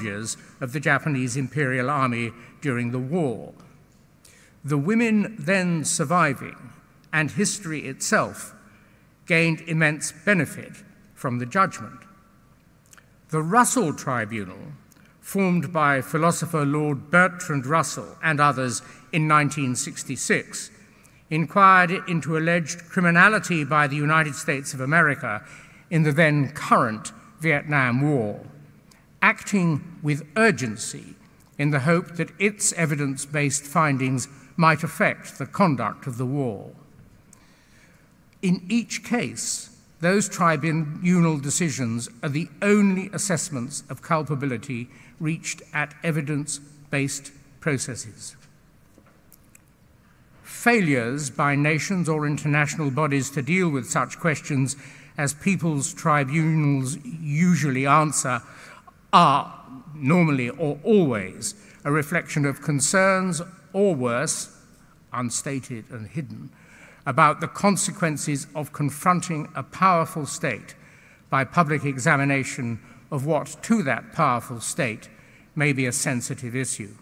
soldiers of the Japanese Imperial Army during the war. The women then surviving and history itself gained immense benefit from the judgment. The Russell Tribunal, formed by philosopher Lord Bertrand Russell and others in 1966, inquired into alleged criminality by the United States of America in the then current Vietnam War, acting with urgency in the hope that its evidence-based findings might affect the conduct of the war. In each case, those tribunal decisions are the only assessments of culpability reached at evidence-based processes. Failures by nations or international bodies to deal with such questions as people's tribunals usually answer are normally or always a reflection of concerns, or worse, unstated and hidden, about the consequences of confronting a powerful state by public examination of what to that powerful state may be a sensitive issue.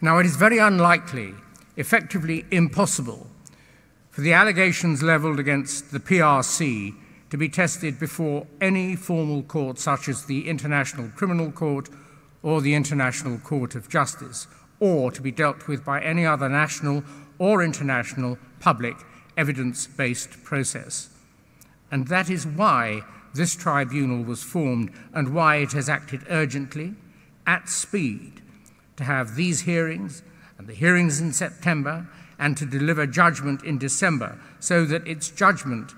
Now, it is very unlikely, effectively impossible, for the allegations levelled against the PRC to be tested before any formal court such as the International Criminal Court or the International Court of Justice, or to be dealt with by any other national or international public evidence-based process. And that is why this tribunal was formed and why it has acted urgently, at speed, to have these hearings and the hearings in September and to deliver judgment in December, so that its judgment,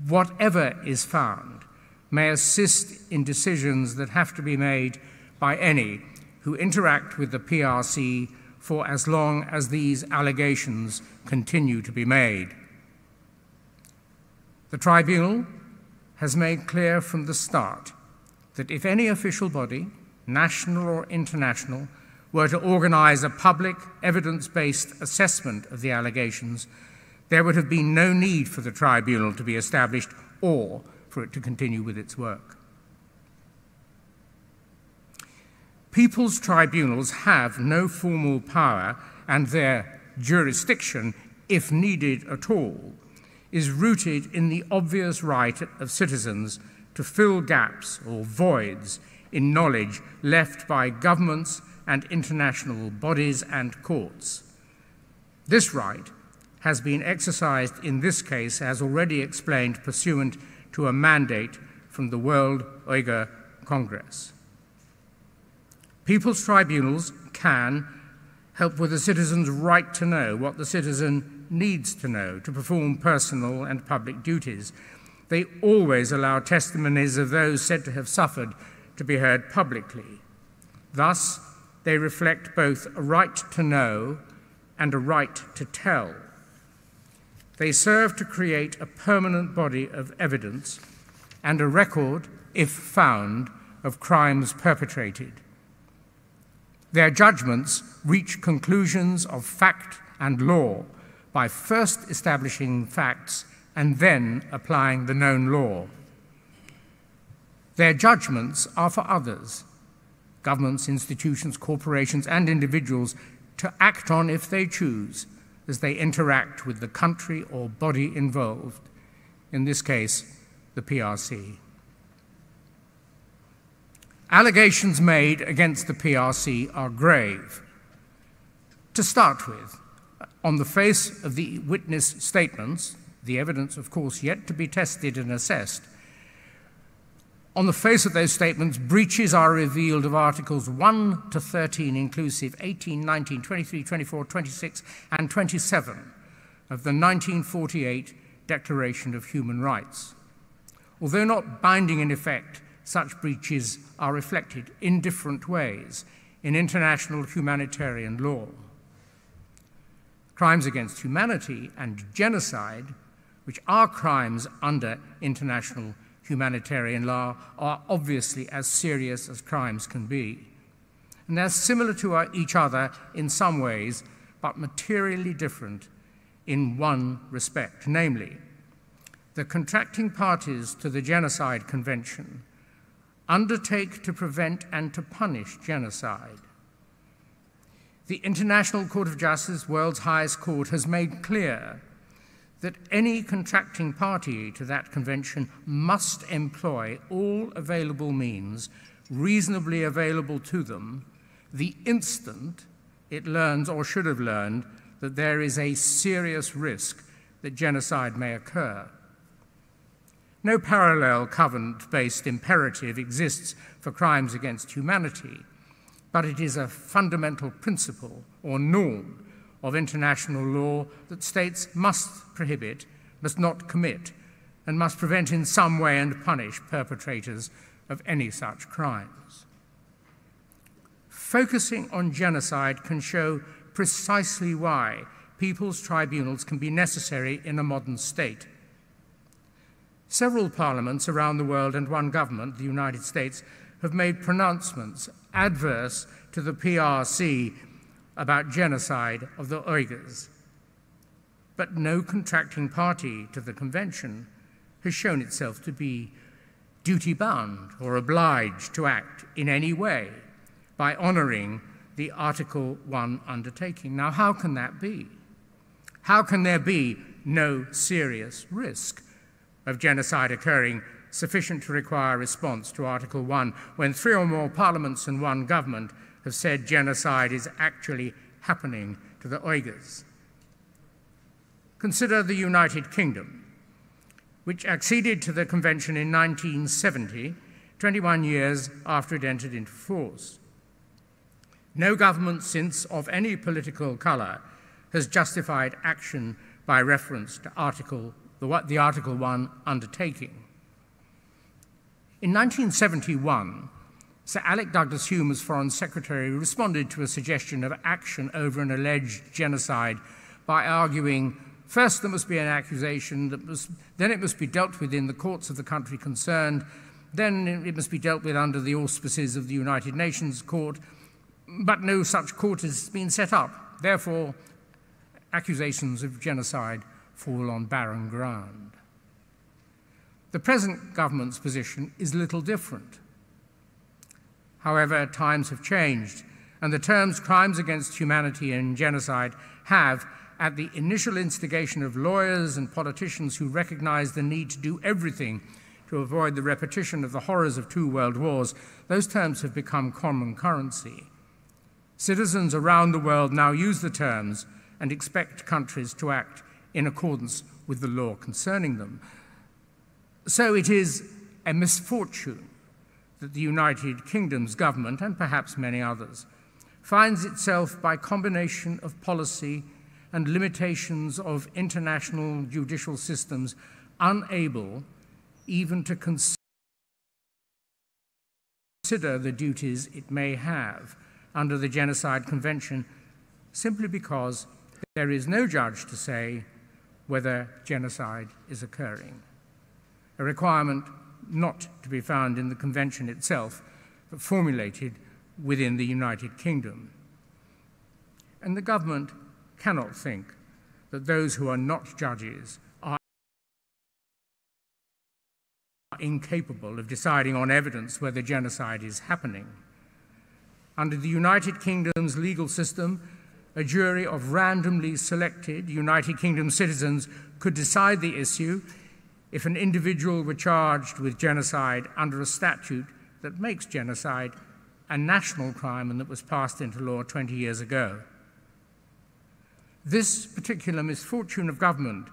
whatever is found, may assist in decisions that have to be made by any who interact with the PRC for as long as these allegations continue to be made. The tribunal has made clear from the start that if any official body, national or international, were to organize a public, evidence-based assessment of the allegations, there would have been no need for the tribunal to be established or for it to continue with its work. People's tribunals have no formal power, and their jurisdiction, if needed at all, is rooted in the obvious right of citizens to fill gaps or voids in knowledge left by governments and international bodies and courts. This right has been exercised in this case, as already explained, pursuant to a mandate from the World Uyghur Congress. People's tribunals can help with the citizen's right to know what the citizen needs to know to perform personal and public duties. They always allow testimonies of those said to have suffered to be heard publicly. Thus, they reflect both a right to know and a right to tell. They serve to create a permanent body of evidence and a record, if found, of crimes perpetrated. Their judgments reach conclusions of fact and law by first establishing facts and then applying the known law. Their judgments are for others, governments, institutions, corporations, and individuals, to act on if they choose as they interact with the country or body involved, in this case, the PRC. Allegations made against the PRC are grave. To start with, on the face of the witness statements, the evidence, of course, yet to be tested and assessed, on the face of those statements, breaches are revealed of Articles 1 to 13 inclusive, 18, 19, 23, 24, 26, and 27 of the 1948 Declaration of Human Rights. Although not binding in effect, such breaches are reflected in different ways in international humanitarian law. Crimes against humanity and genocide, which are crimes under international humanitarian law, are obviously as serious as crimes can be. And they're similar to each other in some ways, but materially different in one respect, namely, the contracting parties to the Genocide Convention undertake to prevent and to punish genocide. The International Court of Justice, world's highest court, has made clear that any contracting party to that convention must employ all available means reasonably available to them the instant it learns or should have learned that there is a serious risk that genocide may occur. No parallel covenant-based imperative exists for crimes against humanity, but it is a fundamental principle or norm of international law that states must prohibit, must not commit, and must prevent in some way and punish perpetrators of any such crimes. Focusing on genocide can show precisely why people's tribunals can be necessary in a modern state. Several parliaments around the world and one government, the United States, have made pronouncements adverse to the PRC about genocide of the Uyghurs. But no contracting party to the convention has shown itself to be duty-bound or obliged to act in any way by honoring the Article 1 undertaking. Now, how can that be? How can there be no serious risk of genocide occurring sufficient to require a response to Article 1 when 3 or more parliaments and one government have said genocide is actually happening to the Uyghurs? Consider the United Kingdom, which acceded to the convention in 1970, 21 years after it entered into force. No government since, of any political colour, has justified action by reference to the Article 1 undertaking. In 1971, Sir Alec Douglas-Home, as Foreign Secretary, responded to a suggestion of action over an alleged genocide by arguing, first there must be an accusation, then it must be dealt with in the courts of the country concerned, then it must be dealt with under the auspices of the United Nations Court, but no such court has been set up. Therefore, accusations of genocide fall on barren ground. The present government's position is little different. However, times have changed, and the terms crimes against humanity and genocide have, at the initial instigation of lawyers and politicians who recognized the need to do everything to avoid the repetition of the horrors of 2 world wars, those terms have become common currency. Citizens around the world now use the terms and expect countries to act in accordance with the law concerning them. So it is a misfortune that the United Kingdom's government, and perhaps many others, finds itself by combination of policy and limitations of international judicial systems unable even to consider the duties it may have under the Genocide Convention, simply because there is no judge to say whether genocide is occurring, a requirement not to be found in the Convention itself, but formulated within the United Kingdom. And the government cannot think that those who are not judges are incapable of deciding on evidence whether genocide is happening. Under the United Kingdom's legal system, a jury of randomly selected United Kingdom citizens could decide the issue if an individual were charged with genocide under a statute that makes genocide a national crime and that was passed into law 20 years ago. This particular misfortune of government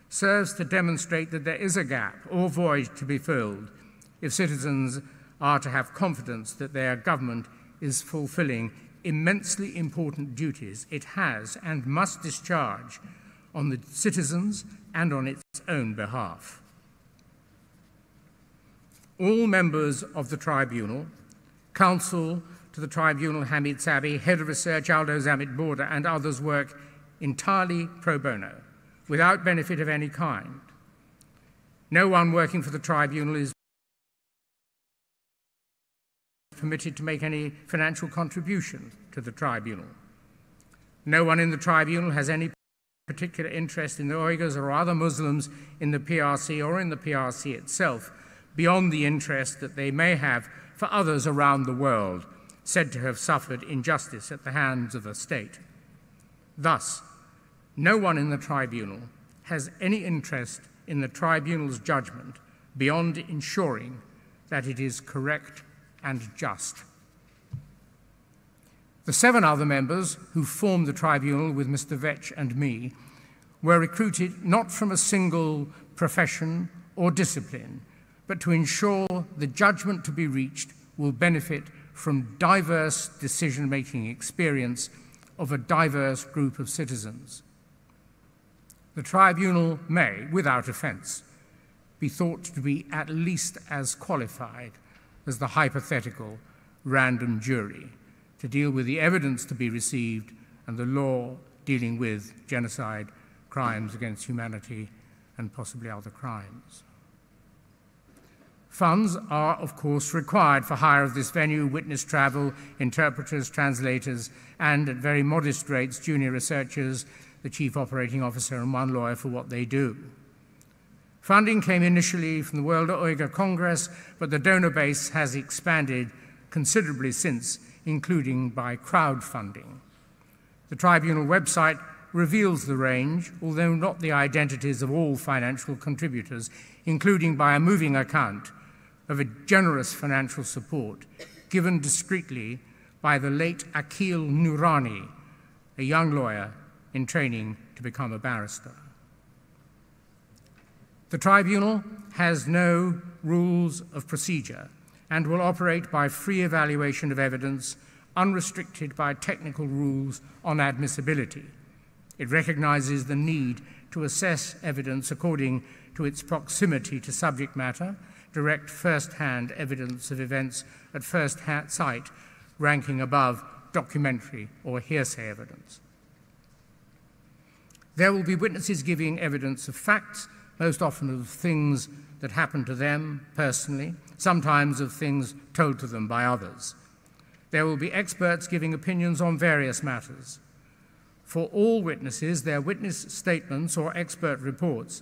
serves to demonstrate that there is a gap or void to be filled if citizens are to have confidence that their government is fulfilling immensely important duties it has and must discharge on the citizens and on its own behalf. All members of the tribunal, counsel to the tribunal Hamid Sabi, head of research Aldo Zamit Borda, and others work entirely pro bono, without benefit of any kind. No one working for the tribunal is permitted to make any financial contribution to the tribunal. No one in the tribunal has any particular interest in the Uyghurs or other Muslims in the PRC or in the PRC itself, beyond the interest that they may have for others around the world said to have suffered injustice at the hands of a state. Thus, no one in the tribunal has any interest in the tribunal's judgment beyond ensuring that it is correct and just. The 7 other members who formed the tribunal with Mr. Vetch and me were recruited not from a single profession or discipline, but to ensure the judgment to be reached will benefit from diverse decision-making experience of a diverse group of citizens. The tribunal may, without offence, be thought to be at least as qualified as the hypothetical random jury to deal with the evidence to be received and the law dealing with genocide, crimes against humanity, and possibly other crimes. Funds are, of course, required for hire of this venue, witness travel, interpreters, translators, and at very modest rates, junior researchers, the chief operating officer, and 1 lawyer for what they do. Funding came initially from the World Uyghur Congress, but the donor base has expanded considerably since, including by crowdfunding. The tribunal website reveals the range, although not the identities of all financial contributors, including by a moving account of a generous financial support given discreetly by the late Akil Nurani, a young lawyer in training to become a barrister. The tribunal has no rules of procedure and will operate by free evaluation of evidence, unrestricted by technical rules on admissibility. It recognizes the need to assess evidence according to its proximity to subject matter, direct first-hand evidence of events at first sight, ranking above documentary or hearsay evidence. There will be witnesses giving evidence of facts, most often of things that happened to them personally, sometimes of things told to them by others. There will be experts giving opinions on various matters. For all witnesses, their witness statements or expert reports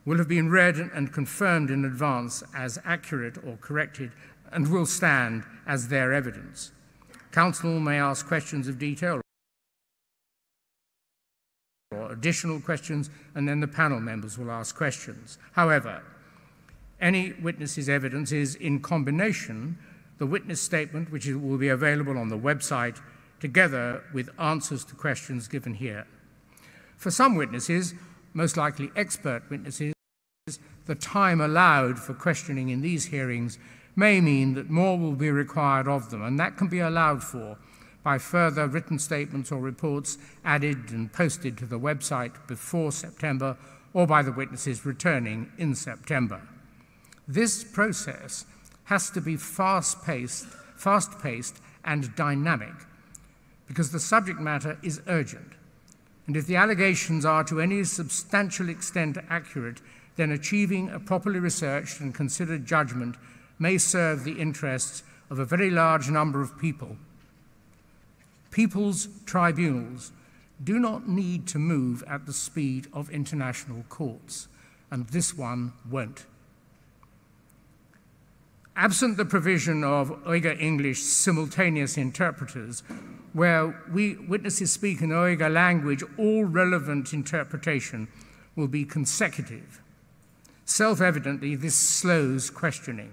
will have been read and confirmed in advance as accurate or corrected and will stand as their evidence. Counsel may ask questions of detail or additional questions, and then the panel members will ask questions. However, any witness's evidence is in combination the witness statement, which will be available on the website, together with answers to questions given here. For some witnesses, most likely expert witnesses, the time allowed for questioning in these hearings may mean that more will be required of them, and that can be allowed for by further written statements or reports added and posted to the website before September, or by the witnesses returning in September. This process has to be fast-paced and dynamic, because the subject matter is urgent. And if the allegations are to any substantial extent accurate, then achieving a properly researched and considered judgment may serve the interests of a very large number of people. People's tribunals do not need to move at the speed of international courts, and this one won't. Absent the provision of Uyghur English simultaneous interpreters, where witnesses speak in Uyghur language, all relevant interpretation will be consecutive. Self-evidently, this slows questioning.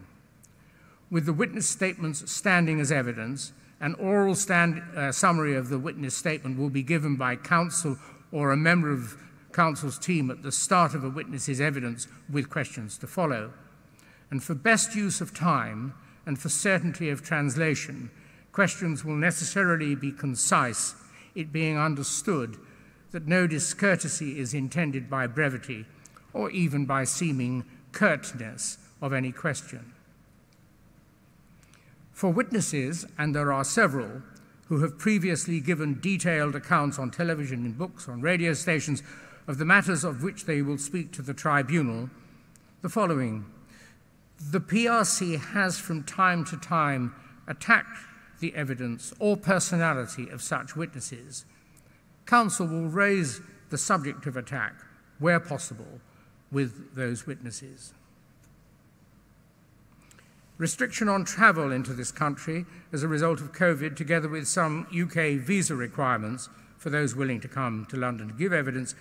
With the witness statements standing as evidence, an oral summary of the witness statement will be given by counsel or a member of counsel's team at the start of a witness's evidence with questions to follow. And for best use of time and for certainty of translation, questions will necessarily be concise, it being understood that no discourtesy is intended by brevity or even by seeming curtness of any question. For witnesses, and there are several, who have previously given detailed accounts on television, in books, on radio stations, of the matters of which they will speak to the tribunal, the following. The PRC has from time to time attacked the evidence or personality of such witnesses. Counsel will raise the subject of attack, where possible, with those witnesses. Restriction on travel into this country as a result of COVID, together with some UK visa requirements for those willing to come to London to give evidence,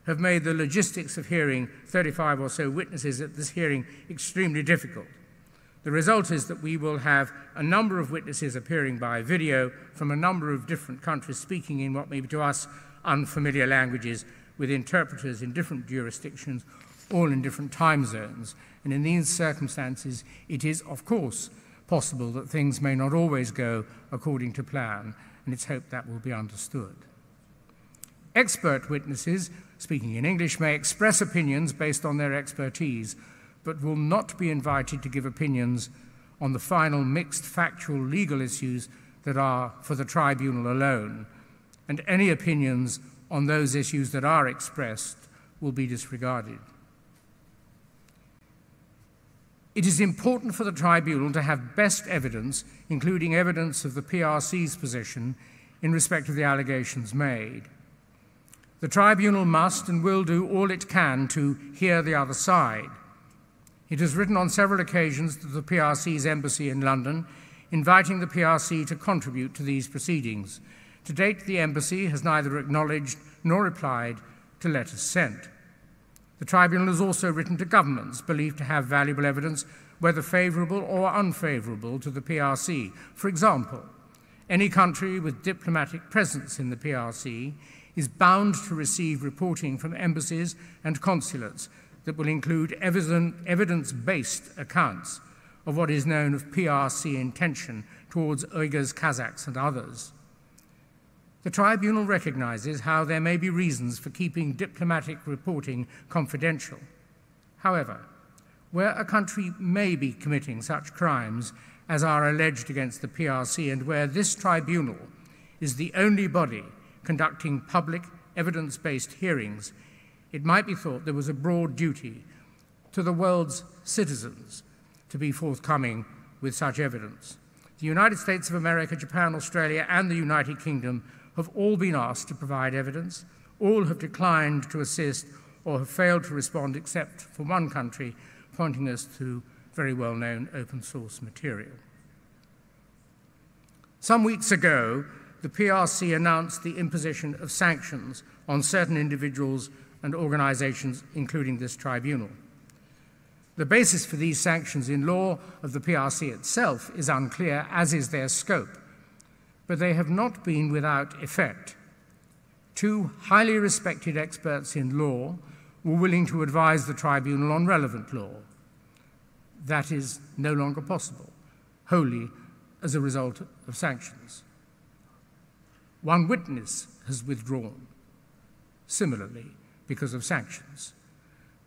have made the logistics of hearing 35 or so witnesses at this hearing extremely difficult. The result is that we will have a number of witnesses appearing by video from a number of different countries, speaking in what may be to us unfamiliar languages, with interpreters in different jurisdictions, all in different time zones. And in these circumstances, it is, of course, possible that things may not always go according to plan, and it's hoped that will be understood. Expert witnesses, speaking in English, may express opinions based on their expertise, but will not be invited to give opinions on the final mixed factual legal issues that are for the tribunal alone, and any opinions on those issues that are expressed will be disregarded. It is important for the tribunal to have best evidence, including evidence of the PRC's position in respect of the allegations made. The tribunal must and will do all it can to hear the other side. It has written on several occasions to the PRC's embassy in London, inviting the PRC to contribute to these proceedings. To date, the embassy has neither acknowledged nor replied to letters sent. The tribunal has also written to governments believed to have valuable evidence, whether favourable or unfavourable to the PRC. For example, any country with diplomatic presence in the PRC is bound to receive reporting from embassies and consulates that will include evidence-based accounts of what is known of PRC intention towards Uyghurs, Kazakhs, and others. The tribunal recognises how there may be reasons for keeping diplomatic reporting confidential. However, where a country may be committing such crimes as are alleged against the PRC, and where this tribunal is the only body conducting public evidence-based hearings, it might be thought there was a broad duty to the world's citizens to be forthcoming with such evidence. The United States of America, Japan, Australia, and the United Kingdom have all been asked to provide evidence. All have declined to assist or have failed to respond, except for one country, pointing us to very well-known open-source material. Some weeks ago, the PRC announced the imposition of sanctions on certain individuals and organizations, including this tribunal. The basis for these sanctions in law of the PRC itself is unclear, as is their scope, but they have not been without effect. Two highly respected experts in law were willing to advise the tribunal on relevant law. That is no longer possible, wholly as a result of sanctions. One witness has withdrawn, similarly, because of sanctions.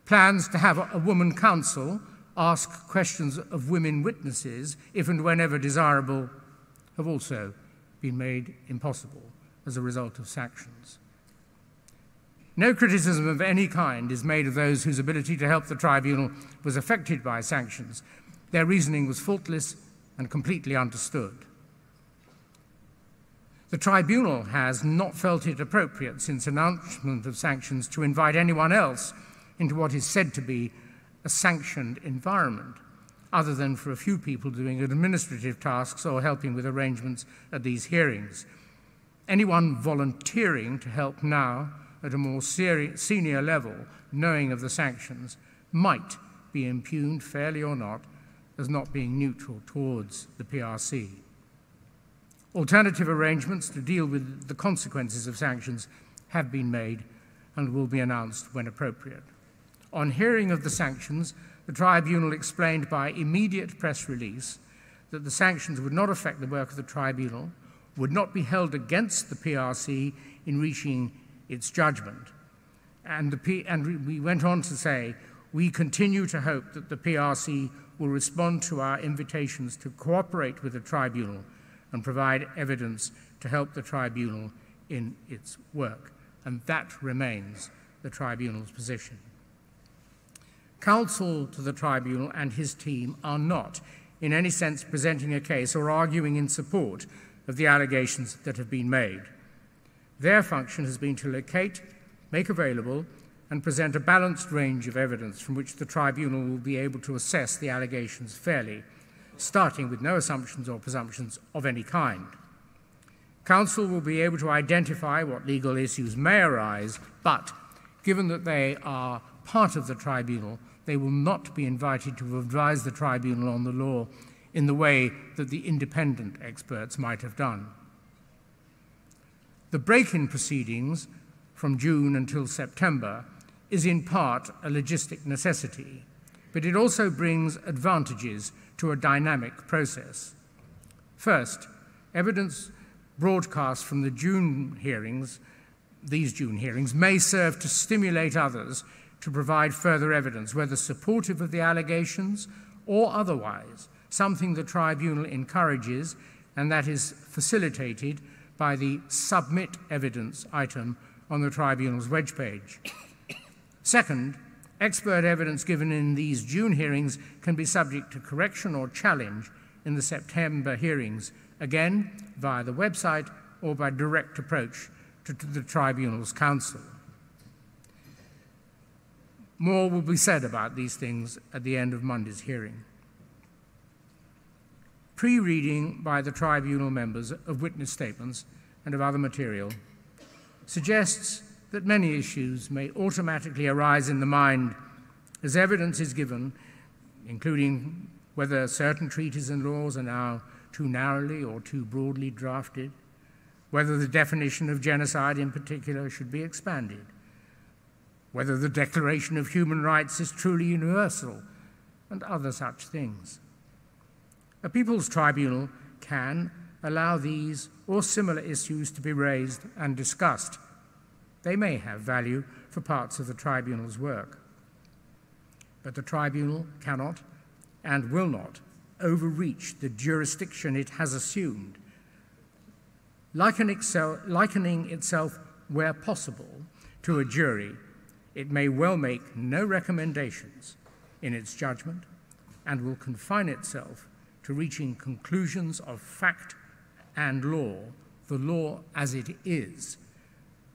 Plans to have a woman counsel ask questions of women witnesses, if and whenever desirable, have also been made impossible as a result of sanctions. No criticism of any kind is made of those whose ability to help the tribunal was affected by sanctions. Their reasoning was faultless and completely understood. The tribunal has not felt it appropriate since announcement of sanctions to invite anyone else into what is said to be a sanctioned environment, other than for a few people doing administrative tasks or helping with arrangements at these hearings. Anyone volunteering to help now at a more senior level, knowing of the sanctions, might be impugned, fairly or not, as not being neutral towards the PRC. Alternative arrangements to deal with the consequences of sanctions have been made and will be announced when appropriate. On hearing of the sanctions, the tribunal explained by immediate press release that the sanctions would not affect the work of the tribunal, would not be held against the PRC in reaching its judgment. And we went on to say, we continue to hope that the PRC will respond to our invitations to cooperate with the tribunal and provide evidence to help the tribunal in its work. And that remains the tribunal's position. Counsel to the tribunal and his team are not, in any sense, presenting a case or arguing in support of the allegations that have been made. Their function has been to locate, make available, and present a balanced range of evidence from which the tribunal will be able to assess the allegations fairly, starting with no assumptions or presumptions of any kind. Council will be able to identify what legal issues may arise, but given that they are part of the tribunal, they will not be invited to advise the tribunal on the law in the way that the independent experts might have done. The break-in proceedings from June until September is in part a logistic necessity, but it also brings advantages to a dynamic process. First, evidence broadcast from the these June hearings may serve to stimulate others to provide further evidence, whether supportive of the allegations or otherwise, something the tribunal encourages, and that is facilitated by the submit evidence item on the tribunal's webpage. Second, expert evidence given in these June hearings can be subject to correction or challenge in the September hearings, again via the website or by direct approach to the tribunal's counsel. More will be said about these things at the end of Monday's hearing. Pre-reading by the tribunal members of witness statements and of other material suggests that many issues may automatically arise in the mind as evidence is given, including whether certain treaties and laws are now too narrowly or too broadly drafted, whether the definition of genocide in particular should be expanded, whether the Declaration of Human Rights is truly universal, and other such things. A People's Tribunal can allow these or similar issues to be raised and discussed. They may have value for parts of the Tribunal's work. But the Tribunal cannot and will not overreach the jurisdiction it has assumed, likening itself, where possible, to a jury. It may well make no recommendations in its judgment and will confine itself to reaching conclusions of fact and law, the law as it is,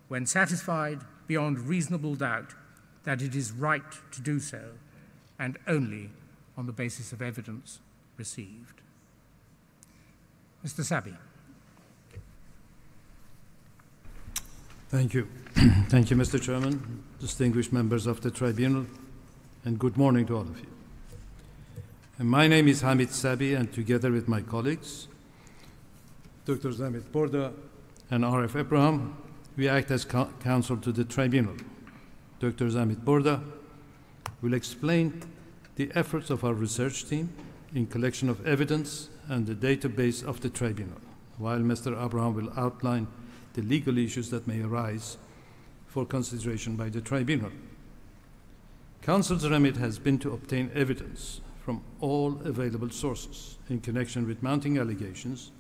when satisfied beyond reasonable doubt that it is right to do so, and only on the basis of evidence received. Mr. Sabi. Thank you. Thank you, Mr. Chairman, distinguished members of the Tribunal, and good morning to all of you. And my name is Hamid Sabi, and together with my colleagues, Dr. Zamit Borda and R.F. Abraham, we act as counsel to the Tribunal. Dr. Zamit Borda will explain the efforts of our research team in collection of evidence and the database of the Tribunal, while Mr. Abraham will outline the legal issues that may arise for consideration by the Tribunal. Counsel's remit has been to obtain evidence from all available sources in connection with mounting allegations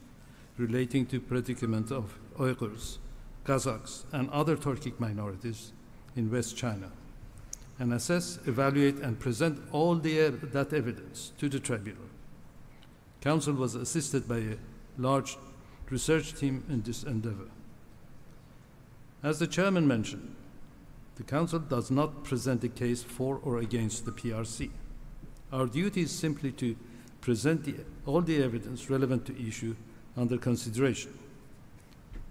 relating to predicament of Uyghurs, Kazakhs, and other Turkic minorities in West China, and assess, evaluate, and present all that evidence to the Tribunal. Counsel was assisted by a large research team in this endeavor. As the Chairman mentioned, the Council does not present a case for or against the PRC. Our duty is simply to present all the evidence relevant to issue under consideration.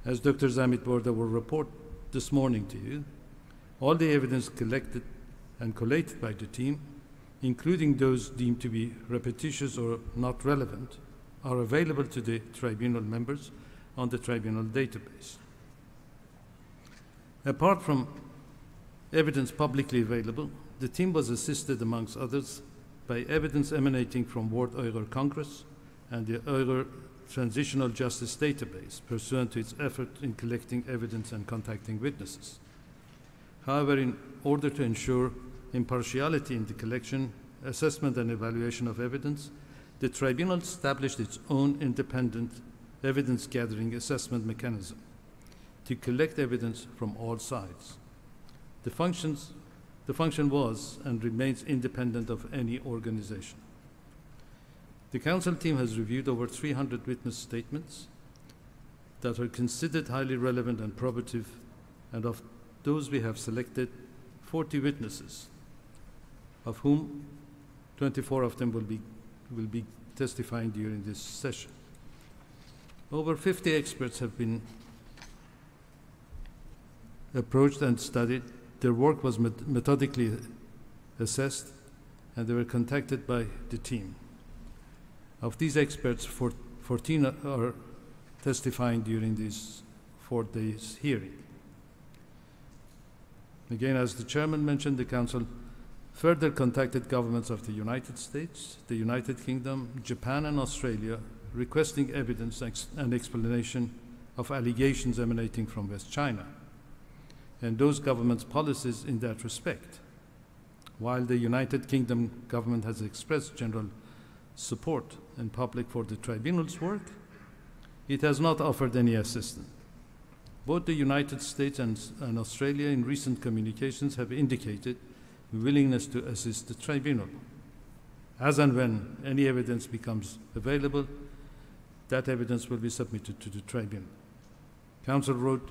As Dr. Zamit Borda will report this morning to you, all the evidence collected and collated by the team, including those deemed to be repetitious or not relevant, are available to the Tribunal members on the Tribunal database. Apart from evidence publicly available, the team was assisted, amongst others, by evidence emanating from World Uyghur Congress and the Uyghur Transitional Justice Database, pursuant to its effort in collecting evidence and contacting witnesses. However, in order to ensure impartiality in the collection, assessment, and evaluation of evidence, the Tribunal established its own independent evidence-gathering assessment mechanism to collect evidence from all sides. The function was and remains independent of any organization. The Council team has reviewed over 300 witness statements that are considered highly relevant and probative, and of those we have selected 40 witnesses, of whom 24 of them will be testifying during this session. Over 50 experts have been approached and studied. Their work was methodically assessed, and they were contacted by the team. Of these experts, 14 are testifying during this 4 days hearing. Again, as the chairman mentioned, the Council further contacted governments of the United States, the United Kingdom, Japan, and Australia, requesting evidence and explanation of allegations emanating from West China and those governments' policies in that respect. While the United Kingdom government has expressed general support in public for the tribunal's work, it has not offered any assistance. Both the United States and Australia in recent communications have indicated willingness to assist the tribunal. As and when any evidence becomes available, that evidence will be submitted to the tribunal. Council wrote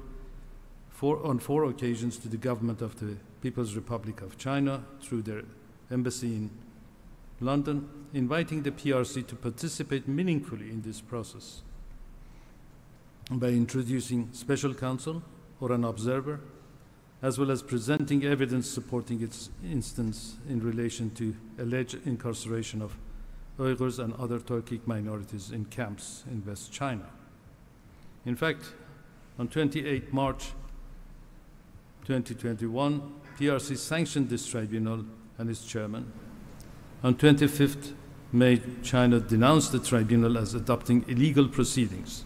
on 4 occasions to the government of the People's Republic of China through their embassy in London, inviting the PRC to participate meaningfully in this process by introducing special counsel or an observer, as well as presenting evidence supporting its instance in relation to alleged incarceration of Uyghurs and other Turkic minorities in camps in West China. In fact, on 28 March 2021, PRC sanctioned this tribunal and its chairman. On 25th May, China denounced the tribunal as adopting illegal proceedings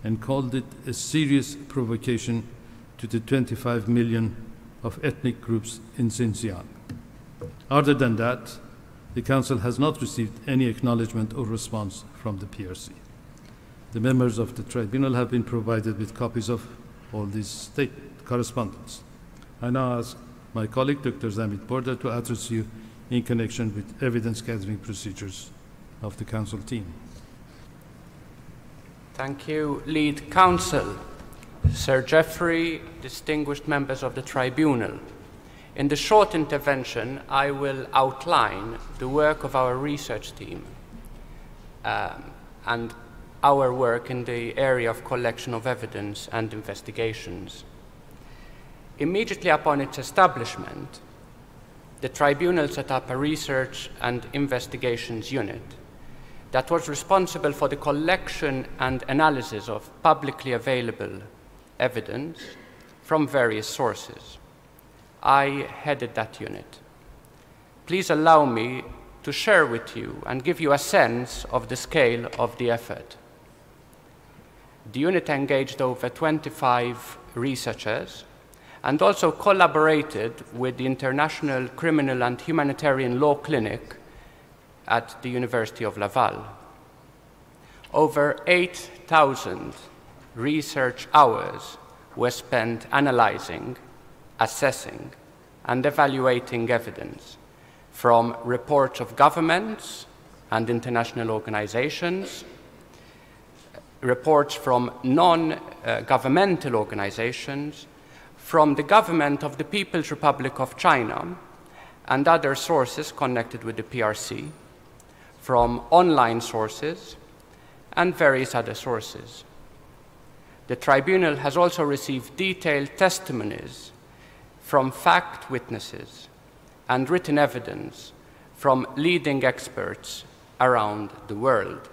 and called it a serious provocation to the 25 million of ethnic groups in Xinjiang. Other than that, the Council has not received any acknowledgement or response from the PRC. The members of the tribunal have been provided with copies of all these state correspondence. I now ask my colleague, Dr. Zamit Borda, to address you in connection with evidence-gathering procedures of the Council team. Thank you, Lead Counsel. Sir Geoffrey, distinguished members of the Tribunal. In the short intervention, I will outline the work of our research team and our work in the area of collection of evidence and investigations. Immediately upon its establishment, the Tribunal set up a research and investigations unit that was responsible for the collection and analysis of publicly available evidence from various sources. I headed that unit. Please allow me to share with you and give you a sense of the scale of the effort. The unit engaged over 25 researchers and also collaborated with the International Criminal and Humanitarian Law Clinic at the University of Laval. Over 8,000 research hours were spent analyzing, assessing, and evaluating evidence from reports of governments and international organizations, reports from non-governmental organizations, from the government of the People's Republic of China, and other sources connected with the PRC, from online sources, and various other sources. The Tribunal has also received detailed testimonies from fact witnesses and written evidence from leading experts around the world.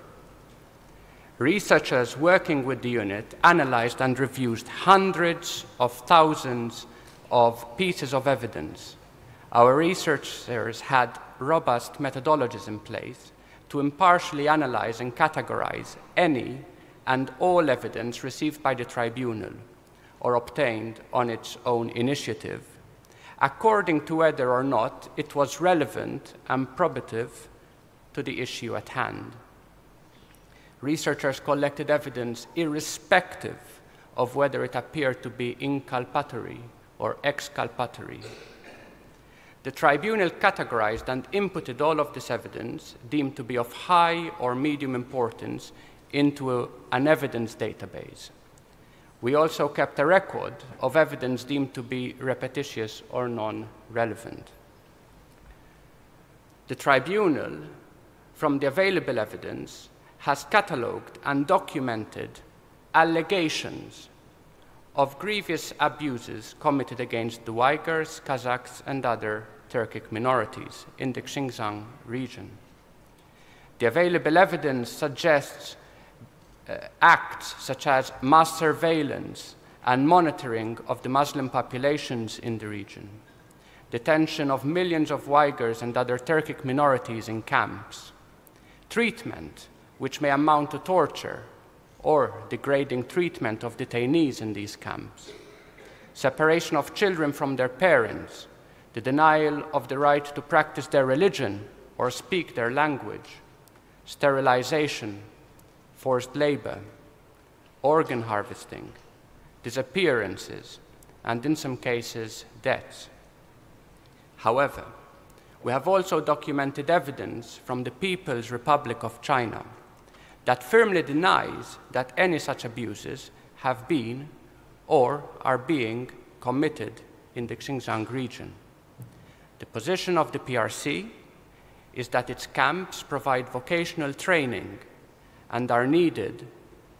Researchers working with the unit analyzed and reviewed hundreds of thousands of pieces of evidence. Our researchers had robust methodologies in place to impartially analyze and categorize any and all evidence received by the Tribunal or obtained on its own initiative, according to whether or not it was relevant and probative to the issue at hand. Researchers collected evidence irrespective of whether it appeared to be inculpatory or exculpatory. The Tribunal categorized and inputted all of this evidence deemed to be of high or medium importance into an evidence database. We also kept a record of evidence deemed to be repetitious or non-relevant. The Tribunal from the available evidence, has catalogued and documented allegations of grievous abuses committed against the Uyghurs, Kazakhs, and other Turkic minorities in the Xinjiang region. The available evidence suggests acts such as mass surveillance and monitoring of the Muslim populations in the region, detention of millions of Uyghurs and other Turkic minorities in camps, treatment which may amount to torture or degrading treatment of detainees in these camps, separation of children from their parents, the denial of the right to practice their religion or speak their language, sterilization, forced labor, organ harvesting, disappearances, and in some cases, deaths. However, we have also documented evidence from the People's Republic of China that firmly denies that any such abuses have been or are being committed in the Xinjiang region. The position of the PRC is that its camps provide vocational training and are needed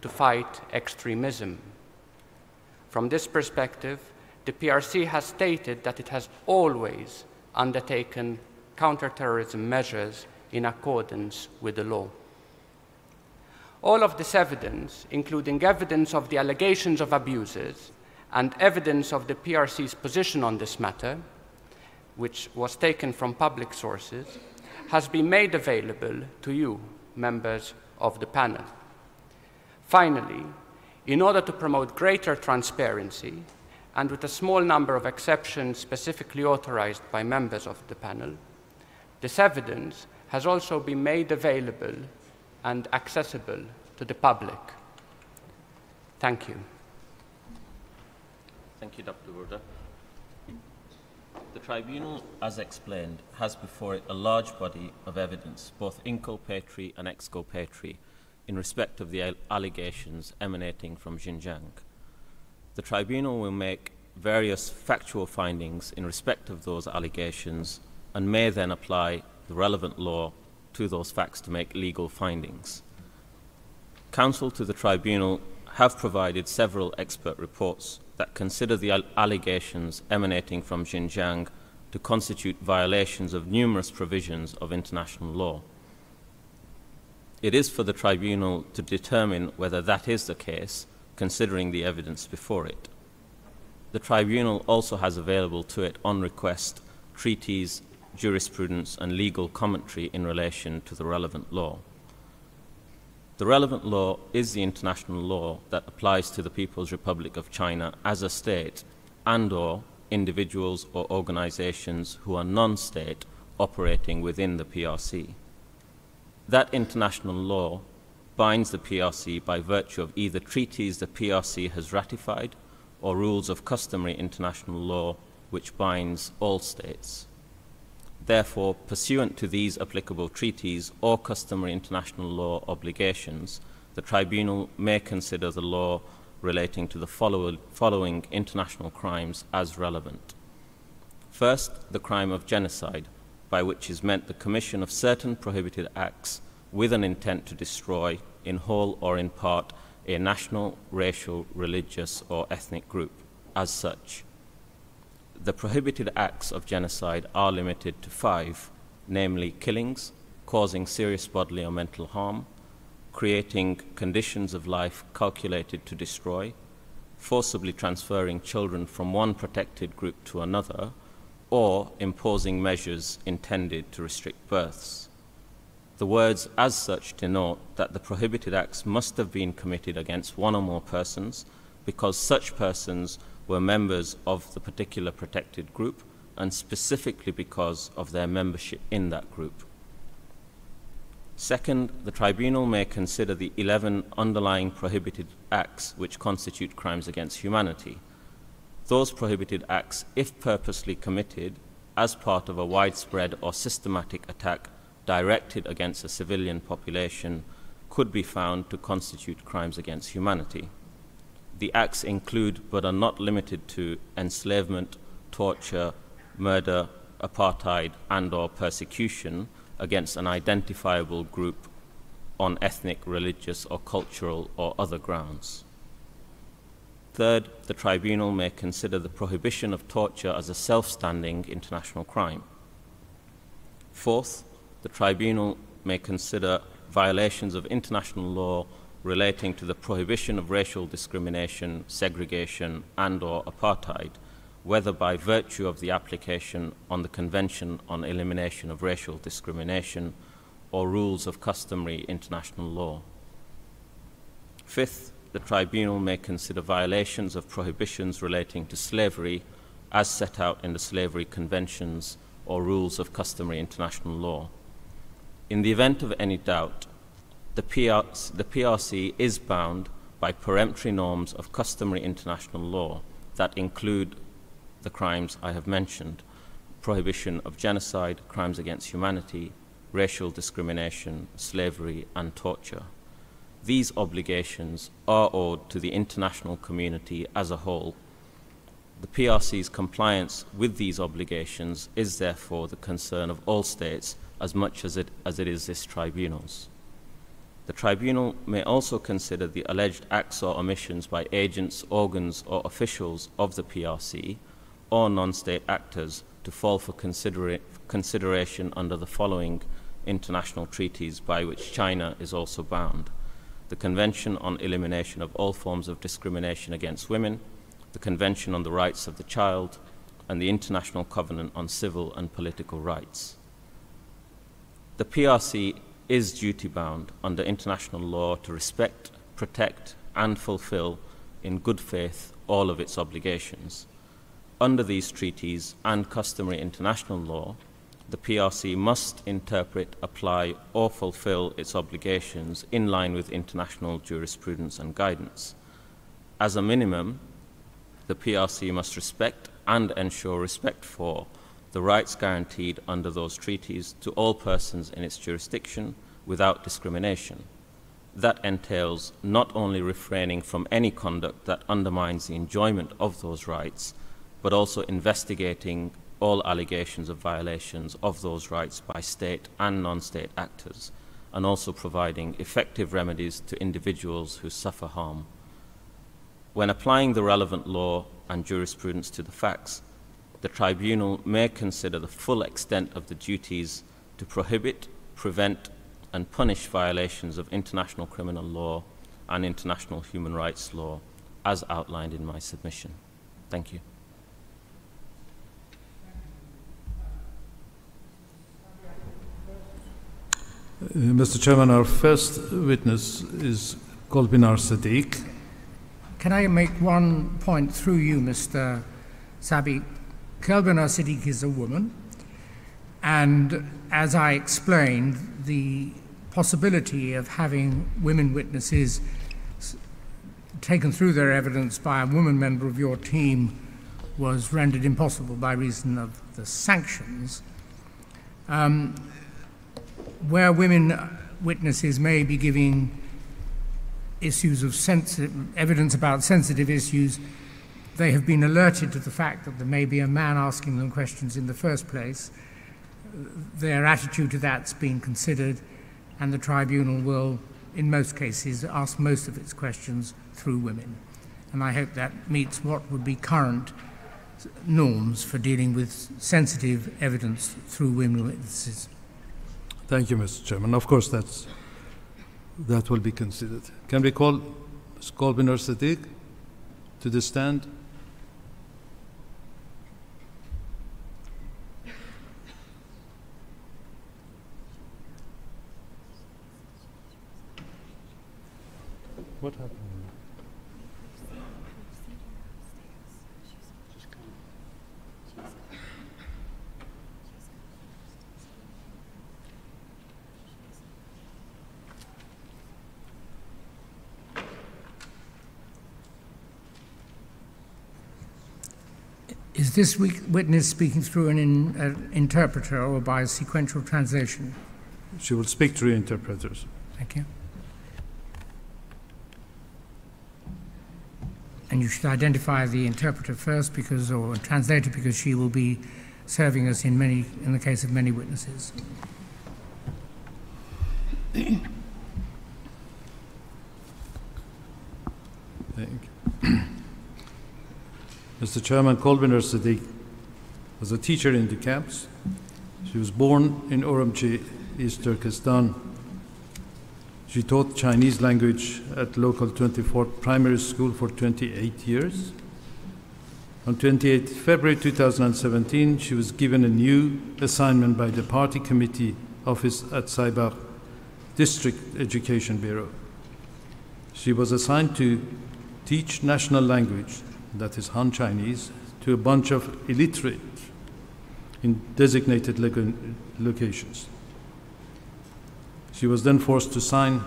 to fight extremism. From this perspective, the PRC has stated that it has always undertaken counterterrorism measures in accordance with the law. All of this evidence, including evidence of the allegations of abuses and evidence of the PRC's position on this matter, which was taken from public sources, has been made available to you, members of the panel. Finally, in order to promote greater transparency, and with a small number of exceptions specifically authorized by members of the panel, this evidence has also been made available and accessible to the public. Thank you. Thank you, Dr. Burda. The Tribunal, as explained, has before it a large body of evidence, both inculpatory and exculpatory, in respect of the allegations emanating from Xinjiang. The Tribunal will make various factual findings in respect of those allegations and may then apply the relevant law to those facts to make legal findings. Counsel to the Tribunal have provided several expert reports that consider the allegations emanating from Xinjiang to constitute violations of numerous provisions of international law. It is for the Tribunal to determine whether that is the case, considering the evidence before it. The Tribunal also has available to it, on request, treaties, jurisprudence, and legal commentary in relation to the relevant law. The relevant law is the international law that applies to the People's Republic of China as a state and/or individuals or organizations who are non-state operating within the PRC. That international law binds the PRC by virtue of either treaties the PRC has ratified or rules of customary international law which binds all states. Therefore, pursuant to these applicable treaties or customary international law obligations, the Tribunal may consider the law relating to the following international crimes as relevant. First, the crime of genocide, by which is meant the commission of certain prohibited acts with an intent to destroy, in whole or in part, a national, racial, religious, or ethnic group as such. The prohibited acts of genocide are limited to 5, namely killings, causing serious bodily or mental harm, creating conditions of life calculated to destroy, forcibly transferring children from one protected group to another, or imposing measures intended to restrict births. The words as such denote that the prohibited acts must have been committed against one or more persons because such persons were members of the particular protected group and specifically because of their membership in that group. Second, the Tribunal may consider the 11 underlying prohibited acts which constitute crimes against humanity. Those prohibited acts, if purposely committed as part of a widespread or systematic attack directed against a civilian population, could be found to constitute crimes against humanity. The acts include, but are not limited to, enslavement, torture, murder, apartheid, and/or persecution, against an identifiable group on ethnic, religious, or cultural or other grounds. Third, the tribunal may consider the prohibition of torture as a self-standing international crime. Fourth, the tribunal may consider violations of international law relating to the prohibition of racial discrimination, segregation, and/or apartheid, whether by virtue of the application on the Convention on Elimination of Racial Discrimination or rules of customary international law. Fifth, the tribunal may consider violations of prohibitions relating to slavery as set out in the Slavery Conventions or rules of customary international law. In the event of any doubt, the PRC is bound by peremptory norms of customary international law that include the crimes I have mentioned: prohibition of genocide, crimes against humanity, racial discrimination, slavery, and torture. These obligations are owed to the international community as a whole. The PRC's compliance with these obligations is therefore the concern of all states as much as it is this tribunal's. The tribunal may also consider the alleged acts or omissions by agents, organs, or officials of the PRC or non-state actors to fall for consideration under the following international treaties by which China is also bound: the Convention on Elimination of All Forms of Discrimination Against Women, the Convention on the Rights of the Child, and the International Covenant on Civil and Political Rights. The PRC is duty-bound under international law to respect, protect, and fulfill in good faith all of its obligations. Under these treaties and customary international law, the PRC must interpret, apply, or fulfill its obligations in line with international jurisprudence and guidance. As a minimum, the PRC must respect and ensure respect for the rights guaranteed under those treaties to all persons in its jurisdiction without discrimination. That entails not only refraining from any conduct that undermines the enjoyment of those rights, but also investigating all allegations of violations of those rights by state and non-state actors, and also providing effective remedies to individuals who suffer harm. When applying the relevant law and jurisprudence to the facts, the tribunal may consider the full extent of the duties to prohibit, prevent, and punish violations of international criminal law and international human rights law, as outlined in my submission. Thank you. Mr. Chairman, our first witness is Kolbinar Sadiq. Can I make one point through you, Mr. Sabi? Kolbinar Sadiq is a woman, and as I explained, the possibility of having women witnesses taken through their evidence by a woman member of your team was rendered impossible by reason of the sanctions. Where women witnesses may be giving issues of evidence about sensitive issues, they have been alerted to the fact that there may be a man asking them questions in the first place. Their attitude to that's been considered, and the tribunal will, in most cases, ask most of its questions through women. And I hope that meets what would be current norms for dealing with sensitive evidence through women witnesses. Thank you, Mr. Chairman. Of course, that will be considered. Can we call Ms. Kolbinar Sadiq to the stand? What happened? Is this witness speaking through an interpreter or by sequential translation? She will speak through interpreters. Thank you. And you should identify the interpreter first, or translator, because she will be serving us in the case of many witnesses. Thank you. Mr. Chairman, Kolbiner Siddiq was a teacher in the camps. She was born in Urumqi, East Turkestan. She taught Chinese language at local 24th primary school for 28 years. On 28 February 2017, she was given a new assignment by the Party Committee Office at Saibakh District Education Bureau. She was assigned to teach national language, that is Han Chinese, to a bunch of illiterate in designated locations. She was then forced to sign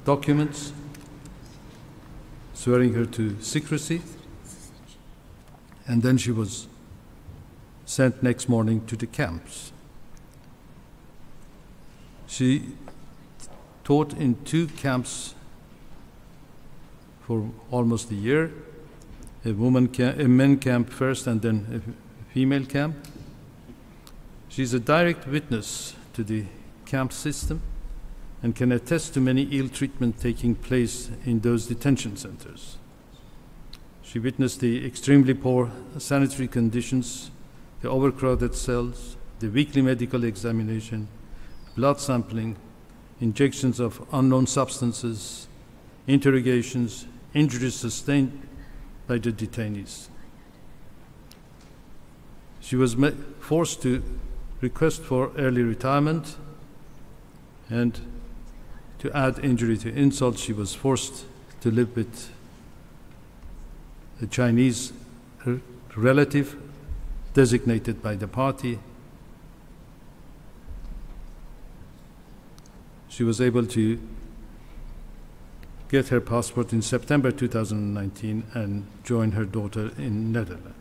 documents swearing her to secrecy, and then she was sent next morning to the camps. She taught in 2 camps for almost a year, a men camp first and then a female camp. She's a direct witness to the camp system and can attest to many ill treatment taking place in those detention centers. She witnessed the extremely poor sanitary conditions, the overcrowded cells, the weekly medical examination, blood sampling, injections of unknown substances, interrogations, injuries sustained by the detainees. She was forced to request for early retirement, and to add injury to insult, she was forced to live with a Chinese relative designated by the party. She was able to get her passport in September 2019 and join her daughter in Netherlands.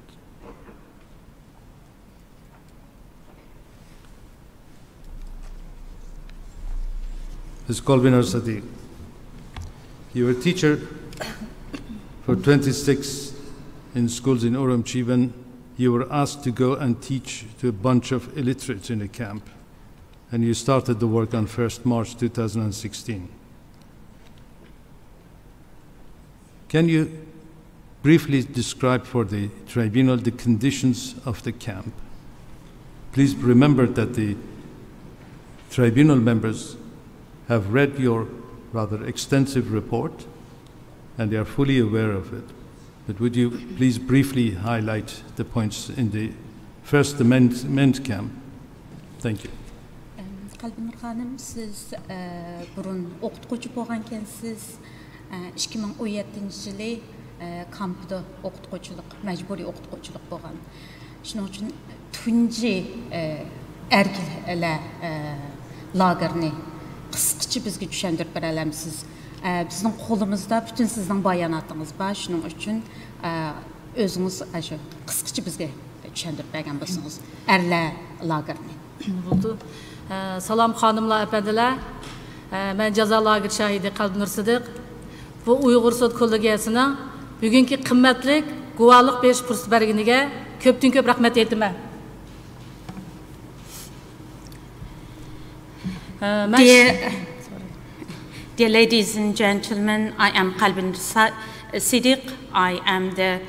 Ms. Kolbiner Siddiq, you were a teacher for 26 in schools in Urumqi when you were asked to go and teach to a bunch of illiterates in a camp, and you started the work on 1st March 2016. Can you briefly describe for the tribunal the conditions of the camp? Please remember that the tribunal members have read your rather extensive report and they are fully aware of it. But would you please briefly highlight the points in the first men's camp? Thank you. Kolbiner Hanım, siz burun o'qituvchi bo'lgankensiz. 2017 yılı kampda o'qituvchilik, majburiy o'qituvchilik bo'lgan. Shuning uchun tunji erkaklar lagerini qisqacha bizga tushuntirib bera olamsiz. Bizning qo'limizda bütün sizning bayonotınız bor. Shuning uchun o'zingiz shu qisqacha bizga tushuntirib bergan bo'lsangiz, erlar lagerini. Bo'ldi. Salam xonimlar, efendiler. Men jazo lager şahidi Kolbiner Siddiq. Bu Uyghur Sud kollegiyasının bugünkü kıymetlik guvallık beriş fırsatı berginiga köptün köp rahmet aytaman. Dear ladies and gentlemen, I am Kolbiner Siddiq. I am the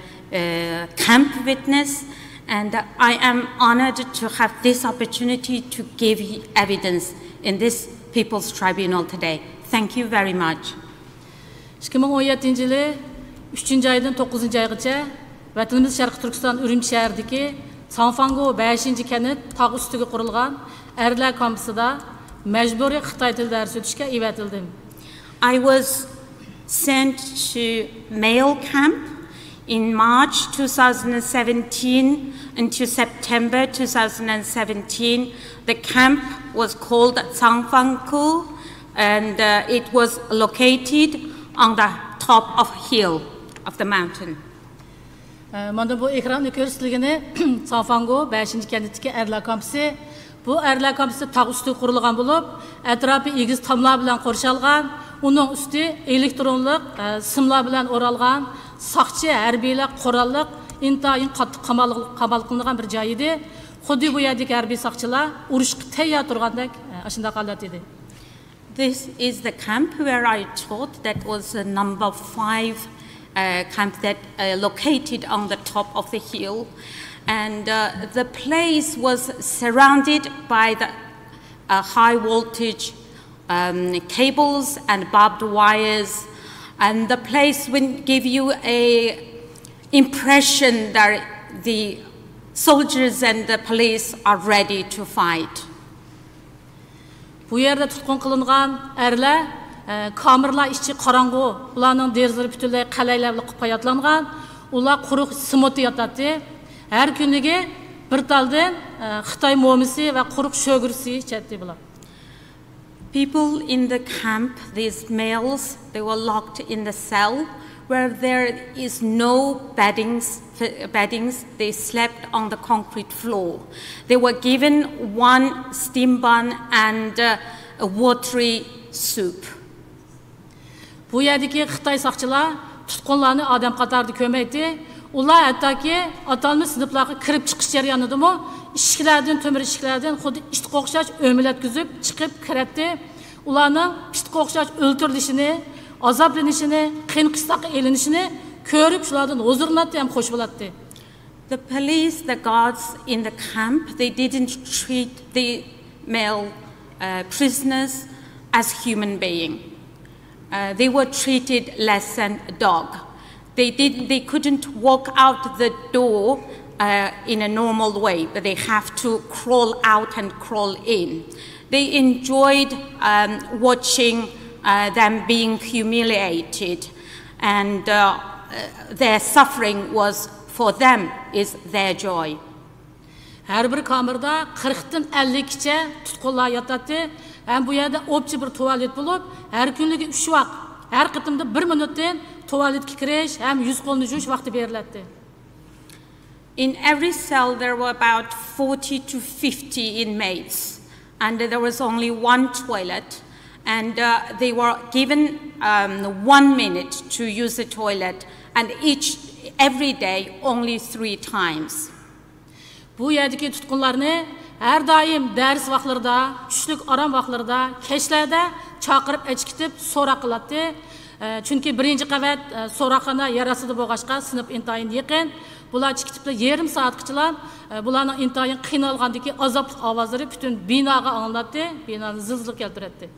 camp witness, and I am honored to have this opportunity to give evidence in this People's Tribunal today. Thank you very much. 2017 yılı 3. aydan 9. aygacha vatanimiz Sharqi Turkiston Urumqi shahridagi Sanfango 5. kanit tog' ustiga qurilgan erlar kampusida majburiy Xitoy tili dars o'tishga evatildim. I was sent to male camp in March 2017 until September 2017. The camp was called Sangfangu, and it was located on the top of a hill of the mountain. Mana bu ekranda ko'rsatilgani Sanfango 5. kanitdagi erlar kampusi. Bu erlar kampusi tog' ustiga qurilgan bo'lib, atrofi egiz tomlar bilan qo'rshalgan, uning usti elektronlik simlar bilan o'ralgan, saqchi harbiylar qurolliq, intayin qattiq qamal qilingan bir joy edi. Xuddi bu yerdagi harbiy saqchilar urushga tayyor turgandek shunday holat edi. This is the camp where I taught. That was a number 5 camp that located on the top of the hill. And the place was surrounded by the high voltage cables and barbed wires. And the place will give you an impression that the soldiers and the police are ready to fight. Bu yerde tutqun qilingan erlar kamerlar içi qarang'u, ularning derzlari butunlay qalaylarga qo'yatlangan, ular quruq simotda yotadi. Har kunligi bir taldan Xitoy momisi va quruq sho'girsi ichadi bular. People in the camp, these males, they were locked in the cell where there is no beddings. They slept on the concrete floor. They were given one steam bun and a watery soup. Bu yerdagi Xitoy saqchilar tutqunlarni odam qatorida ko'maydi. Ular hattoki atalmish sinflarga kirib chiqish jarayonidami eshiklardan, temir eshiklardan xuddi ishtiq o'xshash o'milatkizib chiqib kiradi. Ularning ishtiq o'xshash o'ltirilishini, azoblanishini, qiyin qistoqqa elinishini ko'rib shulardan huzurlanadi ham xush bo'ladi. The police, the guards in the camp, they didn't treat the male prisoners as human beings. They were treated less than a dog. They couldn't walk out the door in a normal way, but they have to crawl out and crawl in. They enjoyed watching them being humiliated, and their suffering was for them is their joy. Her bir kamerada 40'dan 50'gacha tutqunlar yotadi. Hem bu yerda opchi bir tuvalet bulup, her kunligi 3 vaqt, her qitimda 1 minutdan tuvaletga kirish, hem yuz qo'lni yuvish vaqti beriladi. In every cell there were about 40 to 50 inmates, and there was only one toilet, and they were given 1 minute to use the toilet, and every day only 3 times. Bu yerdagi tutqunlarni her daim ders vaqtlarida, tushlik aram vaqtlarida, kechlarda chaqirib echkitib so'roq qiladi. Chunki birinchi qavat so'roqxona yarasida bo'lg'achqa sinf intayin yaqin. Bular chiqibda yarim soatgacha bularning intayin qiynalgandagi azobli ovozlari butun binoga angladi, binoni zilzila keltirdi.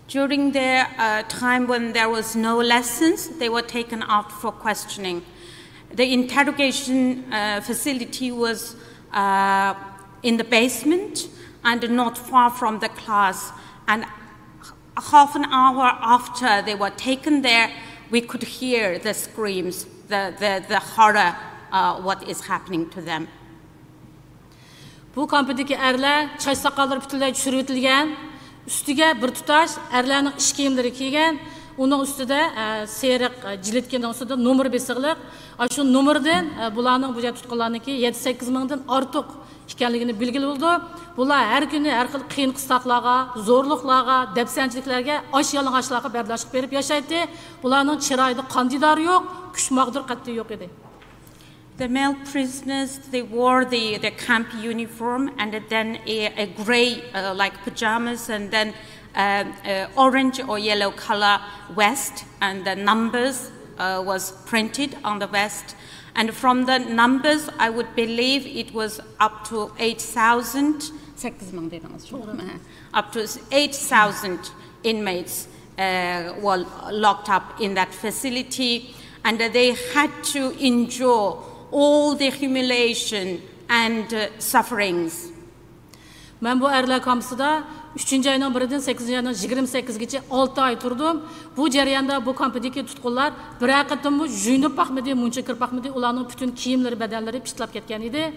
During their time when there was no lessons, they were taken out for questioning. The interrogation facility was in the basement and not far from the class. And half an hour after they were taken there, we could hear the screams, the horror, what is happening to them. Bu kampdagi erlar choy soqollari butunlay tushirib o'tilgan, ustiga bir tutash erlarning ish kiyimlari kiygan, uning ustida seriq jilitkining ustida nomer besig'liq. Shu nomerdan bularning bu tutqunlarniki 7-8 mingdan ortiq ekanligini belgili bo'ldi. Bular har kuni har xil qiyin qistoqlarga, zo'rliqlarga, dafsanchiliklarga, osh yalang'ochlarga bardashlik berib yashaydi. Bularning chiroyida qandidori yo'q, kuch mag'dur qatti yo'q edi. The male prisoners, they wore the camp uniform and then a gray like pajamas, and then orange or yellow color vest, and the numbers was printed on the vest. And from the numbers, I would believe it was up to 8,000, up to 8,000 inmates were locked up in that facility, and they had to endure all the humiliation and sufferings. Ben bu erler kampsida 3. ayının 1'den 8. ayının 28'gacha 6 ay turdim. Bu jarayonda bu kampdagi tutqunlar bir haqiqatan bu juyinib baxmidi, muncha kirib baxmidi, ularning butun kiyimlari, badanlari pishlab ketgan edi.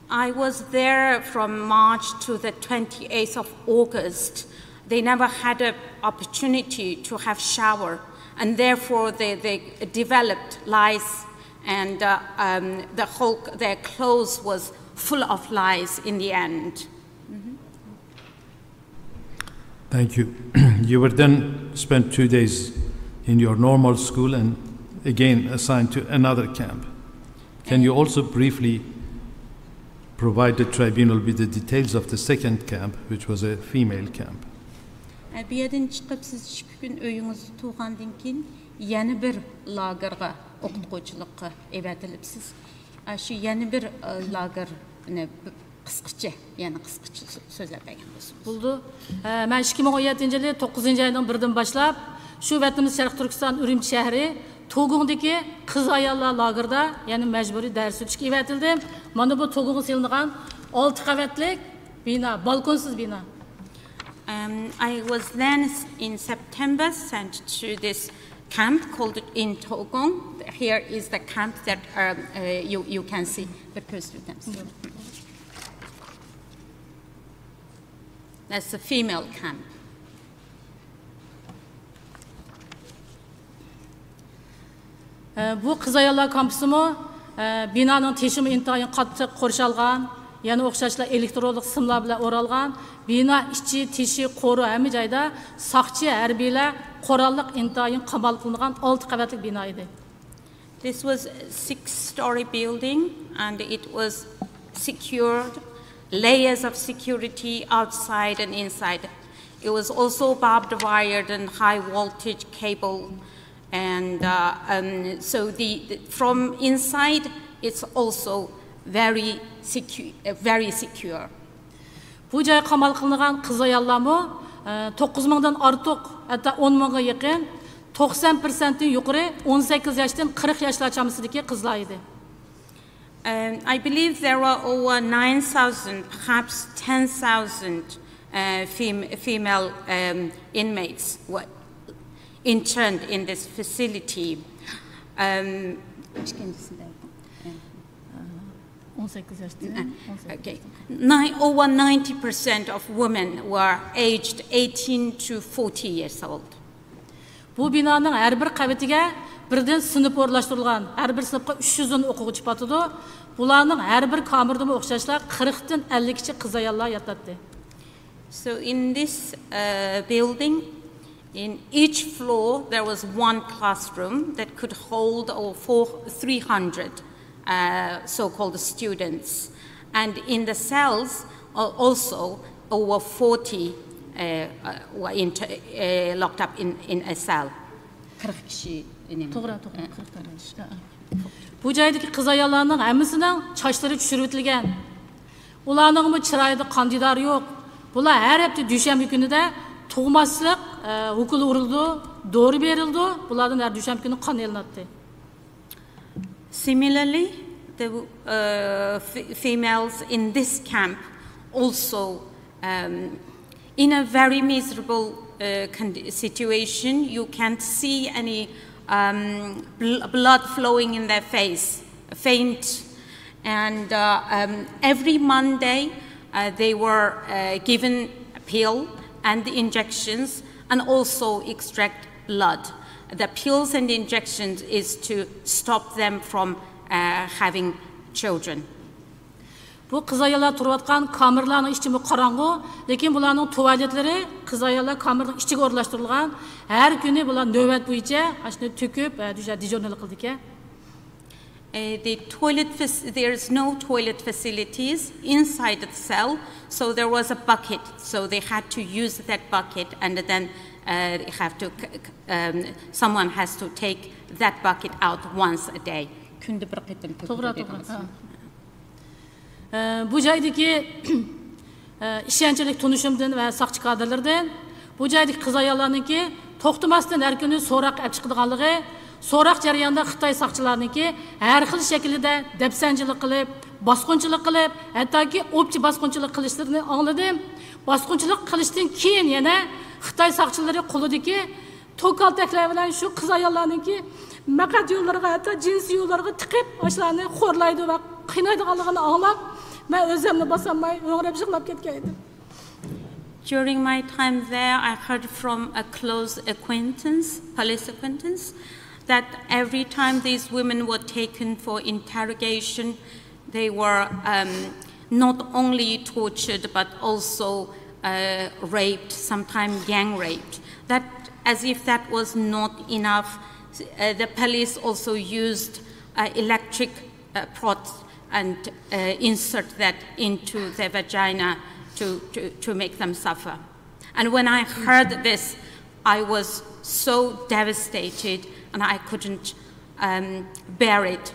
I was there from March to the 28th of August. They never had an opportunity to have shower, and therefore they developed lice, and their clothes was full of lice in the end. Thank you. You were then spent 2 days in your normal school and again assigned to another camp. Can you also briefly provide the tribunal with the details of the second camp, which was a female camp? Bu yerden çıkıp siz 2 gün öyünüzü tuğandan keyin yana bir lagerga o'qituvchilikqa evatilibsiz. Shu yana bir lagerni qisqacha, yana qisqacha so'zlab bergan bo'lsangiz. Bo'ldi. Men 2017-yil 9-oyning 1-dan boshlab shu vatanimiz Sharq Turkiston Urumchi shahri To'g'ungdagi qiz ayollar lagerda, ya'ni majburiy dars o'tishga evatildim. Mana bu To'g'ungga silingan 6 qavatlik bino, balkonsiz bino. I was then in September sent to this camp called in Togung. Here is the camp that you can see. But close to them. That's a female camp. Bu qiz ayollar kampusimi binoning teshimi intayin qattiq qo'rshalgan, yana o'xshashlar elektronlik simlar bilan o'ralgan, bino ichi, teshi, qo'ri hamma joyda saqchi harbiylar qurolliq intayin qamal qilingan 6 qavatli bino edi. This was a 6-story building and it was secured, layers of security outside and inside. It was also barbed wired and high voltage cable. And so from inside, it's also very secure. Bu joy qamal qilingan qiz ayollarmi 9 mingdan ortiq, hatto 10 mingga yaqin, 90% yuqori 18 yoshdan 40 yoshlar chamasidagi qizlar edi. I believe there were over 9,000, perhaps 10,000 female inmates were interned in this facility. Okay. Over 90% of women were aged 18 to 40 years old. Bu binoning har bir qavatiga birdan sinf o'rlashtirilgan. Har bir sinfga 300 dan o'quvchi botidi. Bularning har bir kamerda o'xshashlar 40 dan 50 kishi qiz ayollar yotadi. So in this building, in each floor, there was one classroom that could hold over 300 so-called students. And in the cells, also over 40 were locked up in a cell. Bu joydagi qiz ayollarning hammasining sochlari tushiritilgan. Ularning chiroyida qandidar yo'q. Bular har hafta dushanba kunida tug'maslik hukuli urildi, dori berildi. Bulardan har dushanba kuni qon elinadi. Similarly, the females in this camp also, in a very miserable situation, you can't see any blood flowing in their face, faint. And every Monday, they were given a pill and the injections, and also extract blood. The pills and the injections is to stop them from having children. Bu qiz ayollar turayotgan kamerlarning ichi qorong'u, lekin bularning tuvaletlari qiz ayollar kamerning ichiga o'rlashtirilgan. Har kuni bular navbat bo'yicha ashni to'kib, dijornalik qildik. There is no toilet facilities inside the cell, so there was a bucket. So they had to use that bucket, and then someone has to take that bucket out once a day. Bu joydagi ishonchlik tunishimdan va saqchi kadrlardan bu joydagi qiz ayollarniki to'xtamasdan har kuni so'roq olib chiqadiganligi, so'roq jarayonida Xitoy saqchilarniki har xil shaklda dafsanchilik qilib, bosqinchilik qilib, hattoki o'pchi bosqinchilik qilishlarini angladim. Bosqinchilik qilishdan keyin yana Xitoy saqchilari qo'lidagi to'kaltaklar bilan shu qiz ayollarniki maqat yo'llariga, hatto jinsiy yo'llarga tiqib, ashlarni xo'rlaydi va qiynaydiganligini anglab, men o'zimni bosolmay, o'ngrab yig'lab ketgan edim. During my time there, I heard from a close acquaintance, police acquaintance, that every time these women were taken for interrogation, they were not only tortured but also raped, sometimes gang raped. That, as if that was not enough, the police also used electric prods and insert that into their vagina to make them suffer. And when I heard this, I was so devastated and I couldn't bear it.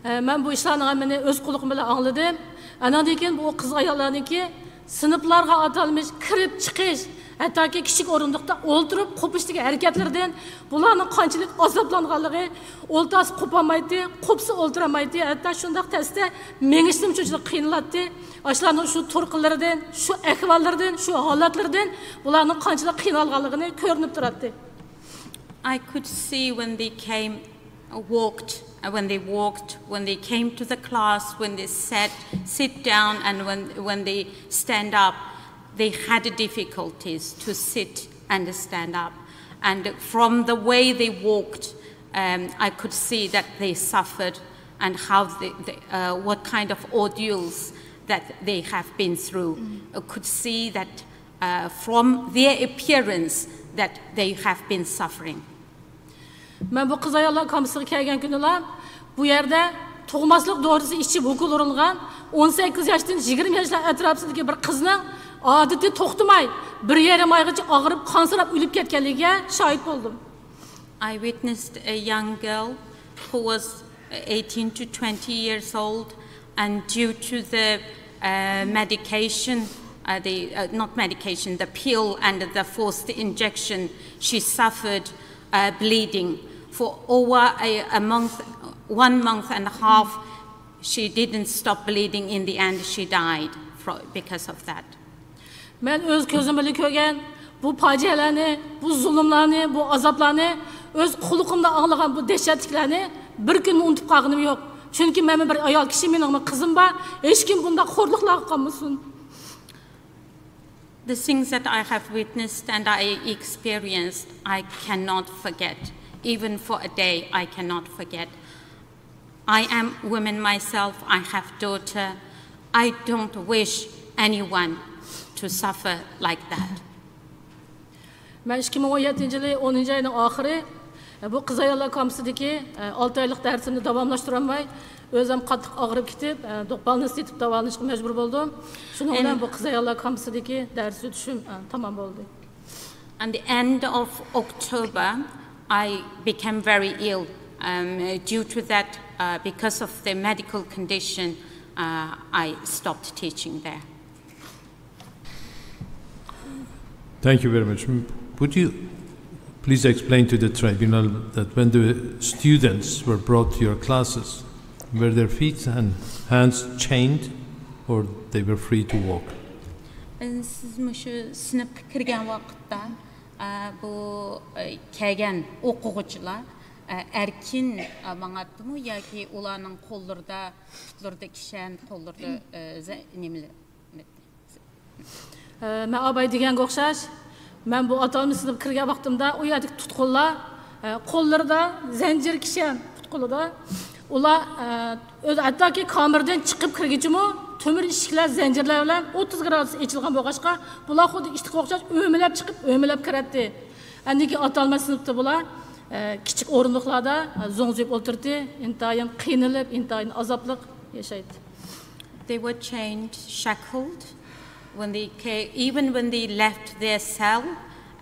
Ben bu işlerini hemen öz kulağım bile anladım. Anadaki bu kız ayarlarınki sınıflarga atalmış kirip çıkış, hatta ki küçük orundukta oturup kopuştaki hareketlerden bularning qanchalik azaplanganligi, oltası kopamaydı, kopsa olturamaydı, hatta şundak teste mengiştim çocuğu qiyinlatdı. Aşlarning şu turqilaridan, şu ahvollardan, şu holatlardan bularning qanchalik qiynalganligini ko'rinib turadi. I could see when they came, when they came to the class, when they sit down, and when they stand up, they had difficulties to sit and stand up. And from the way they walked, I could see that they suffered and how what kind of ordeals that they have been through. I could see that from their appearance that they have been suffering. Ben bu kız ayarlar kampüsüne gelgen günüler, bu yerde toğmaslık doğrusu içip okul urulgan 18 yaştan 20 yaşlar etrafındaki bir kızның adeti toxtumay bir yerim aygıcı ağırıp kansırap ölüp ketkenliğine şahit oldum. I witnessed a young girl who was 18 to 20 years old, and due to the medication, the pill and the forced injection, she suffered bleeding. For over a month, 1 month and a half, she didn't stop bleeding. In the end, she died because of that. Ben öz gözümle görgen bu facialarni, bu zulümlarni, bu azaplarni öz kulukumda ağlagan bu dehşetliklarni bir gün unutup kalgınım yok. Çünkü men bir ayol kishi, mening kızım var, hech kim bunda xo'rliqlarga qolmasin. The things that I have witnessed and I experienced, I cannot forget. Even for a day, I cannot forget. I am woman myself, I have daughter. I don't wish anyone to suffer like that. Ben 2017 yılı 10. ayının ahırı bu kız ayarlar kampüsündeki 6 aylık dersini davamlaştıramay, özüm qattiq ağrıp ketip, dokbalını setip davalışqa mecbur boldum. Şunun bilan bu kız ayarlar kampüsündeki ders ötüşüm tamam oldu. At the end of October, I became very ill. Due to that, because of the medical condition, I stopped teaching there. Thank you very much. Would you please explain to the tribunal that when the students were brought to your classes, were their feet and hands chained or they were free to walk? Siz şu sınıfga kirgan vaqtda bu kelgan o'quvchilar erkin mаңатдымы yoki ularning qo'llarida, putlarida kishan, qo'llarida nimalar? Men abay deganga o'xshash, men bu atalmış sınıf kirgan vaqtimda u yerdagi tutqunlar qo'llarida zanjir kishan, tutqunida ular hattoki kamerdan chiqib kirgichimi temir eshiklar zanjirlar bilan 30 gradus ochilgan bo'lg'achqa bular xuddi ishtiqa o'xshash o'milab chiqib o'milab kiradi. Andiki atalmış sınıfda bular kichik o'rindiqlarda zo'ngzib o'tirdi, intayin qiynalib, intayin azoblik yashaydi. They were chained, shackled. Even when they left their cell,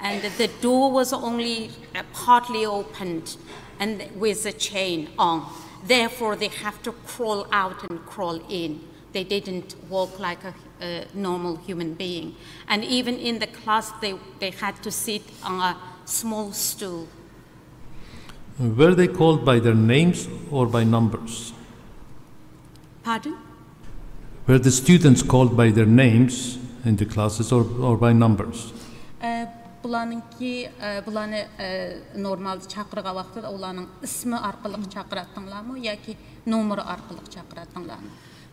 and the door was only partly opened and with a chain on. Therefore, they have to crawl out and crawl in. They didn't walk like a normal human being. And even in the class, they had to sit on a small stool. Were they called by their names or by numbers? Pardon? Were the students called by their names in the classes or by numbers? Bularni normalda chaqirgan vaqtida ularning ismi orqali chaqiratdinglarmi yoki nomeri orqali chaqiratdinglarmi?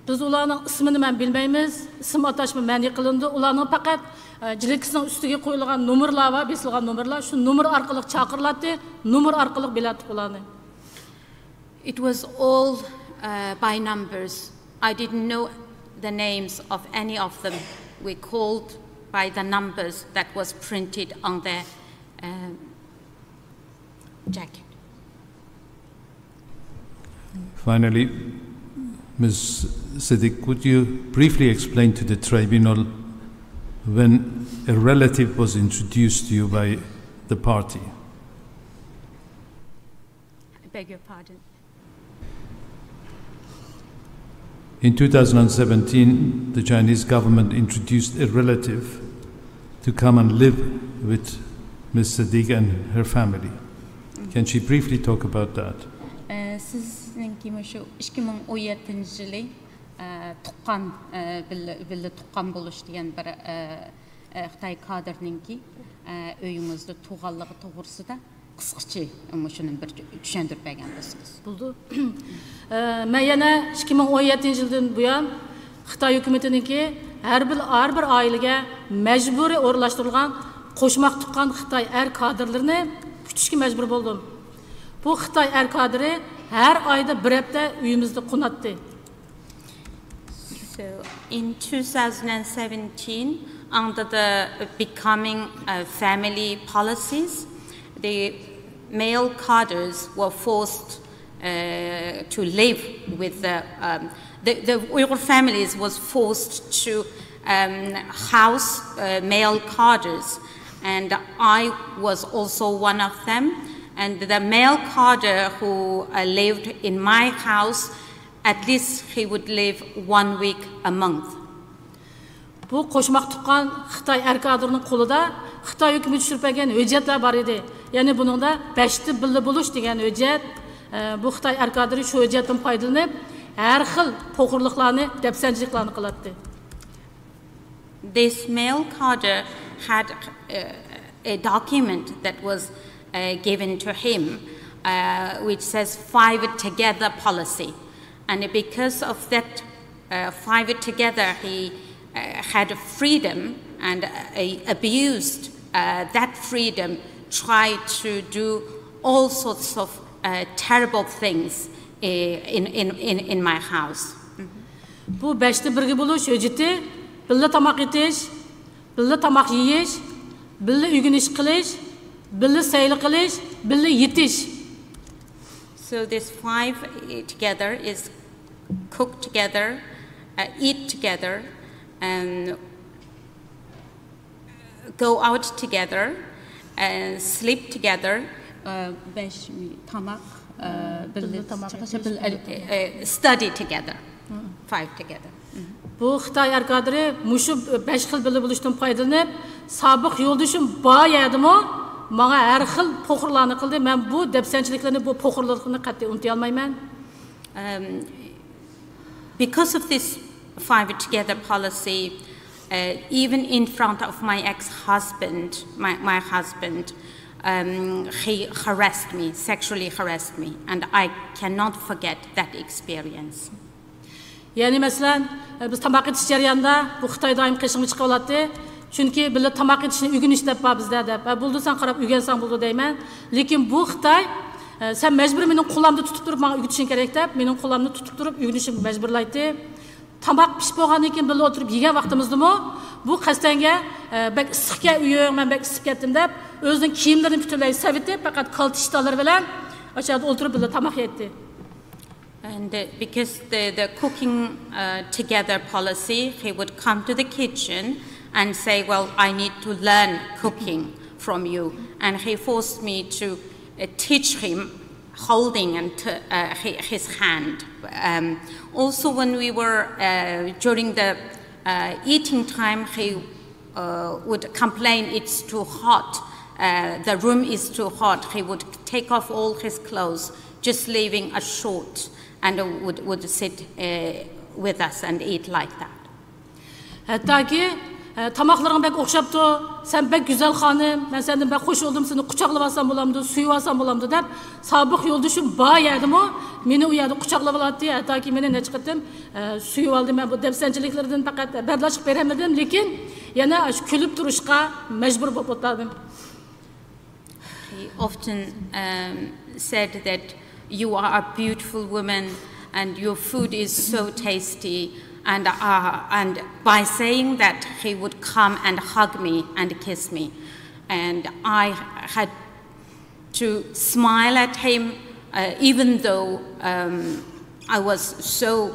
Biz ularning ismini men bilmaymiz. Ism atashma ma'ni qilindi. Ularning faqat jilkisining ustiga qo'yilgan nomerlar va besilgan nomerlar, shu nomer orqali chaqiriladi, nomer orqali biladi ularni. It was all by numbers. I didn't know the names of any of them. We called by the numbers that was printed on their jacket. Finally, Ms. Siddiq, would you briefly explain to the tribunal when a relative was introduced to you by the party? I beg your pardon. In 2017, the Chinese government introduced a relative to come and live with Ms. Sadiq and her family. Can she briefly talk about that? Sizningki shu 2017-yili tuqqan birga tuqqan bo'lish degan bir Xitoy kadrninki uyimizda tug'anligi to'g'risida qisqacha shuni bir tushuntirib bergan bo'lsangiz. Bo'ldi. Men yana 2017-yildan buyon Xitoy hukumatininki har bir oilaga majburiy o'rlashtirilgan qo'shmoq tuqqan Xitoy kadrlarini kutishga majbur bo'ldim. Bu Xitoy kadri her ayda bir hafta uyimizda qonatdi. So in 2017, under the becoming family policies, the male cadres were forced to live with the Uyghur families was forced to house male cadres, and I was also one of them. And the male cadre who lived in my house, at least he would live 1 week a month. Bu qo'shmoq tuqqan Xitoy kadrining qo'lida Xitoy hukumati tushirib bergan hujjatlar bor edi. Ya'ni buningda 5 ta birga bo'lish degan hujjat. Bu Xitoy kadri shu hujjatdan foydalanib, har xil po'qirliqlarni, dafsanchiliklarni qiladi. This male cadre had a document that was given to him, which says 5 together policy. And because of that 5 together, he had freedom and abused that freedom, tried to do all sorts of terrible things in my house. Bu 5'te birga bo'lish hujjati birga tamoq yetish, birga tamoq yeyish, birga uyg'onish qilish, birga sayl qilish, birga yetish. So this 5 together is cook together, eat together, and go out together, and sleep together, study together, 5 together. Bu Xitoy kadri mushu 5 xil birga bo'lishdan foydalanib, sobiq yo'ldashim bor yerdimi? Menga har xil po'qirlarni qildi. Men bu dafsanchiliklarni, bu po'qirliklarni qat'iy unuta olmayman. Because of this 5 together policy, even in front of my ex-husband, my husband, he harassed me, sexually harassed me, and I cannot forget that experience. Yani mesela biz tamak yetiş jarayonida bu Xitoy doim qishimga chiqib oladi. Chunki birga tamak yetishni uyg'onish deb bor bizda deb. Bo'ldi sen qarab uyg'onsang bo'ldi deyman. Lekin bu Xitoy sen majbur mening qo'limda tutib turib menga uyg'otishing kerak deb, mening qo'limni tutib turib uyg'onishimga majburlaydi. Tamak pishib bo'lgandan keyin birga o'tirib yegan vaqtimizdami, bu qasdanga bak issiqga uying, men bak isib ketdim deb, o'zining kiyimlarini butunlay savitib, faqat kaltishtalar bilan o'sha yerda o'tirib birga tamak yetdi. And because the cooking together policy, he would come to the kitchen and say, well, I need to learn cooking from you. And he forced me to teach him holding and his hand. Also, when we were during the eating time, he would complain it's too hot. The room is too hot. He would take off all his clothes, just leaving a short, and would sit with us and eat like that. Hatta tamaklarına bek okşaptı, sen bek güzel hanım, ben senden bek hoş oldum, seni kucaklayıp alsam bulamdı, suyu alsam bulamdı dep, sabık yoldaşım bağ yerdim o, beni uyardı, kucaklayıp alattı, hatta ki beni ne çıkarttım, suyu aldım, ben bu depsençiliklerden fakat berdaşık veremedim, lekin yana külüp duruşka mecbur bopotladım. He often said that you are a beautiful woman and your food is so tasty. And by saying that, he would come and hug me and kiss me. And I had to smile at him, even though I was so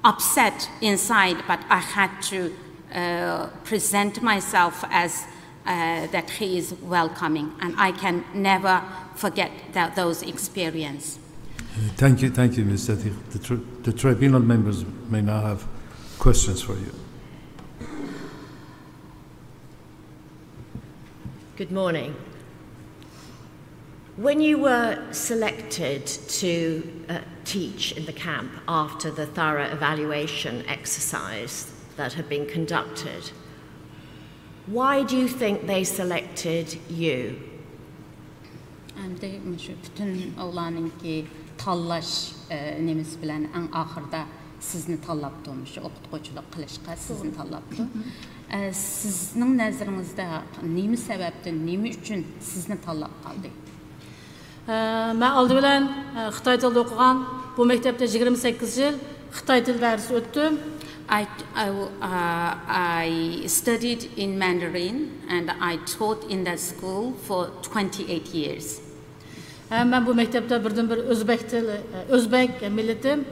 upset inside, but I had to present myself as that he is welcoming, and I can never forget those experiences. Thank you, Ms. Sethi. The tribunal members may now have questions for you. Good morning. When you were selected to teach in the camp after the thorough evaluation exercise that had been conducted, why do you think they selected you? Tanlash nemiz bilan eng oxirda sizni tanlabdi, shu o'qituvchilik qilishga sizni tanlabdi. Sizning nazaringizda nima sababdan, nima uchun sizni tanlab qoldi? Men oldi bilan Xitoy tilida o'qigan, bu maktabda 28 yil Xitoy tili darsi o'tdim. I studied in Mandarin and I taught in that school for 28 years. Ben bu mektepte birden bir Özbek milletim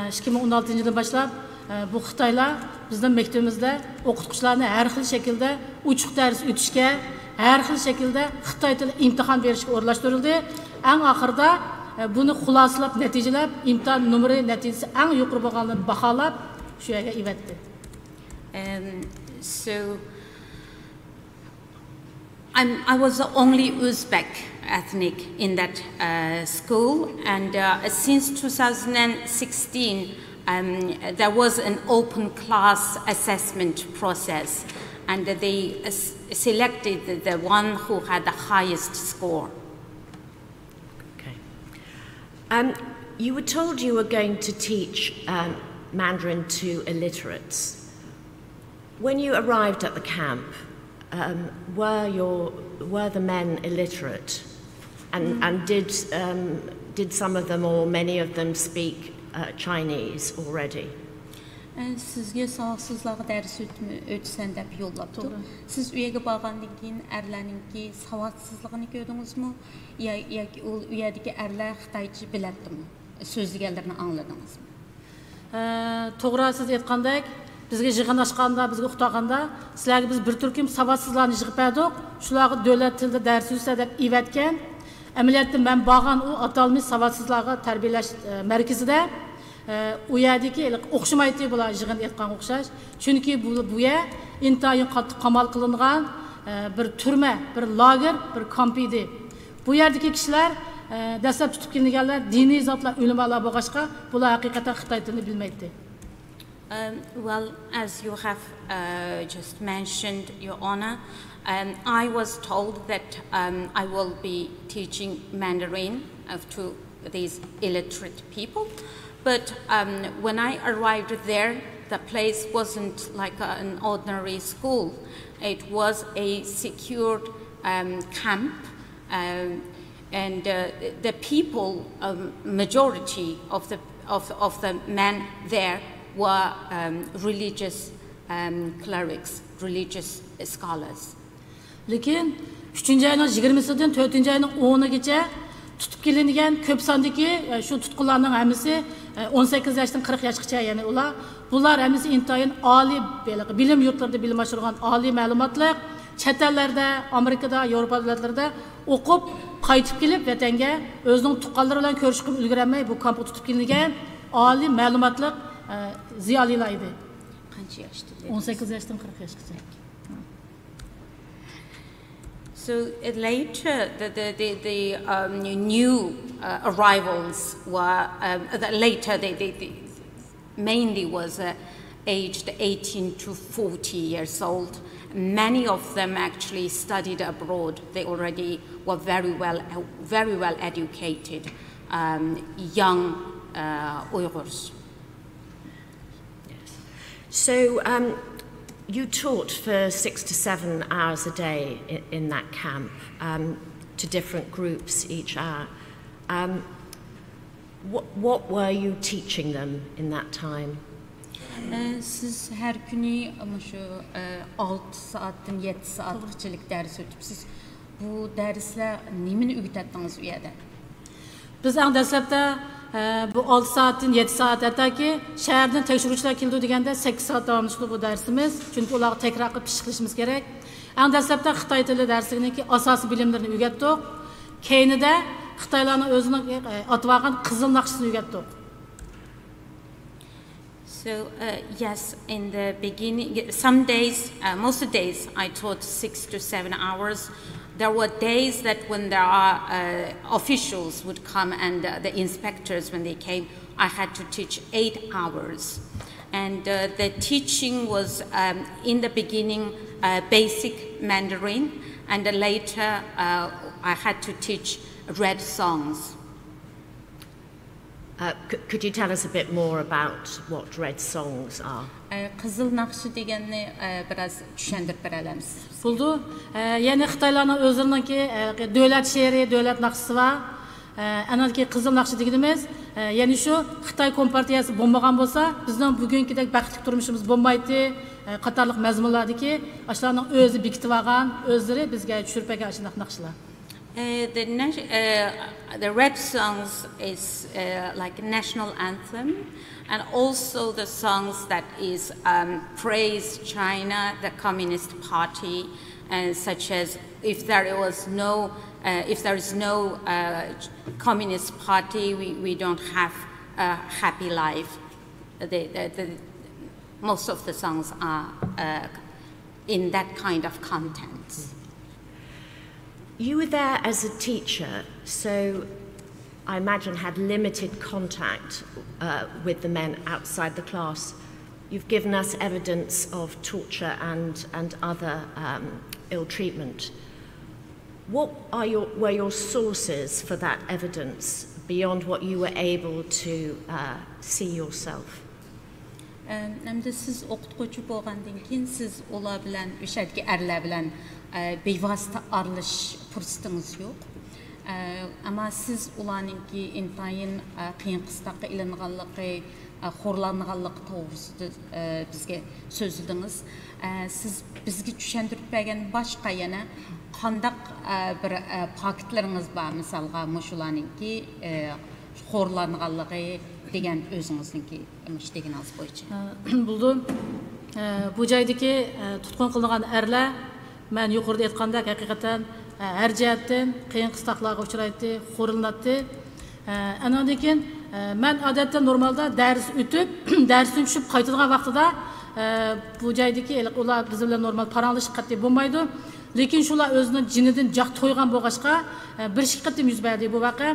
2016 yıldan başlap bu Xitaylar bizden mektebimizde okutkuçlarını her xil şekilde uçuk ders ötüşke, her xil şekilde Xitay tili imtihan verişke orlaştırıldı. En ahırda bunu xulasalap, neticelep, imtihan numara neticesi en yukarı bağlanıp, bakalap şu yerge ivetti. So I was the only Uzbek ethnic in that school, and since 2016 there was an open class assessment process, and they selected the one who had the highest score. Okay. You were told you were going to teach Mandarin to illiterates. When you arrived at the camp, were the men illiterate, and did some of them or many of them speak Chinese already? Sizge savadsızlığı ders ötsen dep yollaptı. Siz üyege bağandan keyin erlerinki savadsızlığını gördünüzmü? Yoki ol üyedeki erler Xitaycha biletdimi? Sözlügellerini anladыңызмы? To'g'ri siz aytgandek, bizga yig'in ochganda, bizga uqtaganda, sizlarga biz bir turkum savadsizlarni yig'ib berdik. Shularga davlat tilida dars o'tsa deb ivatgan. Amaliyotda men borgan u atalmish savadsizlarga tarbiyalash markazida u yerdagi o'xshamaydi bular yig'in aytgan o'xshash. Chunki bu yer intayin qattiq qamal qilingan bir turma, bir lager, bir kamp edi. Bu yerdagi kishilar dastlab tutib kelinganlar diniy zotlar, ulamolar bo'lg'achqa, bular haqiqatan Xitoy tilini bilmaydi. Well, as you have just mentioned, Your Honor, I was told that I will be teaching Mandarin to these illiterate people. But when I arrived there, the place wasn't like an ordinary school. It was a secured camp, and the people, majority of the men there were religious clerics, religious scholars. Lekin 3-nji ayning 20-sidan 4-nji ayning 10-igacha tutib kelingan ko'p sondagi shu tutqunlarning hammasi 18 yoshdan 40 yoshgacha, ya'ni bular hammasi intayin oliy bilim yurtlarida bilim oshirgan oliy ma'lumotliq, chet ellarda, Amerikada, Yevropa davlatlarida o'qib, qaytib kelib vatanga o'zining tuqqanlari bilan ko'rishib ulgurmay bu kampga tutib kelingan oliy ma'lumotliq ziyolilar edi. Qancha yoshda? 18 yoshdan 40 yoshgacha. So later, the new arrivals were later. They mainly was aged 18 to 40 years old. Many of them actually studied abroad. They already were very well educated, young Uyghurs. Yes. So. You taught for 6 to 7 hours a day in that camp to different groups each hour. What were you teaching them in that time? Siz her günü şu 6 saatten 7 saatlik ders ötüpsiz. Bu dersler nimin ügütettiniz u yerda? Biz eng dastlabda bu 6 saatdan 7 saat, hattoki shahardan tekshiruvchilar keldi deganda 8 soat davomlashdi bu darsimiz. Chunki ularga takror qilib pishqilishimiz kerak. Eng dastlabda Xitoy tili darsininki asosiy bilimlarini o'rgatdik. Keyinida Xitoylarning o'zining atib olgan qizil naqshisini o'rgatdik. So, yes, in the beginning, some days, most of the days, I taught 6 to 7 hours. There were days that when there are officials would come and the inspectors, when they came, I had to teach 8 hours. And the teaching was, in the beginning, basic Mandarin, and later I had to teach red songs. Could you tell us a bit more about what red songs are? Qızıl naqşı deganni biraz tushuntirib beramiz. Bo'ldi. Ya'ni Xitoylarning o'zlarininki davlat she'ri, davlat naqshisi bor. Anadagi qizil naqshi deganimiz, ya'ni shu Xitoy kompartiyasi bo'lmagan bo'lsa, bizning bugünkidek baxtli turmushimiz bo'lmaydi. Qatorliq mazmunlardagi ashlarning o'zi bekitib olgan, o'zlari bizga tushirib bergan ashunday naqshlar. The red songs is like a national anthem, and also the songs that is praise China, the Communist Party, such as if there is no Communist Party, we don't have a happy life. Most of the songs are in that kind of content. You were there as a teacher, so I imagine had limited contact with the men outside the class. You've given us evidence of torture and other ill treatment. What were your sources for that evidence beyond what you were able to see yourself? Endi siz o'qituvchi bo'lgandan keyin siz ular bilan o'shadagi erlar bilan bevosita aralash fursatingiz yo'q. Ammo siz ularningki intayin qiyin qistoqqa ilinganligi, xo'rlanganligi to'g'risida bizga so'zladingiz. Siz bizga tushuntirib bergan boshqa yana qandaq bir faktlaringiz bor, misolga mushularningki xo'rlanganligi degan o'zingizningki mush deganingiz bo'yicha. Bo'ldi. Bu joydagi tutqun qilingan erlar men yuqorida aytgandek haqiqatan har jihatdan qiyin qistoqlarga uchraydi, xo'rilinadi. Andan keyin men odatda normalda dars o'tib, darsdan tushib qaytadigan vaqtida bu joydagi ular biz bilan normal paranglashib qat'iy bo'lmaydi. Lekin shular o'zining jinidan joq to'ygan bo'lg'achqa bir ikki qatim yuz berdi bu voqea.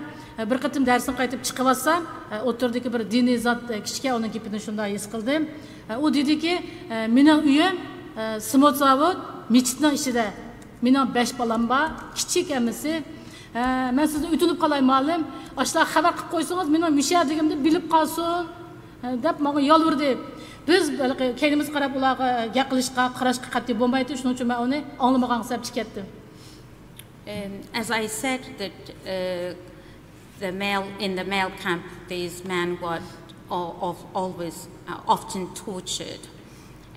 Bir qatim darsdan qaytib chiqib olsam, o'tirdagi bir diniy zot kichika uning gapini shunday his qildim. U dediki, mening uyim Simot zavod mechitning ichida. Mening 5 bolam bor, kichik emisi. Men sizni o'tinib qolay ma'lum, ashlar xabar qilib qo'ysangiz, mening mishadligimni bilib qolsin deb menga yolvirdi. Biz keynimiz qarab ularga gapirishga, qarashga qat'iy bo'lmaydi, shuning uchun men uni anglamagan hisob chiqatdim. As I said that in the male camp these men were always often tortured,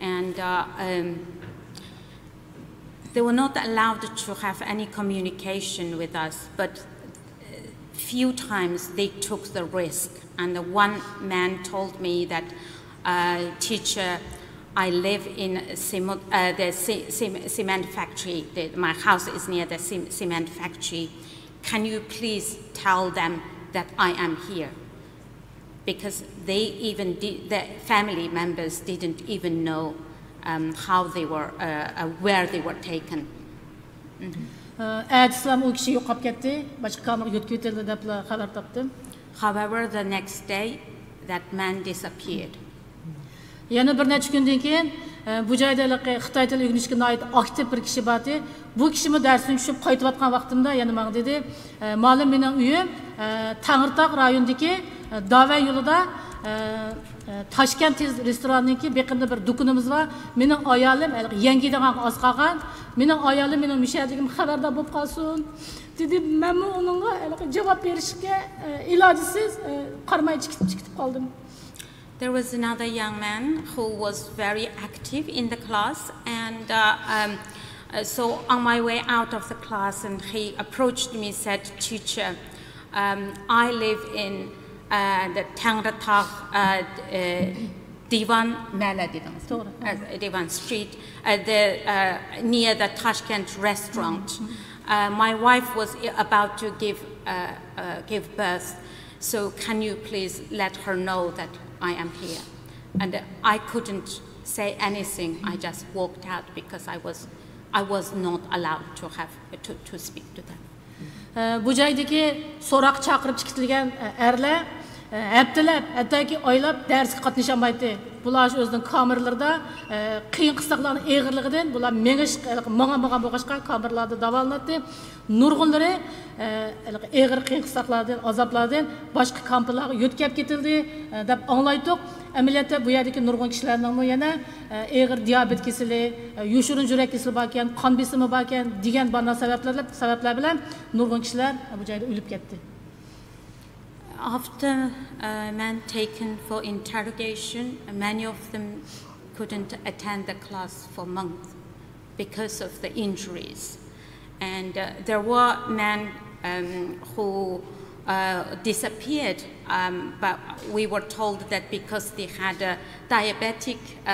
and they were not allowed to have any communication with us, but few times they took the risk. And the one man told me that, teacher, I live in the cement factory. My house is near the cement factory. Can you please tell them that I am here? Because the family members didn't even know how they were, where they were taken. However, the next day, that man disappeared. Yana bir necha kundan keyin bu joyda Xitoy tili o'rganishga oid aktiv bir kishi bordi. Bu kishimi darsdan tushib qaytayotgan vaqtimda yana menga dedi, "Ma'lum mening uyim Tangirtaq rayonidagi Dava yo'lida Toshkent restoraniniki beqinda bir dukunimiz var. Mening ayolim yangidan oz qolgan. Mening ayolim mening mishadligim xabardor bo'lib qolsin." Dedi, men uningga javob berishga ilojisiz qarmay chiqib qoldim. There was another young man who was very active in the class, and so on my way out of the class, and he approached me and said, "Teacher, I live in the Tangratag Divan Street, near the Tashkent restaurant. My wife was about to give birth, so can you please let her know that I am here? And I couldn't say anything. I just walked out because I was not allowed to speak to them. Bu joydagi so'roq chaqirib chiqilgan erlar haftalab, hattoki oylab darsga qatnashamaydi. Bular o'zining kameralarida qiyin qisliqlarning og'irligidan bular mengish manga bo'lg'achqa kameralarda davolanadi. Nurg'unlari og'ir qiyin qisliqlardan, azoblardan boshqa kamplarga yo'tkab ketildi deb anglaydik. Amaliyotda bu yerdagi nurg'un kishilarning yana og'ir diabet kasali, yoshirin yurak kasali bor ekan, qon besimi bor ekan degan banda sabablar bilan nurg'un kishilar bu joyda o'lib ketdi. After men taken for interrogation, many of them couldn't attend the class for months because of the injuries. And there were men who disappeared, but we were told that because they had a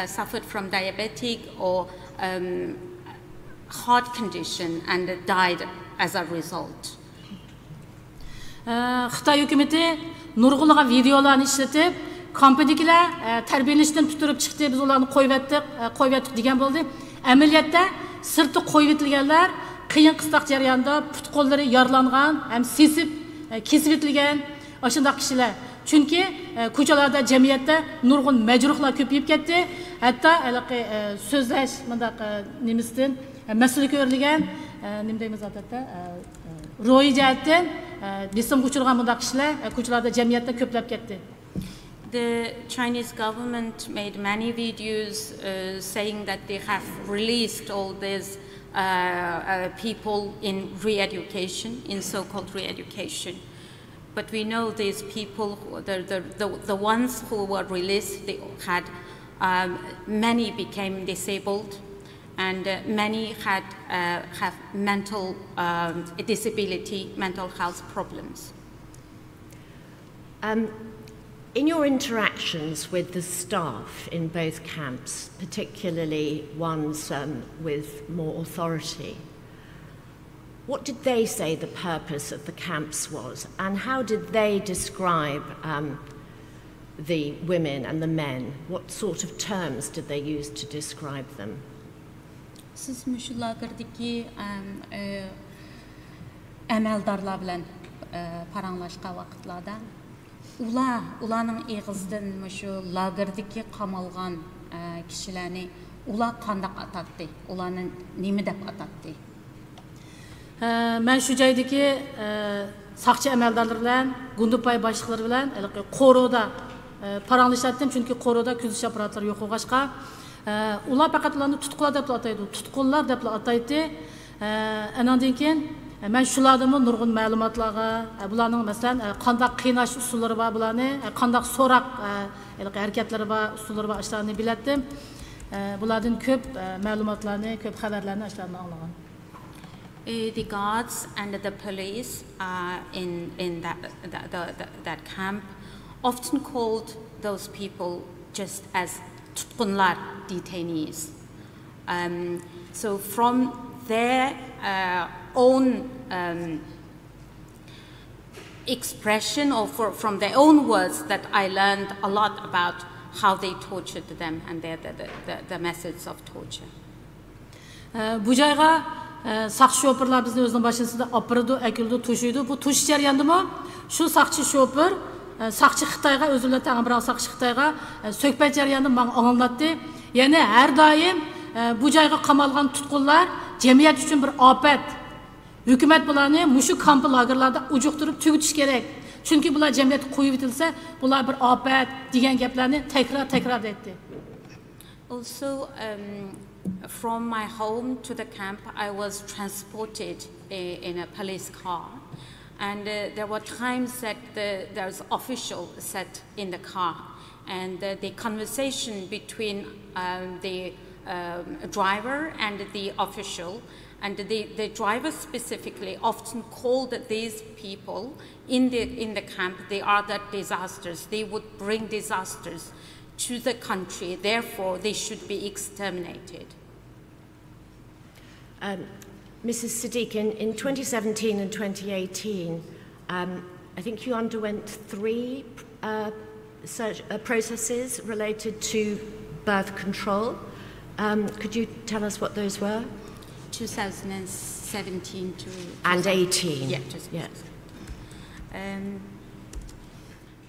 suffered from diabetic or heart condition and died as a result. Xitoy hukumatı nurg'unlagan videolarni ishlatib, kampadagilar tarbiyalanishdan tutirib chiqdi, biz ularni qo'yib degan bo'ldi. Amaliyotda sirti qo'yib etilganlar qiyin qisloq jarayonida put-qo'llari yaralangan, ham sesib, kesib etilgan o'shandaq kishilar. Chunki ko'chalarda jamiyatda nurg'un majruhlar ko'payib ketdi. Hatto so'zlash mundaq nemisdan mas'ul ko'rilgan, nima deymiz odatda, ro'yi jihatdan besim uçurgan mundaq kishilar ko'chalarda jamiyatda ko'plab ketdi. The Chinese government made many videos saying that they have released all these people in re-education, in so-called re-education. But we know these people, the ones who were released, they had many became disabled. And many have mental disability, mental health problems. In your interactions with the staff in both camps, particularly ones with more authority, what did they say the purpose of the camps was, and how did they describe the women and the men? What sort of terms did they use to describe them? Siz şu lagerdeki əməldarlar bilan paranlaşqa vaqtlarda ularning eg'izdan şu lagerdeki qamalgan kishilarni ular qandaq atatdi, ularni nima deb atatdi? Men shu joydagi saqchi əməldarlar bilan, Gundupay boshliqlari bilan qo'roda paranlaşatdim, chunki qo'roda kuzish apparatlari yo'q bo'lg'achqa ular faqat ularni tutqular deb ataydi, tutqunlar deb ataydi. Andan keyin men shulardan nurg'un ma'lumotlarga, bularning masalan qanday qiynash usullari bor, bularni qanday so'roq harakatlari bor, usullari bor ishlarni bilatdim. Bulardan ko'p ma'lumotlarni, ko'p xabarlarni ishlarni anglagan. The guards and the police in that camp often called those people just as tutqunlar, detainees. So from their own expression or from their own words that I learned a lot about how they tortured them and the methods of torture. Bu joyga saqchi şoförlar bizni o'zining boshida opirdi, akildi, to'shiydi. Bu to'sh jarayonidami shu saqchi şoför saqchi Xitoyga o'zini tang'ibroq saqchi Xitoyga sökbat jarayonini menga anglatdi. Ya'ni har doim bu joyga qamalgan tutqunlar jamiyat uchun bir ofat. Hukumat bularni mushu kamp lagerlarda ujuqtirib tugutish kerak. Chunki bular jamiyatga qo'yib etilsa, bular bir ofat degan gaplarni takror etdi. Also, from my home to the camp, I was transported in a police car. And there were times that there's official sat in the car, and the conversation between the driver and the official. And the driver specifically often called these people in the camp, they are the disasters. They would bring disasters to the country. Therefore, they should be exterminated. Mrs. Siddiq, in 2017 and 2018, I think you underwent 3 processes related to birth control. Could you tell us what those were? 2017 to... And 18. Yeah. Yeah.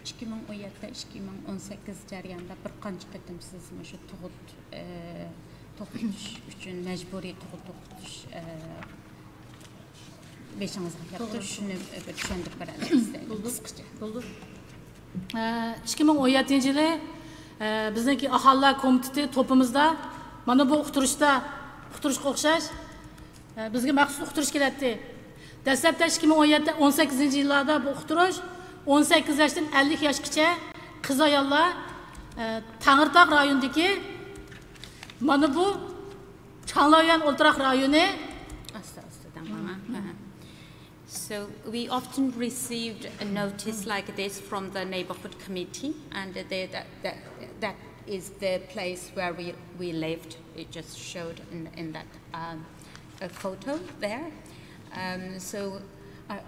2017-2018 jarayonida bir qancha qatim siz o'sha tug'utish uchun majburiy tug'utish beshingizni yapti, shuni tushuntirib berasiz. Qisqacha. Bo'ldi. 2017-yili bizniki aholilar komiteti topimizda mana bu uqtirishga o'xshash bizga maxsus uqtirish kelatdi. Dastlabda 2017-18-yillarda bu uqtirish 18 yoshdan 50 yoshgacha qiz ayollar Tangirtaq rayonidagi mana bu Changlaoyan o'ltiraq rayoni So we often received a notice like this from the neighborhood committee, and that is the place where we lived. It just showed in that a photo there. So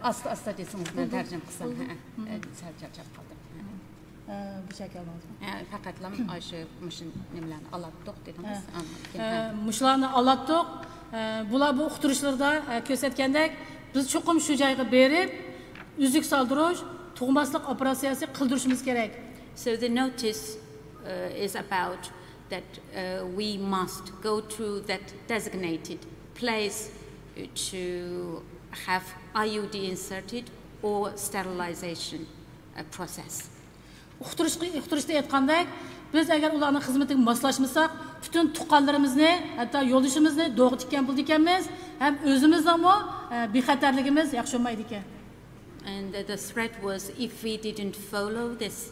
asta desiniz, men tarjima qilsam. Charchab qoldim. Bu shakal lazım. Faqatlam o'sha nimalarni olatdiq dedingiz. Mushlarni olatdiq. Bular bu uqtirishlarda ko'rsatgandek biz cho'qim shu joyga berib, uzuk soldirish, tug'maslik operatsiyasi qildirishimiz kerak. So the notice is about that we must go to that designated place to have IUD inserted or sterilization process. Uqtirishda aytgandek, biz agar ularning xizmatiga moslashmasak, butun tuqqanlarimizni, hatto yo'lishimizni doğru tikkan bo'ldik ekanmiz, ham o'zimizning bexatarligimiz yaxshi bo'lmaydi ekan. And the threat was if we didn't follow this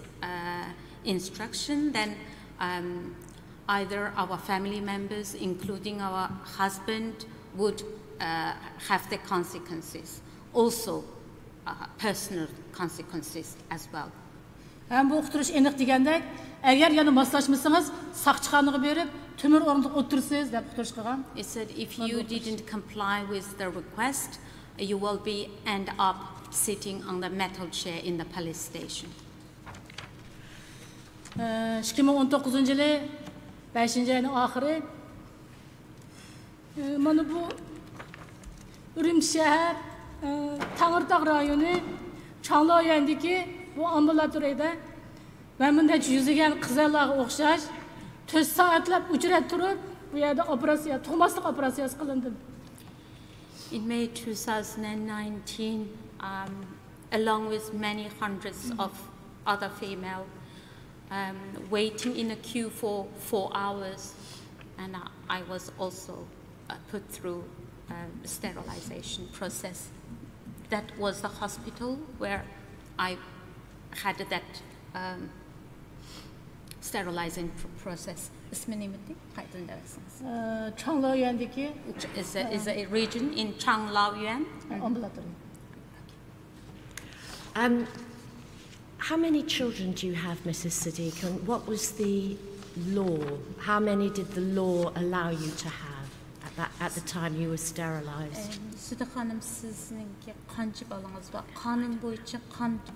instruction, then either our family members, including our husband, would have the consequences, also personal consequences as well. Hem bu uqtirish aniq degandek, agar yana moslashmasangiz, saqchixonaga berib, temir o'rindiq o'tirsiz deb uqtirish qilgan. It said if you didn't comply with the request, you will end up sitting on the metal chair in the police station. 2019-yili 5-oyning oxiri mana bu Urumchi shahar Tangirtaq rayoni Changlaoyandagi bu ambulatoriyada men bunday yuzigan qizlarga o'xshash 4 soatlab uchrab turib bu yerda operatsiya, tug'maslik operatsiyasi qilindi. In May 2019, along with many hundreds of other female waiting in a queue for 4 hours, and I was also put through a sterilization process. That was the hospital where I had that sterilizing process. Changlaoyandagi is a region in Changlaoyan. Ambulatory. How many children do you have, Mrs. Siddiq, and what was the law? How many did the law allow you to have at the time you were sterilized? Siddiq Hanım, sizinki qancha bolangiz bor? Qonun bo'yicha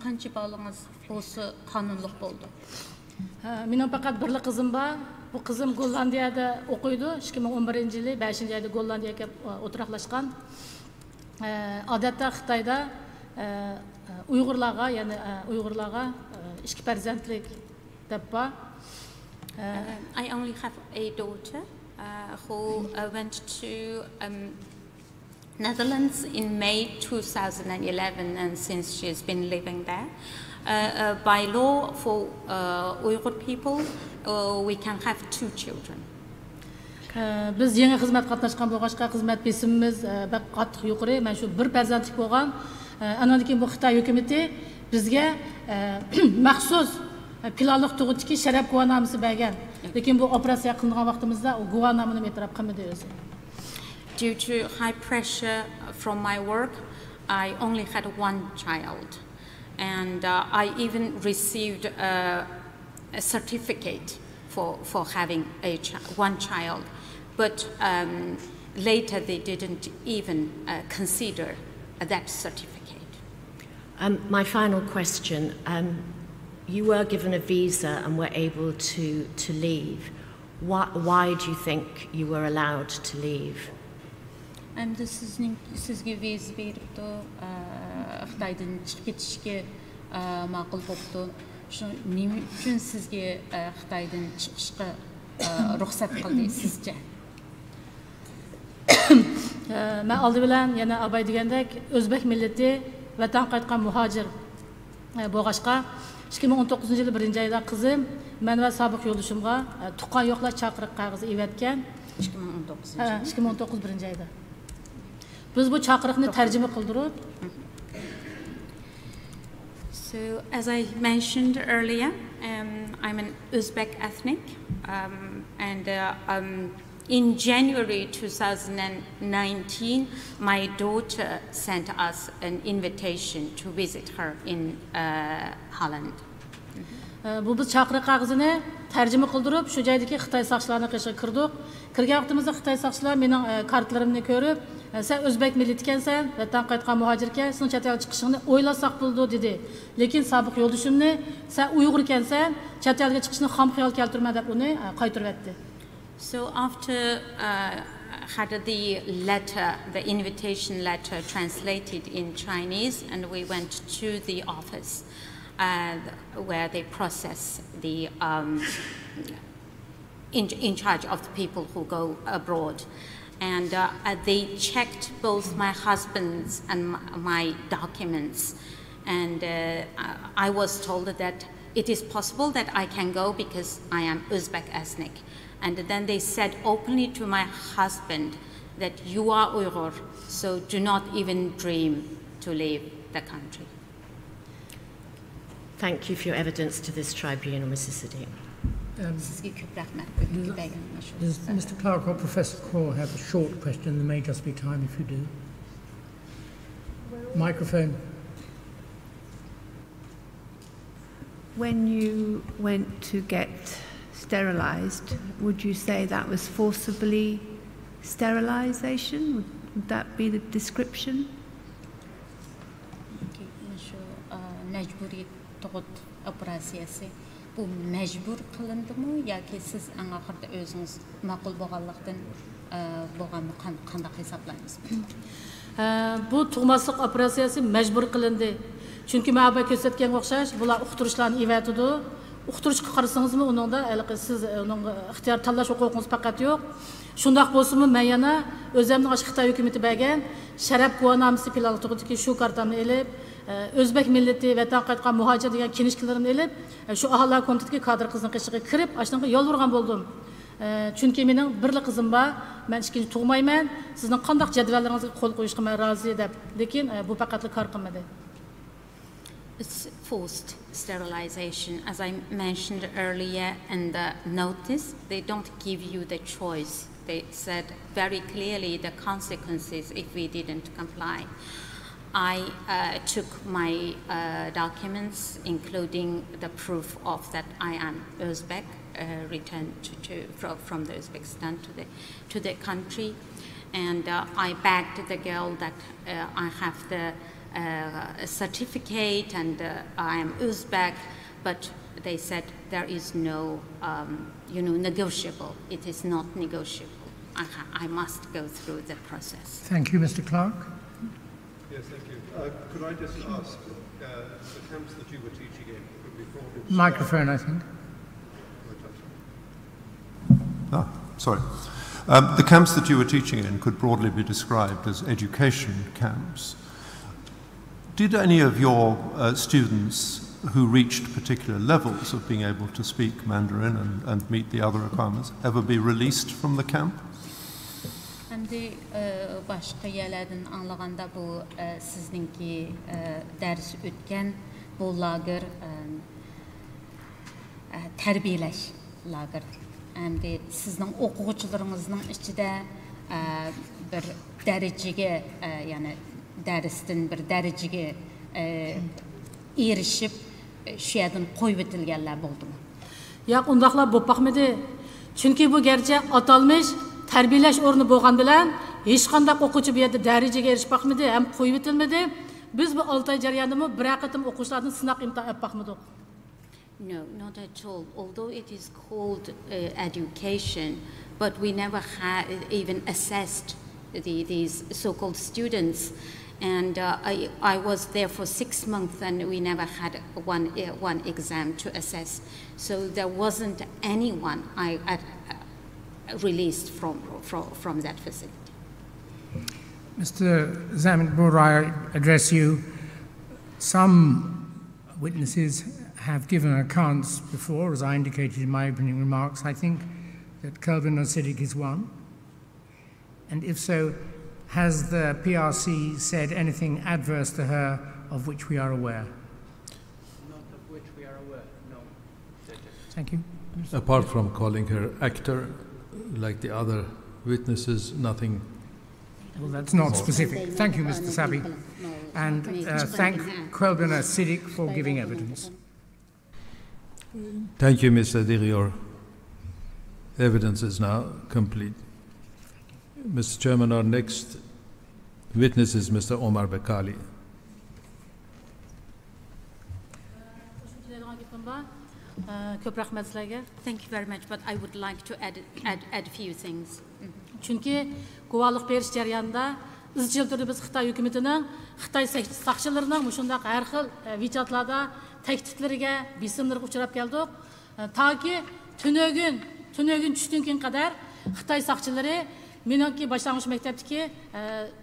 qancha bolangiz bo'lsa qonunliq bo'ldi? Mening faqat bir qizim bor. Bu qizim Gollandiyada o'qiydi. 2011-yili 5-oyda Gollandiyaga o'tiraqlashgan. Odatda Xitoyda Uyg'urlarga, ya'ni Uyg'urlarga 2 farzandlik deb bor. I only have a daughter who went to Netherlands in May 2011, and since she's been living there. By law for Uyghur people, we can have 2 children. Biz yangi xizmat qatnashgan bo'lg'achqa xizmat besimimiz bak qattiq yuqori. Men shu bir farzandlik bo'lgan. Andan keyin bu Xitoy hukumatı bizga maxsus planliq tug'utishga sharaf guvohnomasi bergan. Lekin bu operatsiya qilingan vaqtimizda u guvohnomani e'tirof qilmadi o'zi. Due to high pressure from my work, I only had one child, and I even received a certificate for having one child, but later they didn't even consider that certificate. My final question, you were given a visa and were able to leave. Why do you think you were allowed to leave? Әмді sizge viza beripti, Xitaydan chiqib ketishga ma'qul bo'libdi. Shu nima uchun sizga Xitaydan chiqishga ruxsat qildi sizcha? Men oldi bilan yana abay degandek o'zbek millati vatan qaytgan muhojir bo'lg'ashqa 2019 yili 1-oyda qizim men va sobiq yo'ldoshimga tuqqan yo'qlar chaqiriq qog'ozi evatgan 2019 1-oyda. Biz bu chaqiriqni tarjima qildirib. So, as I mentioned earlier, I'm an Uzbek ethnic, and in January 2019, my daughter sent us an invitation to visit her in Holland. Bu biz chaqiriq qog'ozini tarjima qildirib, shu joydagi Xitoy soqchilarining qishiga kirdik. Kirgan vaqtimizda Xitoy soqchilar mening kartlarimni ko'rib, sen o'zbek millati ekansan, vatan qaytgan muhojirkan, sen chet elga chiqishingni o'ylasak bo'ldi dedi. Lekin sobiq yo'ldoshimni sen Uyg'ur ekansan, chet elga chiqishni xam xiyol keltirma deb uni qaytarib etdi. So after had the invitation letter translated in Chinese, and we went to the office where they process the in charge of the people who go abroad. And they checked both my husband's and my documents. And I was told that it is possible that I can go because I am Uzbek ethnic. And then they said openly to my husband that you are Uyghur, so do not even dream to leave the country. Thank you for your evidence to this tribunal, Mrs. Sadiq. Does Mr. Clark or Professor Kaur have a short question? There may just be time if you do. Microphone. When you went to get sterilized, would you say that was forcibly sterilization? Would that be the description? Bu mecbur kılındı mı ya ki siz en ahırda özünüz makul boğallıktan boğanı kandak hesaplayınız mı? Bu tug'maslik operatsiyasi mecbur qilindi. Chunki ma'ba ko'rsatgan o'xshash, bular uqtirishlarni evatidi. Uqtirishga qarasangizmi, uningda siz uning ixtiyor tanlash huquqingiz faqat yo'q. Shundoq bo'lsa-mu, men yana o'zimning Xitoy hukumati bergan sharaf guvohnomasi pilotigidagi shu kartamni elib, O'zbek millati vatan qaytgan muhojir degan kinishkalarimni elib, shu aholi komitetiga kadr qizning qishiga kirib, ashunga yo'l urgan bo'ldim. Chunki mening birli qizim bor, men ikkinchi tug'mayman, sizning qanday jadvallaringizga qo'l qo'yishga men rozi deb, lekin bu faqatli kor qilmadi. It's forced sterilization. As I mentioned earlier in the notice, they don't give you the choice. They said very clearly the consequences if we didn't comply. I took my documents, including the proof of that I am Uzbek, returned from the Uzbekistan to the country, and I begged the girl that I have the certificate and I am Uzbek, but they said there is no, negotiable. It is not negotiable. I must go through the process. Thank you, Mr. Clark. Yes, thank you. Could I just ask, the camps that you were teaching in could be brought into... Microphone, I think. Sorry. The camps that you were teaching in could broadly be described as education camps. Did any of your students who reached particular levels of being able to speak Mandarin and meet the other requirements ever be released from the camp? Endi başqa yerlərdən anlaganda bu sizinki dərs ötən bu lager tərbiyələş lager endi sizning o'quvchilaringizning ichida bir darajaga, ya'ni darsdan bir darajaga erishib shu yerdan qo'yib o'tilganlar bo'ldimi? Yo'q, undaqlar bo'lib boqmadi. Chunki bu gerçi atalmış tarbiyalash o'rni bo'lgan bilan hech qanday o'quvchi bu yerda darajaga erishib boqmadi, ham qo'yib o'tilmadi. Biz bu 6 oy jarayonida bir qatim o'quvchilarni sinab imtihon olib boqmadik. No, not at all. Although it is called education, but we never had even assessed these so-called students. And I was there for 6 months, and we never had one exam to assess. So there wasn't anyone released from that facility. Mr. Zamin, before I address you, some witnesses have given accounts before, as I indicated in my opening remarks. I think that Kelvin Siddiq is one. And if so, has the PRC said anything adverse to her of which we are aware? Not of which we are aware, no. Thank you. Apart from calling her actor, like the other witnesses, nothing. Well, that's not specific. Thank you, Mr. Sabi. And thank Quelbina Siddiq for giving evidence. Thank you, Mr. Dir. Your evidence is now complete. Mr. Chairman, our next witness is Mr. Omar Bekali. Thank you very much, but I would like to add a few things. Chunki guvohlik berish jarayonida izchil turda biz Xitoy hukumatining, Xitoy saqchilarining mushundaq har xil vijatlarda taktiklariga, bisimlarga uchrab keldik. Toki tunogin tushdan keyin qadar Xitoy saqchilari meniki boshlang'ich maktabdagi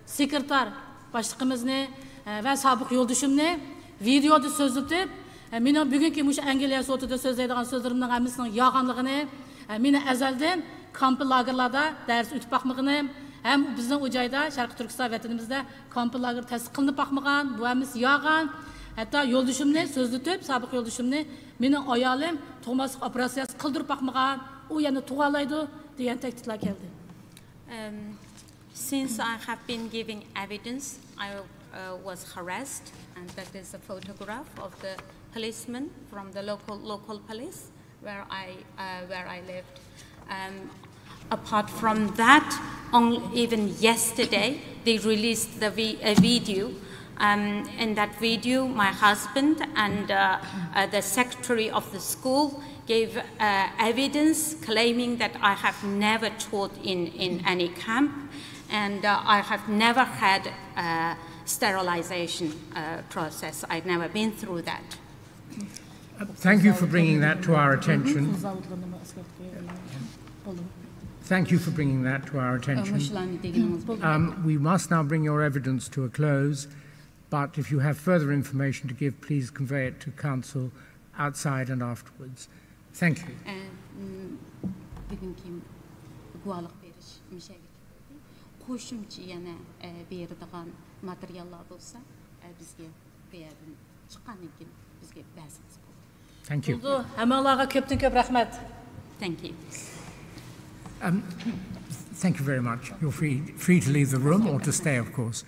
sekretar boshliqimizni va sobiq yo'ldoshimni videoda so'zlatib, mening bugungi mush Angliya sotida so'zlaydigan so'zlarimning hammasining yolg'onligini, meni azaldan kamp lagerlarda dars o'tib boqmaгаnim, ham bizning u joyda Sharq Turkiston vatanimizda kamp lager tasdiq qilinib boqmagan, bu hammasi yolg'on. Hatta yo'ldoshimni so'zlatib, sobiq yo'ldoshimni mening ayolim tug'maslik operatsiyasi qildirib boqmagan, u yana tug'alaydi degan takliflar keldi. Since I have been giving evidence, I was harassed, and that is a photograph of the policeman from the local police where I lived. Apart from that, even yesterday they released a video. In that video, my husband and the secretary of the school gave evidence claiming that I have never taught in any camp, and I have never had a sterilization process. I've never been through that. Thank you for bringing that to our attention. Thank you for bringing that to our attention. We must now bring your evidence to a close, but if you have further information to give, please convey it to counsel outside and afterwards. Thank you. Thank you. Thank you. Thank you very much. You're free to leave the room or to stay, of course.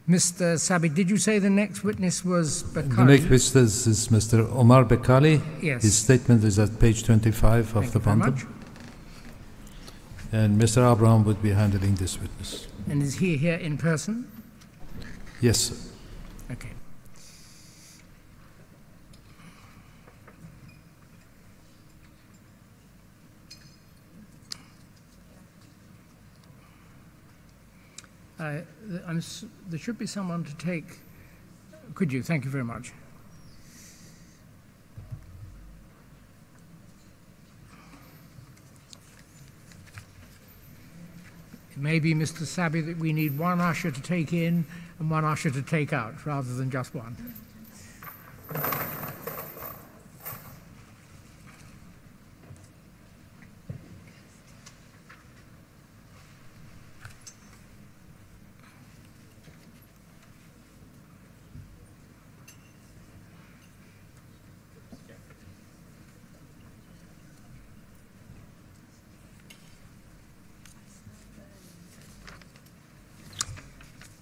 Mr. Sabi, did you say the next witness was Bekali? The next witness is Mr. Omar Bekali. Yes. His statement is at page 25 of the bundle. And Mr. Abraham would be handling this witness. And is he here in person? Yes, sir. Okay. There should be someone to take. Could you? Thank you very much. It may be, Mr. Sabi, that we need one usher to take in and one usher to take out, rather than just one.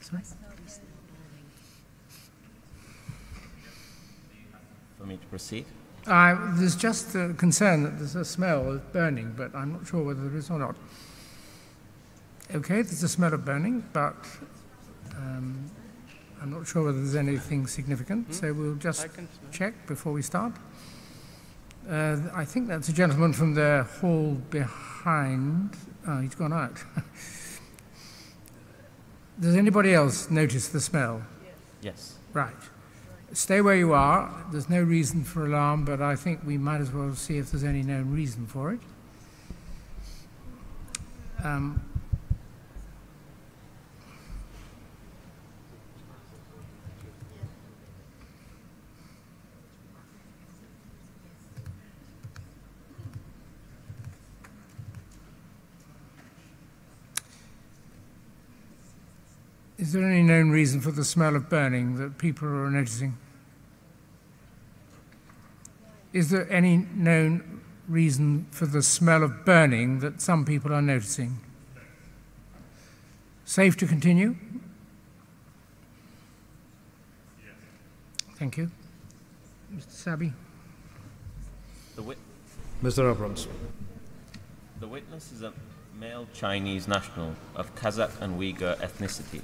Sorry? For me to proceed? There's just a concern that there's a smell of burning, but I'm not sure whether there is or not. Okay, there's a smell of burning, but I'm not sure whether there's anything significant, so we'll just check before we start. I think that's a gentleman from the hall behind. Oh, he's gone out. Does anybody else notice the smell? Yes. Right. Stay where you are. There's no reason for alarm, but I think we might as well see if there's any known reason for it. Is there any known reason for the smell of burning that people are noticing? Is there any known reason for the smell of burning that some people are noticing? Safe to continue? Thank you. Mr. Sabi. Mr. Abrams. The witness is a male Chinese national of Kazakh and Uyghur ethnicity.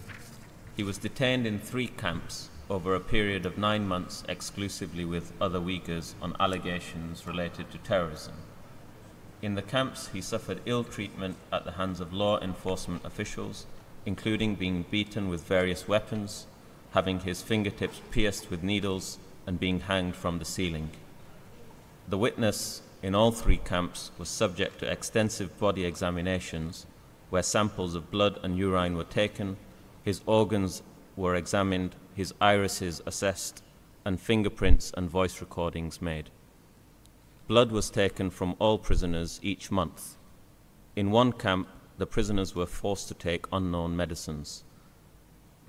He was detained in 3 camps over a period of 9 months exclusively with other Uyghurs on allegations related to terrorism. In the camps, he suffered ill treatment at the hands of law enforcement officials, including being beaten with various weapons, having his fingertips pierced with needles, and being hanged from the ceiling. The witness in all 3 camps was subject to extensive body examinations where samples of blood and urine were taken, his organs were examined, his irises assessed, and fingerprints and voice recordings made. Blood was taken from all prisoners each month. In one camp, the prisoners were forced to take unknown medicines.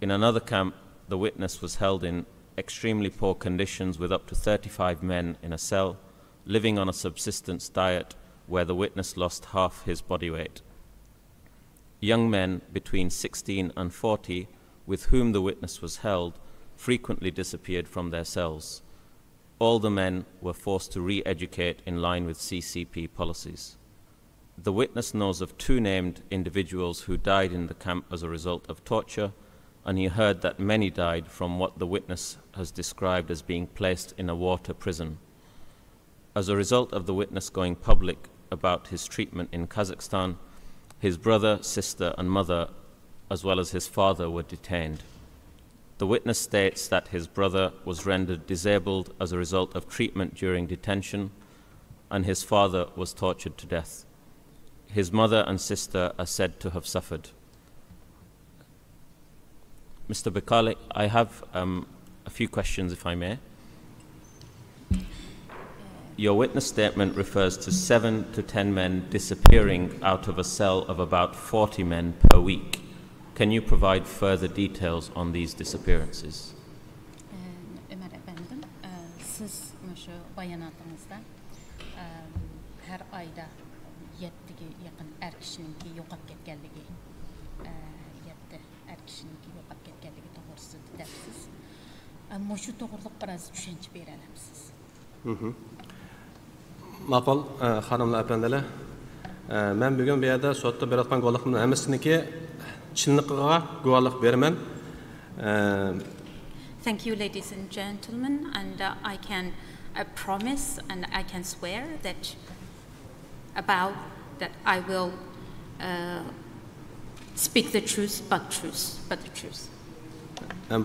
In another camp, the witness was held in extremely poor conditions with up to 35 men in a cell, living on a subsistence diet where the witness lost half his body weight. Young men between 16 and 40 with whom the witness was held frequently disappeared from their cells. All the men were forced to re-educate in line with CCP policies. The witness knows of 2 named individuals who died in the camp as a result of torture, and he heard that many died from what the witness has described as being placed in a water prison. As a result of the witness going public about his treatment in Kazakhstan, his brother, sister, and mother, as well as his father, were detained. The witness states that his brother was rendered disabled as a result of treatment during detention, and his father was tortured to death. His mother and sister are said to have suffered. Mr. Bekali, I have a few questions, if I may. Your witness statement refers to 7 to 10 men disappearing out of a cell of about 40 men per week. Can you provide further details on these disappearances? Ömer efendim, siz şu bayanatınızda her ayda 7'ye yakın er kişininki yo'qolib ketganligi, 7 er kişininki yo'qolib ketganligi to'g'risida deyapsiz. Ammo shu to'g'riliq biroz tushuncha bera olasiz? Ma'qul, xonimlar, apandalar. Men bugun bu yerda sotda berayotgan guvohliklarning hammasiniki chinligiga guvohlik beraman. Thank you, ladies and gentlemen, and I can promise and I can swear that I will speak the truth, but the truth.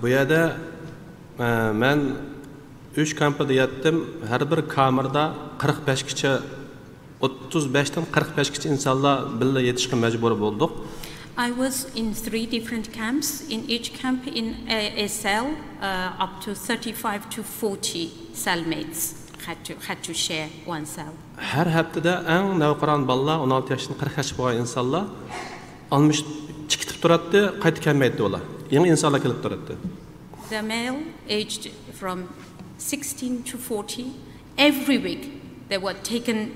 Bu yerda men 3 kampda yatdim. Har bir kamerada 45 kishi 35dan 45 kishi insonlar birga yetishga majbur bo'ldik. I was in 3 different camps. In each camp in a cell, up to 35 to 40 cellmates had to share one cell. Har haftada eng navqiron bolalar 16 yoshdan 40 yoshga bo'lgan insonlar almış chiqib turadi, qaytib kelmaydi ular. Yangi insonlar kelib turadi. The male aged from 16 to 40, every week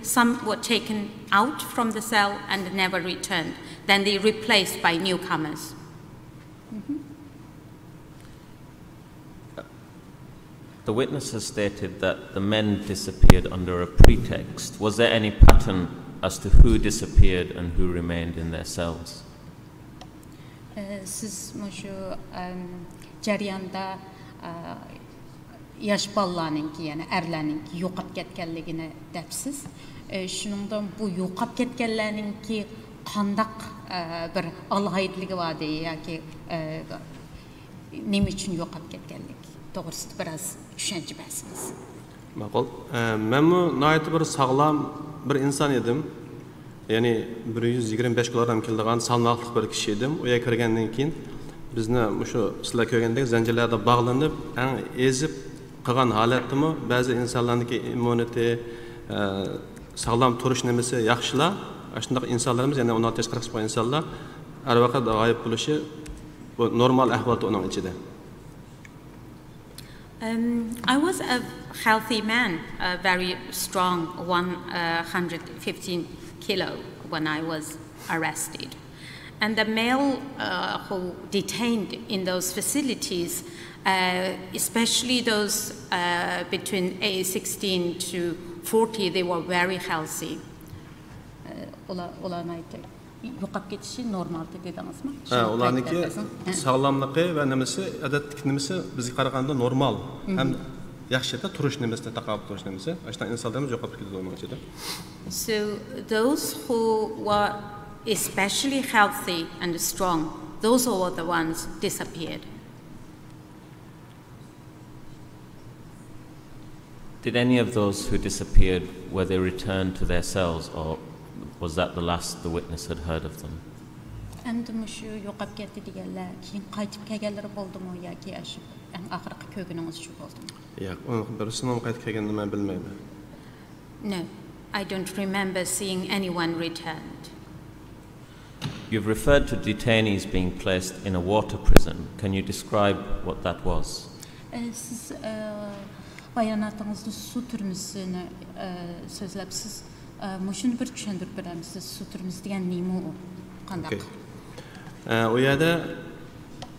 some were taken out from the cell and never returned. Then they replaced by newcomers. The witness has stated that the men disappeared under a pretext. Was there any pattern as to who disappeared and who remained in their cells? Siz şu jarayonda yosh bolalarninki, ya'ni erlarninki yo'qolib ketganligini debsiz. Shuningdan bu yo'qolib ketganlarninki qandaq bir alohidligi bordi yoki nima uchun yo'qolib ketganligi to'g'risida biroz tushuncha bersiniz. Ma'qul. Men nihoyat bir sog'lom bir inson edim. Ya'ni 125 kilogram keladigan salmoqli bir kishi edim. U yerga kirgandan keyin bizni shu sizlar ko'rgandek zanjirlarda bog'lanib, eng ezib qilgan holatdami ba'zi insonlarningki immunity, sog'lom turish nimasi yaxshilar. Shunday insonlarimiz, ya'ni 16 yosh 40 yosh insonlar har vaqt g'oyib bo'lishi bu normal ahvolda uning ichida. I was a healthy man, very strong, 115 kilo when I was arrested. And the male who detained in those facilities, especially those between age 16 to 40, they were very healthy. Yo'qolib ketishi normal dedingizmi? Ularniki sog'lomligi va nimasi, odatlik nimasi bizga qaraganda normal. Ham yaxshida turish nimasi, taqobil turish nimasi. Ashtan insonlarimiz yo'qolib ketadi uning ichida. So those who were especially healthy and strong, those were the ones disappeared. Did any of those who disappeared, were they returned to their cells, or was that the last the witness had heard of them? Endi shu yo'qolib ketdi deganlar keyin qaytib kelganlar bo'ldimi yoki shu eng oxirgi ko'rganingiz shu bo'ldimi? Yo'q, birisini qaytib kelganini men bilmayman. No, I don't remember seeing anyone returned. You've referred to detainees being placed in a water prison. Can you describe what that was? Siz bayonotіңizdə su türmüsünü sözləbsiz. Şunu bir tushuntirib beramiz. Su türmüsü degan nima u? Qandaq? O yerda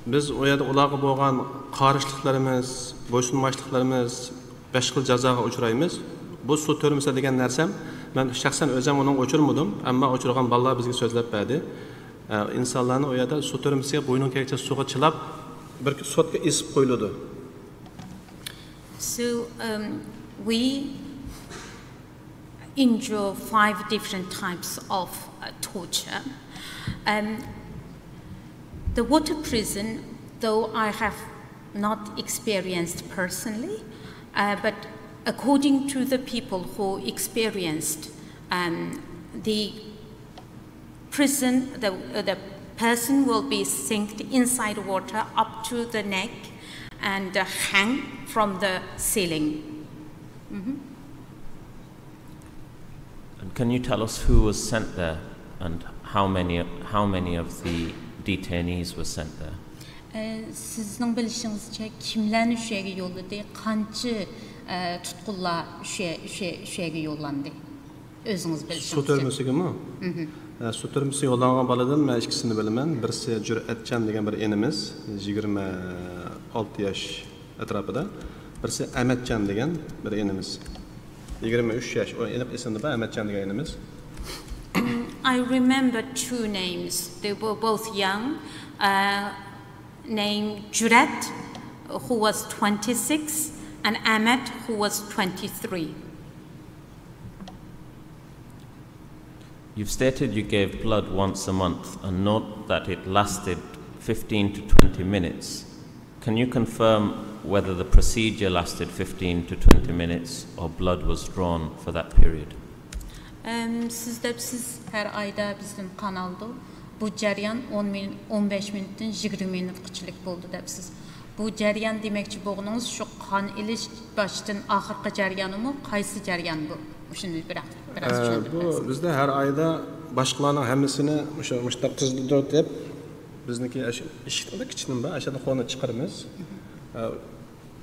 biz o yerda ularga bo'lgan qarishliklarimiz, bo'ysunmasliklarimiz, 5 xil jazoga uchraymiz. Bu su türmüsü degan narsam men shaxsan o'zim uni o'chirmadim, ammo o'chirgan bolalar bizga so'zlab berdi. İnsanlarni o yerda su türmüsüga bo'ynin kekcha suvga chilab bir sotga isib qo'yiladi. So we endure 5 different types of torture. The water prison, though I have not experienced personally, but according to the people who experienced the prison, the person will be sinked inside water up to the neck and hang from the ceiling. And can you tell us who was sent there and how many of the detainees were sent there? Sizning bilishingizcha kimlarni shu yerga yo'lladi? Qancha tutqunlar shu yerga yo'llandi? O'zingiz bilishingizcha. Su türmüsügimi? Su türmüsü yo'llangan boladan men ikkisini bilaman. Birisi Jur'atchan degan bir enimiz, 26 yosh atrofida. Birisi Amatchan degan bir enimiz. 23 yosh. O aniq esimda bor, Amatchan degan enimiz. I remember 2 names. They were both young. Named Jurat, who was 26, and Ahmed, who was 23. You've stated you gave blood once a month and note that it lasted 15 to 20 minutes. Can you confirm whether the procedure lasted 15 to 20 minutes or blood was drawn for that period? Siz her ayda bizim kanalda bu jarayon 15 minutdan 20 minutgachilik bo'ldi debsiz. Bu jarayon demakchi bo'lganingiz shu qon ilish boshdan oxirgi jarayonimi, qaysi jarayon bu? Shuni biroz tushuntirib. Bu bizda har oyda boshqalarning hammasini o'sha mushtaq tizdirib deb bizniki eshikda kichkina bor, ashada xona chiqaramiz.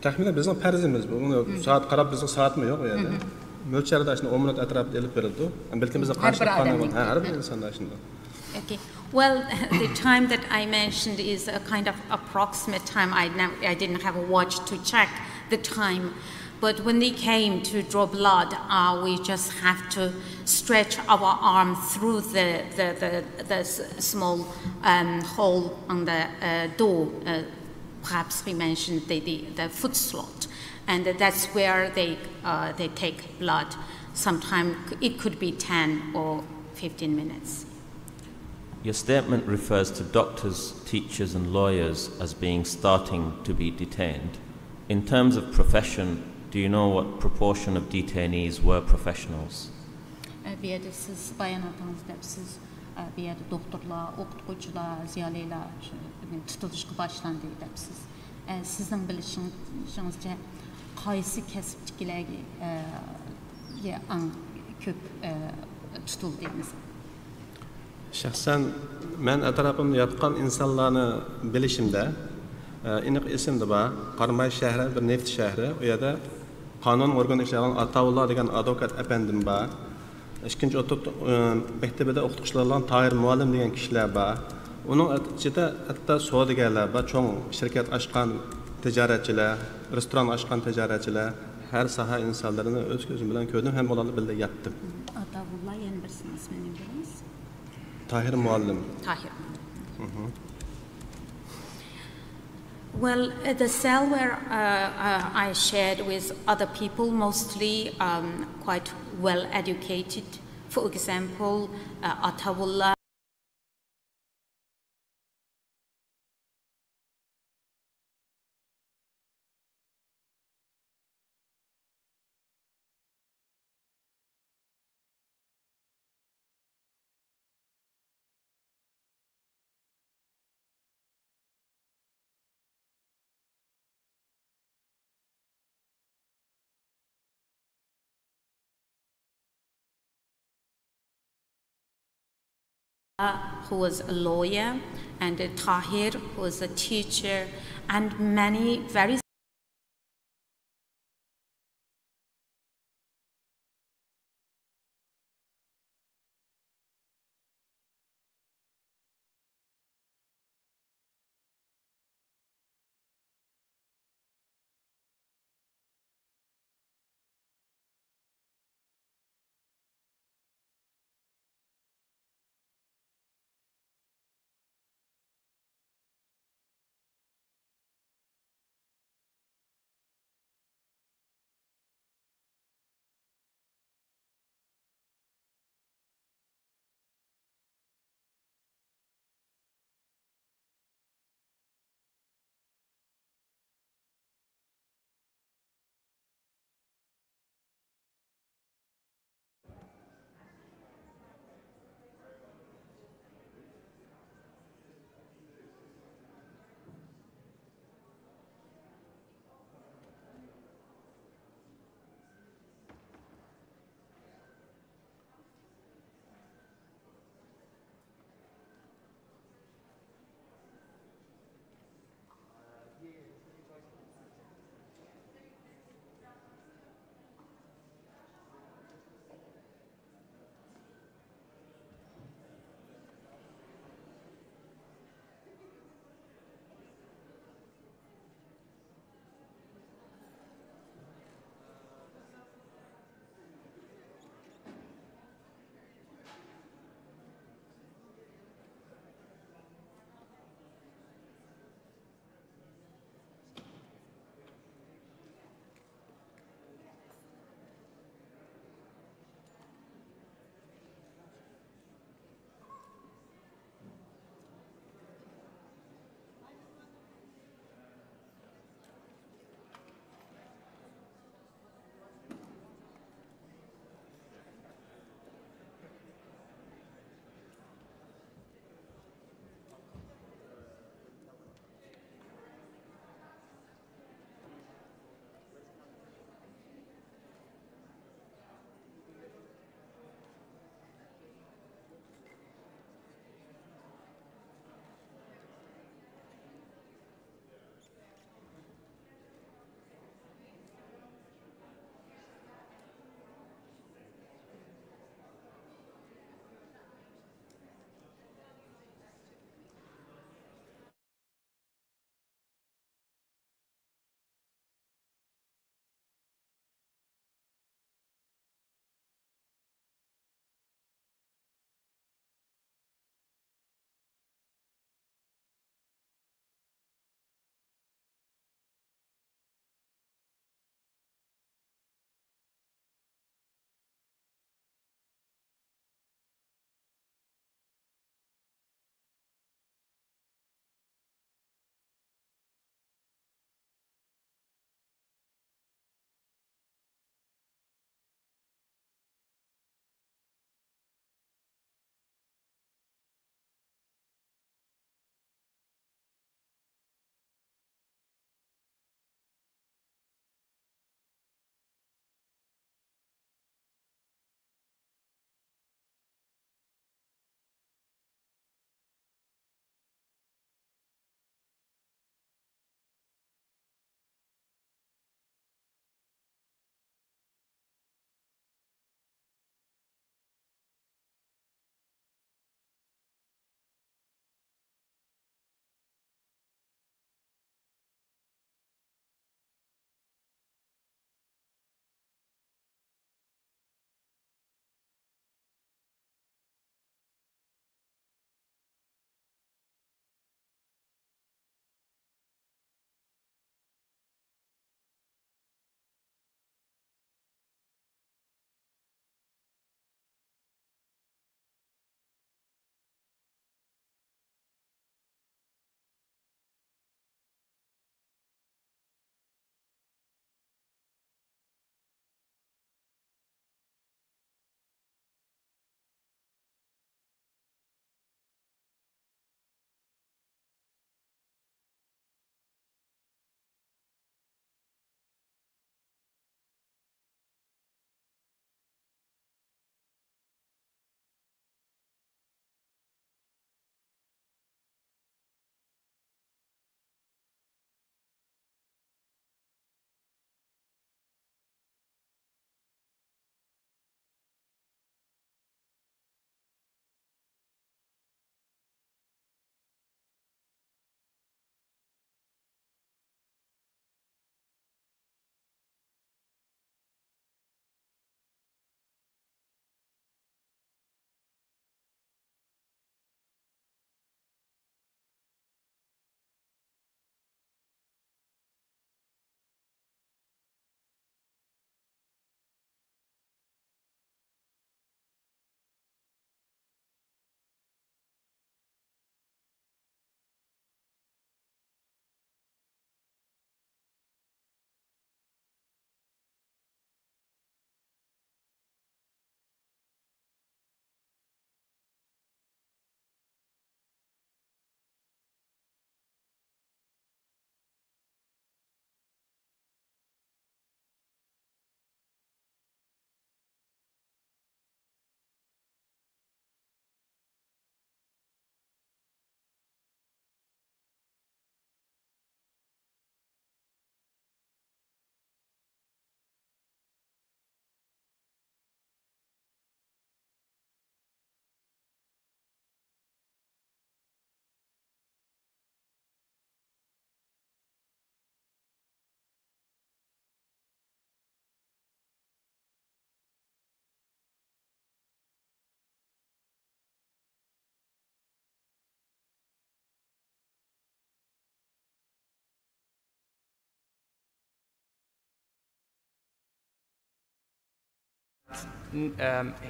Taxminan bizning farzimiz bu. Uni soat qarab bizning soatmi yo'q u yerda. Mo'lcharda shuni 10 minut atrofida elib berildi. Balki bizning qarshi har bir insonda shunday. Okay. Well, the time that I mentioned is a kind of approximate time. I didn't have a watch to check the time. But when they came to draw blood, we just have to stretch our arm through the small hole on the door. Perhaps we mentioned the foot slot, and that's where they take blood. Sometimes it could be 10 or 15 minutes. Your statement refers to doctors, teachers and lawyers as being starting to be detained. In terms of profession, do you know what proportion of detainees were professionals? Bir yerde siz bayanatınız da siz bir yerde doktorlar, okutqucular, ziyaliler tutuluşqa başlandı deyip siz. Sizin bilişinizce qaysı kəsbçilərə ən köp tutuldu deyiniz? Şəxsən mən ətrafımda yatqan insanlarını bilişimdə iniq esimdə var. Qarmay şəhəri bir neft şəhəri. O yerdə qanun orqanı işləyən Atavullah degan advokat əpəndim var. İkinci məktəbədə oxutucularla Tahir müəllim degan kişilər var. Onun içində hətta savdogarlar var, çoğ şirkət açqan ticarətçilər, restoran açqan ticarətçilər, hər sahə insanlarını öz gözüm bilan gördüm, həm onlarla birlikdə yatdım. Atavullah yəni birisinin ismini biliriz? Tahir müəllim. Tahir. Well, the cell where I shared with other people, mostly quite well educated. For example, Atavullah. Who was a lawyer, and Tahir, who was a teacher, and many very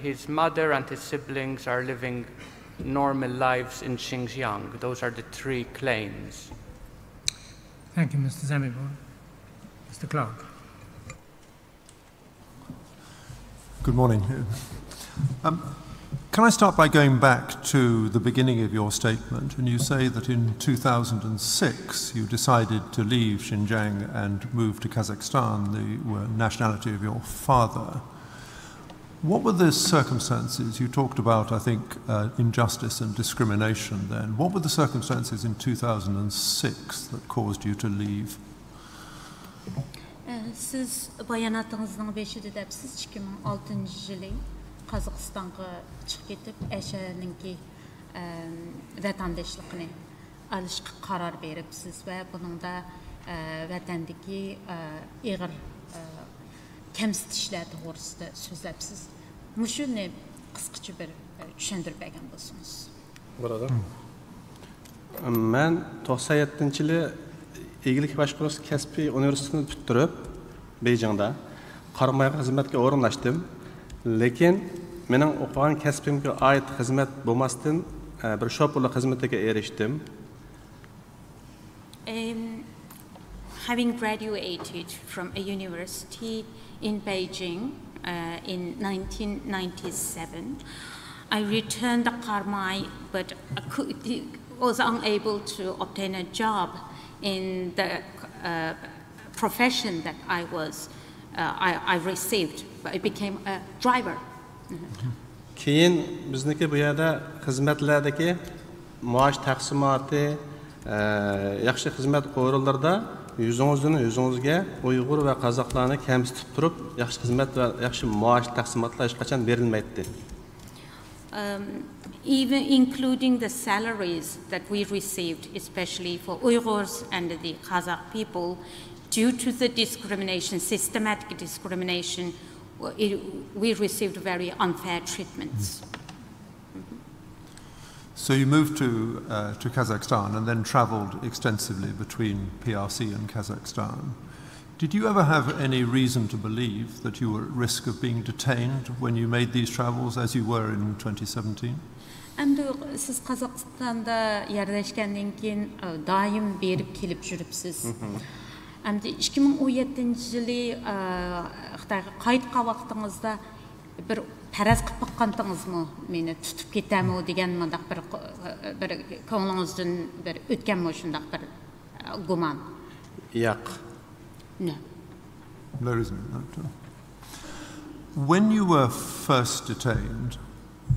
his mother and his siblings are living normal lives in Xinjiang. Those are the three claims. Thank you, Mr. Zemibor. Mr. Clark. Good morning. Can I start by going back to the beginning of your statement? And you say that in 2006 you decided to leave Xinjiang and move to Kazakhstan, the nationality of your father. What were the circumstances? You talked about, I think, injustice and discrimination then. What were the circumstances in 2006 that caused you to leave? Siz bayanatınızın beşide depsiz 2006 yılı Kazakistan'a çıkıp ketip eşeninki vatandaşlığını alışqa karar veripsiz ve bunun da vatandaki ağır kemsitişler doğrusunda sözlepsiz. Muşu ne kısaca bir düşündürüp bergen bolsunuz. Burada. Ben 97 yılı İlgilik Başqaruş Kəsbi Üniversitesini bitirib Beyjingda qarmaya xizmatga o'rinlashdim. Lekin mening o'qigan kasbimga oid xizmat bo'lmasdan bir shopurlik xizmatiga erishdim. Having graduated from a university in Beijing in 1997, I returned to Karmay, but was unable to obtain a job in the profession that I received. I became a driver. Keyin bizniki bu yerda xizmatlardagi maosh taqsimoti, yaxshi xizmat o'rinlarida yüzüngizga Uyg'ur va qozoqlarni kamsitib turib, yaxshi xizmat va yaxshi maosh taqsimotlar hech qachon berilmaydi. Even including the salaries that we received, especially for Uyghurs and the Kazakh people, due to the discrimination, systematic discrimination, we received very unfair treatments. So you moved to Kazakhstan and then traveled extensively between PRC and Kazakhstan. Did you ever have any reason to believe that you were at risk of being detained when you made these travels, as you were in 2017? Endi siz Qozog'istonda yerleşkenden keyin daim berip kelip жүрüpsiz. Endi 2017 yılı Xitayga qaytqa vaqtыңızda bir paraz qilib baqqandыңızmı? Meni tutub ketami degan mındaq bir ko'nglingizdan bir o'tganmi shundaq bir gumon? Yo'q. No. There isn't. When you were first detained,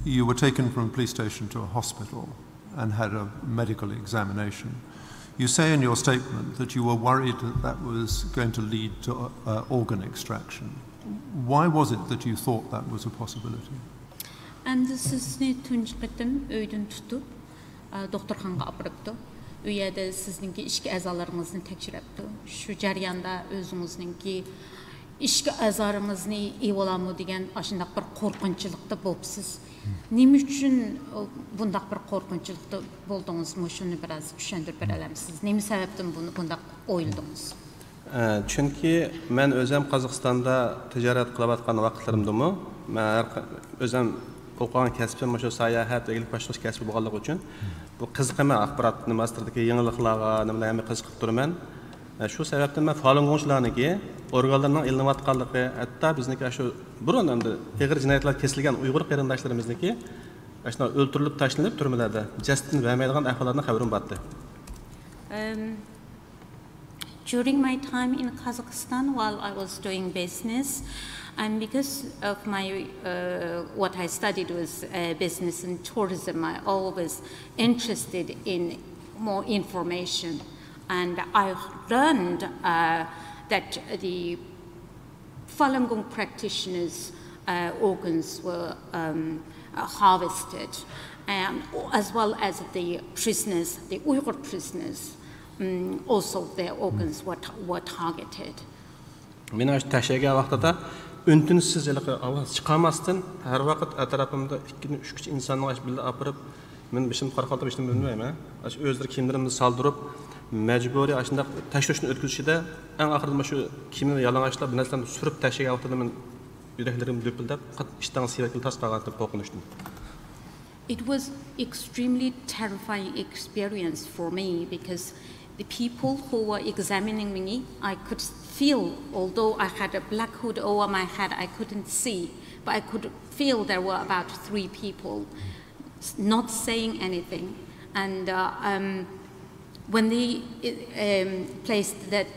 you were taken from a police station to a hospital and had a medical examination. You say in your statement that you were worried that that was going to lead to organ extraction. Why was it that you thought that was a possibility? Endi sizni tunji qetim öydün tutup doktorxonaga apırıptı. U yerda sizningki ishki a'zolaringizni tekshiribdi. Shu jarayonda o'zingizninki ishki a'zolaringizni evolamo degan ashundaq bir qo'rqinchlikda bo'libsiz. Nima uchun bundaq bir qo'rqinchlikda bo'ldingizmi? Shuni biroz tushuntirib berasiz. Nima sababdan bundaq o'yladingiz? Chunki men o'zim Qozog'istonda tijorat qilayotgan vaqtlarimdami, men o'zim o'qigan kasbim shu sayohat va ilk boshqarish kasbi bo'lganligi uchun bu qiziqaman axborot nimasirdagi yangiliklarga, nimalarga qiziqib turaman. Shu sababdan men faoliyatchilarniki organlarning ilinayotganligi, hatto bizniki shu burun endi ig'ir jinoyatlar kesilgan Uyg'ur qarindoshlarimizniki ashuna o'ltirilib tashlanib turmalarda jastin vermaydigan ahvollardan xabarim bordi. During my time in Kazakhstan, while I was doing business, and because of my what I studied was business and tourism, I always interested in more information, and I learned that the Falun Gong practitioners' organs were harvested, and as well as the prisoners, the Uyghur prisoners. Also their organs were targeted. Men aş təşəkkür vaxtında üntünüzsüz avaz çıxamasdan hər vaxt ətrafımda 2-3 kiçik insanlar aş birlə apırıb men başım qarqaltıb işini bilmirəm. Aş özləri kimlərini saldırıb məcburi aşında təşvişini ötküzüşüdə ən axırda şu kimini yalanlaşlar bir nəsədən sürüb təşəkkür vaxtında men yüreklerim düpüldep, işten siyaklı tas kağıtı korkunçtum. It was extremely terrifying experience for me because the people who were examining me, I could feel, although I had a black hood over my head, I couldn't see, but I could feel there were about 3 people not saying anything. And when they placed that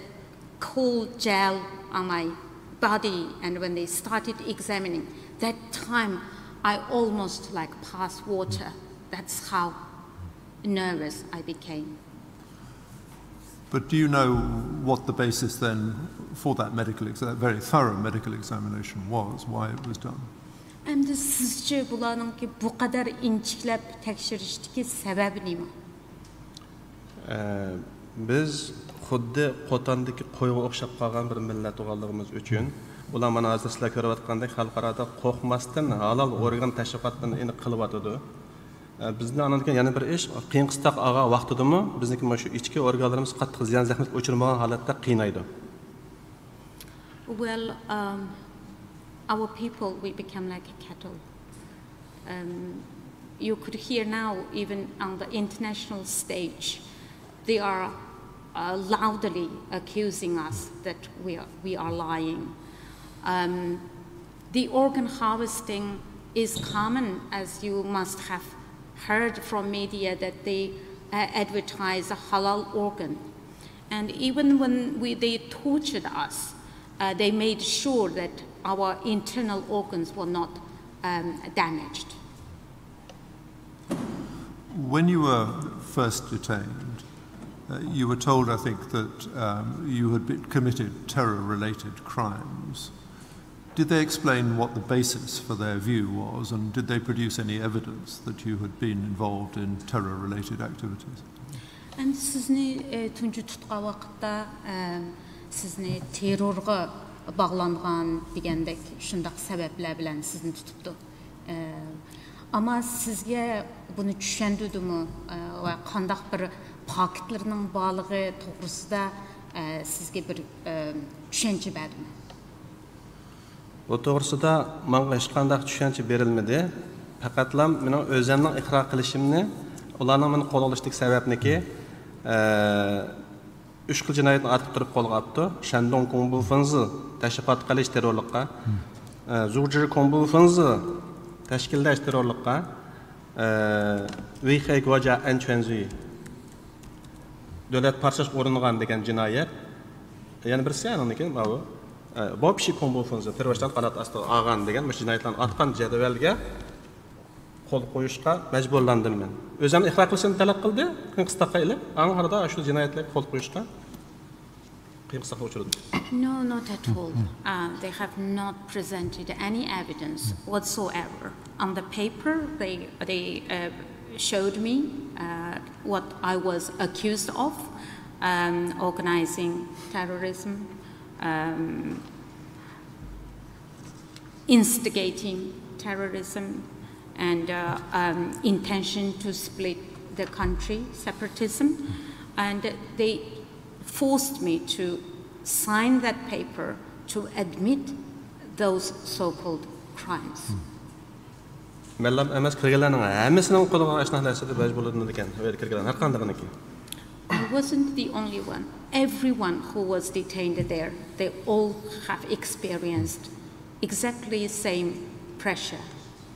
cold gel on my body and when they started examining, that time I almost like passed water. That's how nervous I became. But do you know what the basis then for that very thorough medical examination was, why it was done? Endi sizce bularınki bu kadar inçiklep tekşirişteki sebebi nima? Biz xuddi Qotandagi qo'yga o'xshab qolgan bir millat bo'lganligimiz uchun ular mana hozir sizlar ko'rayotgandek xalqarada qo'rqmasdan halol organ tashviqotini qilyotidi. Bizni anadigan yana bir ish qiyin qistoq og'a vaqtidami bizniki mana shu ichki organlarimiz qattiq ziyon zahmat o'chirmagan holatda qiynaydi. Well, our people, we become like a cattle. You could hear now, even on the international stage, they are loudly accusing us that we are lying. The organ harvesting is common, as you must have heard from media, that they advertise a halal organ. And even when they tortured us, they made sure that our internal organs were not damaged. When you were first detained, you were told, I think, that you had committed terror-related crimes. Did they explain what the basis for their view was, and did they produce any evidence that you had been involved in terror-related activities? And sizni tunji tutqan vaqtda sizni terrorga bağlanğan degandek shundaq sabablar bilan sizni tutibdi. Ama sizga buni tushundimi va qandaq bir faktlarning borligi to'g'risida sizga bir tushuncha berdimi? Bu to'g'risida menga hech qanday tushuncha berilmadi. Faqatlam mening o'zimning iqror qilishimni, ularning meni qo'l olishlik sababniki 3 xil jinoyatni atib turib qo'lga olibdi. Shandong Kongbu Fenzi tashviqot qilish terrorlikqa, Zugji Kongbu Fenzi tashkillash terrorlikqa, Uyghur Goja Anchwenzi davlat parchash o'rnigan degan jinoyat. Yana birisi aniki bu Bobshi Kongbu Fenzi terrorchilar qanot ostida olgan degan mush jinoyatlarni atgan jadvalga qo'l qo'yishga majburlandim men. O'zim iqror qilishni talab qildi, qisqaqa ilib, anharda shu jinoyatlarga qo'l qo'yishga qiyinchilikqa uchradim. No, not at all. They have not presented any evidence whatsoever. On the paper, they showed me what I was accused of, organizing terrorism, instigating terrorism, and intention to split the country, separatism. And they forced me to sign that paper to admit those so-called crimes. Mellam emas qilganlarning hammasining qo'liga ashna narsada majburlanadi ekan. Kirgan har qandayniki. I wasn't the only one. Everyone who was detained there, they all have experienced exactly the same pressure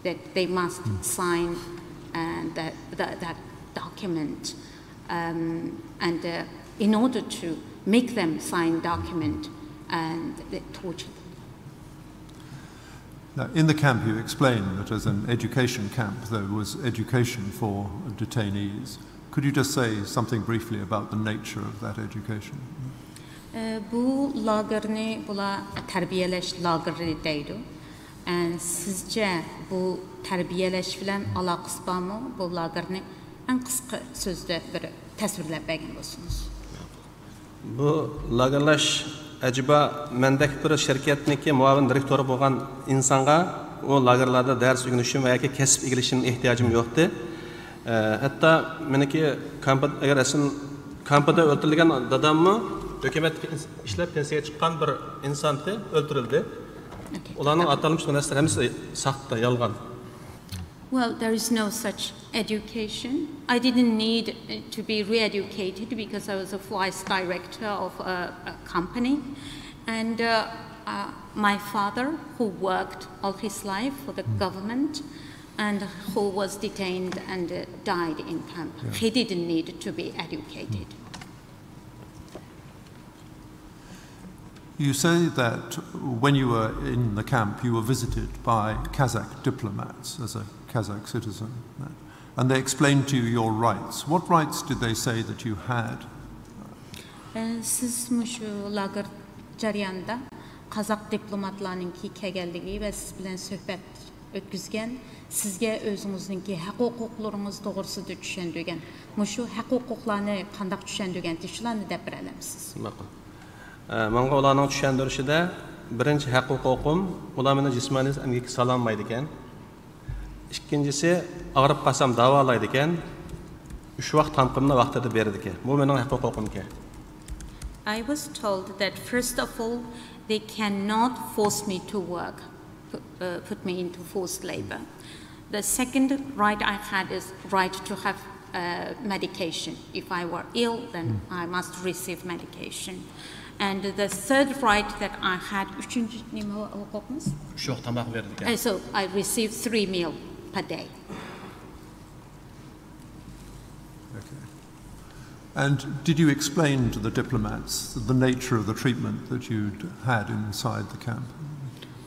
that they must sign that document, and in order to make them sign document, and they tortured them. Now, in the camp, you explained that as an education camp, there was education for detainees. Could you just say something briefly about the nature of that education? Bu lagerni bula tarbiyalash lageri deydi. Sizce bu tarbiyalash bilan aloqasi bormi? Bu lagerni en qisqa so'zda bir tasvirlab bergan bo'lsangiz. Bu lagerlash acaba mendek bir şirketniki muavin direktori bo'lgan insonga o lagerlarda ders o'rganishim va yoki kasb egilishimning ehtiyojim yo'qdi. Hatta meniki kampda o'ldirilgan dadammi hukumat ishlab pensiyaga chiqqan bir insonni o'ldirildi. Ularning atalmış narsalar hepsi saxta, yalgan. Well, there is no such education. I didn't need to be re-educated because I was a vice director of a company. And my father, who worked all his life for the government and who was detained and died in camp, he didn't need to be educated. You say that when you were in the camp, you were visited by Kazakh diplomats as a Kazakh citizen, and they explained to you your rights. What rights did they say that you had? Siz muşu lager jarayanda Kazak diplomatlarınki kelganligi ve siz bilan suhbat ötküzgen, sizge özünüzningki hak-huquqlaringiz to'g'risida tushundirgan. Muşu hak-huquqlarni qanday tushundirgan shularni deb berasiz. Ma'qul. Menga ularning tushuntirishida birinchi haq-huquqim ular meni jismoniy emgakka sololmaydi ekan. İkincisi ağrıp qasam davolaydi ekan. 3 vaqt tanqimni vaqtida berdi ekan. Bu mening haq-huquqim ekan. I was told that first of all they cannot force me to work, put me into forced labor. The second right I had is right to have medication. If I were ill, then I must receive medication. And the third right that I had, so I received 3 meals per day. Okay. And did you explain to the diplomats the nature of the treatment that you'd had inside the camp?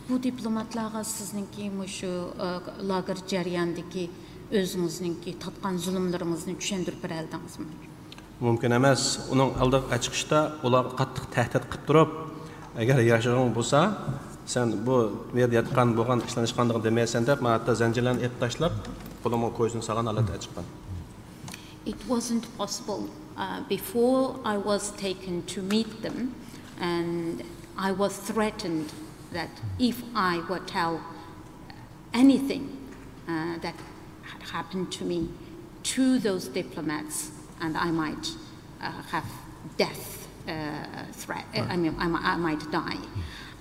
Bu diplomatlarga sizninki muşu lager jarayandagi özünüzningki tatqan zulümlaringizni tushundirib beraldingizmi? Mümkün emas. Onun aldığı çıkışta ular qattiq tahdid qilib turib, agar yashag'ing bo'lsa, sen bu yerda yatgan bo'lgan ishlanishqanligini demaysan deb, men hatto zanjirlarni ep tashlab, qo'limga ko'zini solgan holatda chiqqan. It wasn't possible before I was taken to meet them, and I was threatened that if I would tell anything that had happened to me to those diplomats, and I might have death threat. I mean, I might die.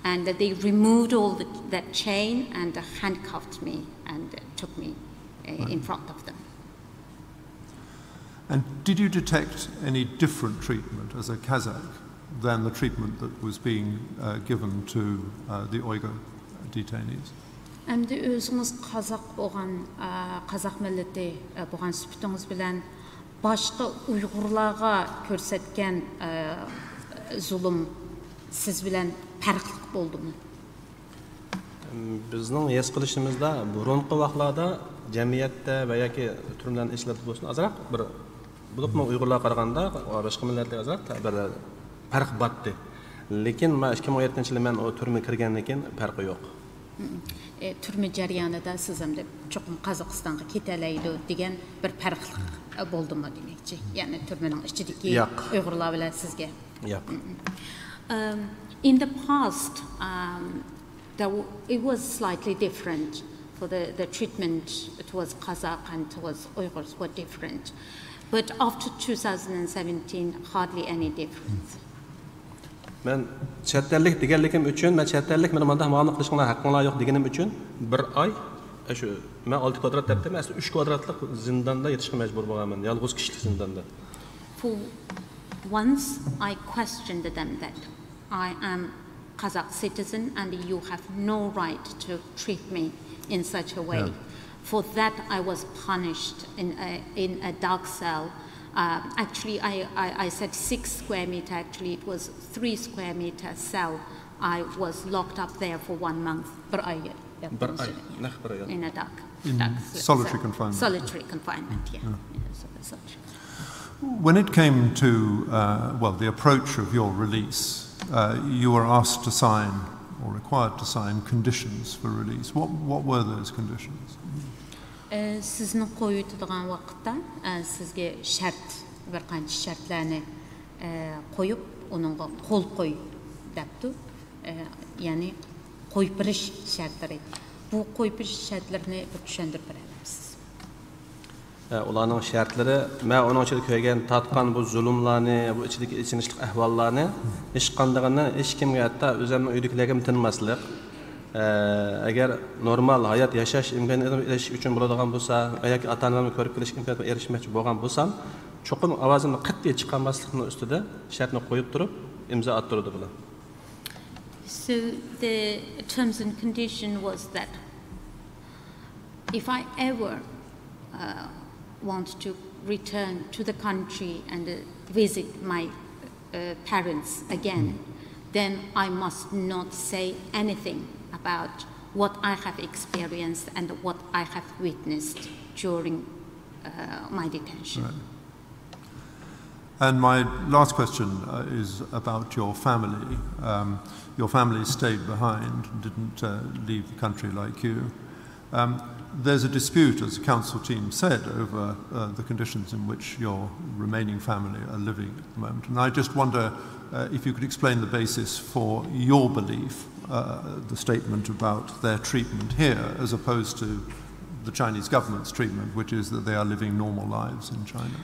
And they removed all that chain and handcuffed me and took me in front of them. And did you detect any different treatment as a Kazakh than the treatment that was being given to the Uyghur detainees? Endi özünüz Kazak bo'lgan Kazak milleti bo'lgan sifatingiz bilan boshqa Uyg'urlarga ko'rsatgan zulm siz bilan farqli bo'ldimi? Bizning his qilishimizda burunqi vaqtlarda jamiyatda va yoki turmlarni ishlatib bo'lsin, azroq bir bulupmu Uyg'urlar qaraganda boshqa millatlarga azroq bir farq botdi. Lekin men 2017-yil men o turma kirgandan keyin farqi yo'q. Turma jarayonida siz ham deb cho'qim Qozog'istonga ketalaydi degan bir farqli bo'ldimi demakchi. Ya'ni turmaning ichidagi Uyg'urlar bilan sizga. Yo'q. In the past, it was slightly different. For the treatment towards Kazakh and towards Uyghurs were different. But after 2017, hardly any difference. Men chetellik deganligim uchun, men chetellik meni menda muomala qilishinglar haqqinglar yo'q deganim uchun bir oy shu men 6 kvadrat debdim, aslida 3 kvadratlik zindonda yetishga majbur bo'lganman, yolg'iz kishilik zindonda. For once I questioned them that I am Kazakh citizen and you have no right to treat me in such a way. For that I was punished in a dark cell. Actually, I said 6 square meter. Actually, it was 3 square meter cell. I was locked up there for 1 month. In a dark solitary confinement. Solitary confinement, When it came to the approach of your release, you were asked to sign or required to sign conditions for release. What were those conditions? Sizni qo'yadigan vaqtda sizga shart bir qancha shartlarni qo'yib, uningga qo'l qo'y debdi. Ya'ni qo'yib berish shartlari. Bu qo'yib berish shartlarini tushuntirib beramiz. Ularning shartlari, men uning ichida ko'rgan tatqan bu zulmlarni, bu ichidagi ichinishlik ahvollarni hech qandag'ini hech kimga hatto o'zimning uydagilarga tinmaslik agar normal hayot yashash imkoniyatini erishish uchun bo'ladigan bo'lsa yoki ota-onamni ko'rib kelish imkoniyatiga erishmoqchi bo'lgan bo'lsam, cho'qim ovozimni qat'iy chiqarmaslikni ustida shartni qo'yib turib, imzo attirdi bular. So the terms and condition was that if I ever want to return to the country and visit my parents again, then I must not say anything about what I have experienced and what I have witnessed during my detention. Right. And my last question is about your family. Your family stayed behind, didn't leave the country like you. There's a dispute, as the council team said, over the conditions in which your remaining family are living at the moment. And I just wonder if you could explain the basis for your belief, the statement about their treatment here, as opposed to the Chinese government's treatment, which is that they are living normal lives in China.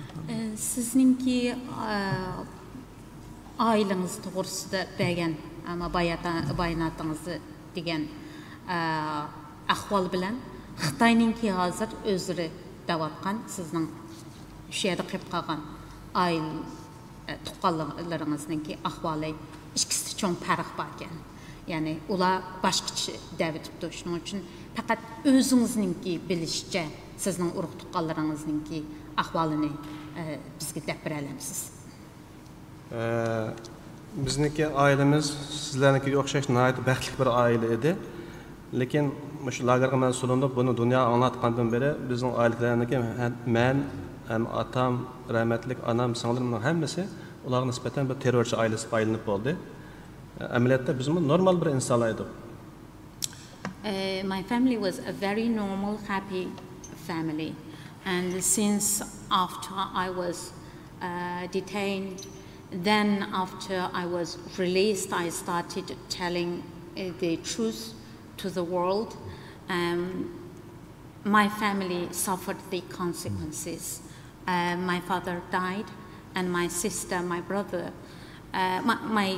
Sizningki ailangiz to'g'risida bergan bayonotingizni degan ahvol bilan Xitoyningki hozir o'zlari davatgan sizning shu yerda qolib qolgan tuqqanlaringizningki ahvoli ikkisi cho'ng farq bor ekan. Ya'ni ular boshqacha davitibdi. Shuning uchun faqat o'zingizningki bilishcha sizning urug' tuqqanlaringizningki ahvolini bizga deb bera olamsiz. Bizniki oilamiz sizlarnikiga o'xshash nihoyat baxtli bir oila edi. Lekin shu lagerga men sulinib buni dunyo anglatgandan beri bizning oilalarniki men ham otam, rahmatlik onam, singlimning hammasi ularga nisbatan bir terrorchi oilasi aylanib bo'ldi. Amaliyotda biz normal bir insonlar edik. My family was a very normal, happy family, and since after I was detained, then after I was released, I started telling the truth to the world. My family suffered the consequences. My father died, and my sister, my brother, my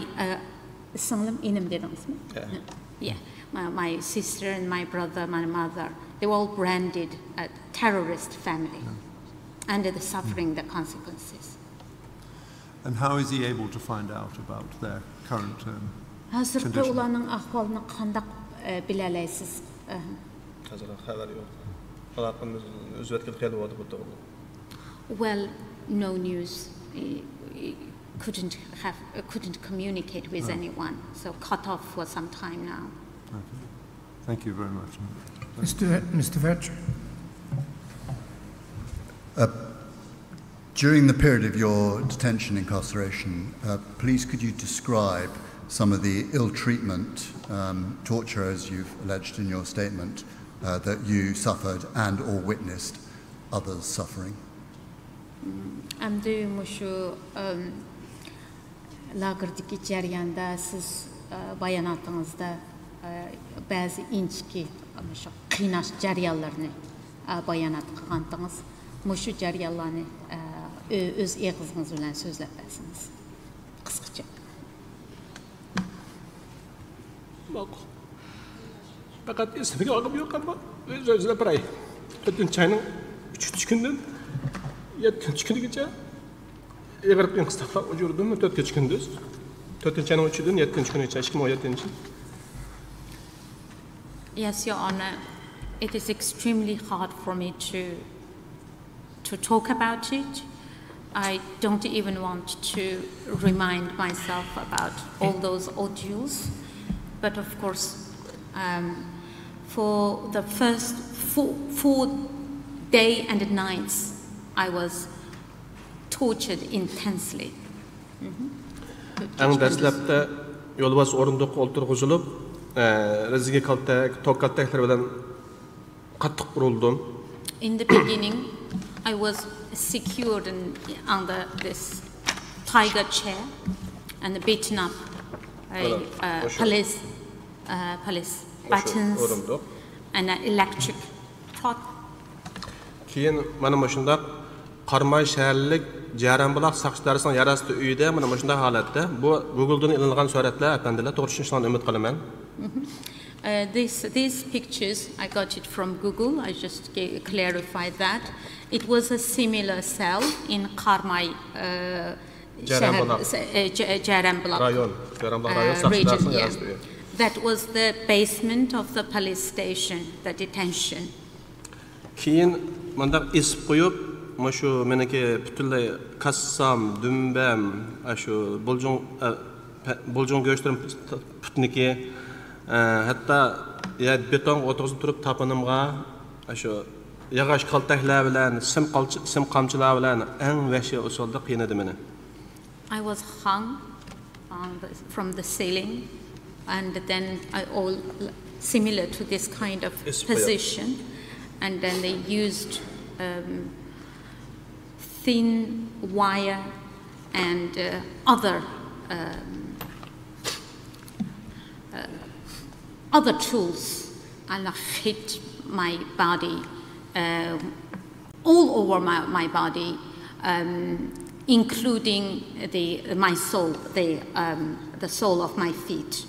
sister and my brother, my mother, they were all branded a terrorist family, and they're suffering the consequences. And how is he able to find out about their current Hazırda ularning ahvolini qanday bila olasiz? Hazırda xabar yo'q. Aloqamiz o'zgarib kelyapti bu to'g'ri. Well, no news. Couldn't communicate with anyone, so cut off for some time now. Okay. Thank you very much. Mr. Vetch. During the period of your detention incarceration, please could you describe some of the ill treatment, torture as you've alleged in your statement, that you suffered and or witnessed others suffering? Endi mushu lagerdagi jarayonda siz bayonotingizda ba'zi inchki shu qiynash jarayonlarini bayonot qilgandingiz. Mushu jarayonlarni o'z eg'izingiz bilan so'zlab bersangiz qisqacha. Fakat ismiga olib yo'q ama o'zlab beray. 4-ayning 3 kundan 7 kunigacha Evropin qisqalar o'jurdim 4 kunduz. 4-ayning 3-dan 7 kunigacha 2017. Yes, Your Honor, it is extremely hard for me to talk about it. I don't even want to remind myself about all those ordeals. But of course, for the first four days and nights, I was tortured intensely. Eng dastlabda yo'lbos o'rindiqqa o'ltirg'izilib, rizqi to'kattaklar bilan qattiq urildim. In the beginning, I was secured under this tiger chair and beaten up by police buttons and an electric rod. Keyin mana shunda Qarmay shaharlik Jaranbuloq saqchilarining yarasida uyida mana shunda holatda bu Google'dan ilingan suratlar apandilar to'g'ri tushunishini umid qilaman. These pictures, I got it from Google. I just clarified that. It was a similar cell in Karmay region. Yeah. That was the basement of the police station, the detention. Keyin manda isip qo'yib, shu meniki butunlay kassam, dumbam, shu buljon go'shtlarim putniki, hatto beton o'tqizib turib tapınımğa shu yog'och qaltaklar bilan, sim qamchilar bilan eng vahshiy usulda qiynadi meni. I was hung from the ceiling, and then all similar to this kind of position, and then they used thin wire and other tools, and hit my body all over my body, including my soul, the sole of my feet.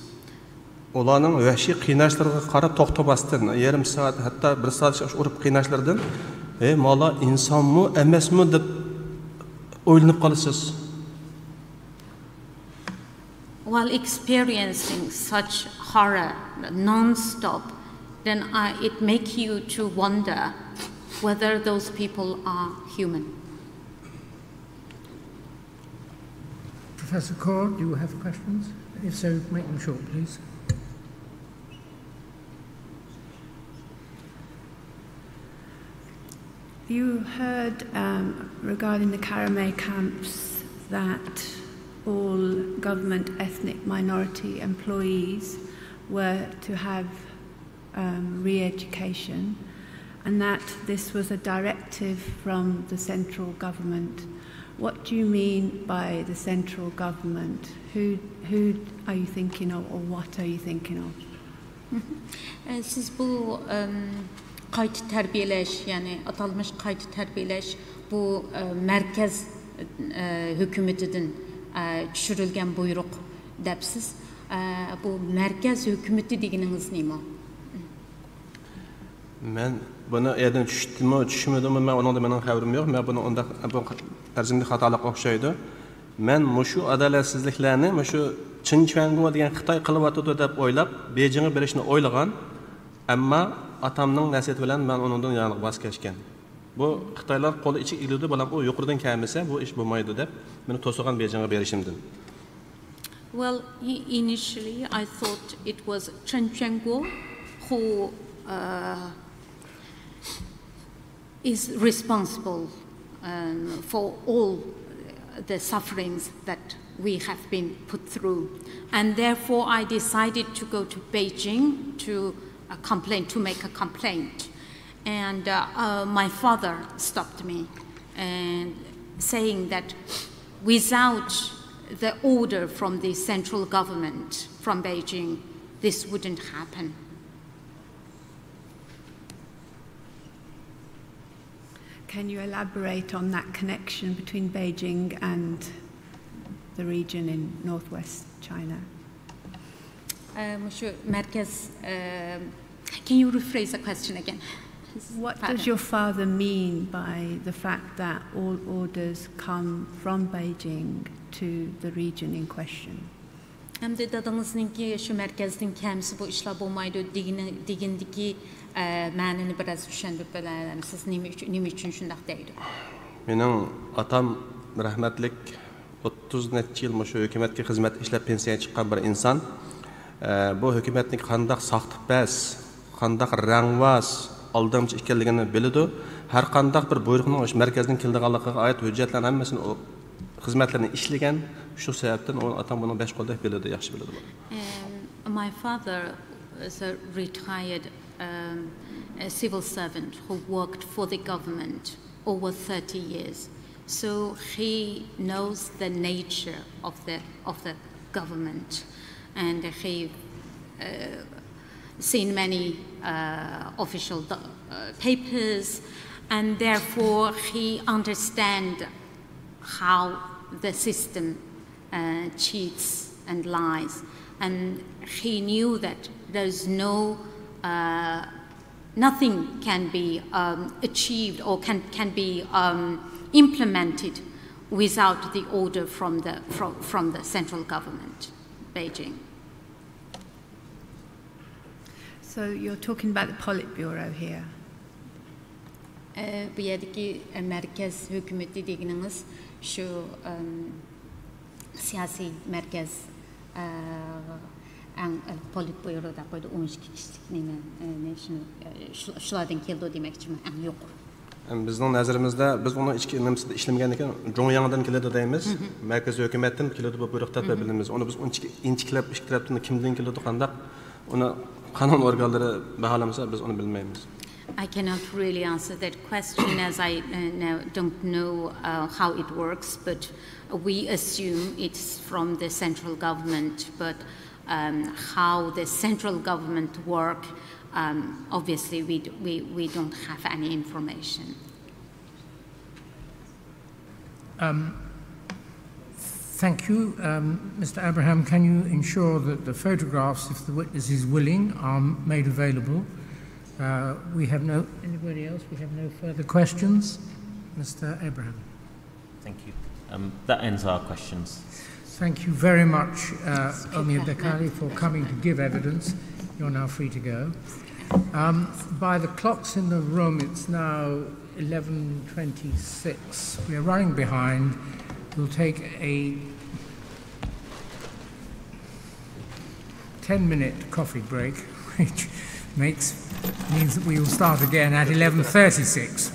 Ularning vahshiy qiynashlarga qarab to'xtamasdan, yarim soat, hatto 1 soat urib qiynashlardan, mola insonmi, emasmi deb o'ylanib qolasiz. While experiencing such horror non-stop, then it makes you to wonder whether those people are human. Professor Kaur, do you have questions? If so, make them short, please. You heard regarding the Karamay camps that all government ethnic minority employees were to have re-education, and that this was a directive from the central government. What do you mean by the central government? Who are you thinking of, or what are you thinking of? Siz bu qayta terbiyeleş, yani atalmış qayta terbiyeleş bu merkez hükümetinden düşürülgen buyruk depsiz. Bu merkez hükümeti degeniniz neymi? Men bunu yerden düşmedimmi, men onun da mening xabarim yo'q. Men bunu onda tarzimda xatolik o'xshaydi. Men mushu adolatsizliklarni, mushu Chinchuangu degan Xitoy qilyapti deb o'ylab, Bejingga berishni o'ylagan, ammo atamning nasihati bilan men undan yoniq voz kechgan. Bu Xitoylar qo'li ichik iludi bilan u yuqoridan kelmasa, bu ish bo'lmaydi deb meni to'sigan Bejingga berishimdan. Well, initially I thought it was Chinchuangu who is responsible for all the sufferings that we have been put through, and therefore I decided to go to Beijing to make a complaint. And my father stopped me and saying that without the order from the central government from Beijing, this wouldn't happen. Can you elaborate on that connection between Beijing and the region in northwest China? Can you rephrase the question again? What does your father mean by the fact that all orders come from Beijing to the region in question? Hem de dadınızınki şu merkezden kendisi bu işler bulmaydı digindeki ma'nini biraz düşündürüp bilen siz nima uchun shundoq deydi? Mening atam rahmatlik 30 necha yil shu hukumatga xizmat ishlab pensiyaga chiqqan bir inson. Bu hukumatning qanday saxtibas, qanday rangvas, aldamchi ekanligini biladi. Har qanday bir buyruqning o'sha markazdan kelganligiga oid hujjatlarning hammasini xizmatlarni ishlagan. Shu sababdan atam buni besh qo'lda biladi, yaxshi biladi. My father is a retired a civil servant who worked for the government over 30 years. So he knows the nature of the government, and he seen many official papers, and therefore he understands how the system cheats and lies. And he knew that there's nothing can be achieved or can be implemented without the order from the central government, Beijing. So you're talking about the Politburo here. Bu yerdeki merkez hükümeti dediğiniz şu siyasi merkez Politburo'da koydu 12 kişilik ne şulardan keldi demekçiyim en yok. Bizning nazarimizda biz uni ichki nimsida ishlamagan ekan Jongyangdan keladi deymiz. Markaziy hukumatdan keladi bu buyruq deb bilamiz. Uni biz inchiklab ikki tarafdan kimdan keladi qandaq uni qonun organlari baholamasa biz uni bilmaymiz. I cannot really answer that question as I don't know how it works, but we assume it's from the central government. But how the central government work, obviously we don't have any information. Thank you. Mr. Abraham, can you ensure that the photographs, if the witness is willing, are made available? We have anybody else? We have no further questions? Mr. Abraham. Thank you. That ends our questions. Thank you very much, Omir Dekali, for coming to give evidence. You're now free to go. By the clocks in the room, it's now 11:26. We are running behind. We'll take a 10-minute coffee break, which means that we will start again at 11:36.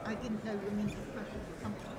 I didn't know the means of pressure to come from.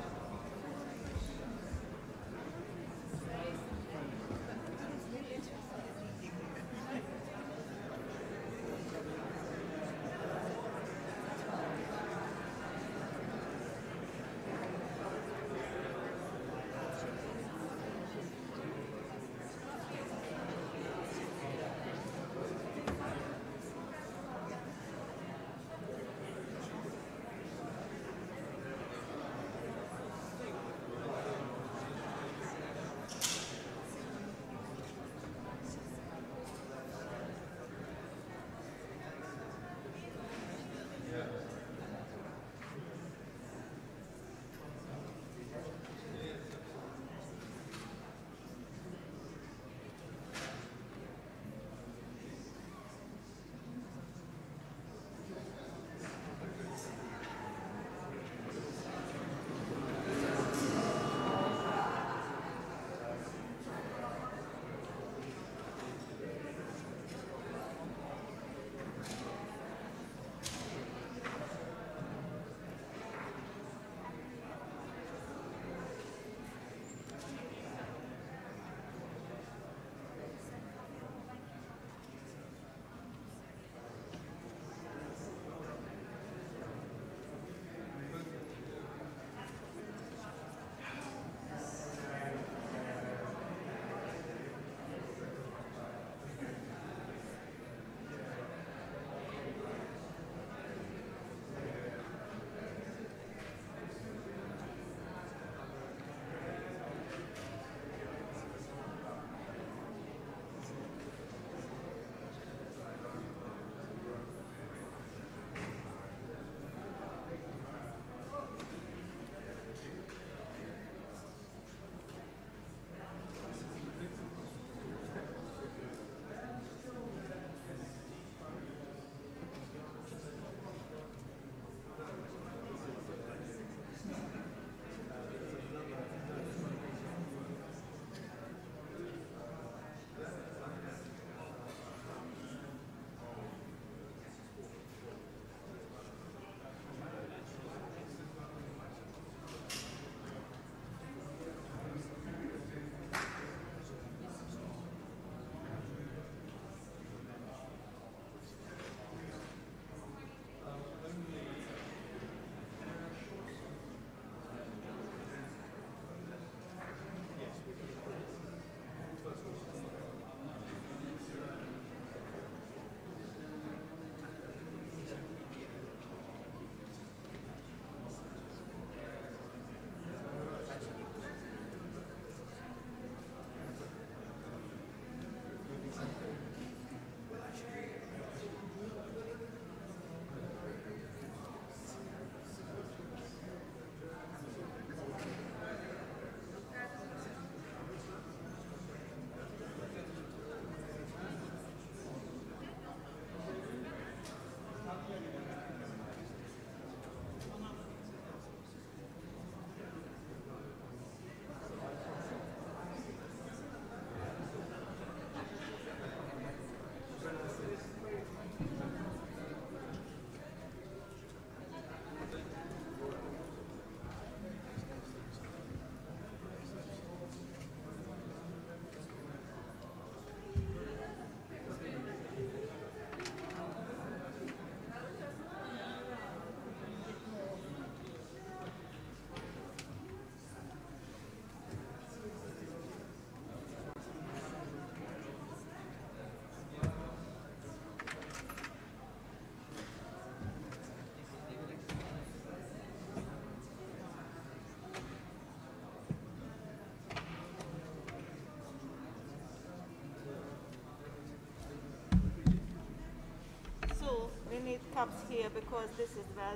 stops here because this is well.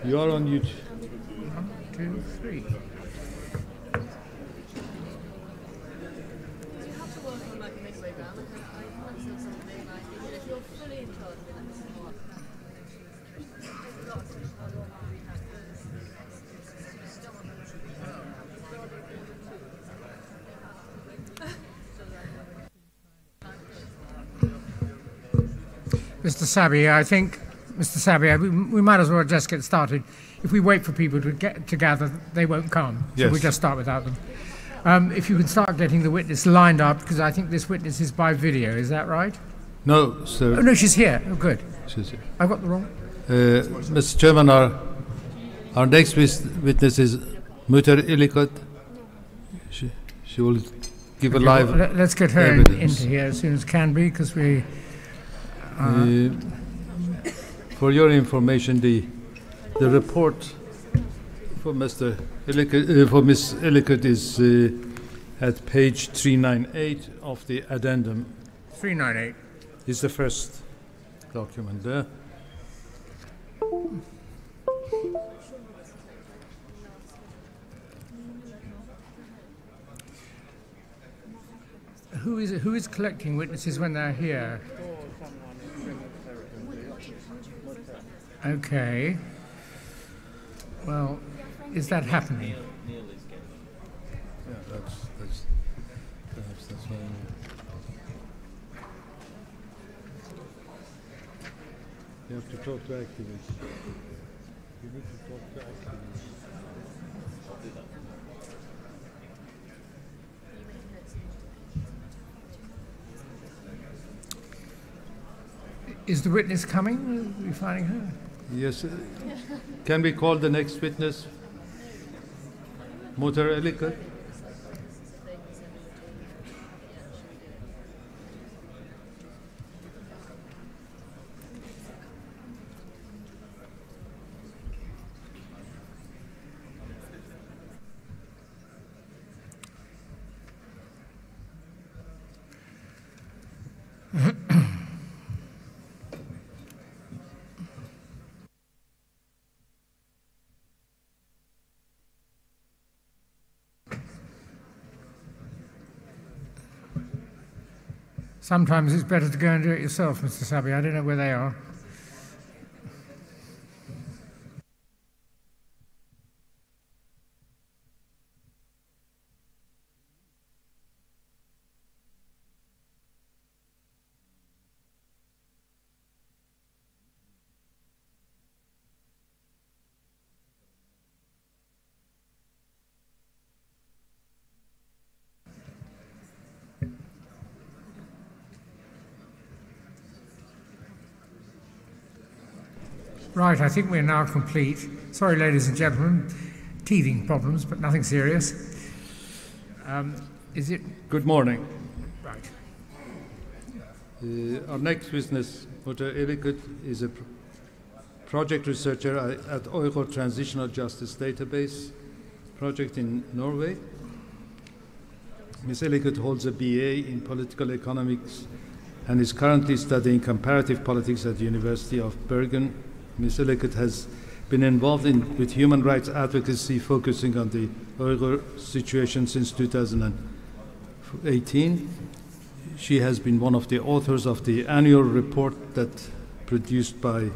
You are on YouTube. 1, 2, 3. Mr. Sabi, I think, Mr. Sabi, we might as well just get started. If we wait for people to get to gather, they won't come. So we'll just start without them. If you can start getting the witness lined up, because I think this witness is by video, is that right? No, sir. Oh, no, she's here. Oh, good. She's here. I got the wrong. Mr. Chairman, our next witness is Mutter Illicut. She will give a live let's get her into here as soon as can be, because we... for your information, the report for Mr. Illicut, for Ms. Illicut is at page 398 of the addendum. 398 is the first document there. Who is collecting witnesses when they're here? Okay. Well, is that happening? Yeah, that's why. You have to talk to activists. You need to talk to activists. I'll do that. Is the witness coming? Are we finding her? Yes. Can we call the next witness? Mutter Illicut? Sometimes it's better to go and do it yourself, Mr. Sabi. I don't know where they are. Right, I think we're now complete. Sorry, ladies and gentlemen, teething problems, but nothing serious. Is it? Good morning. Right. Our next witness, Mutter Illicut, is a project researcher at Uyghur Transitional Justice Database project in Norway. Ms. Illicut holds a BA in political economics and is currently studying comparative politics at the University of Bergen. Ms. Illicut has been involved with human rights advocacy focusing on the Uyghur situation since 2018. She has been one of the authors of the annual report that produced by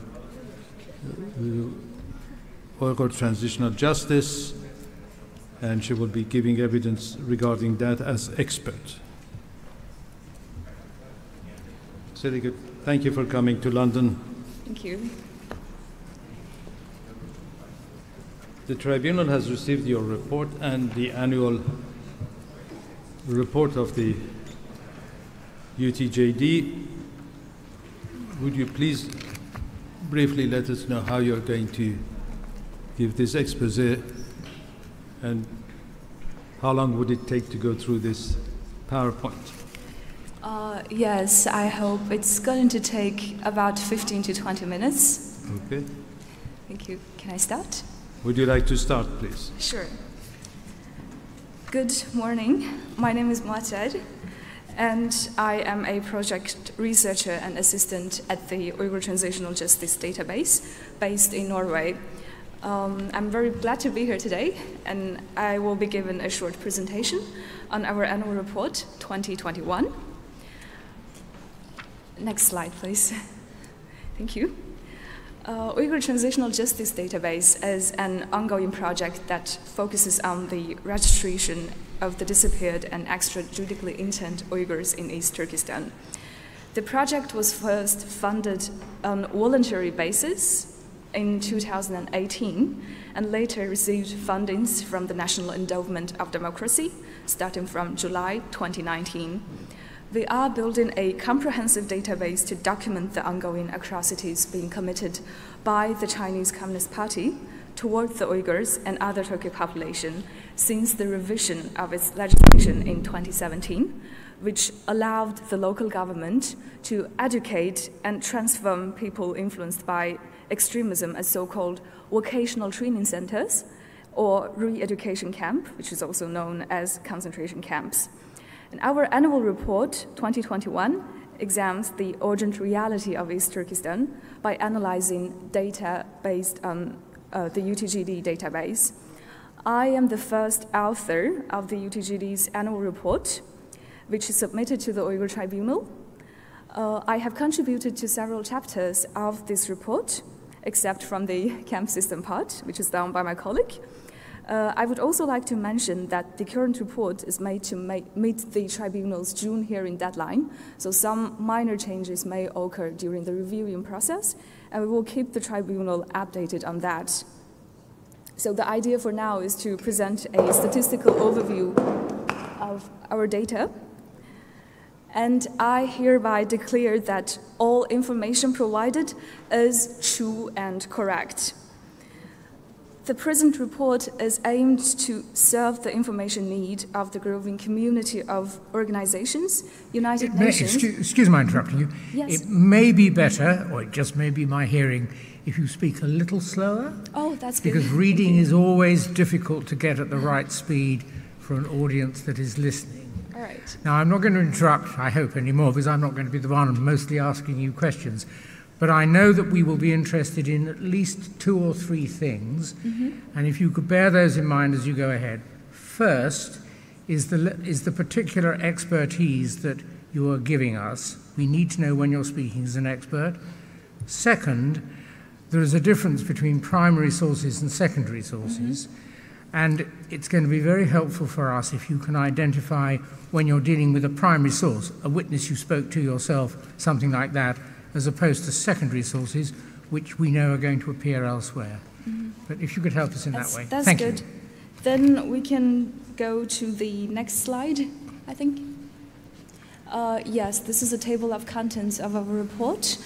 Uyghur Transitional Justice, and she will be giving evidence regarding that as expert. Ms. Illicut, thank you for coming to London. Thank you. The Tribunal has received your report and the annual report of the UTJD. Would you please briefly let us know how you're going to give this expose and how long would it take to go through this PowerPoint? Yes, I hope it's going to take about 15 to 20 minutes. Okay. Thank you. Can I start? Would you like to start, please? Sure. Good morning. My name is Ma'chad, and I am a project researcher and assistant at the Uyghur Transitional Justice Database based in Norway. I'm very glad to be here today, and I will be given a short presentation on our annual report 2021. Next slide, please. Thank you. Uyghur Transitional Justice Database is an ongoing project that focuses on the registration of the disappeared and extrajudicially interned Uyghurs in East Turkestan. The project was first funded on a voluntary basis in 2018 and later received fundings from the National Endowment of Democracy starting from July 2019. We are building a comprehensive database to document the ongoing atrocities being committed by the Chinese Communist Party toward the Uyghurs and other Turkic population since the revision of its legislation in 2017, which allowed the local government to educate and transform people influenced by extremism as so-called vocational training centers or re-education camp, which is also known as concentration camps. And our annual report, 2021, examines the urgent reality of East Turkestan by analyzing data based on the UTGD database. I am the first author of the UTGD's annual report, which is submitted to the Uyghur Tribunal. I have contributed to several chapters of this report, except from the camp system part, which is done by my colleague. I would also like to mention that the current report is made to meet the Tribunal's June hearing deadline, so some minor changes may occur during the reviewing process, and we will keep the Tribunal updated on that. So the idea for now is to present a statistical overview of our data, and I hereby declare that all information provided is true and correct. The present report is aimed to serve the information need of the growing community of organizations, United Nations. Excuse my interrupting you. Yes. It may be better, or it just may be my hearing, if you speak a little slower. Oh, that's good. Because reading is always difficult to get at the right speed for an audience that is listening. All right. Now, I'm not going to interrupt, I hope, anymore, because I'm not going to be the one mostly asking you questions. But I know that we will be interested in at least 2 or 3 things, and if you could bear those in mind as you go ahead. First is the particular expertise that you are giving us. We need to know when you're speaking as an expert. Second, there is a difference between primary sources and secondary sources, and it's going to be very helpful for us if you can identify when you're dealing with a primary source, a witness you spoke to yourself, something like that, as opposed to secondary sources, which we know are going to appear elsewhere. But if you could help us in that way. That's Thank good. you. Then we can go to the next slide, I think. Yes, this is a table of contents of our report.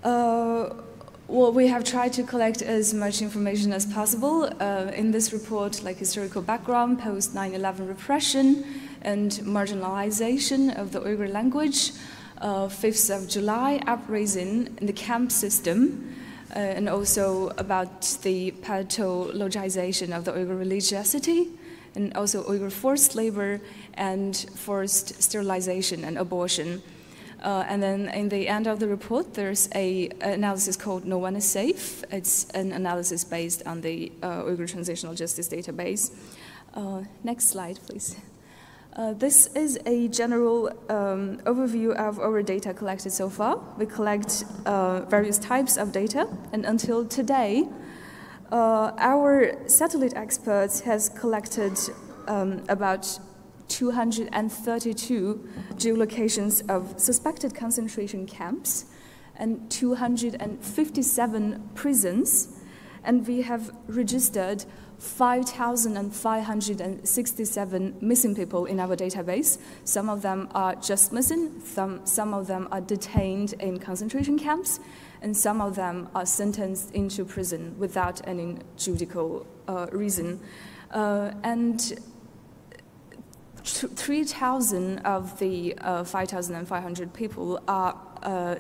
Well, we have tried to collect as much information as possible in this report, like historical background, post-9/11 repression, and marginalization of the Uyghur language, 5th of July uprising in the camp system, and also about the pathologization of the Uyghur religiosity, and also Uyghur forced labor and forced sterilization and abortion. And then in the end of the report, there's an analysis called No One is Safe. It's an analysis based on the Uyghur Transitional Justice Database. Next slide, please. This is a general overview of our data collected so far. We collect various types of data, and until today, our satellite experts has collected about 232 geolocations of suspected concentration camps and 257 prisons, and we have registered 5,567 missing people in our database. Some of them are just missing, some of them are detained in concentration camps, and some of them are sentenced into prison without any judicial reason. And 3,000 of the 5,500 people are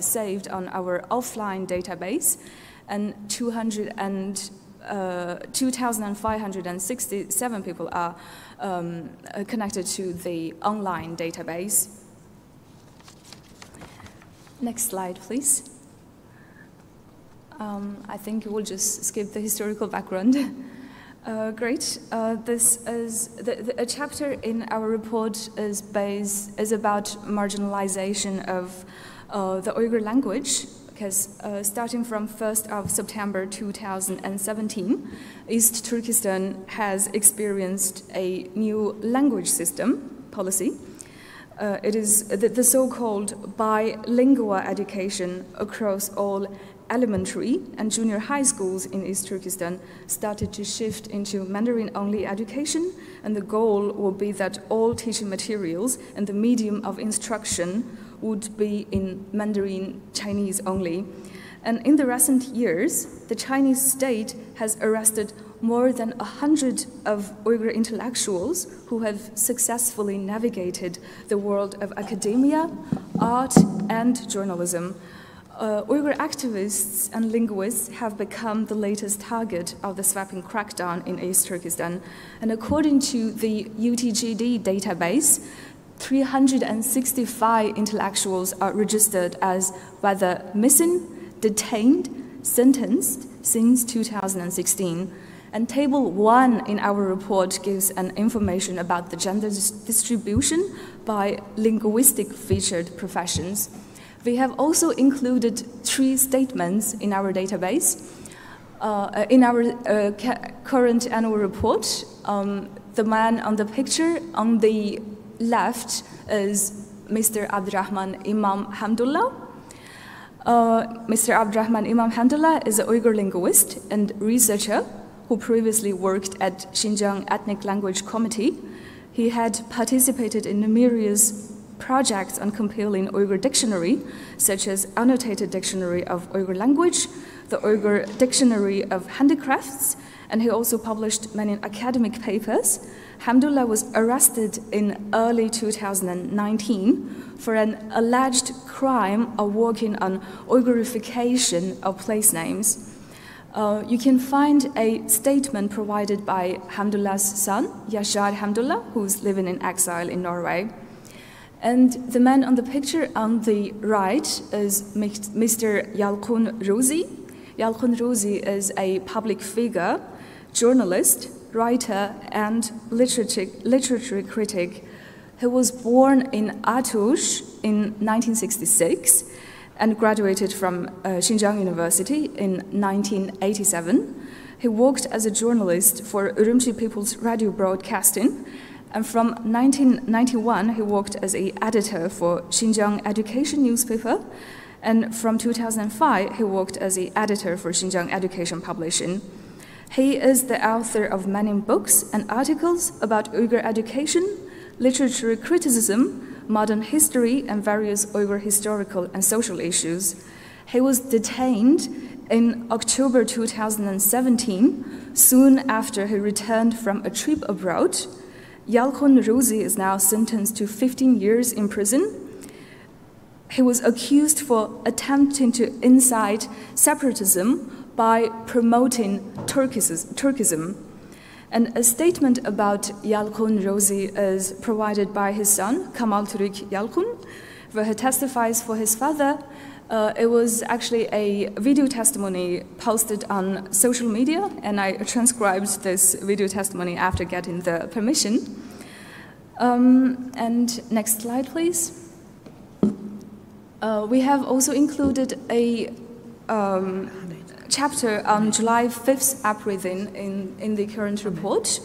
saved on our offline database, and 2,567 people are connected to the online database. Next slide, please. I think we'll just skip the historical background. Great. This is a chapter in our report is about marginalization of the Uyghur language, because starting from 1st of September 2017, East Turkestan has experienced a new language system policy. It is the so-called bilingual education across all elementary and junior high schools in East Turkestan started to shift into Mandarin-only education, and the goal will be that all teaching materials and the medium of instruction would be in Mandarin Chinese only. And in the recent years, the Chinese state has arrested more than 100 of Uyghur intellectuals who have successfully navigated the world of academia, art, and journalism. Uyghur activists and linguists have become the latest target of the sweeping crackdown in East Turkestan. And according to the UTGD database, 365 intellectuals are registered as whether missing, detained, sentenced since 2016. And Table 1 in our report gives an information about the gender distribution by linguistic featured professions. We have also included 3 statements in our database. In our current annual report, the man on the picture on the left is Mr. Abdurrahman Imam Hamdullah. Mr. Abdurrahman Imam Hamdullah is an Uyghur linguist and researcher who previously worked at Xinjiang Ethnic Language Committee. He had participated in numerous projects on compiling Uyghur dictionary, such as Annotated Dictionary of Uyghur Language, the Uyghur Dictionary of Handicrafts, and he also published many academic papers. Hamdullah was arrested in early 2019 for an alleged crime of working on Uyghurification of place names. You can find a statement provided by Hamdullah's son, Yashar Hamdullah, who's living in exile in Norway. And the man on the picture on the right is Mr. Yalqun Ruzi. Yalqun Ruzi is a public figure, journalist, writer, and literature critic. He was born in Atush in 1966 and graduated from Xinjiang University in 1987. He worked as a journalist for Urumqi People's Radio Broadcasting, and from 1991 he worked as an editor for Xinjiang Education newspaper, and from 2005 he worked as an editor for Xinjiang Education Publishing. He is the author of many books and articles about Uyghur education, literature criticism, modern history, and various Uyghur historical and social issues. He was detained in October 2017, soon after he returned from a trip abroad. Yalqun Ruzi is now sentenced to 15 years in prison. He was accused for attempting to incite separatism by promoting Turkism. And a statement about Yalqun Ruzi is provided by his son, Kamal Turik Yalqun, where he testifies for his father. It was actually a video testimony posted on social media, and I transcribed this video testimony after getting the permission. And next slide, please. We have also included a chapter on July 5th uprising in the current report.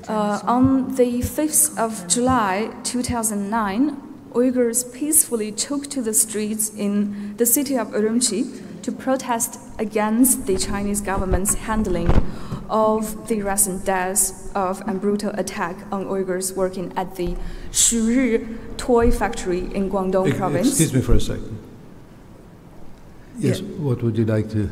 On the 5th of July 2009, Uyghurs peacefully took to the streets in the city of Urumqi to protest against the Chinese government's handling of the recent deaths of and brutal attack on Uyghurs working at the Shuri toy factory in Guangdong province. Excuse me for a second. Yes, yeah. What would you like to...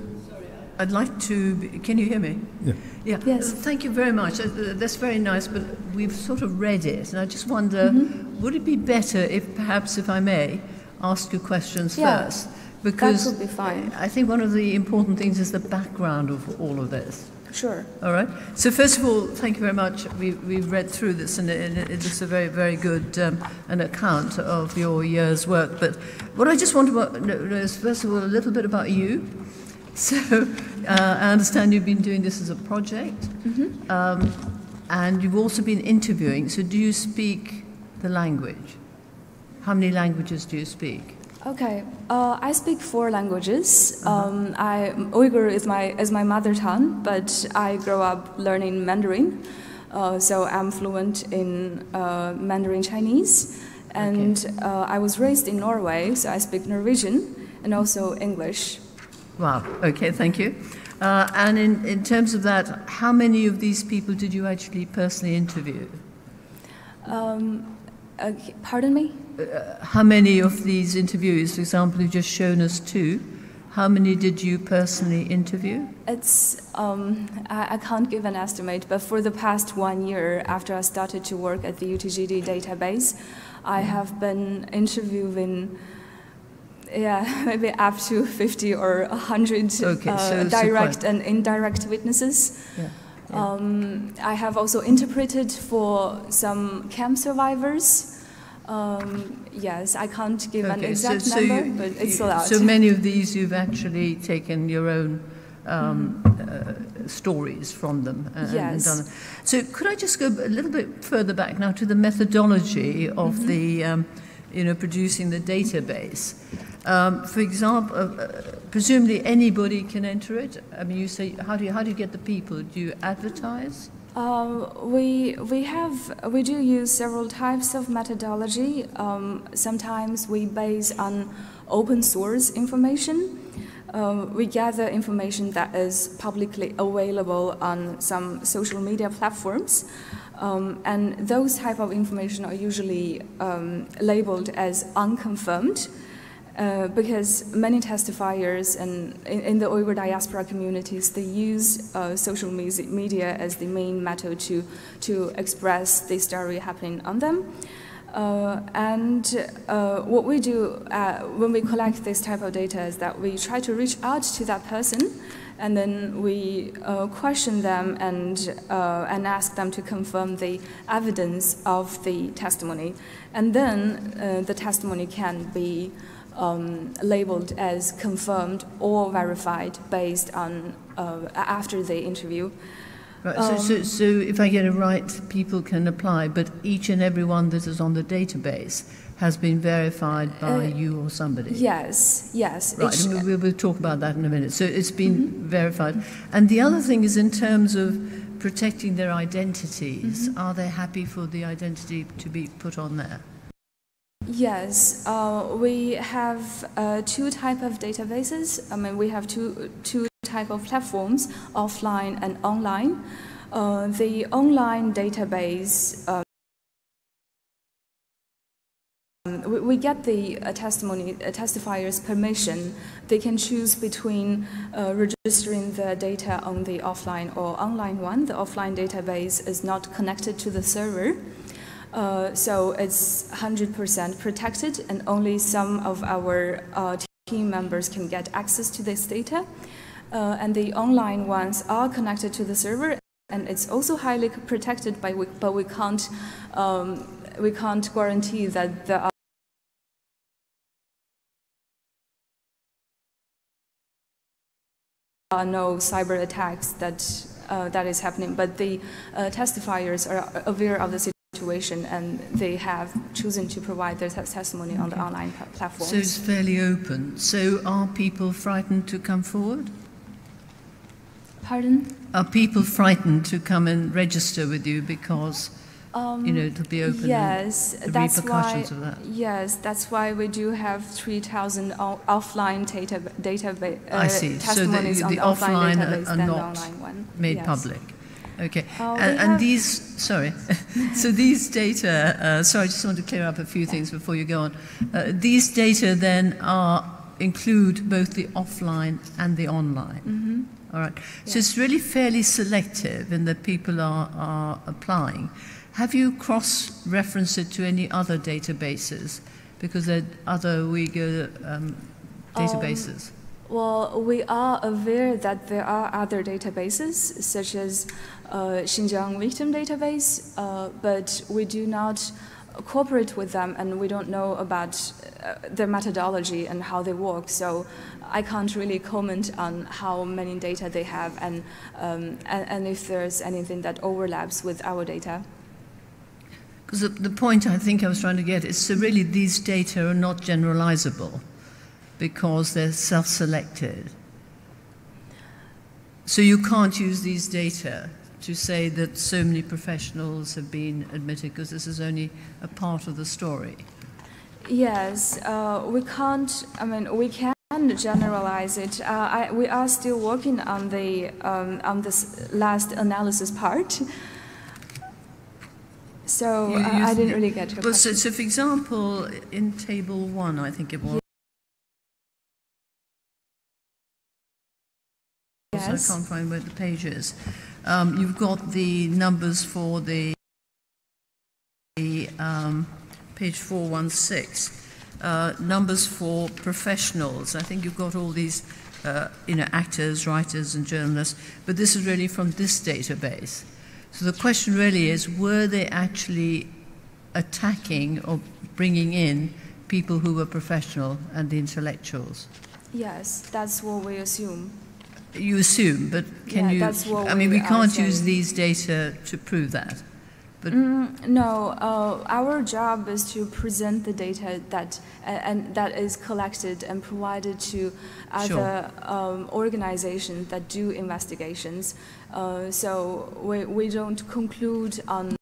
I'd like to... Can you hear me? Yeah. Yeah. Yes. Thank you very much. That's very nice, but we've sort of read it, and I just wonder, would it be better if, perhaps, if I may, ask you questions first? Because that would be fine. I think one of the important things is the background of all of this. Sure. All right. So first of all, thank you very much. We've read through this, and it's a very, very good an account of your year's work. But what I just want to know is, first of all, a little bit about you. So I understand you've been doing this as a project, and you've also been interviewing. So do you speak the language? How many languages do you speak? Okay, I speak 4 languages. Uyghur is my mother tongue, but I grew up learning Mandarin, so I'm fluent in Mandarin Chinese. And I was raised in Norway, so I speak Norwegian and also English. Wow, okay, thank you. And in terms of that, how many of these people did you actually personally interview? Pardon me? How many of these interviews, for example, you've just shown us 2, how many did you personally interview? It's, I can't give an estimate, but for the past 1 year, after I started to work at the UTGD database, I have been interviewing, maybe up to 50 or 100 direct and indirect witnesses. I have also interpreted for some camp survivors. Yes, I can't give an exact number, but it's a lot. So many of these you've actually taken your own stories from them. And done. So could I just go a little bit further back now to the methodology of the, producing the database? For example, presumably anybody can enter it. I mean, you say, how do you get the people? Do you advertise? We do use several types of methodology. Sometimes we base on open source information. We gather information that is publicly available on some social media platforms. And those type of information are usually labeled as unconfirmed. Because many testifiers in the Uyghur diaspora communities, they use social media as the main method to express the story happening on them. What we do when we collect this type of data is that we try to reach out to that person, and then we question them and ask them to confirm the evidence of the testimony. And then the testimony can be labeled as confirmed or verified based on after the interview. Right, so if I get it right, people can apply, but each and every one that is on the database has been verified by you or somebody? Yes. Right, and we'll talk about that in a minute. So it's been verified. And the other thing is in terms of protecting their identities, are they happy for the identity to be put on there? Yes, we have 2 types of databases. I mean, we have two type of platforms, offline and online. The online database, we get the testifier's permission. They can choose between registering the data on the offline or online one. The offline database is not connected to the server. So it's 100% protected, and only some of our team members can get access to this data. And the online ones are connected to the server, and it's also highly protected, but we can't guarantee that there are no cyber attacks that is happening. But the testifiers are aware of the situation, and they have chosen to provide their testimony on the online platforms. So it's fairly open. So are people frightened to come forward? Pardon? Are people frightened to come and register with you because, it'll be open? Yes, and the repercussions of that? Yes, that's why we do have 3,000 offline database I see. testimonies so on the offline database are than not the online one. made public. Okay, and these, so these data, I just want to clear up a few things before you go on. These data then include both the offline and the online. All right, so it's really fairly selective in that people are applying. Have you cross-referenced it to any other databases? Because there are other Uyghur databases. Well, we are aware that there are other databases, such as Xinjiang Victim Database, but we do not cooperate with them, and we don't know about their methodology and how they work. So I can't really comment on how many data they have and if there's anything that overlaps with our data. Because the point I think I was trying to get is, so really these data are not generalizable because they're self-selected. So you can't use these data to say that so many professionals have been admitted, because this is only a part of the story. Yes, we can't, I mean, we can generalize it. We are still working on this last analysis part. So I didn't really get your question. So for example, in table 1, I think it was, yes. I can't find where the page is. You've got the numbers for the page 416, numbers for professionals. I think you've got all these, actors, writers, and journalists, but this is really from this database. So the question really is, were they actually attacking or bringing in people who were professional and the intellectuals? Yes, that's what we assume. You assume, but can you? That's what I mean, we can't use these data to prove that. But no, our job is to present the data that is collected and provided to other organizations that do investigations. So we don't conclude on.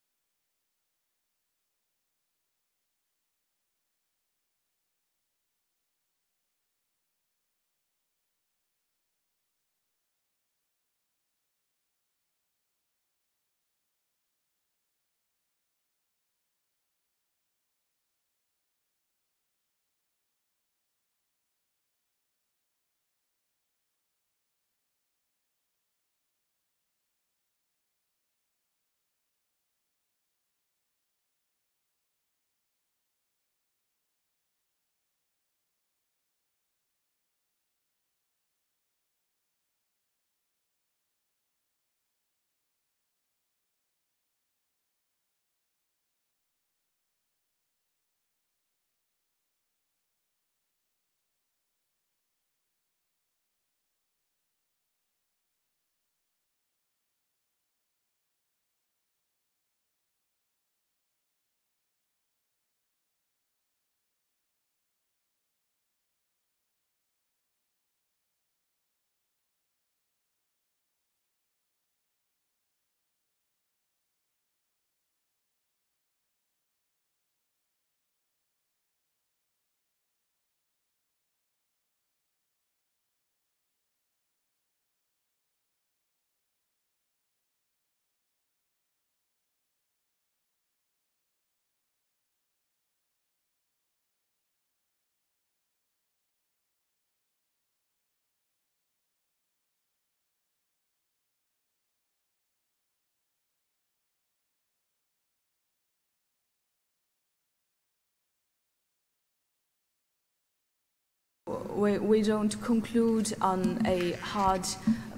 We don't conclude on a hard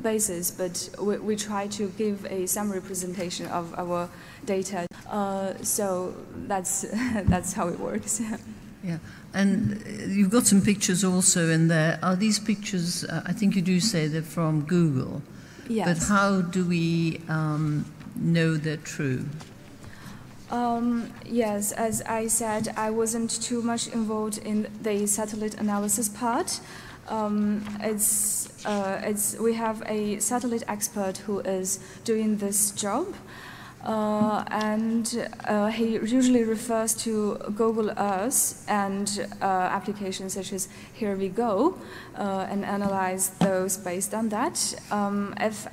basis, but we try to give a summary presentation of our data. So that's how it works. Yeah, and you've got some pictures also in there. Are these pictures, I think you do say they're from Google, yes. But how do we know they're true? Yes, as I said, I wasn't too much involved in the satellite analysis part. We have a satellite expert who is doing this job, and he usually refers to Google Earth and applications such as Here We Go, and analyze those based on that. If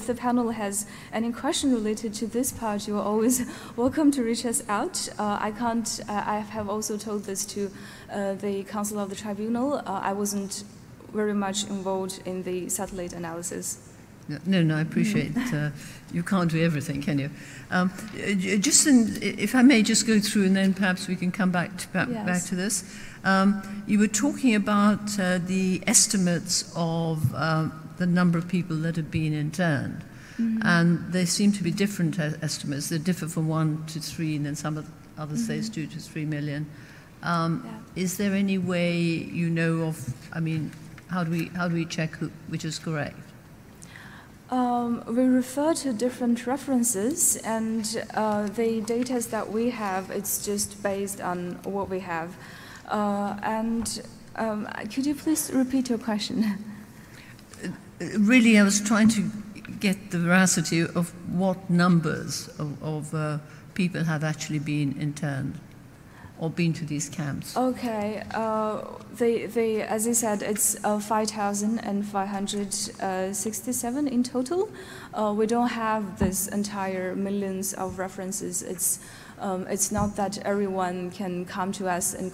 the panel has any question related to this part, you are always welcome to reach us out. I have also told this to the Council of the Tribunal. I wasn't very much involved in the satellite analysis. No, I appreciate you can't do everything, can you? If I may just go through, and then perhaps we can come back to this. You were talking about the estimates of the number of people that have been interned. and they seem to be different estimates. They differ from 1 to 3, and then some others say it's 2 to 3 million. Is there any way you know of? I mean, how do we check which is correct? We refer to different references, and the data that we have, it's just based on what we have. Could you please repeat your question? Really, I was trying to get the veracity of what numbers of people have actually been interned or been to these camps. Okay, as you said, it's 5,567 in total. We don't have this entire millions of references. It's not that everyone can come to us and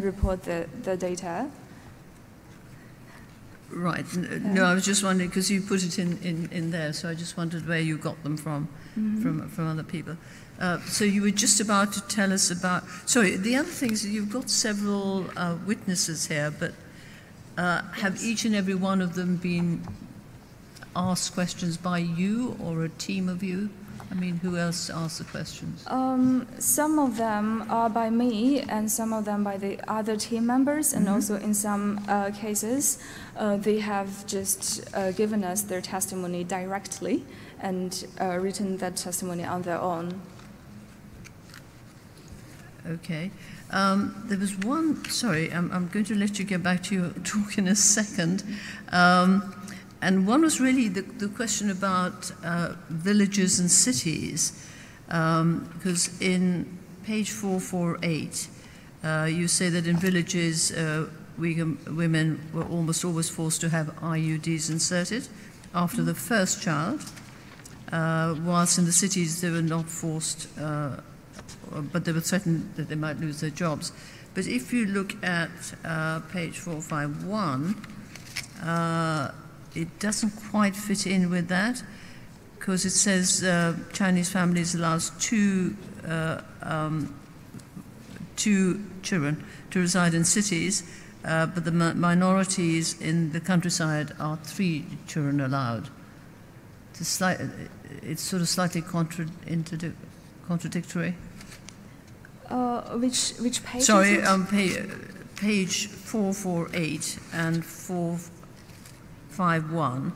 report the data. Right. No, I was just wondering, because you put it in there, so I just wondered where you got them from other people. So you were just about to tell us about... Sorry, the other thing is that you've got several witnesses here, but have each and every one of them been asked questions by you or a team of you? I mean, who else asked the questions? Some of them are by me, and some of them by the other team members, and also in some cases, they have just given us their testimony directly and written that testimony on their own. Okay. There was one, sorry, I'm going to let you get back to your talk in a second. And one was really the question about villages and cities, because in page 448, you say that in villages, women were almost always forced to have IUDs inserted after the first child, whilst in the cities they were not forced, but they were threatened that they might lose their jobs. But if you look at page 451, it doesn't quite fit in with that, because it says Chinese families allows two children to reside in cities, but the minorities in the countryside are 3 children allowed. It's sort of slightly contradictory. Which page? Sorry, page 448 and 451.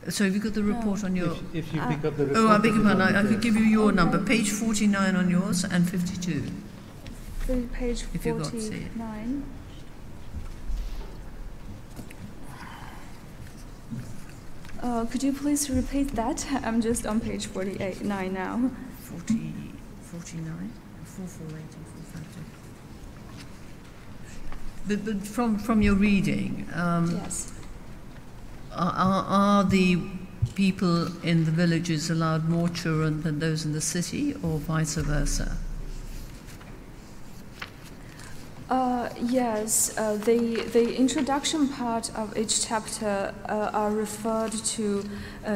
So have you got the report on your... If you pick up the report... Oh, I beg your pardon, I could give you your number. Page 49 on yours and 52. Page 49. If you got to see it. Could you please repeat that? I'm just on page 49 now. 49, 448 and 452. But from your reading, yes. Are the people in the villages allowed more children than those in the city, or vice versa? Yes, the introduction part of each chapter are referred to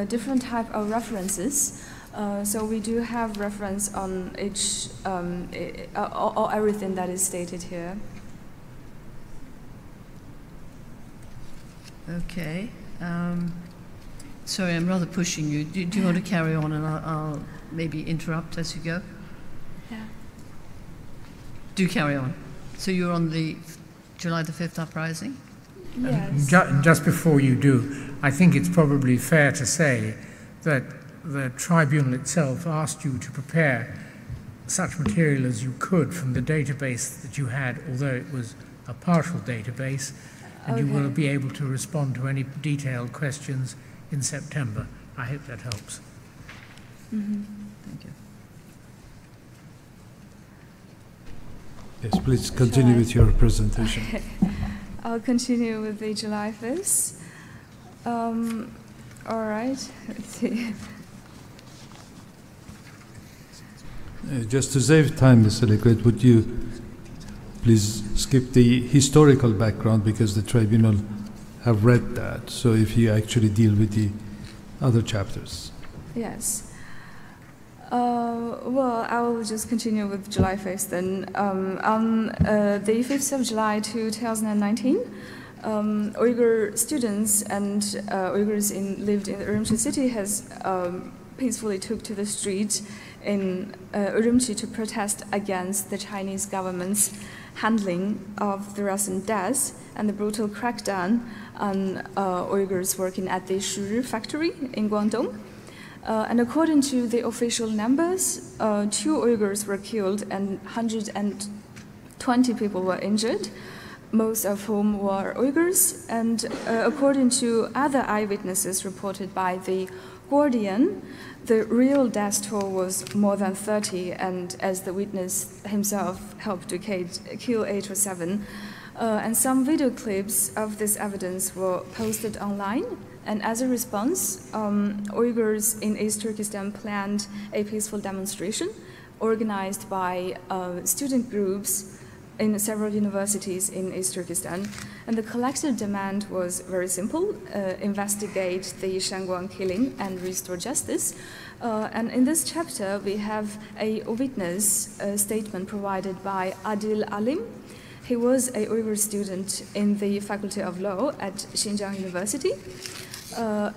different type of references. So we do have reference on each, or everything that is stated here. Okay. Sorry, I'm rather pushing you. Do you want to carry on, and I'll maybe interrupt as you go? Yeah. Do carry on. So you're on the July the 5th uprising? Yes. Just before you do, I think it's probably fair to say that the tribunal itself asked you to prepare such material as you could from the database that you had, although it was a partial database, and you will be able to respond to any detailed questions in September. I hope that helps. Mm-hmm. Thank you. Yes, please continue with your presentation. Okay. I'll continue with the July 5th. All right, let's see. Just to save time, Mr. Liquid, would you please skip the historical background, because the tribunal have read that, so if you actually deal with the other chapters. Yes. Well, I will just continue with July 1st then. On the 5th of July 2019, Uyghur students and Uyghurs lived in Urumqi city has peacefully took to the street in Urumqi to protest against the Chinese government's handling of the recent deaths and the brutal crackdown on Uyghurs working at the Shuri factory in Guangdong. And according to the official numbers, 2 Uyghurs were killed and 120 people were injured, most of whom were Uyghurs. And according to other eyewitnesses reported by The Guardian, the real death toll was more than 30, and as the witness himself helped to kill 8 or 7. And some video clips of this evidence were posted online. And as a response, Uyghurs in East Turkestan planned a peaceful demonstration organized by student groups in several universities in East Turkestan. And the collective demand was very simple: investigate the Shangguan killing and restore justice. And in this chapter, we have a witness statement provided by Adil Alim. He was a Uyghur student in the Faculty of Law at Xinjiang University.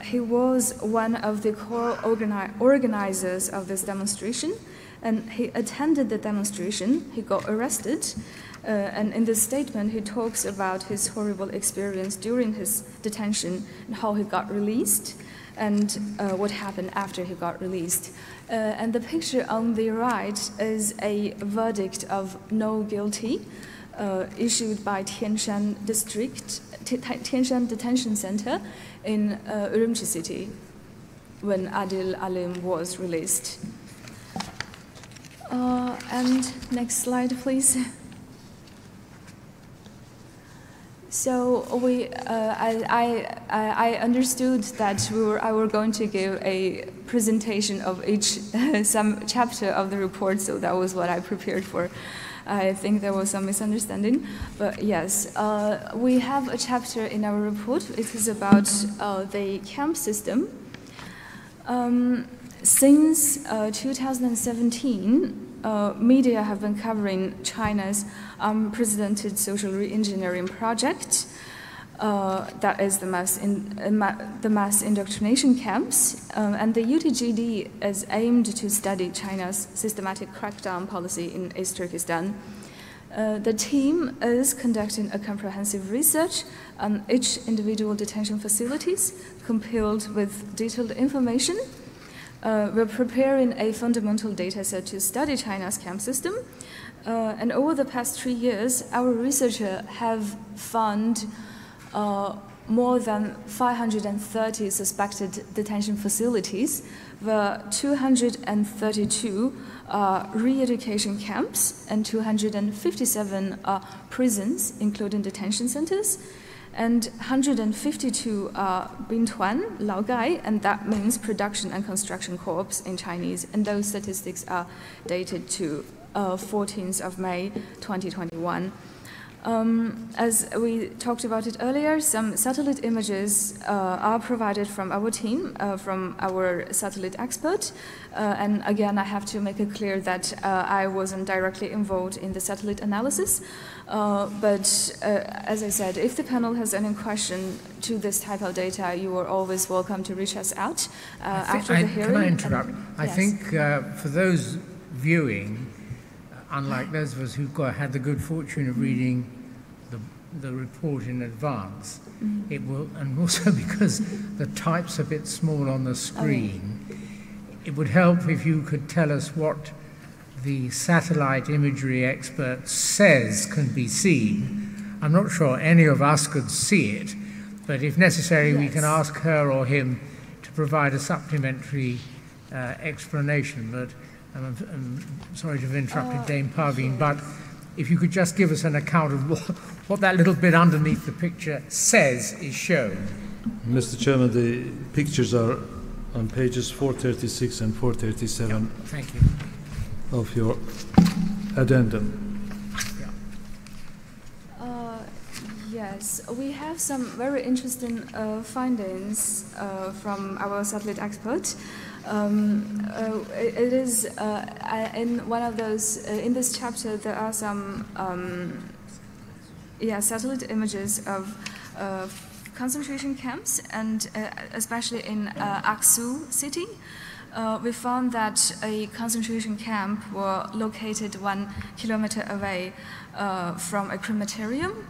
He was one of the core organizers of this demonstration, and he attended the demonstration. He got arrested, and in this statement he talks about his horrible experience during his detention and how he got released and what happened after he got released. And the picture on the right is a verdict of no guilty issued by Tianshan Detention Center in Urumqi city when Adil Alim was released. And next slide, please. So I understood that I were going to give a presentation of each some chapter of the report, so that was what I prepared for. I think there was some misunderstanding, but yes, we have a chapter in our report. It is about the camp system. Since 2017, media have been covering China's unprecedented social re-engineering project, that is the mass indoctrination camps, and the UTGD is aimed to study China's systematic crackdown policy in East Turkestan. The team is conducting a comprehensive research on each individual detention facilities, compiled with detailed information. We're preparing a fundamental data set to study China's camp system. And over the past 3 years, our researchers have found more than 530 suspected detention facilities, where 232 are re-education camps and 257 are prisons, including detention centers, and 152 are Bintuan, Laogai, and that means production and construction corps in Chinese, and those statistics are dated to 14th of May 2021. As we talked about it earlier, some satellite images are provided from our team, from our satellite expert. And again, I have to make it clear that I wasn't directly involved in the satellite analysis. But as I said, if the panel has any question to this type of data, you are always welcome to reach us out after the hearing. Can I interrupt? And, I think for those viewing, unlike those of us who've had the good fortune of reading the report in advance, it will, and also because the type's a bit small on the screen, it would help if you could tell us what the satellite imagery expert says can be seen. I'm not sure any of us could see it, but if necessary, we can ask her or him to provide a supplementary explanation. But I'm sorry to have interrupted Dame Parveen, but if you could just give us an account of what that little bit underneath the picture says is shown. Mr. Chairman, the pictures are on pages 436 and 437 Thank you. of your addendum. Yes, we have some very interesting findings from our satellite expert. It is in one of those, in this chapter, there are some satellite images of concentration camps, and especially in Aksu city. We found that a concentration camp was located 1 kilometer away from a crematorium.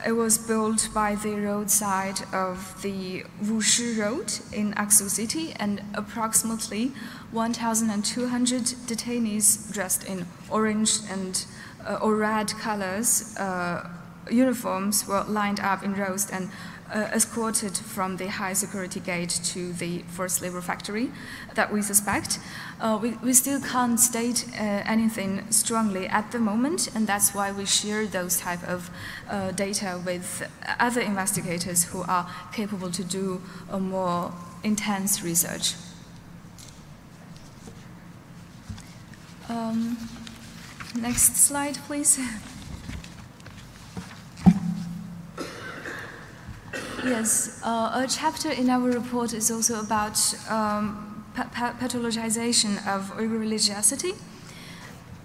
It was built by the roadside of the Wushi Road in Aksu city, and approximately 1,200 detainees dressed in orange and or red colors uniforms were lined up in rows and escorted from the high security gate to the forced labor factory that we suspect. We still can't state anything strongly at the moment, and that's why we share those type of data with other investigators who are capable to do a more intense research. Next slide, please. Yes, a chapter in our report is also about pathologization of Uyghur religiosity.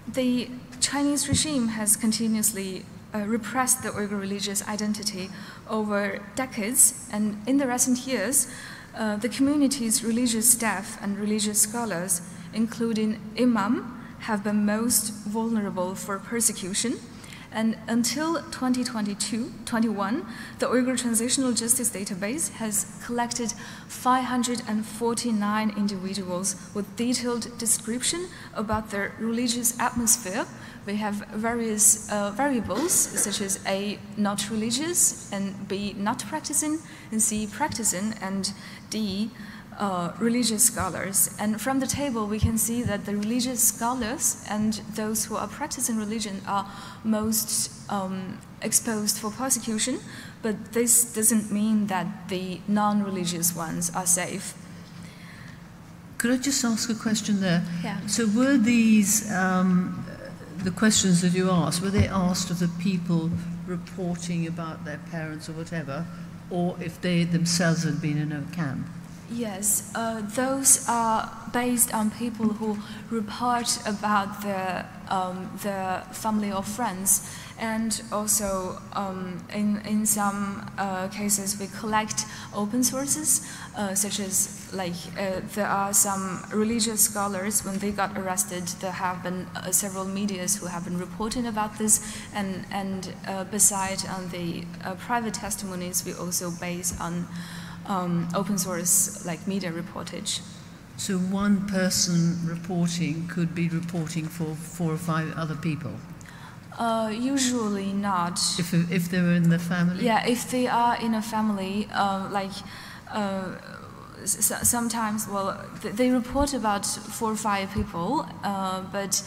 The Chinese regime has continuously repressed the Uyghur religious identity over decades, and in the recent years, the community's religious staff and religious scholars, including imam, have been most vulnerable for persecution. And until 2022-21, the Uyghur Transitional Justice Database has collected 549 individuals with detailed description about their religious atmosphere. We have various variables such as A, not religious, and B, not practicing, and C, practicing, and D, religious scholars. And from the table we can see that the religious scholars and those who are practicing religion are most exposed for persecution, but this doesn't mean that the non-religious ones are safe. Could I just ask a question there? Yeah. So were these, the questions that you asked, were they asked of the people reporting about their parents or whatever, or if they themselves had been in a camp? Yes, those are based on people who report about their family or friends, and also in some cases we collect open sources, such as there are some religious scholars, when they got arrested, there have been several medias who have been reporting about this, and besides on the private testimonies, we also base on open source like media reportage. So one person reporting could be reporting for 4 or 5 other people? Usually not. If they were in the family? Yeah, if they are in a family, sometimes, well, they report about 4 or 5 people, but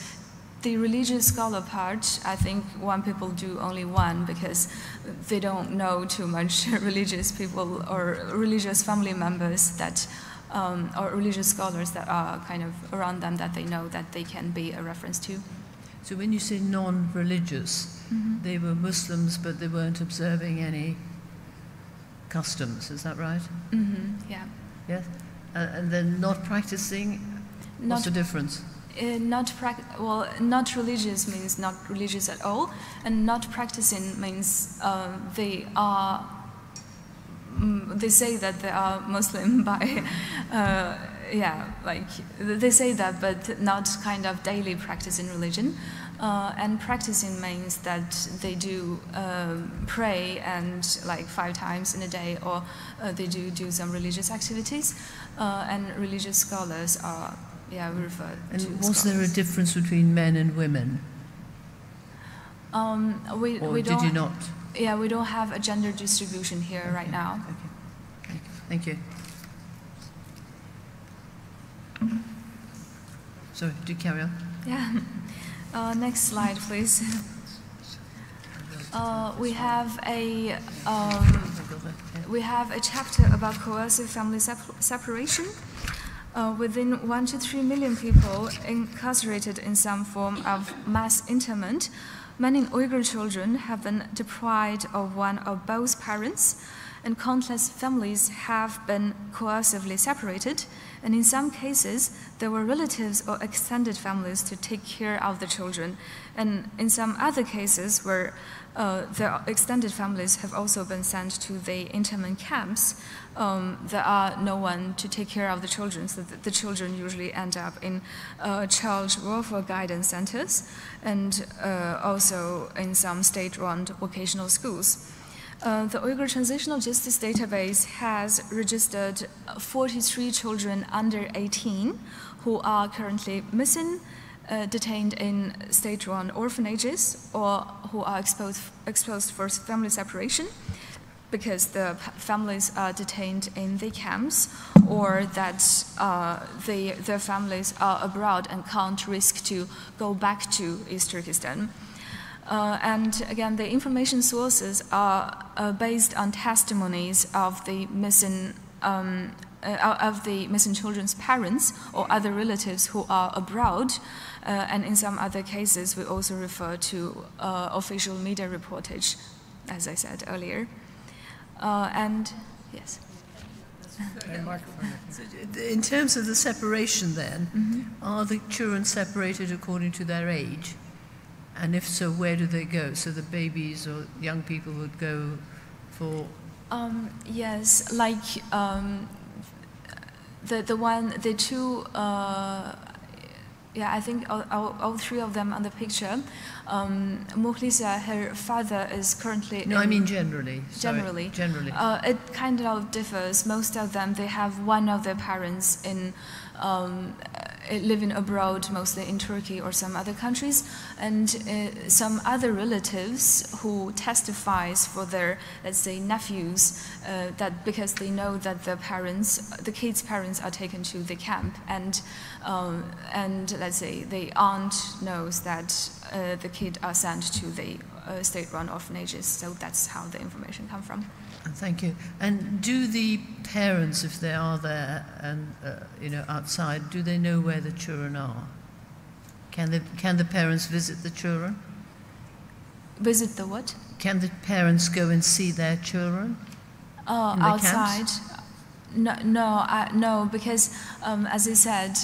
the religious scholar part, I think one people do only one because they don't know too much religious people or religious family members that, or religious scholars that are kind of around them that they know that they can be a reference to. So when you say non-religious, they were Muslims but they weren't observing any customs, is that right? Yeah. Yes? And then not practicing, what's the difference? Not religious means not religious at all, and not practicing means they are. They say that they are Muslim by, they say that, but not kind of daily practicing religion. And practicing means that they do pray and 5 times in a day, or they do some religious activities, and religious scholars are. Yeah, we refer to And was scholars. there a difference between men and women? We did don't, you not? Yeah, we don't have a gender distribution here right now. Okay. Thank you. Sorry, do carry on. Yeah. Next slide, please. We have a chapter about coercive family separation. Within 1 to 3 million people incarcerated in some form of mass internment, many Uyghur children have been deprived of one or both parents, and countless families have been coercively separated, and in some cases there were relatives or extended families to take care of the children, and in some other cases where the extended families have also been sent to the internment camps, there are no one to take care of the children, so the children usually end up in child welfare guidance centers and also in some state-run vocational schools. The Uyghur Transitional Justice Database has registered 43 children under 18 who are currently missing, detained in state-run orphanages, or who are exposed for family separation because the families are detained in the camps, or that their families are abroad and can't risk to go back to East Turkestan. And again, the information sources are based on testimonies of the missing children's parents or other relatives who are abroad, and in some other cases we also refer to official media reportage, as I said earlier. And yes. In terms of the separation then, are the children separated according to their age? And if so, where do they go? So the babies or young people would go for... yes, like the two, yeah, I think all three of them on the picture. Mukhlisa, her father is currently... No, I mean generally. Generally. Generally. It kind of differs. Most of them, they have one of their parents in living abroad, mostly in Turkey or some other countries, and some other relatives who testifies for their, let's say, nephews, that because they know that the kids' parents are taken to the camp, and let's say the aunt knows that the kids are sent to the state-run orphanages, so that's how the information comes from. Thank you. And do the parents, if they are there and outside, do they know where the children are? Can the parents visit the children? Visit the what? Can the parents go and see their children? Outside? No, because as I said,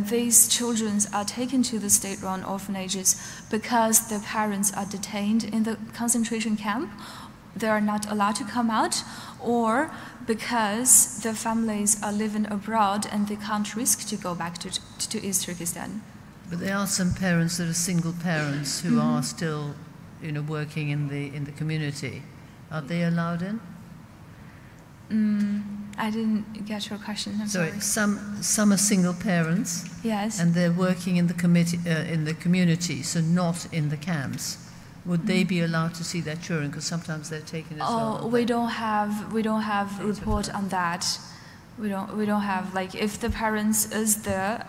these children are taken to the state-run orphanages because the parents are detained in the concentration camp. They are not allowed to come out, or because the families are living abroad and they can't risk to go back to East Turkestan. But there are some parents that are single parents who are still, working in the community. Are they allowed in? I didn't get your question. I'm sorry. Some are single parents. Yes. And they're working in the community, so not in the camps. Would they be allowed to see their children? Because sometimes they're taken as well. Oh, we don't have report on that. We don't have, like, if the parents is there,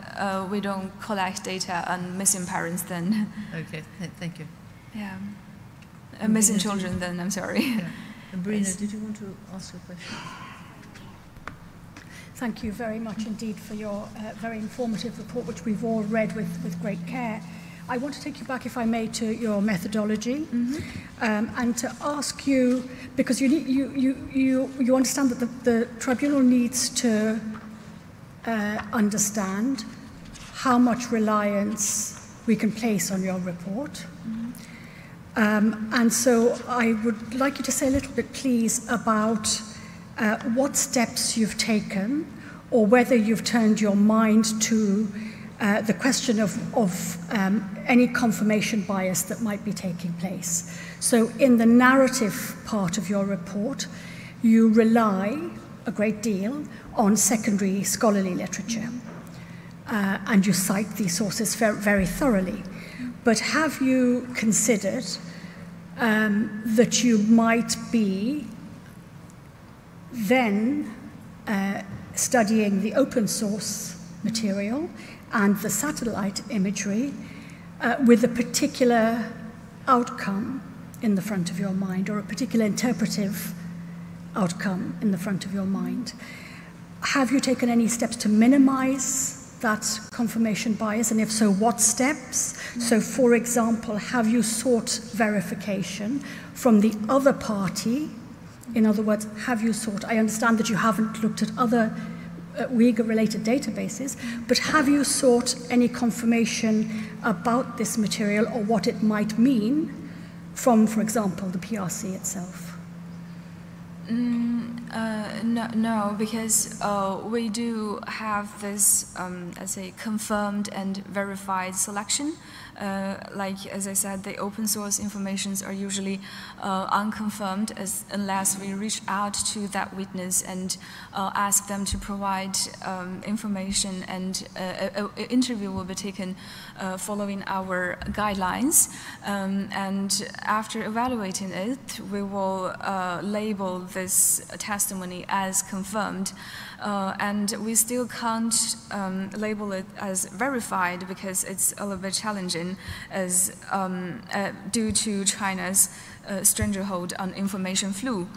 we don't collect data on missing parents then. Okay, thank you. Yeah, missing children then. I'm sorry. Yeah. And Brina, did you want to ask a question? Thank you very much indeed for your very informative report, which we've all read with great care. I want to take you back, if I may, to your methodology, and to ask you, because you understand that the tribunal needs to understand how much reliance we can place on your report. And so I would like you to say a little bit, please, about what steps you've taken, or whether you've turned your mind to the question of any confirmation bias that might be taking place. So in the narrative part of your report, you rely a great deal on secondary scholarly literature, and you cite these sources very thoroughly. But have you considered that you might be then studying the open source material and the satellite imagery with a particular outcome in the front of your mind, or a particular interpretive outcome in the front of your mind? Have you taken any steps to minimize that confirmation bias, and if so, what steps? So, for example, have you sought verification from the other party In other words, have you sought, I understand that you haven't looked at other Uyghur-related databases, but have you sought any confirmation about this material or what it might mean from, for example, the PRC itself? No, because we do have this, let's say, confirmed and verified selection. Like, as I said, the open source informations are usually unconfirmed unless we reach out to that witness and ask them to provide information, and an interview will be taken following our guidelines. And after evaluating it, we will label this testimony as confirmed. And we still can't label it as verified because it's a little bit challenging as due to China's stranglehold on information flow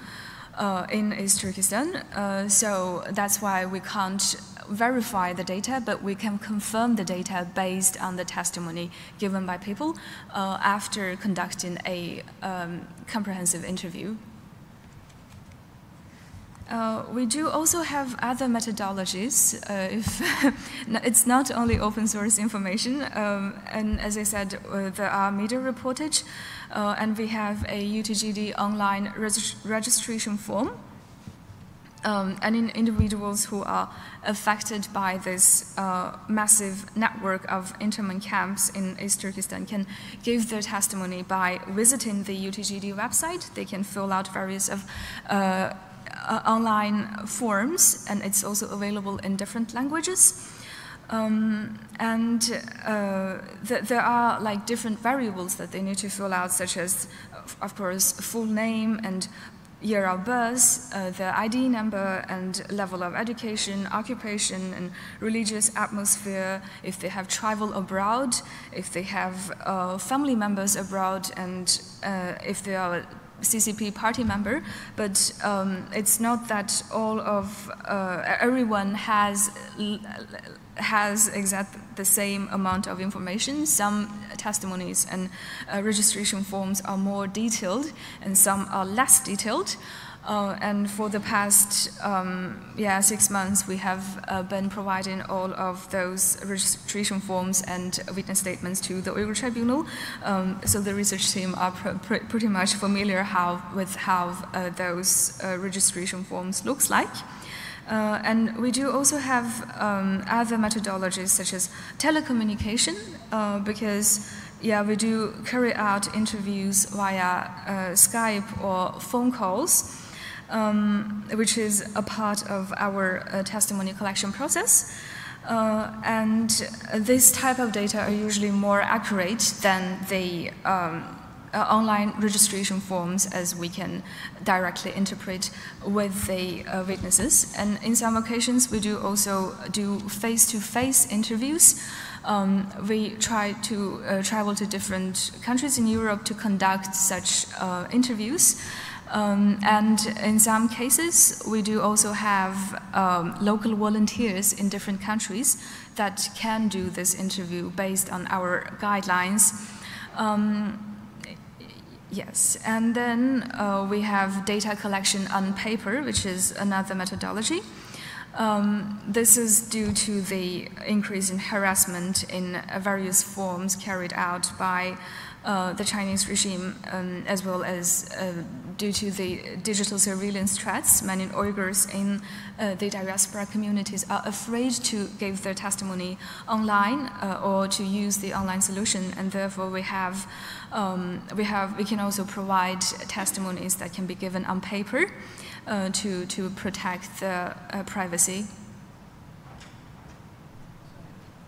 in East Turkestan. So that's why we can't verify the data, but we can confirm the data based on the testimony given by people after conducting a comprehensive interview. We do also have other methodologies. It's not only open source information, and as I said, there are media reportage, and we have a UTGD online registration form. And individuals who are affected by this massive network of internment camps in East Turkestan can give their testimony by visiting the UTGD website. They can fill out various online forms, and it's also available in different languages. There are like different variables that they need to fill out, such as, of course, full name and year of birth, the ID number and level of education, occupation, and religious atmosphere, if they have traveled abroad, if they have family members abroad, and if they are CCP party member. But it's not that all of everyone has exactly the same amount of information. Some testimonies and registration forms are more detailed and some are less detailed. And for the past 6 months, we have been providing all of those registration forms and witness statements to the Uyghur Tribunal. So the research team are pretty much familiar with how those registration forms looks like. And we do also have other methodologies such as telecommunication, because we do carry out interviews via Skype or phone calls, which is a part of our testimony collection process. And this type of data are usually more accurate than the online registration forms, as we can directly interpret with the witnesses. And in some occasions, we do also do face-to-face interviews. We try to travel to different countries in Europe to conduct such interviews. And in some cases, we do also have local volunteers in different countries that can do this interview based on our guidelines. Yes, and then we have data collection on paper, which is another methodology. This is due to the increase in harassment in various forms carried out by the Chinese regime, as well as due to the digital surveillance threats. Many Uyghurs in the diaspora communities are afraid to give their testimony online or to use the online solution, and therefore we can also provide testimonies that can be given on paper to protect the privacy.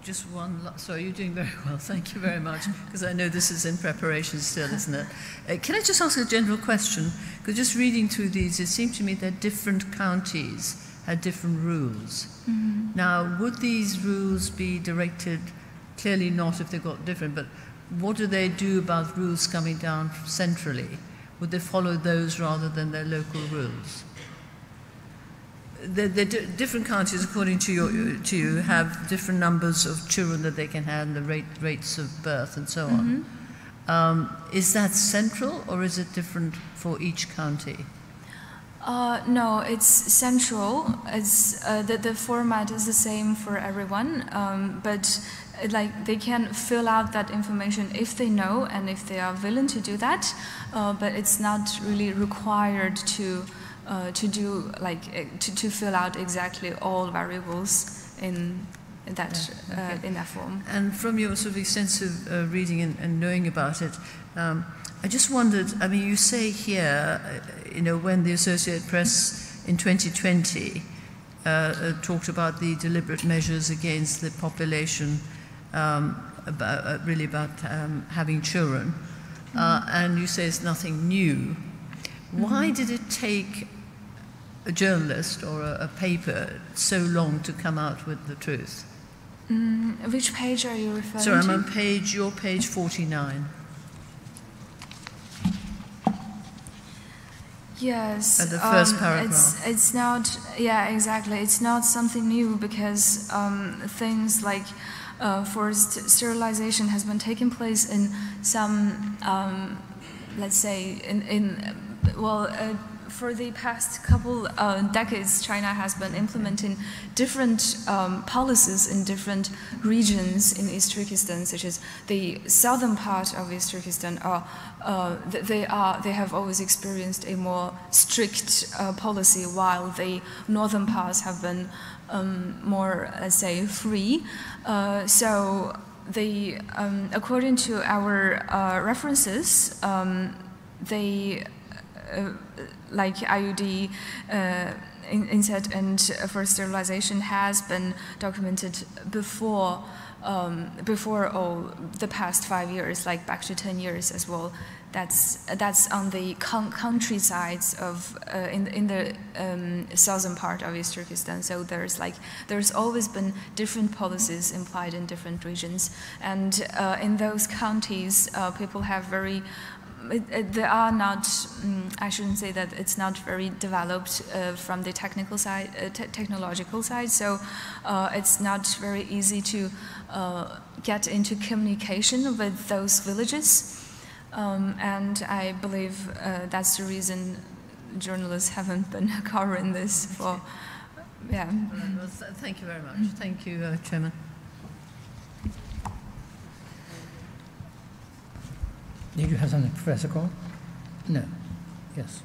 Just one, sorry, you're doing very well, thank you very much, because I know this is in preparation still, isn't it? Can I just ask a general question? Because just reading through these, it seemed to me that different counties had different rules. Mm-hmm. Now, would these rules be directed, clearly not if they've got different, but what do they do about rules coming down centrally? Would they follow those rather than their local rules? The different counties, according to you, have different numbers of children that they can have, and the rates of birth and so on. Mm-hmm. Is that central, or is it different for each county? No, it's central. It's the format is the same for everyone, but like they can fill out that information if they know and if they are willing to do that. But it's not really required to do like to fill out exactly all variables in that in that form. And from your sort of extensive reading and knowing about it, I just wondered. I mean, you say here, you know, when the Associated Press in 2020 talked about the deliberate measures against the population, really about having children, and you say it's nothing new. Why did it take a journalist or a paper so long to come out with the truth? Which page are you referring to? Sorry, I'm on your page 49. Yes. At the first paragraph. It's not, yeah, exactly. It's not something new because things like forced sterilization has been taking place in some, let's say, for the past couple decades, China has been implementing different policies in different regions in East Turkestan, such as the southern part of East Turkestan. They have always experienced a more strict policy, while the northern parts have been more, let's say, free. So they, according to our references, they like IUD insert and forced sterilization has been documented before all the past 5 years, like back to 10 years as well. That's on the countrysides of in the southern part of East Turkestan. So there's always been different policies implied in different regions, and in those counties, people have very. They are not. I shouldn't say that it's not very developed from the technical side, technological side. So it's not very easy to get into communication with those villages, and I believe that's the reason journalists haven't been covering this for. Yeah. Well, thank you very much. Thank you, Chairman. Did you have something, Professor Cole? No. Yes.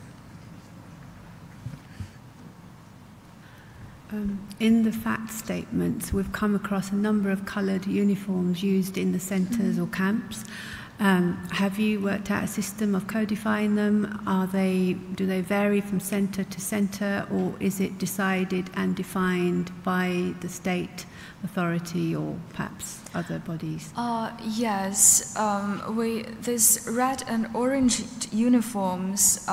In the fact statements, we've come across a number of coloured uniforms used in the centres or camps. Have you worked out a system of codifying them? Do they vary from centre to centre, or is it decided and defined by the state authority or perhaps other bodies? Yes, these red and orange uniforms,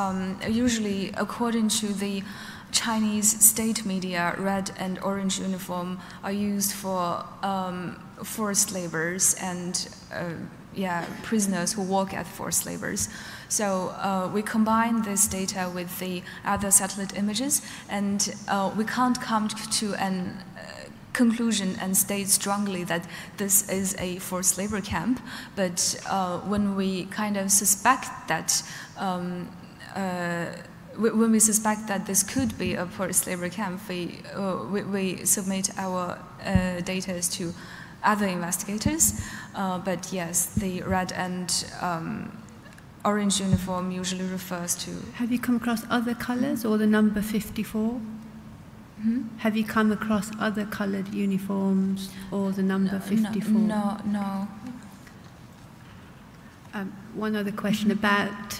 usually according to the Chinese state media, red and orange uniform are used for forced laborers and prisoners who work at forced labors. So we combine this data with the other satellite images, and we can't come to an conclusion and state strongly that this is a forced labor camp, but when we kind of suspect that when we suspect that this could be a forced labor camp, we submit our data to other investigators. But yes, the red and orange uniform usually refers to. Have you come across other colours or the number 54? Have you come across other coloured uniforms or the number 54? No. One other question about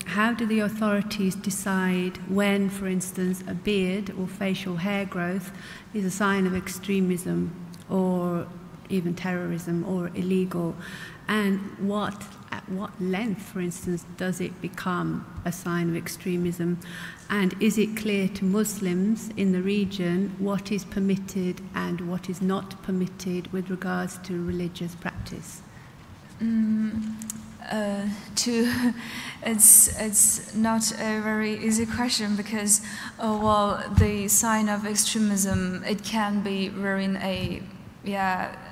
how do the authorities decide when, for instance, a beard or facial hair growth is a sign of extremism or even terrorism or illegal, and at what length, for instance, does it become a sign of extremism? And is it clear to Muslims in the region what is permitted and what is not permitted with regards to religious practice? It's not a very easy question because, the sign of extremism, it can be wearing a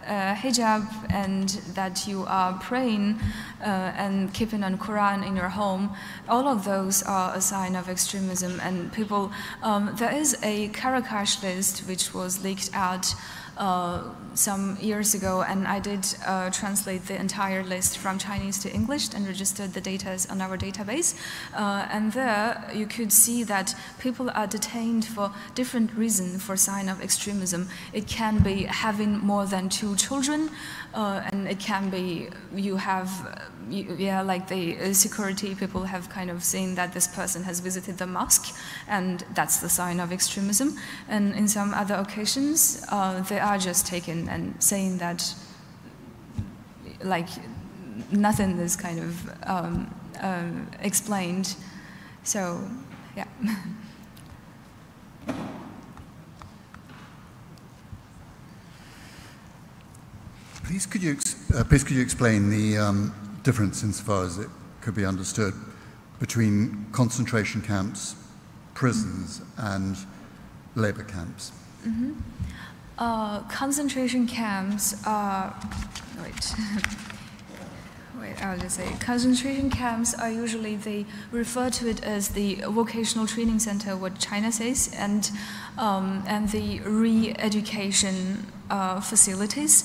hijab and that you are praying and keeping a Quran in your home, all of those are a sign of extremism. And people, there is a Karakash list which was leaked out some years ago, and I did translate the entire list from Chinese to English and registered the data on our database. And there you could see that people are detained for different reasons for sign of extremism. It can be having more than 2 children, and it can be you have, like the security people have kind of seen that this person has visited the mosque, and that's the sign of extremism. And in some other occasions, they are just taken and saying that like nothing is kind of explained. So, yeah. Please could you explain the difference, insofar as it could be understood, between concentration camps, prisons, and labor camps? Mm-hmm. Concentration camps are, I'll just say, concentration camps are usually, they refer to it as the vocational training center, what China says, and the re-education facilities.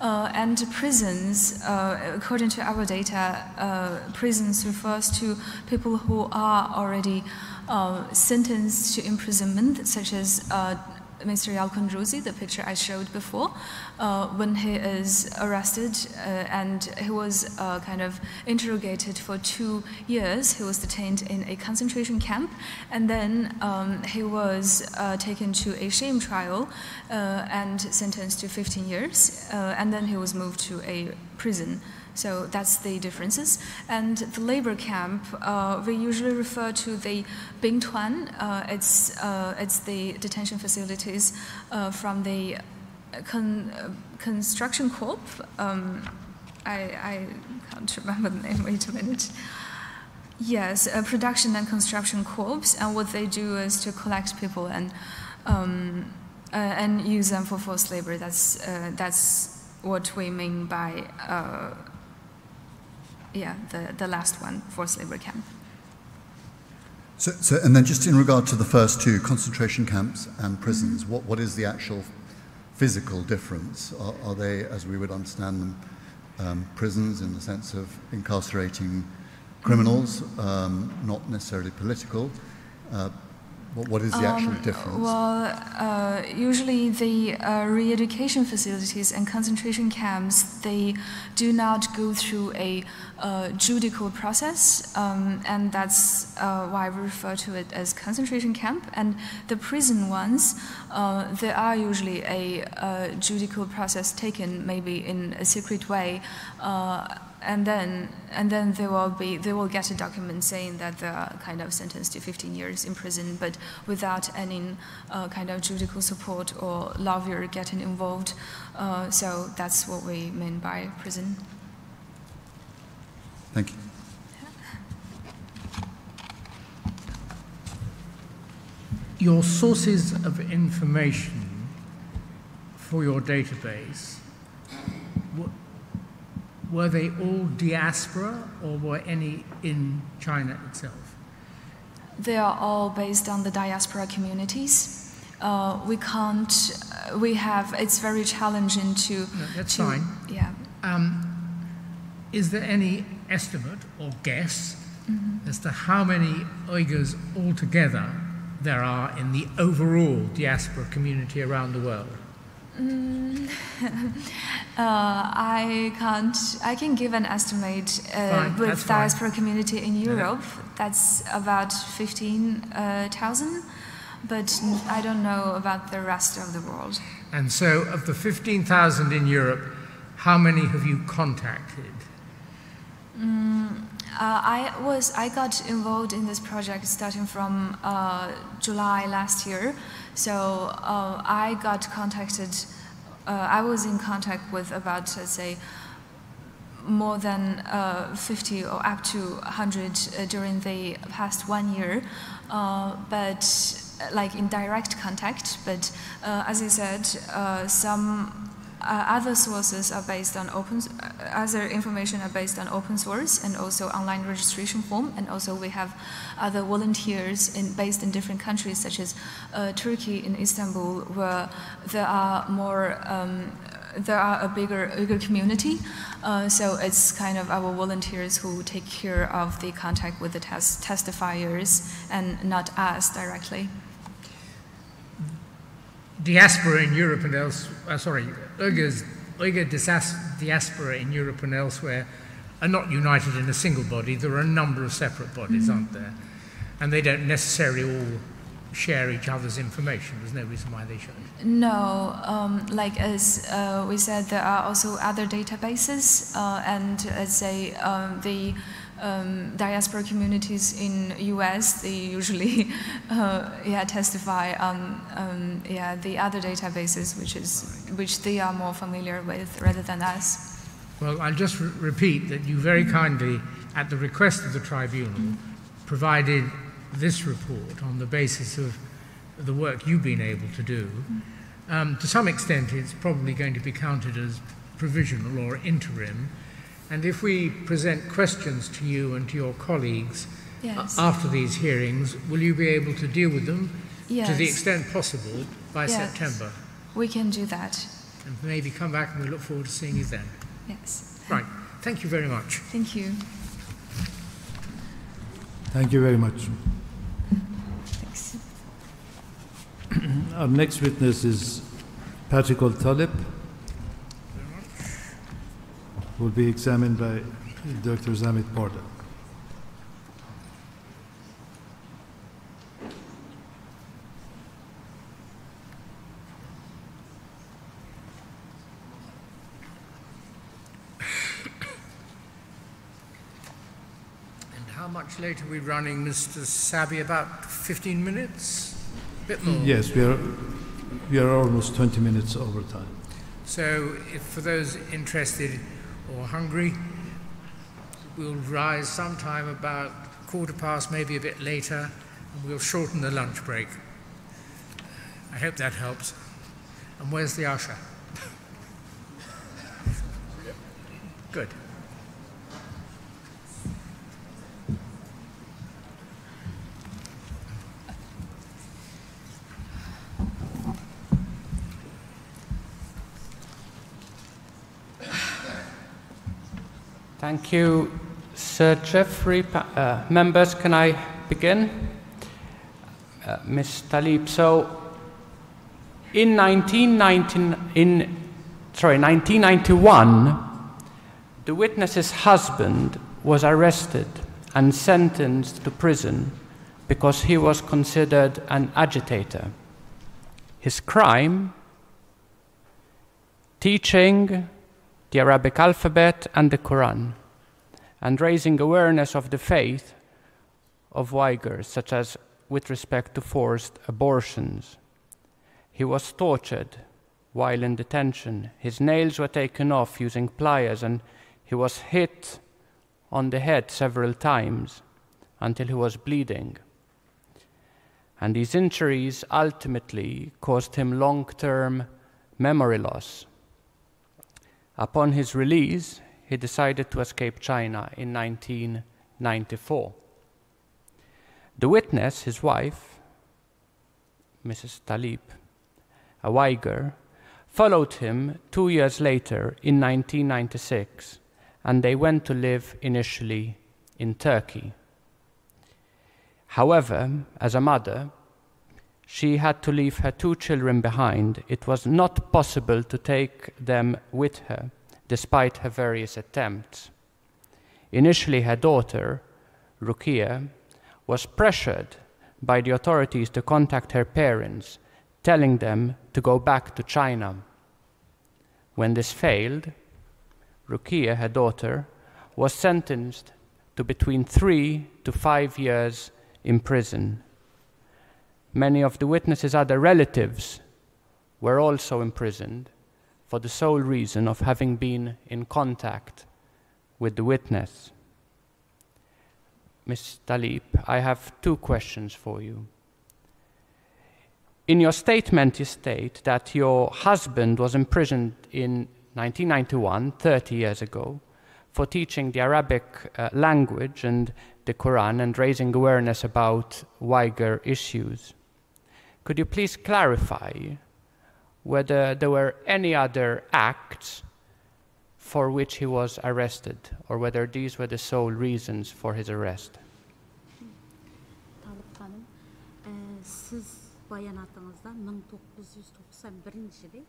And prisons, according to our data, prisons refers to people who are already sentenced to imprisonment, such as Mr. Yalkun-Ruzi, the picture I showed before, when he is arrested and he was kind of interrogated for 2 years. He was detained in a concentration camp, and then he was taken to a shame trial and sentenced to 15 years, and then he was moved to a prison. So that's the differences. And the labor camp, we usually refer to the Bingtuan. It's the detention facilities from the construction corp. I can't remember the name, wait a minute. Yes, production and construction corps, and what they do is to collect people and use them for forced labor. That's what we mean by the last one, forced labor camp. So, and then just in regard to the first 2, concentration camps and prisons, mm-hmm. what is the actual physical difference? Are they, as we would understand them, prisons in the sense of incarcerating criminals, not necessarily political? What is the actual difference? Well, usually the re-education facilities and concentration camps, they do not go through a judicial process, and that's why we refer to it as concentration camp. And the prison ones, there are usually a judicial process taken, maybe in a secret way, and then they will get a document saying that they are kind of sentenced to 15 years in prison, but without any kind of judicial support or lawyer getting involved. So that's what we mean by prison. Thank you. Your sources of information for your database, were they all diaspora, or were any in China itself? They are all based on the diaspora communities. It's very challenging to... No, that's fine. Yeah. Is there any estimate or guess as to how many Uyghurs altogether there are in the overall diaspora community around the world? I can give an estimate with diaspora community in Europe. That's about 15,000, but I don't know about the rest of the world. And so, of the 15,000 in Europe, how many have you contacted? I got involved in this project starting from July last year. So I got contacted, I was in contact with about, let's say, more than 50 or up to 100 during the past 1 year, but like in direct contact. But as I said, some other sources are based on other information are based on open source and also online registration form, and also we have other volunteers based in different countries, such as Turkey in Istanbul, where there are a bigger Uyghur community. So it's kind of our volunteers who take care of the contact with the testifiers and not us directly. Diaspora in Europe and elsewhere, Uyghur diaspora in Europe and elsewhere are not united in a single body. There are a number of separate bodies, aren't there? And they don't necessarily all share each other's information. There's no reason why they shouldn't. No, like as we said, there are also other databases, and let's say the diaspora communities in US, they usually testify on the other databases, which they are more familiar with rather than us. Well, I'll just repeat that you very kindly, at the request of the tribunal, provided this report on the basis of the work you've been able to do. To some extent, it's probably going to be counted as provisional or interim. And if we present questions to you and to your colleagues after these hearings, will you be able to deal with them to the extent possible by September? We can do that. And maybe come back, and we look forward to seeing you then. Yes. Right. Thank you very much. Thank you. Thank you very much. Thanks. Our next witness is Patrick Talib, who will be examined by Dr. Zamit Porter. How much late are we running, Mr. Sabi? About 15 minutes? A bit more? Yes, we are almost 20 minutes over time. So, if for those interested or hungry, we'll rise sometime about 1:15, maybe a bit later, and we'll shorten the lunch break. I hope that helps. And where's the usher? Good. Thank you, Sir Jeffrey. Members, can I begin? Ms. Talib, so in 1991, the witness's husband was arrested and sentenced to prison because he was considered an agitator. His crime? Teaching the Arabic alphabet and the Quran, and raising awareness of the faith of Uyghurs, such as with respect to forced abortions. He was tortured while in detention. His nails were taken off using pliers, and he was hit on the head several times until he was bleeding. And these injuries ultimately caused him long-term memory loss. Upon his release, he decided to escape China in 1994. The witness, his wife, Mrs. Talib, a Uyghur, followed him 2 years later in 1996, and they went to live initially in Turkey. However, as a mother, she had to leave her 2 children behind. It was not possible to take them with her, despite her various attempts. Initially, her daughter, Rukia, was pressured by the authorities to contact her parents, telling them to go back to China. When this failed, Rukia, her daughter, was sentenced to between 3 to 5 years in prison. Many of the witnesses' other relatives were also imprisoned for the sole reason of having been in contact with the witness. Ms. Talib, I have 2 questions for you. In your statement, you state that your husband was imprisoned in 1991, 30 years ago, for teaching the Arabic language and the Quran and raising awareness about Uyghur issues. Could you please clarify whether there were any other acts for which he was arrested, or whether these were the sole reasons for his arrest? Bayanatınızda 1991 yılı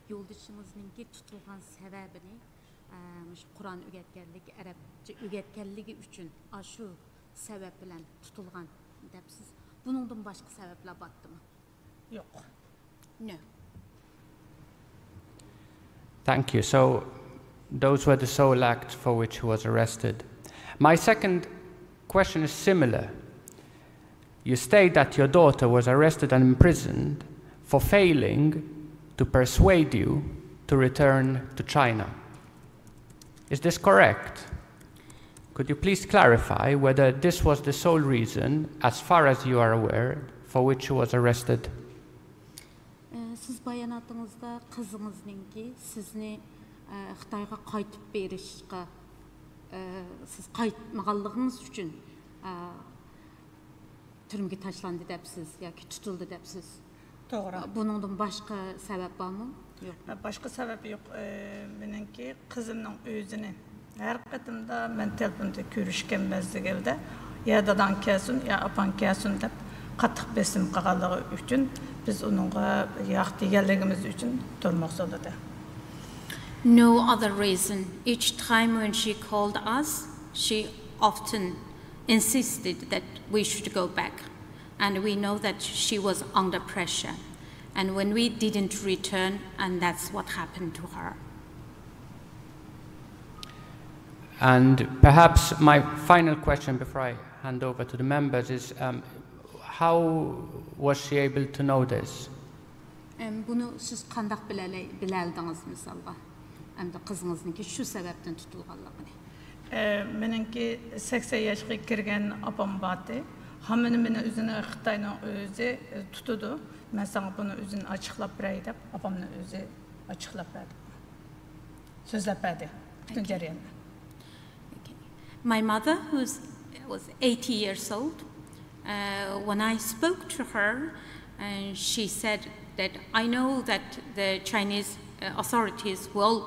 yoldaşınızınki tutulgan sebebini Kur'an ügetkenlik, Arapça ügetkenligi üçün aşı sebep bilen tutulgan depsiz. Bunundan başka sebepler battı mı? Yok. No. Thank you. So those were the sole acts for which he was arrested. My second question is similar. You state that your daughter was arrested and imprisoned for failing to persuade you to return to China. Is this correct? Could you please clarify whether this was the sole reason, as far as you are aware, for which she was arrested? Siz bayanatınızda kızınızınki sizni Xitayga qaytıp berişqa siz qaytmağanlığınız üçün türmge taşlandı depsiz yoki tutuldu depsiz. Doğru. Bunundan başka sebep var mı? Yok. Başka sebep yok. Menimki kızımның özünü her qatımda men telefonda görüşken mezgilde ya dadan kelsin ya apan kelsin dep qattiq besim qilganligi uchun biz uningga yo'q deganligimiz uchun turmoqsizdi. No other reason. Each time when she called us, she often insisted that we should go back. And we know that she was under pressure. And when we didn't return, and that's what happened to her. And perhaps my final question before I hand over to the members is, how was she able to know this? Bunu siz qandaq biləldiniz misalga? Əmdə qızınızınki şu səbəbdən tutulğanlığını. Menimki 80 yaşga kirgen apam batı. Hamını meni özünü Xitayning özü tutudu. Men sana bunu özün açıqlap beray dep apamның özü açıqlap berdi. Sözlep berdi. Bütün jarayonda. My mother, who was 80 years old, when I spoke to her, she said that I know that the Chinese authorities will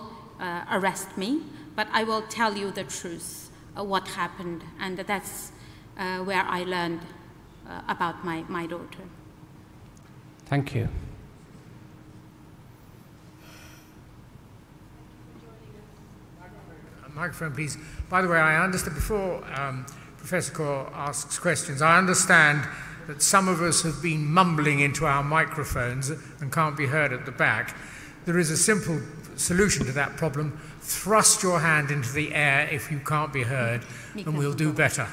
arrest me, but I will tell you the truth, what happened, and that's where I learned about my daughter. Thank you. Microphone, please. By the way, I understand, before Professor Kaur asks questions, I understand that some of us have been mumbling into our microphones and can't be heard at the back. There is a simple solution to that problem. Thrust your hand into the air if you can't be heard, and we'll do better.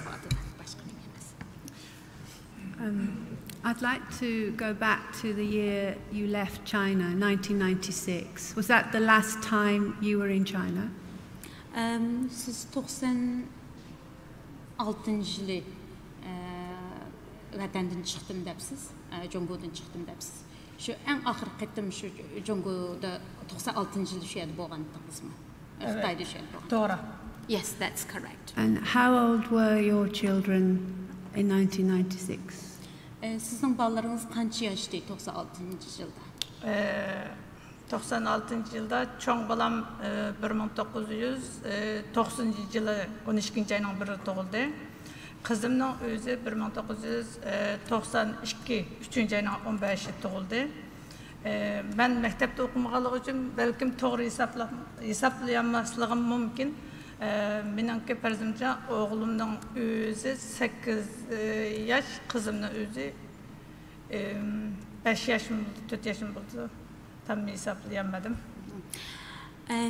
I'd like to go back to the year you left China, 1996. Was that the last time you were in China? Siz 96 yılı vətəndən çıxdım depsiz, Jongodan çıxdım depsiz. Şu en axır qetim şu Jongoda 96 yılı şu yerdə bolğandınızmı? Xitayda şu yerdə. Doğru. Yes, that's correct. And how old were your children in 1996? Sizin balalarınız qancha yaşda 96 yılda? 96 yılda çoğ balam 1990 yılı 12 ayının 1'i doğuldu. Kızımның özü 1992 3. ayının 15'i doğuldu. Ben mektepte okumağalığı için belki doğru hesaplayamasılığım mümkün. Benimki perzimce oğlumның özü 8 yaş, kızımның özü 5 yaşım oldu, 4 yaşım oldu. Tam hesaplayamadım.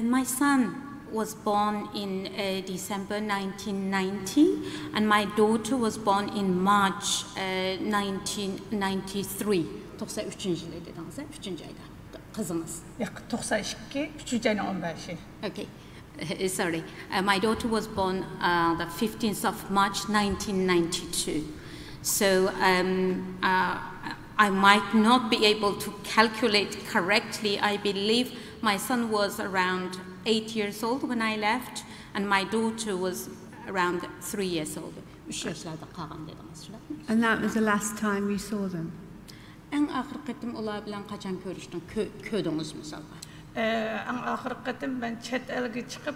My son was born in December 1990, and my daughter was born in March 1993. 93 yılı dediniz, 3. ayda kızınız. Yok, 92, 3. ayın 15'i. Okay, sorry. My daughter was born the 15th of March 1992. So I might not be able to calculate correctly. I believe my son was around 8 years old when I left, and my daughter was around 3 years old. And that was the last time you saw them? En ahir qetim ular bilan qachon ko'rdingiz misolga? En ahir qetim ben chet elga chiqib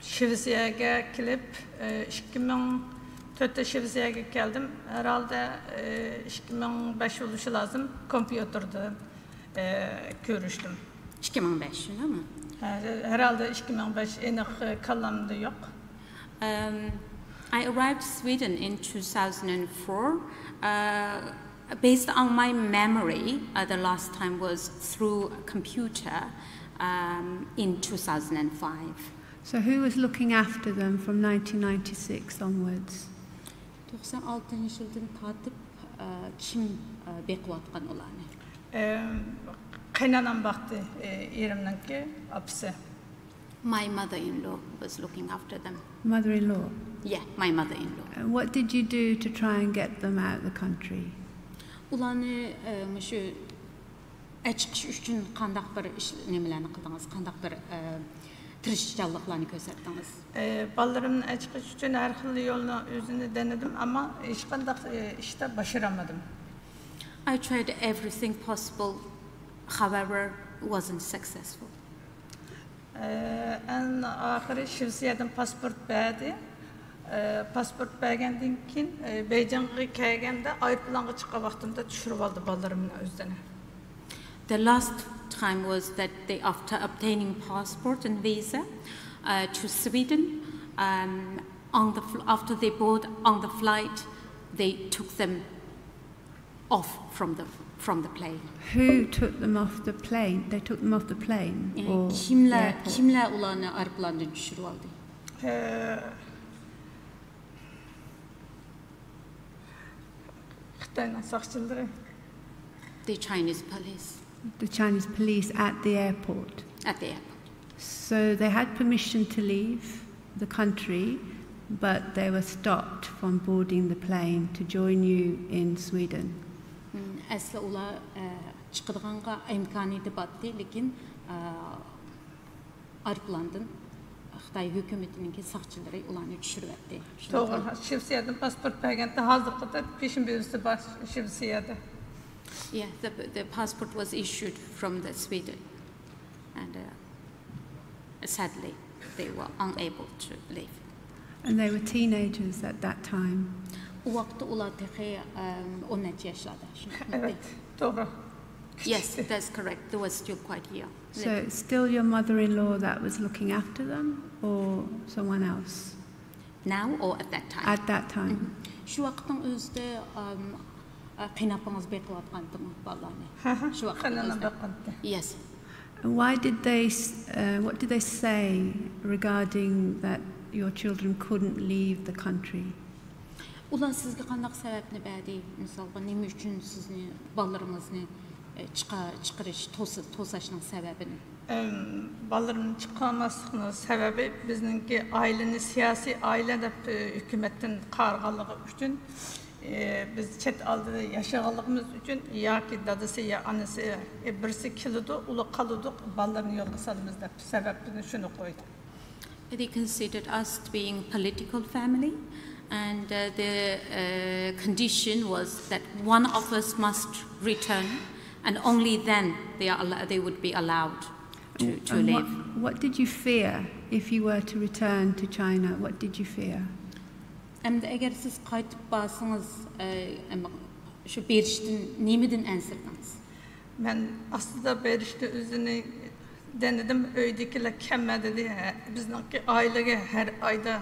Şivsiyaga kelib 2004'te Şivsiyaga geldim. Herhalde 2005 oluşu lazım. Kompüterde görüştüm. 2005 değil mi? Herhalde 2005 enik kallamda yok. I arrived Sweden in 2004. Based on my memory, the last time was through a computer in 2005. So who was looking after them from 1996 onwards? 96 yıldan tartib kim beqiyotgan ularni? Qaynanam baktı erimninki apisi. My mother-in-law was looking after them. Mother-in-law? Yeah, my mother-in-law. What did you do to try and get them out of the country? Ularni shu chiqish uchun qandaq bir nimalarni qildingiz? Qandaq bir tirishchanliklarni ko'rsatdingiz? Balalarımın çıkış için her xil yolunu özünü denedim ama hiç qandaq işte başaramadım. I tried everything possible, however, wasn't successful. En ahiri Şivsiyadan pasport berdi. Pasport bergenden keyin Beyjanga kelgende aeroplanga chiqqan vaqtimda tushirib oldi balalarımın özlerini. The last time was that they, after obtaining passport and visa to Sweden, after they board on the flight, they took them off from the plane. Who took them off the plane? They took them off the plane? Or kimler ularni aeroplandan tushirib oldi? Xitayning saqchilari. The Chinese police. The Chinese police at the airport? At the airport. So they had permission to leave the country, but they were stopped from boarding the plane to join you in Sweden? Asli ular chiqadiganqa imkoniyati botdi, lekin aeroplandan Xitoy hukumatining saqchilari ularni tushiribdi. To'g'ri, Shivsiyadan pasport berganda hozirda peshin berishdi Shivsiyada. Yeah, the passport was issued from the Sweden, and sadly, they were unable to leave. And they were teenagers at that time? O vaqtda ular texi 10 yoshlarda. Evet, doğru. Yes, that's correct. They were still quite young. So it's still your mother-in-law that was looking after them, or someone else? Now or at that time? At that time. Shu vaqtning o'zida qiynapingiz beqiyotgandimi bolalarni? Shu vaqtda. Yes. Why did they? What did they say regarding that your children couldn't leave the country? Ular sizga qandaq sababni berdi? Misolga nima uchun sizni bolalaringizni chiqarish to'sashning sababini? Balalarımın çıqamasının sebebi bizningki aileni siyasi aile deb hükümetten qarğanlığı üçün biz chet aldı yaşaganlığımız üçün yoki dadası ya anası birisi keldi ulu qalıdık balalarını yolga salımız deb sebebini şunu qoydu. They considered us being a political family, and the condition was that one of us must return, and only then they would be allowed to live. What did you fear if you were to return to China? What did you fear? Eğer siz qaytib barsanız, şu berişdən nimeden ensirtdiniz? Ben aslında berişte özünü denedim, öydekiler kemme dedi. Bizningki ailege her ayda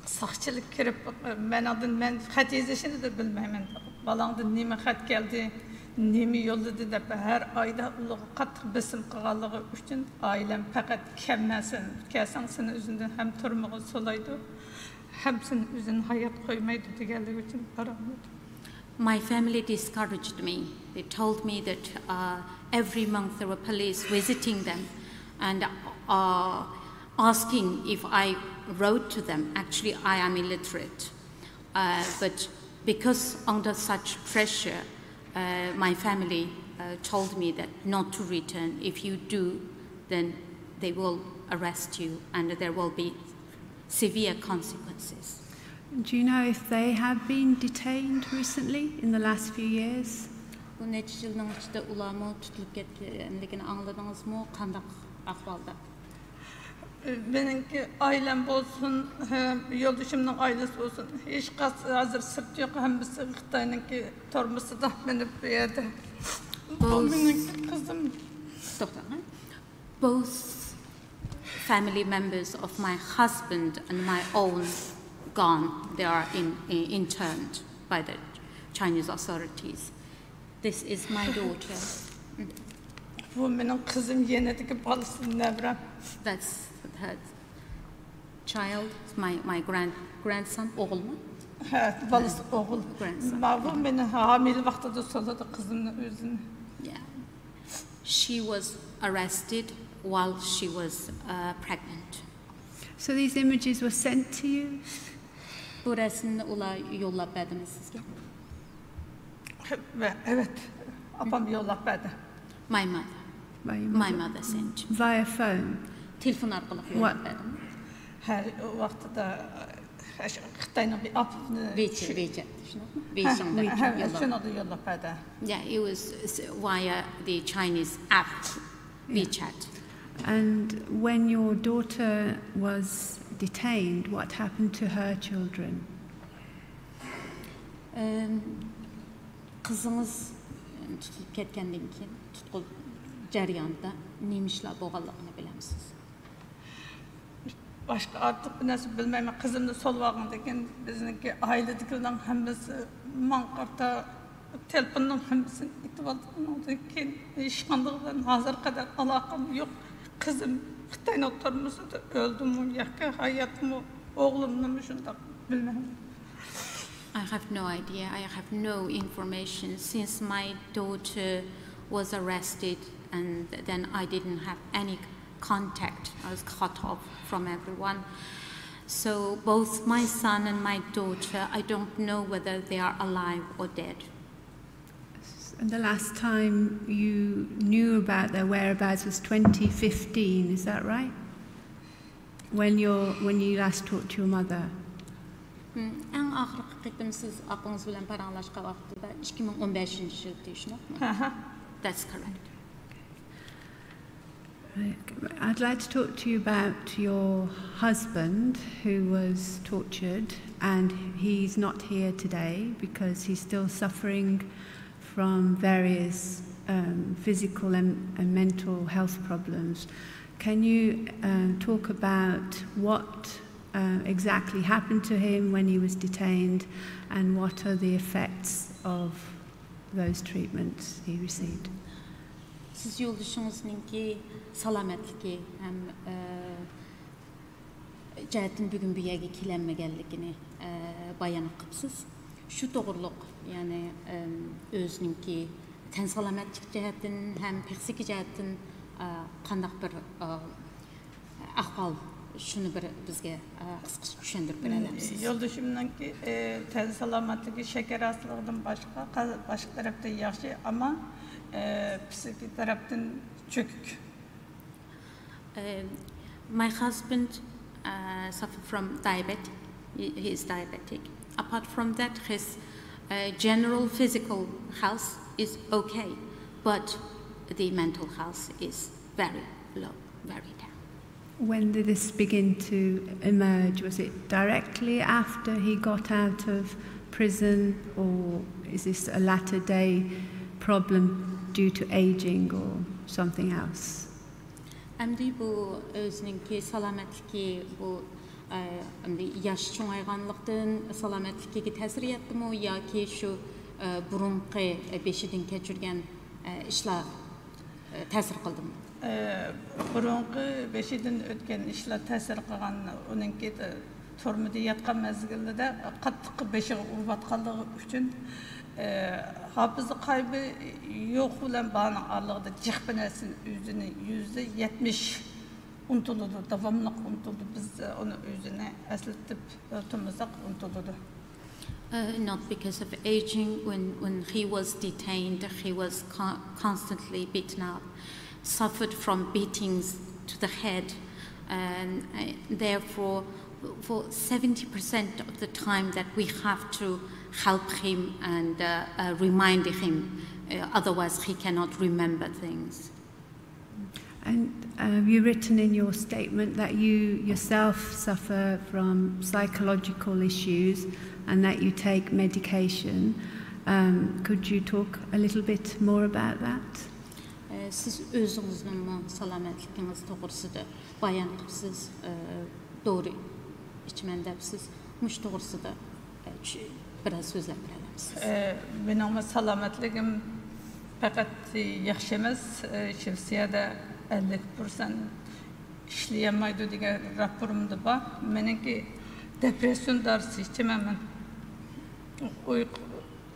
saqchilik kirib, men xat yazışını da bilmeymen. Balangdan nime xat geldi, nime yolladı deb her ayda uluğa qattiq besim qilganligi uchun ailem faqat kemmesin, kelsan seni özünden hem turmuğu solaydı, hem seni özün hayat koymaydı deganligi uchun baramadi. My family discouraged me. They told me that every month there were police visiting them and asking if I wrote to them. Actually, I am illiterate. But because under such pressure, my family told me that not to return. If you do, then they will arrest you and there will be severe consequences. Do you know if they have been detained recently in the last few years? Bu neçə yılın içində ulamı tutulub getdiklərini anladınız mı? Qandaq ahvalda? Benimki ailem olsun, yoldaşımın ailesi olsun. Hiç hazır sırt yok. Hemisi Xitay'nınki tormusu da beni bir yerde. Bu benimki kızım. Both family members of my husband and my own gone. They are interned by the Chinese authorities. This is my daughter. Bu benim kızım yenideki balısın nevrem. That's her child, my grandson, oğul mu? Evet, balısı oğul. Bu beni hamile vaxtıda soladı kızımın özünü. Yeah. She was arrested while she was pregnant. So these images were sent to you? Bu resimni ular yollab berdimi sizga? Evet, apam yollab berdi. My mother sent. Via phone? Telefon arqılı yollab berdim. Her vaxtıda Xitayning bir apını yollab berdi. Yeah, it was via the Chinese app, WeChat. And when your daughter was detained, what happened to her children? Kızınız tutulup ketkendan keyin tutqul jarayonida nima ishlar bo'lganligini bilamsiz? Başka artık bir narsa bilmeyim. Kızımda sol vaqtındaki bizniki ailedekilerin hemmesi manqarta telefonun hemmesini itibatından keyin işkanlıqdan hazır kadar alakam yok. Kızım Xitayning oturmuşu da öldü mü, yakı hayat mı, oğlum mu şunda bilmem. I have no idea. I have no information since my daughter was arrested, and then I didn't have any contact. I was cut off from everyone. So both my son and my daughter, I don't know whether they are alive or dead. And the last time you knew about their whereabouts was 2015, is that right? When you last talked to your mother? Ən axırıncı qitim siz apаңыз bilan paranlaşqa vaqtida 2015-ci il deyishnoqmi? That's correct. I'd like to talk to you about your husband who was tortured, and he's not here today because he's still suffering from various physical and mental health problems. Can you talk about what exactly happened to him when he was detained, and what are the effects of those treatments he received? Siz yoldaşınızınki salametligi hem cəhətin bugün bu yerə kilənməgənligini bayan qıpsız. Şu doğruluq, yəni özününki tən salametlik cəhətin hem psixik cəhətin qandaq bir ahval şunu bir bizge qısqaça düşündürüp berəmsiz. Yoldaşımınki tən salametligi şeker hastalığından başqa tarafda yaxşı ama psixik taraftan çökük. My husband suffered from diabetes. He is diabetic. Apart from that, his general physical health is okay, but the mental health is very low, very down. When did this begin to emerge? Was it directly after he got out of prison, or is this a latter day problem due to aging or something else? Əmdi bu özününki salamətliki bu yaş çoğayğanlıqdan salamətliki təsir etdimi yoki şu burunqi beşidin keçirgan işlər təsir qıldımı? Burunqi beşidin ötken işlər təsir qılğan onunki turmada yatqan mezgildə qattiq beşiği urbatqanlığı üçün hafızı kaybı yok olan bağının aralığında cihbenesin yüzünü %70 unutuldu, devamlılık unutuldu. Biz onu yüzüne esletip örtümüzek unutuldu. Not because of aging. When he was detained, he was constantly beaten up, suffered from beatings to the head, and therefore for 70% of the time that we have to help him and remind him, otherwise he cannot remember things. And have you written in your statement that you yourself suffer from psychological issues and that you take medication? Could you talk a little bit more about that? Siz özünüzün salametliğiniz doğrusunda bayan qıpsız, doğru içmendepsiz, muş doğrusunda biraz sözler bilemsiz. Benim salametliğim fakat yaxşı emas, Şevsiyada 50% işleyemaydı diye raporumda var. Meniki depresyon darısı içemem.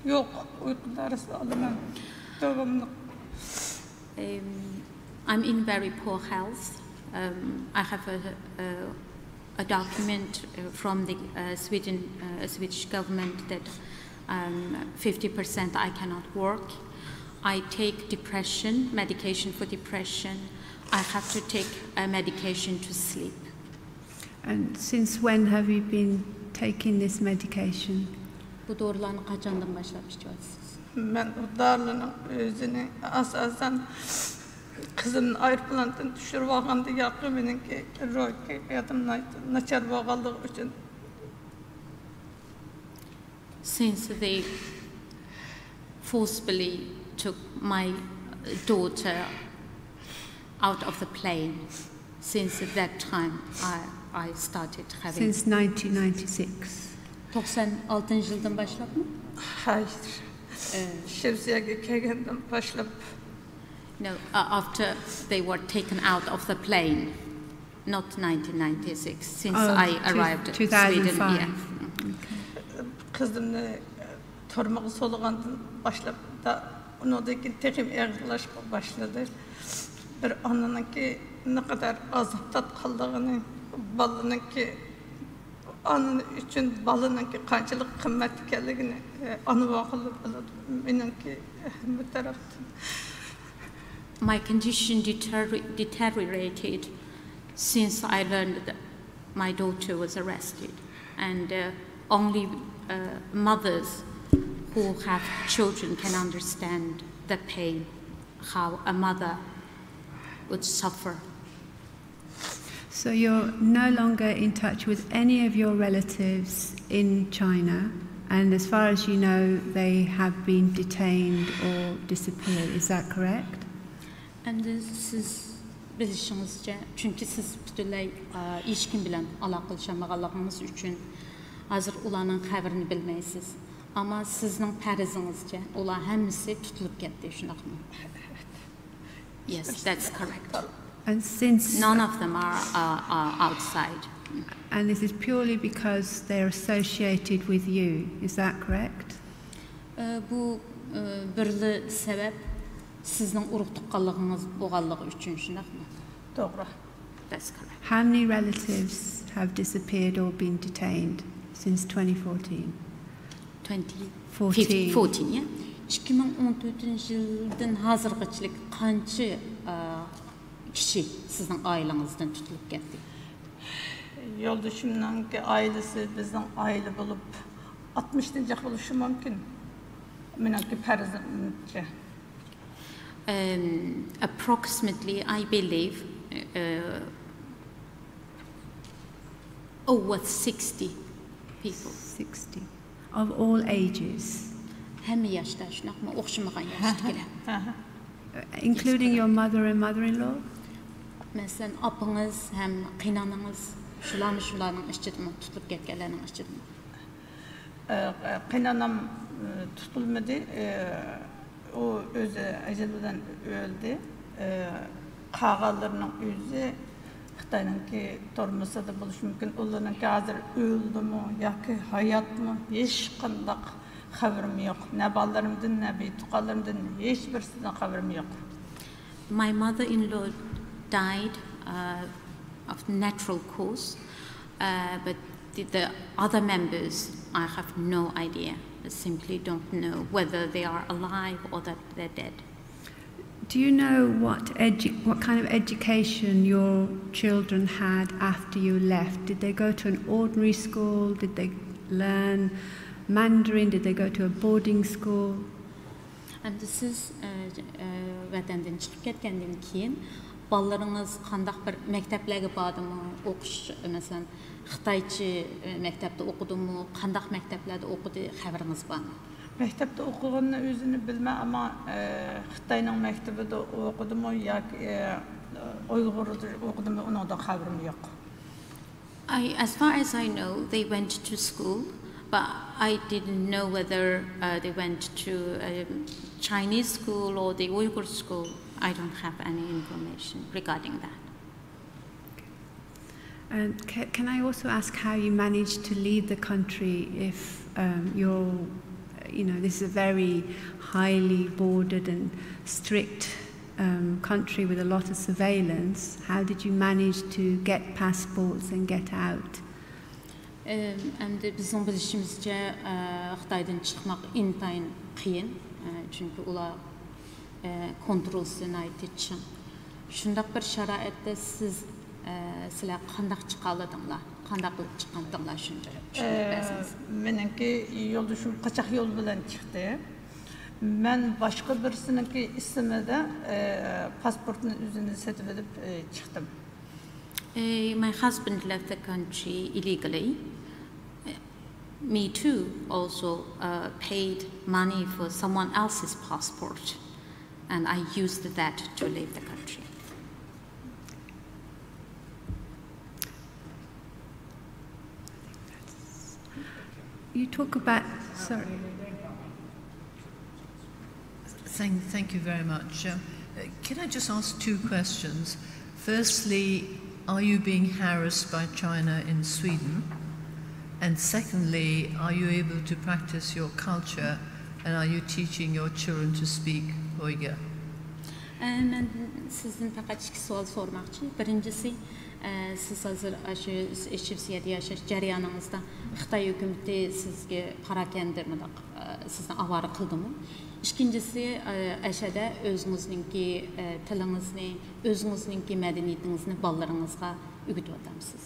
Yok, uyku darısı alamam. Devamlı. I'm in very poor health. I have a document from the Swedish government that 50% I cannot work. I take depression, medication for depression. I have to take a medication to sleep. And since when have you been taking this medication? Bu doğrularını kaçandan başlamış içiyorsunuz? Ben o darlının özünü asasen kızımın aeroplandan düşürüp alğanda yakı benimki roki hayatım naçar bağaldığı için. Since they forcibly took my daughter out of the plane, since that time I started having... Since 1996? 96 yıldan başlayıp mı? Hayır. Şevsiye'ye geldiğimden başlayıp... No, after they were taken out of the plane, not 1996, since I arrived in Sweden. Yeah. Kızımın tormağı soluğandan başlayıp da onudaki tekim ağırlaşma başladı. Bir ananın ki ne kadar azaptat kaldığını, balının ki anın için balının ki kaçılık kıymet ekenliğini anı vakılı benim ki bu taraftan. My condition deteriorated since I learned that my daughter was arrested, and only mothers who have children can understand the pain, how a mother would suffer. So you're no longer in touch with any of your relatives in China, and as far as you know, they have been detained or disappeared. Is that correct? And siz bilişinizce, çünkü siz bütünley hiç kim bilen alaqılışamağınız üçün hazır ulanın xəbərini bilməyəsiz. Amma sizin pərizingizce, ular həmisi tutulub getdi, şunaqmı? Yes, that's correct. And since none of them are outside. And this is purely because they're associated with you. Is that correct? Bu birli səbəb sizin uruq tuqqanlığınız boğanlığı üçün, şunaqmı? Doğru. That's correct. How many relatives have disappeared or been detained since 2014? 2014, yeah. 2014 yıldan hazırgıçlık qancha kişi sizin ailenizden tutulup getdi? Yoldaşımın ki ailesi bizden aile bulup 60'dan jak buluşu mümkün. Menimki perizimce. Approximately, I believe, over 60 people. 60 of all ages. Həmi yaşda, şunaqmı, oxşamağan yaşdakiler. Including your mother and mother-in-law? Məsələn, apınız, həm qinanınız, şularının işçidimi, tutulup getkenlerinin işçidimi? Qinanam tutulmadı. O özü ecelinden öldü. Qağalarının özü Xitayning ki tormasa da buluş mümkün. Onların ki hazır öldü mü, yoki hayat mı, hiç qandaq xabarim yo'q. Ne ballarımdan, ne beytuqalarımdan, hiç birisinden xabarim yo'q. My mother-in-law died of natural cause, but the other members, I have no idea. I simply don't know whether they are alive or that they're dead. Do you know what kind of education your children had after you left? Did they go to an ordinary school? Did they learn Mandarin? Did they go to a boarding school? And this is vətəndən çıxıb getkəndən keyin ballarınız qandaq bir məktəblərə bardımı, oxuş, məsələn, Xitayçı məktəbdə oxudumu, qandaq məktəblərdə oxudu, xəbəriniz barmı? Məktəbdə oxuğanını özünü bilmə, amma Xitayның məktəbində oxudumu, yoki Uyğurda oxudumu, onun da xəbərim yox. As far as I know, they went to school, but I didn't know whether they went to a Chinese school or the Uyghur school. I don't have any information regarding that. And can I also ask how you managed to leave the country if you're, this is a very highly bordered and strict country with a lot of surveillance? How did you manage to get passports and get out? Endi bizim bilishimizce Xitaydan çıkmak intayın qiyin. Çünkü ular kontrolsuz aytışın. Şundaq bir şəraitdə sizlər qandaq çıxaladыңlar? Qandaqlıq çıxandыңlar şunda? Menimki yoldaşım qaçaq yol bilan çıxdı. Men başqa birisininki ismida pasportni o'zini sotib olib chiqdim. My husband left the country illegally. Me too also paid money for someone else's passport, and I used that to leave the country. You talk about, sorry. Thank you very much. Can I just ask two questions? Firstly, are you being harassed by China in Sweden? And secondly, are you able to practice your culture, and are you teaching your children to speak Uyghur? Ben sizden fakat iki sual sormakçı. Birincisi, siz hazır eşifsiyede yaşaş jaryanınızda Xitay hükümeti sizge parakendirmedik, sizden avara kıldı mı? İkincisi, əşədə özünüzünki tilinizni, özünüzünki mədəniyyətinizni ballarınızga ügüt vatamsız.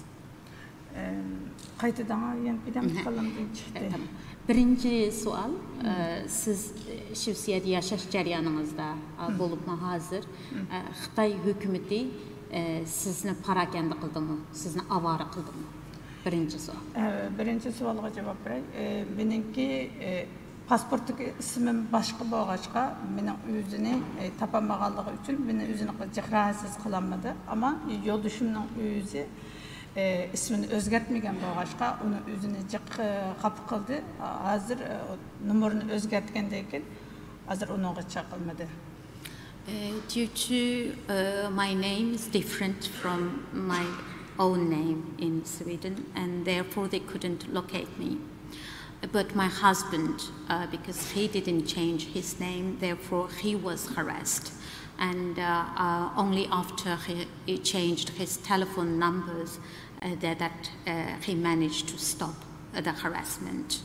Qaytadan bir qalandan çıxdı. Birinci sual, siz şivsiyede yaşaş jaryanınızda bolubma hazır, Xitay hükümeti sizni parakendi qıldı mı, sizni avara qıldı mı? Birinci sual. Birinci sualga cevap verey. Benimki pasportdagi ismim boshqa bo'lg'achqa meni o'zini topolmaganligi uchun meni o'zini jihrasiz qilolmadi, ammo yo'ldoshimning o'zi ismini o'zgartmagan bo'lg'achqa uni o'zini xafa qildi. Hozir nomerini o'zgartgandan keyin hozir unga chaqilmadi. Due to my name is different from my own name in Sweden, and therefore they couldn't locate me. But my husband, because he didn't change his name, therefore he was harassed. And only after he changed his telephone numbers that he managed to stop the harassment.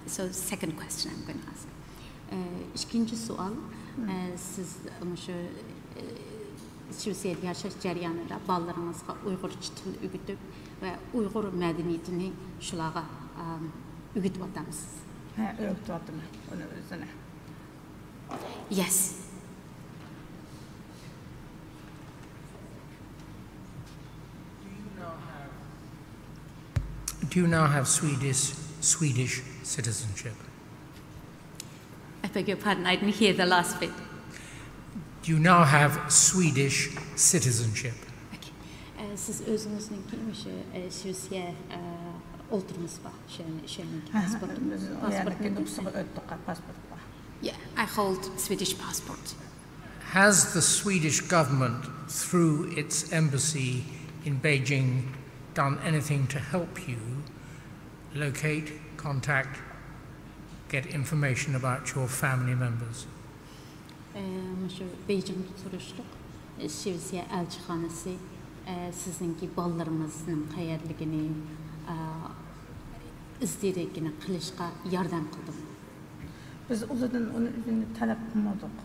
So second question I'm going to ask. İkinci sual, siz Şivsiyede yaşaş jaryanında ballarınızga Uyg'urcha til ügütüp ve Uyghur medeniyetini şulağa ügütüp atamsız. Ügütüp atım onu özüne. Yes. Do you now have Swedish citizenship? I beg your pardon, I didn't hear the last bit. Do you now have Swedish citizenship? Okay. Siz özünüzünki Şivsiye oldunuz mu? Yeah, I hold Swedish passport. Has the Swedish government, through its embassy in Beijing, done anything to help you locate, contact, get information about your family members? Şu Beijing'de soruştuk. Şivsiye elçixanası sizinki ballarımızın qayerligini, izleyerekini qilishga yordam qildim. Biz ulardan onu üzünü talep qilmadik.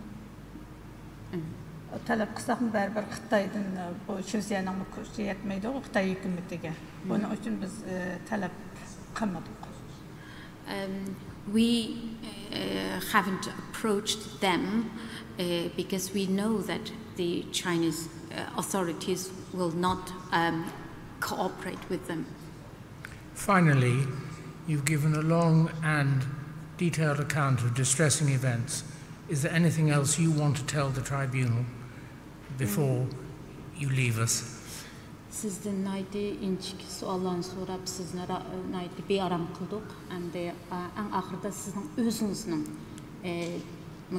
Talep qilsaqmi baribir Xitoydan bu Shuziyaning kursi yetmaydi, Xitoy hukumatiga. Buning uchun biz talep qilmadik. We haven't approached them because we know that the Chinese authorities will not cooperate with them. Finally, you've given a long and detailed account of distressing events. Is there anything else you want to tell the tribunal before you leave us? Sizden naydi inçik suallarını sorab sizlere naydi bir aram kıldık. Hem de en ahırda sizin özünüzün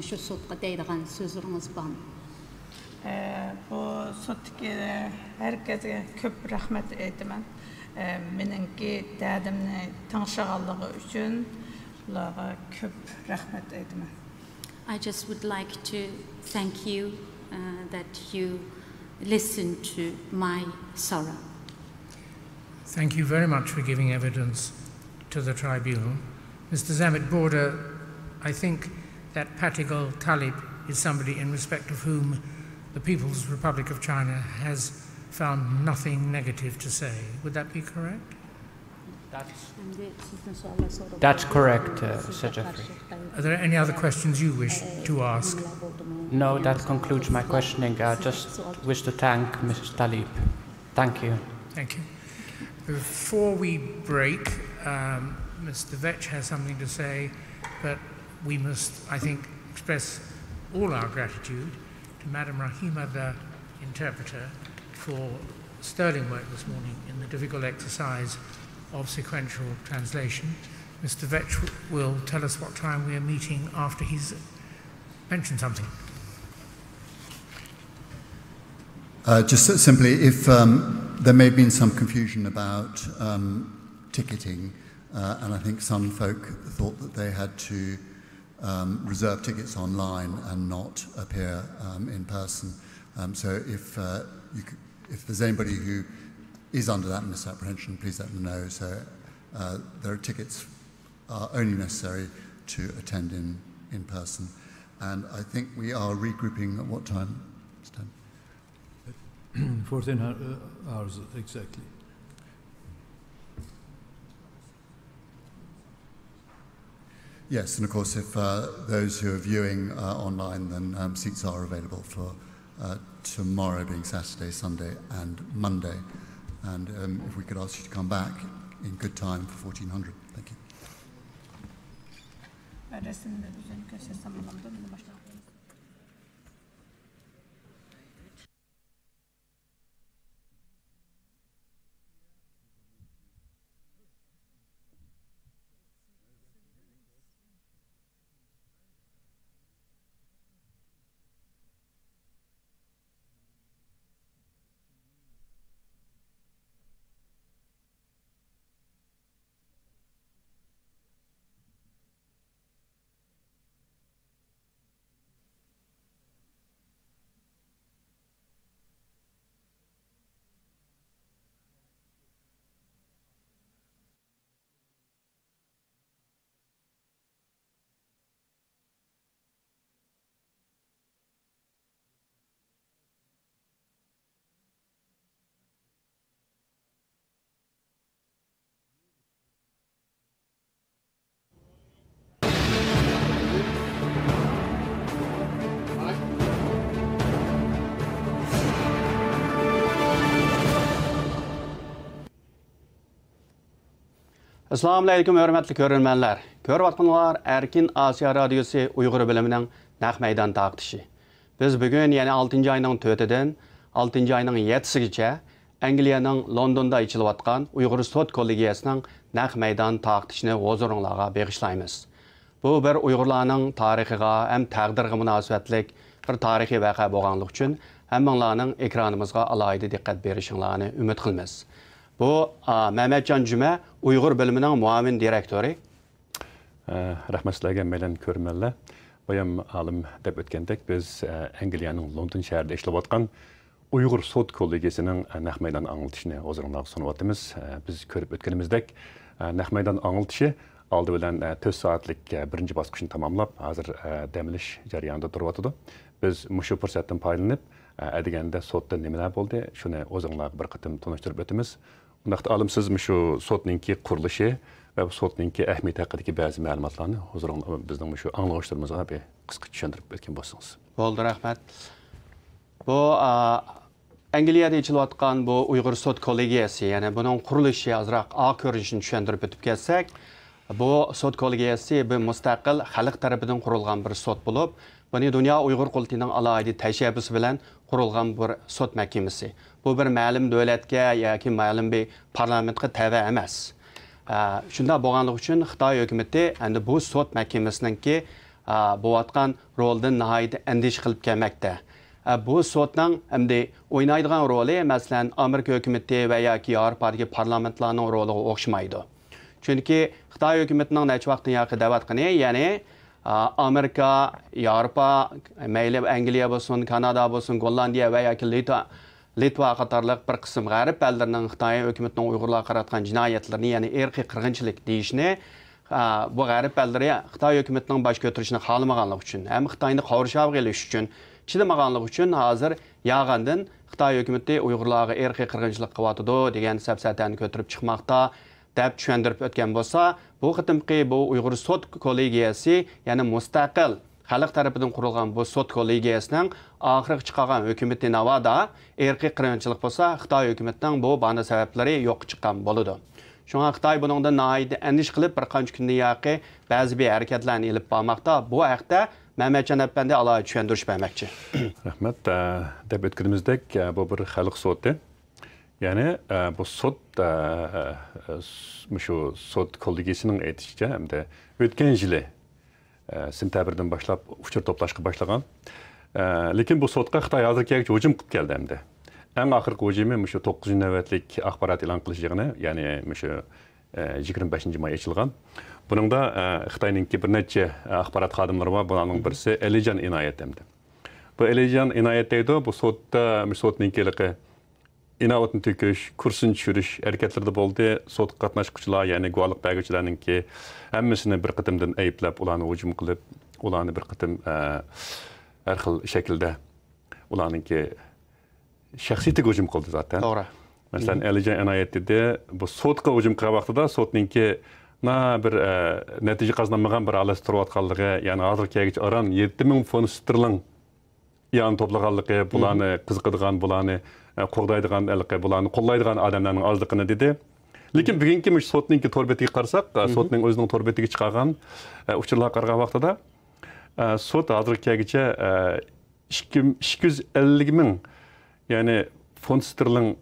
şu sotqa deydiğen sözleriniz var mı? Bu sotki herkese köp rahmet eytimen. Menimki dədimni tanışıqallığı üçün ulara köp rahmet eytimen. I just would like to thank you that you listen to my sorrow. Thank you very much for giving evidence to the tribunal. Mr. Zamit Border, I think that Patigal Talib is somebody in respect of whom the People's Republic of China has found nothing negative to say. Would that be correct? That's correct, Sir Jeffrey. Are there any other questions you wish to ask? No, that concludes my questioning. I just wish to thank Mrs. Talib. Thank you. Thank you. Before we break, Mr. Vetch has something to say, but we must, I think, express all our gratitude to Madam Rahima, the interpreter, for sterling work this morning in the difficult exercise of sequential translation. Mr. Vetch will tell us what time we are meeting after he's mentioned something. Just simply, if there may have been some confusion about ticketing, and I think some folk thought that they had to reserve tickets online and not appear in person. So if there's anybody who is under that misapprehension, please let them know. So their tickets are only necessary to attend in person. And I think we are regrouping at what time? 14 hours exactly. Yes, and of course, if those who are viewing online, then seats are available for tomorrow being Saturday, Sunday and Monday. And if we could ask you to come back in good time for 1400. Thank you. Assalamu alaikum, hörmətli görürmənlər. Görüvatqanlar Erkin Asiya Radiosu Uyghur bölümünün naq meydan taqtışı. Biz bugün yani 6. ayının 4'üdən 6. ayının 7'sigacha Angliyaning Londonda içilivatqan Uyghur Sot kollegiyasının naq meydan taqtışını huzurunlarga bağışlaymiz. Bu bir Uyghurlarning tarixiga hem taqdirga münasibətlik bir tarixiy vaqa bolğanlıq üçün hammalarning ekranımızga alayda diqqat berişinglarni ümid qilamiz. Bu Mehmetcan Cüme Uyghur bölümünün muavin direktörü. Rahmetlilerge meylen körmenler. Bayam alım dep ötkendek biz Angliyaning London şehrinde işlep atkan Uyghur sot kollegiyəsinin naq meydan anıltışını huzurunuzda sunuvatımız. Biz görüp ötkənimizdək naq meydan anıltışı aldı bilen 4 saatlik birinci baskışını tamamlap, hazır demiliş jarayonida turvatıdı. Biz muşu fürsətdən paylanıp, ədigəndə sotda nemələr oldu, şunu huzurunuzda bir qıtım tanıştırıb ötümüz. Undaqda alımsız muşu sotninki quruluşu ve sotninki əhmiyyəti haqqındakı bəzi məlumatlarını huzurunuzda bizning muşu anlaştırmamıza bir qısqa düşəndürüb ötken bolsunuz. Oldu, rahmet. Bu ئەنگلىيەدە ئېچىلىۋاتقان bu Uyghur sot kollegiyesi, yani bunun kuruluşu azraq ağ görünüşünü düşendirip ötüp kelsek, bu sot kollegiyesi bir müstəqil xalq tarafından kurulgan bir sot bulup, bunu Dünya Uyghur Qultinin alaydı təşəbbüsü bilen kurulgan bir sot məhkəməsi. Bu bir ma'lum dövlətə yoki ma'lum bir parlamentga təvə emas. Şunda bolğanlıq üçün Xitay hökuməti endi bu sot məhkəməsininki bo'layotgan roldan nihoyat andish qilib kelmoqda. Bu sotning endi o'ynaydigan roli masalan Amerika hukumati va yoki Yevropadagi parlamentlarning roliga o'xshamaydi. Chunki Xitoy hukumatining necha vaqtdan yoqi da'vatqani, ya'ni Amerika, Yevropa, mayli Angliya bo'lsin, Kanada bo'lsin, Gollandiya va yoki Litva qatorliq bir qism g'arb ellarning Xitoy hukumatining Uyg'urlarga qaratgan jinoyatlarini, ya'ni irqiy qirg'inchilik deyishni bu g'arb ellari Xitoy hukumatining bosh ko'tarishini xohlamaganligi uchun, ham Xitoyni qovurishga elish uchun, chidamaganligi uchun hozir yag'andan Xitoy hukumati Uyg'urlarga irqiy qirg'inchilik qilyotidi degan safsatani ko'tarib chiqmoqda deb tushuntirib o'tgan bo'lsa, bu qitimqi bu Uyg'ur sot kollegiyasi, ya'ni mustaqil xalq tarafidan qurilgan bu sot kollegiyasining oxirgi chiqqan hukumati navada irqiy qirg'inchilik bo'lsa, Xitoy hukumatining bu bana sabablari yo'q chiqqan bo'ladi. Şuna Xitay buningdan nihoyat andish qilib bir qancha kundan yoqi ba'zi bir harakatlarni elib bormoqda. Bu haqda Mehmetcan Efendi alohida tushuntirish bermoqchi. Rahmat. Deb o'tganimizdek, bu bir xalq soti. Ya'ni bu sot shu sot kollegiyasining aytishicha hamda o'tgan yili sentabrdan boshlab uchur to'plashga boshlagan. Lekin bu sotga Xitoy hozirgacha hujum qilib keldi hamda. En ahırki hücumu şu 9. növbetlik axbarat elan qilish yig'ini, ya'ni şu 25 may açılgan. Bunun da Xitayninki bir neçe axbarat xodimlari var. Bunun birisi Elijan inoyat demdi. Bu Elijan inoyat deydi. Bu sotninkilikı inovatni to'kish, kursin tushirish harakatlarida bo'ldi. Sot qatnashuvchilar, ya'ni guvohlik beruvchilarninki hammasini bir qitimdan ayblab, ularni hujum qilib, ularni bir qitim har xil shaklda ularninki şəxsiyyəti hücum qıldı zaten. Doğru. Məsələn, Elijan inoyatida bu sotqa hücum qilgan vaqtida sotninki bir nəticə qazanmagan bir alas turayotganligi, ya'ni hozirgacha aran 7000 fond sterling yan to'plaganligi, bularni qiziqadigan, bularni qo'g'daydigan, bularni qo'llaydigan odamlarning ozligini dedi. Lekin bugungi sotninki torbetiga qarasak, sotning o'zining torbetiga chiqargan uchurlar qaragan vaqtida sot hozirgacha 250 ming yani fond sterling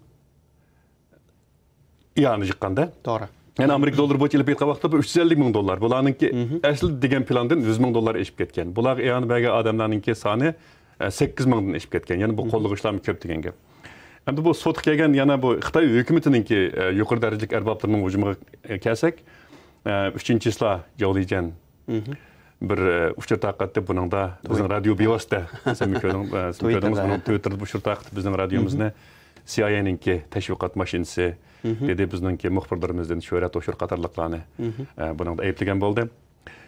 iyanı çıkkanda. Doğru. Yani Amerika doları boyunca ilip etken vaqtda bu 350 ming dollar. Bularınki asıl degen plandan 100 ming dollar eşip ketken. Bular iyanı belki adamlarınki sani 8 mingdan eşip ketken. Yani bu qo'lliq işlami köp degen gap. Endi bu sotqa kelgan yana bu Xitoy hukumatininki yuqori darajalik arboblarning hujumiga kelsak, 3-isla yollaygan bir uchur taqatda buningda bizning radio bevosita Twitter'da bu uchur taqat bizning radiomizni CIA'ninki tashviqot mashinasi dedi, bizningki muxbirlarimizdan Sho'rat O'shur qatorliqlarni buningda ayblagan bo'ldi.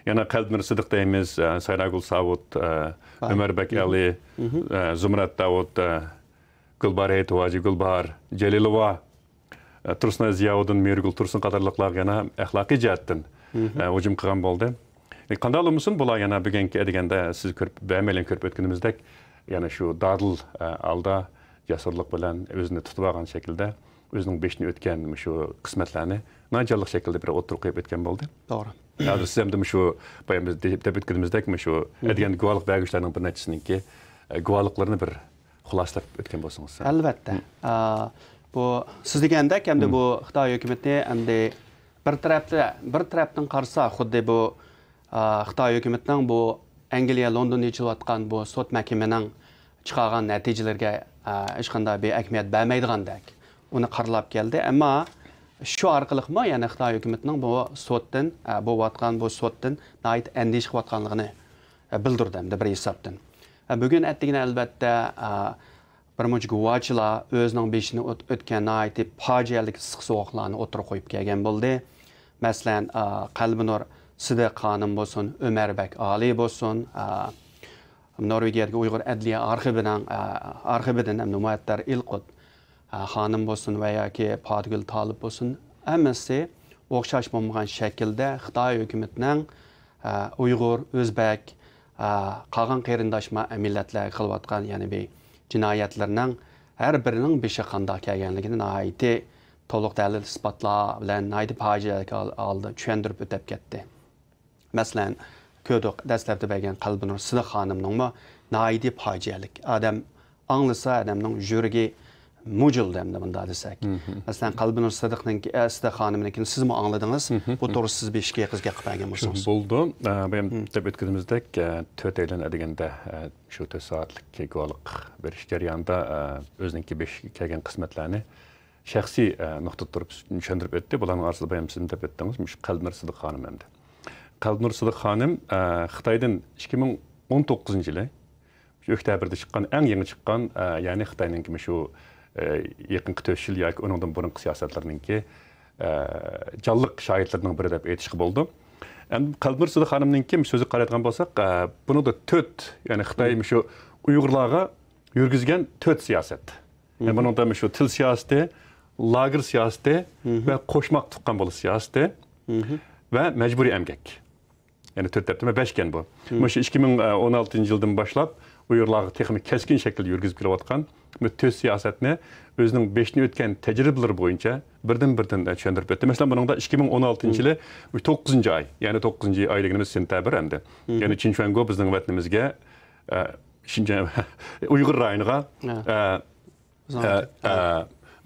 Yana Qalbmir Sidiq deymiz, Sayragul Savut, Ömerbek Ali, Zumrat Davud, Gulbar Aytovaji, Gulbar Jalilova, Tursun Ziyaudin, Mirgul Tursun qatorliqlar yana axloqiy jihatdan hujum qilgan bo'ldi. Qanday olmuşsun bular yana bugungi adiganda siz ko'rib be'amelin ko'rib o'tganimizdek, yana shu dadil alda jasurlik bilan o'zini tutib olgan shaklda o'zining beshini o'tgan shu qismatlarni nojonliq shaklda bir o'tirib qo'yib o'tgan bo'ldi. To'g'ri. Hozir siz ham shu biz deb o'tganimizdek shu adiganda guvohlik beruvchilarning bir nechisiniki guvohliklarini bir xulosalab o'tgan bo'lsangiz. Albatta. Bu siz degandek hamda bu Xitoy hukumati hamda bir tarafdan qarasa xuddi bu Xitoy hukumatining bu Angliya Londonda yechilayotgan bu sot mahkamaning chiqargan natijalarga hech qanday bir ahamiyat bermaydigandek uni qaralab keldi. Ammo shu orqaliqmi, ya'ni Xitoy hukumatining bu sotdan bu sotdan nihoyat andish qilayotganligini bildirdi bir hisobdan. Bugun atdigina albatta bir muncha guvohchilar o'zining beshini o'tgan aytib fojialik issiq sovuqlarni o'tirib qo'yib kelgan bo'ldi. Masalan, Qalbinur Sidiq xonim bo'lsin, Ömərbək Ali bo'lsin, Norvegiyadagi Uyg'ur adliya arxividan muattar Ilqut xonim bo'lsin va yoki Podgul Tolib bo'lsin, hammasi o'xshash bo'lmagan shaklda Xitoy hukumatining Uyg'ur, O'zbek, qolgan qarindosh millatlarga qilayotgan ya'ni bir jinoyatlarning har birining beshi qanday kelganligini nihoyatda to'liq dalil isbotlar bilan nihoyatda fojiaga oldi tushuntirib o'tib ketdi. Masalan, ko'rdik dastlabda bergan Qalbinur Sidiq xonimning nihoyatda fojialik. Odam anglasa odamning yuragi mujil demdi bunda desak. Masalan, Qalbinur Sidiq xonimnikini siz mi angladingiz? Bu to'g'ri siz beshga qizga qilib bergan bo'lsangiz. Bo'ldi. Men deb o'tganimizdek 4 aylan deganda shu 4 soatlik guvohlik berish jarayonida o'ziniki 5 kelgan qismatlarni shaxsiy nuqtada turib tushuntirib o'tdi. Bularning orasida ham siz deb o'tdingiz, shu Qalbinur Sidiq xonim hamda. Qalbinur Sidiq xonim Xitoydan 2019-yili oktabrda chiqqan, eng yangi chiqqan, ya'ni Xitoyning shu yaqinqi 4 yil yoki undan burungi siyosatlarninki jonliq shohidlarning biri deb aytishga bo'ldi. Endi Qalbinur Sidiq xonimninki so'zi qaraydigan bo'lsak, bunida 4, ya'ni Xitoy shu Uyg'urlarga yurgizgan 4 siyosat. Yani bununda shu til siyosati, lager siyosati va qo'shmoq tuqqan bo'lish siyosati va majburiy emgak. Yani 4 debdi, 5 ekan bu. Shu 2016-yildan boshlab Uyg'urlarga texnik keskin shaklda yurgizib kelayotgan bu 4 siyosatni o'zining 5ni o'tgan tajribalari bo'yicha birdan tushuntirib o'tdi. Masalan, buningda 2016-yili 9-oy, ya'ni 9-oy deganimiz sentabr endi. Ya'ni Chinchuango bizning vatanimizga Uyg'ur rayoniga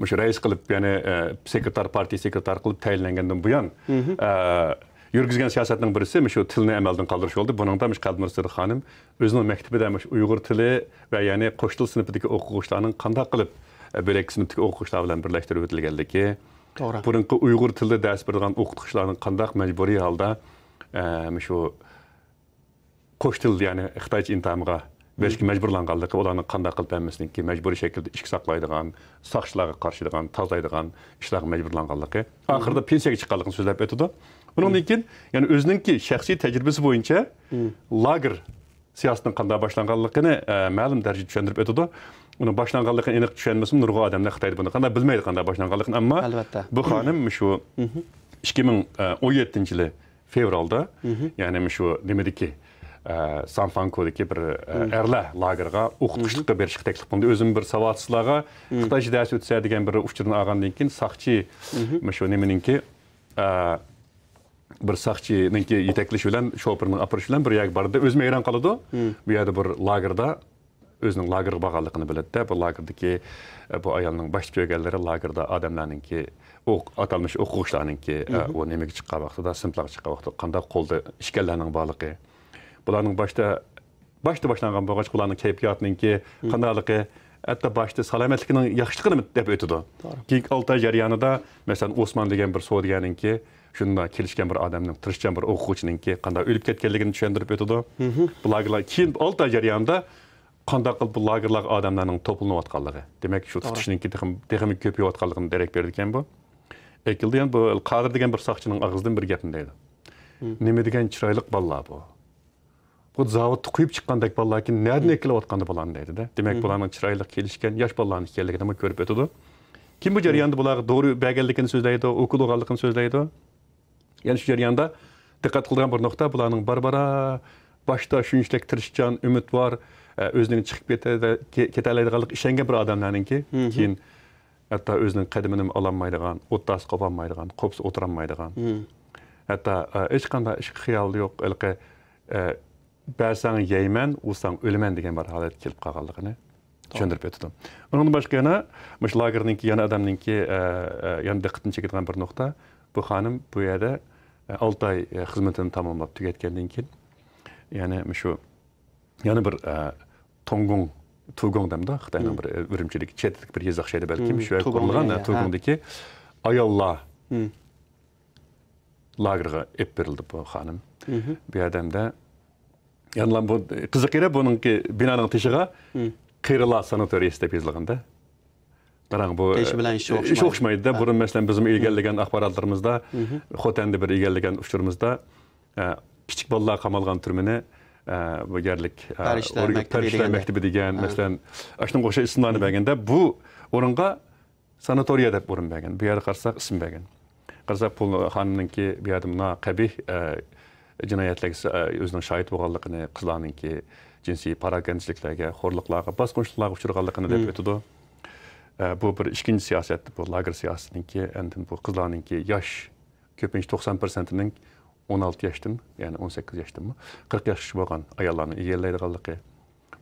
shu rais qilib, ya'ni partiya sekretar qilib tayinlangandan buyon yurgizgan siyosatning birisi shu tilni amaldan qoldirish bo'ldi. Buningda Qalbinur Sidiq xonim o'zining maktabida Uyg'ur tili va ya'ni qo'sh til sinfidagi o'quvchilarning qanday qilib bo'lak sinfdagi o'quvchilar bilan birlashtirib o'tilganligi, burungi Uyg'ur tilida dars beradigan o'qituvchilarning qanday majburiy holda shu qo'sh til, ya'ni Xitoycha intamiga berishga majburlanganligi, ularning qanday qilib hammasiniki majburiy shaklda ishga saqlaydigan, soqchilarga qarshidigan, tozaydigan ishlarga majburlanganligi, oxirida pensiyaga chiqqanligini so'zlab o'tdi. Bundan keyin, ya'ni o'ziningki shaxsiy tajribasi bo'yicha lager siyosatining qanday boshlanganligini ma'lum darajada tushuntirib o'tdi. Uni boshlanganligini aniq tushunmasam, nurg'un odamlar Xitoyda buni qanday bilmaydi, qanday boshlanganligini, ammo bu xonim shu 2017-yili fevralda, ya'ni shu nimadagi Sanfankodagi bir erlar lagerga o'qituvchilikka berishga taklif qildi. O'zim bir savodsizlarga Xitoycha dars o'tsa degan bir uchurni olgandan keyin soqchi shu nimaninki bir soqchininki yetaklash bilan shopirning aparish bilan bir yak bordi. O'zim hayron qoldi. Bu yerda bir lagerda o'zining lagerga borganligini biladi. Bu lagerdagi bu ayolning bosh ko'rganlari lagerda odamlarninki atalmış o'quvchilarninki u nimaga chiqqan vaqtida, sinflarga chiqqan vaqtida qanday qo'lda ishkallarning borligi, bularning boshda boshlangan bo'lgach, ularning kayfiyatiningki qandayligi, hatto boshda salomatligining yaxshiligini deb o'tdi. Keyin 6 oy jarayonida, masalan, Osman degan bir sodiyaninki shunda kelishgan bir odamning, tirishgan bir o'quvchininki qanday o'lib ketganligini tushuntirib o'tdi. Bularga keyin 6 oy jarayonida qanday qilib bu lagerlar odamlarning to'planayotganligi, demak shu tutishninki texnik ko'payayotganligini darak berdi ekan bu. Ekildigan bu Qodir degan bir soqchining og'zidan bir gapni deydi. Nima degan chiroyli bolalar bu. Bu zavodni quyib chiqqandek bolalarki nerdan ekilayotganda bo'ladi deydi-da. Demak, bularning chiroyli kelishgan yosh bolalarning ekanligini ko'rib o'tdi. Kim bu jarayonda bularga to'g'ri berganligini so'zlaydi, o'qilganligini so'zlaydi. Ya'ni shu jarayonda diqqat qilgan bir nuqta, bularning barbara boshda shunchalik tirishchan, umidvor, o'zining chiqib ketalaydiganlik ishongan bir odamlarningki, keyin hatto o'zining qadamini ololmaydigan, o'tdas qopolmaydigan, qo'psa o'tirolmaydigan. Hatto hech qanday ish xiyoli yo'q, ilqi ba'zan yeyman, o'sang o'laman degan bir holat kelib qolganligini tushuntirib o'tdi. Undan boshqa yana mush lagerninki, yana odamninki yana diqqatini chekadigan bir nuqta, bu xonim bu yerda 6 oy xizmatini tamomlab tugatgandan keyin, ya'ni shu yana bir Tugong demda, Xitoyning bir Urumchidagi chetlik bir yezaq shayda balkim shu qurilgan Tugongdagi ayollar lagerga ep berildi bu xonim. Bu odamda ya'ni bu qiziqira buningki binoning tishiga qiyrilar sanatoriyasi deb yozilganda. Qarang bu ish o'xshamaydi-da. Burun masalan bizim egallagan axborotlarimizda, Xotanda bir egallagan uchurimizda kichik bolalar qamalgan turmini bu yerlik Parishlar maktabi degan, masalan, ashunga o'xshash ismlarni berganda, bu o'ringa sanatoriya deb o'rin bergan. Bu yerga qarsak ism bergan. Qarsak bu xonimninki bu yerda buna qabih jinoyatlarga o'zining shohid bo'lganligini, qizlarninki jinsiy parokanchiliklarga, xo'rliqlarga, bosqinchiliklarga uchraganligini deb aytadi. Bu bir ikkinchi siyosat, bu lager siyosatininki, endi bu qizlarninki yosh ko'pincha 90%ning 16 yoshdan, ya'ni 18 yoshdanmi, 40 yoshgacha bo'lgan ayollarni egallaydiganligi.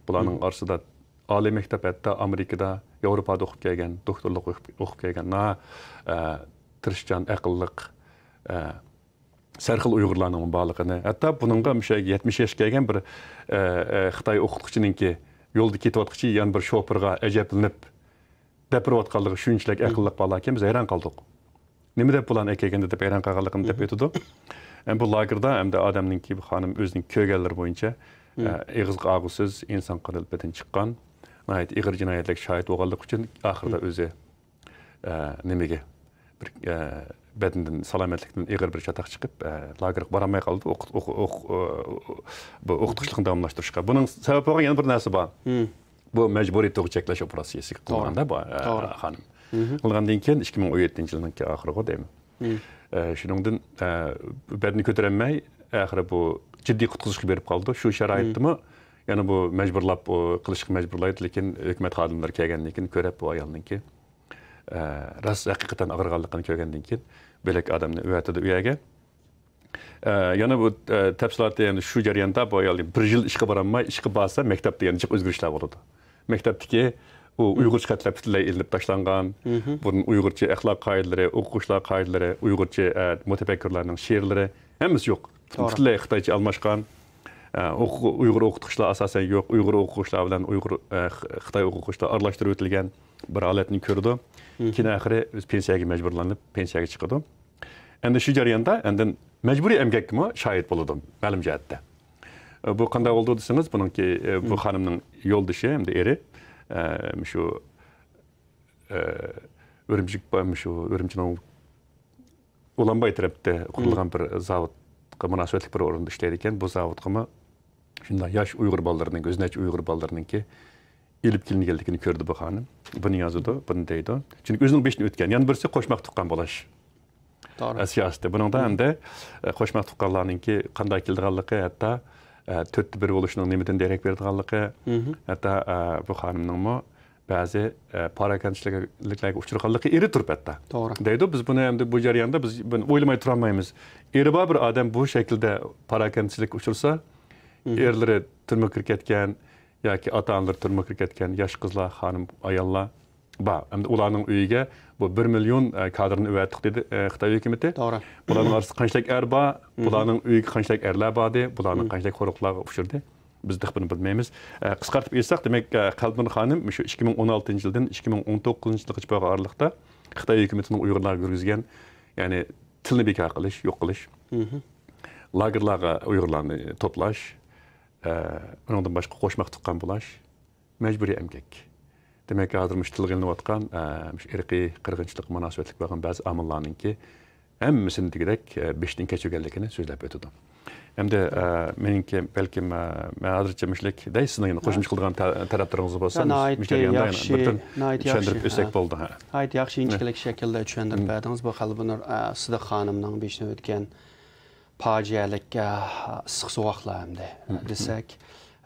Bularning orasida oliy maktab, hatto Amerikada, Yevropada o'qib kelgan, doktorlik o'qib kelgan, tirishchan, aqlliq, sarxil Uyg'urlarning borligini, hatto buningga 70 yoshga kelgan bir Xitoy o'qituvchininki yo'lda ketayotqichi yana bir shofirga ajablanib dapirayotganligi shunchalik aqlliq bolalar ekan, biz hayron qoldik. Nima deb bularni kelganda deb hayron qolganligini deb aytdi. Bu lagerda hamda odamninki bu xonim o'zining ko'rganlari bo'yicha ig'izga og'usiz inson qilibdan chiqqan, nihoyat ig'ir jinoyatlarga shohid bo'lganlik uchun oxirida o'zi nimaga bir badandan salomatlikdan ig'ir bir chatoq chiqib lagerga borolmay qoldi. Bu o'qituvchilikni davomlashtirishga. Buning sababi bo'lgan yana bir narsa bor. Bu majburiy tug'i cheklash operatsiyasi qilganda bu xonim. Qilgandan keyin 2017-yilning oxiriga deyman. Shuningdan badani ko'tarilmay, oxiri bu jiddiy qutqizishga berib qoldi. Shu sharoitdimi, yana bu majburlab qilishga majburlaydi, lekin hukumat xodimlari kelgandan keyin ko'rib bu ayolninki rost haqiqatan og'irganligini ko'rgandan keyin belak odamni uyatida uyaga. Yana bu tafsilotda endi shu jarayonda bu ayol 1 yil ishga borolmay, ishga borsa maktabda yana jiq o'zgarishlar bo'ladi. Maktabdagi u Uyg'urcha xatlar butunlay ilinib tashlangan, bunun Uyg'urcha axloq qoidalari, o'quvchilar qoidalari, Uyg'urcha mutafakkirlarning she'rlari hammasi yo'q. Butunlay Xitoycha almashgan. Uyg'ur o'qituvchilar asosan yo'q. Uyg'ur o'quvchilar bilan Xitoy o'quvchilar aralashtirib o'tilgan bir holatni ko'rdi. Keyin oxiri o'z pensiyaga majburlanib, pensiyaga chiqdi. Endi shu jarayonda endi majburiy emgakmi shohid bo'ldim, ma'lum jihatda. Bu qanday bo'ldi desangiz, buningki bu xonimning yo'ldoshi hamda eri shu Urumchining Ulanbay tarafda qurilgan bir zavodga munosabatli bir o'rinda ishlaydi ekan. Bu zavodga shunday yosh Uyg'ur bolalarining, o'zinachi Uyg'ur bolalarininki elib kelinganligini ko'rdi bu xonim. Buni yozdi, buni deydi. Chunki o'zining beshini o'tgan. Yana birisi qo'shmoq tuqqan bo'lish. To'g'ri. Siyosatda buningda hamda qo'shmoq tuqqanlarninki qanday kelganligi, hatto 4-1 bo'lishning nimadan darak berganligi, hatto bu xonimningmi ba'zi parokanchiliklarga uchraganligi eri turib hatto. To'g'ri. Deydi, biz buni endi bu jarayonda biz buni o'ylamay tura olmaymiz. Eri bor bir odam bu shaklda parokanchilik uchirsa, erlari turmushga kirib ketgan yoki ota-onalar turmushga kirib ketgan yosh qizlar, xonim, ayollar bor. Endi ularning uyiga bu 1 million kadrni o'vatdik dedi Xitoy hukumatı. To'g'ri. Bularning orasida qanchalik er bor, bularning uyiga qanchalik erlar bor edi, bularning qanchalik xo'roqlarga uchirdi. Biz de bunu bilmeymiz. Qısqartib aytsak, demek Qalbin xonim şu 2016-yildan 2019-yilgacha bo'lgan aralıqda Xitoy hukumatining Uyg'urlarga yurgizgan, ya'ni tilni bekor qilish, yo'q qilish, lagerlarga Uyg'urlarni to'plash, undan boshqa qo'shmoq tuqqan bo'lash, majburiy emgak. Demek hozir mush tilga ilinayotgan, irqiy, qirg'inchilik munosabatli bo'lgan ba'zi omillarninki hammasini degidek 5dan kechirganligini so'zlab o'tdi. Hamda meningki balki men hozircha mushlik deysiz, qo'shimcha qilgan tarafdaringiz bo'lsa, tushuntirib o'tsak bo'ldi. Hayt yaxshi inchiklik shaklda tushuntirib berdingiz. Bu Qalbinur Sidiq xonimning beshini o'tgan fojialik issiq sovuqlar hamda desak,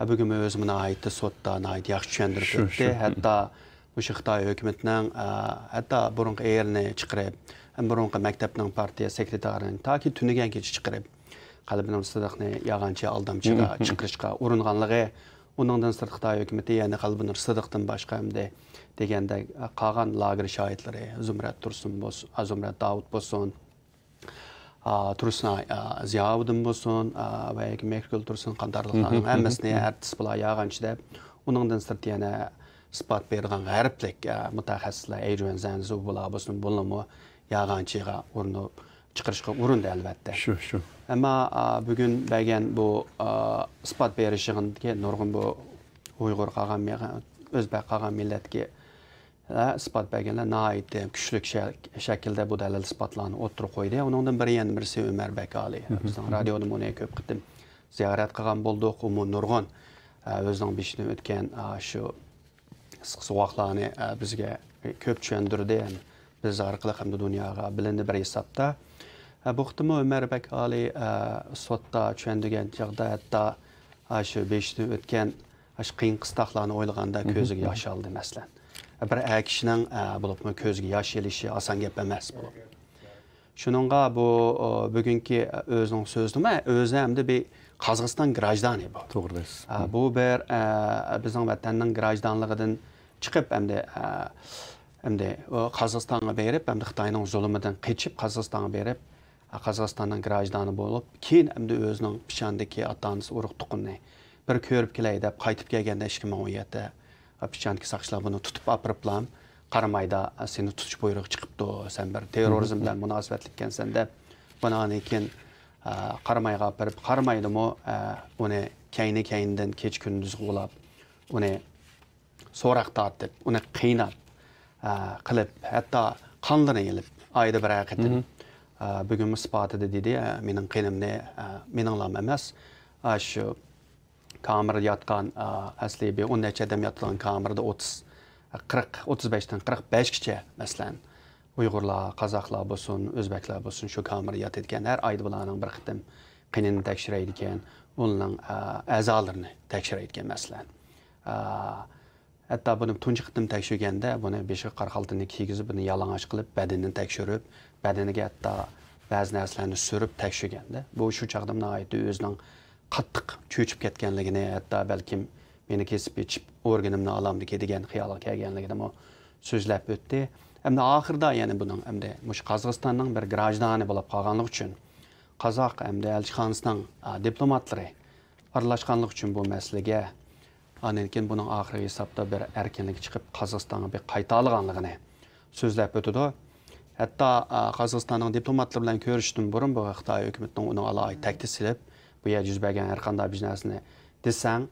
bugun o'zimni aytdi sotda yaxshi tushuntirib o'tdi. Hatto o'sha Xitoy hukumatining hatto burunqi erini chiqarib, burunqi maktabning partiya sekretarining toki tunigan kecha chiqarib Qalbinur Sidiqni yag'anchi aldamchiga chiqarishga uringanligi, uningdan sirtqi Xitoy hukumati yana Qalbinur Sidiqdan boshqa hamda deganda qolgan lager shohidlari Zumrat Tursun bo'lsin, Azumrat Davud bo'lsin, Tursun Ziyovuddin bo'lsin va Mekul Tursun qandarliqlarning hammasini artist bilan yag'anchi deb, uningdan sirt yana ispat bergan g'arblik mutaxassislar Ayjuan Zanzu bo'lsin, bo'limi yag'anchiga urinib chiqarishga urindi albatta. Shu. Ammo bugun bergan bu ispat berishig'inga nurg'un bu Uyg'ur qolgan o'zbek qolgan millatga isbot berganlar nihoyatda kuchli shaklda bu dalil isbotlarni o'tirib qo'ydi. Uningdan biri yana birisi Umar Bakali. Bizning radioda buni ko'p qitim ziyorat qilgan bo'ldik. U nurg'un o'zining beshidan o'tgan shu suvoqlarni bizga ko'p tushuntirdi. Biz orqali ham dunyoga bilindi bir hisobda. Bu qitim Umar Bakali sotda tushuntirgan chog'da hatto shu beshidan o'tgan shu qiyin qistoqlarni o'ylaganda ko'ziga yosh oldi masalan. Bir kishining bo'libmi ko'ziga yosh elishi oson gap emas bo'lib. Shuningga bu bugungi o'zining so'zimi o'zi hamda bir Qozog'iston grajdani bu. To'g'ri. Bu bir bizning vatanning grajdanligidan chiqib hamda Qozog'istonga berib, hamda Xitoyning zulmidan qochib Qozog'istonga berib, Qozog'istonning grajdani bo'lib, keyin hamda o'zining pichandagi ota-onasi urug' tuqqanini bir ko'rib kelay deb qaytib kelganda 2017 pichandagi saqchilar buni tutib apiriblam, qaramayda seni tutish buyrug'i chiqibdi, sen bir terrorizm bilan munosabatli ekansan deb buni keyin qaramayga apirib, qaramaydimi uni kayni-kaynidan kech kunduz g'ulab, uni so'roq tortib, uni qiynab qilib, hatto qonlarini yilib, oyda bir haqiqatan bugun isbotida dedi, mening qinimni meninglam emas, shu kamerada yotgan asli bir 10 necha odam yotgan kamerada 35dan 45gacha masalan Uyg'urlar, Qozoqlar bo'lsin, O'zbeklar bo'lsin shu kamerada yotadigan har oyda bularning bir qitim qinini tekshiraydi ekan, uning a'zolarini tekshiraydi ekan masalan. Hatto buni tunji qitim tekshirganda buni 546ni kiygizib, buni yalang'och qilib, badanini tekshirib, badaniga hatto ba'zi narsalarni surib tekshirganda, bu shu chaqda nihoyatda o'zining qattiq cho'chib ketganligini, hatto balkim meni kesib ichib organimni olamdiki degan xayolga kelganligini so'zlab o'tdi. Hamda oxirida yana buning hamda mush Qozog'istonning bir grajdani bo'lib qolganligi uchun Qozoq hamda elchixonasining diplomatlari aralashganligi uchun bu masalaga Anenkin buning oxirgi hisobda bir erkinlik chiqib Qozog'istonga bir qayta olganligini so'zlab o'tdi. Hatto Qozog'istonning diplomatlari bilan ko'rishdan burun bu Xitoy hukumatining uni alohida taklif qilib, bu yer yuz bergan har qanday bir narsani desang,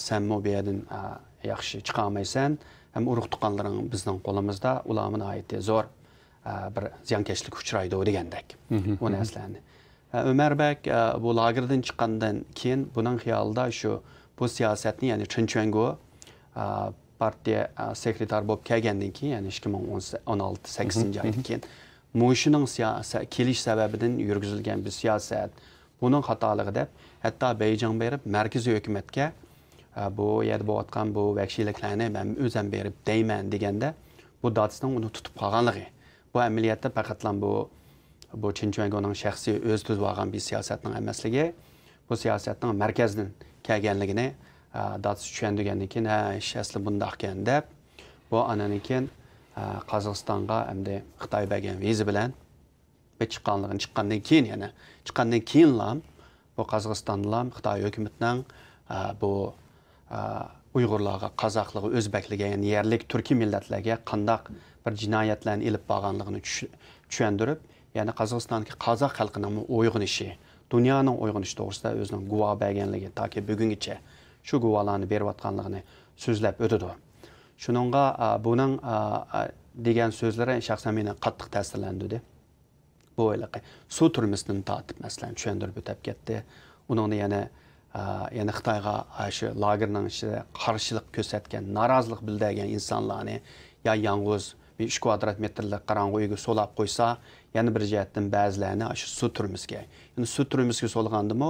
sen bu yerdan yaxshi chiqa olmaysan, ham urug' tuqqanlaring bizning qo'limizda, ularni nihoyatda zo'r bir ziyonkashlik uchraydi degandek. Bu narsalarni. Ömerbek bu lagerdan chiqqandan keyin buning xiyolida shu bu siyosatni, ya'ni Chunchwengo partiya sekretar bo'lib kelgandan keyin, ya'ni 2016-8-oydan keyin Mo'shining siyosat kelish sababidan yurgizilgan bir siyosat, buning xatoligi deb hatto Beyjing berib markaziy hukumatga bu yerda bo'layotgan bu vahshiyliklarni men o'zim berib deyman deganda bu datsning uni tutib qolganligi. Bu amaliyotda faqatlan bu Chunchwengoning shaxsiy o'z tuzib olgan bir siyosatning emasligi, bu siyosatning markazdan kelganligini dats tushungandan keyin asli bundoq ekan deb bu anadan keyin Qozog'istonga hamda Xitoy bergan viza bilan chiqqandan keyin yana chiqqandan keyinlam bu Qozog'istondan Xitoy hukumatining bu Uyg'urlarga, Qozoqlarga, O'zbeklarga, ya'ni yerlik turkiy millatlarga qandaq bir jinoyatlarni elib borganligini tushuntirib, ya'ni Qozog'istondagi qozoq xalqining uyg'onishi, dunyoning uyg'onishi to'g'risida o'zining guvoh berganligi toki bugungacha shu guvohlarni berayotganligini so'zlab o'tdi. Shuningga buning degan so'zlari shaxsan meni qattiq ta'sirlantirdi. Bu o'ylaqa suv turmisidan tortib masalan tushuntirib o'tib ketdi. Uningni yana Xitoyga shu lagerning ichida qarshilik ko'rsatgan, norozilik bildirgan insonlarni ya yolg'iz 3 kvadrat metrlik qorong'u uyga solab qo'ysa, yana bir jihatdan ba'zilarini shu suv turmisiga, ya'ni suv turmisiga solgandimi,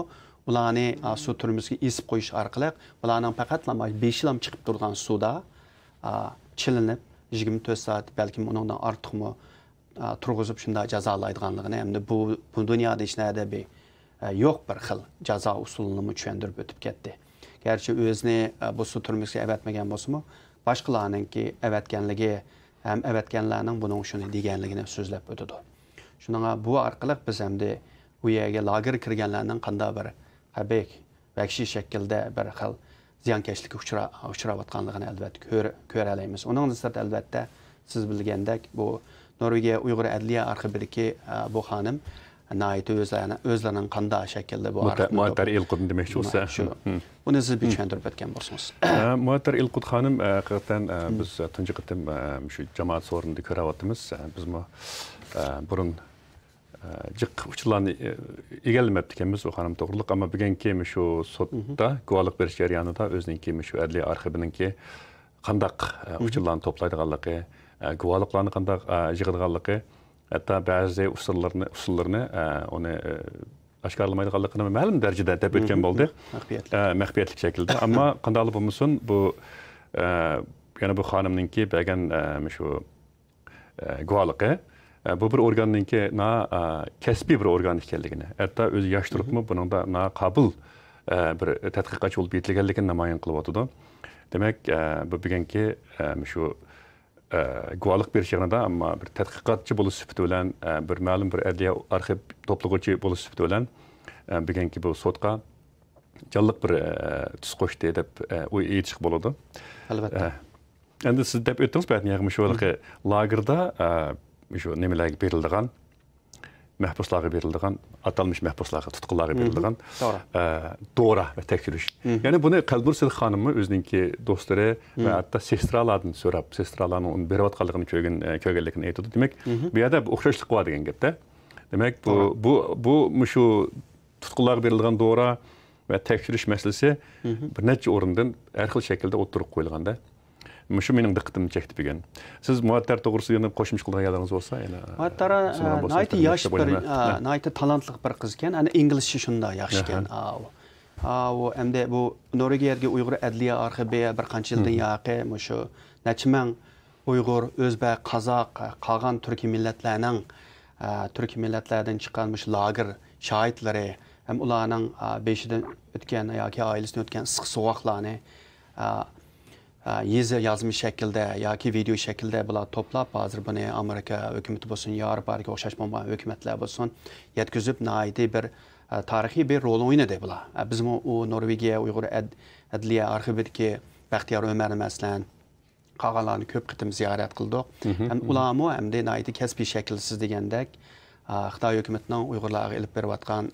ularni suv turmisiga esib qo'yish orqali ularning faqat 5 yil chiqib turgan suvda chilinib 24 soat balkim undan ortiqmi turg'izib shunda jazolaydiganligini, hamda bu dunyoda hech narsa bir yo'q bir xil jazo usulini tushuntirib o'tib ketdi. Garchi o'zini bu suv turmisiga avatmagan bo'lsa-mu, boshqalarningki avatganligi ham avatganlarning buning shuni deganligini so'zlab o'tdi. Shunga bu orqali biz hamda u yerga lager kirganlarning qanday bir qabih vahshiy shaklda bir xil ziyonkashlikka uchrayotganligini albatta ko'ra olamiz. Uning nisbati albatta siz bilgandek bu Norvegiya Uyg'ur adliya arxividagi bu xonim nait özlerinin qanda şekilde bu muattar ilqudun demekçi olsa. Bunu siz bir tushuntirib o'tgan bo'lsangiz. Muattar ilqud xonim haqiqatan biz tunji qitim shu jamoat so'rinida ko'ryapmiz. Biz burun jiq uchlarni egallamabdi ekanmiz u xonim to'g'riliq, ammo bugungi shu sudda guvohlik berish jarayonida o'zininki shu adliya arxivininki qandaq uchlarni to'playdiganligi, guvohliklarni qandaq yig'adiganligi, hatto ba'zi usullarni uni oshkorlamaydiganligini ma'lum darajada deb o'tgan bo'ldi. Maxfiyatlik shaklda. Ammo qanday bo'lmasin, bu yana bu xonimninki bergan shu guvohligi bu bir organninki kasbiy bir organ ekanligini, hatto o'zi yosh turibmi buningda qabul bir tadqiqotchi bo'lib yetilganligini namoyon qilib o'tdi. Demak, bu bugungi shu guvohlik berish yig'inida, ammo bir tadqiqotchi bo'lish sifati bilan, bir ma'lum bir adliya arxiv to'plag'uvchi bo'lish sifati bilan bugungi bu sudga jonliq bir tus qo'shdi deb aytishga bo'ladi. Albatta. Endi siz deb o'tdingiz, balki shu lagerda shu nimalarga berilgan, mahbuslarga berilgan, atalmış mahbuslarga, tutqunlarga berilgan dora va tekshirish. Ya'ni buni Qalbur Sidiq xonimni o'zininki do'stlari va hatto sestralardan so'rab, sestralarning uni berayotganligini ko'rganligini aytdi. Demak, bu yerda o'xshashlik bor degan gapda. Demak, bu shu tutqunlarga berilgan dora va tekshirish masalasi bir necha o'rindan har xil shaklda o'tirib qo'yilganda, shu mening diqqatimni chekdi bugun. Siz muattar to'g'risida yana qo'shimcha qilgan gaplaringiz bo'lsa, yana muattar nayti yosh bir nayti talantli bir qiz ekan, ana inglizcha shunda yaxshi ekan. U endi bu Norvegiyaga Uyg'ur adliya arxivi bir qancha yildan yaqin shu necha ming Uyg'ur, O'zbek, Qozoq, qolgan turkiy millatlardan chiqqan lager shohidlari ham ularning beshidan o'tgan yoki oilasidan o'tgan issiq sovuqlarni yazmış şekilde yoki video şekilde bular to'plab, hozir buni Amerika hükümeti bo'lsin, Yevropaga o'xshash bo'lgan hükümetler bo'lsin, yetkazib naiti bir tarixiy bir rol o'ynadi bular. Biz u Norvegiya Uyg'ur adliya arxividagi Baxtiyor Ömer masalan qolganlarni ko'p qitim ziyorat qildik. Ham ularmi hamda naiti kasbiy shaklsiz degandek Xitoy hükümetinin Uyg'urlarga elib berayotgan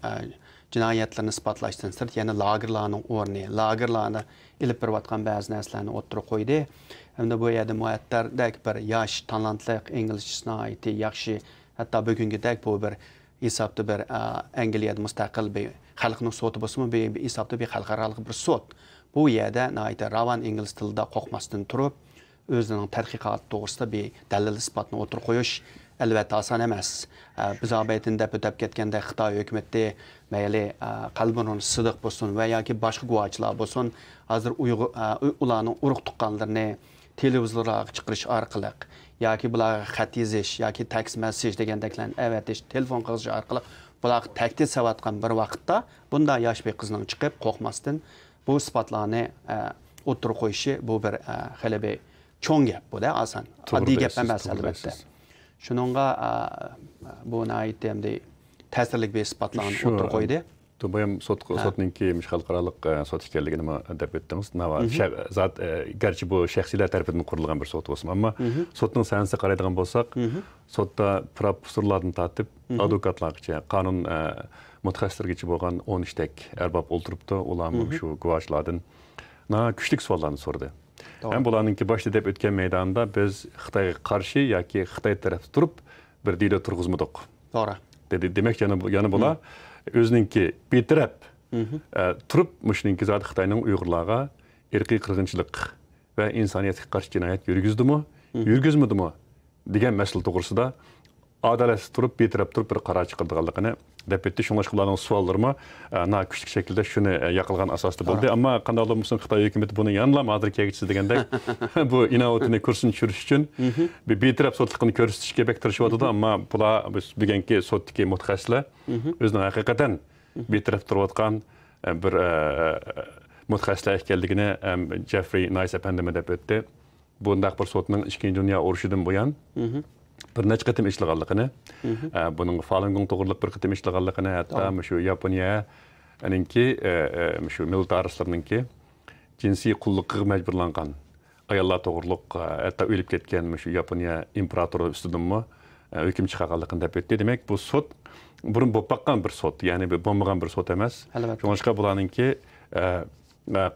jinoyatlarni isbotlashdan sirt, ya'ni lagerlarning o'rni, lagerlarni elib berayotgan ba'zi narsalarni o'ttirib qo'ydi. Hamda bu yerda muattardek bir yosh, talantli, inglizchasini aytdi, yaxshi, hatto bugungidek bu bir hisobda bir Angliyada mustaqil bir xalqning soti bo'lsa-mu, bir hisobda bir xalqaro bir sud. Bu yerda aytdi ravan ingliz tilida qo'rqmasdan turib, o'zining tadqiqoti to'g'risida bir dalil isbotni o'tirib qo'yish albatta oson emas. Biz obaytida o'tib ketganda Xitoy hukumati mayli Qalbur Sidiq bo'lsin va yoki boshqa guvohchilar bo'lsin, hozir ularning urug' tuqqanlarini televizorlarga chiqarish orqali yoki bularga xat yozish yoki text message degandeklarni avatish, telefon qilish orqali bularga tahdid savatgan bir vaqtda bunda yosh bir qizning chiqib qo'rqmasdan bu isbotlarni o'tirib qo'yishi bu bir xeli bir cho'ng gap bu-da, oson. Oddiy gap emas albatta. Shuningga bu aytdimda ta'sirli bir isbotlarni o'tirib qo'ydi. Bu ham sotninki xalqarалық sot ekanligini deb o'tdingiz. Zat garchi bu shaxsiylar tarafidan qurilgan bir sot bo'lsin, ammo sotning sanasi qaraydigan bo'lsak, sotda professorlardan tortib advokatlargacha, qonun mutaxassislargacha bo'lgan 13 tak arbab o'ltiribdi. Ular shu guvohlardan kuchli savollarni so'radi. Hem bularninki başta deb o'tgan maydonda biz Xitoyga qarshi yoki Xitoy tarafda turib bir diylo turg'izmadik. To'g'ri. Dedi. Demak, yana bular o'zininki betaraf turib, mushuninki zot Xitoyning Uyg'urlarga irqiy qirg'inchilik va insoniyatga qarshi jinoyat yurgizdimi, yurgizmadimi degan masala to'g'risida adolatsiz turib, betaraf turib bir qaror chiqarganligini deb etdi. Shunga savollarma kuchli shaklda shuni yaqilgan asosda bo'ldi. Ammo qanday bo'lsin, Xitoy hukumati buni yanlab hozir kelgisi degandek bu inovatini kursini tushirish uchun bir betaraf sotliqni ko'rsatishga bek tirishyapti. Ammo bular biz bugungi sotdagi mutaxassislar o'zining haqiqatan betaraf turayotgan bir mutaxassislar ekanligini Jeffrey Nice apandimi deb o'tdi. Bundaq bir sotning 2 dunyo urushidan buyon bir necha qitim ishlaganligini, buning Falun to'g'riliq bir qitim ishlaganligini, hatto shu Yaponiyaninki shu militaristlarninki jinsiy qulluqqa majburlangan ayollar to'g'riliq, hatto o'lib ketgan shu Yaponiya imperatori ustidanmi hukm chiqarganligini deb aytdi. Demak, bu sud burun bo'lib baqqan bir sot, ya'ni bo'lmagan bir sot emas. Shunga bularninki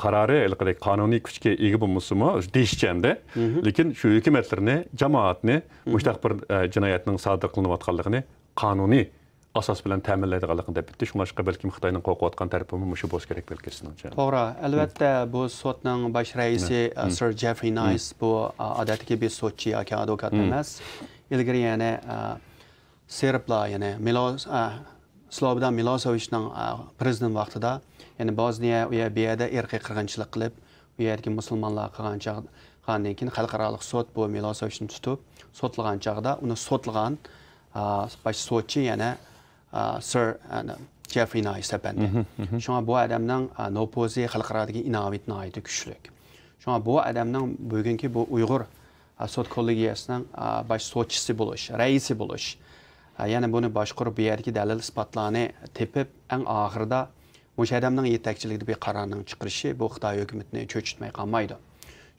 qarori qonuniy kuchga ega bo'lmasimi deyishganda, lekin shu hukumatlarni, jamoatni mushtaq bir jinoyatning sodir qilinayotganligini qonuniy asos bilan ta'minlaydiganligini deb bitdi. Shunga balki Xitoyning qo'rqayotgan tarafi shu bo'lishi kerak balki sizningcha. To'g'ri. Albatta bu sotning bosh raisi Sir Jeffrey Nice bu odatdagi bir sotchi yoki advokat emas. Ilgari yana Serblar, ya'ni Slobodan Milosevichning prezident vaqtida, ya'ni Bosniya u yerda ĩrqiy qirg'inchilik qilib, u yerdagi musulmonlar qilgandan keyin xalqaro sud bu Milosevichni tutib, sotlagan chog'da uni sotlagan bosh sotchi yana Sir Jeffrey Nice apandi. Shunga bu odamning nopozi xalqarodagi inovatni aytdi kuchli. Shunga bu odamning bugungi bu Uyg'ur sud kollegiyasining bosh sotchisi bo'lish, raisi bo'lish. Yana buni boshqarib bu yerdagi dalil isbotlarni tepib, eng oxirida o'sha odamning yetakchiligida bir qarorning chiqarishi bu Xitoy hukumatini cho'chitmay qolmaydi.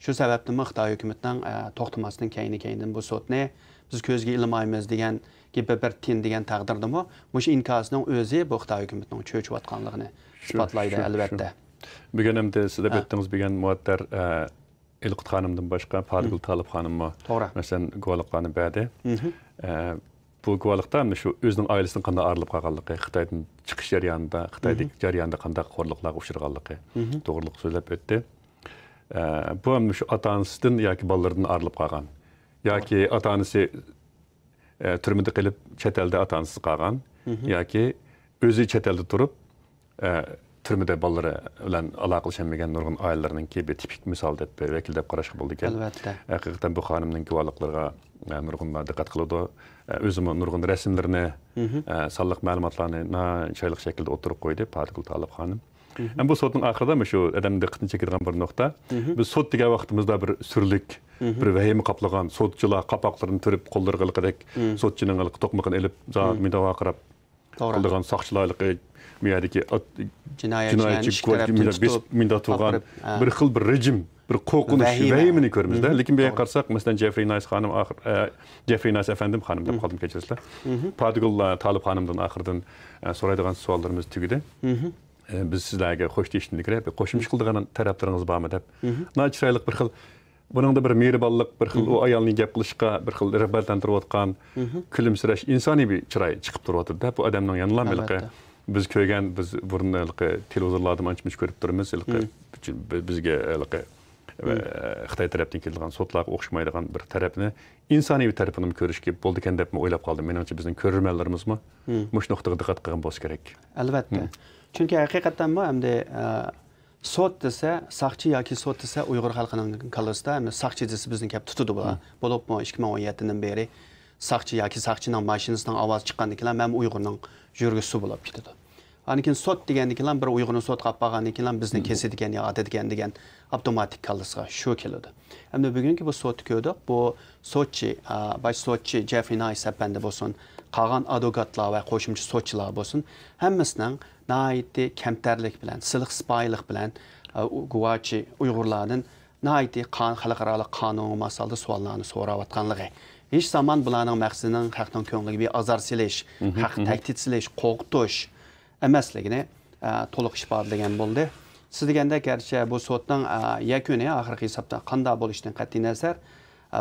Shu sababdan Xitoy hukumatining to'xtamasdan keyindan bu sudni biz ko'zga ilmaymiz degan gibi bir tin degan taqdirdami, o'sha inkosning o'zi bu Xitoy hukumatining cho'chiyotganligini isbotlaydi albatta. Bugun ham sizlar aytdingiz degan muattar Elqut xonimdan boshqa Pargul Talib xonimmi? Masalan, guvohliklarni berdi. Bu guvohlikda shu o'zining oilasining qanday ayrilib qolganligi, Xitoydan chiqish jarayonida, Xitoydagi jarayonda qanday xo'rliqlarga uchraganligi to'g'riliq so'zlab o'tdi. Bu ham shu ota-onasidan yoki bolalaridan ayrilib qolgan, yoki ota-onasi turmada qilib chet elda ota-onasi qolgan, yoki o'zi chet elda turib turmada bolalari bilan aloqalashmagan nurg'un oilalarninki bir tipik misol deb vakil deb qarashga bo'ldi ekan. Albatta. Haqiqatan bu xonimning guvohliklariga nurg'unlar diqqat qiladi. O'zim nurg'un rasmlarini, sonliq ma'lumotlarni chiroyli shaklda o'tirib qo'ydi Pargul Talib xonim. Bu sotning oxirida shu odamning diqqatini chekadigan bir nuqta. Biz sot degan vaqtimizda bir surlik, bir vahima qoplagan sotchilar qapoqlarini turib qo'llariga qilqadek sotchining to'qmog'ini ilib, midova qarab qildigan soqchilarligi miyadagi jinoyatchi minda turgan bir xil bir rejim, bir qo'rqinish vahimani ko'ramizda. Lekin bu yerga qarasak, masalan Jeffrey Nice xonim Jeffrey Nice efendim xonim deb qoldim kechirsizlar. Pargul Talib xonimdan oxirdan so'raydigan savollarimiz tugidi. Biz sizlarga xo'sh deyishni kerak, qo'shimcha qiladigan taraflaringiz bormi deb. Chiroyli bir xil buningda bir mehribonlik, bir xil u ayolning gap qilishga bir xil rag'batlantirayotgan, kulimsirash, insoniy bir chiroy chiqib turibdi. Bu odamning yanılanmalıqı biz ko'rgan, biz burunliqi televizorlarda ancha ko'rib turibmiz. Bizga Xitoy tarafdan kelgan sotlarga o'xshamaydigan bir tarafni, insoniy tarafini ko'rishga bo'ldi ekan deb o'ylab qoldim. Menimcha bizning ko'rurmanlarimizmi mush nuqtaga diqqat qilgan bo'lish kerak. Albatta. Chunki haqiqatan bu hamda sot desa, saqchi yoki sot desa Uyg'ur xalqining kallasida hamda saqchi desa bizni kap tutudi bular. Bo'libmi 2017dan beri saqchi yoki saqchining mashinasidan ovoz chiqqandan keyin men Uyg'urning yurgisi bo'lib ketadi. Anikin sot degandan keyin bir Uyg'urni sot qilib qolgandan keyin bizni kesadigan yo atadigan degan avtomatik kallasiga shu keladi. Hamda bugungi bu sot ko'rdik. Bu sotchi, bosh sotchi Jeffrey Nice apandi bo'lsin, qolgan advokatlar va qo'shimcha sotchilar bo'lsin, hammasining naiti kamtarlik bilan, silq sipoyilik bilan guvohchi Uyg'urlardan naiti xalqaro qonun masalada savollarni so'rayotganligi. Hech zaman bularning maqsadining xalqning ko'ngliga bir azor silish, haq tahdid silish, qo'rqitish emasligini to'liq isbotlagan bo'ldi. Siz deganda garchi bu sotning yakuni oxirgi hisobda qanday bo'lishidan qat'iy nazar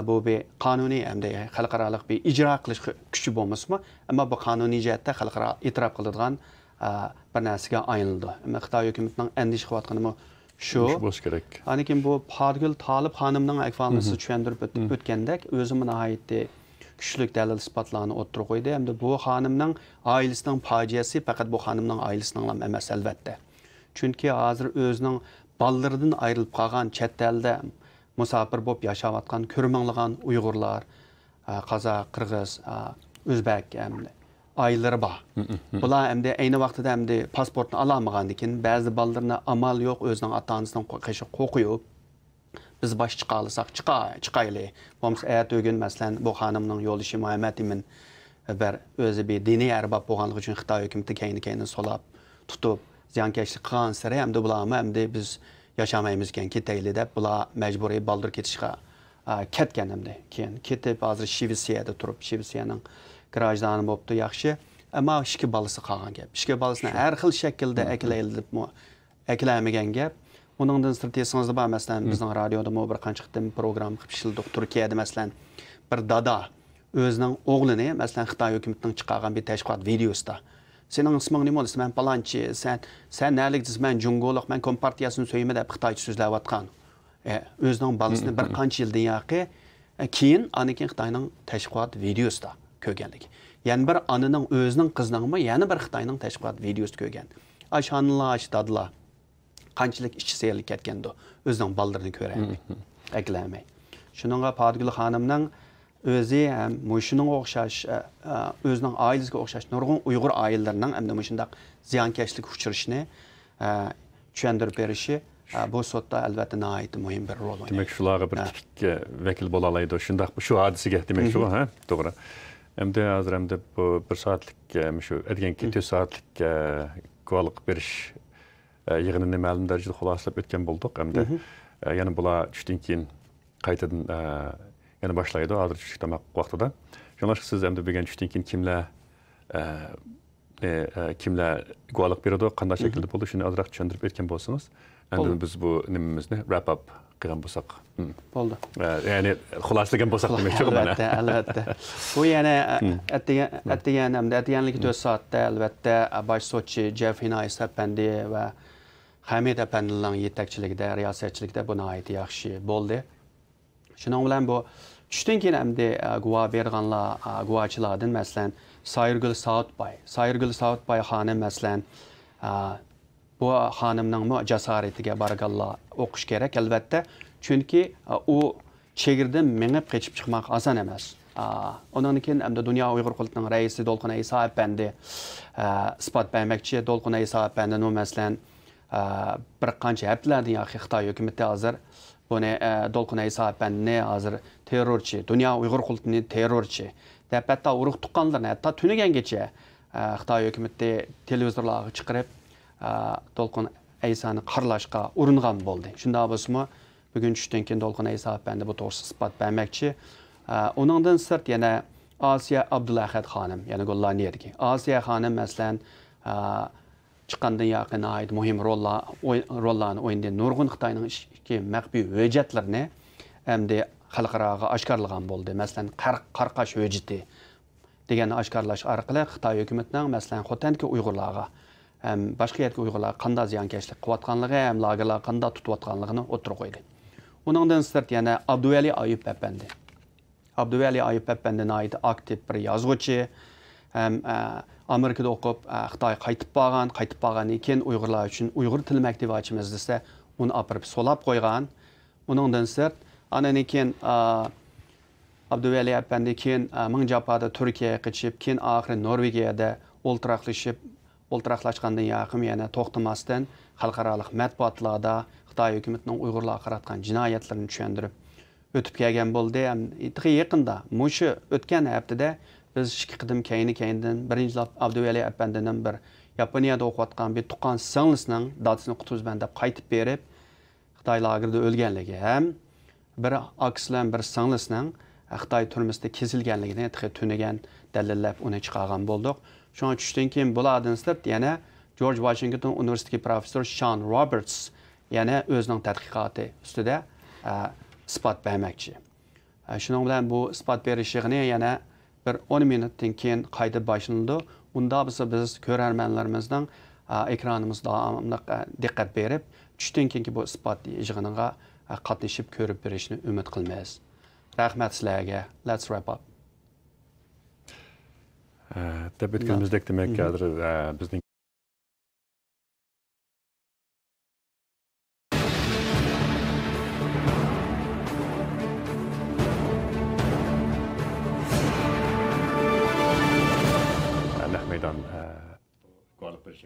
bu bir qonuniy hamda xalqaro bir ijro qilish kuchi bo'lmasmi, ammo bu qonuniy jihatda xalqaro e'tirof qilinadigan bir narsaga aylanadi. Ammo Xitoy hukumatining andish qilayotgani shu bo'lishi kerak. Lekin bu Pargul Talib xonimning ahvolini siz tushuntirib o'tgandek, o'zim nihoyatda kuchli dalil isbotlarni o'tirib qo'ydi. Hamda bu xonimning oilasining fojiasi faqat bu xonimning oilasining emas albatta. Chunki hozir o'zining bolalaridan ayrilib qolgan chet elda musofir bo'lib yashayotgan ko'rmanglagan Uyg'urlar, Qozoq, Qirg'iz, O'zbek ailelari bor. Bular hamda ayni vaqtida hamda pasportni ololmagandan keyin ba'zi bolalarni amal yo'q, o'zining ota-onasidan qo'rqib biz bosh chiqarsak chiqayli. Bo'lmasa ayat o'gin masalan bu xonimning yo'lishi Muhammad ibn bir o'zi bir diniy arbob bo'lganligi uchun Xitoy hukumati keyni solab tutib ziyonkashlik qilgan sari hamda bularmi hamda biz yashamaymiz ekan ketayli deb bular majburiy baldir ketishga ketgan hamda keyin ketib hozir Shvetsiyada turib Shvetsiyaning garajdan bo'libdi yaxshi. Ama ikki balası qalğan gap. İkki balasını hər xil şəkildə əkilənməyən gap. Onundan sırtı esіңizdə var, məsələn, bizning radioda bir qancha qitim program qilib işildik. Türkiyədə məsələn bir dada özünün oğlunu, məsələn, Xitay hökumətinin çıxarğan bir təşkilat videosida senin ismin nima bo'lsa, men palonchi, sen nəlikdisiz, men jungoluq, men kompartiyasini söymə deb Xitaycha so'zlayotgan. Özünün balasını bir qancha yildan yaqi keyin anikin Xitayning təşkilat videosida ko'rganligi. Yani bir anının özünün qızınınmı, yani bir Xitayning təşkilat videosida ko'rgan. Aşanlar, dadalar qanchalik ichi seyirlik ketgandi, o'zining balalarını ko'raylik, əkləmək. Şununla Padgül xanımның özü hem muşunun oxşaş, özünün ailesiga oxşaş nurgun Uyghur ailelerinin hem de muşundaq ziyankeşlik uçuruşunu tushundirib berishi bu sotda albatta nihoyatda muhim bir rol o'ynaydi. Demek shularga bir tipik vakil bo'la oladi. Shundaq shu hodisiga demek shu, ha? To'g'ri. Hamda hozir hamda bu 1 soatlik shu atganki 4 soatlik guvohlik berish yig'inini ma'lum darajada xulosalab o'tgan bo'ldik. Hamda yana bular tushdan keyin qaytadan yana boshlaydi hozir tushlik tomoq vaqtida. Shuningdek siz hamda bo'lgan tushdan keyin kimlar guvohlik beradi, qanday shaklda bo'ldi, shuni ozroq tushuntirib o'tgan bo'lsangiz, endi biz bu nimamizni wrap up qilgan bo'lsak. Bo'ldi. Ya'ni xulosalagan bo'lsak demakchi mana. Albatta. Bu yana atgan hamda atganligi 4 soatda albatta bosh sotchi Jeff Hinayis apandi va Hamid apandining yetakchiligida, riyosatchiligida bu nihoyat yaxshi bo'ldi. Shuning bilan bu tushdan keyin hamda guvoh berganlar, guvohchilardan masalan Sayrgül Sautbay xonim masalan bu xonimning jasaratiga barakalloh o'qish kerak albatta. Chunki u chegirdan mengib qochib chiqmoq oson emas. Ondan keyin hamda Dunyo Uyg'ur qultining raisi Dolqin Aysa apandi ispat bermoqchi. Dolqin Aysa apandi masalan bir qancha haftalardan yaxshi Xitoy hukumati hozir buni Dolqin Aysa apandini hozir terrorchi, Dunyo Uyg'ur qultini terrorchi deb hatto urug' tuqqanlarni hatto tunagangacha Xitoy hukumati televizorlarga chiqarib Dolqin Aysani qarlashga uringan bo'ldi. Shunda bo'lsa bugun tushdan keyin Dolqin Aysa apandi bu to'g'risida isbot bermoqchi. Uningdan sirt yana Asiya Abdulahad xonim, ya'ni Gollaniyadagi Asiya xonim masalan chiqqandan yaqin ait muhim rollarni o'ynadi. Nurg'un Xitoyning ikki maxfiy hujjatlarini hamda xalqaroga oshkorlagan bo'ldi. Masalan, qarqash hujjati degan oshkorlash orqali Xitoy hukumatining masalan Xotandagi Uyg'urlarga boshqa yerga Uyg'urlar qanday ziyonkashlik qilayotganligi, ham lagerlar qanday tutayotganligini o'tirib qo'ydi. Uningdan sirt yana Abduvali Ayub apandi. Abduvali Ayub apandi ait aktiv bir yozuvchi, ham Amerikada o'qib, Xitoy qaytib borgandan keyin Uyg'urlar uchun Uyg'ur tili maktabi ochamiz desa, uni olib solab qo'ygan. Uningdan sirt anan keyin Abduvali apandi keyin ming japada Turkiyaga qochib, keyin oxiri Norvegiyada o'ltiraqlashgandan yaqin yana to'xtamasdan xalqaro matbuotlarda Xitoy hukumatining Uyg'urlarga qaratgan jinoyatlarini tushuntirib o'tib kelgan bo'ldi. Yaqinda mushu o'tgan haftada biz ikki qidim keyindan birinchi Abduvali apandining bir Yaponiyada o'qiyotgan bir tuqqan singlisining dadasini qutuzman deb qaytib berib Xitoy lagerida o'lganligi ham bir aksilan bir singlisining Xitoy turmusida kesilganligini tunagan dalillab uni chiqargan bo'ldik. Shunga tushdan keyin bulardan sirt yana George Washington Universiteti professor Sean Roberts yana o'zining tadqiqoti ustida isbot bermoqchi. Shuning bilan bu isbot berish yig'ini yana bir 10 minutdan keyin qayta boshlanadi. Unda biz ko'rarmanlarimizning ekranimizda diqqat berib, tushdan keyingi bu isbot yig'iniga qatnashib ko'rib berishni umid qilmaymiz. Rahmat sizlarga. Let's wrap up. Deb o'tganimizdek demak hozir bizning maydon guvohlik berish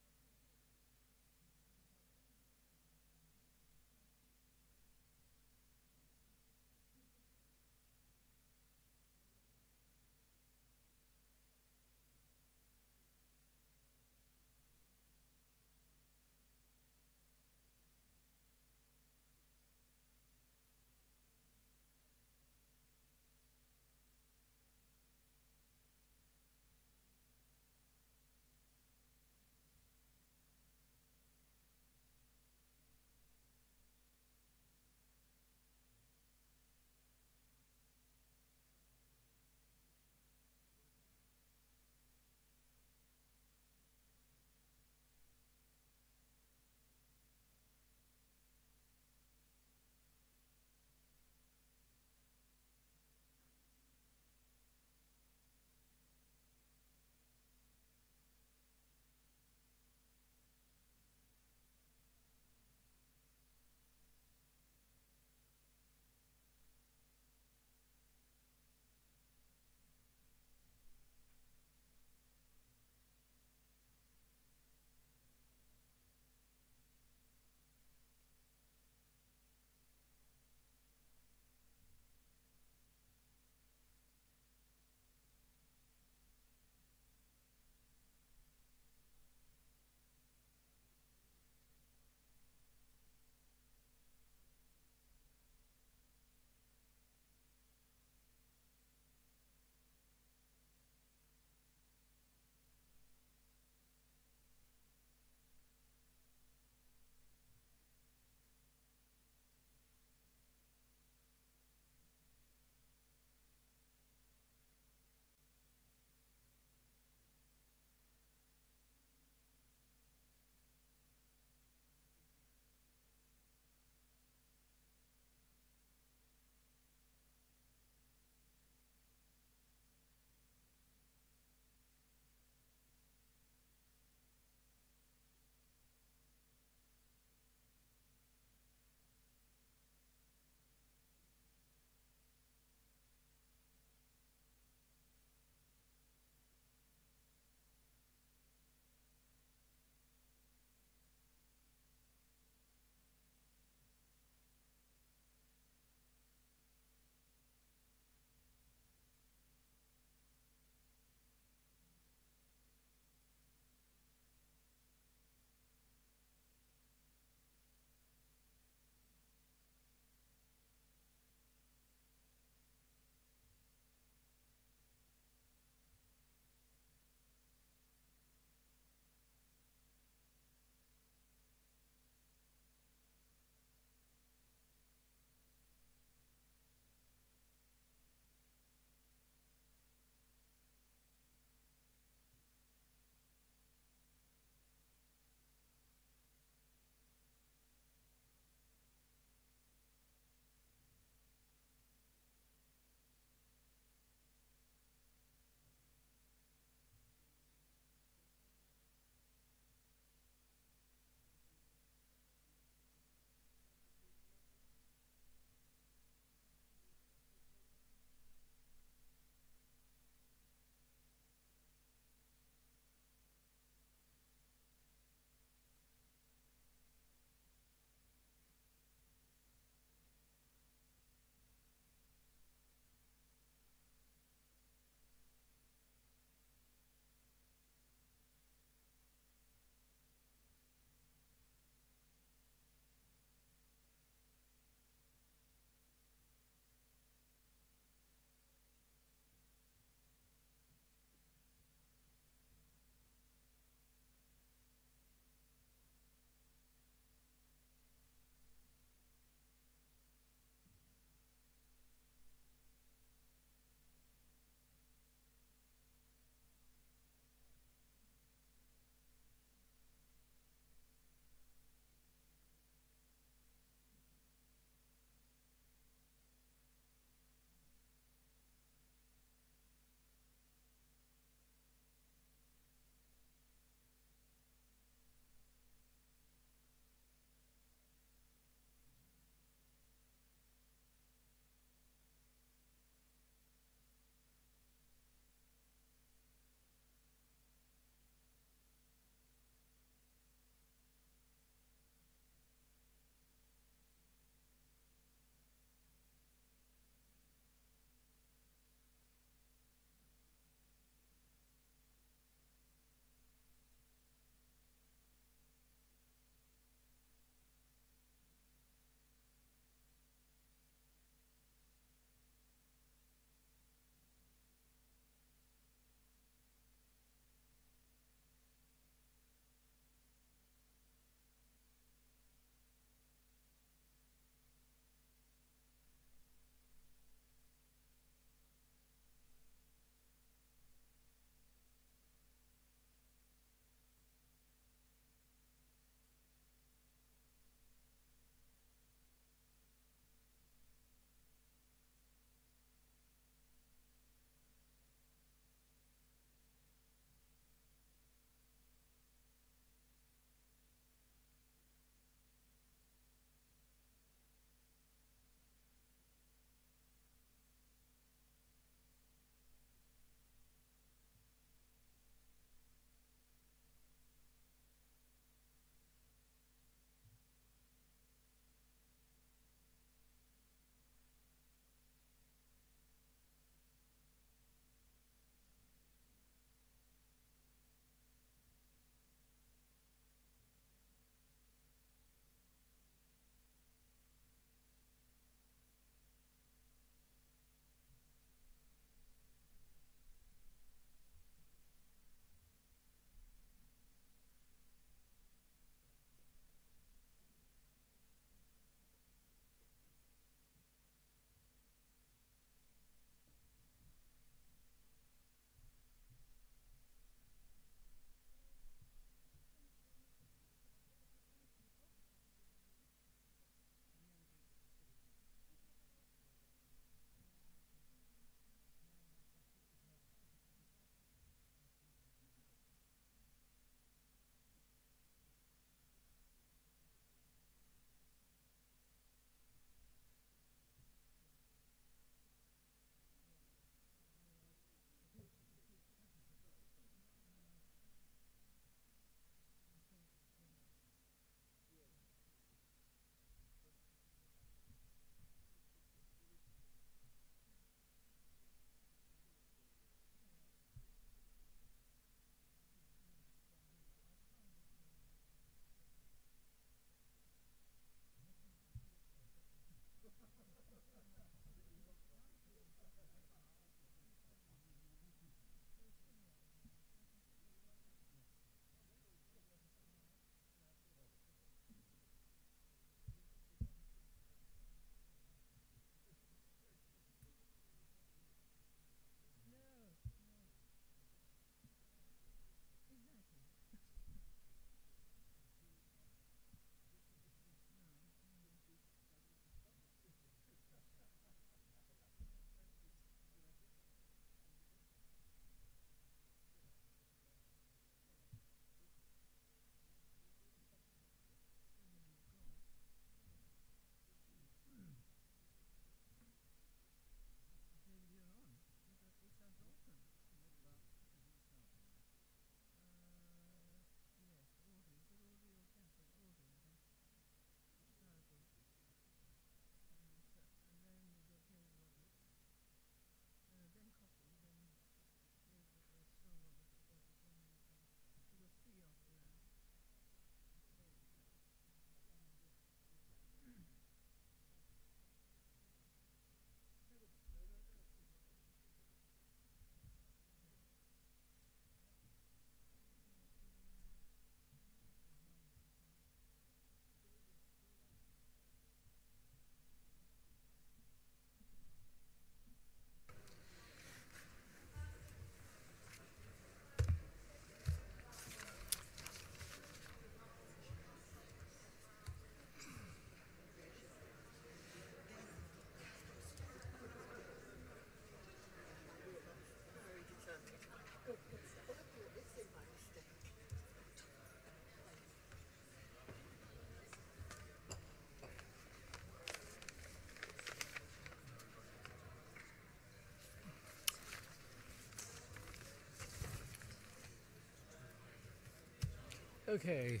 Okay.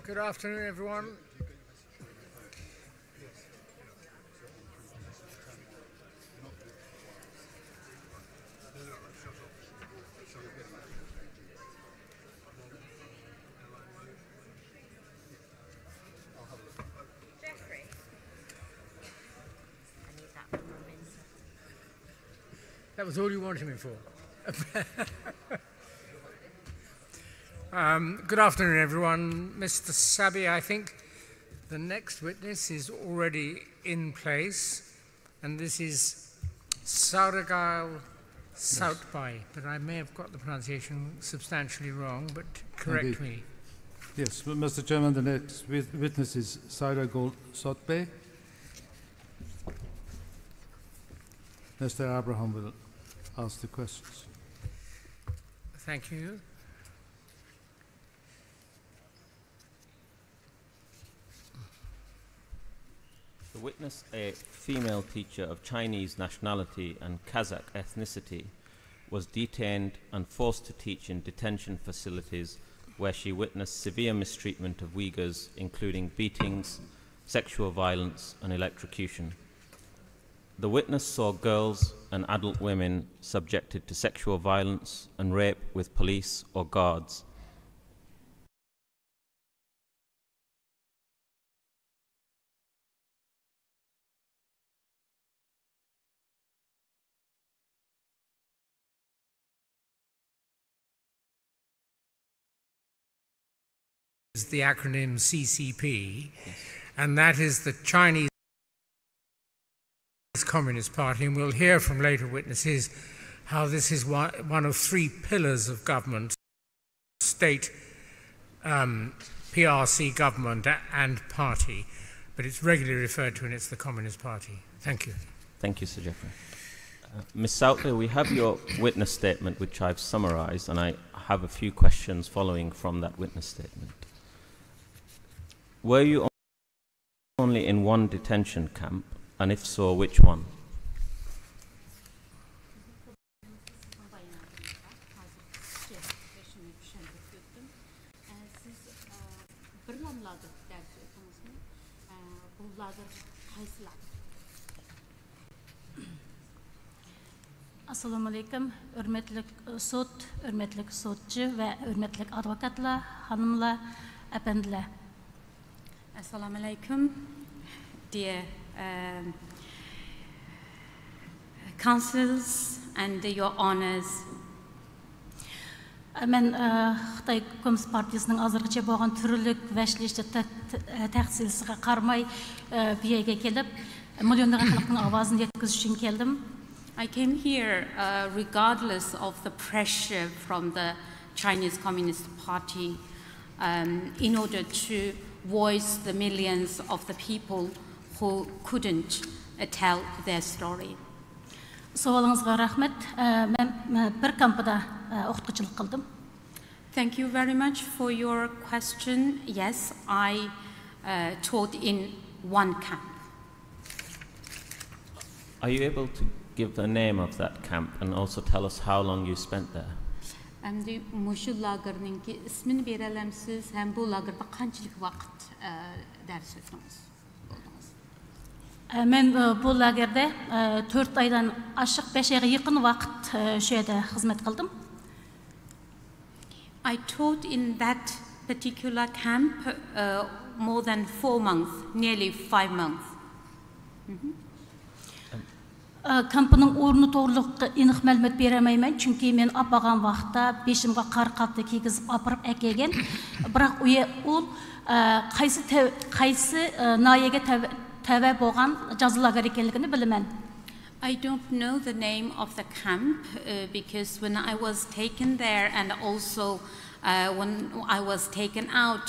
Good afternoon, everyone. That was all you wanted me for. Good afternoon, everyone. Mr. Sabi, I think the next witness is already in place, and this is Sauragal Sautbai, but I may have got the pronunciation substantially wrong, but correct me. Yes, Mr. Chairman, the next witness is Sauragal Sautbai. Mr. Abraham will ask the questions. Thank you. The witness, a female teacher of Chinese nationality and Kazakh ethnicity, was detained and forced to teach in detention facilities where she witnessed severe mistreatment of Uyghurs, including beatings, sexual violence, and electrocution. The witness saw girls and adult women subjected to sexual violence and rape with police or guards. Is the acronym CCP, and that is the Chinese Communist Party, and we'll hear from later witnesses how this is one of three pillars of government: state, PRC government and party, but it's regularly referred to and it's the Communist Party. Thank you. Thank you, Sir Jeffrey. Ms. Southley, we have your witness statement, which I've summarized, and I have a few questions following from that witness statement. Were you only in one detention camp, and if so, which one? Assalamu alaikum, hürmetli sot, hürmetli sotçu ve hürmetli advokatlar, hanımlar, efendiler. Assalamu alaikum, dear councils and your honors. Men Xitay Komünist Partiyasının azırgıca boğan türlük vəşlişdə təxsilisiga qarmay bu yerga kelib, milyonlagan xalqning avazını yetkizish üçün keldim. I came here regardless of the pressure from the Chinese Communist Party in order to voice the millions of the people who couldn't tell their story. Savolingizga rahmat. Men bir kampda o'qituvchilik qildim. Thank you very much for your question. Yes, I taught in one camp. Are you able to give the name of that camp and also tell us how long you spent there? Endi mushu lagerninki ismini beralamsiz, ham bu lagerda qanchalik vaqt dars o'tdingiz? Men bu lagerda 4 aydan oshiq 5 oyga yaqin vaqt shu yerda xizmat qildim. I taught in that particular camp more than 4 months, nearly 5 months. Kampının o'rni to'g'riliq aniq ma'lumot beramayman, chunki men olgan vaqtda beshimga qor qattiq kiygizib olib kelgan. Biroq u qaysi noyaga tava bo'lgan jazolar ekanligini bilaman. I don't know the name of the camp because when I was taken there and also when I was taken out,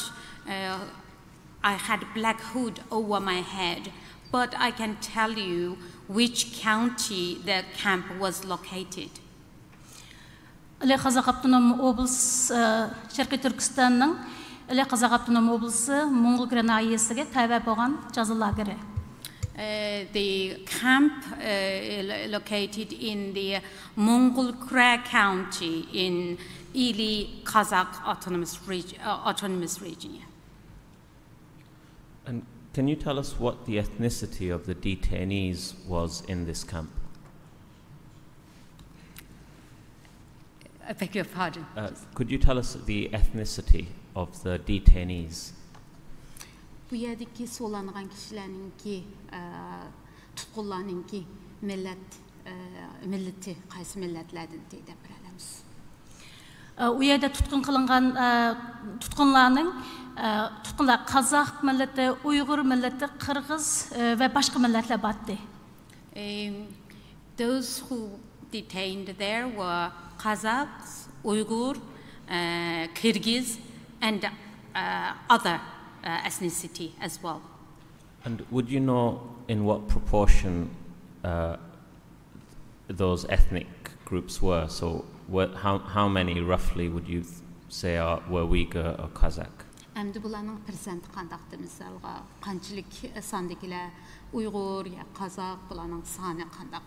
I had black hood over my head. But I can tell you which county the camp was located. Qazax Avtonom Obls Sharqiy Turkistonning Öyle Kazak Abdunum Oblası, Mongol nahiyesiga təvə bolğan жаза лагері. The camp located in the Mongol County in İli Kazakh Autonomous Region. And can you tell us what the ethnicity of the detainees was in this camp? I beg your pardon. Could you tell us the ethnicity of the detainees? Bu yerdeki soğlanğan kişilərinki, tutqunlarınki milleti, qaysı millətlərdən deyə bilərəmiz? O yerdə tutqun qılınğan tutqunlar Kazak milleti, Uyghur milleti, Qırğız və başqa millətlər batdı. Those who detained there were Kazakhs, Uyghur, Kyrgyz, and other ethnicity as well. And would you know in what proportion those ethnic groups were? So how many roughly would you say were Uyghur or Kazakh? Əmdi bularning persent qandaqdır misalga qanchalik sondagilar Uyghur ya Kazakh bularning soni qandaq?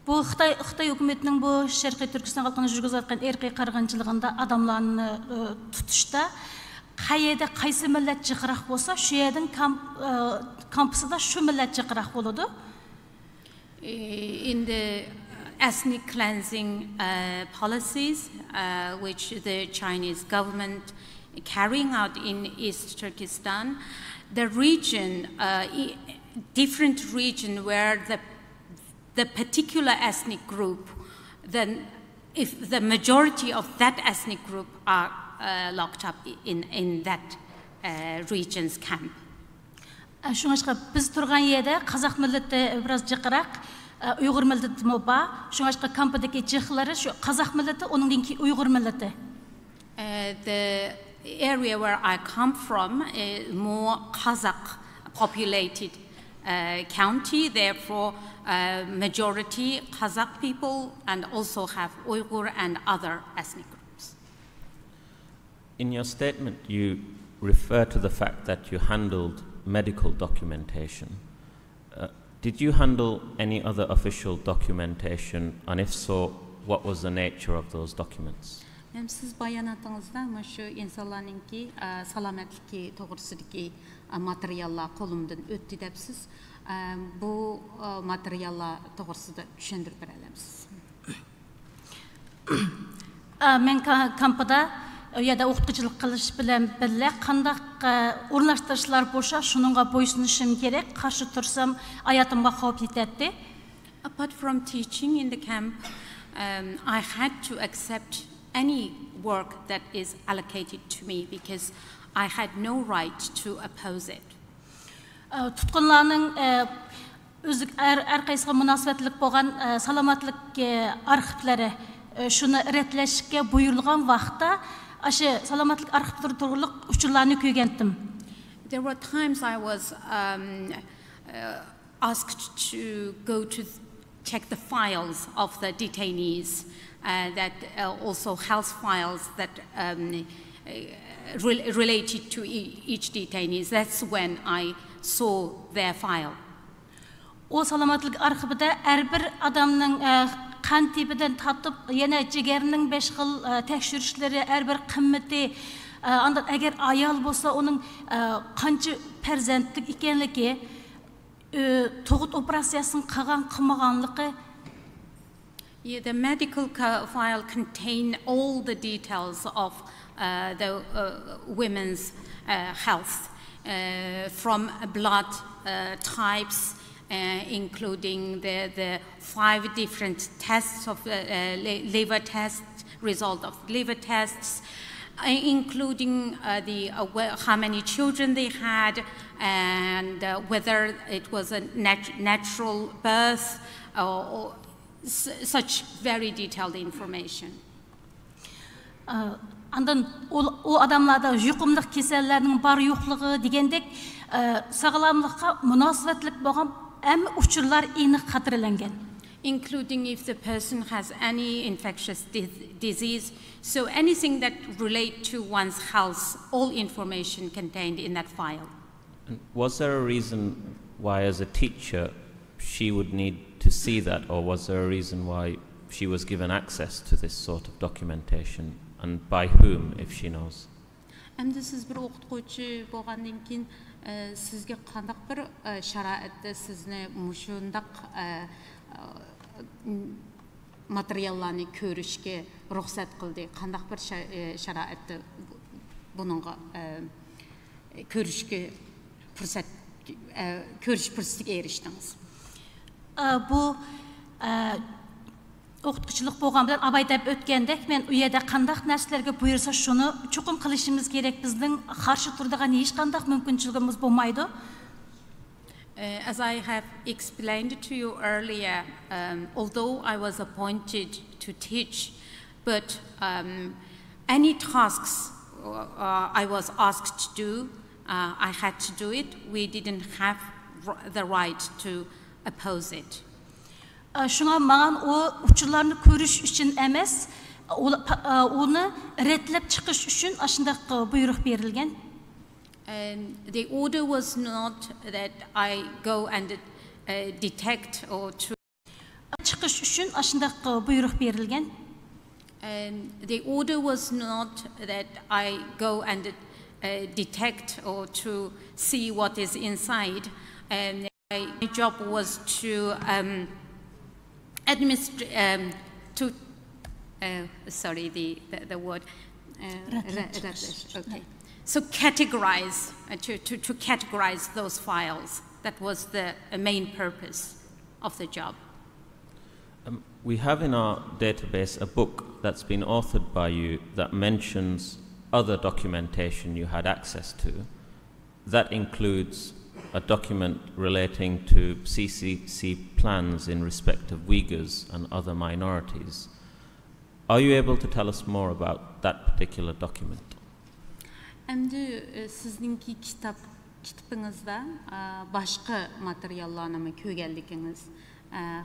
Bu Xitay hökumətinin bu Şərqi Türkistan xalqını жүргізіп atқан İrqi qırğınçılığında adamlarını tutuşda qayerdə qaysı millət jiqraq bolsa, şu yerдің kampusida şu millət jiqraq boludu. In the ethnic cleansing policies which the Chinese government carrying out in East Turkestan, the region, different region where the particular ethnic group, then if the majority of that ethnic group are locked up in that region's camp. Şuңашqa biz turgan yerdə Kazak milleti biraz jiqraq, Uyghur milleti moba, şuңашqa kampdagi jiqlari şu Kazak milleti, onunki Uyghur milleti. The area where I come from is more Kazakh populated county, therefore majority Kazakh people, and also have Uyghur and other ethnic groups. In your statement, you refer to the fact that you handled medical documentation. Did you handle any other official documentation, and if so, what was the nature of those documents? Siz bayanatınızda şu insanlarınki salametliki toğrusidagi materiallar qo'limdan o'tdi debsiz. Bu materiallar to'g'risida tushuntirib berasiz. Men kampda ya da o'qituvchilik qilish bilan birga qandaq o'rnashtirishlar bo'lsa, shuningga bo'ysunishim kerak. Qarshi tursam, hayotimga xavf yetadi. Apart from teaching in the camp, I had to accept any work that is allocated to me because I had no right to oppose it. Tutqunlarning o'zi qaysiga munosabatlik bo'lgan salomatlik arxivlari shuni retlashga buyurilgan vaqtda o'sha salomatlik arxivlari to'g'riliq uchurlarni ko'rgandim. There were times I was asked to go to check the files of the detainees, that also health files that related to each detainees. That's when I saw their file. O salamatlık arxivida her bir adamның qan tepidən tatıb, yana jigarning 5 xil tekshirishləri, her bir qimmati, anda agar ayol bo'lsa, onun qancha farzandlik ekanligi, tug'ut operatsiyasini qilmaganligi. The medical file contained all the details of the women's health, from blood types, including the 5 different tests of liver tests, result of liver tests, including how many children they had, and whether it was a natural birth, or such very detailed information. Andan o adamlarda yuqumluk kasallarning bar yo'qligi degandek sog'lomlikqa munosabatlik bo'lgan ham uchurlar aniq qadrlangan. including if the person has any infectious disease. So anything that relates to one's health, all information contained in that file. And was there a reason why, as a teacher, she would need to see that, or was there a reason why she was given access to this sort of documentation, and by whom, if she knows? And this is bir o'qituvchi bo'lgandan keyin sizga qandaq bir sharoatda sizni mushundaq materiallarni ko'rishga ruxsat qildi, qandaq bir sharoatda buningga ko'rishga fursat ko'rish fursatiga erishdingiz? Bu o'qituvchilik bo'lgan bilan abay deb o'tgandek, men u yerda qandaq narsalarga buyursa shuni chuqur qilishimiz kerak. Bizning qarshi turadigan hech qandaq mumkinchiligimiz bo'lmaydi. As I have explained to you earlier, although I was appointed to teach, but any tasks I was asked to do, I had to do it. We didn't have the right to oppose it. Şuna mağan o uçurlarını görüş için emes, onu redlep çıkış için aşındaki buyruk verilgen. The order was not that I go and detect or to çıkış için aşındaki buyruk verilgen. The order was not that I go and detect or to see what is inside. My job was to sorry, the word. Okay. So categorize, to categorize those files. That was the main purpose of the job. We have in our database a book that's been authored by you that mentions other documentation you had access to. That includes a document relating to CCC plans in respect of Uyghurs and other minorities. Are you able to tell us more about that particular document? Endi sizningki kitabingizda boshqa materiallarni ko'rganligingiz,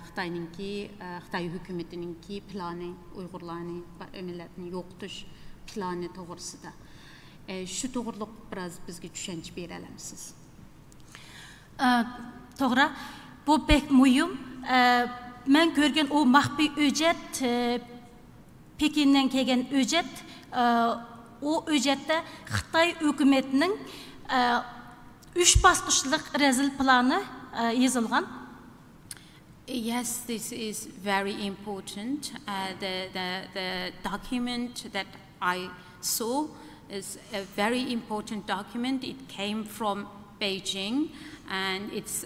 Xitoyninki, Xitoy hukumatiningki plani, Uyg'urlarni va millatni yo'qotish plani to'g'risida. Shu to'g'riliq biroz bizga tushuncha bera olamsiz? To'g'ri, bu pek muhim. Men ko'rgan o maxfiy hujjat, Pekindan kelgan hujjat, o hujjatda Xitoy hukumatining 3 bosqichlik rezil plani yozilgan. Yes, this is very important. The document that I saw is a very important document. It came from Beijing, and it's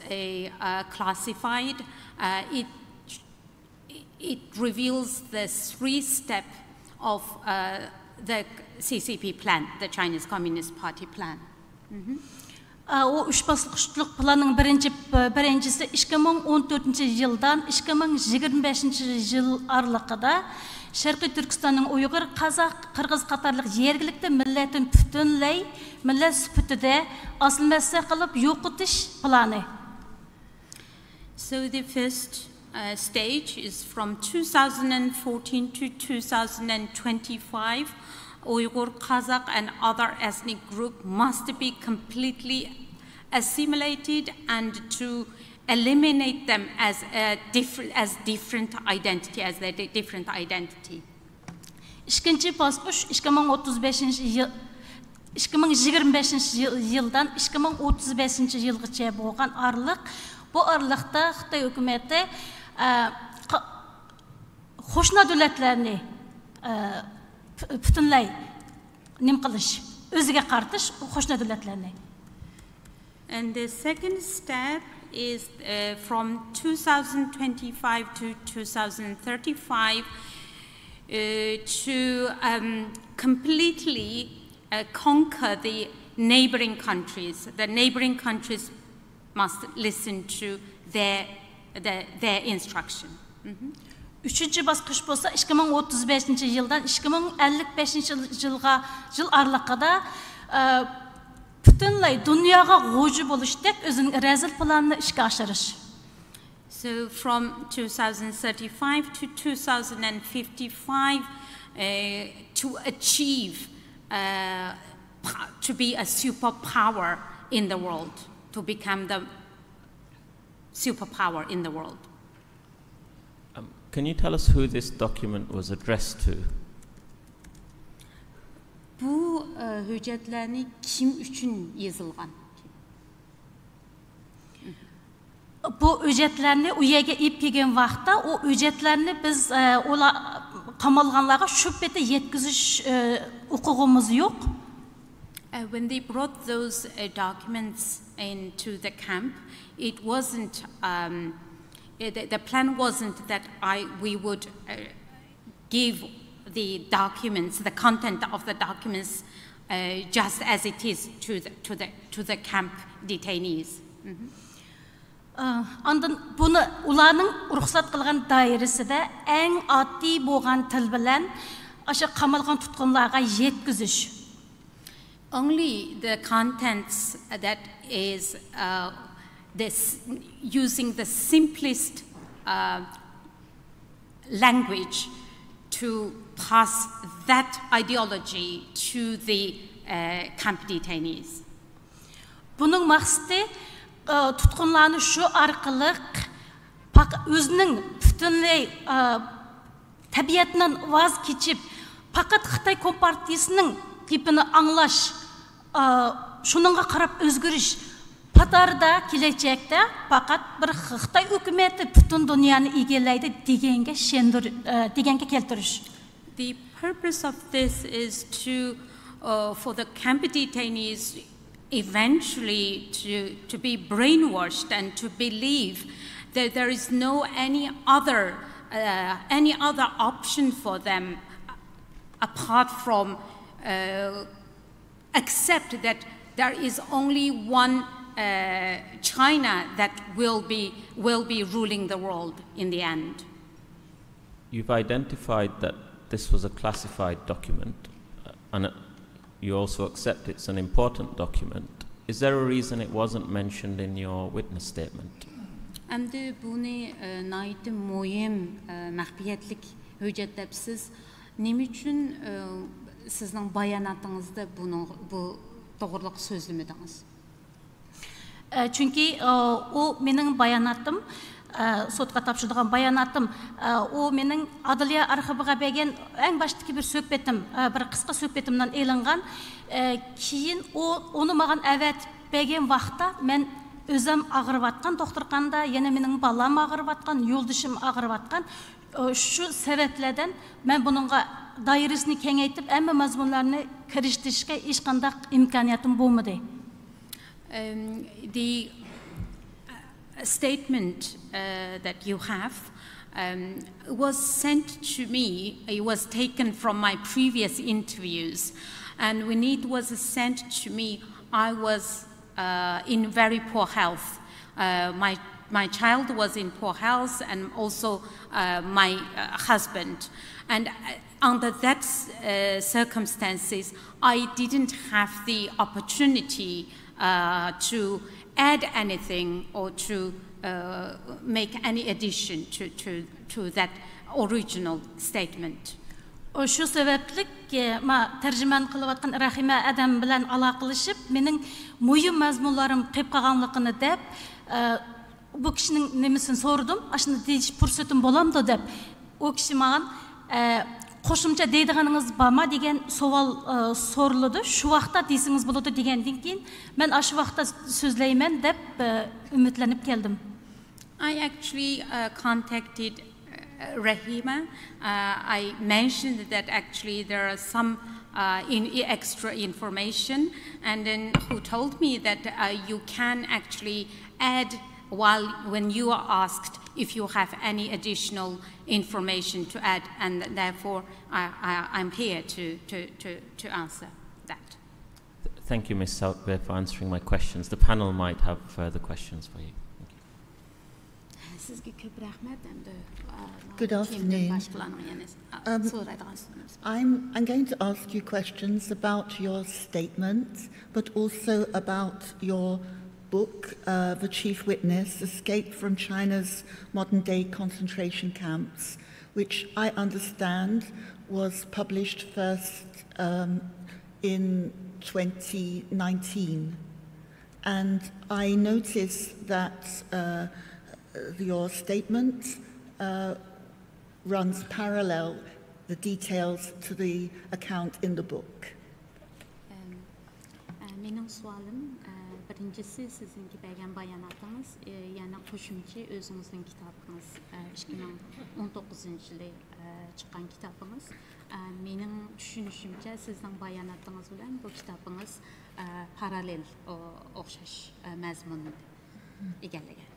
classified. It reveals the 3-step of the CCP plan, the Chinese Communist Party plan. O 3 bosqichlik planning birinchisi 2014-yildan 2025-yil oralig'ida Sharqiy Turkistonning Uyg'ur, Qozoq, Qirg'iz qatorliq yerlikda millatni butunlay millat sifatida osilmasa qilib yo'qotish plani. So the first stage is from 2014 to 2025. Uyghur, Kazakh, and other ethnic groups must be completely assimilated, and to eliminate them as different identity, as their different identity. İkinci bosqich 2025-yildan 2035-yilgacha bo'lgan araliq. Bu araliqda Xitoy hukumatı qo'shni davlatlarni butunlay nim qilish, o'ziga qaratish qo'shni davlatlarni. And the second step is from 2025 to 2035 to completely conquer the neighboring countries. The neighboring countries must listen to their instruction. Üçüncü bosqich bo'lsa 2035-yildan 2055-yil oralig'ida butunlay dunyoga g'o'ji bo'lishdek o'zining rezil planini ishga oshirish. So So from 2035 to 2055, to achieve to be a superpower in the world, to become the superpower in the world. Can you tell us who this document was addressed to? Bu hüccetlerini kim üçün yazılgan? Bu hüccetlerini o yerge ip kelgen vaqtda o hüccetlerini biz ola qamalganlarga şüphete yetkizish hukukumuz yok. When they brought those documents into the camp, it wasn't the plan wasn't that we would give the documents, the content of the documents, just as it is to the camp detainees. Ondan bunu ularning ruxsat qilgan doirasida eng oddiy bo'lgan til bilan o'sha qamalgan tutqunlarga yetkizish. Only the contents that is using the simplest language to pass that ideology to the camp detainees. Bunun maqsadi tutqunlarni shu orqali o'zining butunlay tabiatdan voz kechib faqat Xitoy kompartiyasining qipini anglash, shuningga qarab o'zgarish patarda kelajakda faqat bir Xitoy hukumati butun dunyoni egallaydi deganga keltirish. The purpose of this is for the camp detainees eventually to be brainwashed and to believe that there is no any other option for them apart from accept that there is only one China that will be ruling the world in the end. You've identified that this was a classified document, and you also accept it's an important document. Is there a reason it wasn't mentioned in your witness statement? Әмді бұны найты мойым мәхбиетлік hüccet депсіз, неме үшін сіздің баянатыңызды бұл doğruluk sözlemediniz? Çünkü o benim bayanatım, sotqa tapşırdıgan bayanatım, o mening Adliya arxiviga bergan eng baştaki bir söhbetim, bir qisqa söhbetimden elingan. Keyin onu mаған әвәт bergan vaqtda men özüm ağırıvatqan, doktorqanda, yana mening balam ağırıvatqan, yo'ldishim ağırıvatqan. Şu sebeplerden men bununla dairesini kengaytib, hamma mazmunlarni kirishtirishga hech qanday imkoniyatim bo'lmadi. The statement that you have was sent to me. It was taken from my previous interviews, and when it was sent to me, I was in very poor health. My child was in poor health, and also my husband. And under that circumstances, I didn't have the opportunity to add anything or to make any addition to that original statement. Şu sebeplik ma tercüman kılıvatkan Rahime adam bilen alaqılışıp mening muhim mazmunlarım qeyip qalğanlığını dep bu kişinin nemesini sordum. Aşında deyiş fırsatım bolamdı dep. O kişi mağan qo'shimcha deydiganınız barma degan savol so'rildi. Shu vaqtda deysiniz bo'ladi degandan keyin men shu vaqtda so'zlayman deb umidlanib keldim. I actually contacted Rahima. I mentioned that actually there are some extra information, and then who told me that you can actually add when you are asked if you have any additional information to add, and therefore I'm here to answer that. Thank you, Ms. Southway, for answering my questions. The panel might have further questions for you. Good afternoon. I'm going to ask you questions about your statement, but also about your book, the chief witness, escaped from China's modern-day concentration camps, which I understand was published first in 2019. And I noticed that your statement runs parallel the details to the account in the book. Mening sualım, birincisi sizinki bergen bayanatınız, yani qo'shimcha o'zingizning kitobingiz 2019 yili chiqqan kitobingiz. Mening tushunishimcha sizning bayonotingiz bilan bu kitobingiz parallel o'xshash mazmunni egallagan.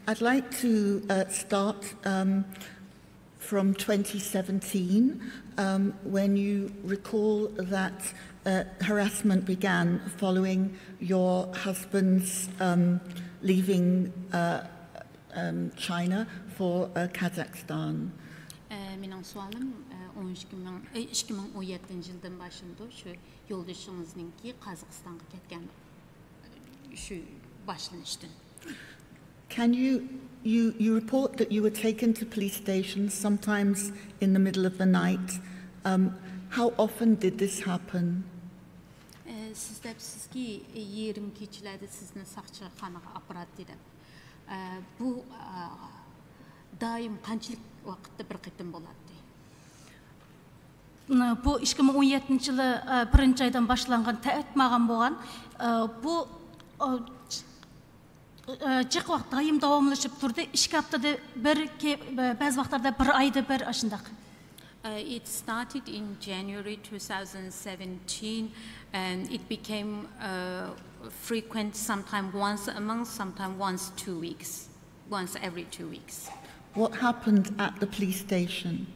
I'd like to start from 2017, when you recall that harassment began following your husband's leaving China for Kazakhstan. Mening sualim 2017 yildan başında şu yo'ldoshingizningki Qozog'istonga ketgan shu boshlanishdan. Can you report that you were taken to police stations sometimes in the middle of the night? How often did this happen? Siz deyapsizki yerim kechiladi sizni soqchixonaga apparat deb. Bu doim qanchalik vaqtda bir qitim bo'ladi? Bu 2017 yılı birinchi aydan boshlangan ta'atmagan bo'lgan. Bu jiq vaqt doim davomlashib turdi. 2 haftada bir, ba'zi vaqtlarda bir oyda bir ashundaq. It started in January 2017 and it became frequent, sometimes once a month, sometimes once 2 weeks, once every 2 weeks. What happened at the police station?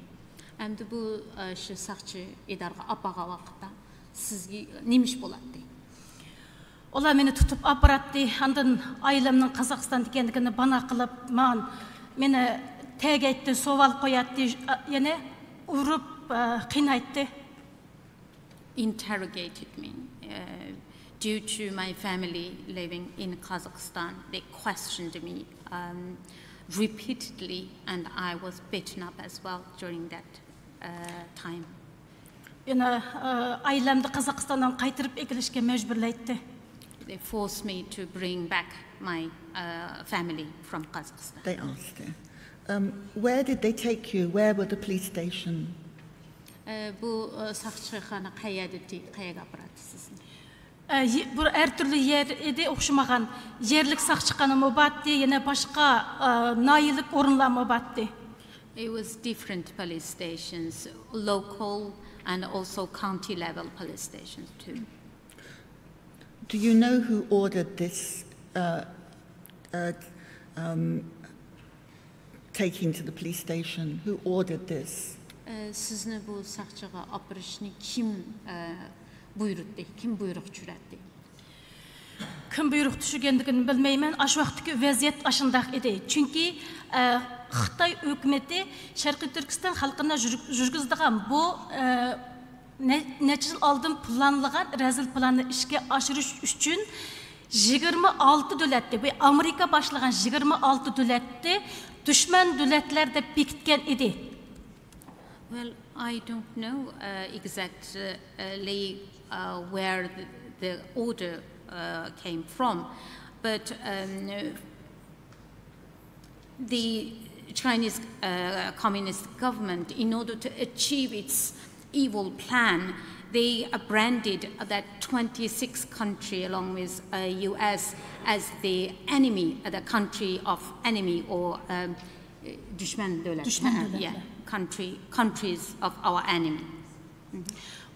And bu shu soqchi idoraga apaga vaqtda sizga nima ish bo'ladi? Ular meni tutib aparatdi, andan ailemning Qozog'iston ekanligini bana qilib, meni tag aytdi, savol qo'yatdi, yana urib qiynaytdi. Interrogated me due to my family living in Kazakhstan. They questioned me repeatedly, and I was beaten up as well during that time. Yana ailemni Qozog'istondan qaytirib kelishga majburlaydi. They forced me to bring back my family from Kazakhstan. They asked you. Where did they take you? Where were the police station? Bu soqchixona qayerga apparadi sizni? Bu her türlü yerde o'xshamagan yerlik soqchixona mobatdi, yana boshqa noyilik o'rinlar mobatdi. It was different police stations, local and also county level police stations too. Do you know who ordered this taking to the police station? Who ordered this? Sizni bu soqchiga apirishni kim buyurdi? Kim buyruq tushirdi? Kim buyruq tushirganligini bilmayman. Ash vaqtdagi vaziyat ashundaq edi. Chunki Xitoy hukumatı Sharqiy Turkiston xalqini yurgizdigan bu necha yil oldin planlagan razil planni ishga oshirish uchun 26 davlatda, bu Amerika boshlagan 26 davlatda dushman davlatlar deb bekitgan edi. Well, I don't know exactly where the order came from, but the Chinese Communist government, in order to achieve its evil plan, they branded that 26 country along with US as the enemy, the country of enemy or düşman devlet. Yeah, countries of our enemy.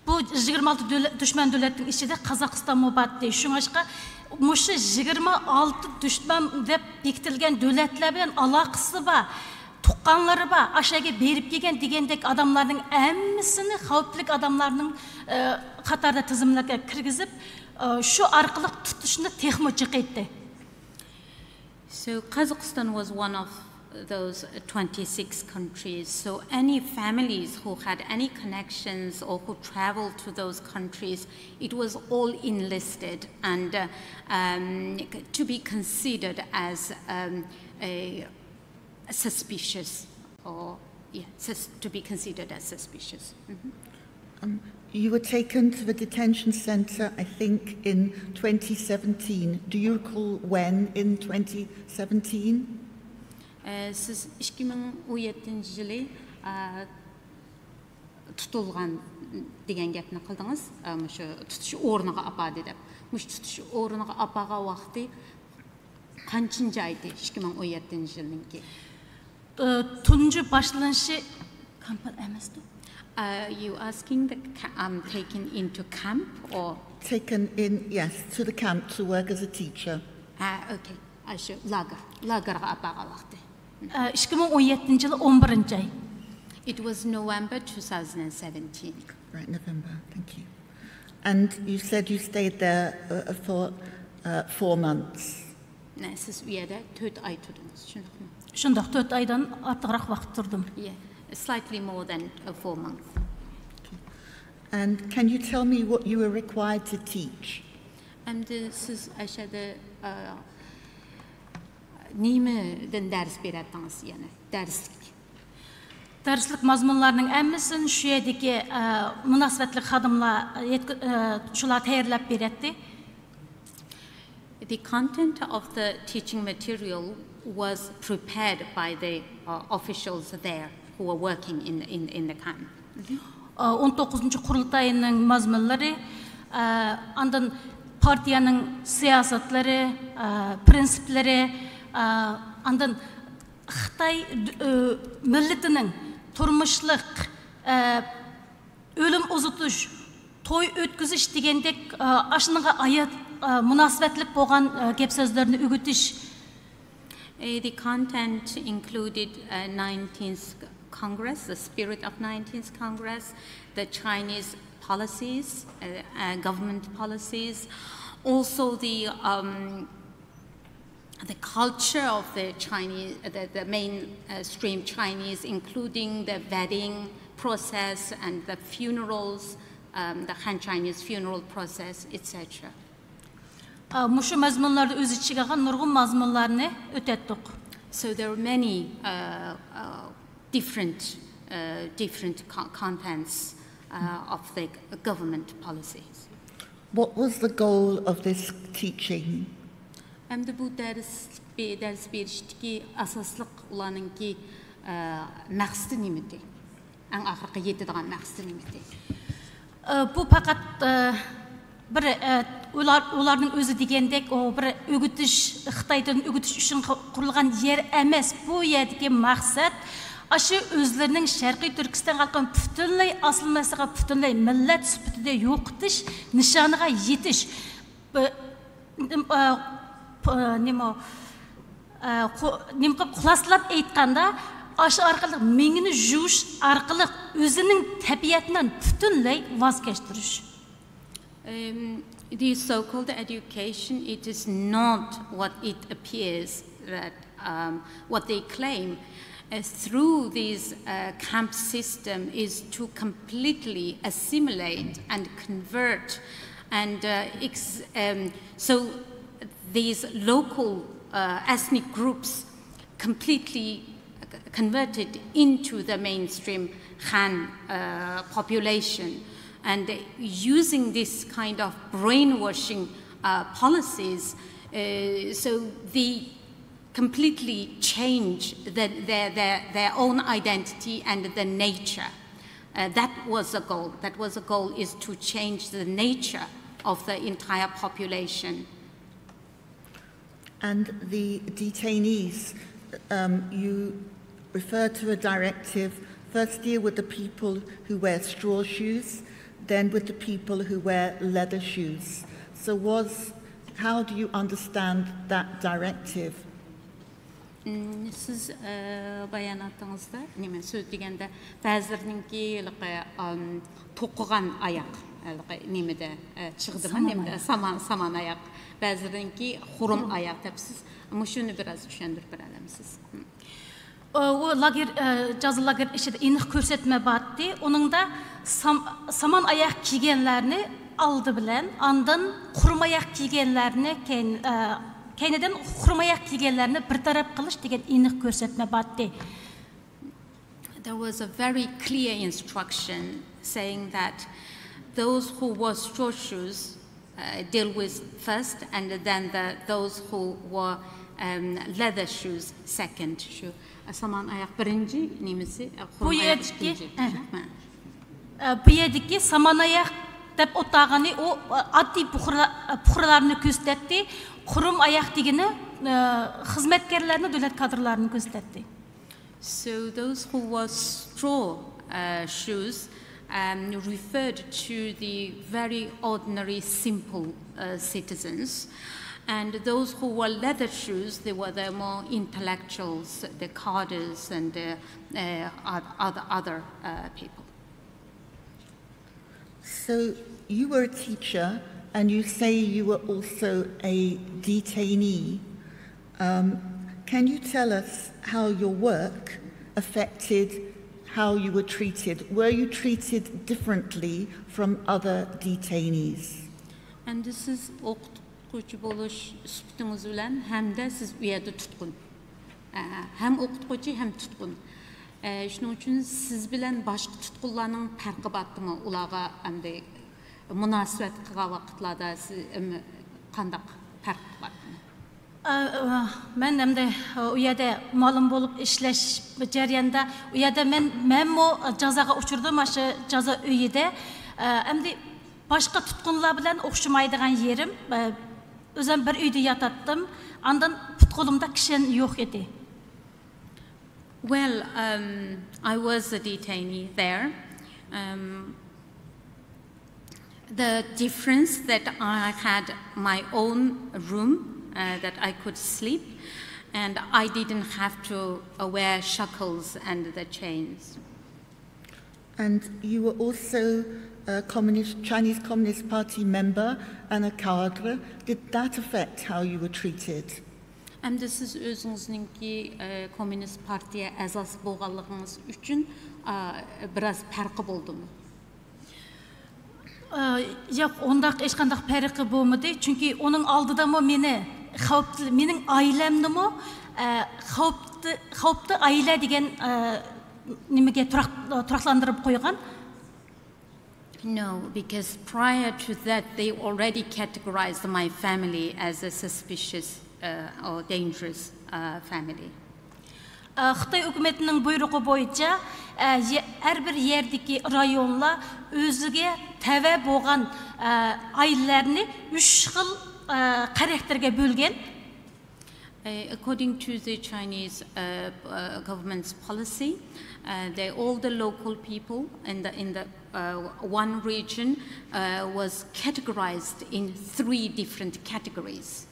Bu 26 düşman devletin içinde Qozog'iston mobatdi. Şuңашqa Muşu 26 düşman deb bekitilgan davlatlar bilan aloqasi bor, tuqqanlari bor. Aşaga berib kelgan degandek adamlarning hammasini xavfli adamlarning qatorida tizimlarga kirgizib, shu orqali tutishni texmo chiqaytdi. So Kazakhstan was one of those 26 countries. So any families who had any connections or who traveled to those countries, it was all enlisted and to be considered as suspicious, or to be considered as suspicious. You were taken to the detention center, I think, in 2017. Do you recall when in 2017? Siz 2017 жылы tutulgan degan gapni qildingiz. Shu tutish o'rniga apadi deb. Mush tutish o'rniga apaga vaqti qanchinchi aydi 2017 yilninki? Tunji boshlanishi kamp emasdi. You asking the taken into camp or taken in? Yes, to the camp to work as a teacher. Okay. Shu lagerga apaga vaqti. 2017 yılı 11. ay. It was November 2017. Right, November. Thank you. And you said you stayed there for 4 months. Siz u yerda 4 ay turdungiz, shundaqmi? Shundaq, 4 aydan ortiqroq vaqt turdim. Yeah, slightly more than 4 months. Okay. And can you tell me what you were required to teach? And siz ashada nimadan dars beradingiz, ya'ni darslik? Darslik mazmunlarning hammasini shu yerdagi munosabatli xodimlar shular tayyorlab beradi. The content of the teaching material was prepared by the officials there who were working in the camp. 19 qurultayning mazmunlari, andan partiyaning siyosatlari, prinsiplari, andan Xitay milletining turmushliq o'lim uzutish, to'y o'tkazish degandek ashunga oyat munosabatlik bo'lgan gap so'zlarni o'g'itish. The content included 19th Congress, the spirit of 19th Congress, the Chinese policies, government policies, also the culture of the Chinese, the mainstream Chinese, including the wedding process and the funerals, the Han Chinese funeral process, etc. Mushu mazmunlarda o'z ichiga olgan nurg'un mazmunlarni o'tatdik. So there are many different contents of the government policies. What was the goal of this teaching? Hem de bu ders berishdeki asaslık olanınki maqsadi nimedi? En axırqı yetadigan maqsadi nimedi? Bu faqat bir ularning o'zi degandek o bir o'g'itish, Xitoydan o'g'itish uchun qurilgan yer emas. Bu yerdagi maqsad aşı o'zlarining Sharqiy Turkiston xalqini butunlay asılmasıga, butunlay millat sifatida yo'qotish nishoniga yetish. Nima xulaslab aytganda aşı orqali mingini jush orqali o'zining tabiatidan butunlay voz kechtirish. The so-called education, it is not what it appears that what they claim through this camp system is to completely assimilate and convert, and so these local ethnic groups completely converted into the mainstream Han population. And using this kind of brainwashing policies, so they completely change their own identity and the nature. That was a goal. That was a goal, is to change the nature of the entire population. And the detainees, you refer to a directive, first deal with the people who wear straw shoes, then with the people who wear leather shoes. So how do you understand that directive? Siz bayanatınızda, nime söz degende, bazılarınki to'qigan oyoq, nimede chiqdimi, nimede saman oyoq, bazılarınki xurum oyoq debsiz. Ama şunu biraz tushuntirib berasiz. o lager cazı lager işide iniq ko'rsatma batdi. Onunda saman ayak kiygenlerini aldı bilen, andan qurum ayak kiygenlerini keyiniden qurum ayak kiygenlerini bir taraf qilish degan iniq ko'rsatma batdi. There was a very clear instruction saying that those who wore straw shoes deal with first, and then those who wore leather shoes second. Şu saman ayak birinci, nemisi qurum ayak ikinci. Bu yerdeki saman ayak deb o'tag'ani o addiy puxralarni ko'rsatdi, qurum ayak degani xizmatkorlarni, davlat kadrlarini ko'rsatdi. So those who wore straw shoes referred to the very ordinary, simple citizens, and those who wore leather shoes, they were the more intellectuals, the cadres, and the other people. So you were a teacher, and you say you were also a detainee. Can you tell us how your work affected how you were treated? Were you treated differently from other detainees? And this is o'qituvchi bo'lish sifatingiz bilan hamda siz u yerda tutqun. Ham o'qituvchi ham tutqun. Shuning uchun siz bilan boshqa tutqunlarning farqi bormi? Ularga hamda munosabat qilgan vaqtlarda qanday farq bormi? Men hamda u yerda ma'lum bo'lib ishlash jarayonida u yerda men mo jazoga uchirdim, shu jazo uyida hamda boshqa tutqunlar bilan o'xshamaydigan yerim, o'zim bir uyda yotatdim, andan putqo'limda kishan yo'q edi. Well, I was a detainee there. The difference that I had my own room that I could sleep, and I didn't have to wear shackles and the chains. And you were also a Chinese Communist Party member and a cadre. Did that affect how you were treated? And this is özünüzünki Komünist Partiya əzası bolğanlığınız üçün biraz fərqi boldumu? Yo'q, ondaq hech qanday farqi bo'lmadi, chunki uning oldida meni xavfli, mening oilamni xavfli oila degan nimaga turaqlantirib qo'ygan. No, because prior to that they already categorized my family as a suspicious or dangerous family. Xitay hükümetinin buyrug'i bo'yicha har bir yerdagi rayonlar o'ziga tava bo'lgan oilalarni 3 xil xarakterga bo'lgan. According to the Chinese government's policy, all the local people in the one region was categorized in 3 different categories.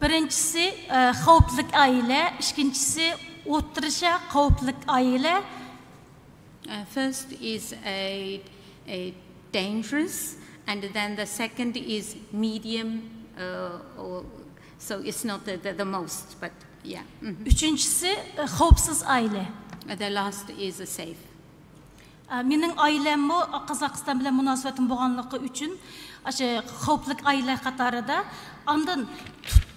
Birincisi xavfli aile, ikincisi o'tirisha xavfli aile. First is a dangerous, and then the second is medium, so it's not the most, but yeah. Üçüncüsü xavfsiz aile. The last is a safe. Mening ailemmi Qozog'iston bilan munosabatim bo'lganligi uchun o'sha xavfli aile qatorida ondan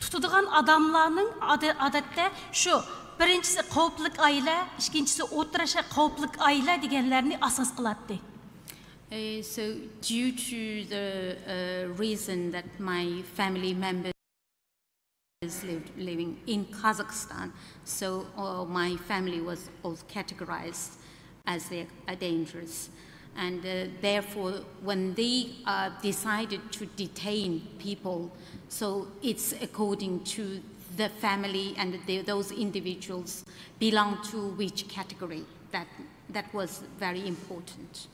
tutadigan odamlarning odatda shu birinchisi xavfli aile, ikkinchisi o'tirisha xavfli aile deganlarni asos qiladi. So due to the reason that my family members living in Kazakhstan, so my family was also categorized as they are dangerous, and therefore when they decided to detain people, so it's according to the family and those individuals belong to which category. That was very important.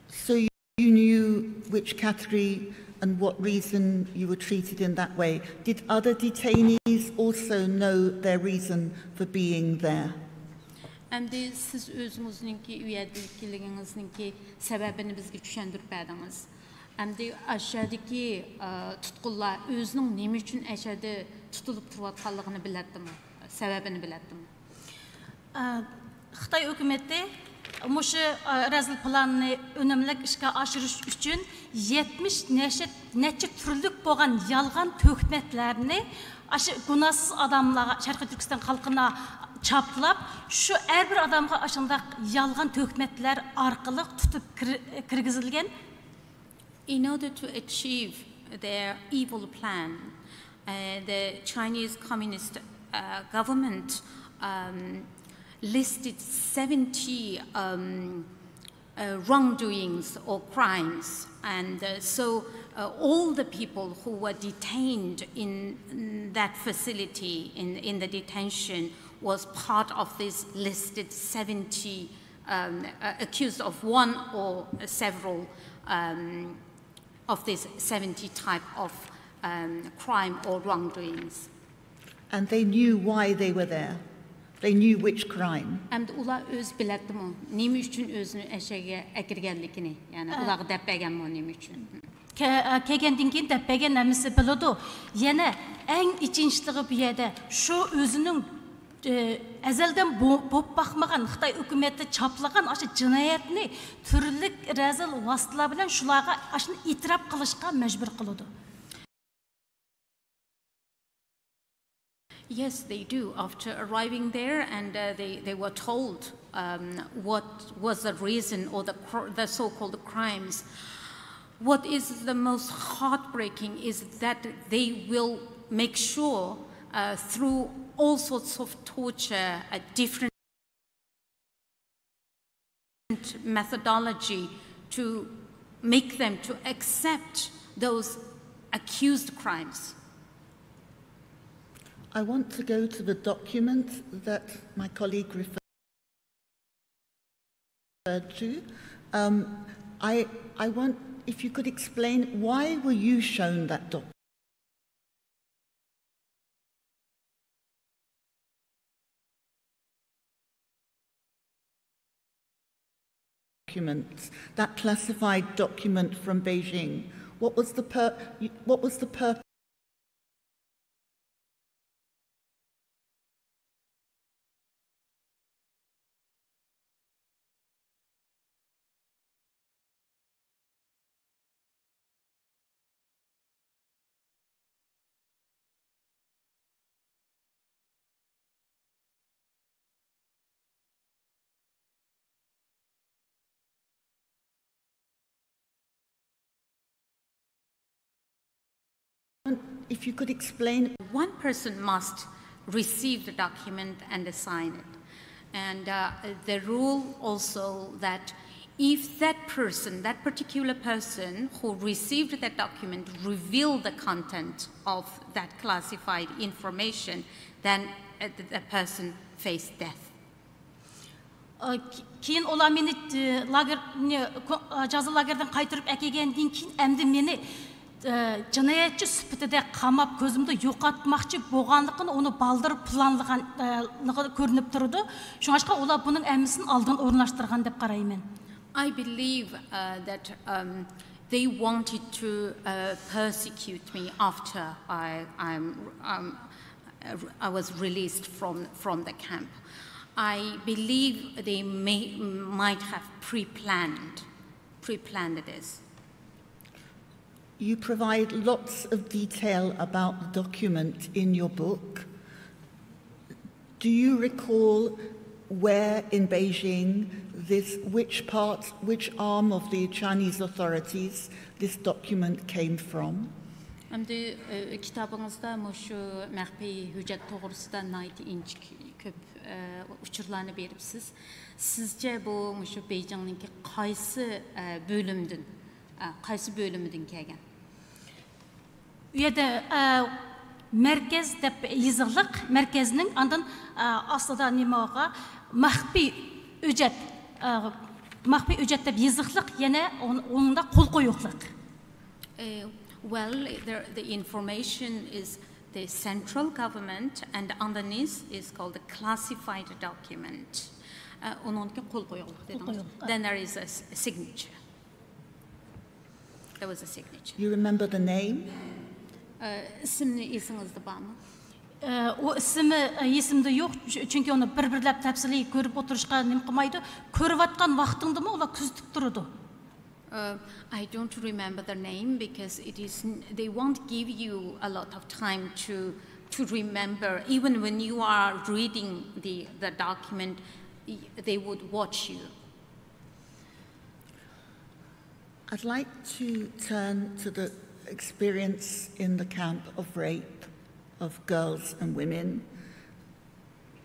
So you knew which category and what reason you were treated in that way. Did other detainees also know their reason for being there? And siz özünüzünki üyədikliğinizninki səbəbini bizə düşündürüb bədiniz. Əmdi aşağıdakı tutqunlar özünün nə üçün aşağıda tutulub turuyatqanlığını bilətdimi, səbəbini bilətdimi? Xitay hökuməti Muşu rəzil planını önümlük işə aşırış üçün 70 neçə türlük bolğan yalğan töhmətlərini aşı günahsız adamlara, Şərqi Türkistan xalqına çaplab, şu hər bir adamğa aşındaq yalğan töhmətlər arqılıq tutub kirgizilgan. In order to achieve their evil plan, the Chinese Communist government listed 70 wrongdoings or crimes, and so all the people who were detained in that facility, in the detention, was part of this listed 70, accused of one or several of these 70 type of crime or wrongdoings. And they knew why they were there. They knew which crime. And ular öz bilərdimi, nima üçün özünü əşəyə əkirgənligini, yəni ular dəpəgənmi nima üçün? Kelgəndən keyin dəpəgən nəmisi bilədi. Yəni ən içinçliyi bu yerdə şu özünün əzəldən bob baxmagan Xitay hökuməti çaplagan aşı cinayətni türlük rəzil vasitələr bilan şularga aşını itiraf qilishqa məcbur qılıdı. Yes, they do. After arriving there, and they were told what was the reason or the so-called crimes. What is the most heartbreaking is that they will make sure through all sorts of torture, a different methodology to make them to accept those accused crimes. I want to go to the document that my colleague referred to. I want, if you could explain, why were you shown that document, that classified document from Beijing? What was the purpose? If you could explain. One person must receive the document and sign it. And the rule also that if that person, that particular person who received that document revealed the content of that classified information, then the person faced death. Keyin olar meni жаза лагерден кайтырып әкелгенден кейін әмді мені cinayetçi süpütede qamap gözümde yo'qotmoqchi bo'lganligini onu baldırıp planlaganligi ko'rinib turdi. Shunga ular buning əmmisini oldin o'rnashtirgan deb qarayman. I believe that they wanted to persecute me after I was released from the camp. I believe they might have pre-planned this. You provide lots of detail about the document in your book. Do you recall where in Beijing which arm of the Chinese authorities this document came from? Әмді kitabınızda şu məxfi hüccət toğrusunda köp uçurlarını beribsiz. Sizce bu şu Beijing'ninki qaysı bölümüdün kelgan? Uyada merkez deb yezig'liq merkezning andan aslida nimaga maxfiy hujjat deb yezig'liq yana o'nda qo'l qo'yuqliq. Well, the information is the central government, and underneath is called the classified document. Then there is a signature. There was a signature. You remember the name? İsmini esinizde var mı? o ismi esimde yok çünkü onu bir-birlep tepsili görüp oturuşqa nim qilmaydı. Ko'rayotgan vaqtingdimi ular kuzatib turadi. I don't remember their name because they won't give you a lot of time to remember. Even when you are reading the document, they would watch you. I'd like to turn to the experience in the camp of rape of girls and women.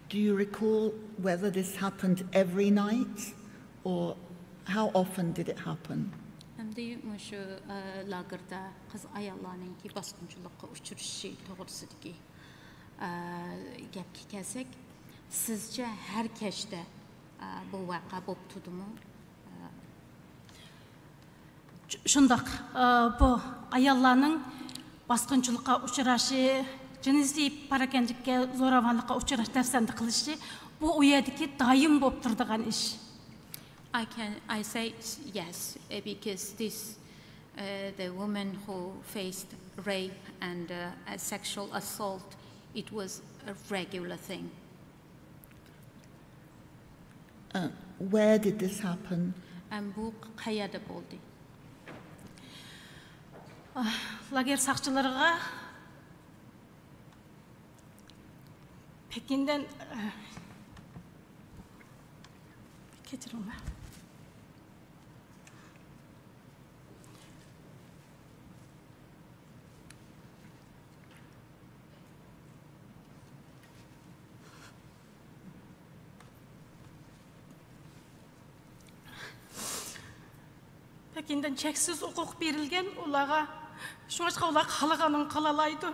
Do you recall whether this happened every night or how often did it happen? Endi şu lagerda kız ayollarninki basqınçılıqqa uçurışı to'g'risidagi gapga kelsak, sizce her kechda bu vaqa bo'lib turdimi? Shundoq, bu ayollarning basqınçılıqqa uchrashi, jinsiy parakanchilikka, zo'ravonlikqa uchrash tafsandi qilishi bu u yerdagi doim bo'lib turadigan ish. I say yes because the woman who faced rape and a sexual assault, it was a regular thing. Where did this happen? Bu qayerda bo'ldi? Lager saqchilariga Pekin'den kechiringlar. Pekin'den cheksiz huquq berilgan ularga, shunga ular xalaqanin qalalaydi.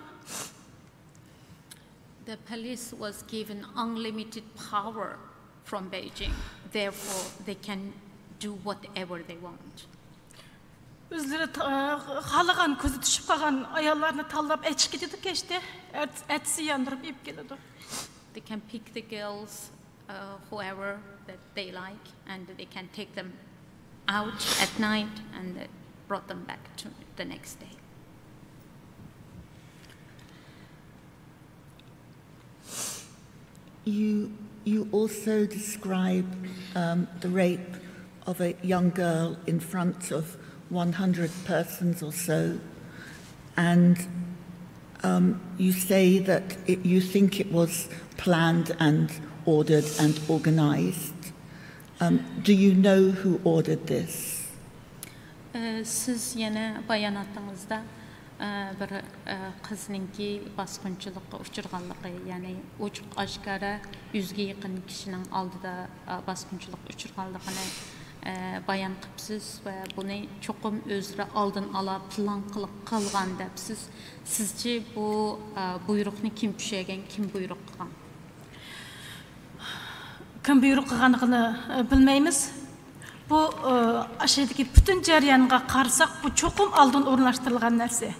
The police was given unlimited power from Beijing. Therefore, they can do whatever they want. Özleri xalaqan ko'zi tushib qolgan ayollarni tanlab aytib ketadi kechda, ertasi yandırıp ip keladi. They can pick the girls, whoever that they like, and they can take them out at night and brought them back to the next day. You also describe the rape of a young girl in front of 100 persons or so, and you say that you think it was planned and ordered and organized. Do you know who ordered this? Siz yana bayanatınızda bir qizninki basqınçılıqqa uchirganligi, ya'ni ochiq oshkora 100 ga yaqin kishining oldida basqınçılıq uchirganligini bayon qilibsiz va buni cho'qim o'zra oldin ola plan qilib qilgan debsiz. Sizchi bu buyruqni kim tushagan, kim buyruq qilgan? Kim buyruq qilganligini bilmaymiz. Bu aşağıdaki bütün jarayonga qarsak, bu cho'qim oldin o'rnashtirilgan narsa.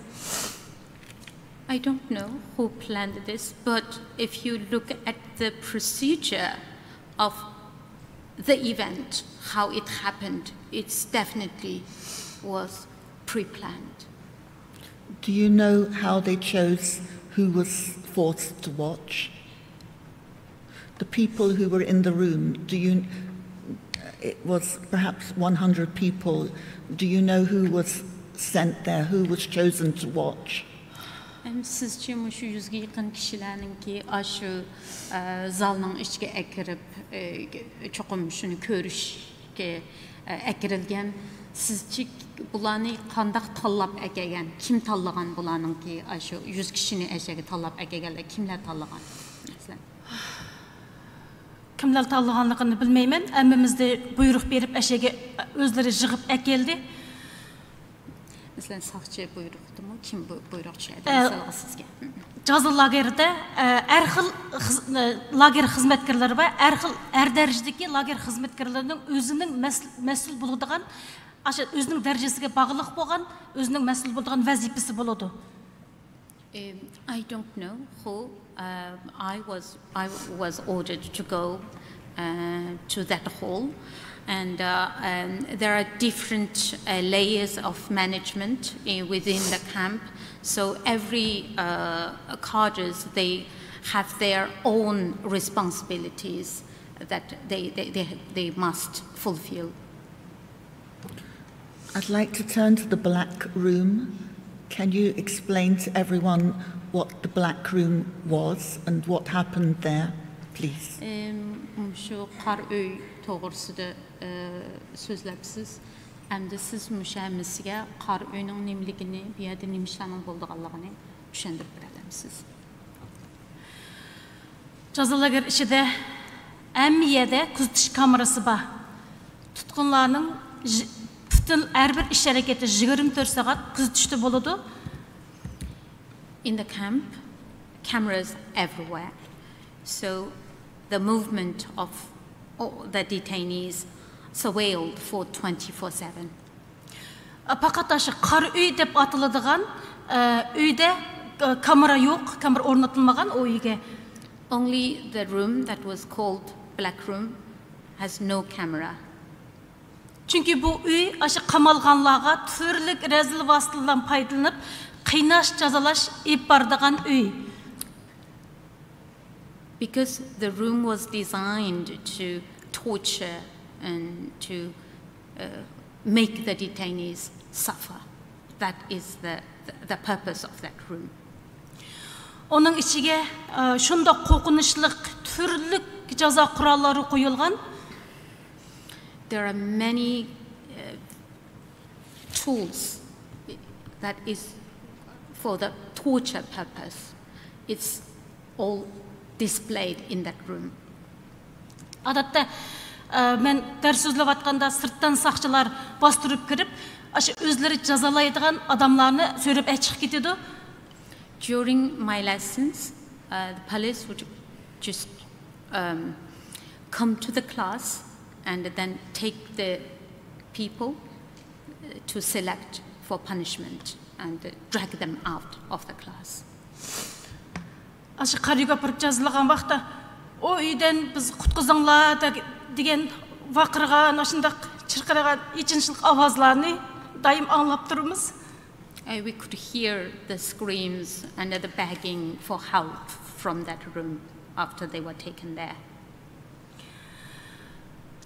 I don't know who planned this, but if you look at the procedure of the event, how it happened, it definitely was pre-planned. Do you know how they chose who was forced to watch? The people who were in the room, it was perhaps 100 people. Do you know who was sent there, who was chosen to watch? Sizce şu 100 ga yaqin kishilarninki shu zalning ichiga akirib cho'qim shuni ko'rishga akirilgan. Sizce bularni qanday tanlab akagan? Kim tanlagan bularninki shu 100 kishini ashaga tanlab akaganlar? Kimlar tanlagan? Masalan, kimlar tanlaganligini bilmayman. Hammamizda buyruq berib ashaga o'zlari yig'ib akeldi. Mesela saqchi buyruqdimi? Kim buyruq tushadi? Mesela sizga. Жазы лагерде әр xil лагер xizmatkorlari va әр darajadagi лагер xizmatkorlarining o'zining mas'ul bo'ladigan, o'zining darajasiga bog'liq bo'lgan, o'zining mas'ul bo'ladigan vazifasi bo'ladi. I don't know who. I was ordered to go to that hall. And there are different layers of management within the camp. So every cadres, they have their own responsibilities that they must fulfill. I'd like to turn to the Black Room. Can you explain to everyone what the Black Room was and what happened there, please? Şu qar öy toğrusida sözləpsiz. Əmdə siz müşəmmisigə qar öyünün nimligini, bir yerdə nimişlərin bolduğanlığını düşündürüb bilələmsiz. Cəzalar işidə əmmiyyədə kuzatuş kamerası var. Tutqunlarının bütün hər bir iş hərəkəti 24 saat kuzatışda boludu. In the camp, cameras everywhere. So the movement of all the detainees surveilled for 24/7. Faqat aşı qar öy deb atıladigan öydə kamera yo'q, kamera o'rnatilmagan o uyga. Only the room that was called Black Room has no camera. Çünki bu uy aşı qamalğanlarga türlük rezil vasıtalardan faydalanıp qiynash, jazalash ep bardigan uy. Because the room was designed to torture and to make the detainees suffer. That is the purpose of that room. Onun içige şunda qo'rqinchlik türlük jazo qurollari qo'yilgan. There are many tools that is for the torture purpose. It's all displayed in that room. Adatda men ders so'zlab atganda sirtdan saqchilar bostirib kirib, aşı o'zlari jazolaydigan odamlarni so'rab chiqib ketadi. During my lessons, the police would just come to the class and then take the people to select for punishment and drag them out of the class. Aşı qarıga pirib jazalagan vaqtda o uydan biz qutqizinglar degan vaqirgan, ashundaq chirqiragan ichinchilik ovozlarni doim anglab turibmiz. We could hear the screams and the begging for help from that room after they were taken there.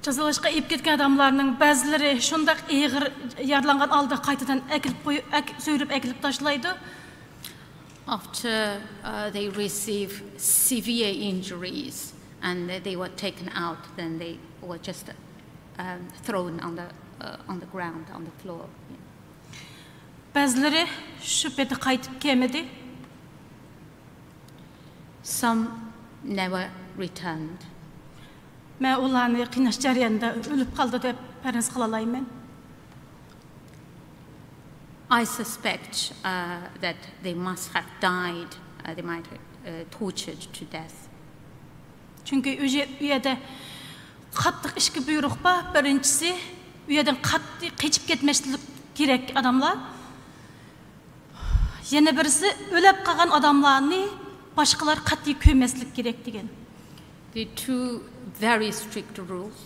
Jazalashqa ep ketgan odamlarning ba'zilari shundaq ig'ir yaralangan alda qaytadan so'rib akilib tashlaydi. After they receive severe injuries and they were taken out, then they were just thrown on the ground, on the floor. Ba'zilari shu paytda qaytib kelmadi. Some never returned. Men ularni qiynash jarayonida o'lib qoldi deb farz qila olmayman. I suspect that they must have died, they might have tortured to death. Çünkü uyada qattiq ishga buyruq bor. Birinchisi, uyadan qattiq qechib ketmaslik kerak odamlar. Yana birisi o'lib qolgan odamlarni boshqalar qattiq ko'maslik kerak degan. The two very strict rules.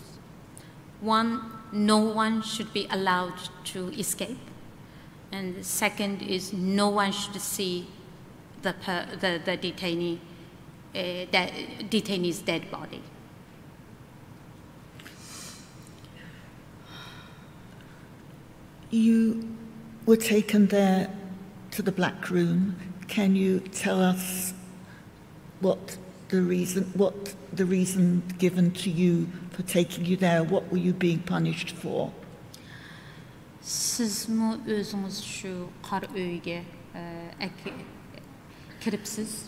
One, no one should be allowed to escape. And the second is no one should see the detainee's dead body. You were taken there to the Black Room. Can you tell us what the reason given to you for taking you there? What were you being punished for? Siz mi özünüz şu qar öyge kiripsiz,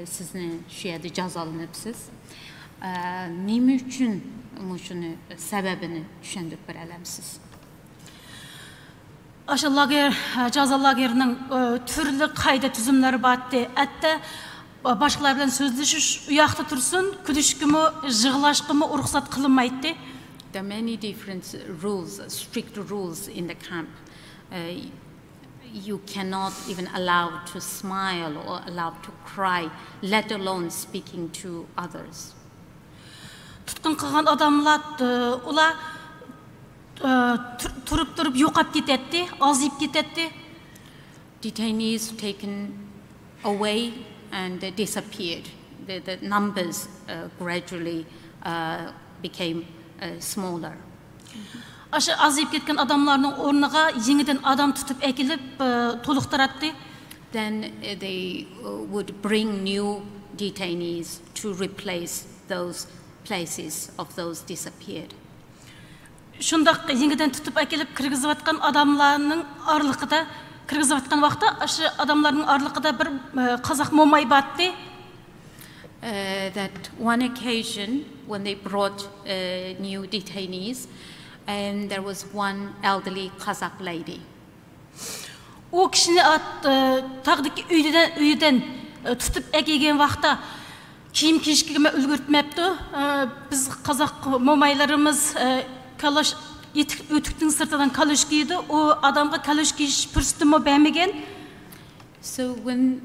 sizni şu yerdə jazalanıpsiz. Nima üçün şunu səbəbini düşündürüb verələmsiz? Aşı lager, jaza lagerinin türlü qayda tüzümləri batdı. Hətta başqalar bilan sözləşiş uyaqda tursun, külüşkümü, yığlaşqımı ruxsat qılınmaydı. There are many different rules, strict rules in the camp. You cannot even allow to smile or allow to cry, let alone speaking to others. Tutqun qilgan odamlar ular turib yo'qab ketadi, azib ketadi. Detainees taken away and disappeared. the numbers gradually became smaller. Aşı azayıp ketken adamların ornağa yeniden adam tutup ekilip toluqtarattı. Then they would bring new detainees to replace those places of those disappeared. Şundaq yeniden tutup ekilip kırgızıvatkan adamlarının arlıqıda, kırgızıvatkan vaqta aşı adamların arlıqıda bir Qazaq momay battı. That one occasion when they brought new detainees, and there was one elderly Kazakh lady. O kişini tağdaki üyden tutup ekegen vaqta kiyim kiyişkime ülgürtmepti. Biz Kazak momaylarımız kalaş ötüktün sırtadan kalaş giydi. O adamga kalaş giyiş pürsütümü beğenmegen. So when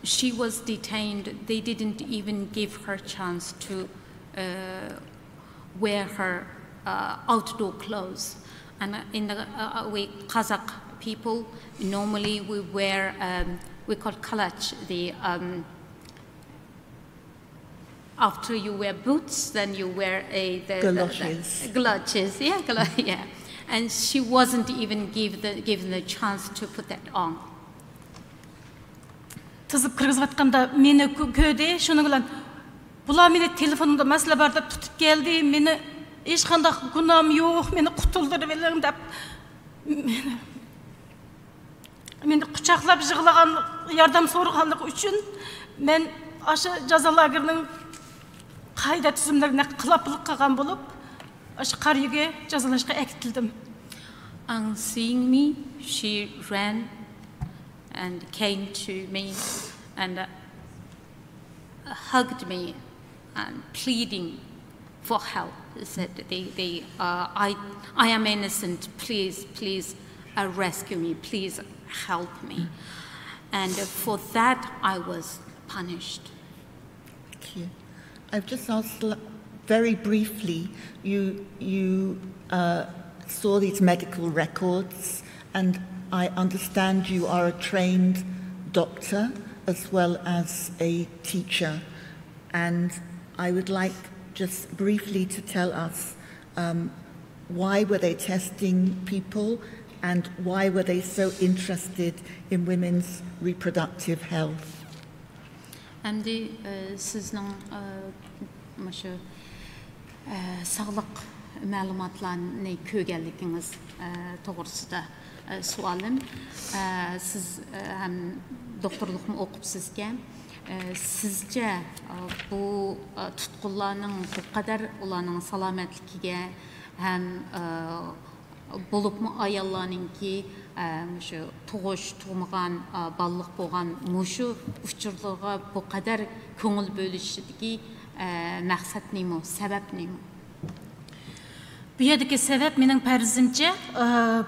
she was detained, they didn't even give her chance to wear her outdoor clothes. And in the we Kazakh people, normally we wear, we call kalach, after you wear boots, then you wear galoshes. Galoshes, yeah. And she wasn't even given the chance to put that on. Tızıp kırgızıvatkanda meni köde, şunu bilen, bular meni telefonumda mesele var dep tutup geldi, meni hiç qanday günahım yok, meni qutuldurup verin dep meni quchoqlab yig'lagan, yordam so'raganligi uchun men aşı jazolarning qayda tizimlarini qilaplik qilgan bo'lib, aşı qariyaga jazolashga akitildim. On seeing me, she ran and came to me and hugged me and pleading for help. They said, I am innocent, please rescue me, please help me. And for that I was punished. Thank you. I've just asked very briefly, you saw these medical records, and I understand you are a trained doctor as well as a teacher, and I would like just briefly to tell us why were they testing people and why were they so interested in women's reproductive health? And sizning shu sog'liq ma'lumotlarni ko'rganligingiz to'g'risida savolim. Siz ham doktorlikni o'qibsizkan. Sizce bu tutqunlarning bu qadar ularning salomatligiga ham bo'libmi ayollarningki shu tug'ish tug'magan balliq bo'lgan mushu uchurlarga bu qadar ko'ngil bo'lishidagi maqsad nima, sabab nima? Bu yerdagi sabab mening farzimcha,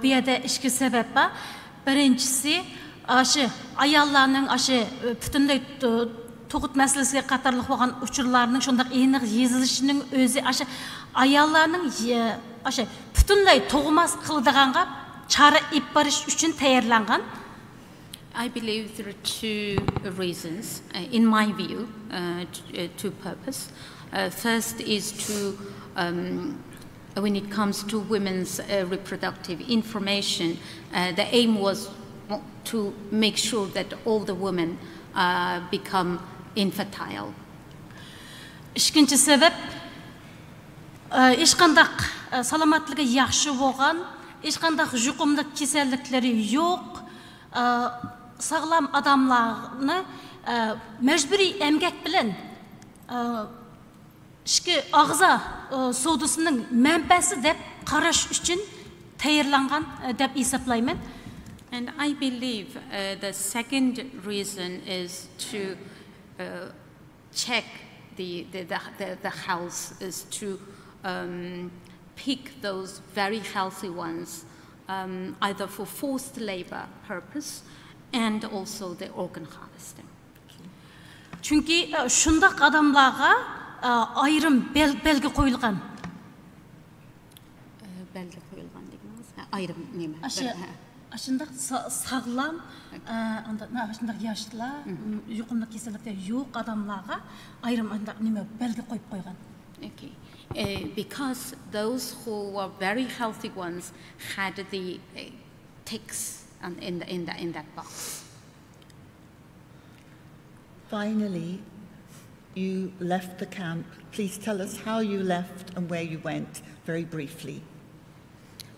bu yerda ikki sabab bor. Birinchisi, aşı ayollarning aşı butunlay tug'ut masalasiga qatorliq bo'lgan uchurlarning shunday aniq yezilishining o'zi aşı ayollarning aşı butunlay tug'mas qildiganga chora ib borish uchun tayyorlangan. I believe there are two reasons, in my view, two purposes. First is to, when it comes to women's reproductive information, the aim was to make sure that all the women become infertile. İkinci sebep, hech qanday salomatligi yaxshi bo'lgan, hech qanday yuqumli kasalliklari yo'q, sağlam adamlarni mecburi emgak bilan ishki og'za savdosining manbasi deb qarash uchun tayyorlangan deb hisoblayman. And I believe the second reason is to check the health, is to pick those very healthy ones, either for forced labor purpose and also the organ harvesting. Çünkü şundaq adamlarga ayrım belgi qo'yilgan. Belgi qo'yilgan deginiz? Ayrım nima? Aşındaq sağlam, aşındaq yaşlılar, yuqumluq kesillikdə yox adamlarga ayrım nima belgi qoyub qoyğan. Okay. Because those who were very healthy ones had the ticks in that box. Finally, you left the camp. Please tell us how you left and where you went, very briefly.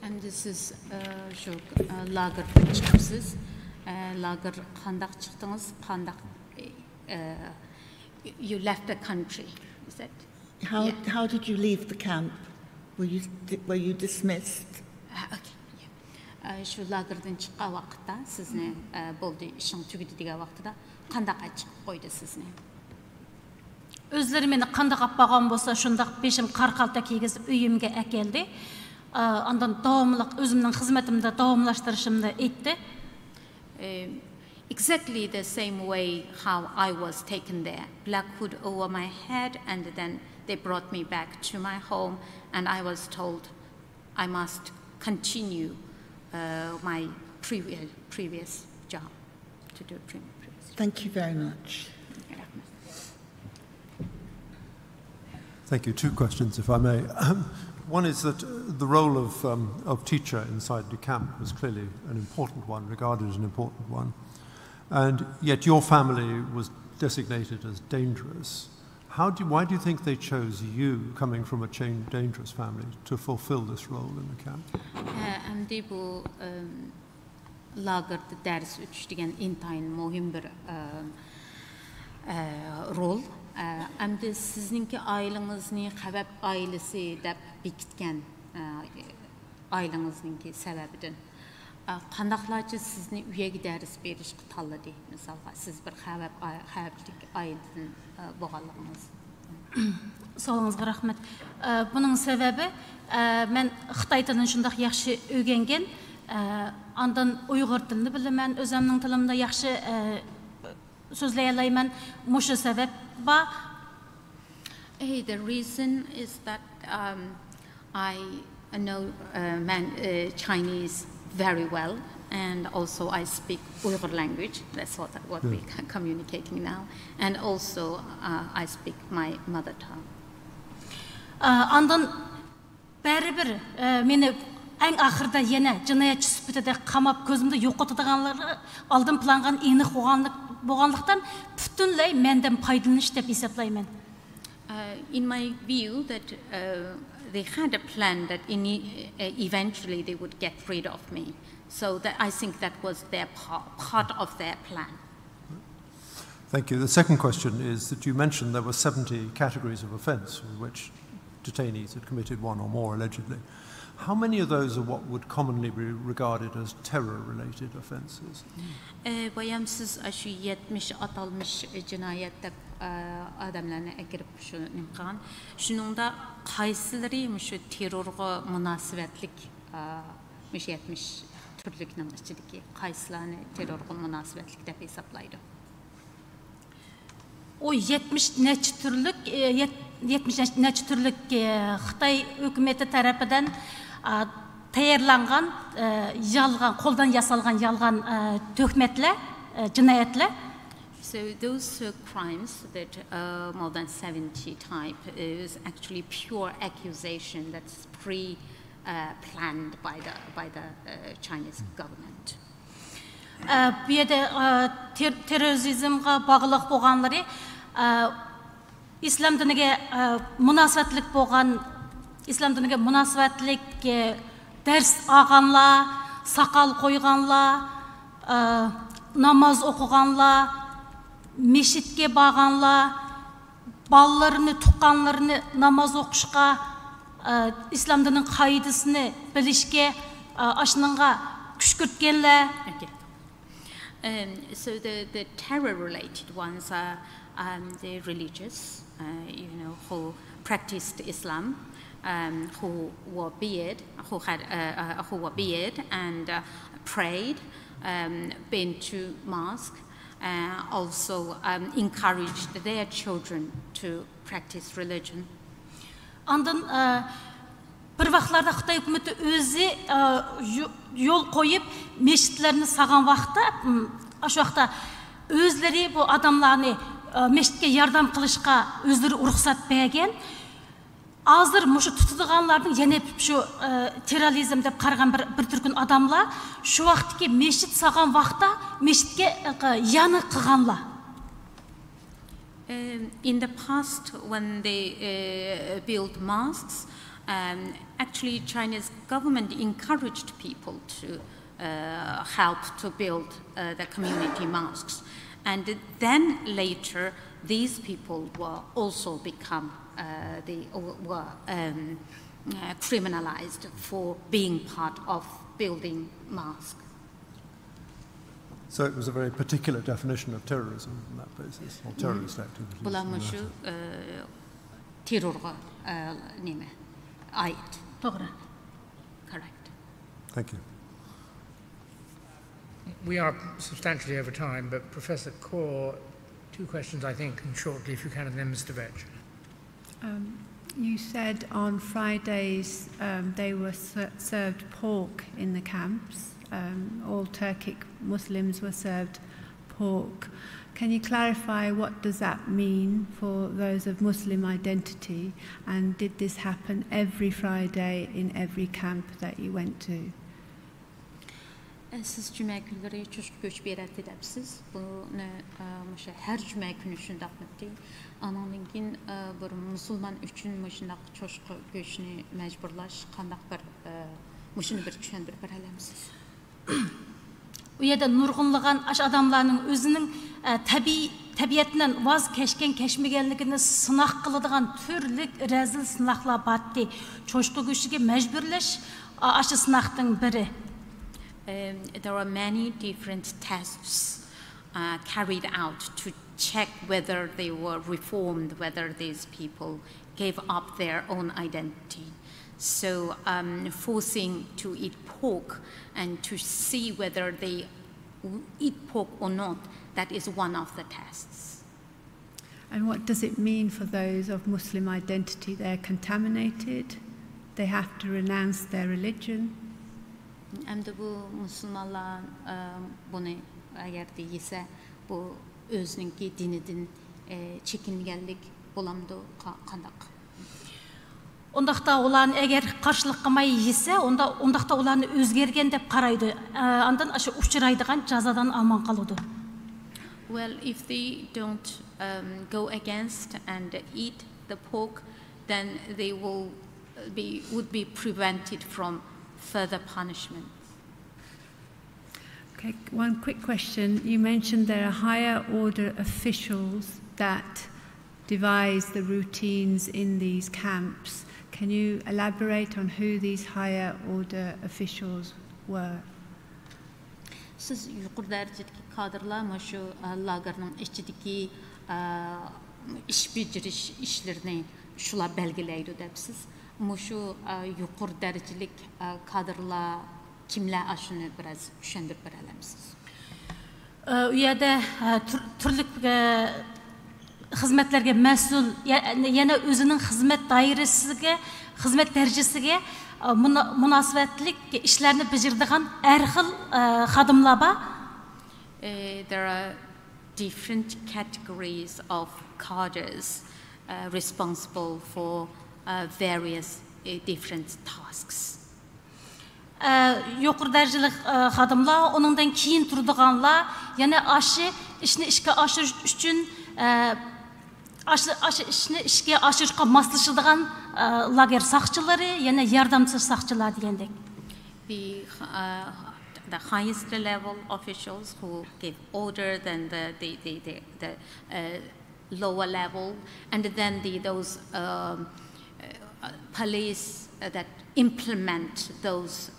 And this is lager çıkmışsınız. Lager qandaq çıxdınız, qandaq you left the country. Is that? How did you leave the camp? Were you dismissed? Okay. Şu lagerdən çıxan vaxtda sizni boldu işin tügüdü degan vaxtda qandaq çıxıb qoydu sizni? Özleri meni qandaq appagan bolsa şundaq beşim qarqalta kiygizib uyimga akeldi. Andan davamlıq özümnün xizmətimdə davamlaşdırışımda etdi. Exactly the same way how I was taken there. Black hood over my head, and then they brought me back to my home, and I was told I must continue my previous job to do previous. Thank you very much. Thank you. Two questions, if I may. One is that the role of teacher inside the camp was clearly an important one, regarded as an important one. And yet your family was designated as dangerous. Why do you think they chose you, coming from a dangerous family, to fulfill this role in the camp? Əmdi bu lagerdə dərs ötüşdüyən intayın mühim bir rol. Əmdi sizinki ailənizin xəbəb ailəsi dəb bikitgən ailənizin səbəbidir. Qandaqlarca sizni üyəgi dərs berişki tanladı. Misalға, siz bir xəbəblik ailədən boğallığınız. Sağolunuzға rəhmət. Bunun səbəbi, mən Xitay tilini şundaq yaxşı öyrənген, andan Uyghur tilini biləmən, özümnün tilimdə yaxşı sözləyələyəm, muşu səbəb var. The reason is that I know Chinese very well, and also I speak Uyghur language. That's what we're communicating now, and also I speak my mother tongue. Andan bəribir meni ən axırda yenə cinayətçi sübütədə qamap gözümdə yoxotadiganları aldım planğan eniq boğanlıqdan bütünlüy məndən paydalanış deyə hesablayman. In my view, that they had a plan that eventually they would get rid of me. So that I think that was their part of their plan. Thank you. The second question is that you mentioned there were 70 categories of offence in which detainees had committed one or more, allegedly. How many of those are what would commonly be regarded as terror-related offences? Bayam siz aşı 70 atalmış cinayette adamlarını ekirip şu nimkan. Şununda qaysileri şu terörge münasebetlik 70 türlüknün içindeki qaysilarını terörge münasebetlik dep hesaplaydı. O 70 neçə türlük 70 neçə türlük Xitay hökuməti tərəfindən tayarlanğan yalğan, qoldan yasalğan yalğan töhmətlər, cinayətlər. So those crimes that more than 70 type is actually pure accusation that's planned by the Chinese government. Bu yerdə terrorizmға bağlıq bolğanları İslam diniga münasibətlik bolğan, İslam diniga münasibətlik dərs alğanlar, saqal qoyğanlar, namaz oxuğanlar, meşitke bağanlar, ballarını, tuqqanlarını namaz oquşqa, İslam dininin qaydasını bilişke aşınınğa küşkürtkenlər. So the terror-related ones are the religious, who practiced Islam, who wore beard, who wore beard and prayed, been to mosque, also encouraged their children to practice religion. Andan bir vaqtlarda Xitoy hökuməti özü yol qoyub meşitlərini sağan vaxtda, şu vaxtda özləri bu adamlarını meşitke yardım qilishqa özləri ruxsat bergan. Hazır muşu tutulğanlarning yana şu terrorizm deb qaragan bir türkün adamlar şu vaqtki meşit sağan vaqtda meşitke yanı qilganlar. In the past, when they built mosques, actually China's government encouraged people to help to build the community mosques. And then later, these people were also become, criminalized for being part of building mosques. So it was a very particular definition of terrorism on that basis, or terrorist activities. Correct. Thank you. We are substantially over time, but Professor Kaur, 2 questions, I think, and shortly, if you can, and then Mr. Vetch. You said on Fridays they were served pork in the camps. All Turkic Muslims were served pork. Can you clarify what does that mean for those of Muslim identity, and did this happen every Friday in every camp that you went to? Siz cümə günləri çocuk göç berədi dəbsiz. Bunu hər cümə günü şundaqlıqdır. Ananın bir musulman üçün məşindaq çocuk göçünü məcburlaş, qandaq bir məşini bir düşündürüb berələmsiz. O yerdə nurğunluğan aş adamlarının özünün təbiyyətindən vaz keşken keşmegənligini sınaq qılıdığan türlük rəzil sınaqlar batdı. Çocuk göçüge məcburlaş aşı sınaqdın biri. There are many different tests carried out to check whether they were reformed, whether these people gave up their own identity. So forcing to eat pork and to see whether they eat pork or not, that is one of the tests. And what does it mean for those of Muslim identity? They're contaminated, they have to renounce their religion. Hem de bu Müslümanlar bunu eğer değilse bu özününki dinidin çekingenlik bulamdı kandak. Ondaqta olan eğer qarşılıq qılmay yese, ondaqta olanı özgergen dep qaraydı. Andan aşı uçuraydıgan jazadan aman qalıdı. Well, if they don't go against and eat the pork, then they would be prevented from further punishment. Okay, one quick question. You mentioned there are higher order officials that devise the routines in these camps. Can you elaborate on who these higher order officials were? Siz yuqur dərəcədəki kadrlar şu lagernin içindəki iş beceriş işlərini şular belgiləyir dəbsiz. Şu yuqur dərəcəlik kadrlar kimlər aşını biraz düşündürüb verələmsiz? O yerdə türlük xizmətlərə məsul, yəni özünün xizmət dairəsində, xizmət dərəcəsində münasibətlik işlərini becirdiğən hər xil xadimlar var. There are different categories of cadres responsible for various different tasks. Yuqur dərəcəlik xadimlar, onundan keyin turduğanlar, yəni aşı işini işə aşırış üçün işini işə aşırışqa maslaşıdığan lager saqçıları, yəni yardımçı saqçılar deyəndək. The highest level officials who give order, then the lower level, and then those police that implement those,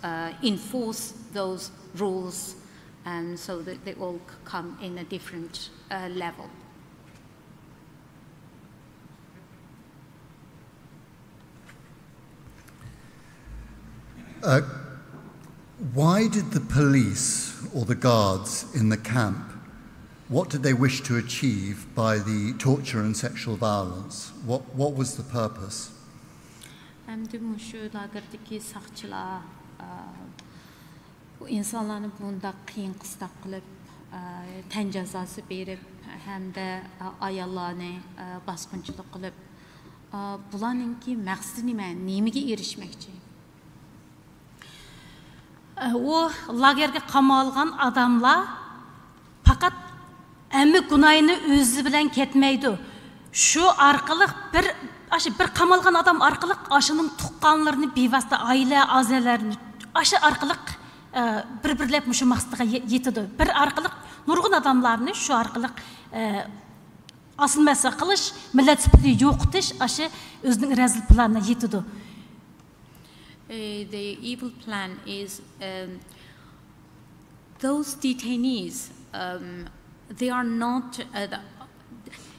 enforce those rules, and so that they all come in a different level. Why did the police or the guards in the camp, what did they wish to achieve by the torture and sexual violence? What was the purpose? Әмді мүші лагердегі сақчылар insanlarni bunda qiyin qistaq qilib tan jazosi berib hamda ayollarni bosqinchilik qilib bularninki maqsadi nimaga erishmoqchi? O lagerga qamalgan adamlar faqat әмі günayını özü bilan ketmaydi. Shu orqali bir qamalgan adam orqali aşının tuqqanlarini bevosita oila a'zolarini aşı orqali bir-birlab mushu maqsadga yetadi. Bir orqali nurg'un odamlarni shu orqali asl masala qilish, millat sifatini yo'qotish aşı o'zining razil planına yetadi. The evil plan is those detainees they are not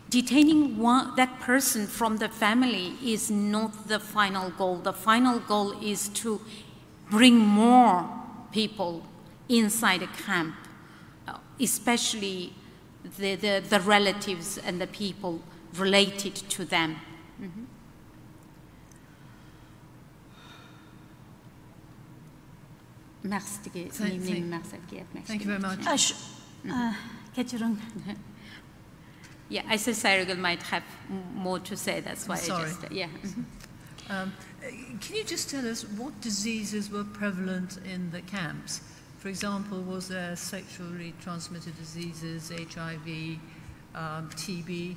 detaining that person from the family is not the final goal. The final goal is to bring more people inside a camp, especially the relatives and the people related to them. Thank you very much. Yeah, I said Cyril might have more to say, that's why Sorry. I just, yeah. Can you just tell us what diseases were prevalent in the camps? For example, was there sexually transmitted diseases, HIV, TB?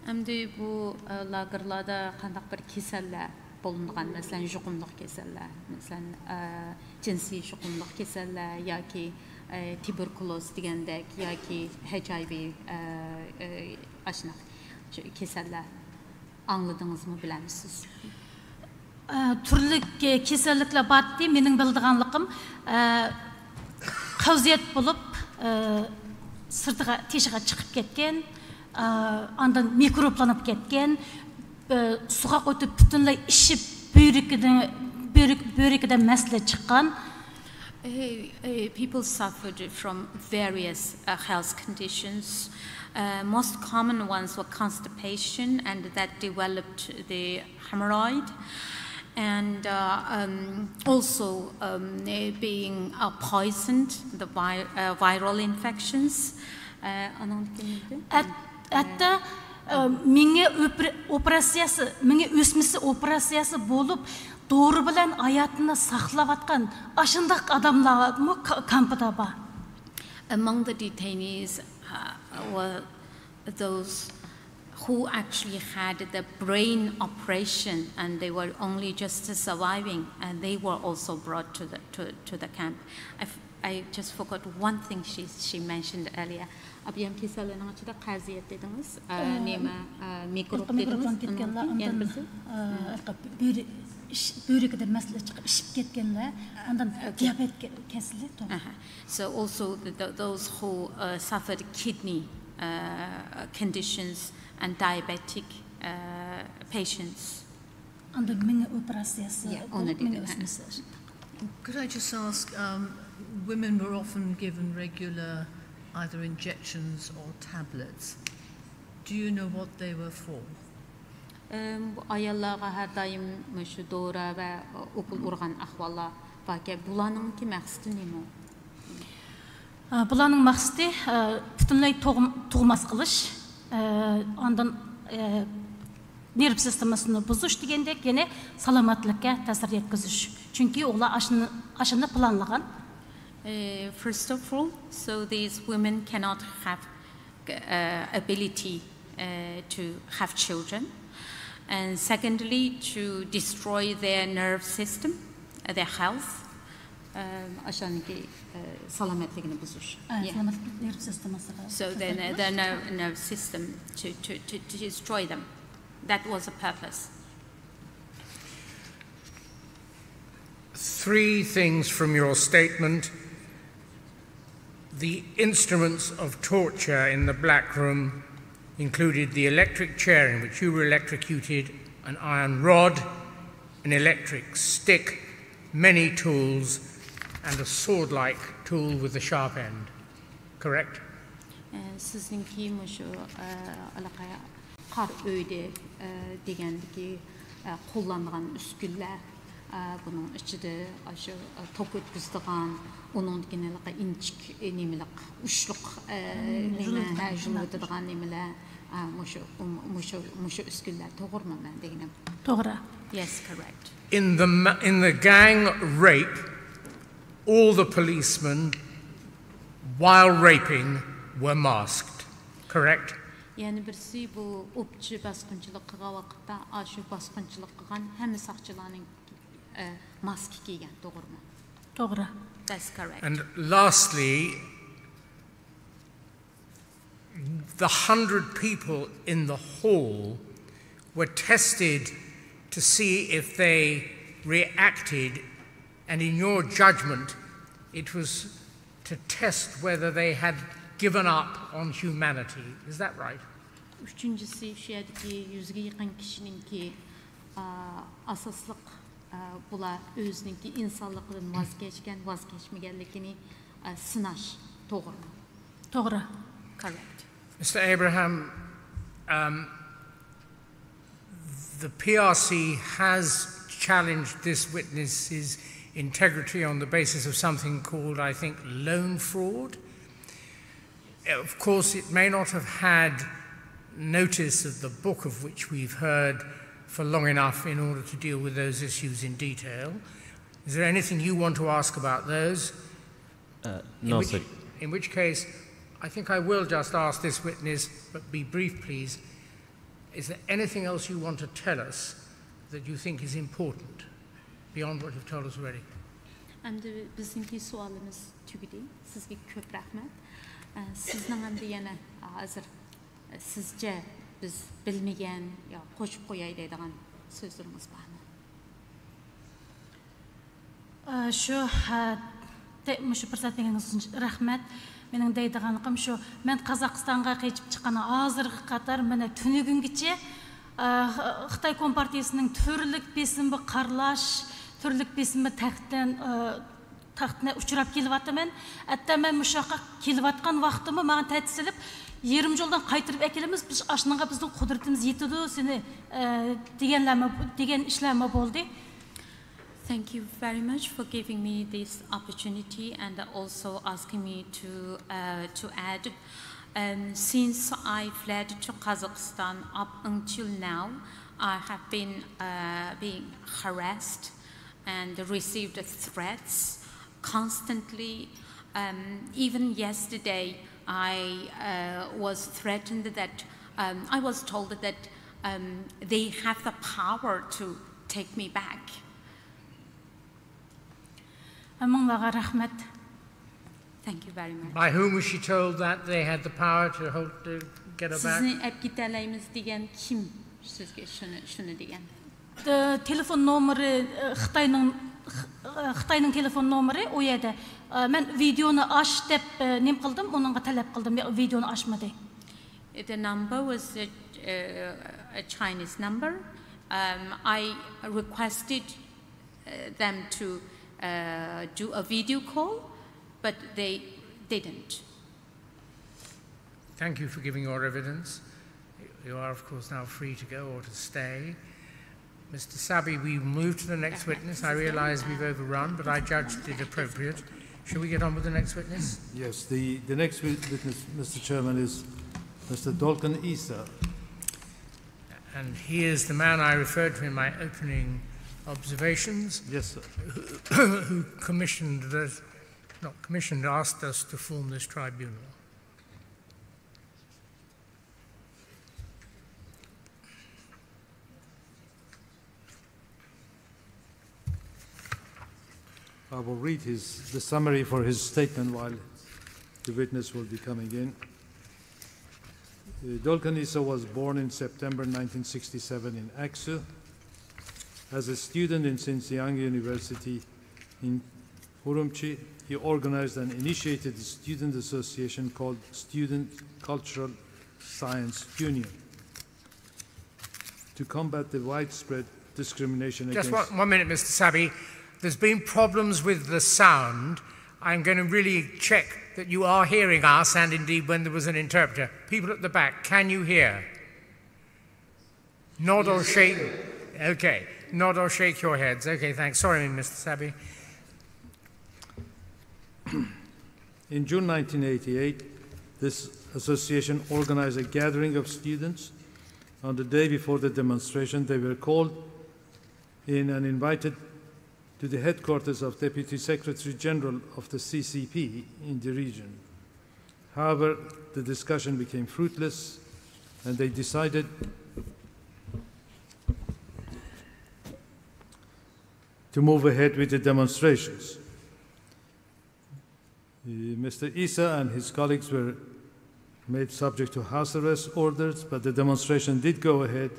Әмді bu lagerlarda qandaq bir keseller bulungan, mesela juqumluq keseller, mesela cinsi juqumluq keseller, yoki tuberkuloz degandek, yoki HIV aşnaq keseller. Anladыңызмы, bilemisiz? Turli kasalliklar bordi, mening bildiganligim qavziyat bo'lib, sirtiga teshiga chiqib ketgan, andan mikroblanib ketgan, suga o'tib butunlay ishib buyragidan masala chiqqan. People suffered from various health conditions. Most common ones were constipation, and that developed the hemorrhoid, and also being poisoned, the viral infections. Hatta menga o'smisi operatsiyasi bo'lib, doğru bilan hayatını saqlayotgan aşındaq adamlarmı kampda bor? Among the detainees were those who actually had the brain operation, and they were only just surviving, and they were also brought to the camp. I just forgot one thing she mentioned earlier. Abiyam kesallarning ichida qarziyat dedingiz, nima mikrob dedingiz. Buyragidan masala chiqib ishib ketganlar, undan diabet kasali. So also those who suffered kidney conditions and diabetic patients. Undan menga operatsiyasi. Could I just ask, women were often given regular either injections or tablets. Do you know what they were for? Ayollarga har doim shu dora va o'pil urgan ahvollar borki, bularningki maqsadi nima? Bularning maqsadi butunlay tug'mas qilish, ondan nerv sistemasini buzish degandek, yana salomatlikka ta'sir yetkazish. Chunki ular ashini planlagan. First of all, so these women cannot have ability to have children. And secondly, to destroy their nerve system, their health. So their nerve system to destroy them. That was the purpose. Three things from your statement. The instruments of torture in the black room included the electric chair in which you were electrocuted, an iron rod, an electric stick, many tools, and a sword-like tool with a sharp end. Correct? Sizningki mushu alaqaya qar uyda degandiki qo'llangan uskunlar, bunun içinde aşı top ötküzdüğün, onun genellikle inçik nemilik, uçluk neme, julu ötüdüğün nemeler, muşu üskünler. Doğru mu ben dedim? Doğru. Yes, correct. In the gang rape, all the policemen, while raping, were masked. Correct? Yani birisi bu opçu baskınçılık kılgan vakitte, aşı baskınçılık kılgan hem sakçılarının maske giygen, doğru mu? Doğru. That's correct. And lastly, the 100 people in the hall were tested to see if they reacted, and in your judgment, it was to test whether they had given up on humanity. Is that right? Üçüncüsü, şuradaki 100'e yakın kişinin ki asaslık bula özününki insanlıkların vazgeçmegenlikini sınaş. Doğru mu? Doğru. Correct. Mr. Abraham, the PRC has challenged this witness's integrity on the basis of something called, I think, loan fraud. Of course, it may not have had notice of the book of which we've heard for long enough in order to deal with those issues in detail. Is there anything you want to ask about those? No, sir. In which case, I think I will just ask this witness, but be brief, please. Is there anything else you want to tell us that you think is important beyond what you've told us already? Endi bizimki sualimiz tugidi. Sizga ko'p rahmat. Sizning endi yana hozir sizce biz bilmagan yo qo'shib qo'yay deydigan so'zlaringiz bormi? Shu fursatningiz uchun rahmat. Mening deydiganim shu, men Qozog'istonga qaytib chiqqan hozirgi qator mana tunugungacha Xitoy Kompartiyasining turlik besimni qarlash, turlik besimni taxtına uçurab kelyapman. Hatta men mushaqqa kelyapgan vaqtimni menga ta'tilib, 20 yildan qaytirib kelamiz. Biz ashnaga bizning qudratimiz yetadi, seni degan ishlarma bo'ldi. Thank you very much for giving me this opportunity and also asking me to add. Since I fled to Kazakhstan up until now, I have been being harassed and received threats constantly. Even yesterday, I was threatened that I was told that they have the power to take me back. Thank you very much. By whom was she told that they had the power to get her back? Sizni epkitalaymiz degan kim sizga shuni degan? Telefon nomeri Xitayning telefon nomeri o yerda. Men videoni aç deb nim qildim, onunga talab qildim, videoni açmadı. The number was a Chinese number. I requested them to do a video call, but they didn't. Thank you for giving your evidence. You are, of course, now free to go or to stay. Mr. Sabi, we move to the next witness. I realize we've overrun, but I judged it appropriate. Shall we get on with the next witness? Yes, the next witness, Mr. Chairman, is Mr. Dolkan Isa. And he is the man I referred to in my opening observations. Yes, sir. Who asked us to form this tribunal. I will read the summary for his statement while the witness will be coming in. Dolkan Isa was born in September 1967 in Aksu. As a student in Xinjiang University in Urumqi, he organized and initiated a student association called Student Cultural Science Union to combat the widespread discrimination against... Just one minute, Mr. Sabi. There's been problems with the sound. I'm going to really check that you are hearing us, and indeed when there was an interpreter. People at the back, can you hear? Nod or shake. Okay. Nod or shake your heads. Okay, thanks. Sorry, Mr. Sabi. In June 1988, this association organized a gathering of students. On the day before the demonstration, they were called in and invited to the headquarters of Deputy Secretary General of the CCP in the region. However, the discussion became fruitless, and they decided to move ahead with the demonstrations. Mr. Isa and his colleagues were made subject to house arrest orders, but the demonstration did go ahead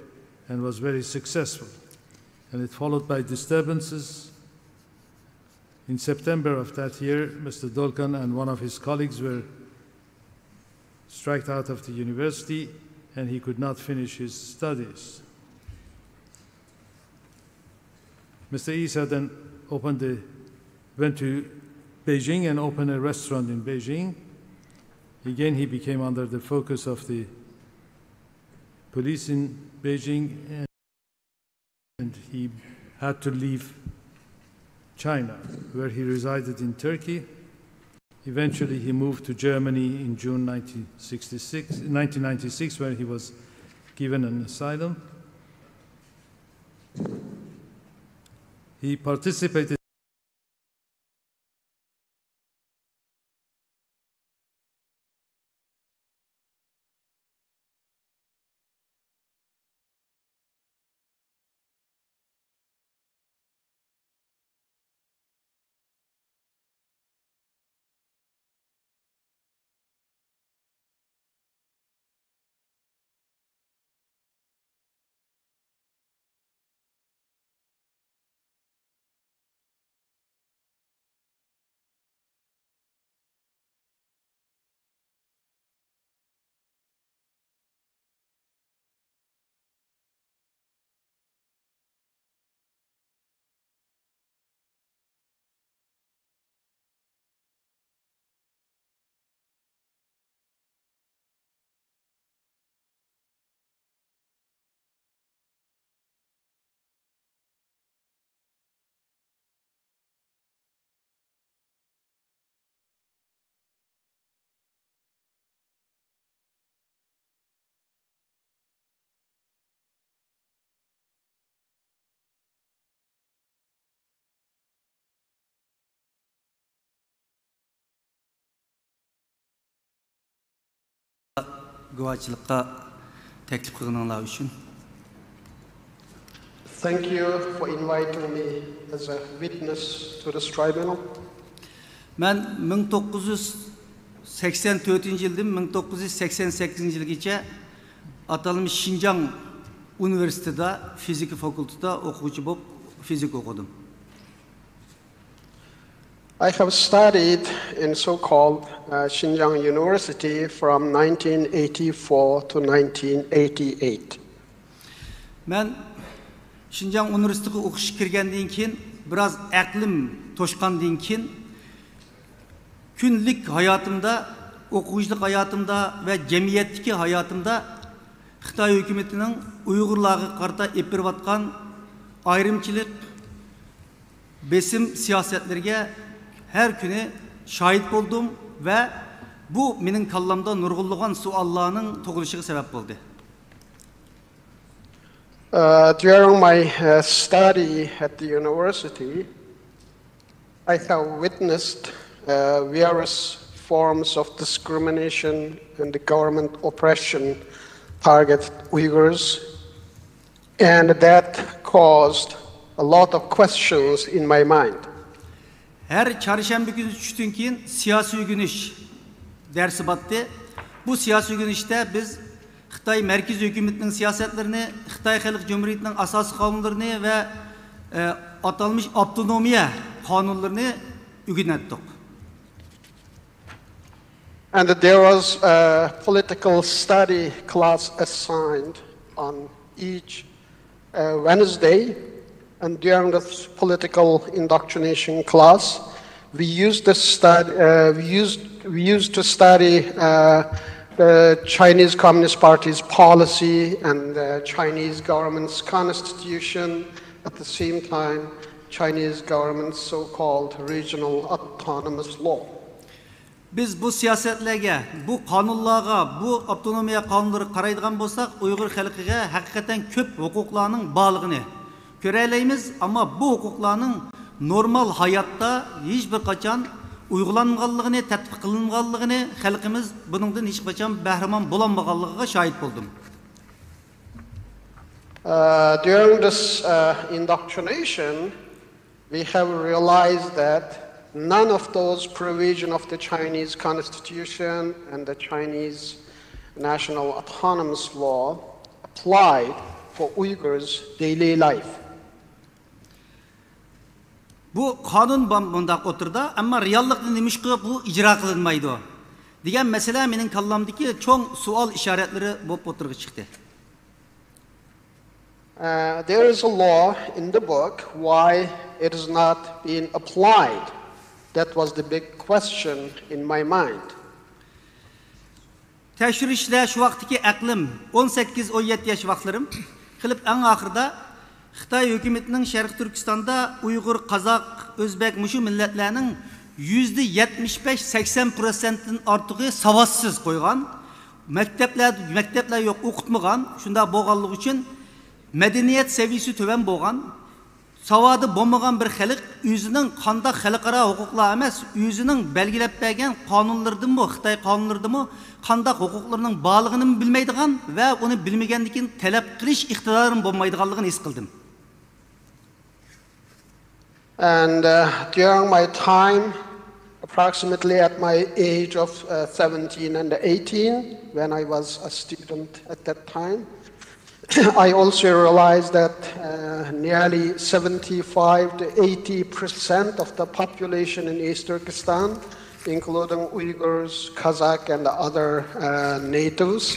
and was very successful. And it followed by disturbances. In September of that year, Mr. Dolkan and one of his colleagues were struck out of the university, and he could not finish his studies. Mr. Isa then went to Beijing and opened a restaurant in Beijing. Again, he became under the focus of the police in Beijing, and he had to leave China, where he resided in Turkey. Eventually, he moved to Germany in June 1996, where he was given an asylum. He participated guvohchilikqa taklif qilganinglar uchun. Thank you for inviting me as a witness to this tribunal. Men 1984 yıldan 1988 yılgacha atalmış Şinjan Üniversitede fizik fakültede okuvchi bo'lib fizik o'qidim. I have studied in so-called Xinjiang University from 1984 to 1988. Men Xinjiang Üniversitesiga o'qishga kirgandan keyin biroz aqlim to'shqandan keyin kunlik hayotımda, o'quvchilik hayotımda ve jamiyatdagi hayotımda Xitoy hükümetinin Uyg'urlarga qarata olib berayotgan ayrımchilik, besim siyasetlerine her günü şahit oldum ve bu mening kallamda nurg'unlagan savollarning tug'ilishiga sebep oldu. During my study at the university, I have witnessed various forms of discrimination and the government oppression targeted Uyghurs, and that caused a lot of questions in my mind. Her çarşamba günü düştüğün keyin siyasi güneş dersi battı. Bu siyasi güneşte biz Xitay merkez hükümetinin siyasetlerini, Xitay Halk Cumhuriyeti'nin asas kanunlarını ve atalmış avtonomiya kanunlarını ügünettik. And there was a political study class assigned on each Wednesday. And during this political indoctrination class, we used to study the Chinese Communist Party's policy and the Chinese government's constitution, at the same time, Chinese government's so-called regional autonomous law. Biz bu siyasetlerge, bu kanunlarga, bu otonomiya kanunları karaydıgan bolsak, Uyghur halkıga hakikaten köp hukuklarının bağlılığını göreleyimiz, ama bu hukuklarının normal hayatta hiçbir kaçan uygulanganlığını, tatbiq kılınganlığını halkımız bunundan hiç kaçan bahraman bulanmaganlığına şahit buldum. During this indoctrination, we have realized that none of those provisions of the Chinese Constitution and the Chinese National Autonomous Law applied for Uyghurs' daily life. Bu kanun bundaq oturda, ama reallıqda nemiş ki bu icra kılınmaydı. Diyen mesela menin kallamdaki çok sual işaretleri bu oturga çıktı. There is a law in the book why it is not being applied. That was the big question in my mind. Teşhirişle şu vaktiki aklım 18-17 yaş vaktlarım kılıp en ahırda Xitay hükümetinin Şərq Türkistan'da Uyghur, Kazak, Özbek, Muşu milletlerinin %75-80%'ın artığı savatsız koygan, mektepler yok okutmagan, şunda boğallık için medeniyet seviyesi töven boğan, savadı bombagan bir xalq özünün qandaq xalqara hukuklar emas, özünün belgilep bergen kanunlardan mı, Xitay kanunlardan mı, qandaq hukuklarının bağlılığını bilmeydigan ve onu bilmegendikin talep qilish iqtidarın bolmaydiganligini his qildim. And during my time, approximately at my age of 17 and 18, when I was a student at that time, I also realized that nearly 75 to 80% of the population in East Turkestan, including Uyghurs, Kazakh, and other natives,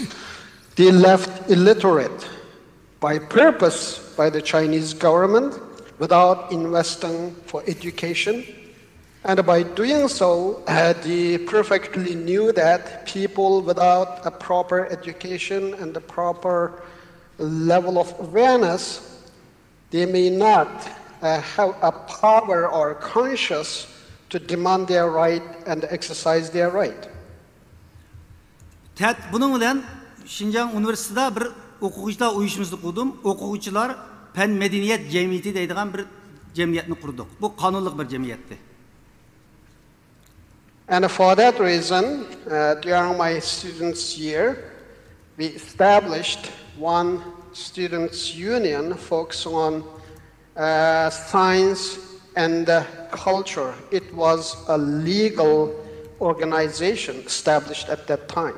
they left illiterate by purpose by the Chinese government without investing for education. And by doing so, they perfectly knew that people without a proper education and a proper level of awareness, they may not have a power or conscience to demand their right and exercise their right. Bunun bilen Şinjan Üniversitesi'de bir okuyucular uyuşumuzu kurdum. Okuyucular pen medeniyet cemiyeti deydiğen bir cemiyetini kurduk. Bu kanunluk bir cemiyetti. And for that reason, during my students' year, we established one students' union focusing on science and culture. It was a legal organization established at that time.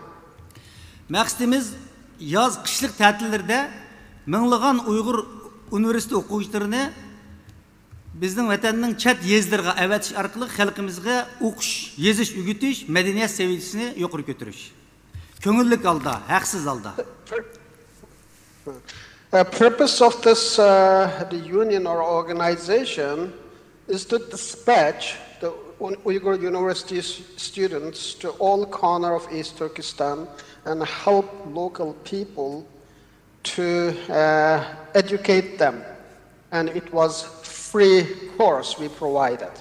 Məqsədimiz yaz qışlıq tətillərdə minliğan Uyghur üniversite okuyucularını bizning vatanning chet yezlariga avatish orqali xalqimizga o'qish, yezish, o'gitish, madaniyat seviyasini yuqori ko'tarish. Ko'ngillik holda, haqsiz holda. The purpose of this the union or organization is to dispatch the Uyghur University students to all corners of East Turkestan and help local people to educate them. And it was free course we provided.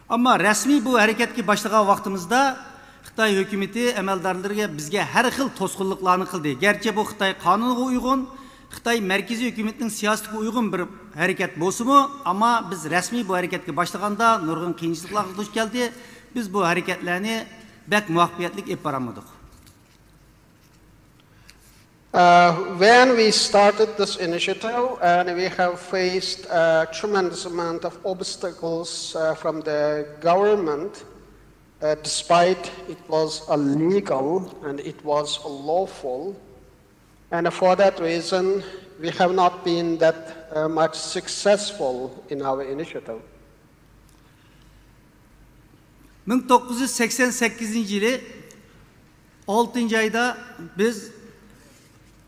Ama resmi bu hareketki başlagan vaqtimizda Xitay hükümeti əməldarlarına bizge her xil tosqunluqlarını qildi. Gerçi bu Xitay qanunuga uygun, Xitay merkezi hükümetinin siyasetiga uygun bir hareket bolsumu, ama biz resmi bu hareketki başlaganda nurgun qiyinchiliklarga duch keldi. Biz bu hareketlerini bek muvaffaqiyatli ep baramadik. When we started this initiative, and we have faced a tremendous amount of obstacles from the government, despite it was illegal and it was lawful, and for that reason, we have not been that much successful in our initiative. 1988 yılı 6. ayda biz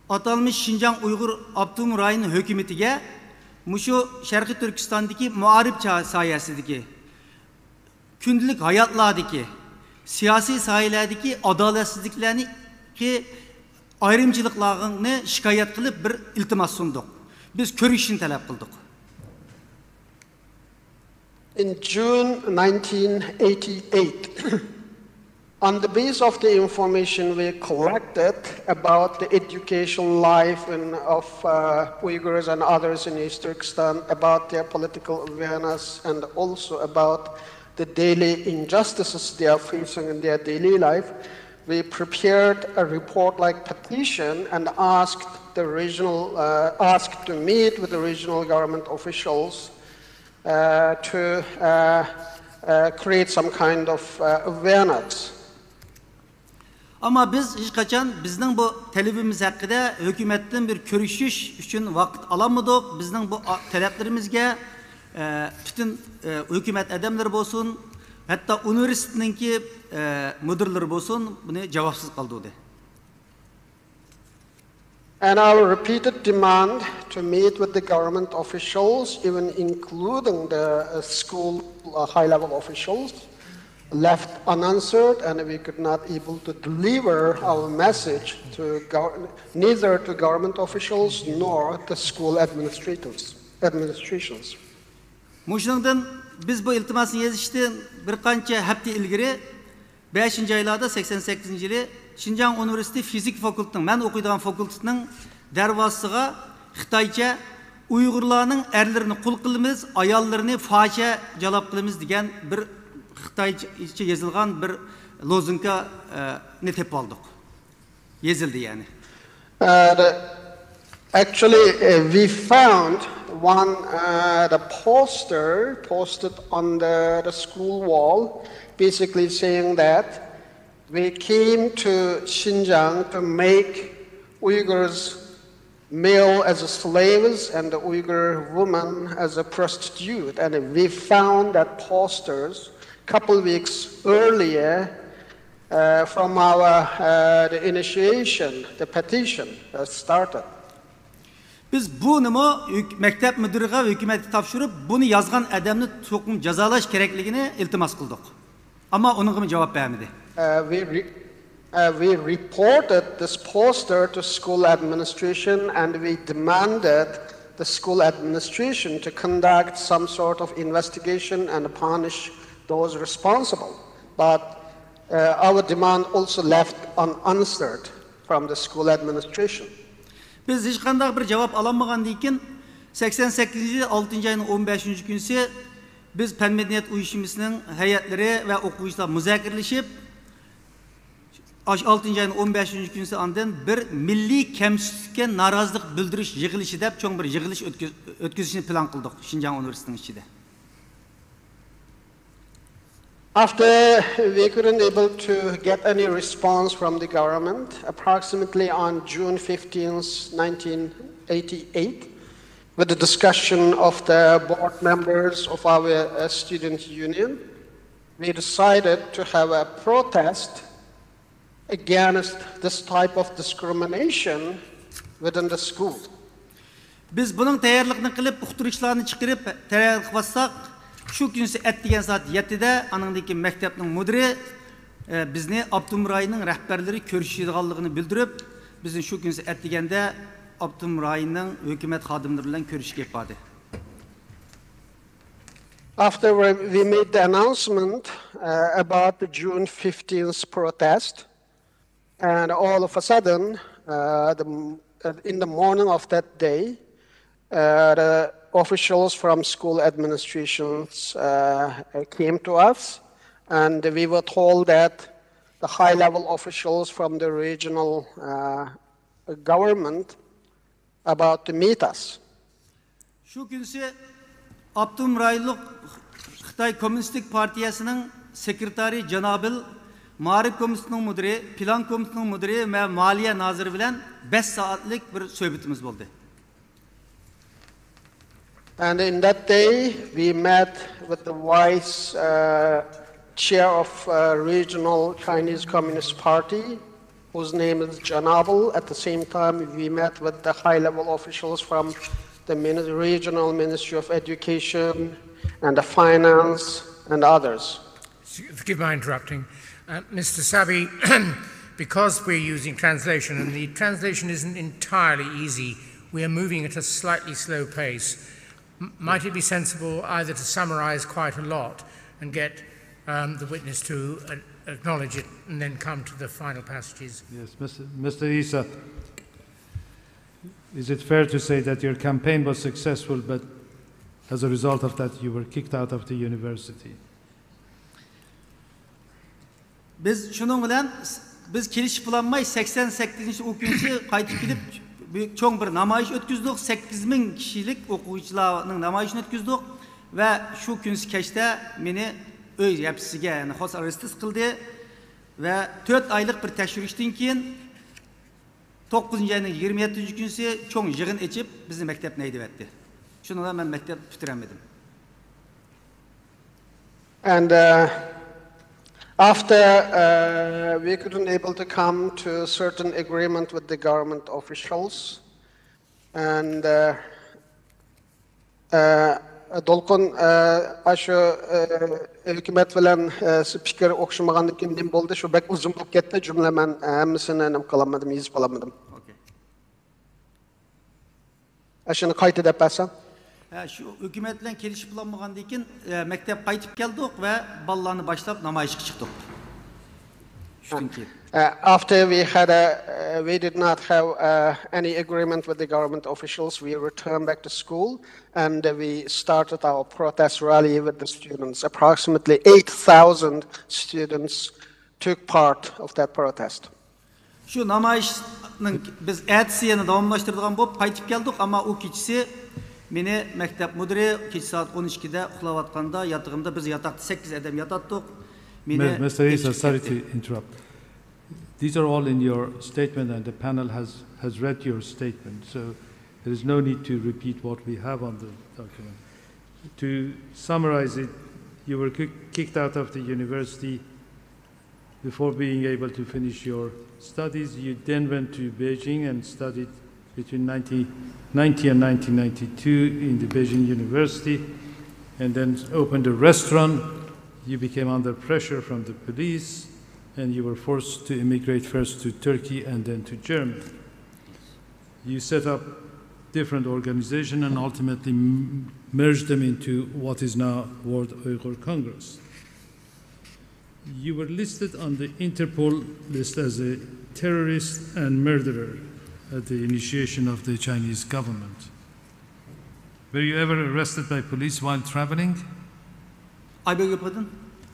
atalmış Şinjan Uyghur Abdum Rayı'nın hükümetiga muşu Şərqi Türkistan'daki muarip sayesideki gündelik hayatlardaki siyasi sahilerdeki adaletsizliklerini ki ayrımcılıklarını şikayet kılıp bir iltimas sunduk. Biz körüşünü talep kıldık. In June 1988, on the basis of the information we collected about the educational life of Uyghurs and others in East Turkestan, about their political awareness, and also about the daily injustices they are facing in their daily life, we prepared a report-like petition and asked the regional, asked to meet with the regional government officials to create some kind of awareness. Ama biz hiç kaçan bizning bu talebimiz haqida hukumatdan bir ko'rishish uchun vaqt olamadik. Bizning bu talablarimizga bütün hukumat adamlari bo'lsin, hatto universitetninki mudirlari bo'lsin, buni javobsiz qoldi. And our repeated demand to meet with the government officials, even including the school high-level officials, left unanswered, and we could not able to deliver our message to neither to government officials nor the school administrations. Muşundan biz bu iltimasını yazıştı bir qancha hafta ilgari 5. aylarda 88 yılı Şinjan Üniversitesi Fizik Fakültesining, men o'qiydigan fakultetning darvozasiga Xitoycha Uyg'urlarning erlarini qul qilamiz, ayollarini fahsha jalab qilamiz degan bir Xitoycha yozilgan bir lozunka ne tepib oldik. Yozildi yani. Actually, we found one the poster posted on the school wall, basically saying that we came to Xinjiang to make Uyghurs male as slaves and the Uyghur woman as a prostitute. And we found that posters a couple weeks earlier from our the initiation, the petition started. Biz bunu mektep müdürüne hükümeti tavşırıp bunu yazgan adamını çokum cezalaş gerekliğini iltimas kıldık. Ama onun cevap vermedi. We reported this poster to school administration and we demanded the school administration to conduct some sort of investigation and punish those responsible. But our demand also left unanswered from the school administration. Biz hiç qanday bir cevap alamagan dikin 88 yıl 6. ayının 15. günüsü biz Fen Medeniyet Uyuşmasının heyetleri ve okuyucular müzakirleşip 6. ayının 15. günüsü andan bir milli kemsizlikке narazılık bildiriş yığılışı dep çoğun bir yığılış ötküzüşünü plan kıldık Şinjan Üniversitesi'nin içinde. After we couldn't able to get any response from the government, approximately on June 15th, 1988, with the discussion of the board members of our student union, we decided to have a protest against this type of discrimination within the school. Biz bunun tayyorligini qilib, uqtirishlarni chiqarib, tayyorlik qilsak, şu günse ettigen saat 7'de anındaki mektepnin müdürü bizni Abdumray'ın rehberleri körüşüdüğallığını bildirip bizim şu günse ettigende Abdumray'ın hükümet xadimleriyle körüşü yapmadı. After we made the announcement about the June 15th protest, and all of a sudden, in the morning of that day, the officials from school administrations came to us, and we were told that the high-level officials from the regional government about to meet us. Şu günse Abdumraylık Xitay Komünistik Partiyasının sekreteri Canabil, Marif Komisyonunun müdürü, Plan Komisyonunun müdürü ve Maliye Nazırı bilen 5 saatlik bir söhbetimiz oldu. And in that day, we met with the vice chair of regional Chinese Communist Party, whose name is Janabal. At the same time, we met with the high-level officials from the regional Ministry of Education and the Finance and others. Forgive my interrupting. Mr. Sabi, because we're using translation, and the translation isn't entirely easy, we are moving at a slightly slow pace. Might it be sensible either to summarize quite a lot and get the witness to acknowledge it and then come to the final passages? Yes, Mr. Isa, is it fair to say that your campaign was successful, but as a result of that you were kicked out of the university? Biz şunun bilen biz kelişip bulanmay 88-ci okuyucu qaytip gelip çoğun bir namayış ötküzdük. 8.000 kişilik okuyucularının namayışını ötküzdük ve şu günsi keşte meni öy yapısıga, yani xos arrestis kıldı ve 4 aylık bir teşvirişten keyin 9. ayının 27. günsi çoğun yığın içip bizi mektepne edip etti. Şununla ben mektep bitiremedim. And after we couldn't able to come to certain agreement with the government officials, and dolqun aşu hükümet bilen spiker okşumagandan keyin nim boldu, şu bek uzun bolup ketdi, cümle men hemmisini nim kılamadım, yazıp alamadım. Aşını qayta dep bersen. Şu hükümet bilen kelişip bulanmagandan keyin mektep qaytip keldik ve ballarını başlap namayışga çıktık. After we had we did not have any agreement with the government officials, we returned back to school and we started our protest rally with the students. Approximately 8,000 students took part of that protest. Şu namayışның biz ertesini davamlaştırdıgan bolup qaytip keldik, ama o keçisi meni mektep müdürü keç saat 12'de uxlavatqanda yatağımda biz yatakta 8 adam yatattık. Mr. Isa, sorry to interrupt. These are all in your statement, and the panel has read your statement, so there is no need to repeat what we have on the document. To summarize it, you were kicked out of the university before being able to finish your studies. You then went to Beijing and studied between 1990 and 1992 in the Beijing University, and then opened a restaurant. You became under pressure from the police, and you were forced to immigrate first to Turkey and then to Germany. You set up different organizations and ultimately merged them into what is now World Uyghur Congress. You were listed on the Interpol list as a terrorist and murderer at the initiation of the Chinese government. Were you ever arrested by police while traveling? I beg your pardon?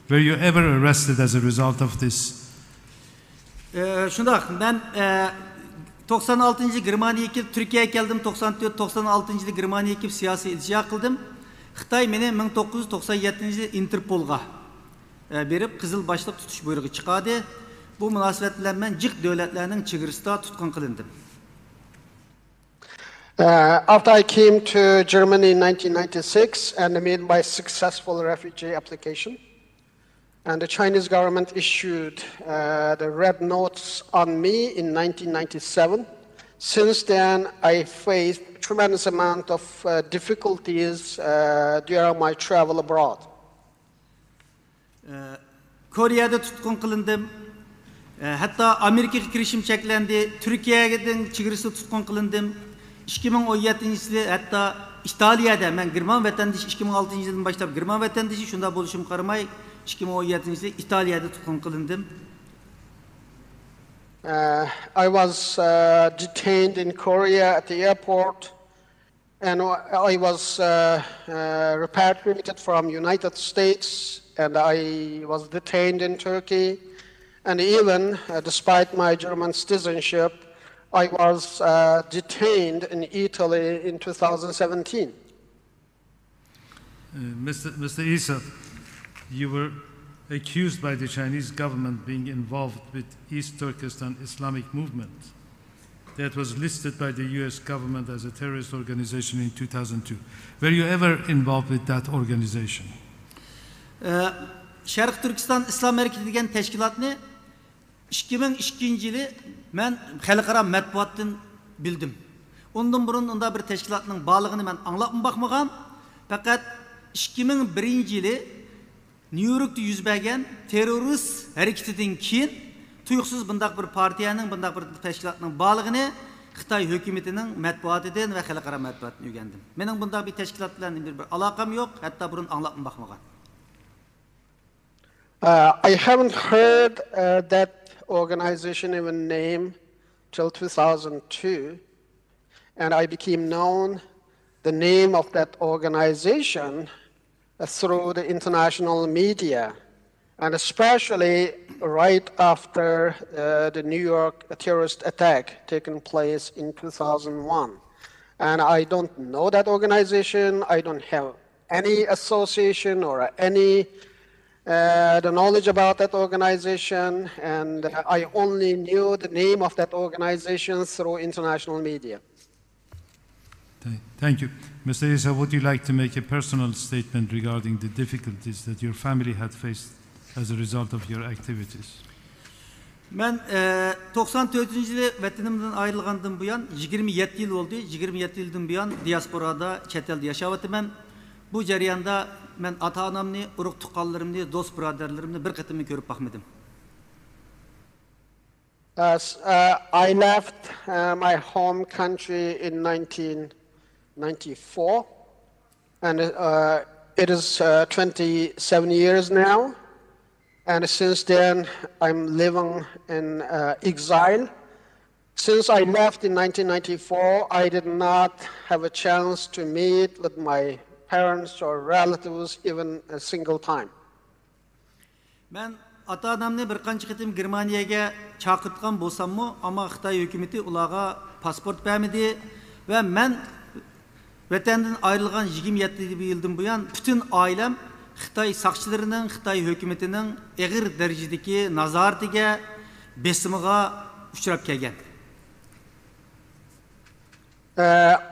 Were you ever arrested as a result of this? Şundak, ben 96. Germaniya kelip Türkiye'ye geldim, 94-96. yılı Germaniya kelip siyasi iltica kıldım. Xitay meni 1997 yılı Interpol'a berip kızıl başlık tutuş buyruğu çıkardı. Bu münasebet bilen ben cık devletlerinin çığırısında tutkun kılındım. After I came to Germany in 1996 and made my successful refugee application, and the Chinese government issued the red notes on me in 1997. Since then, I faced a tremendous amount of difficulties during my travel abroad. Kore'de tutkun kılındım. Hatta Amerika'ya girişim çeklendi. Türkiye'den çıgırısı tutkun kılındım. 2017 yılı hatta İtalya'da ben German vatandaşı 2006 yıldan başlayıp German vatandaşı şunda buluşum karamay 2017 yılı İtalya'da tutkun kılındım. I was detained in Korea at the airport, and I was repatriated from United States, and I was detained in Turkey, and even despite my German citizenship, I was detained in Italy in 2017. Mr. Isa, you were accused by the Chinese government being involved with East Turkestan Islamic movement that was listed by the US government as a terrorist organization in 2002. Were you ever involved with that organization? Şarkı Türkistan İslam Hareketi degan teşkilatni 2002 yılı ben xalqaro matbuatdan bildim. Ondan burun onda bir teşkilatның bağlığını ben anlap bakmagan. Fakat 2001 yılı New York'ta yüz bergen terörist hareketinden keyin tuyuqsuz bundaq bir partiyaning, bundaq bir təşkilatның bağlığını Xitay hökumətinin mətbuatıdan və xalqara mətbuatından öyrəndim. Mənim bundaq bir təşkilat bilan bir əlaqəm yox, hətta burun anlatma baxmagan. I haven't heard that organization even name till 2002, and I became known the name of that organization through the international media, and especially right after the New York terrorist attack taken place in 2001. And I don't know that organization. I don't have any association or any the knowledge about that organization, and I only knew the name of that organization through international media. Thank you. Mr. Isa, would you like to make a personal statement regarding the difficulties that your family had faced as a result of your activities? Ben 94 yılı vatanımdan ayrılgandan bu yan 27 yıl oldu. 27 yıldan bu yan diasporada, chet elde yaşavatımın. Bu jarayanda ben ata-anamni, urug' tuqqanlarimni, do'st birodarlarimni bir qatimni ko'rib baxmadim. I left my home country in 1994, and it is 27 years now. And since then, I'm living in exile. Since I left in 1994, I did not have a chance to meet with my parents or relatives even a single time. Ben ata-anamni bir qancha qitim Germaniyaga chaqirtgan bo'lsam-mu, ammo Xitoy hukumatı ularga pasport bermedi ve men vatandan ayrılgan 27 yıldan bu yan bütün ailem Xitay saqchilarının, Xitay hökumətinin ağır dərəcədəki nazarətiga, besimiga uchrab kelgan.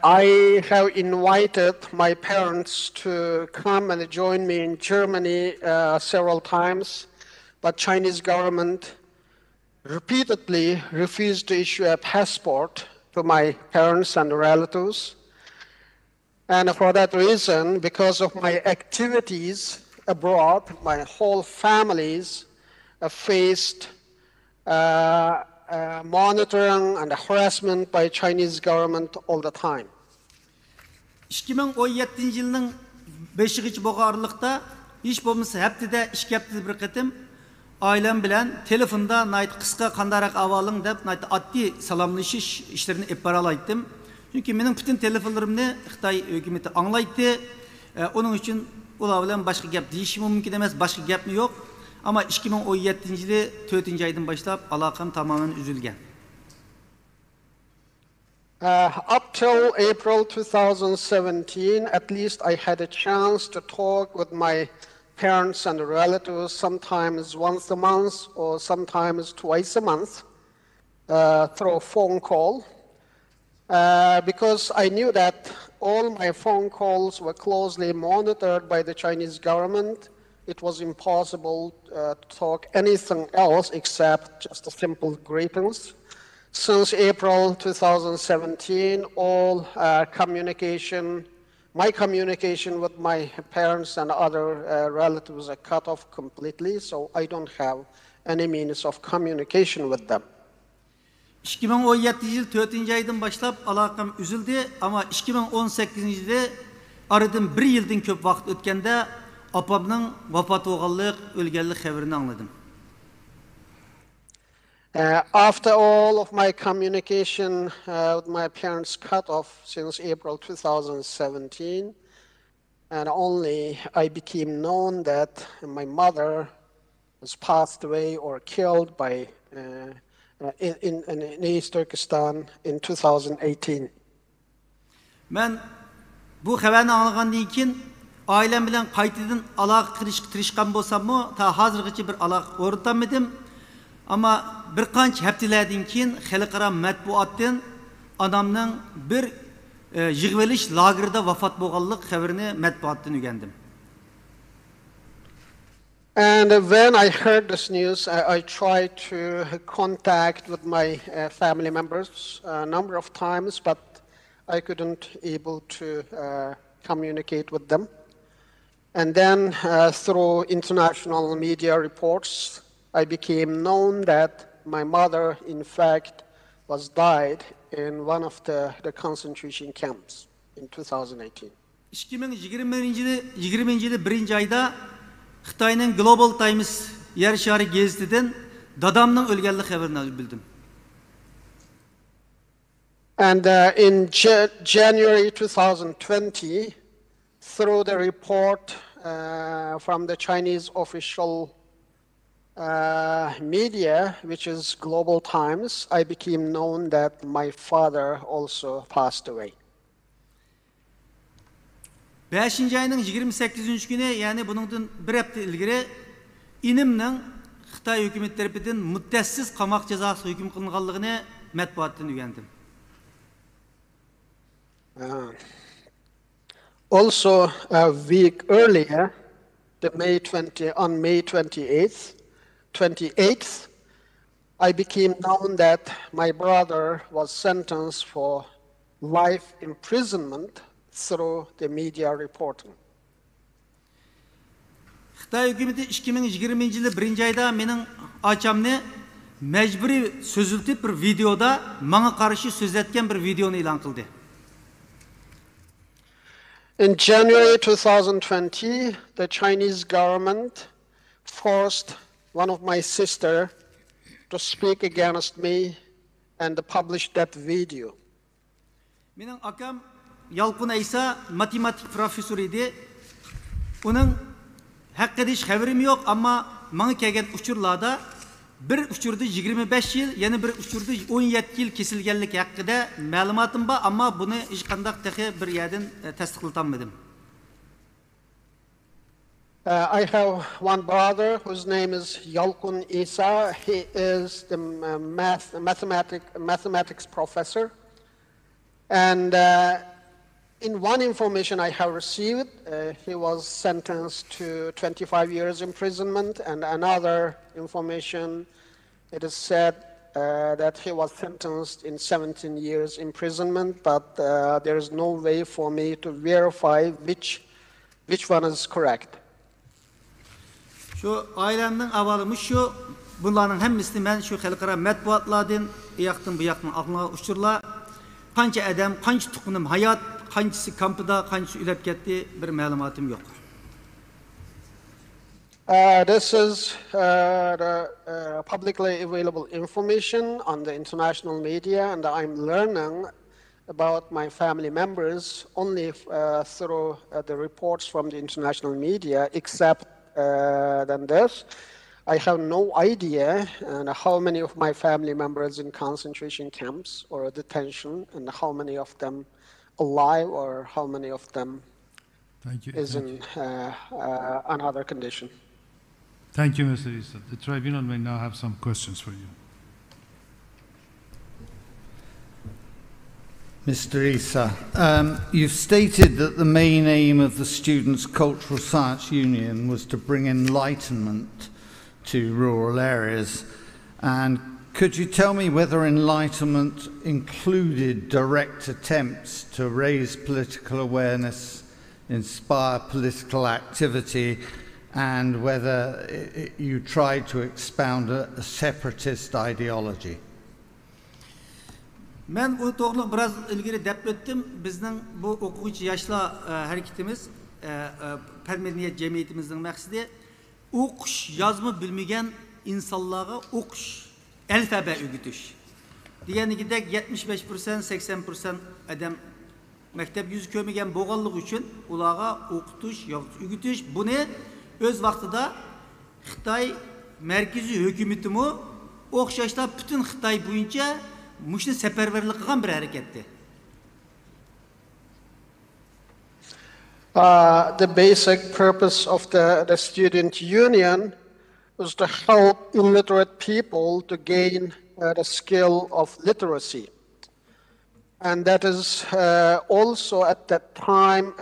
I have invited my parents to come and join me in Germany several times, but Chinese government repeatedly refused to issue a passport to my parents and relatives. And for that reason, because of my activities abroad, my whole families faced monitoring and harassment by Chinese government all the time. 2017 yılının 5-ci boğarlıqda hiç bo'lmasa haftada 2 haftada bir qatim ailem bilan telefonda nayt qisqa qandarak avaling deb nayt oddiy salomlashish ishlarini olib bora olaydim. Çünkü mening bütün telefonlarimni Xitoy hukumati anglaydi. Onun uchun ular bilan boshqa gap deyishim mumkin emas, boshqa gapmi yo'q. Ama 2017 yılı 4. aydan başlap alaqam tamamen üzülgen. Up till April 2017, at least I had a chance to talk with my parents and relatives sometimes once a month or sometimes twice a month through a phone call. Because I knew that all my phone calls were closely monitored by the Chinese government, it was impossible to talk anything else except just a simple greetings. Since April 2017, all my communication with my parents and other relatives are cut off completely, so I don't have any means of communication with them. 2017 yıl 4. aydan başlap alaqam üzüldü ama 2018 yılda aradan bir yıldan köp vaqt ötkende apamның vafat bo'lganlik, o'lganlik xabarini angladim. After all of my communication with my parents cut off since April 2017, and only I became known that my mother was passed away or killed by in East Turkestan in 2018. Ben bu xabarni anglagandan keyin ailem bilen qaytadan aloqa qilishga tirishgan bo'lsam-mu, ta hozirgacha bir aloqa o'rnatmadim. Ama bir qancha haftalardan keyin xalqaro matbuotdan onamning bir yig'ilish lagerida vafot bo'lganlik xabarini matbuotdan o'rgandim. And when I heard this news, I tried to contact with my family members a number of times, but I couldn't able to communicate with them. And then through international media reports, I became known that my mother, in fact, was died in one of the concentration camps in 2018. 2020 yılı 1. ayda Xitayning Global Times yer şari gezitinden dadamның ölgenlik haberini bildim. And in January 2020, through the report from the Chinese official media, which is Global Times, I became known that my father also passed away. 5. ayının 28. günü, yani bunun bir hafta ilgili inimning Xitay hükümeti tarafından müddətsiz qamaq cezası hüküm qılınğanlığını mətbuatdan öyrəndim. Also, a week earlier, on May 28th, I became known that my brother was sentenced for life imprisonment through the media reporting. Xitay hükümeti 2020 yılı 1. ayda mening açamni mecburi sözültüp bir videoda bana karşı söz etken bir videonu ilan kıldı. In January 2020, the Chinese government forced one of my sister to speak against me and to publish that video. Mening akam Yalqın Aysa matematik profesörüydü. Onun hakkında hiç haberim yok ama bana kelgen uçurlarda bir uçurda 25 yıl, yani bir uçurda 17 yıl kesilgenlik hakkında malumatım var ama bunu hiç kandak tehi bir yerden tasdiqlatamadım. I have one brother whose name is Yalqın Isa. He is the mathematics professor. And in one information I have received, he was sentenced to 25 years imprisonment, and another information, it is said that he was sentenced in 17 years imprisonment, but there is no way for me to verify which one is correct. Şu ailemden avalımı şu, bunların hemmisini ben şu halkara metbuatlardan, yaktın bu yaktın aklına uçurla, kança adam, kança tukunum hayat, kancısı kampıda, kancısı ülep gitti, bir malumatım yok. This is the publicly available information on the international media, and I'm learning about my family members only through the reports from the international media, except than this. I have no idea how many of my family members in concentration camps or detention, and how many of them alive, or how many of them is in another condition. Thank you, Mr. Issa. The tribunal may now have some questions for you. Mr. Issa, you've stated that the main aim of the Students' Cultural Science Union was to bring enlightenment to rural areas. And could you tell me whether enlightenment included direct attempts to raise political awareness, inspire political activity, and whether you tried to expound a separatist ideology? Ben o doğruluq biraz ilgili dep ettim. Bizning bu o'quvchi yoshlar hareketimiz, Permedeniyet cemiyetimizning maqsadi o'qish, yozma bilmagan insonlarga o'qish, alfabe o'rgatish. Deganigidek 75%, 80% adam maktab yüz ko'rmagan bo'lganligi uchun ularga o'qitish, o'rgatish, buni o'z vaqtida Xitoy markaziy hukumatimi o'xshashda butun Xitoy bo'yicha muşni seferberlik qilgan bir hareketdi. The basic purpose of the student union was to help illiterate people to gain the skill of literacy. And that is also at that time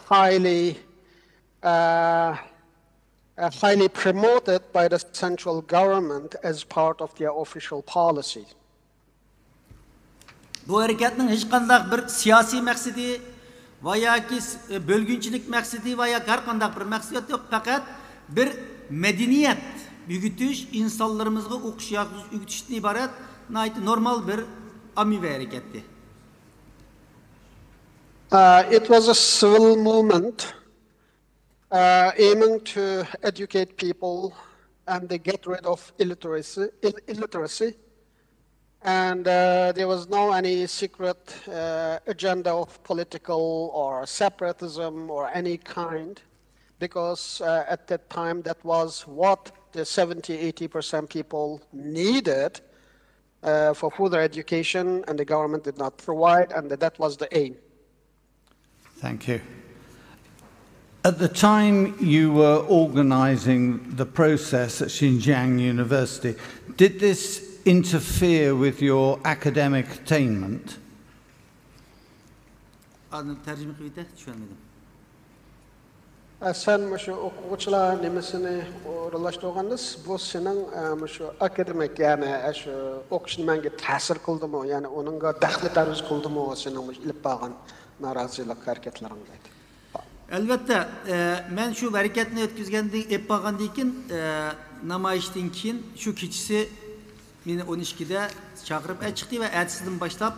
highly promoted by the central government as part of their official policy. Bu hareketinin hiç kandak bir siyasi maksidi veya ki bölgünçilik maksidi veya her kandak bir maksidi yok, fakat bir medeniyet büyütüş, insanlarımızga okuş öğütüşten ibaret normal bir ammi ve hareketti. It was a civil movement aiming to educate people and they get rid of illiteracy. And there was no any secret agenda of political or separatism or any kind, because at that time that was what the 70–80% people needed for further education, and the government did not provide, and that was the aim. Thank you. At the time you were organizing the process at Xinjiang University, did this interfere with your academic attainment? Sen şu okuvchilar nimasini o'rinlashtirgandingiz? Bu sening şu akademik, ya'ni şu o'qishni menga ta'sir qildimi? Ya'ni uningga daxli taruz qildimi sening ilib borgan norozilik harakatlaringga? Albatta, men shu harakatni o'tkazgandan bo'lgandan keyin namoyishdan keyin shu kechasi meni 12da chaqirib chiqdi va ertasidan boshlab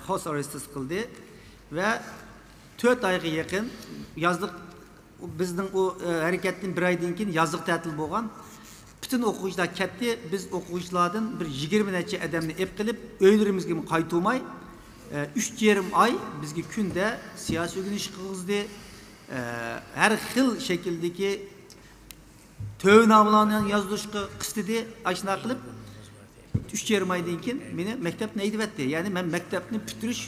house arrest qildi va 4 oyga yaqin yozliq bizning o harakatning bir oydan keyin yozliq ta'til bo'lgan. Bütün o'quvchilar ketdi. Biz o'quvchilardan bir 20 necha odamni ep qilib uylarimizga qaytolmay 3,5 ay bizga kunda siyosiy o'rganish qildi. Har xil shakldagi tövnamlarni yozdirishga qistidi, ashuna qilib 3,5 aydan keyin meni maktabni aydivatdi. Ya'ni men maktabni bitirish,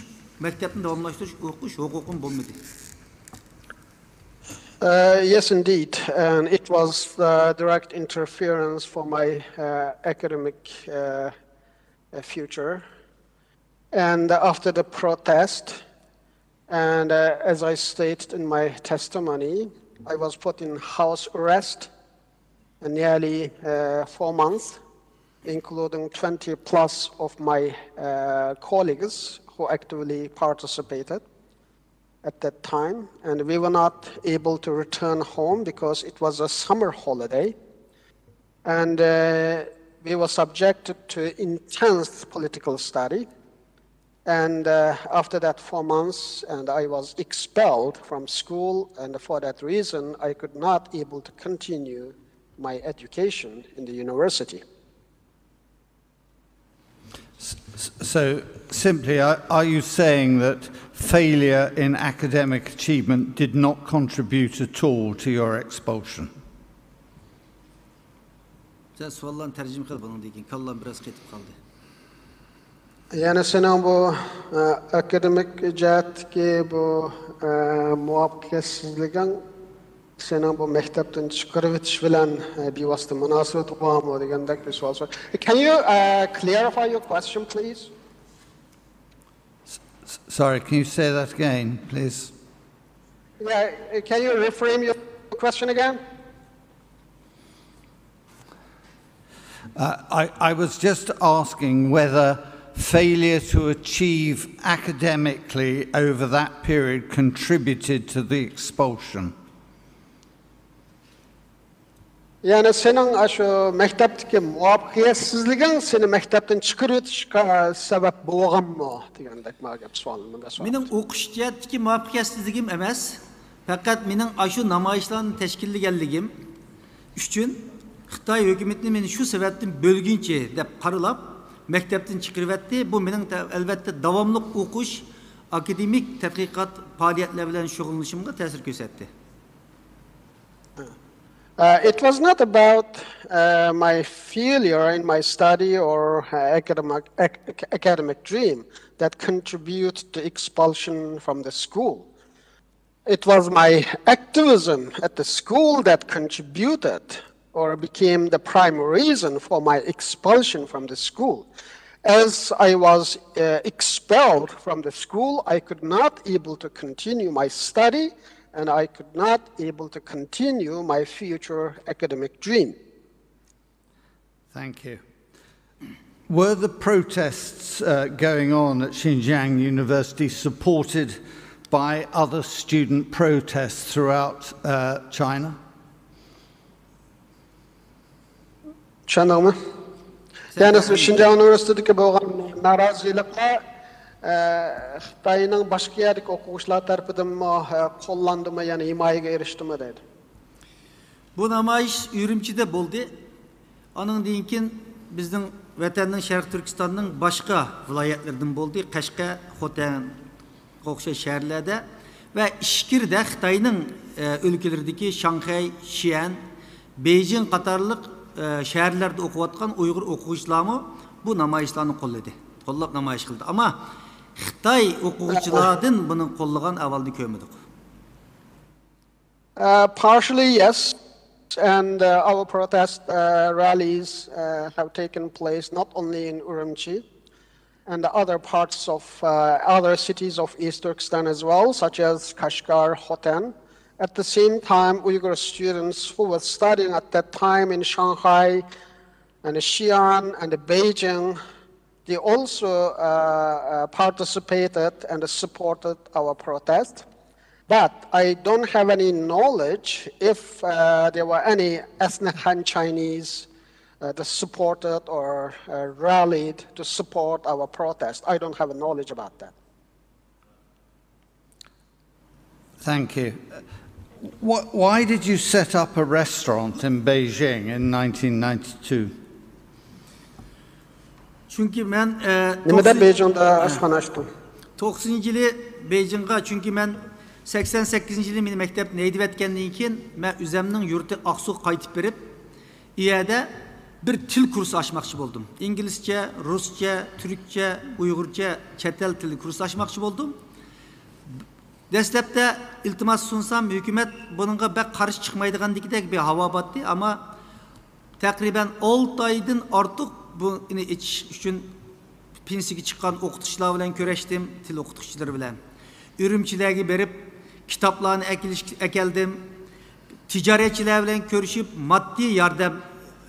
maktabni davomlashtirish o'qish huquqim bo'lmadi. Yes, indeed, and it was direct interference for my academic future. And after the protest, and as I stated in my testimony, I was put in house arrest nearly 4 months, including 20 plus of my colleagues who actively participated at that time, and we were not able to return home because it was a summer holiday, and we were subjected to intense political study. And after that 4 months, and I was expelled from school, and for that reason I could not able to continue my education in the university. So simply, are you saying that failure in academic achievement did not contribute at all to your expulsion? Yani senin bu akademik cihetki bu muvaffakiyetsizliğin senin bu mektepten çıkarıp etiş bilen bir vasıta münasebet var mı degandek bir sual. Can you clarify your question, please? Sorry, can you say that again, please? Yeah, can you reframe your question again? I was just asking whether failure to achieve academically over that period contributed to the expulsion. Yani senin şu mektepteki muvaffakiyetsizliğin seni mektepten çıkarışka sebep bo'lgan mı degandek ma'lum sualımda so'radi. Mening o'qish jihatdagi muvaffaqiyetsizligim emas, faqat mening shu namoyishlarni tashkillaganligim uchun Xitoy hukumati meni shu sababdan bo'lguncha deb qaralab maktabdan chiqaribdi. Bu mening albatta davomli o'qish, akademik tadqiqot faoliyatlari bilan shug'ullanishimga ta'sir ko'rsatdi. It was not about my failure in my study or academic dream that contributed to expulsion from the school. It was my activism at the school that contributed or became the primary reason for my expulsion from the school. As I was expelled from the school, I could not able to continue my study, and I could not able to continue my future academic dream. Thank you. Were the protests going on at Xinjiang University supported by other student protests throughout China? Tushundingmi? Yani Şinjan Üniversitedagi bo'lgan noroziliklar Xitoyning boshqa yerdagi o'quvchilar tarafidan qo'llandimi, ya'ni himoyaga erishdimi deydi. Bu namoyish Ürümçi'de bo'ldi. Ondan keyin bizning vatanning Sharq Turkistonning boshqa viloyatlaridan bo'ldi. Qashqa, Xotan, o'xshash shaharlarda va Ishkirda Xitoyning o'lkalaridagi Shanxay, Xi'an, Beijing qatorliq shaharlarda o'qiyotgan Uyg'ur o'quvchilarmi bu namoyishlarni qo'llab namoyish qildi. Ammo Xitoy o'quvchilaridan buni qo'llagan avvalda ko'rmadik. Partially yes, and our protest rallies have taken place not only in Urumqi and the other parts of other cities of East Turkestan as well, such as Kashgar, Hotan. At the same time, Uyghur students who were studying at that time in Shanghai and Xi'an and Beijing, they also participated and supported our protest. But I don't have any knowledge if there were any ethnic Han Chinese that supported or rallied to support our protest. I don't have knowledge about that. Thank you. Why did you set up a restaurant in Beijing in 1992? Çünkü ben Nimada Beijing'da aşxana açtım. 90-yılı Beijing'ga çünkü ben 88-yılı meni mektep neydivetkenliğin keyin ben üzemnin yurti Aksu qaytip berip iyada bir til kursu açmakçı buldum. İngilizce, Rusça, Türkçe, Uygurca, çetel tili kursu açmakçı buldum. Dastlabda iltimos sunsam hükümet bununla bek karşı çıkmaydigandagidek bir hava battı ama takriben 6 aydan artık bu iç üçün pensiyaga chiqqan o'qituvchilar bilan ko'rashdim, til o'qituvchilari bilan. Ürümçilerge berib kitaplarni akeldim. Ticaretçiler bilan ko'rishib, maddi yordam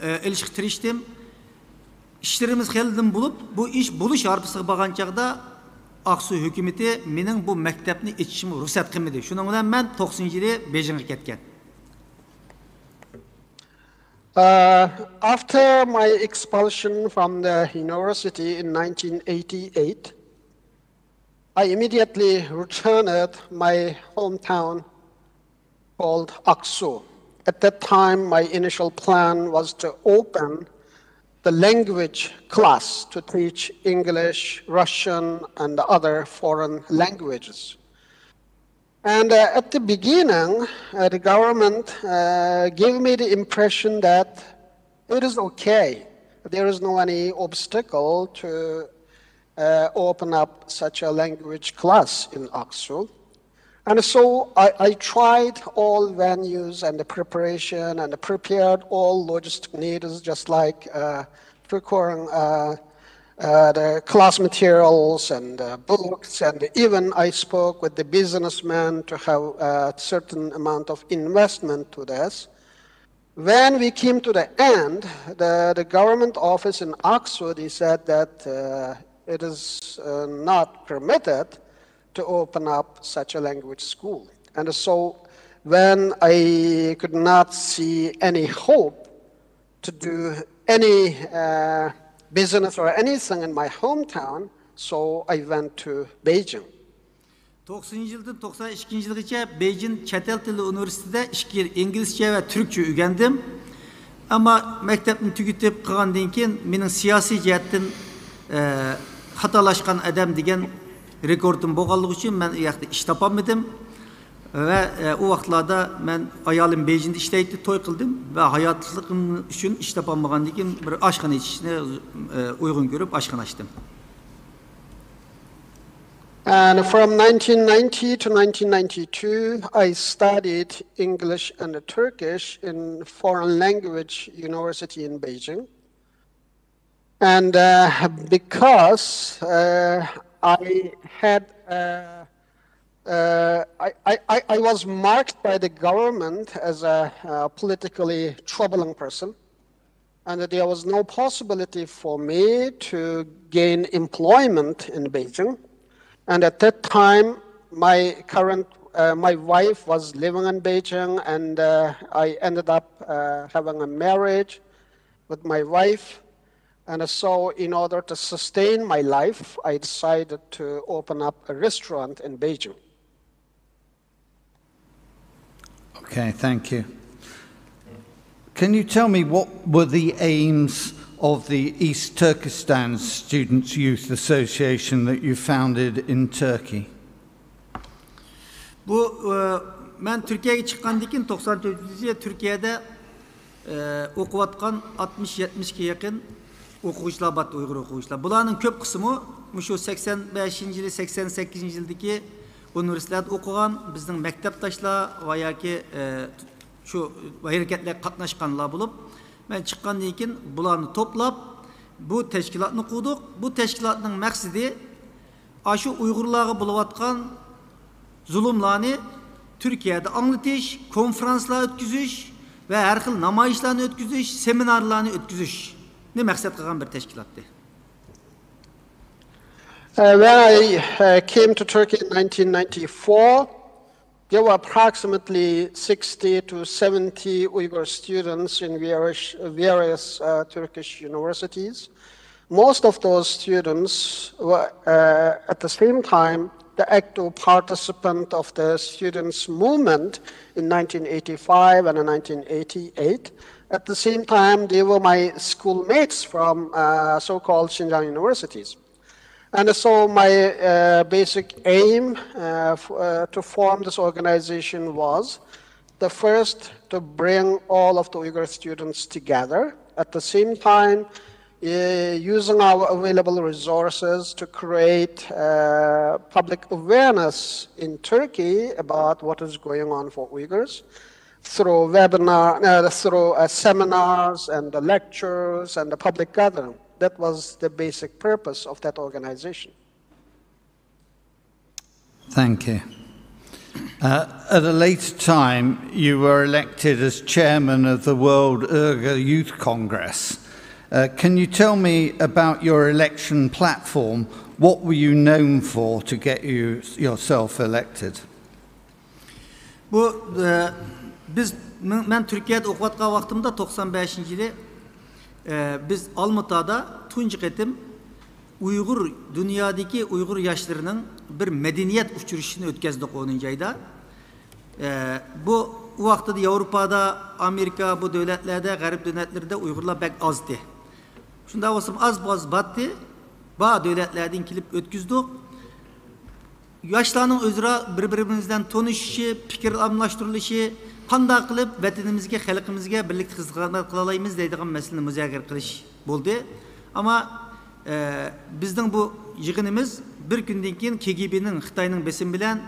elishga tirishdim. İşlerimiz xeldim bulup bu iş buluş arpısıga bo'lgan chaqda Aksu hükümeti mening bu maktabni içishimga ruxsat qilmadi. Shuning bilan men 90-yili Beijingga ketgan. After my expulsion from the university in 1988, I immediately returned my hometown called Aksu. At that time, my initial plan was to open the language class to teach English, Russian, and other foreign languages. And at the beginning, the government gave me the impression that it is okay. There is no any obstacle to open up such a language class in Aksu. And so I tried all venues and the preparation and prepared all logistic needs, just like procuring the class materials and books, and even I spoke with the businessmen to have a certain amount of investment to this. When we came to the end, the government office in Aksu, they said that it is not permitted to open up such a language school. And so when I could not see any hope to do any business or anything in my hometown, so I went to Beijing. 90-yıldan 92-yılgacha Beijing Çetel Tili Üniversitede 2 yıl İngilizce ve Türkçe öğrendim. Ama mektepni tugitip qilgandan keyin mening siyosiy jihatdan xatolaşgan adam degan rekordim bo'lganligi uchun men u yoqda ish topolmadim va u vaqtlarda men ayolim Beijingda ishlaydi, to'y qildim va hayotligim uchun ish topolmagandan keyin bir oshxona ichishni uyg'un ko'rib oshxona ochdim. And from 1990 to 1992, I studied English and Turkish in foreign language university in Beijing. And because I had, I was marked by the government as a politically troubling person, and there was no possibility for me to gain employment in Beijing. And at that time, my wife was living in Beijing, and I ended up having a marriage with my wife. And so in order to sustain my life, I decided to open up a restaurant in Beijing. Okay, thank you. Can you tell me what were the aims of the East Turkestan Students' Youth Association that you founded in Turkey? Ben Türkiye'ye çıkkandan keyin 94-yilda Türkiye'de o'qiyotgan 60-70 ga yaqin o'quvchilar bor, Uyg'ur o'quvchilar. Bularning ko'p qismi shu 85-yil, 88-yildagi universitetlarda o'qigan, bizning maktabdoshlar va yoki shu harakatlarga qatnashganlar bo'lib, men chiqqandan keyin bularni to'plab bu tashkilotni qurdik. Bu tashkilotning maqsadi shu Uyg'urlarga bo'layotgan zulmlarni Türkiye'de anlatış, konferanslar ötküzüş ve her xil namayişlarını ötküzüş, seminarlarını ötküzüş ne məqsəd qılğan bir təşkilatdır. When I came to Turkey in 1994, there were approximately 60 to 70 Uyghur students in various Turkish universities. Most of those students were at the same time the active participant of the students' movement in 1985 and in 1988. At the same time, they were my schoolmates from so-called Xinjiang universities. And so my basic aim to form this organization was the first to bring all of the Uyghur students together. At the same time, using our available resources to create public awareness in Turkey about what is going on for Uyghurs through seminars and the lectures and the public gathering. That was the basic purpose of that organization. Thank you. At a later time, you were elected as chairman of the World Uyghur Youth Congress. Can you tell me about your election platform? What were you known for to get yourself elected? Ben Türkiye'de okuyatkan vaktimde 95-yili biz Almatı'da Tunji Qetim Uyghur dünyadaki Uyghur yaşlarının bir medeniyet uçuruşunu ötkezdik 10. ayda. Bu vaxtda Avrupa'da, Amerika bu devletlerde, garip devletlerde Uygurlar pek azdı. Şunda olsam az battı. Bazı devletlerden kilip ötküzdük. Yaşlarının özüra birbirimizden tanışışı, fikir almıştırılışı, qanday qilib vatanimizga, xalqimizga birlikda xizmat qila olamiz deydigan masalani muzokara qilish bo'ldi. Ammo bizning bu yig'inimiz bir kundan keyin KGB'ning Xitoyning besimi bilan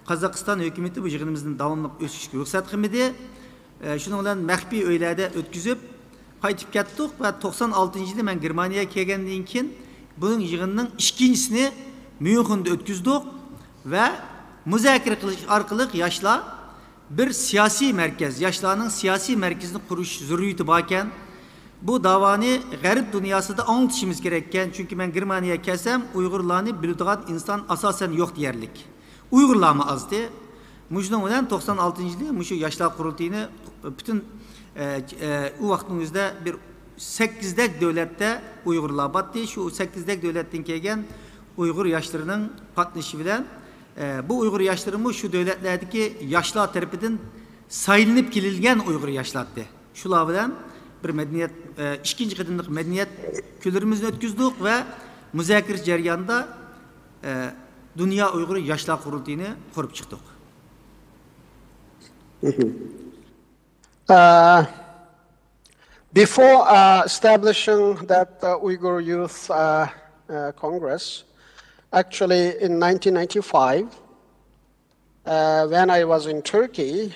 Qozog'iston hukumati bu yig'inimizni davomli o'tkazishga ruxsat qilmadi. Shuning bilan maxfiy uylarda o'tkazib qaytib ketdik va 96-yilda men Germaniyaga kelgandan keyin buning yig'inining ikkinchisini Myunxenda o'tkazdik va muzokara qilish orqali yoshlar bir siyasi merkez, yaşlarının siyasi merkezini kuruş zürriyeti varken bu davanı garip dünyasında anlatışımız gerekken çünkü ben Germaniya kelsem Uygurlarını bildiğin insan asasen yok diyerlik. Uygurlar mı azdı? Muşnun bilen 96-yılda muşu yaşlar kurultayını bütün o vaktimizde bir 8'dek devlette Uygurlar battı. Şu 8'dek devletten kelgen Uygur yaşlarının katılışı bilen bu Uyghur yaşlarımı şu devletlerdeki yaşlar tarafından sayılınıp kililgen Uyghur yaşlardı. Şular bilen bir medeniyet, ikinci qetimliq medeniyet küllerimizni ötküzdük ve müzakir jarayonida Dünya Uyghur Yaşlar Qurultayını kurup çıktık. Before establishing that Uyghur Youth Congress, actually, in 1995, when I was in Turkey,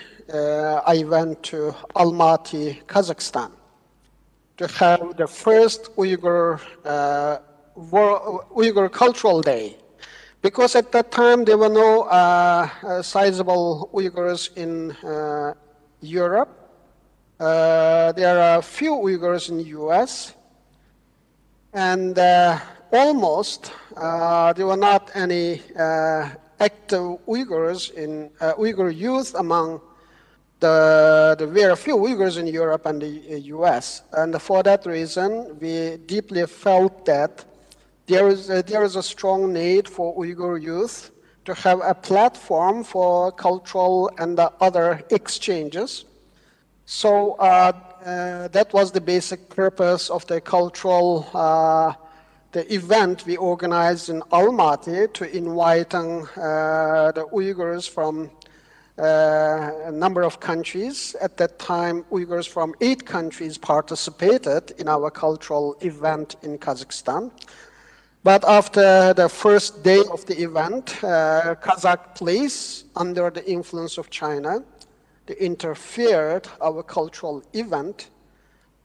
I went to Almaty, Kazakhstan, to have the first Uyghur Cultural Day. Because at that time, there were no sizable Uyghurs in Europe. There are few Uyghurs in the US. And almost there were not any active Uyghurs in Uyghur youth among there were a few Uyghurs in Europe and the US. And for that reason, we deeply felt that there is a strong need for Uyghur youth to have a platform for cultural and other exchanges. So that was the basic purpose of the cultural the event we organized in Almaty to inviting the Uyghurs from a number of countries. At that time, Uyghurs from 8 countries participated in our cultural event in Kazakhstan. But after the first day of the event, Kazakh police, under the influence of China, they interfered our cultural event.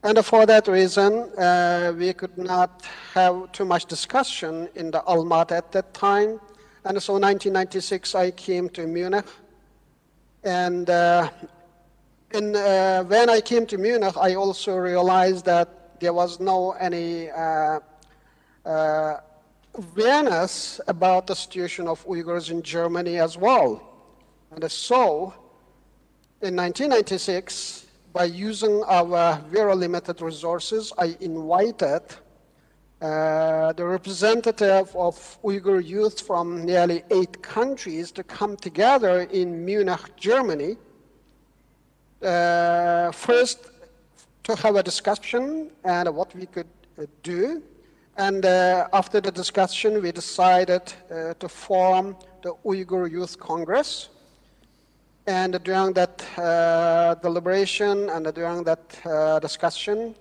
And for that reason, we could not have too much discussion in the Almaty at that time. And so in 1996, I came to Munich. And when I came to Munich, I also realized that there was no any awareness about the situation of Uyghurs in Germany as well. And so in 1996, by using our very limited resources, I invited the representative of Uyghur youth from nearly 8 countries to come together in Munich, Germany, first to have a discussion and what we could do. And after the discussion, we decided to form the Uyghur Youth Congress. And during that deliberation and during that discussion,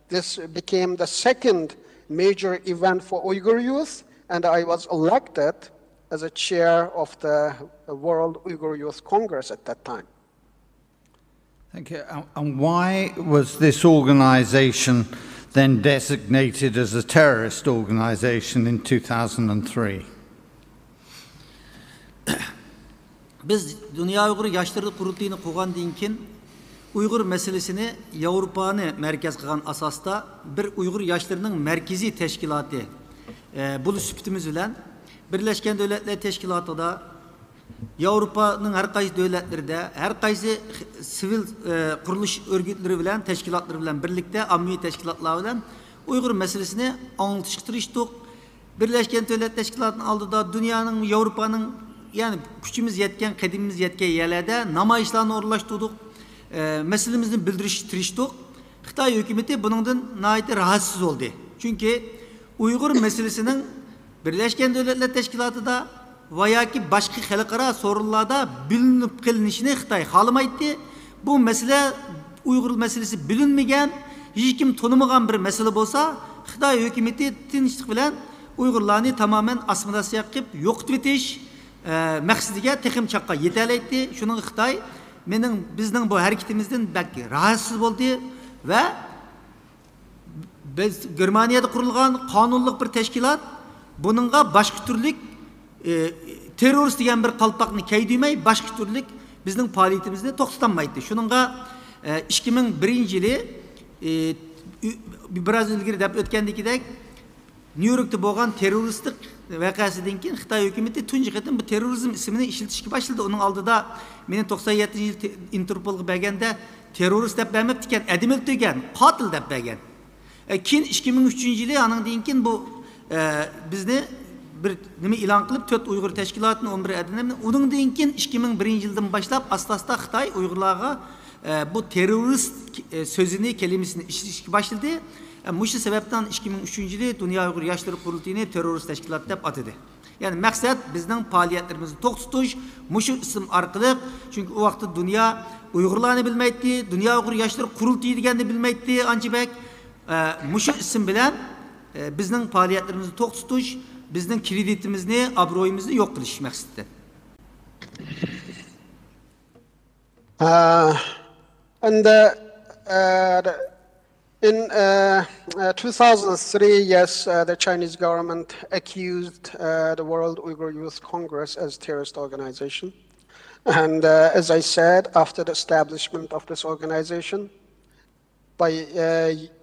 this became the second major event for Uyghur youth, and I was elected as a chair of the World Uyghur Youth Congress at that time. Thank you. And why was this organization then designated as a terrorist organization in 2003? Biz Dünya Uyghur Yaşları Kurultayını kurgandan keyin Uyghur meselesini Avrupa'nı merkez kılgan asasda bir Uyghur yaşlarının merkezi teşkilatı buluş süptimiz bilen Birleşken Devletler Teşkilatı'da Avrupa'nın her kaysi devletlerinde her kaysi sivil kuruluş örgütleri bilen teşkilatları bilen birlikte ammi teşkilatlar bilen Uyghur meselesini anlatıştırıştık. Birleşken Devletler Teşkilatı'nın aldığı dünyanın Avrupa'nın yani küçümüz yetken, kadimimiz yetken yerlerde namayışlarını orlaştırdık. Meselemizi bildiriştiriştik. Xitay hükümeti bunundan nahayet rahatsız oldu. Çünkü Uyghur meselesinin Birleşken Devletler Teşkilatı'da veya ki başka halkara sorunlarda bilinip kılınışını Xitay halamaydı. Bu mesele Uyghur meselesi bilinmegen, hiç kim tanımagan bir mesele olsa Xitay hükümeti tinçlik bilen Uygurlarını tamamen asmidasi yapıp yok etiş maqsadiga texim chaqqa yetalaydi. Shuning Xitoy bizning bu harakatimizdan balki rahatsız bo'ldi va biz Germaniyada qurilgan qonunliq bir tashkilot buningga boshqa turlik terrorist degan bir qalpoqni kaydimay boshqa turlik bizning faoliyatimizni to'xtatolmaydi. Shuningga 2001-yili biraz ilgari deb o'tgandekidek New York'ta bo'lgan terroristlik vaqasidan keyin Xitoy hukumati tunji qatim bu terrorizm ismini ishlatishga boshladi. Uning oldida meni 97-yil Interpolga berganda terrorist deb bermabdi ekan, adamil degan, qotil deb bergan. Keyin 2003-yili andan keyin bu bizni bir nima e'lon qilib 4 Uyg'ur tashkilotini 11 adamni undan keyin 2001-yildan boshlab asta-asta Xitoy Uyg'urlarga bu terrorist so'zini kelimesini ishlatishga boshladi. Muşu sebepten 2003-yili Dünya Uyghur Yaşları Kurultayını terörist teşkilat deb atadı. Yani maksat bizning faaliyetlerimizni to'xtatish, muşu isim arqılı. Çünkü o vaqtda dünya Uyg'urlarni bilmaydi, Dünya Uyghur Yaşları Kurultayı deganni bilmaydi anchibek. Muşu isim bilan bizning faaliyetlerimizni to'xtatish, bizning kreditimizni, obro'yimizni yo'q qilish maqsadida. In 2003, yes, the Chinese government accused the World Uyghur Youth Congress as a terrorist organization. And as I said, after the establishment of this organization, by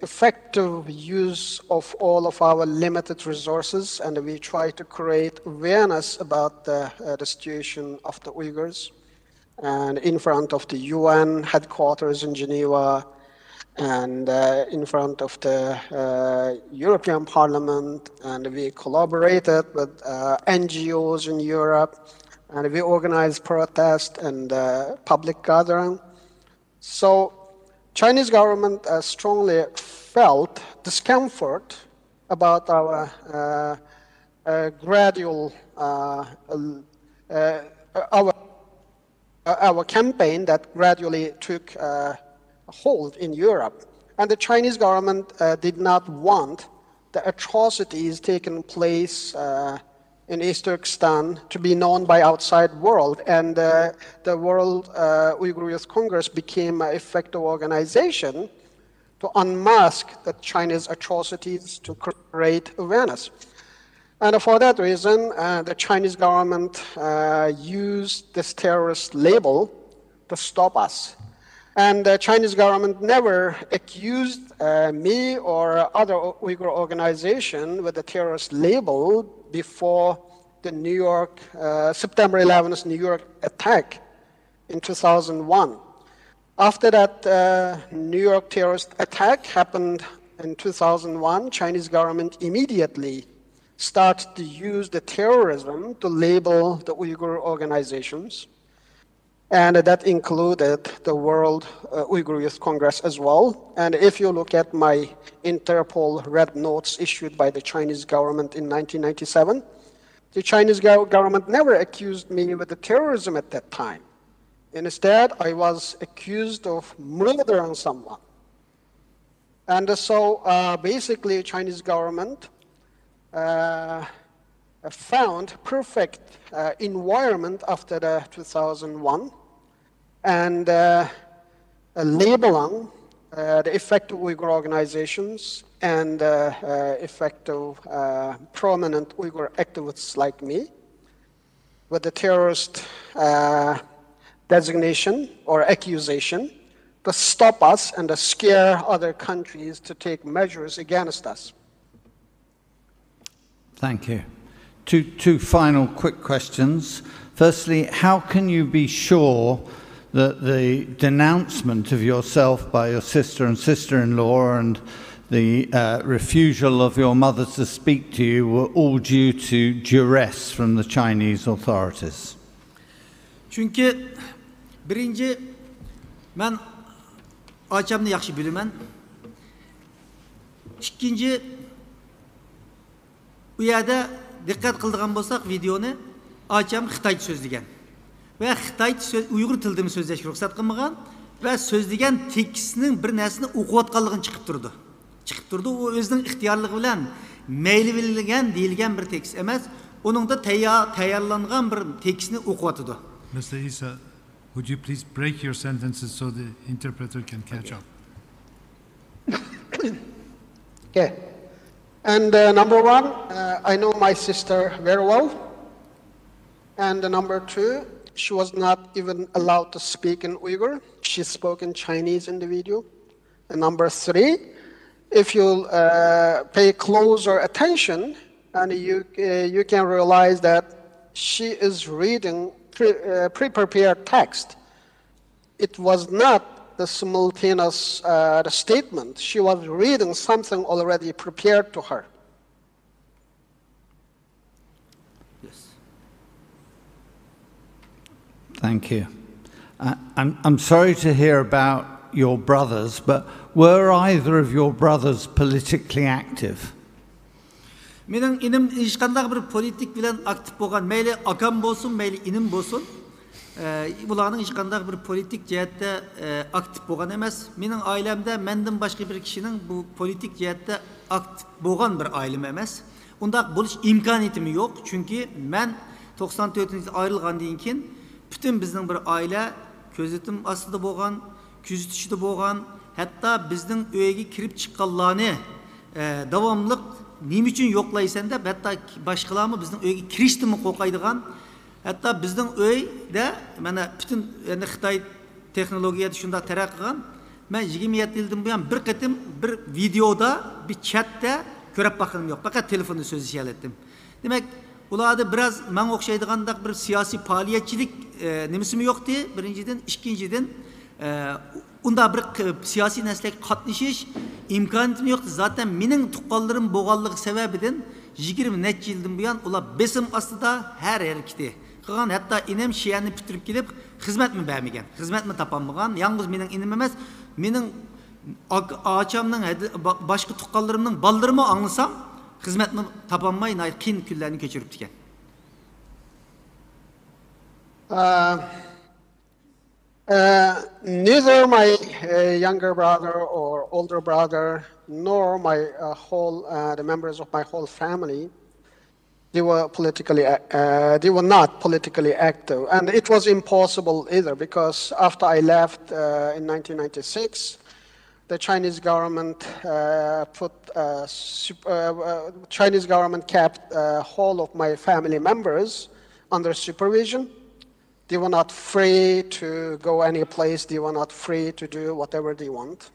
effective use of all of our limited resources, and we try to create awareness about the situation of the Uyghurs. and in front of the UN headquarters in Geneva, and in front of the European Parliament, and we collaborated with NGOs in Europe, and we organized protests and public gathering. So Chinese government strongly felt discomfort about our gradual our campaign that gradually took hold in Europe. And the Chinese government did not want the atrocities taking place in East Turkestan to be known by outside world. And the World Uyghur Youth Congress became an effective organization to unmask the Chinese atrocities, to create awareness. And for that reason, the Chinese government used this terrorist label to stop us. And the Chinese government never accused me or other Uyghur organization with the terrorist label before the New York, September 11th New York attack in 2001. After that New York terrorist attack happened in 2001, Chinese government immediately started to use the terrorism to label the Uyghur organizations. And that included the World Uyghur Youth Congress as well. And if you look at my Interpol red notes issued by the Chinese government in 1997, the Chinese government never accused me with the terrorism at that time. Instead, I was accused of murdering someone. And so basically, Chinese government found perfect environment after the 2001 and labeling the effective Uyghur organizations and effective prominent Uyghur activists like me with the terrorist designation or accusation to stop us and to scare other countries to take measures against us. Thank you. Two final quick questions. Firstly, how can you be sure that the denouncement of yourself by your sister and sister-in-law and the refusal of your mother to speak to you were all due to duress from the Chinese authorities? Çünkü birinci, ben açamını yaxşı bilemem. İkinci, bu yerde dikkat kıldığım bolsak videonu açam Xitayca sözlegen. Ve Xitayca Uyghur tilida sözleşke ruxsat qilmagan ve sözlegen tekstinin bir narsani o'qiyotganligini chiqib turdi. Chiqib turdi, u o'zining ixtiyorligi bilan mayli bilgan deyilgan bir tekst emas, uningda tayyorlangan bir tekstni o'qiyotdi. Mr. Isa, would you please break your sentences so the interpreter can catch up? Okay. And number one, I know my sister very well. And number two, she was not even allowed to speak in Uyghur. She spoke in Chinese in the video. And number three, if you pay closer attention, and you can realize that she is reading pre-prepared text. It was not the simultaneous the statement. She was reading something already prepared to her. Yes. Thank you. I'm sorry to hear about your brothers, but were either of your brothers politically active? Mening inim ishqanday bir politik bilan aktiv bo'lgan, mayli akam bo'lsin, mayli inim bo'lsin, bularning ishqanday bir politik jihatda aktiv bo'lgan emas. Mening oilamda mendan boshqa bir kishining bu politik jihatda aktiv bo'lgan bir oilam emas. Undaq bo'lish imkoniyatim yo'q, chunki men 94-yilda ayrilgandan keyin butun bizning bir oila ko'zitim ostida bo'lgan, kuzatishda bo'lgan, hatto bizning uyga kirib chiqqanlarni davomliq nima uchun yo'qlaysanda, hatto boshqalarni bizning uyga kirishdimi qo'rqaydigan, hatto bizning uyda mana butun endi Xitoy texnologiyada shunda taraqqiy qilgan. Men 27 yildan buyon bir qatim bir videoda, bir chatda ko'rib baqanim yo'q. Faqat telefonda so'zlasha oldim. Demak, ularda biraz men okşaydıgandaq bir siyasi faaliyetçilik nimesi mi yoktu birinciden, ikinciden unda bir siyasi neslek katlaşış imkanı yoktu. Zaten mening tuqqanlarım boğallığı sebebinden 20 neçe yıldan bu yan ular besim aslında her hareketi qilgan, hatta inem şiyani bitirip gelip hizmet mi vermegen, hizmet mi tapanmagan, yalnız mening inim emas, mening ağaçamның başka tuqqanlarımның ballarımı anlasam hizmet mi tapanmay qiyin kunlarni kechirib ekan. Neither my younger brother or older brother, nor my the members of my whole family, they were not politically active, and it was impossible either because after I left in 1996, the Chinese government kept all of my family members under supervision. They were not free to go any place. They were not free to do whatever they want.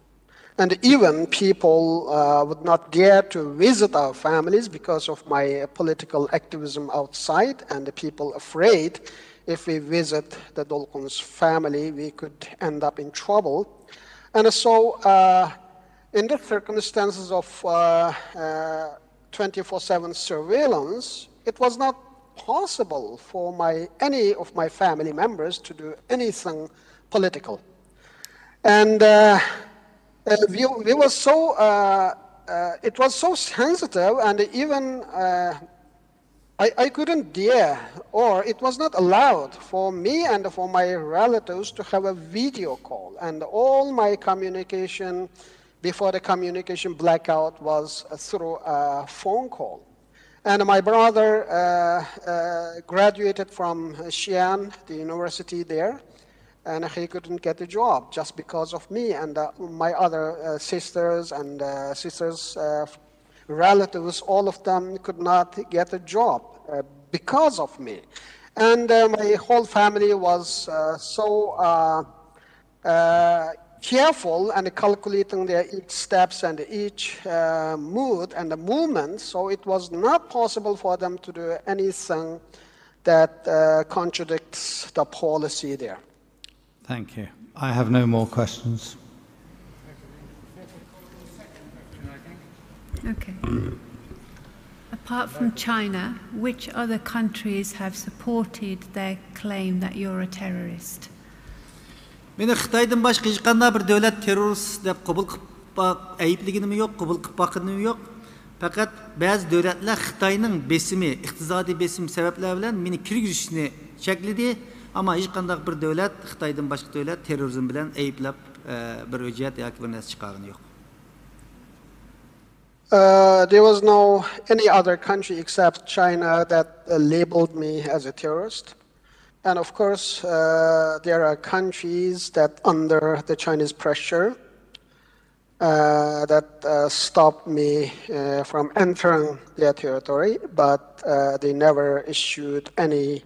And even people would not dare to visit our families because of my political activism outside, and the people afraid if we visit the Dolkun's family, we could end up in trouble. And so in the circumstances of 24/7 surveillance, it was not possible for any of my family members to do anything political. And we were so, it was so sensitive, and even I couldn't dare, or it was not allowed for me and for my relatives to have a video call. And all my communication before the communication blackout was through a phone call. And my brother graduated from Xi'an, the university there, and he couldn't get a job just because of me. And my other sisters and relatives, all of them could not get a job because of me. And my whole family was so careful and calculating their each steps and each mood and the movement, so it was not possible for them to do anything that contradicts the policy there. Thank you. I have no more questions. Okay. Apart from China, which other countries have supported their claim that you're a terrorist? Meni Xitaydan başqa hech qanday bir davlat terrorist deb qabul qilib ayibligini yo'q, qabul qilib baqini yo'q. Faqat ba'zi davlatlar Xitayning besimi, iqtisodiy besim sabablar bilan meni kirgizishni chekladi, ammo hech qanday bir davlat Xitaydan başqa davlat terrorizm bilan ayiblab bir hujjat yoki bir narsa chiqargani yo'q. There was no any other country except China that labeled me as a terrorist. And of course, there are countries that under the Chinese pressure that stopped me from entering their territory, but they never issued any,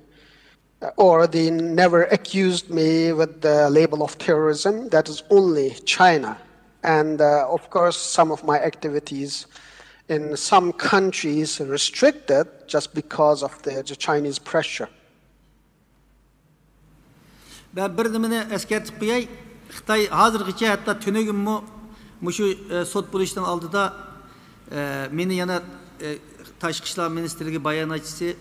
or they never accused me with the label of terrorism. That is only China. And of course, some of my activities in some countries restricted just because of the Chinese pressure. Ben bir nimeni eskertip qo'yay. Xitoy hozirgacha hatto tunugimmi mushu sot bo'lishdan oldida meni yana tashqi ishlar ministrligi bayonotchisi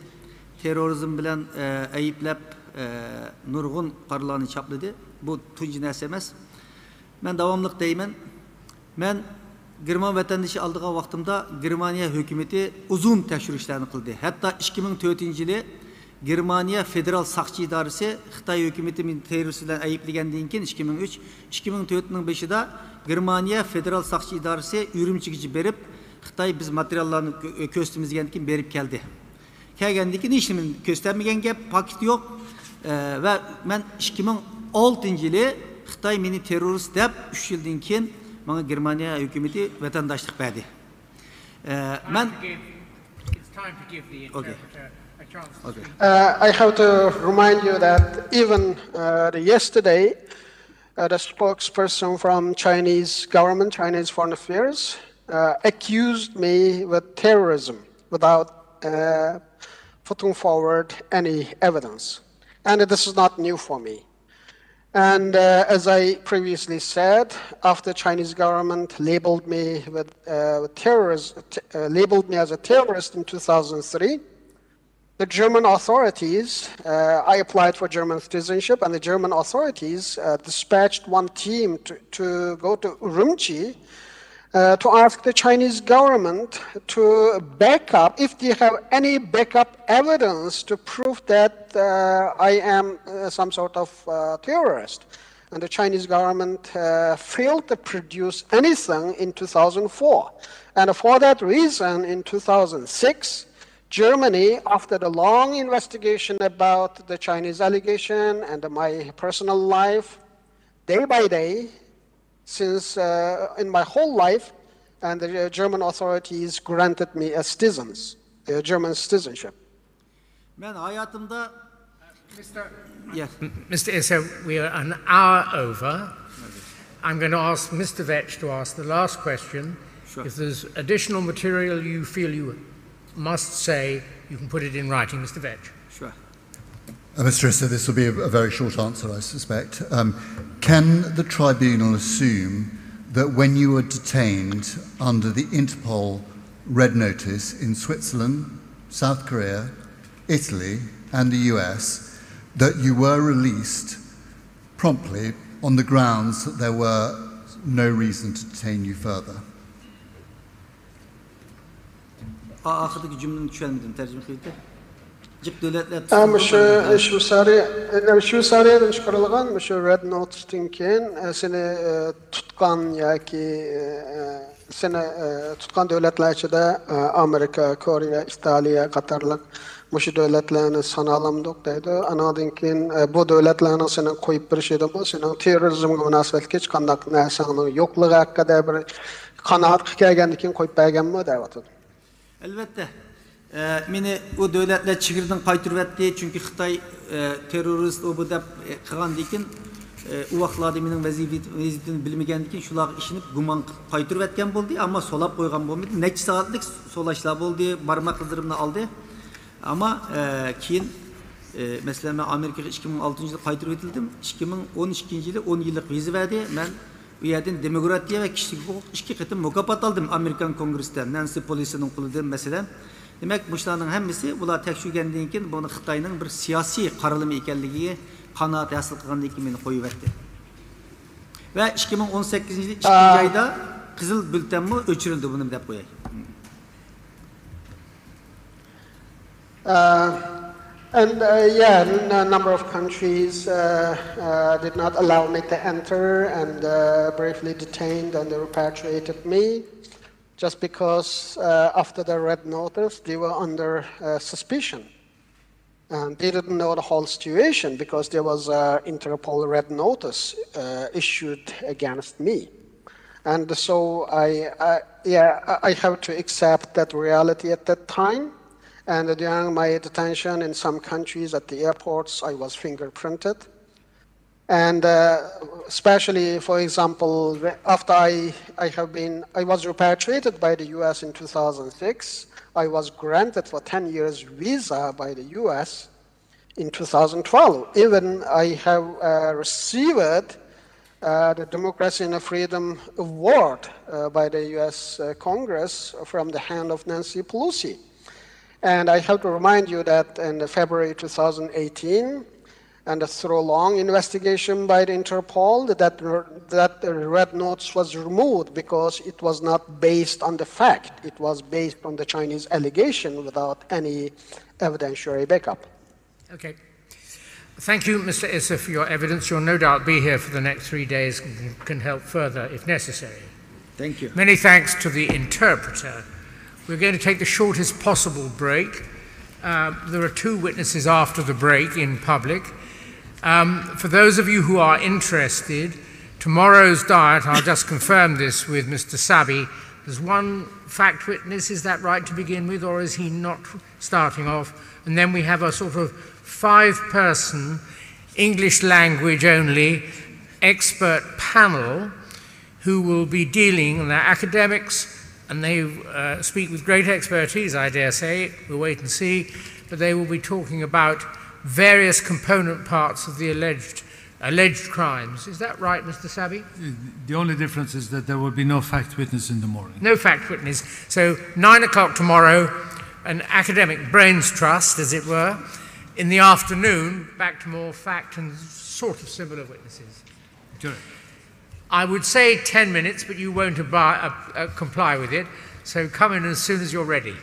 terrorizm bilan ayıplab nurg'un qarorlarni chapladi. Bu tunji narsa emas. Men davomliq deyman. Men German vatandaşı aldığım vaqtimda Germaniya hükümeti uzun tekshirishlarni qildi. Hatta 2004-yili Germaniya federal saqchi idorasi Xitoy hukumatining terrorist bilan ayblagandan keyin 2003, 2004ning beshida Germaniya federal saqchi idorasi Urumchiga berib, Xitoy biz materiallarni ko'stimizdan keyin berib keldi. Kelgandan keyin hech nima ko'rsatmagan gap, paket yo'q va men 2006-yili Xitoy meni terrorist deb 3 yildan keyin menga Germaniya hukumati vatandaşlık berdi. Men Okay. I have to remind you that even yesterday, the spokesperson from Chinese government, Chinese Foreign Affairs, accused me with terrorism without putting forward any evidence. And this is not new for me. And as I previously said, after the Chinese government labeled me with labeled me as a terrorist in 2003, the German authorities, I applied for German citizenship, and the German authorities dispatched one team to go to Urumqi to ask the Chinese government to back up, if they have any backup evidence to prove that I am some sort of terrorist. And the Chinese government failed to produce anything in 2004. And for that reason, in 2006, Germany, after the long investigation about the Chinese allegation and my personal life, day by day, since in my whole life, and the German authorities granted me a German citizenship. Mr. Issa, we are an hour over. I'm going to ask Mr. Vetch to ask the last question. Sure. If there's additional material you feel you must say, you can put it in writing. Mr. Vetch. Sure. Mr. Issa, this will be a very short answer, I suspect. Can the tribunal assume that when you were detained under the Interpol Red Notice in Switzerland, South Korea, Italy, and the US, that you were released promptly on the grounds that there were no reason to detain you further? Şu sarıdan çıkarılgan şu Red Notes'tan keyin seni tutkan yoki seni tutkan devletler içinde Amerika, Kore, İtalya, Katarlık şu devletlerini sanalamdık deydi. Anadan keyin bu devletlerin seni koyup bir şeydi bu senin terörizmge münasebet hiç kandak narsaning yo'qligi haqida bir qanoat kelgandan keyin qo'yib berganmi deyapti. Elbette. Meni o devletler çigirden qaytırıp etdi çünkü Xitay terörist o bu dep qilgandan keyin u vaqtlarda mening vazifamni bilmagandan keyin shular ishinib gumon qaytırıp etgan bo'ldi, ammo solab qo'ygan bo'lmadi. Necha soatlik solashlar bo'ldi, barmoq izlarimni oldi. Ammo keyin mesela men Amerikaga 2006-yilda qaytırıp etildim. 2012-yili 10 yillik viza berdi. Men bu yerden demokratiya ve kişilik hukuk 2 qitim mukofot aldım Amerikan Kongresi'den. Nancy Pelosi'nin qo'lidan mesela. Demek bularning hammasi bular tekshirgandan keyin buni Xitoyning bir siyosiy qaralimi ekanligiga qanoat hosil qilgandan keyin meni qo'yib berdi. Va 2018-yil 2-oyda qizil bültenmi o'chirildi buni deb qo'yay. And yeah, a number of countries did not allow me to enter and briefly detained and repatriated me. Just because after the red notice, they were under suspicion. And they didn't know the whole situation because there was an Interpol red notice issued against me. And so I have to accept that reality at that time. And during my detention in some countries at the airports, I was fingerprinted. And especially, for example, after I was repatriated by the US in 2006, I was granted for 10 years visa by the US in 2012. Even I have received the Democracy and Freedom Award by the US Congress from the hand of Nancy Pelosi. And I have to remind you that in February 2018, and through a long investigation by the Interpol, that red notice was removed because it was not based on the fact. It was based on the Chinese allegation without any evidentiary backup. Okay. Thank you, Mr. Issa, for your evidence. You'll no doubt be here for the next 3 days and can help further if necessary. Thank you. Many thanks to the interpreter. We're going to take the shortest possible break. There are 2 witnesses after the break in public. For those of you who are interested, tomorrow's diet, I'll just confirm this with Mr. Sabi, there's 1 fact witness, is that right to begin with, or is he not starting off? And then we have a sort of 5-person, English language only, expert panel who will be dealing, and they're academics, and they speak with great expertise, I dare say, we'll wait and see, but they will be talking about various component parts of the alleged crimes. Is that right, Mr. Sabi? The only difference is that there will be no fact witness in the morning. No fact witness. So 9 o'clock tomorrow, an academic brains trust, as it were. In the afternoon, back to more fact and sort of similar witnesses. Sure. I would say 10 minutes, but you won't comply with it. So come in as soon as you're ready.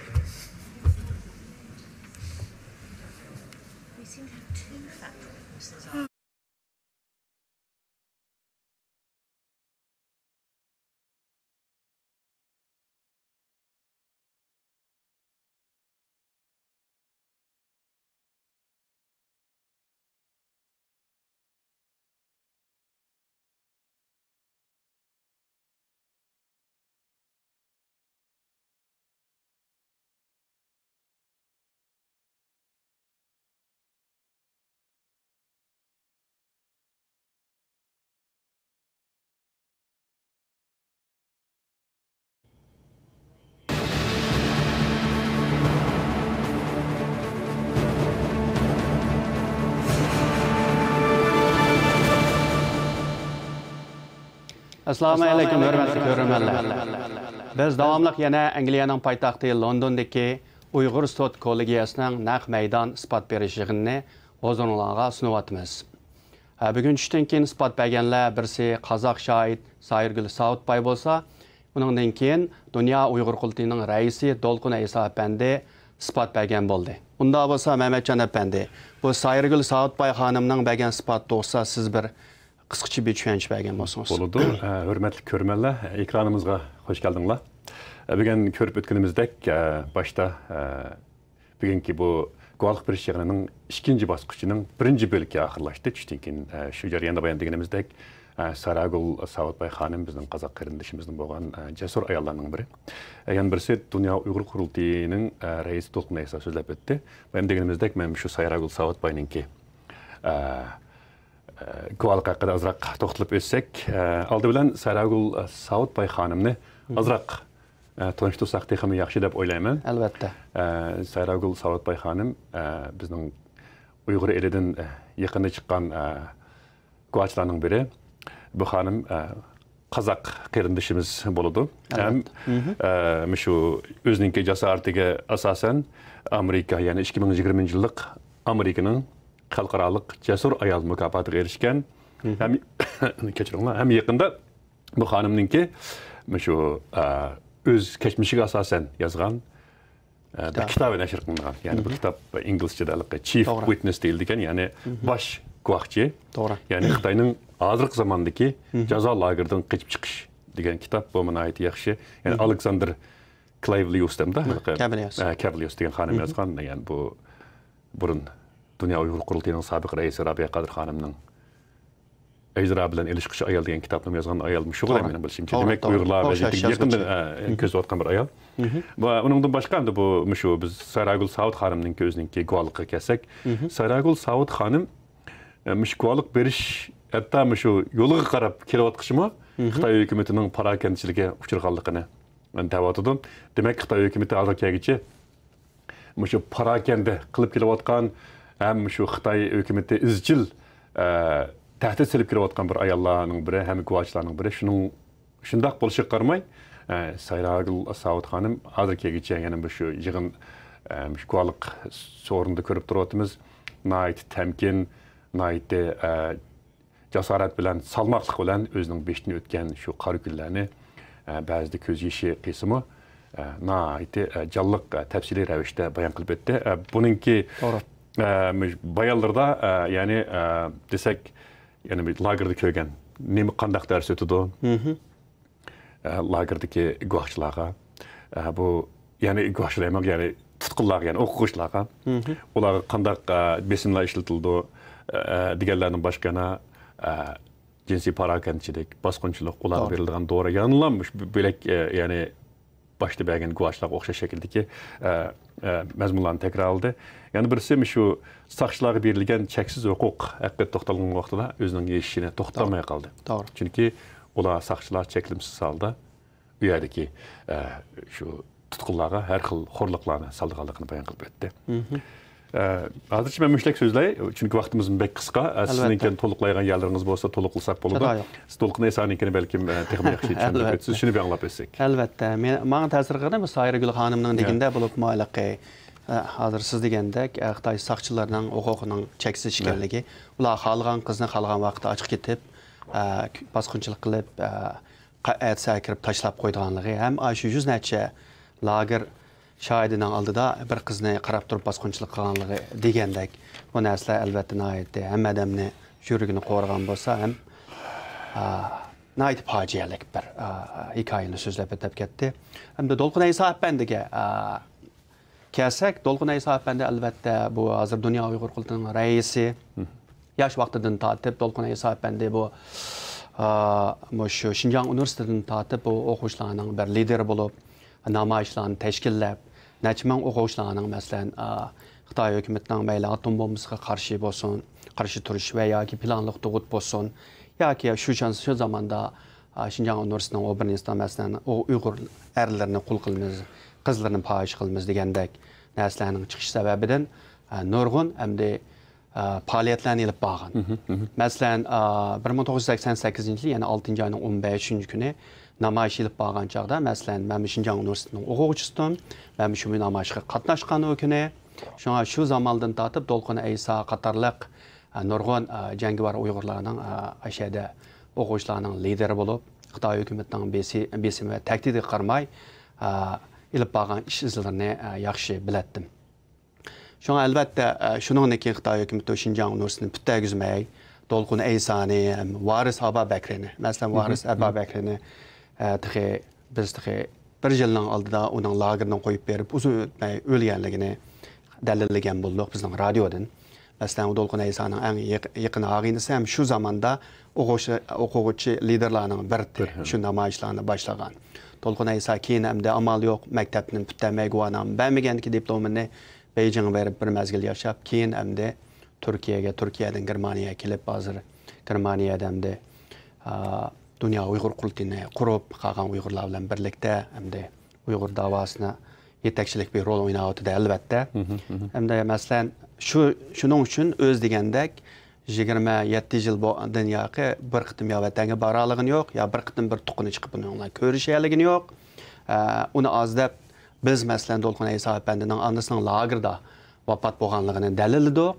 Assalamu alaykum, hörmətli görürmənlər. Biz davamlıq yenə ئەنگلىيەنىڭ paytaxtı Londondakı Uyghur sot kollegiyasının naq meydan ispat beriş yığınını huzurunuzga sunuvatımız. Bugün düşdən keyin ispat bəgənlər birisi Qazaq şahid Sayırgül Savutbay bolsa, bunundan keyin Dünya Uyghur Qultiyinin rəisi Dolqun İsa əpəndi ispat bəgən boldu. Bunda bolsa Mehmetcan əpəndi, bu Sayırgül Savutbay xanımның bəgən ispat doğsa siz bir qısqaça bir tushunch bergan bo'lsangiz. Bo'ladi. Hurmatli ko'rmanlar, ekranimizga xush keldinglar. Bugun ko'rib o'tganimizdek, boshda bugungi bu guvohlik berish yig'inining ikkinchi bosqichining birinchi bo'ligi oxirlashdi. Tushdan keyin shu jarayonda bayon deganimizdek, Saragul Savutbay xonim bizning qozoq qarindishimizning bo'lgan jasur ayollarning biri. Yana birisi Dunyo Uyg'ur qurultiyining raisi Dolqun İsa so'zlab o'tdi. Bayon deganimizdek, men shu Saragul Savutbayninki guvohlik haqida azroq to'xtalib o'tsak, oldi bilan Saragul Savutbay xonimni azroq tanishtirsak ham yaxshi deb o'ylayman. Albatta. Saragul Savutbay xonim bizning Uyg'ur elidan yaqinda chiqqan guvohchilarning biri. Bu xonim qozoq qarindishimiz bo'ladi. Ham shu o'zining jasoratiga asosan Amerika, ya'ni 2020-yillik Amerikaning xalqarалық jasur ayol mukofotiga erishgan. Ham yaqinda bu xonimninki shu o'z kechmishiga asosan yozgan bir kitob nashr qilingan. Ya'ni bu kitob inglizchada Chief Witness deyilgan, ya'ni bosh guvohchi. To'g'ri. Ya'ni Xitoyning hozirgi zamondagi jazo lageridan qochib chiqish degan kitob bu nihoyat yaxshi. Ya'ni Alexander Clavelius demda. Clavelius degan xonim yozgan. Ya'ni bu burun Dünya Uyghur Qurultiyining sobiq raisi Rabiya Qadir xonimning ijro bilan ilishqish ayol degan kitobni yozgan ayol shu qilay men bilishimcha. Demak, Uyg'urlar vaziyatiga yaqinda ko'z o'tgan bir ayol. Va uningdan boshqa endi bu shu biz Saragul Savut xonimning o'zininki guvohligiga kelsak, Saragul Savut xonim guvohlik berish hatto shu yo'liga qarab kelayotqishimi Xitoy hukumatining parakandchiligiga uchraganligini ta'vatidi. Demak, Xitoy hukumati hozirgacha shu parakanda qilib kelayotgan ham shu Xitoy hukumati izchil tahdid silib kelayotgan bir ayollarning biri, ham guvohchilarning biri. Shundoq bo'lishiga qaramay, Saragul Savut xonim hozirgacha yana shu yig'in guvohlik so'rinda ko'rib turibmiz. Nihoyat tamkin, nihoyat jasorat bilan, salmoqlik bilan o'zining beshini o'tgan shu qora kunlarni ba'zida ko'z yoshi qismi nihoyat jonliq tafsiliy ravishda bayon qilib o'tdi. Buningki bayonlarda ya'ni desak, ya'ni lagerda ko'rgan nima qandaq dars o'tadi? Lagerdagi guvohchilarga bu ya'ni guvohchilar emas, ya'ni tutqunlarga, ya'ni o'quvchilarga ularga qandaq besimlar ishlatildi deganlarning boshqana jinsiy parakandchilik, bosqinchilik ularga berilgan dori yanılanmış bo'lak, ya'ni boshda bergan guvohchilarga o'xshash shakldagi mazmunlarni takrorladi. Yana birisi shu soqchilarga berilgan cheksiz huquq haqida to'xtalgan vaqtida o'zining yeshishini to'xtamay qoldi. To'g'ri. Chunki ular soqchilar cheklimsiz holda u yerdagi shu tutqunlarga har xil xo'rliqlarni solganligini bayon qilib o'tdi. Hozircha men mushlak so'zlay, chunki vaqtimiz bek qisqa. Sizning to'liqlaygan yerlaringiz bo'lsa, to'liq qilsak bo'ladi. Siz to'liqni esaninkini balkim texnik yaxshi tushunib o'tasiz. Shuni bir anglab bersak. Albatta. Menga ta'sir qilgan bu Sayragul xonimning deganda bo'lib muallaqi hozir siz degandek Xitoy soqchilarining huquqining cheksiz ekanligi, ular xohlagan qizni xohlagan vaqtda ochiq ketib, bosqinchilik qilib, qat'atsa kirib tashlab qo'yganligi ham shu 100 necha lager şahidining oldida bir qizni qarab turib bosqinchilik qilganligi degandek bu narsalar albatta nihoyatda hamma odamni yuragini qo'rg'an bo'lsa ham nihoyat fojialik bir hikoyani so'zlab o'tib ketdi. Hamda To'lqin Ayso apandiga kelsak, To'lqin Ayso apandi albatta bu hozir Dunyo Uyg'ur qultining raisi yosh vaqtidan tortib To'lqin Ayso apandi bu shu Şinjan universitetidan tortib bu o'quvchilarning bir lideri bo'lib namoyishlarni tashkillab, necha ming o'quvchilarning masalan Xitoy hukumatining mayli atom bombasiga qarshi bo'lsin, qarshi turish va yoki planliq tug'ut bo'lsin, yoki shu zamonda Şinjan universitetining o'rnisida masalan Uyg'ur erlarini qul qilamiz, qizlarni fohish qilamiz degandek narsalarning chiqish sababidan nurg'un hamda faoliyatlarni olib borgan. Masalan 1988-yil, ya'ni 6-oyning 15-kuni namoyish olib borgan chog'da masalan men Şinjan universitetining o'quvchisiman, men shu namoyishga qatnashgan o kuni. Shunga shu zamondan tortib To'lqin Ayso qatorliq nurg'un jangovar Uyg'urlarning ashada o'quvchilarning lideri bo'lib, Xitoy hukumatining besimi va tahdidiga qaramay olib borgan ish izlarini yaxshi bilatdim. Shunga albatta shuningdek Xitoy hukumati Şinjan universitetini bittagizmay To'lqin Aysoni, Varis Ababakrini, masalan Varis Ababakrini biz bir yilning oldida uning lagerni qo'yib berib, uzun o'tmay o'lganligini dalillagan bo'ldik bizning radiodan. Masalan, To'lqin Aysoning eng yaqin og'inisi ham shu zamonda o'quvchi liderlarning biri shu namoyishlarni boshlagan. To'lqin Ayso keyin hamda amal yo'q maktabni bitamay guvohnoma bermaganki diplomini Beijingga berib bir mazgil yashab, keyin hamda Turkiyadan Germaniyaga kelib, hozir Germaniyada hamda Dunyo Uyg'ur qultini qurib, qolgan Uyg'urlar bilan birlikda hamda Uyg'ur davosini yetakchilik bir rol o'ynayotdi albatta. Hamda masalan shuning uchun o'z degandek 27 yil bo'lgandan yoqi bir qitim yo vatanga boraligini yo'q, yo bir qitim bir tuqini chiqib uningla ko'rishaligini yo'q. Uni ozdab biz masalan To'lqin Ayso apandining onasining lagerda vafot bo'lganligini dalillidik.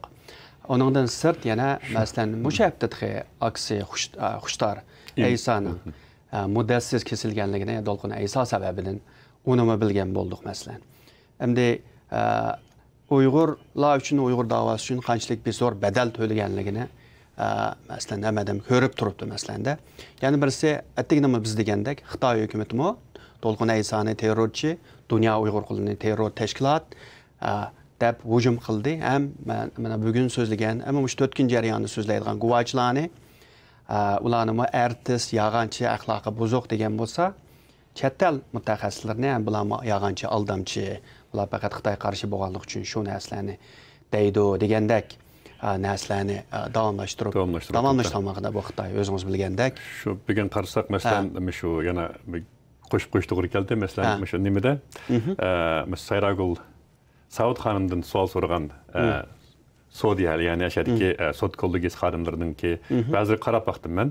Onundan sırt yana masalan mushabtadhi aksi xushtar Aysoning muddatsiz kesilganligini To'lqin Ayso sababidan unimi bilgan bo'ldik masalan. Endi Uyg'urlar uchun Uyg'ur davosi uchun qanchalik zo'r badal to'laganligini masalan hammadan ko'rib turibdi masalanda. Ya'ni birisi attignimi biz degandek Xitoy hukumatimi To'lqin Aysoni terrorchi, Dunyo Uyg'ur qulini terror tashkilot deb hujum qildi. Ham mana bugun so'zlagan, ammo shu 4-kunchi jarayonni so'zlaydigan guvohchilarni ularni artist, yag'anchi, axloqi buzuq degan bo'lsa, chet el mutaxassislarni ham bular yag'anchi, aldamchi, ular faqat Xitoy qarshi bo'lganlik uchun shu narsalarni deydi degandek narsalarni davomlashtirmoqda bu Xitoy o'zingiz bilgandek. Shu bugun qarasak masalan shu yana qo'shib qo'yish to'g'ri keldi. Masalan shu nimada Sayragul Saud xonimdan savol so'ragan Sodiya, ya'ni ashadagi sud kollegiyasi xodimlarininki ba'zi qarab baxtim men.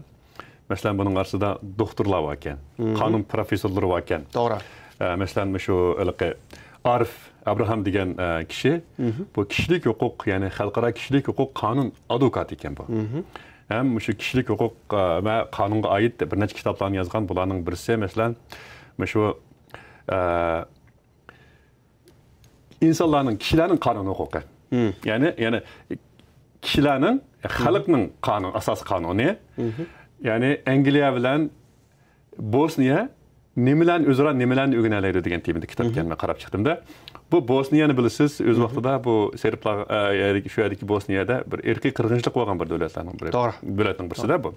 Masalan buning arsida doktorlar bor ekan, qonun professorlari bor ekan. To'g'ri. Masalan shu Arif Abraham degan kishi bu kishilik huquq, ya'ni xalqaro kishilik huquq qonun advokati ekan bu. Ham shu kishilik huquq va qonunga oid bir necha kitoblarni yozgan. Bularning birisi masalan shu insonlarning, kishilarning qonun huquqi. Yani kishilarning, xalqning qonun, asos qonuni. Yani Angliya bilan Bosniya nimalarni o'zaro nimalarni o'rganadi degan temada kitobga men qarab chiqdimda. Bu Bosniyani bilasiz, o'z vaqtida bu serblar shu yerdagi Bosniyada bir irqiy qirg'inchilik bo'lgan bir davlatlarning biri. Davlatning birisida bu.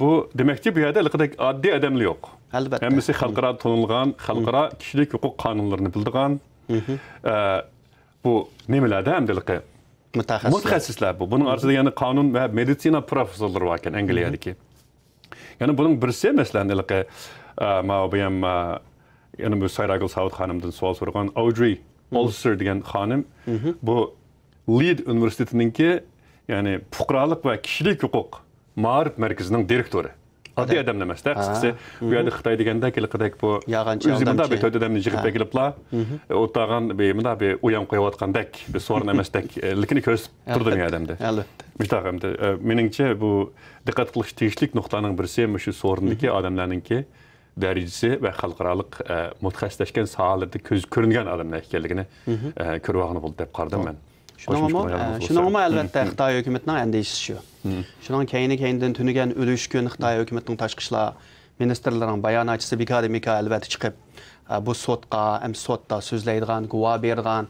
Bu demakki bu yerda oddiy odamlar yo'q. Albatta. Hammasi xalqaro tanilgan, xalqaro kishilik huquq qonunlarini bildigan. Bu nimalarda hamdalika mutaxassislar bu. Bunun arsida yana qonun va meditsina professorlari bor ekan Angliyadagi. Yani bunun birisi masalan ma bu ham yana bu Sayragul Saud xonimdan savol so'ragan Audrey Olser degan xonim bu Lead universitetininki yani fuqarolik va kishilik huquq ma'rif markazining direktori. Oddiy odam emasda, qisqasi bu yerda Xitoy deganda kelqidek bu o'zimda bir to'rt odamni yig'ib keliblar, o'tag'an bir o'yam qo'yayotgandek, bir so'rin emasdek, lekin ko'z turdi men odamda. Albatta. Mustaqilda meningcha bu diqqat qilish tegishli nuqtaning birisi shu so'rindagi odamlarningki darajasi va xalqaroliq mutaxassislashgan sohalarda ko'z ko'ringan odamlar ekanligini ko'rib olgan bo'ldi deb qaradim men. Şunun elbette Xitay hükümetinin endişesi şu. Şunun keyninden tünügen ölüş gün Xitay hükümetinin taşqışla ministerlerin bayanatçısı bir akademika elbette çıkıp bu sotqa, sotda sözleydiğen, guva berdiğen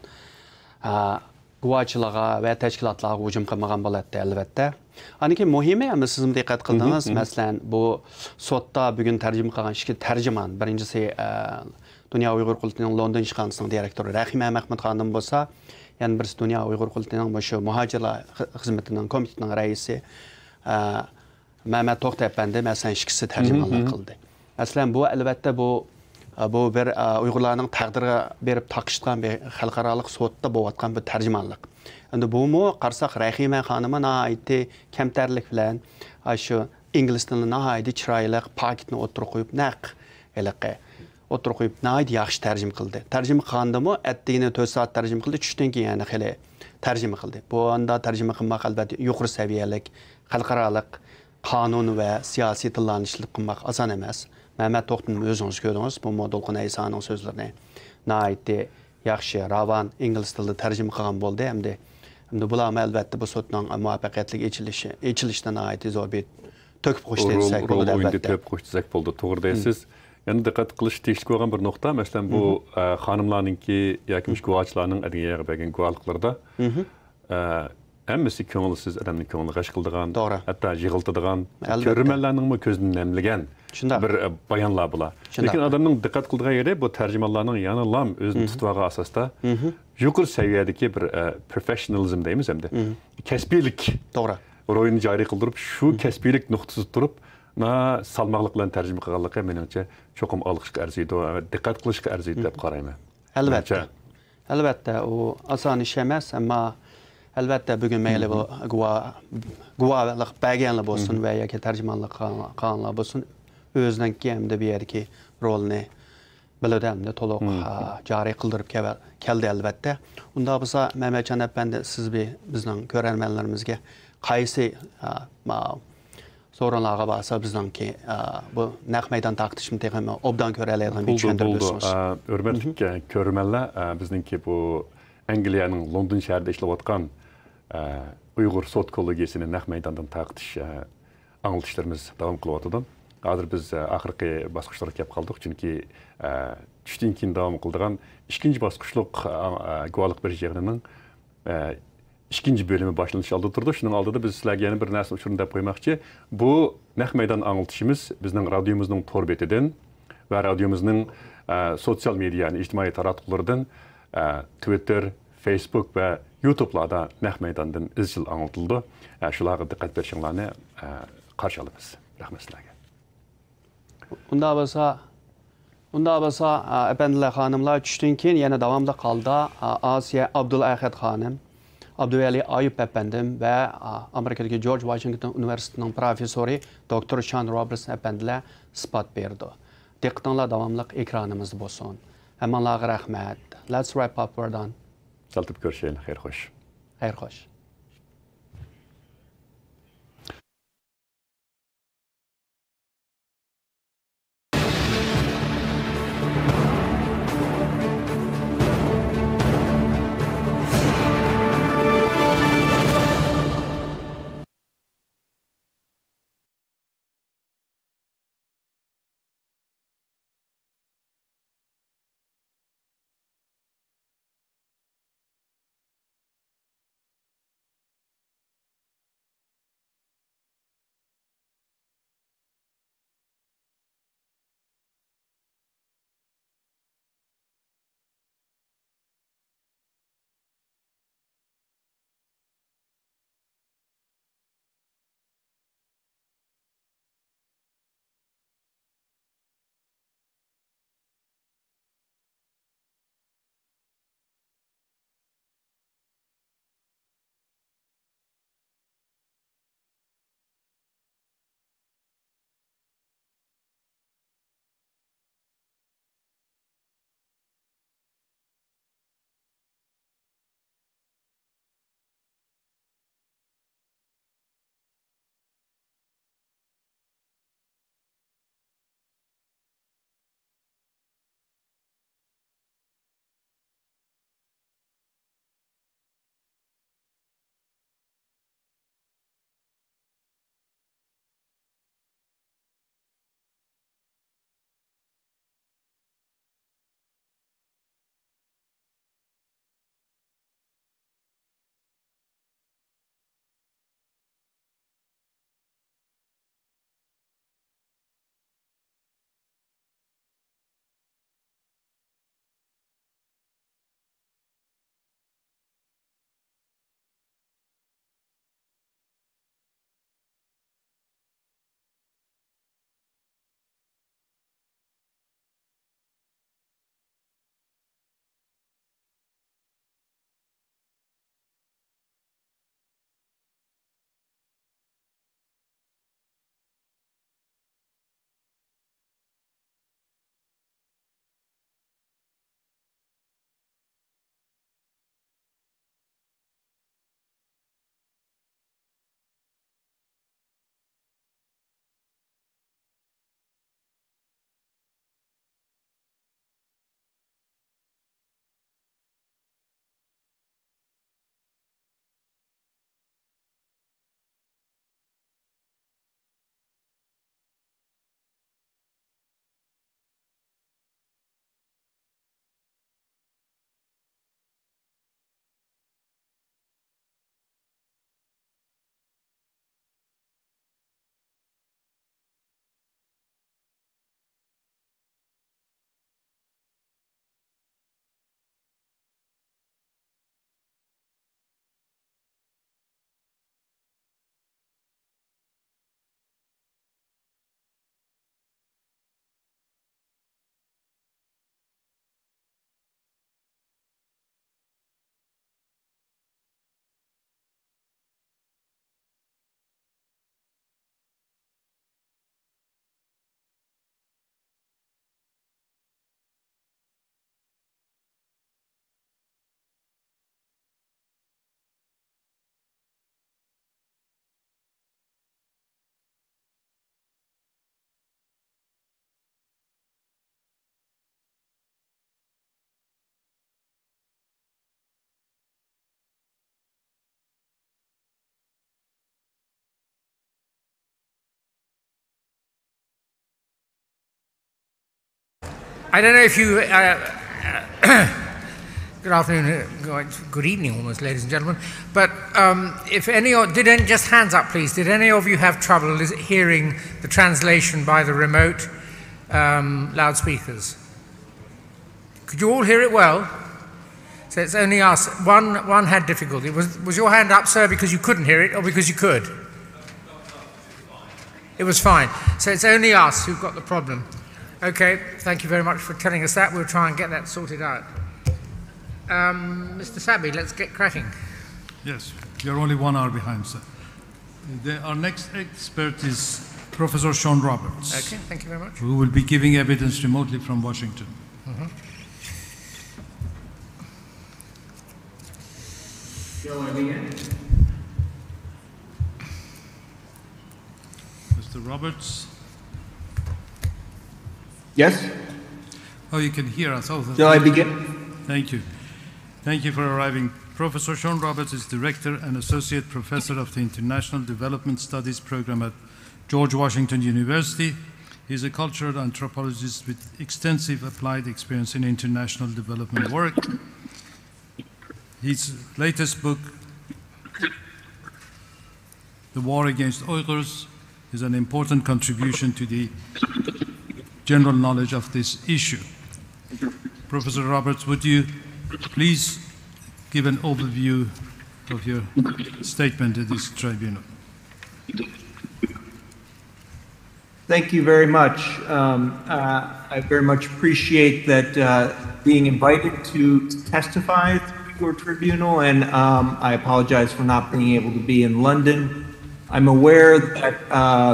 guvaçılığa ve teşkilatlığa hücum qılmagan bo'laddi elbette. Aniki muhimi ama sizin dikkat qıldınız. Mesela bu sotda bugün tercüme qilgan ikki tercüman. Birincisi Dünya Uyghur Qulluğu'nun London işxanasının direktörü Rahime Mahmud xanım bolsa, yani birisi Dünya Uyghur Qulluğu'nun şu muhacirlar hizmetinin komitetining reisi Mehmet Toxta efendi mesela ikisi tercümanlık qildi. Mesela bu elbette bu bir Uyg'urlarning taqdiriga berib taqishgan bir xalqarалық sotda bo'layotgan bir tercümanlık. Endi bu mu qarsak Rahime xonimi nihoyatda kamtarlik bilan shu ingliz tilini nihoyatda chiroyli paketni o'tirib qo'yib naq eliqi o'tirib qo'yib nihoyat yaxshi tarjima qildi. Tarjima qilgandimi atdigini 4 soat tarjima qildi, tushdan keyin yana xili tarjima qildi. Bu anda tarjima qilmoq albatta yuqori saviyalik xalqarалық qonun va siyosiy tillarni ishlab qilmoq oson emas. Mehmet Toxta'nın özünüz gördünüz, bu Dolqun Aysa'nın sözlerini naitdi, yaxşı, ravan, İngiliz tilde tercüme qilgan bo'ldi. Hem de bular elbette bu sotning muvaffaqiyatli echilishdan naitdi zo'r bir to'kib qo'shdi desak bo'ladi albatta. To'kib qo'shdi desak bo'ldi, to'g'ri deysiz. Yani diqqat qilish tegishli bo'lgan bir nuqta, masalan bu xonimlarningki yoki guvohchilarning adliyaga bergan guvohliklarida hammasi ko'ngilsiz odamning ko'nglini g'ash qildigan, hatto yig'iltiradigan, ko'rmanlarning ko'zini namlagan bir bayonlar bular. Lekin odamning diqqat qildigan yeri bu tarjimonlarning yana lam o'zini tutvaga asosda yuqori saviyadagi bir professionalism deymiz hamda. Kasbiylik. To'g'ri. Ro'yini joriy qildirib, shu kasbiylik nuqtasida turib, salmoqli bilan tarjima qilganligi menimcha cho'qim olqishga arziydi va diqqat qilishga arziydi deb qarayman. Albatta. Albatta, u oson ish emas, ammo albatta bugün mayli bu guvohlik berganlar bo'lsin va yoki tarjimonlik qilganlar bo'lsin, o'zininki hamda bu yerdagi rolni biladi hamda to'liq joriy qildirib keldi albatta. Unda bo'lsa Mehmetjon apandi siz bizning ko'rarmanlarimizga qaysi so'rovlarga bo'lsa bizningki bu naq maydon taqtishni tegimi obdan ko'raladigan bir tushuntirib bersangiz. Hurmatli ko'rarmanlar, bizningki bu Angliyaning London shahrida ishlayotgan Uyghur sot kollegiyasini naq maydondan taqtish anglitishlarimiz davom qilyotdi. Hozir biz oxirgi bosqichlarga kelib qoldik, chunki tushdan keyin davom qildigan ikkinchi bosqichliq guvohlik berish yig'inining ikkinchi bo'limi boshlanish oldi turdi. Shuning oldida biz sizlarga yana bir narsa uchun deb qo'ymoqchi. Bu naq maydon anglitishimiz bizning radiomizning tor betidan va radiomizning sotsial mediani, ijtimoiy taratqulardan Twitter, Facebook va YouTube'larda naq maydondan izchil anlatildi. Shularga diqqat berishinglarni qarshi olamiz. Rahmat sizlarga. Unda bo'lsa, efendiler xonimlar tushdan keyin yana davomli holda Asiya Abdulahad xonim, Abduvali Ayub efendim ve Amerika'daki George Washington Üniversitesi'nin profesörü Dr. Sean Roberts efendiler ispat berdi. Diqqətinizlə davamlıq ekranımız olsun. Həmanlağa rəhmət. Let's wrap up buradan. Saltıp görüşelim. Xeyr xoş. Xeyr xoş. I don't know if you... good afternoon, good evening almost, ladies and gentlemen. But if any of... just hands up, please. Did any of you have trouble hearing the translation by the remote loudspeakers? Could you all hear it well? So it's only us. One had difficulty. Was your hand up, sir, because you couldn't hear it or because you could? It was fine. So it's only us who've got the problem. Okay, thank you very much for telling us that. We'll try and get that sorted out. Mr. Sabi, let's get cracking. Yes, you're only 1 hour behind, sir. Our next expert is Professor Sean Roberts. Okay, thank you very much. Who will be giving evidence remotely from Washington. Shall I begin? Mr. Roberts. Yes? Oh, you can hear us. Oh, shall I begin? Thank you. Thank you for arriving. Professor Sean Roberts is Director and Associate Professor of the International Development Studies Program at George Washington University. He is a cultural anthropologist with extensive applied experience in international development work. His latest book, The War Against Uyghurs, is an important contribution to the general knowledge of this issue. Professor Roberts, would you please give an overview of your statement at this tribunal? Thank you very much. I very much appreciate that being invited to testify at the Uyghur Tribunal, and I apologize for not being able to be in London. I'm aware that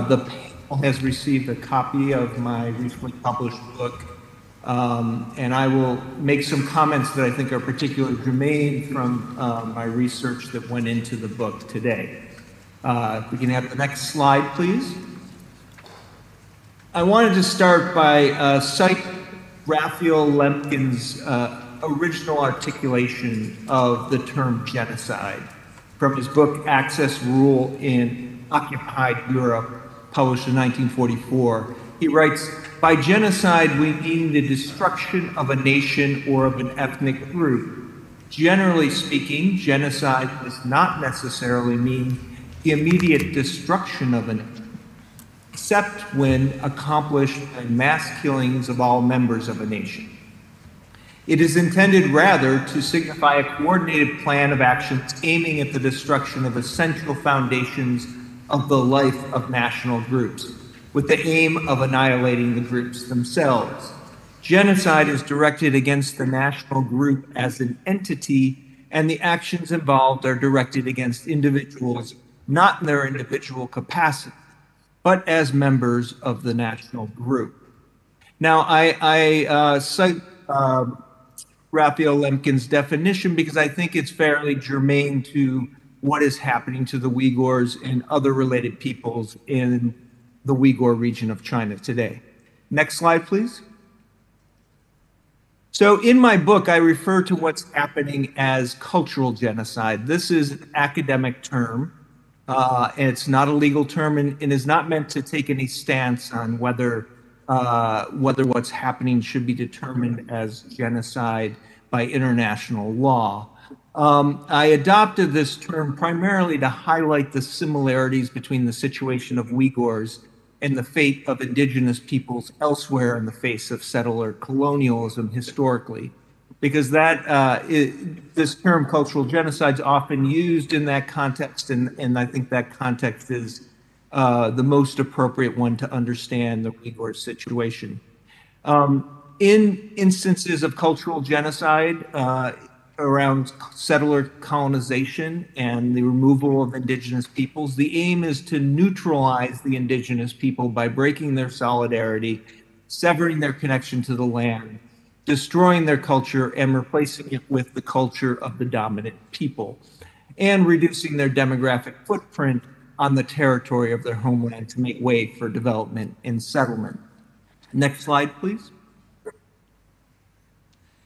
the panel has received a copy of my recently published book, and I will make some comments that I think are particularly germane from my research that went into the book today. If we can have the next slide, please. I wanted to start by citing Raphael Lemkin's original articulation of the term genocide from his book Access Rule in Occupied Europe, published in 1944. He writes, "By genocide we mean the destruction of a nation or of an ethnic group. Generally speaking, genocide does not necessarily mean the immediate destruction of an except when accomplished by mass killings of all members of a nation. It is intended rather to signify a coordinated plan of actions aiming at the destruction of essential foundations of the life of national groups, with the aim of annihilating the groups themselves. Genocide is directed against the national group as an entity, and the actions involved are directed against individuals, not in their individual capacity, but as members of the national group." Now, I cite Raphael Lemkin's definition because I think it's fairly germane to what is happening to the Uyghurs and other related peoples in the Uyghur region of China today. Next slide, please. So in my book, I refer to what's happening as cultural genocide. This is an academic term. It's not a legal term and is not meant to take any stance on whether what's happening should be determined as genocide by international law. I adopted this term primarily to highlight the similarities between the situation of Uyghurs and the fate of indigenous peoples elsewhere in the face of settler colonialism historically. Because this term cultural genocide is often used in that context, and I think that context is the most appropriate one to understand the Uyghur situation. In instances of cultural genocide around settler colonization and the removal of indigenous peoples, the aim is to neutralize the indigenous people by breaking their solidarity, severing their connection to the land, destroying their culture and replacing it with the culture of the dominant people, and reducing their demographic footprint on the territory of their homeland to make way for development and settlement. Next slide, please.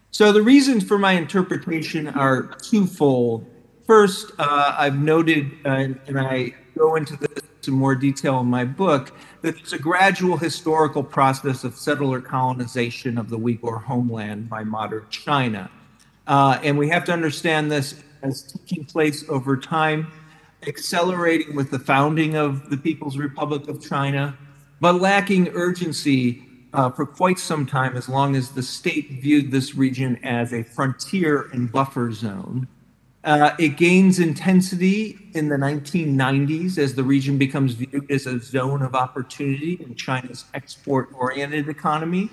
So the reasons for my interpretation are twofold. First, I've noted, and I go into this in more detail in my book, that it's a gradual historical process of settler colonization of the Uyghur homeland by modern China. And we have to understand this as taking place over time, accelerating with the founding of the People's Republic of China, but lacking urgency for quite some time, as long as the state viewed this region as a frontier and buffer zone. It gains intensity in the 1990s as the region becomes viewed as a zone of opportunity in China's export-oriented economy.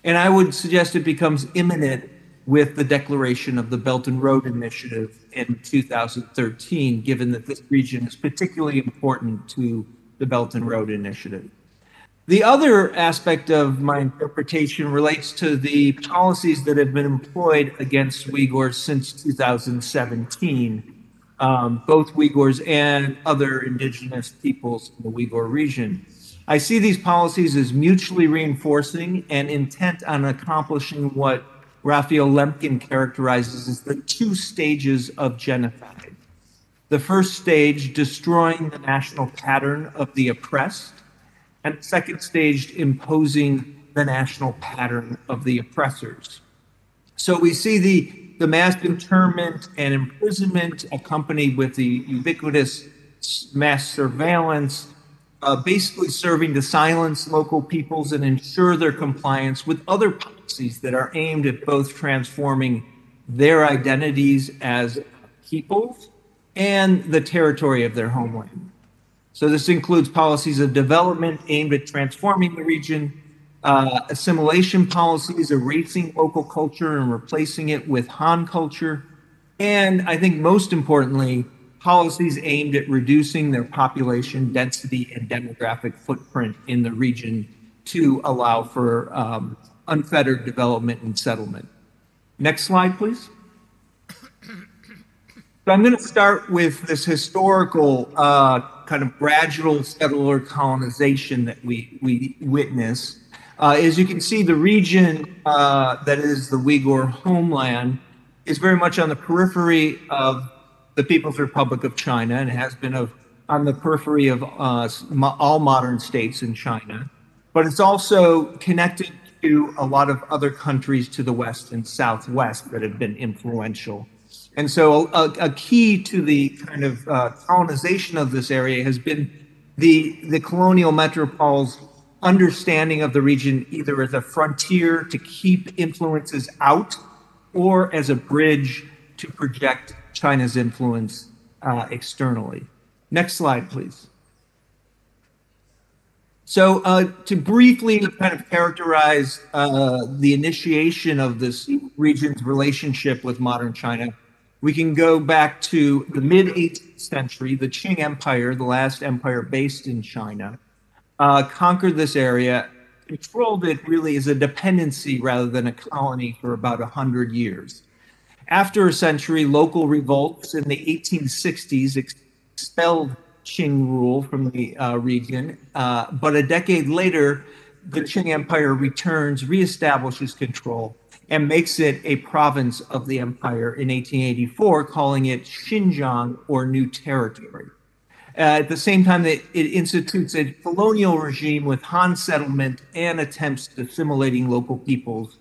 And I would suggest it becomes imminent with the declaration of the Belt and Road Initiative in 2013, given that this region is particularly important to the Belt and Road Initiative. The other aspect of my interpretation relates to the policies that have been employed against Uyghurs since 2017, both Uyghurs and other indigenous peoples in the Uyghur region. I see these policies as mutually reinforcing and intent on accomplishing what Raphael Lemkin characterizes as the two stages of genocide. The first stage, destroying the national pattern of the oppressed, and the second stage, imposing the national pattern of the oppressors. So we see the mass internment and imprisonment accompanied with the ubiquitous mass surveillance, basically serving to silence local peoples and ensure their compliance with other policies that are aimed at both transforming their identities as peoples and the territory of their homeland. So this includes policies of development aimed at transforming the region, assimilation policies, erasing local culture and replacing it with Han culture, and I think most importantly, policies aimed at reducing their population density and demographic footprint in the region to allow for unfettered development and settlement. Next slide, please. So I'm going to start with this historical kind of gradual settler colonization that we witness. As you can see, the region that is the Uyghur homeland is very much on the periphery of the People's Republic of China and has been on the periphery of all modern states in China. But it's also connected to a lot of other countries to the west and southwest that have been influential. And so a key to the kind of colonization of this area has been the colonial metropole's understanding of the region either as a frontier to keep influences out or as a bridge to project China's influence externally. Next slide, please. So to briefly kind of characterize the initiation of this region's relationship with modern China, we can go back to the mid-18th century. The Qing Empire, the last empire based in China, conquered this area, controlled it really as a dependency rather than a colony for about 100 years. After a century, local revolts in the 1860s expelled Qing rule from the region, but a decade later, the Qing Empire returns, reestablishes control, and makes it a province of the empire in 1884, calling it Xinjiang, or New Territory. At the same time, it institutes a colonial regime with Han settlement and attempts at assimilating local peoples.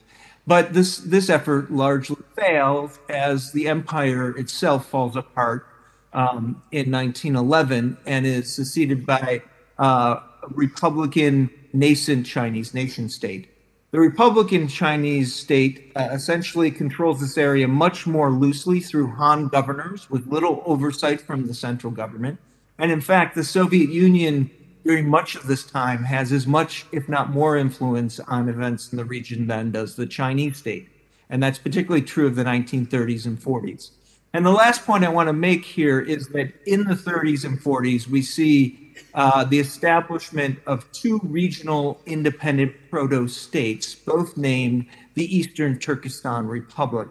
But this effort largely fails as the empire itself falls apart in 1911 and is succeeded by a Republican nascent Chinese nation state. The Republican Chinese state essentially controls this area much more loosely through Han governors with little oversight from the central government. And in fact, the Soviet Union during much of this time has as much, if not more, influence on events in the region than does the Chinese state. And that's particularly true of the 1930s and 40s. And the last point I want to make here is that in the 30s and 40s, we see the establishment of two regional independent proto-states, both named the Eastern Turkestan Republic.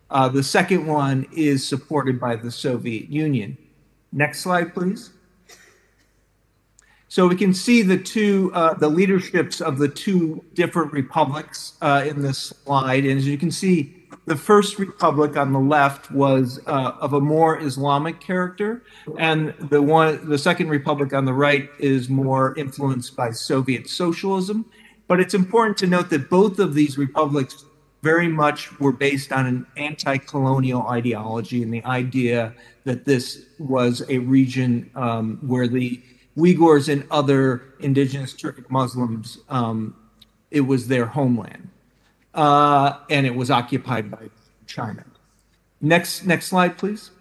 The second one is supported by the Soviet Union. Next slide, please. So we can see the leaderships of the two different republics in this slide. And as you can see, the First Republic on the left was of a more Islamic character, and the Second Republic on the right is more influenced by Soviet socialism. But it's important to note that both of these republics very much were based on an anti-colonial ideology and the idea that this was a region where the Uyghurs and other indigenous Turkic Muslims, it was their homeland. And it was occupied by China. Next slide, please.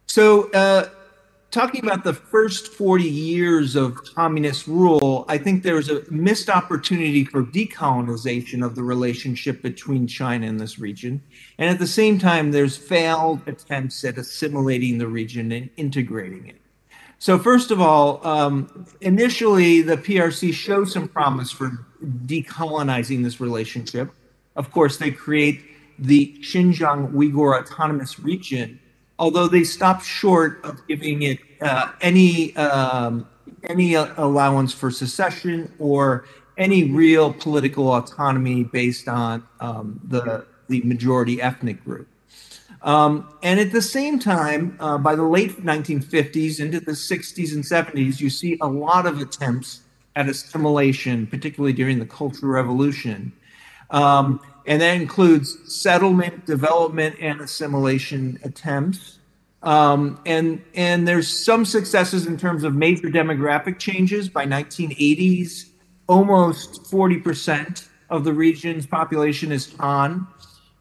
So talking about the first 40 years of communist rule, I think there was a missed opportunity for decolonization of the relationship between China and this region. And at the same time, there's failed attempts at assimilating the region and integrating it. So first of all, initially, the PRC showed some promise for decolonizing this relationship. Of course, they create the Xinjiang Uyghur Autonomous Region, although they stopped short of giving it any allowance for secession or any real political autonomy based on the majority ethnic group. And at the same time, by the late 1950s into the 60s and 70s, you see a lot of attempts at assimilation, particularly during the Cultural Revolution. And that includes settlement, development, and assimilation attempts. And there's some successes in terms of major demographic changes. By 1980s, almost 40% of the region's population is Han.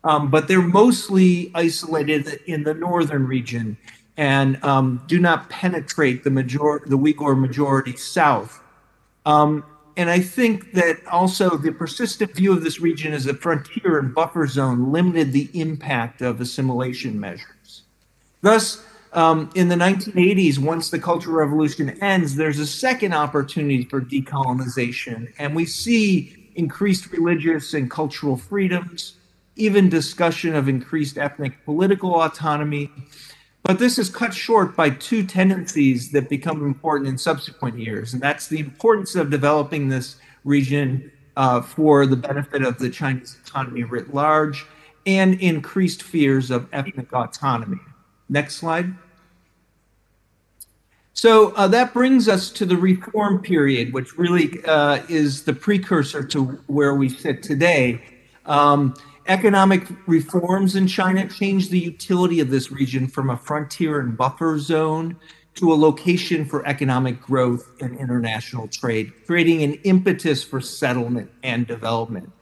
But they're mostly isolated in the northern region and do not penetrate the Uyghur majority south. And I think that also the persistent view of this region as a frontier and buffer zone limited the impact of assimilation measures. Thus, in the 1980s, once the Cultural Revolution ends, there's a second opportunity for decolonization, and we see increased religious and cultural freedoms, even discussion of increased ethnic political autonomy. But this is cut short by two tendencies that become important in subsequent years, and that's the importance of developing this region for the benefit of the Chinese economy writ large, and increased fears of ethnic autonomy. Next slide. So that brings us to the reform period, which really is the precursor to where we sit today. Economic reforms in China changed the utility of this region from a frontier and buffer zone to a location for economic growth and international trade, creating an impetus for settlement and development.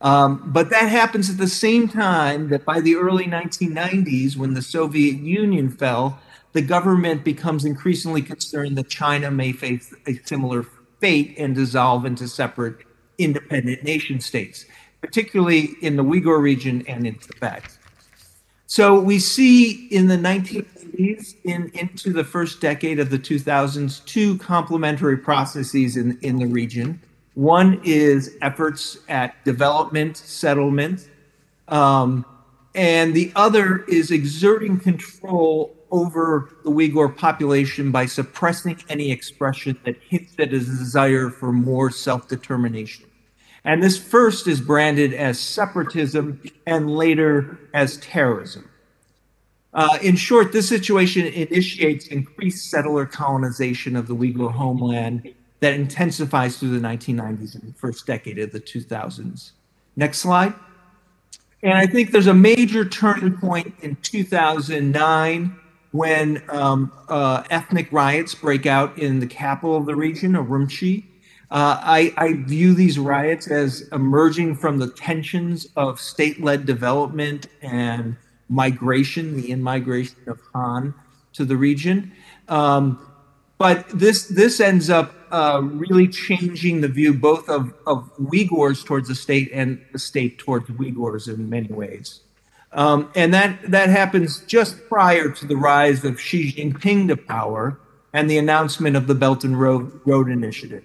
But that happens at the same time that by the early 1990s, when the Soviet Union fell, the government becomes increasingly concerned that China may face a similar fate and dissolve into separate independent nation states, particularly in the Uyghur region and in Tibet. So we see in the 1980s into the first decade of the 2000s, two complementary processes in the region. One is efforts at development, settlement, and the other is exerting control over the Uyghur population by suppressing any expression that hints at a desire for more self-determination. And this first is branded as separatism and later as terrorism. In short, this situation initiates increased settler colonization of the Uyghur homeland that intensifies through the 1990s and the first decade of the 2000s. Next slide. And I think there's a major turning point in 2009 when ethnic riots break out in the capital of the region, Urumqi. I view these riots as emerging from the tensions of state-led development and migration, the in-migration of Han to the region. But this ends up really changing the view both of Uyghurs towards the state and the state towards Uyghurs in many ways. And that happens just prior to the rise of Xi Jinping to power and the announcement of the Belt and Road Initiative.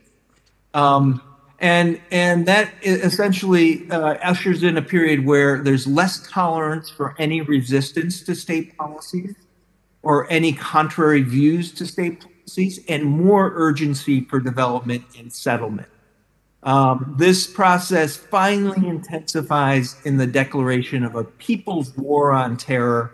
And that essentially ushers in a period where there's less tolerance for any resistance to state policies or any contrary views to state policies, and more urgency for development and settlement. This process finally intensifies in the declaration of a people's war on terror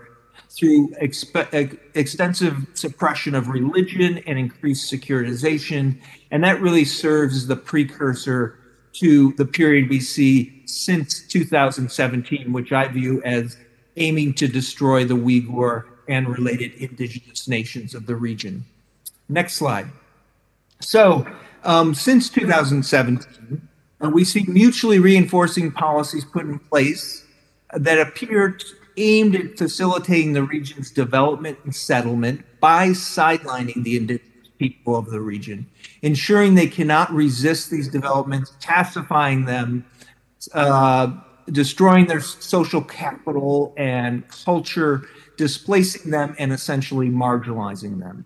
through extensive suppression of religion and increased securitization. And that really serves as the precursor to the period we see since 2017, which I view as aiming to destroy the Uyghur and related indigenous nations of the region. Next slide. So, since 2017, we see mutually reinforcing policies put in place that appear aimed at facilitating the region's development and settlement by sidelining the indigenous people of the region, ensuring they cannot resist these developments, pacifying them, destroying their social capital and culture, displacing them, and essentially marginalizing them.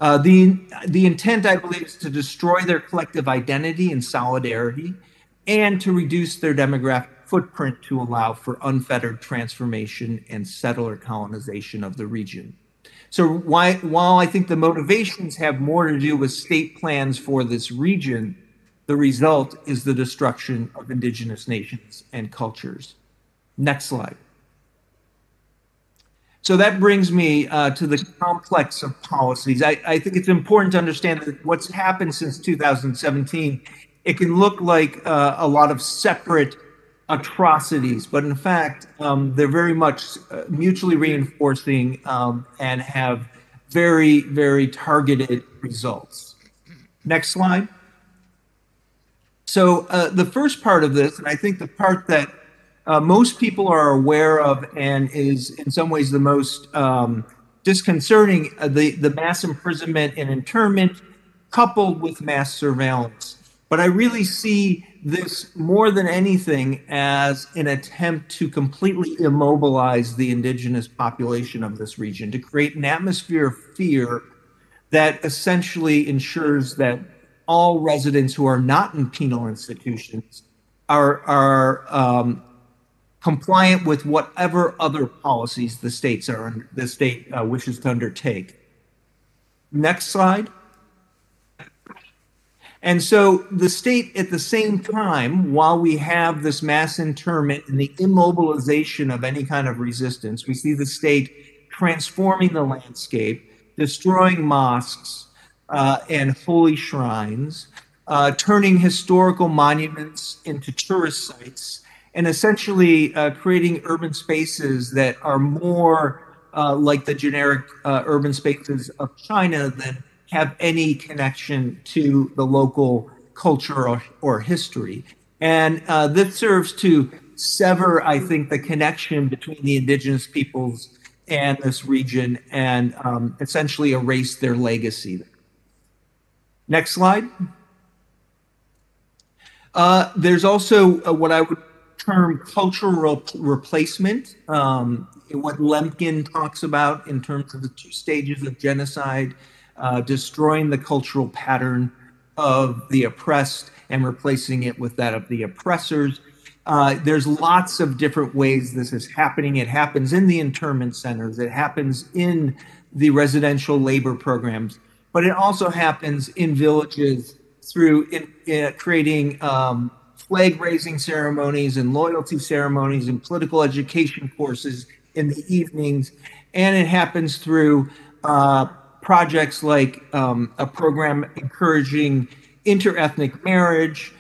The intent, I believe, is to destroy their collective identity and solidarity and to reduce their demographic footprint to allow for unfettered transformation and settler colonization of the region. So while I think the motivations have more to do with state plans for this region, the result is the destruction of indigenous nations and cultures. Next slide. So that brings me to the complex of policies. I think it's important to understand that what's happened since 2017, it can look like a lot of separate atrocities, but in fact, they're very much mutually reinforcing and have very, very targeted results. Next slide. So the first part of this, and I think the part that most people are aware of and is in some ways the most disconcerting, the mass imprisonment and internment coupled with mass surveillance. But I really see this more than anything as an attempt to completely immobilize the indigenous population of this region, to create an atmosphere of fear that essentially ensures that all residents who are not in penal institutions are compliant with whatever other policies the state wishes to undertake. Next slide. And so the state, at the same time, while we have this mass internment and the immobilization of any kind of resistance, we see the state transforming the landscape, destroying mosques and holy shrines, turning historical monuments into tourist sites, and essentially creating urban spaces that are more like the generic urban spaces of China than have any connection to the local culture or history. And this serves to sever, I think, the connection between the indigenous peoples and this region and essentially erase their legacy. Next slide. There's also what I would term cultural replacement, what Lemkin talks about in terms of the 2 stages of genocide, destroying the cultural pattern of the oppressed and replacing it with that of the oppressors. There's lots of different ways this is happening. It happens in the internment centers. It happens in the residential labor programs, but it also happens in villages through creating flag-raising ceremonies and loyalty ceremonies and political education courses in the evenings. And it happens through projects like a program encouraging interethnic marriage,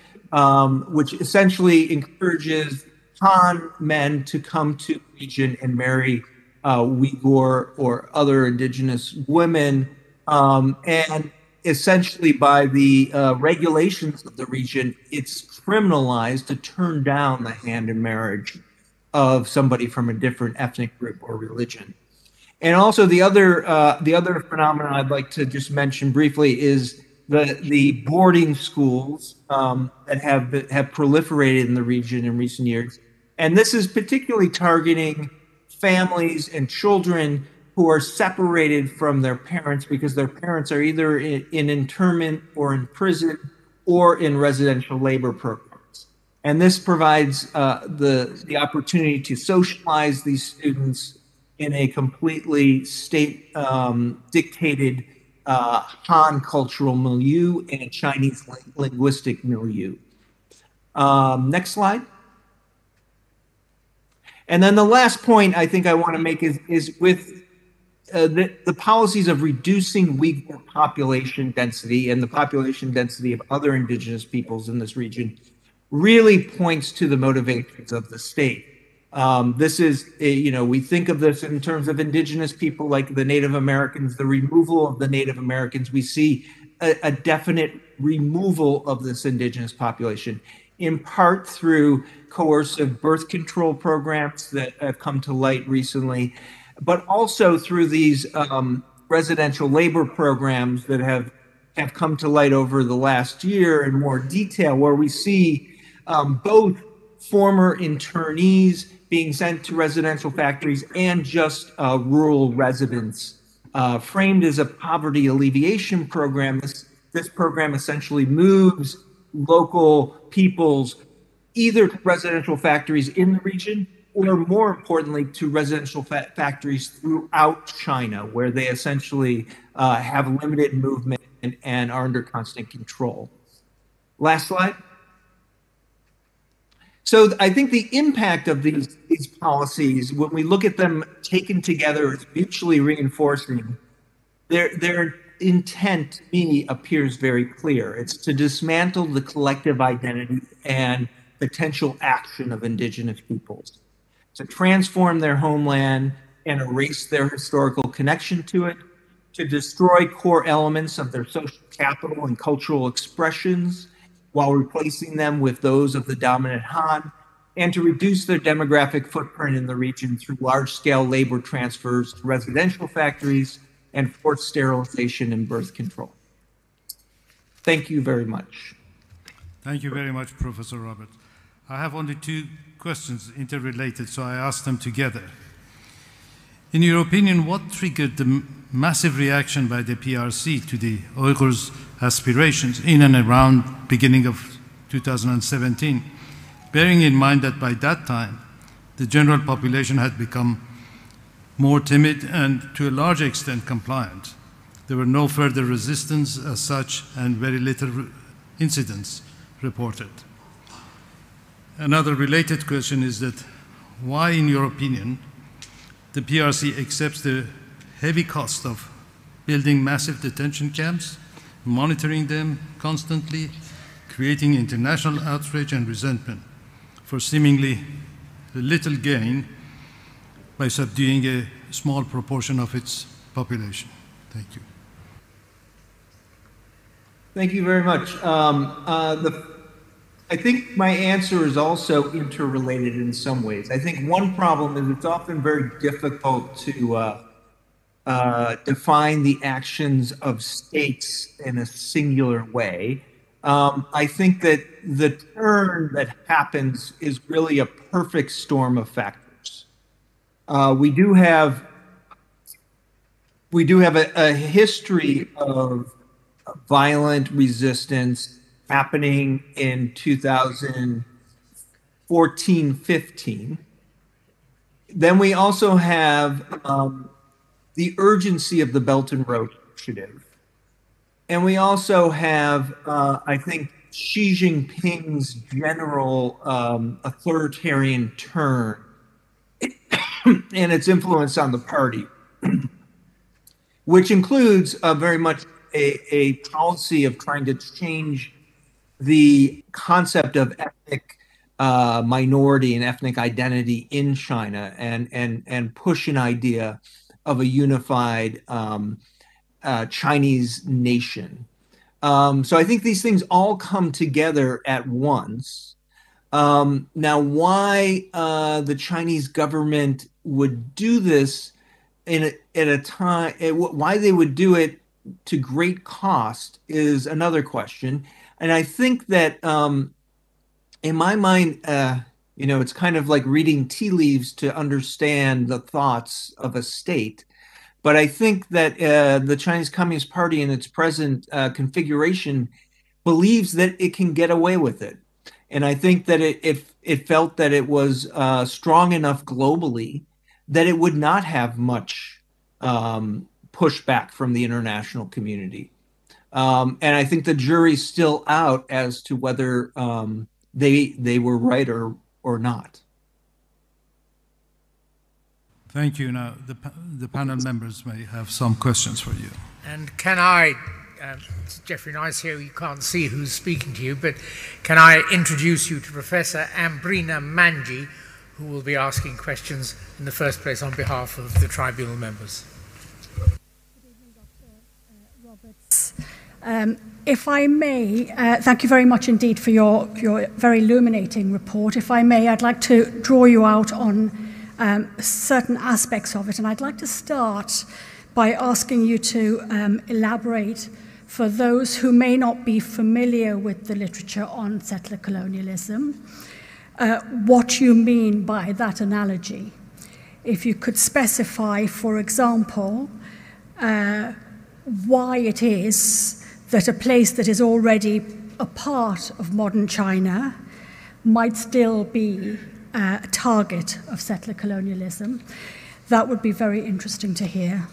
which essentially encourages Han men to come to the region and marry Uyghur or other indigenous women. And essentially by the regulations of the region, it's criminalized to turn down the hand in marriage of somebody from a different ethnic group or religion. And also the other phenomenon I'd like to just mention briefly is the boarding schools that have proliferated in the region in recent years. And this is particularly targeting families and children who are separated from their parents because their parents are either in internment or in prison or in residential labor programs. And this provides the opportunity to socialize these students in a completely state-dictated Han cultural milieu and a Chinese linguistic milieu. Next slide. And then the last point I think I want to make is with the policies of reducing Uyghur population density and the population density of other indigenous peoples in this region really points to the motivations of the state. This is, we think of this in terms of indigenous people like the Native Americans, the removal of the Native Americans. We see a definite removal of this indigenous population, in part through coercive birth control programs that have come to light recently, but also through these residential labor programs that have come to light over the last year in more detail, where we see both former internees being sent to residential factories and just rural residents. Framed as a poverty alleviation program, this program essentially moves local peoples either to residential factories in the region or, more importantly, to residential factories throughout China, where they essentially have limited movement and are under constant control. Last slide. So I think the impact of these policies, when we look at them taken together as mutually reinforcing, their intent to me appears very clear. It's to dismantle the collective identity and potential action of indigenous peoples, to transform their homeland and erase their historical connection to it, to destroy core elements of their social capital and cultural expressions while replacing them with those of the dominant Han, and to reduce their demographic footprint in the region through large-scale labor transfers to residential factories and forced sterilization and birth control. Thank you very much. Thank you very much, Professor Robert. I have only two questions interrelated, so I ask them together. In your opinion, what triggered the massive reaction by the PRC to the Uyghurs' aspirations in and around beginning of 2017, bearing in mind that by that time, the general population had become more timid and to a large extent compliant. There were no further resistance as such and very little incidents reported. Another related question is that why, in your opinion, the PRC accepts the heavy cost of building massive detention camps, monitoring them constantly, creating international outrage and resentment for seemingly little gain by subduing a small proportion of its population. Thank you. Thank you very much. I think my answer is also interrelated in some ways. I think one problem is it's often very difficult to define the actions of states in a singular way. I think that the turn that happens is really a perfect storm of factors. We do have a history of violent resistance happening in 2014-15. Then we also have the urgency of the Belt and Road Initiative. And we also have, I think, Xi Jinping's general authoritarian turn and its influence on the party, which includes very much a policy of trying to change the concept of ethnic minority and ethnic identity in China and push an idea of a unified Chinese nation. So I think these things all come together at once. Now, why the Chinese government would do this at a time, why they would do it to great cost is another question. And I think that in my mind, it's kind of like reading tea leaves to understand the thoughts of a state. But I think that the Chinese Communist Party in its present configuration believes that it can get away with it. And I think that it felt that it was strong enough globally that it would not have much pushback from the international community. And I think the jury's still out as to whether they were right or not. Thank you. Now, the panel members may have some questions for you. And can I, it's Jeffrey Nice here, you can't see who's speaking to you, but can I introduce you to Professor Ambrina Manji, who will be asking questions in the first place on behalf of the tribunal members. If I may, thank you very much indeed for your very illuminating report. If I may, I'd like to draw you out on certain aspects of it, and I'd like to start by asking you to elaborate for those who may not be familiar with the literature on settler colonialism, what you mean by that analogy. If you could specify, for example, why it is that a place that is already a part of modern China might still be a target of settler colonialism. That would be very interesting to hear.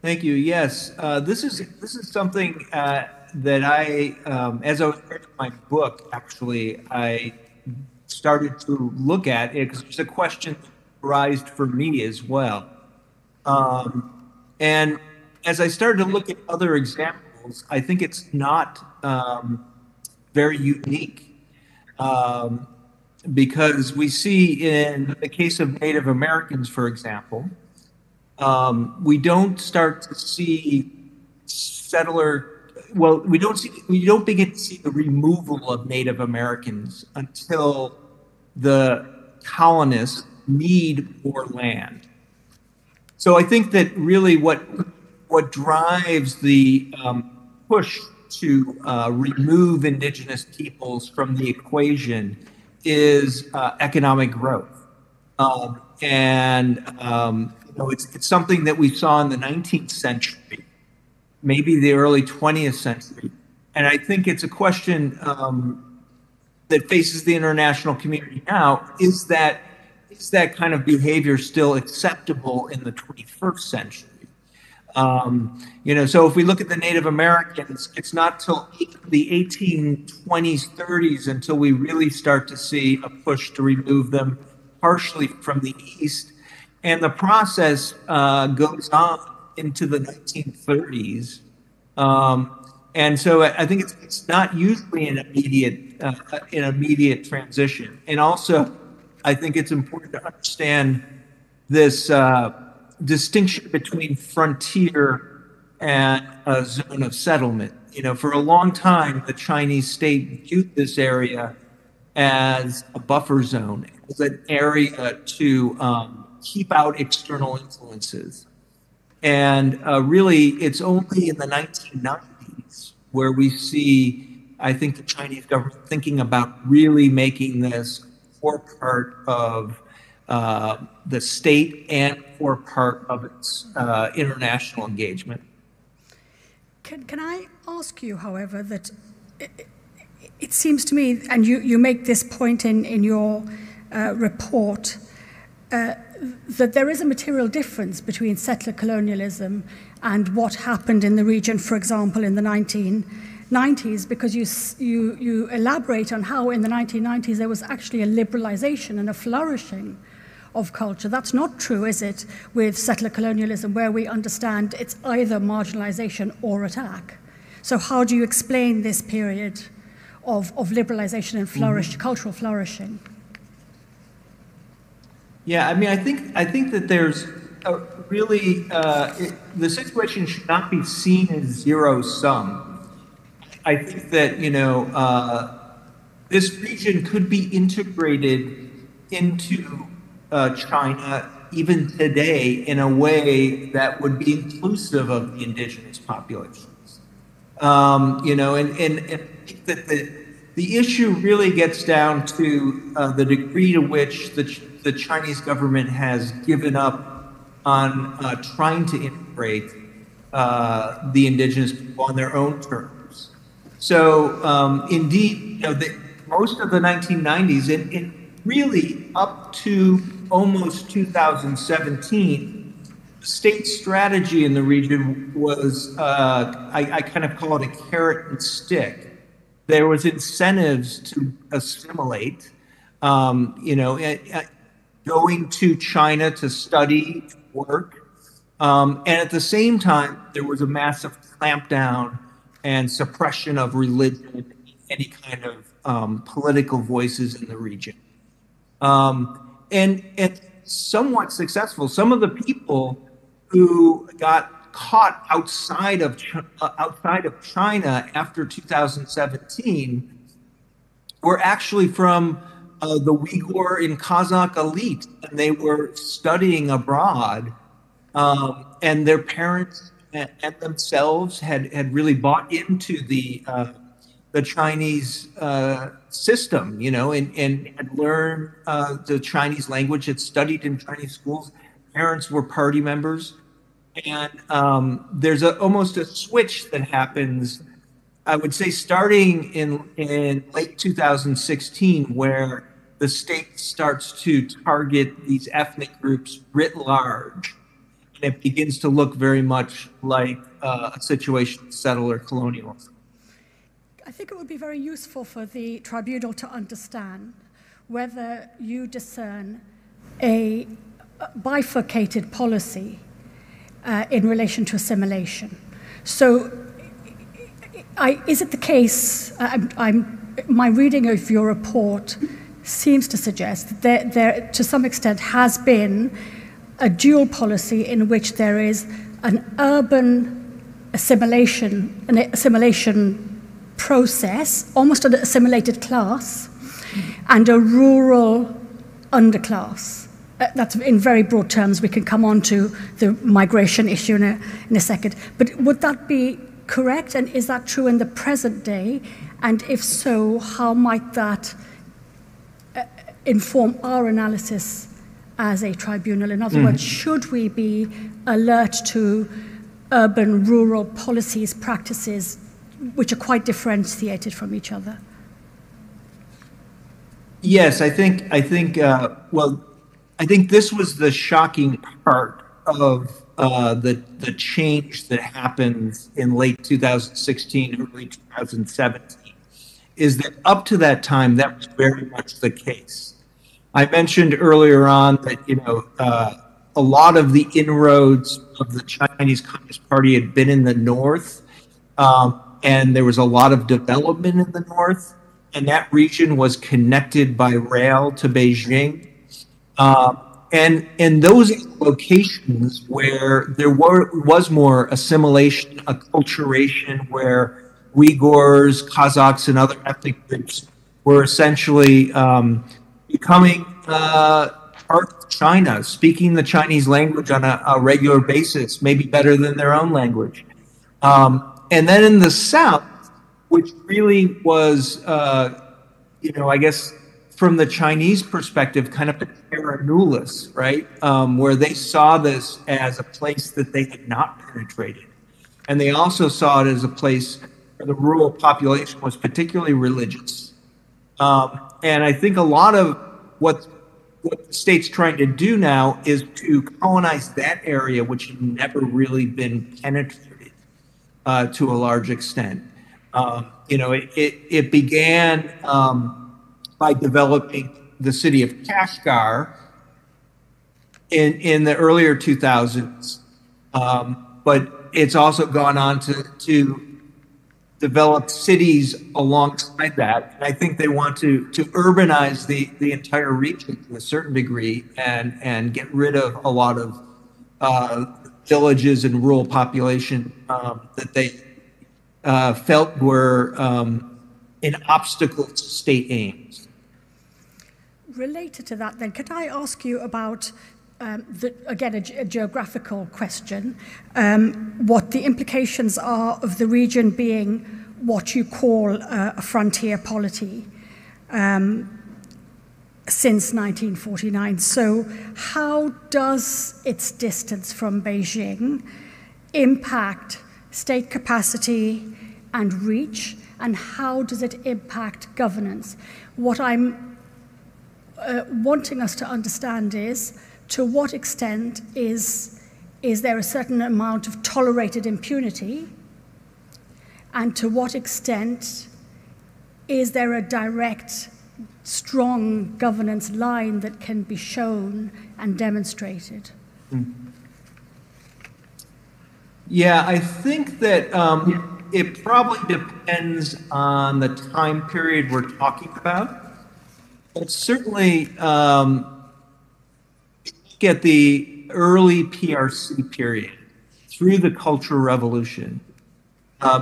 Thank you. Yes, this is something that I, as I was writing my book, actually, I started to look at it because it's a question that arose for me as well. And as I started to look at other examples, I think it's not very unique. Because we see in the case of Native Americans, for example, we don't start to see we don't begin to see the removal of Native Americans until the colonists need more land. So I think that really what drives the push to remove indigenous peoples from the equation is economic growth. It's something that we saw in the 19th century, maybe the early 20th century. And I think it's a question that faces the international community now, is that kind of behavior still acceptable in the 21st century? So if we look at the Native Americans, it's not till the 1820s, 30s until we really start to see a push to remove them partially from the East. And the process goes on into the 1930s. And so I think it's not usually an immediate transition. And also, I think it's important to understand this distinction between frontier and a zone of settlement. For a long time, the Chinese state viewed this area as a buffer zone, as an area to keep out external influences. And really, it's only in the 1990s where we see, I think, the Chinese government thinking about really making this core part of the state and core part of its international engagement. Can I ask you, however, that it seems to me, and you make this point in your report, that there is a material difference between settler colonialism and what happened in the region, for example, in the 1990s, because you elaborate on how in the 1990s there was actually a liberalization and a flourishing of culture. That's not true, is it, with settler colonialism, where we understand it's either marginalization or attack? So how do you explain this period of liberalization and cultural flourishing? Yeah, I mean, I think that there's really the situation should not be seen as zero sum. I think that this region could be integrated into China even today in a way that would be inclusive of the indigenous populations. And I think that the issue really gets down to the degree to which the Chinese government has given up on trying to integrate the indigenous people on their own terms. So indeed, most of the 1990s and really up to almost 2017, the state strategy in the region was, I kind of call it a carrot and stick. there was incentives to assimilate, going to China to study, work, and at the same time, there was a massive clampdown and suppression of religion, any kind of political voices in the region. And somewhat successful. Some of the people who got caught outside of China after 2017 were actually from the Uyghur and Kazakh elite, and they were studying abroad, and their parents and themselves had really bought into the Chinese system, and had learned the Chinese language, had studied in Chinese schools. Parents were party members, and there's almost a switch that happens, I would say, starting in late 2016, where the state starts to target these ethnic groups writ large, and it begins to look very much like a situation of settler colonialism. I think it would be very useful for the tribunal to understand whether you discern a bifurcated policy in relation to assimilation. So, is it the case, my reading of your report seems to suggest that there, to some extent, has been a dual policy in which there is an urban assimilation process, almost an assimilated class, and a rural underclass. That's in very broad terms. We can come on to the migration issue in a second. But would that be correct? And is that true in the present day? And if so, how might that inform our analysis as a tribunal? In other words, should we be alert to urban-rural policies, practices, which are quite differentiated from each other? Yes, I think this was the shocking part of the change that happens in late 2016, early 2017, is that up to that time, that was very much the case. I mentioned earlier on that, a lot of the inroads of the Chinese Communist Party had been in the north, and there was a lot of development in the north, and that region was connected by rail to Beijing. And in those locations where there was more assimilation, acculturation, where Uyghurs, Kazakhs, and other ethnic groups were essentially becoming part of China, speaking the Chinese language on a regular basis, maybe better than their own language. And then in the South, which really was, I guess, from the Chinese perspective, kind of a terra nullius, right? Where they saw this as a place that they had not penetrated. And they also saw it as a place where the rural population was particularly religious. And I think a lot of what the state's trying to do now is to colonize that area, which had never really been penetrated to a large extent. It began by developing the city of Kashgar in the earlier 2000s, but it's also gone on to develop cities alongside that. And I think they want to urbanize the entire region to a certain degree and get rid of a lot of villages and rural population that they felt were an obstacle to state aims. Related to that, then, could I ask you about, again, a geographical question, what the implications are of the region being what you call a frontier polity since 1949. So how does its distance from Beijing impact state capacity and reach, and how does it impact governance? What I'm wanting us to understand is, to what extent is there a certain amount of tolerated impunity, and to what extent is there a direct, strong governance line that can be shown and demonstrated? Yeah, I think that it probably depends on the time period we're talking about. But certainly, get the early PRC period through the Cultural Revolution.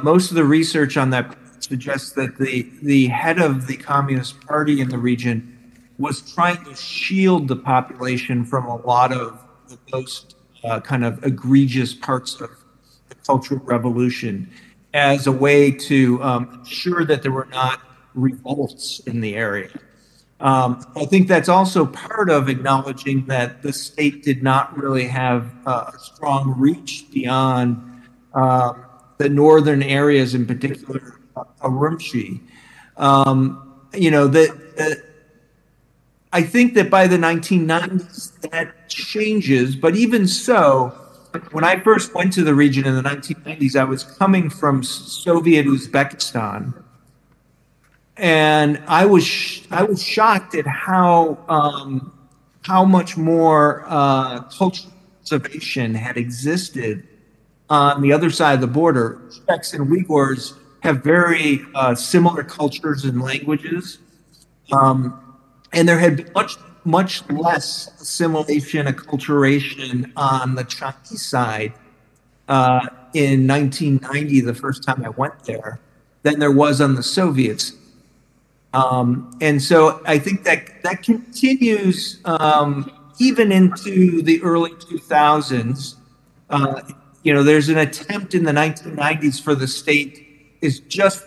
Most of the research on that suggests that the head of the Communist Party in the region was trying to shield the population from a lot of the most kind of egregious parts of the Cultural Revolution as a way to ensure that there were not revolts in the area. I think that's also part of acknowledging that the state did not really have a strong reach beyond the northern areas, in particular, Urumqi. You know, I think that by the 1990s that changes, but even so, when I first went to the region in the 1990s, I was coming from Soviet Uzbekistan. And I was shocked at how much more cultural conservation had existed on the other side of the border. Uzbeks and Uyghurs have very similar cultures and languages, and there had been much less assimilation, acculturation on the Chinese side in 1990, the first time I went there, than there was on the Soviets. And so I think that continues even into the early 2000s. You know, there's an attempt in the 1990s for the Chinese state is just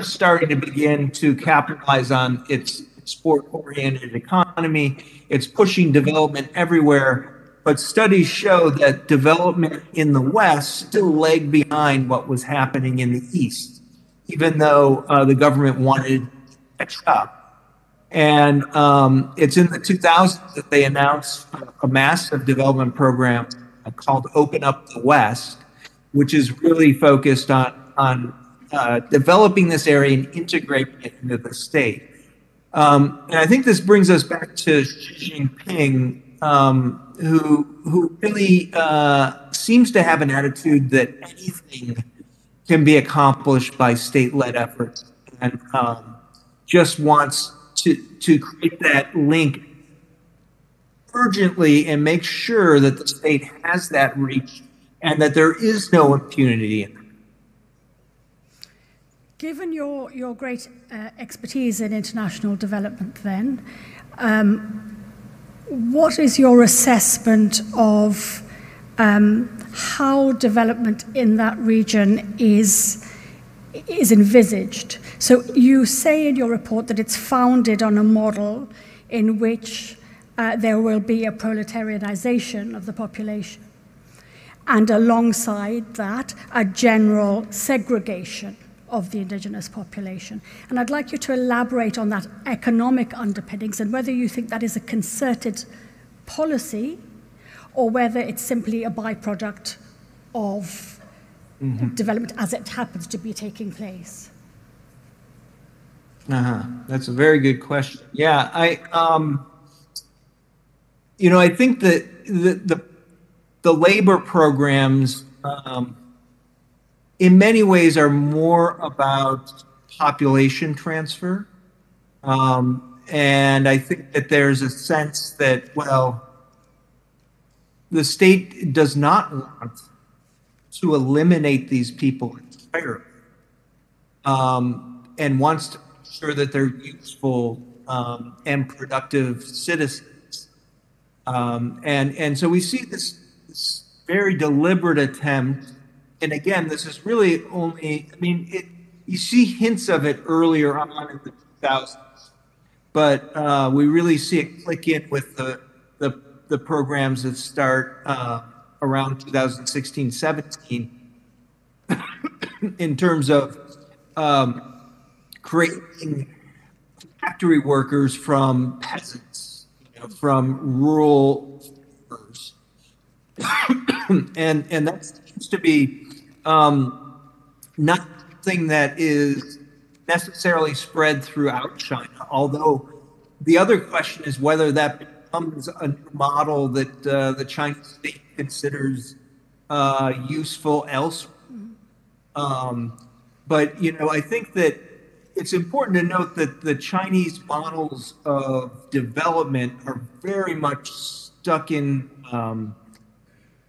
starting to begin to capitalize on its export-oriented economy. It's pushing development everywhere, but studies show that development in the West still lagged behind what was happening in the East, even though the government wanted to catch up. And it's in the 2000s that they announced a massive development program called Open Up the West, which is really focused on developing this area and integrating it into the state. And I think this brings us back to Xi Jinping, who really seems to have an attitude that anything can be accomplished by state-led efforts, and just wants to create that link urgently and make sure that the state has that reach and that there is no impunity in it. Given your great expertise in international development then, what is your assessment of how development in that region is envisaged? So you say in your report that it's founded on a model in which there will be a proletarianization of the population, and alongside that, a general segregation of the indigenous population. And I'd like you to elaborate on that economic underpinnings and whether you think that is a concerted policy or whether it's simply a byproduct of development as it happens to be taking place. That's a very good question. Yeah, I think that the labor programs in many ways are more about population transfer. And I think that there's a sense that, well, the state does not want to eliminate these people entirely, and wants to make sure that they're useful and productive citizens. And so we see this very deliberate attempt. And again, this is really only, you see hints of it earlier on in the 2000s, but we really see it click in with the programs that start around 2016-17 in terms of creating factory workers from peasants, from rural farmers. and that seems to be not something that is necessarily spread throughout China, although the other question is whether that becomes a new model that the Chinese state considers useful elsewhere. But, you know, I think that it's important to note that the Chinese models of development are very much stuck in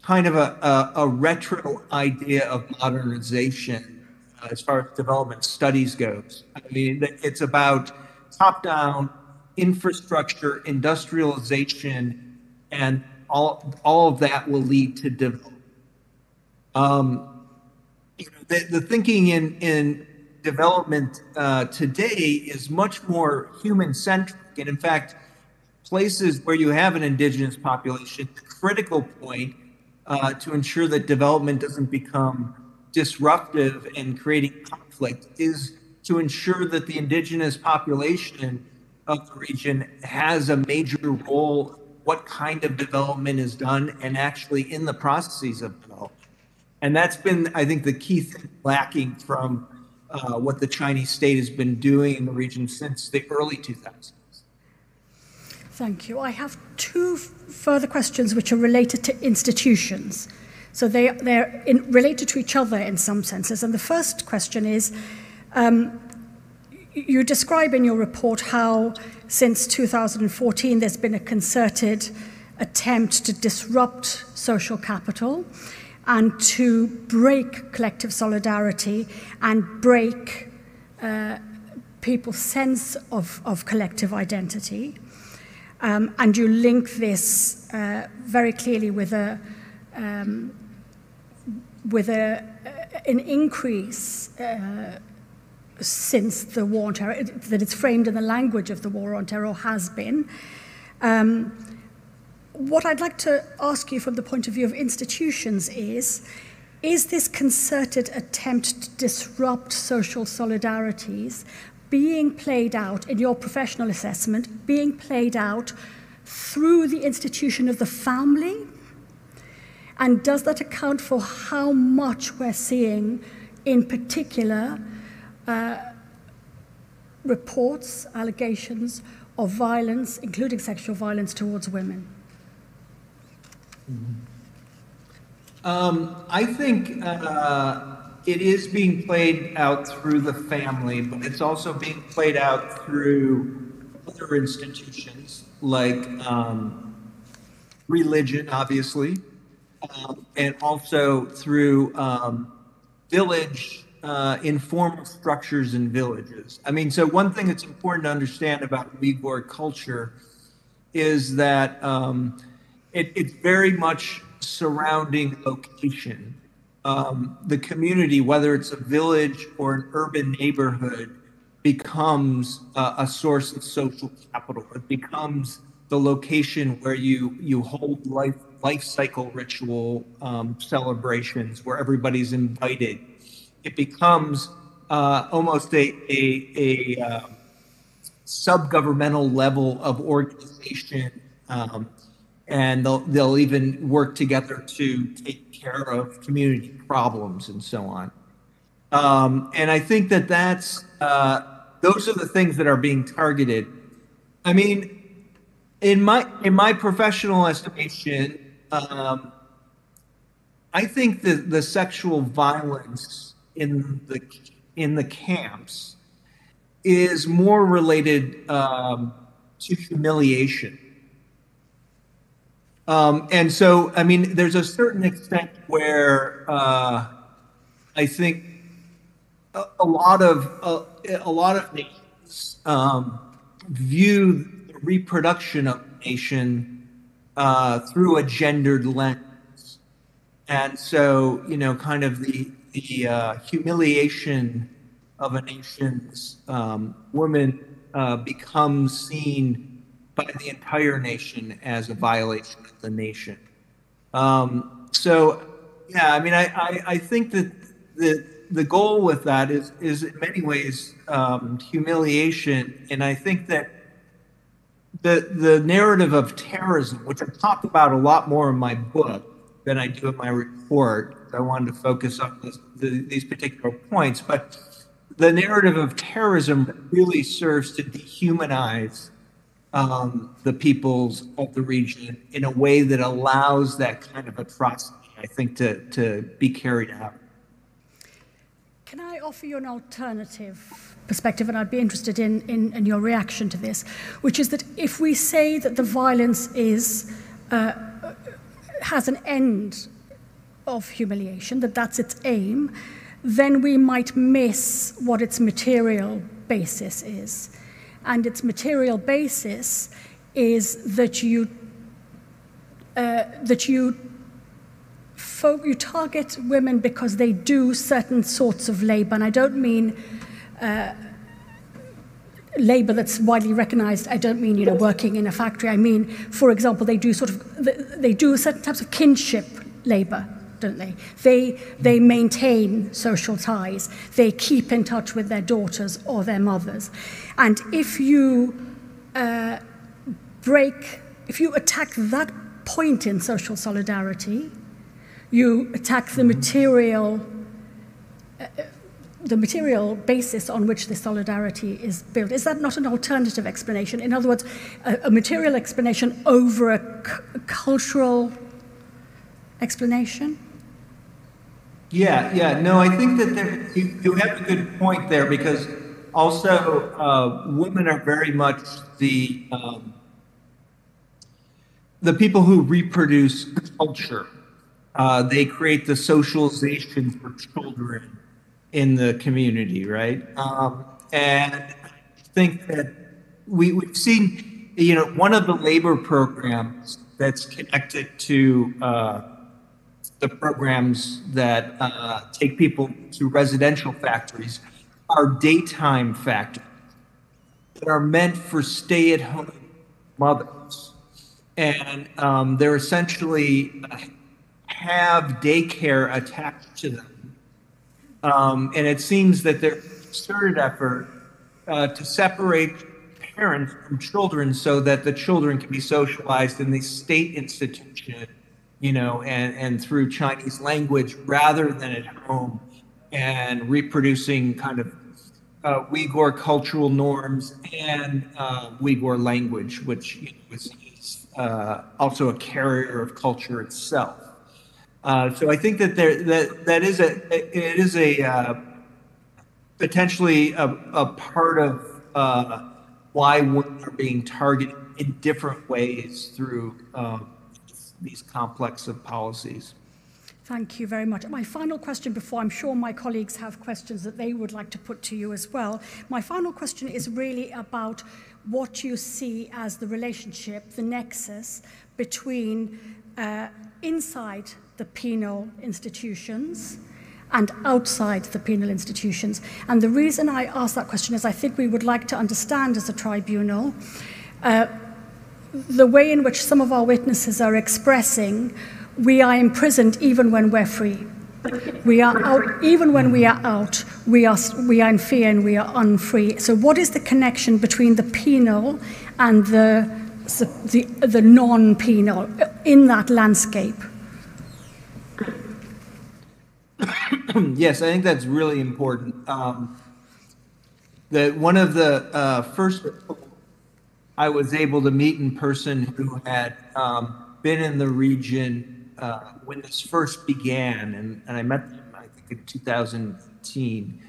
kind of a retro idea of modernization as far as development studies goes. I mean, it's about top-down infrastructure, industrialization, and all of that will lead to development. You know, the thinking in development today is much more human-centric, and in fact, places where you have an indigenous population, the critical point to ensure that development doesn't become disruptive and creating conflict is to ensure that the indigenous population of the region has a major role what kind of development is done and actually in the processes of development. And that's been, I think, the key thing lacking from what the Chinese state has been doing in the region since the early 2000s. Thank you. I have two further questions which are related to institutions. So they're related to each other in some senses. And the first question is, you describe in your report how since 2014 there's been a concerted attempt to disrupt social capital and to break collective solidarity and break people's sense of collective identity. And you link this very clearly with an increase since the war on terror, that it's framed in the language of the war on terror, has been. What I'd like to ask you from the point of view of institutions is this concerted attempt to disrupt social solidarities being played out, in your professional assessment, being played out through the institution of the family? And does that account for how much we're seeing, in particular, reports, allegations of violence, including sexual violence towards women? I think it is being played out through the family, but it's also being played out through other institutions like religion, obviously, and also through village informal structures in villages. I mean, so one thing that's important to understand about Uyghur culture is that it's very much surrounding location. The community, whether it's a village or an urban neighborhood, becomes a source of social capital. It becomes the location where you hold life cycle ritual celebrations where everybody's invited. It becomes almost a sub-governmental level of organization, and they'll even work together to take care of community problems and so on. And I think that those are the things that are being targeted. I mean, in my professional estimation, I think that the sexual violence in the camps is more related to humiliation. And so, I mean, there's a certain extent where I think a lot of nations view the reproduction of a nation through a gendered lens, and so kind of the humiliation of a nation's woman becomes seen by the entire nation as a violation of the nation. So, yeah, I mean, I think that the goal with that is in many ways humiliation, and I think that the narrative of terrorism, which I talk about a lot more in my book than I do in my report, I wanted to focus on these particular points, but the narrative of terrorism really serves to dehumanize the peoples of the region in a way that allows that kind of atrocity, I think, to be carried out. Can I offer you an alternative perspective, and I'd be interested in your reaction to this, which is that if we say that the violence has an end of humiliation, that that's its aim, then we might miss what its material basis is. And its material basis is that you target women because they do certain sorts of labor, and I don't mean labor that's widely recognized. I don't mean, working in a factory. I mean, for example, they do certain types of kinship labor, don't they? They maintain social ties. They keep in touch with their daughters or their mothers. And if you attack that point in social solidarity, you attack the material basis on which the solidarity is built. Is that not an alternative explanation? In other words, a material explanation over a cultural explanation? Yeah. No, I think that you have a good point there, because also women are very much the people who reproduce culture. They create the socialization for children in the community, right? And I think that we've seen, one of the labor programs that's connected to the programs that take people to residential factories are daytime factories that are meant for stay-at-home mothers. And they're essentially have daycare attached to them. And it seems that there's a concerted effort to separate parents from children so that the children can be socialized in the state institution, and through Chinese language rather than at home, and reproducing kind of Uyghur cultural norms and Uyghur language, which is also a carrier of culture itself. So I think that it is a potentially a part of why women are being targeted in different ways through these complex of policies. Thank you very much. My final question, before I'm sure my colleagues have questions that they would like to put to you as well. My final question is really about what you see as the relationship, the nexus between inside the penal institutions and outside the penal institutions. And the reason I ask that question is I think we would like to understand as a tribunal the way in which some of our witnesses are expressing we are imprisoned even when we're free. We are out, even when we are out, we are in fear and we are unfree. So what is the connection between the penal and the non-penal in that landscape? Yes, I think that's really important. That one of the first people I was able to meet in person who had been in the region when this first began, and I met them, I think, in 2018.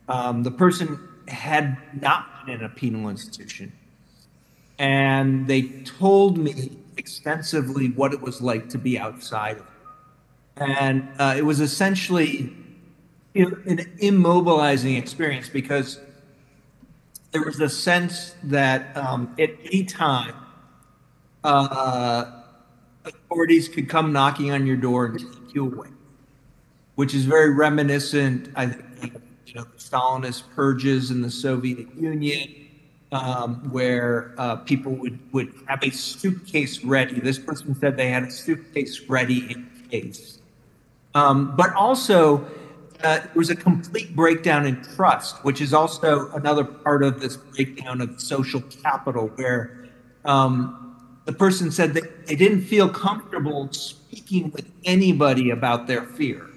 The person had not been in a penal institution. And they told me extensively what it was like to be outside of it. And it was essentially an immobilizing experience, because there was a sense that at any time, authorities could come knocking on your door and take you away, which is very reminiscent, I think, the Stalinist purges in the Soviet Union, where people would have a suitcase ready. This person said they had a suitcase ready in case. But also, there was a complete breakdown in trust, which is also another part of this breakdown of social capital, where the person said that they didn't feel comfortable speaking with anybody about their fear.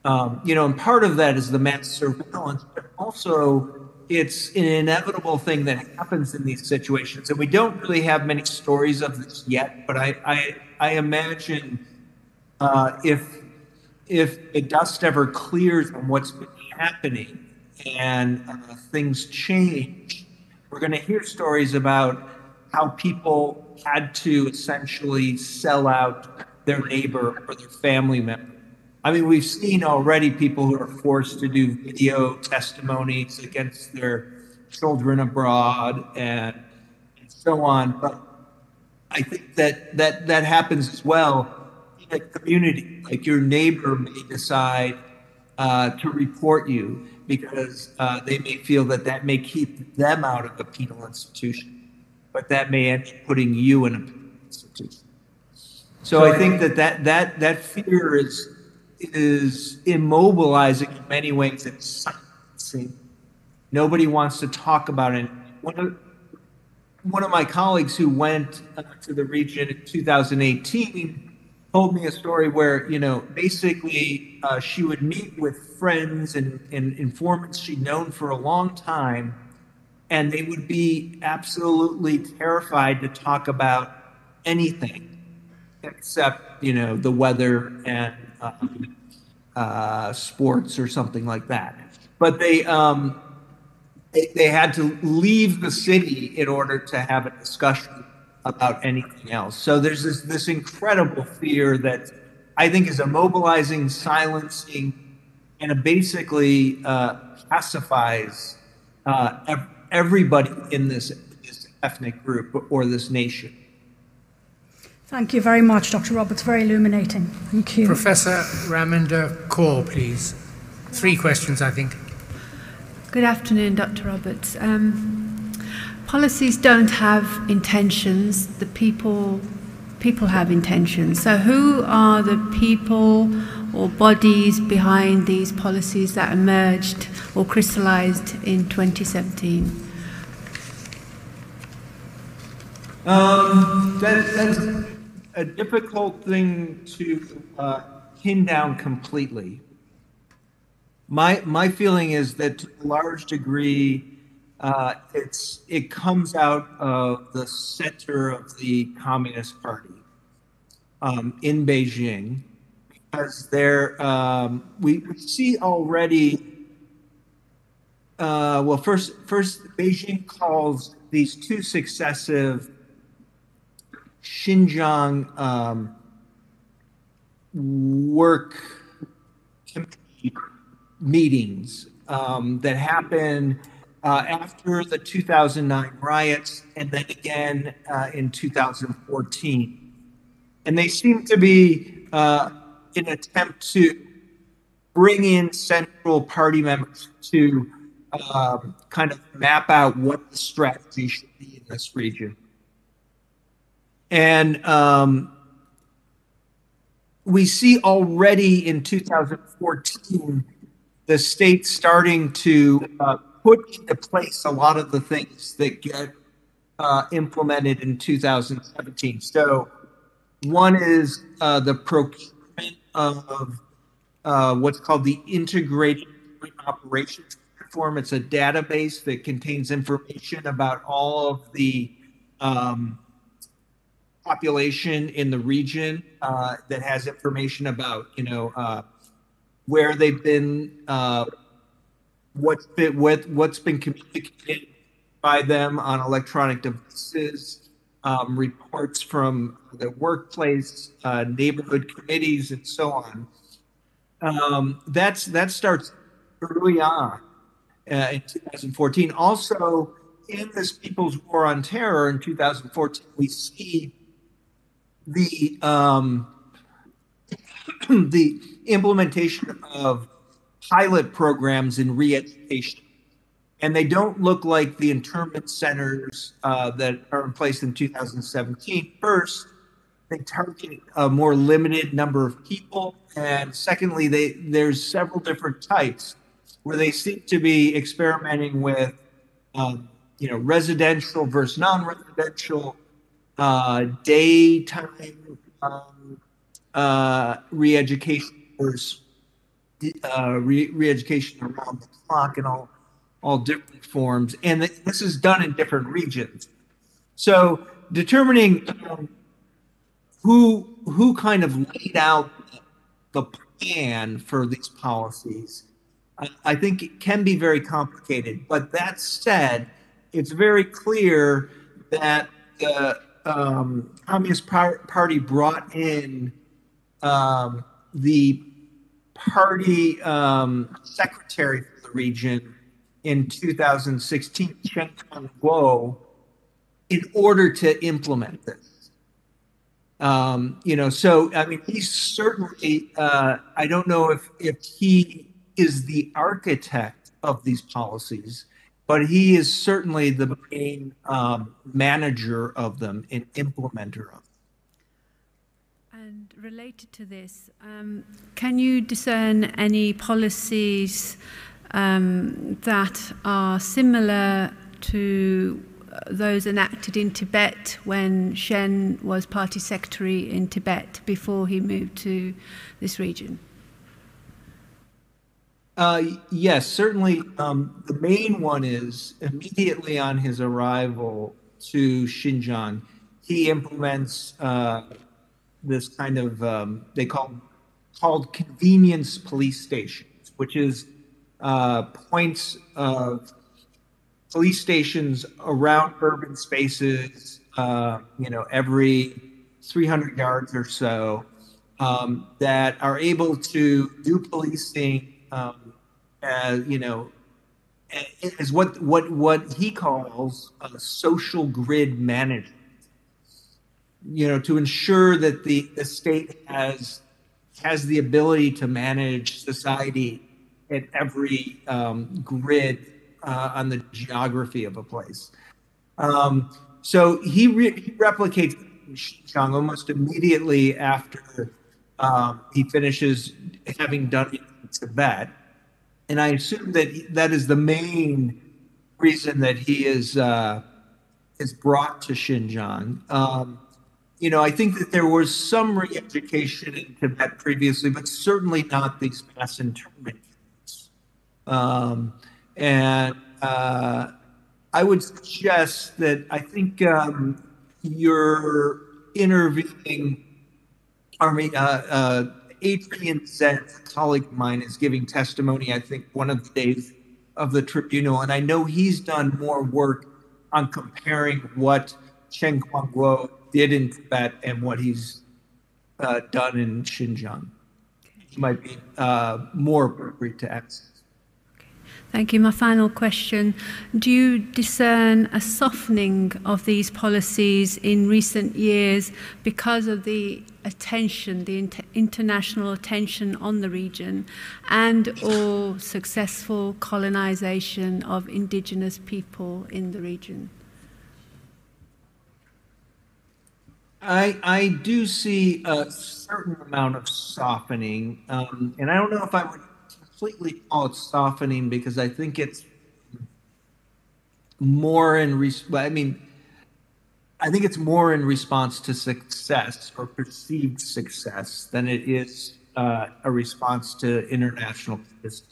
And part of that is the mass surveillance, but also it's an inevitable thing that happens in these situations. And we don't really have many stories of this yet, but I imagine if the dust ever clears on what's been happening and things change, we're going to hear stories about how people had to essentially sell out their neighbor or their family member. I mean, we've seen already people who are forced to do video testimonies against their children abroad and so on. But I think that happens as well in a community. Like your neighbor may decide to report you because they may feel that may keep them out of a penal institution, but that may end up putting you in a penal institution. So I think that fear is immobilizing in many ways. It's silencing. Nobody wants to talk about it. One of my colleagues who went to the region in 2018 told me a story where, basically she would meet with friends and informants she'd known for a long time, and they would be absolutely terrified to talk about anything except, the weather and sports or something like that. But they had to leave the city in order to have a discussion about anything else. So there's this incredible fear that I think is immobilizing, silencing, and it basically pacifies everybody in this ethnic group or this nation. Thank you very much, Dr. Roberts. Very illuminating. Thank you. Professor Raminder Kaur, please. 3 questions, I think. Good afternoon, Dr. Roberts. Policies don't have intentions. The people have intentions. So who are the people or bodies behind these policies that emerged or crystallized in 2017? That's a difficult thing to pin down completely. My feeling is that to a large degree, it comes out of the center of the Communist Party in Beijing, because we see already. First, Beijing calls these 2 successive Xinjiang work committee meetings that happened after the 2009 riots and then again in 2014. And they seem to be an attempt to bring in central party members to kind of map out what the strategy should be in this region. And we see already in 2014 the state starting to put into place a lot of the things that get implemented in 2017. So one is the procurement of what's called the Integrated Operations Platform. It's a database that contains information about all of the population in the region, that has information about, where they've been, what's been communicated by them on electronic devices, reports from the workplace, neighborhood committees, and so on. That starts early on in 2014. Also, in this People's War on Terror in 2014, we see the implementation of pilot programs in re-education. And they don't look like the internment centers that are in place in 2017. First, they target a more limited number of people. And secondly, there's several different types where they seem to be experimenting with, residential versus non-residential, daytime re-education versus re-education around the clock in all different forms, and this is done in different regions. So determining who kind of laid out the plan for these policies, I think it can be very complicated. But that said, it's very clear that the Communist Party brought in the party secretary for the region in 2016, Chen Guo, in order to implement this. So I mean, he's certainly, I don't know if he is the architect of these policies, but he is certainly the main manager of them and implementer of them. And related to this, can you discern any policies that are similar to those enacted in Tibet when Shen was party secretary in Tibet before he moved to this region? Yes, certainly. The main one is immediately on his arrival to Xinjiang, he implements this kind of, they called convenience police stations, which is points of police stations around urban spaces, every 300 yards or so, that are able to do policing, is what he calls a social grid management. To ensure that the state has the ability to manage society at every grid on the geography of a place. So he replicates Xinjiang almost immediately after he finishes having done it in Tibet. And I assume that is the main reason that he is brought to Xinjiang. I think that there was some re-education in Tibet previously, but certainly not these mass internment camps. I would suggest that I think you're interviewing, Adrian Zed, a colleague of mine, is giving testimony, I think, one of the days of the tribunal, and I know he's done more work on comparing what Chen Guo did in Tibet and what he's done in Xinjiang. He might be more appropriate to access. Thank you. My final question. Do you discern a softening of these policies in recent years because of the attention, the international attention on the region and or successful colonization of indigenous people in the region? I do see a certain amount of softening, and I don't know if I would completely call it softening, because I think it's more I think it's more in response to success or perceived success than it is a response to international criticism.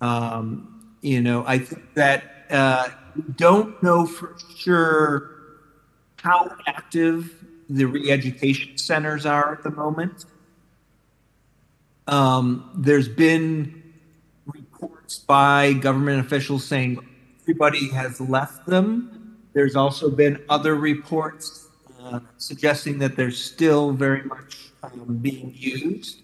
I think that we don't know for sure how active the re-education centers are at the moment. There's been reports by government officials saying everybody has left them. There's also been other reports suggesting that they're still very much being used.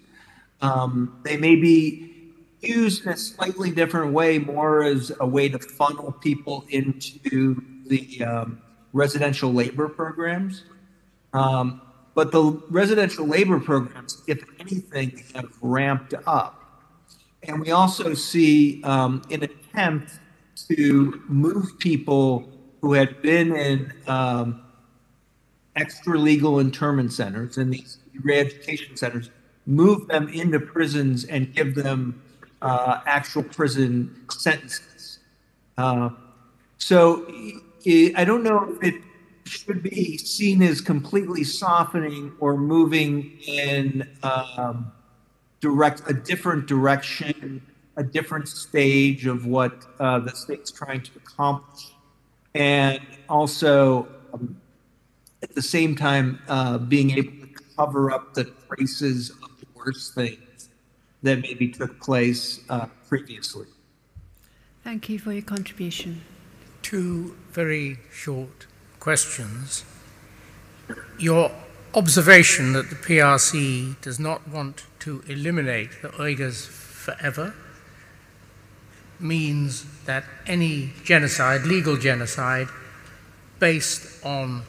They may be used in a slightly different way, more as a way to funnel people into the residential labor programs. But the residential labor programs, if anything, have ramped up. And we also see an attempt to move people who had been in extra-legal internment centers and these re-education centers, move them into prisons and give them actual prison sentences. So I don't know if it should be seen as completely softening or moving in a different direction, a different stage of what the state's trying to accomplish, and also at the same time being able to cover up the traces of the worst things that maybe took place previously. Thank you for your contribution. Two very short questions. Your observation that the PRC does not want to eliminate the Uyghurs forever means that any genocide, legal genocide, based on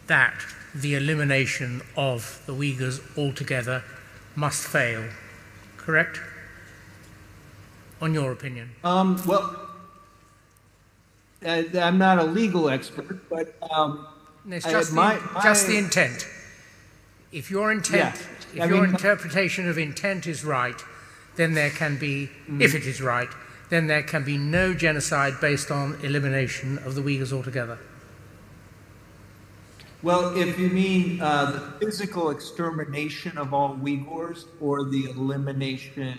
that, the elimination of the Uyghurs altogether must fail, correct? On your opinion? Well, I'm not a legal expert, but it's just, just the intent. If your intent, yeah, your interpretation of intent is right, then there can be, if it is right, then there can be no genocide based on elimination of the Uyghurs altogether. Well, if you mean the physical extermination of all Uyghurs or the elimination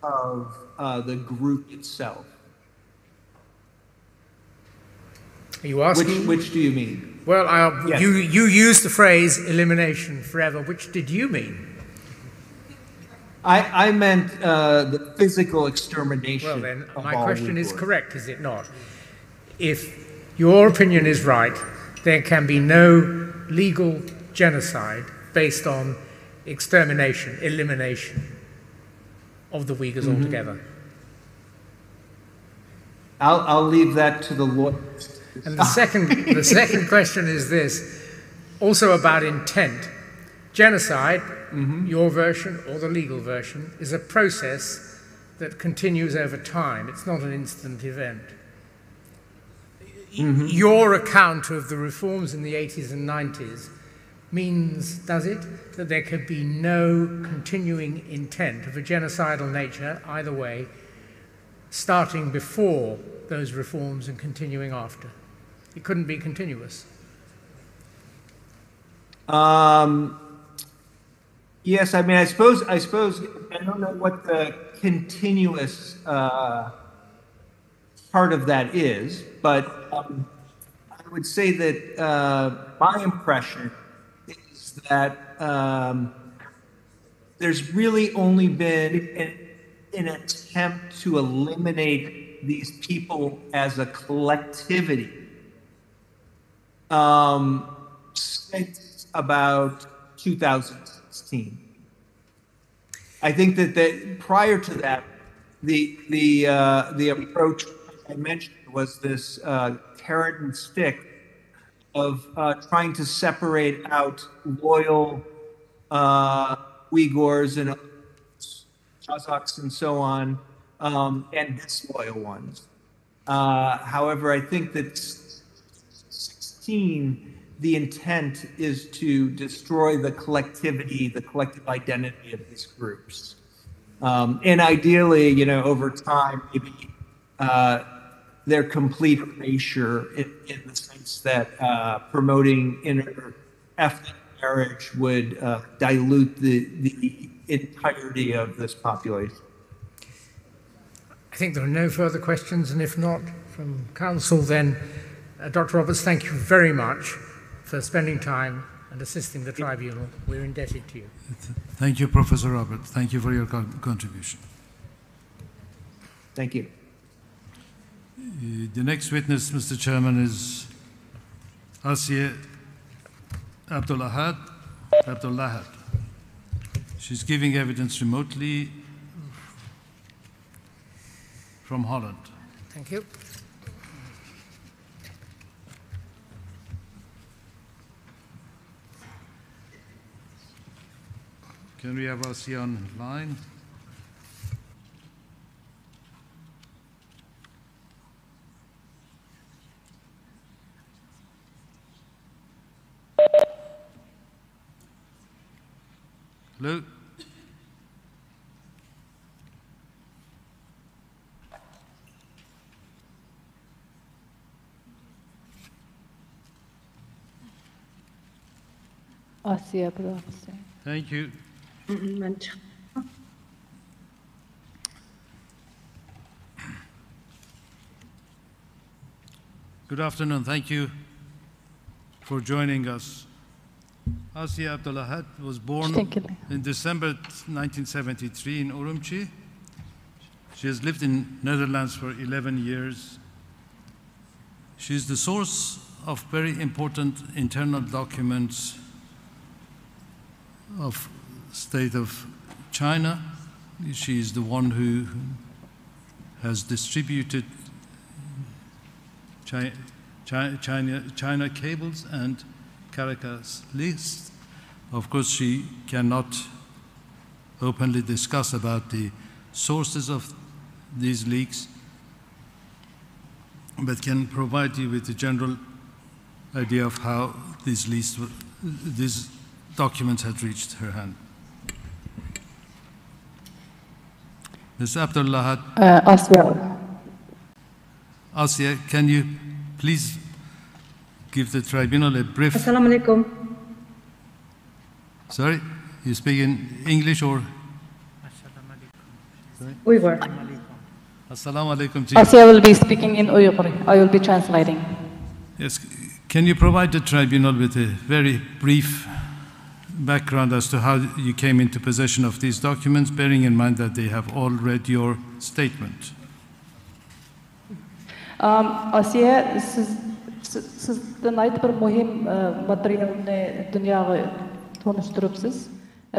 of the group itself. Are you asking? Which do you mean? Well, yes. you used the phrase elimination forever. Which did you mean? I meant the physical extermination. Well, then, of my all question Uyghurs. is correct, is it not? If your opinion is right, there can be no legal genocide based on extermination, elimination of the Uyghurs altogether. I'll leave that to the lawyers. And the second question is this, also about intent. Genocide, your version or the legal version, is a process that continues over time. It's not an instant event. Your account of the reforms in the 80s and 90s means, does it, that there could be no continuing intent of a genocidal nature either way, starting before those reforms and continuing after? It couldn't be continuous. Yes, I mean, I suppose I don't know what the continuous part of that is, but I would say that my impression is that there's really only been an attempt to eliminate these people as a collectivity since about 2016. I think that prior to that, the approach I mentioned was this carrot and stick of trying to separate out loyal Uyghurs and Kazakhs and so on, and disloyal ones. However, I think that 16, the intent is to destroy the collectivity, the collective identity of these groups. And ideally, you know, over time, maybe their complete erasure in the sense that promoting inter-ethnic marriage would dilute the entirety of this population. I think there are no further questions, and if not from Council, then Dr. Roberts, thank you very much for spending time and assisting the tribunal. We're indebted to you. Thank you, Professor Roberts. Thank you for your contribution. Thank you. The next witness, Mr. Chairman, is Asya Abdullahad. She's giving evidence remotely from Holland. Thank you. Can we have Asya online? Hello? Asya, thank you. Good afternoon. Thank you for joining us. Asya Abdullahat was born in December 1973 in Urumqi. She has lived in Netherlands for 11 years. She is the source of very important internal documents of state of China. She is the one who has distributed China cables and Caracas lists. Of course, she cannot openly discuss about the sources of these leaks, but can provide you with a general idea of how these documents had reached her hand. Ms. Abdullahat. Asya, can you please give the tribunal a brief... Assalamu alaikum. Sorry, you speak in English or... Uyghur. Assalamu alaikum. Asya will be speaking in Uyghur. I will be translating. Yes, can you provide the tribunal with a very brief background as to how you came into possession of these documents, bearing in mind that they have all read your statement? Asya, sizden ait bir muhim materialni dunyoga tanıştırıpsız.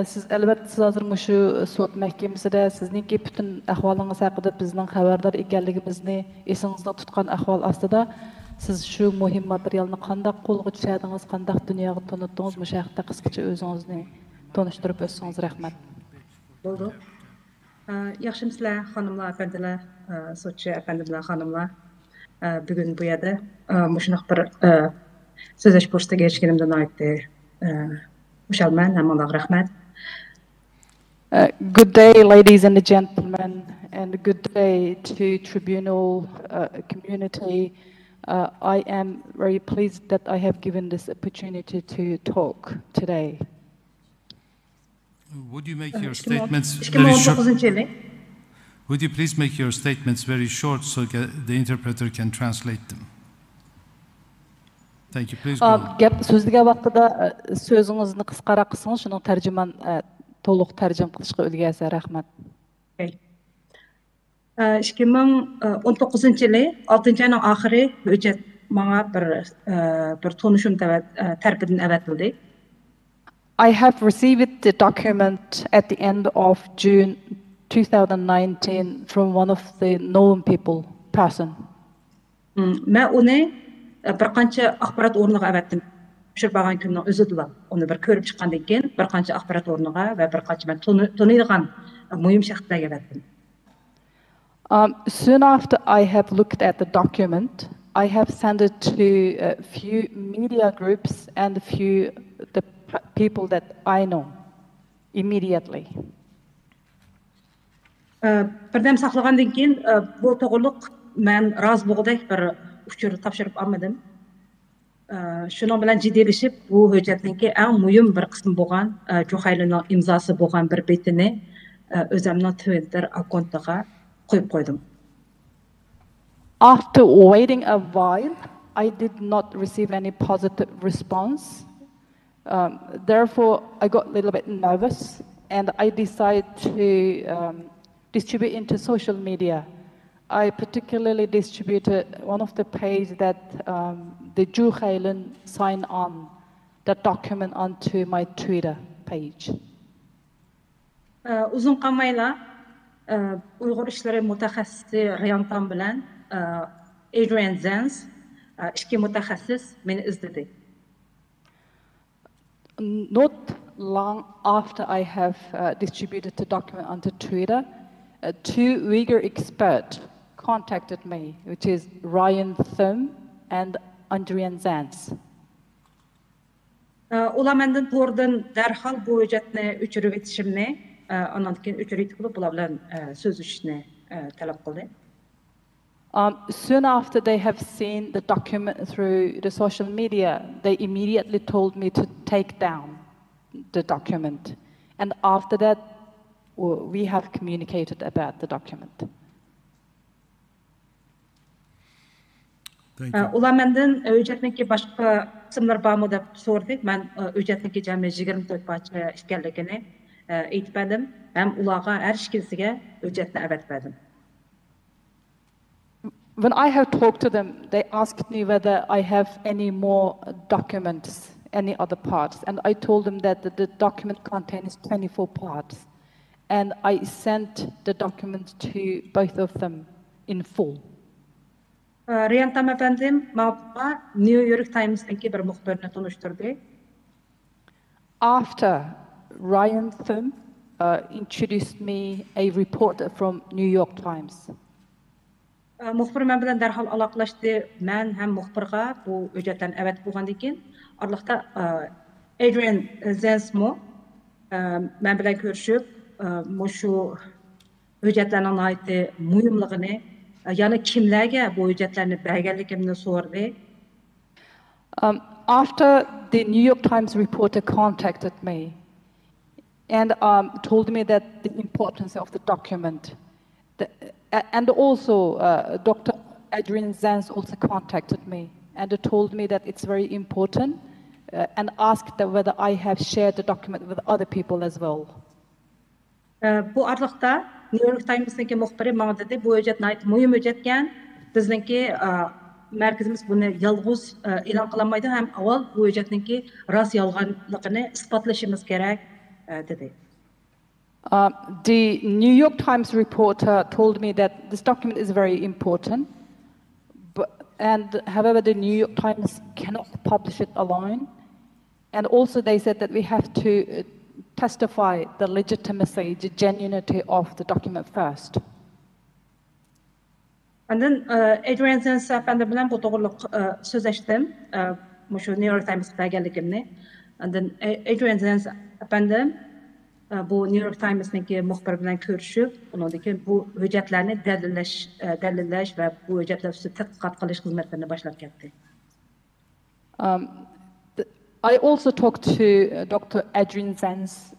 Siz elbette siz hazır şu sot mahkemesinde sizningki bütün ahvalınız haqida bizning xabardor ekanligimizni esingizda tutgan ahval ostida siz şu muhim materialni qanday qo'lga tushardingiz, qanday dunyoga tanıtdingiz, bu haqida qisqacha o'zingizni tanıştırıp o'tsangiz rahmat. Bo'ldi. Yaxshimisizlar, xonimlar, afandilar, sotchi afandilar, xonimlar. Bugun bu yerda mushunaq bir so'zlash fursatiga erishganimdan aytdi. Xushalman, hammaga rahmat. Good day, ladies and gentlemen, and good day to tribunal community. I am very pleased that I have given this opportunity to talk today. Would you make your statements very short? Would you please make your statements very short so the interpreter can translate them? Thank you. Please go on. Gap so'zliga vaqtida so'zingizni qisqaroq qilsangiz, shuni tarjiman to'liq tarjim qilishga ulgursa rahmat. 2019 yılı 6. ayının ahiri hüccet bana bir tanışım tarafından avatildi. I have received the document at the end of June 2019 from one of the known person. Ben onu bir qancha axborot o'rniga avatdim. O'sha bo'lgan kunning o'zida uni bir ko'rib chiqqandan keyin bir qancha axborot o'rniga va bir qancha men taniydigan muhim shaxslarga avatdim. Soon after I have looked at the document, I have sent it to a few media groups and a few the people that I know immediately. Birdam saqlagandan keyin bu to'g'riliq men rozi bo'lgandek bir uchur topshirib olmadim. Şunun bilan jiddiyleşip bu hüccetninki eng muhim bir qismi bo'lgan Juhaylining imzosi bo'lgan bir betini o'zimning Twitter akkauntiga qo'yib qo'ydim. After waiting a while, I did not receive any positive response. Therefore, I got a little bit nervous and I decided to distribute into social media. I particularly distributed one of the pages that the Juhaylan signed on that document onto my Twitter page. Uzun qalmayla Uyghur işleri mutaxassisi Riyantan bilan Adrian Zenz ikki mutaxassis meni izledi. Not long after I have distributed the document onto Twitter, two Uyghur experts contacted me, which is Ryan Thum and Adrian Zenz. Ular mendan to'g'ridan darhol bu hujjatni o'chirib etishimni, ondan keyin o'chirib qilib ular bilan so'zlashishni talab qildi. Soon after they have seen the document through the social media, they immediately told me to take down the document. And after that, we have communicated about the document. Ular menden hüccetniki başka kısımlar bağımı da sordu. Ben hüccetniki cami 24 parça işgallikini eğitmedim. Hem ulağa her şekilde hüccetini evetmedim. When I have talked to them, they asked me whether I have any more documents, any other parts. And I told them that the document contains 24 parts. And I sent the documents to both of them in full. Riyantam efendim, mağaza New York Times'taki bir muhbirine tanıştırdı. After Ryan Thum introduced me a reporter from New York Times. Muhbir men bilan darhol aloqalashdi. Men ham muhbirga bu hujjatlarni avat bo'lgandan keyin orliqda Adrian Zensmo men bilan ko'rishib, shu hujjatlarning nihoyatda muhimligini, yana kimlarga bu hujjatlarni berganligimni so'radi. After the New York Times reporter contacted me and told me that the importance of the document, and also Dr. Adrian Zans also contacted me and told me that it's very important and asked whether I have shared the document with other people as well. Bu arlıqda New York Times'taki muhbiri bana dedi, bu hüccet nayet mühim hüccetken, bizdeki merkezimiz bunu yalğız ilan kılamaydı, hem avval bu hüccetninki rast yalğanlıqını ispatlaşımız gerek dedi. The New York Times reporter told me that this document is very important, however, the New York Times cannot publish it alone. And also they said that we have to testify the legitimacy, the genuinity of the document first. And then Adrian Zens efendi bilen bu doğruluk sözleştim. Şu New York Times'ta geldiğimde. And then Adrian Zens efendim bu New York Times'taki muhbir bilen görüşüp, onundaki bu hüccetlerini delilleş ve bu hüccetler üstü tədqiqat qilish hizmetlerini başlap ketdi. I also talked to Dr. Adrian Zans,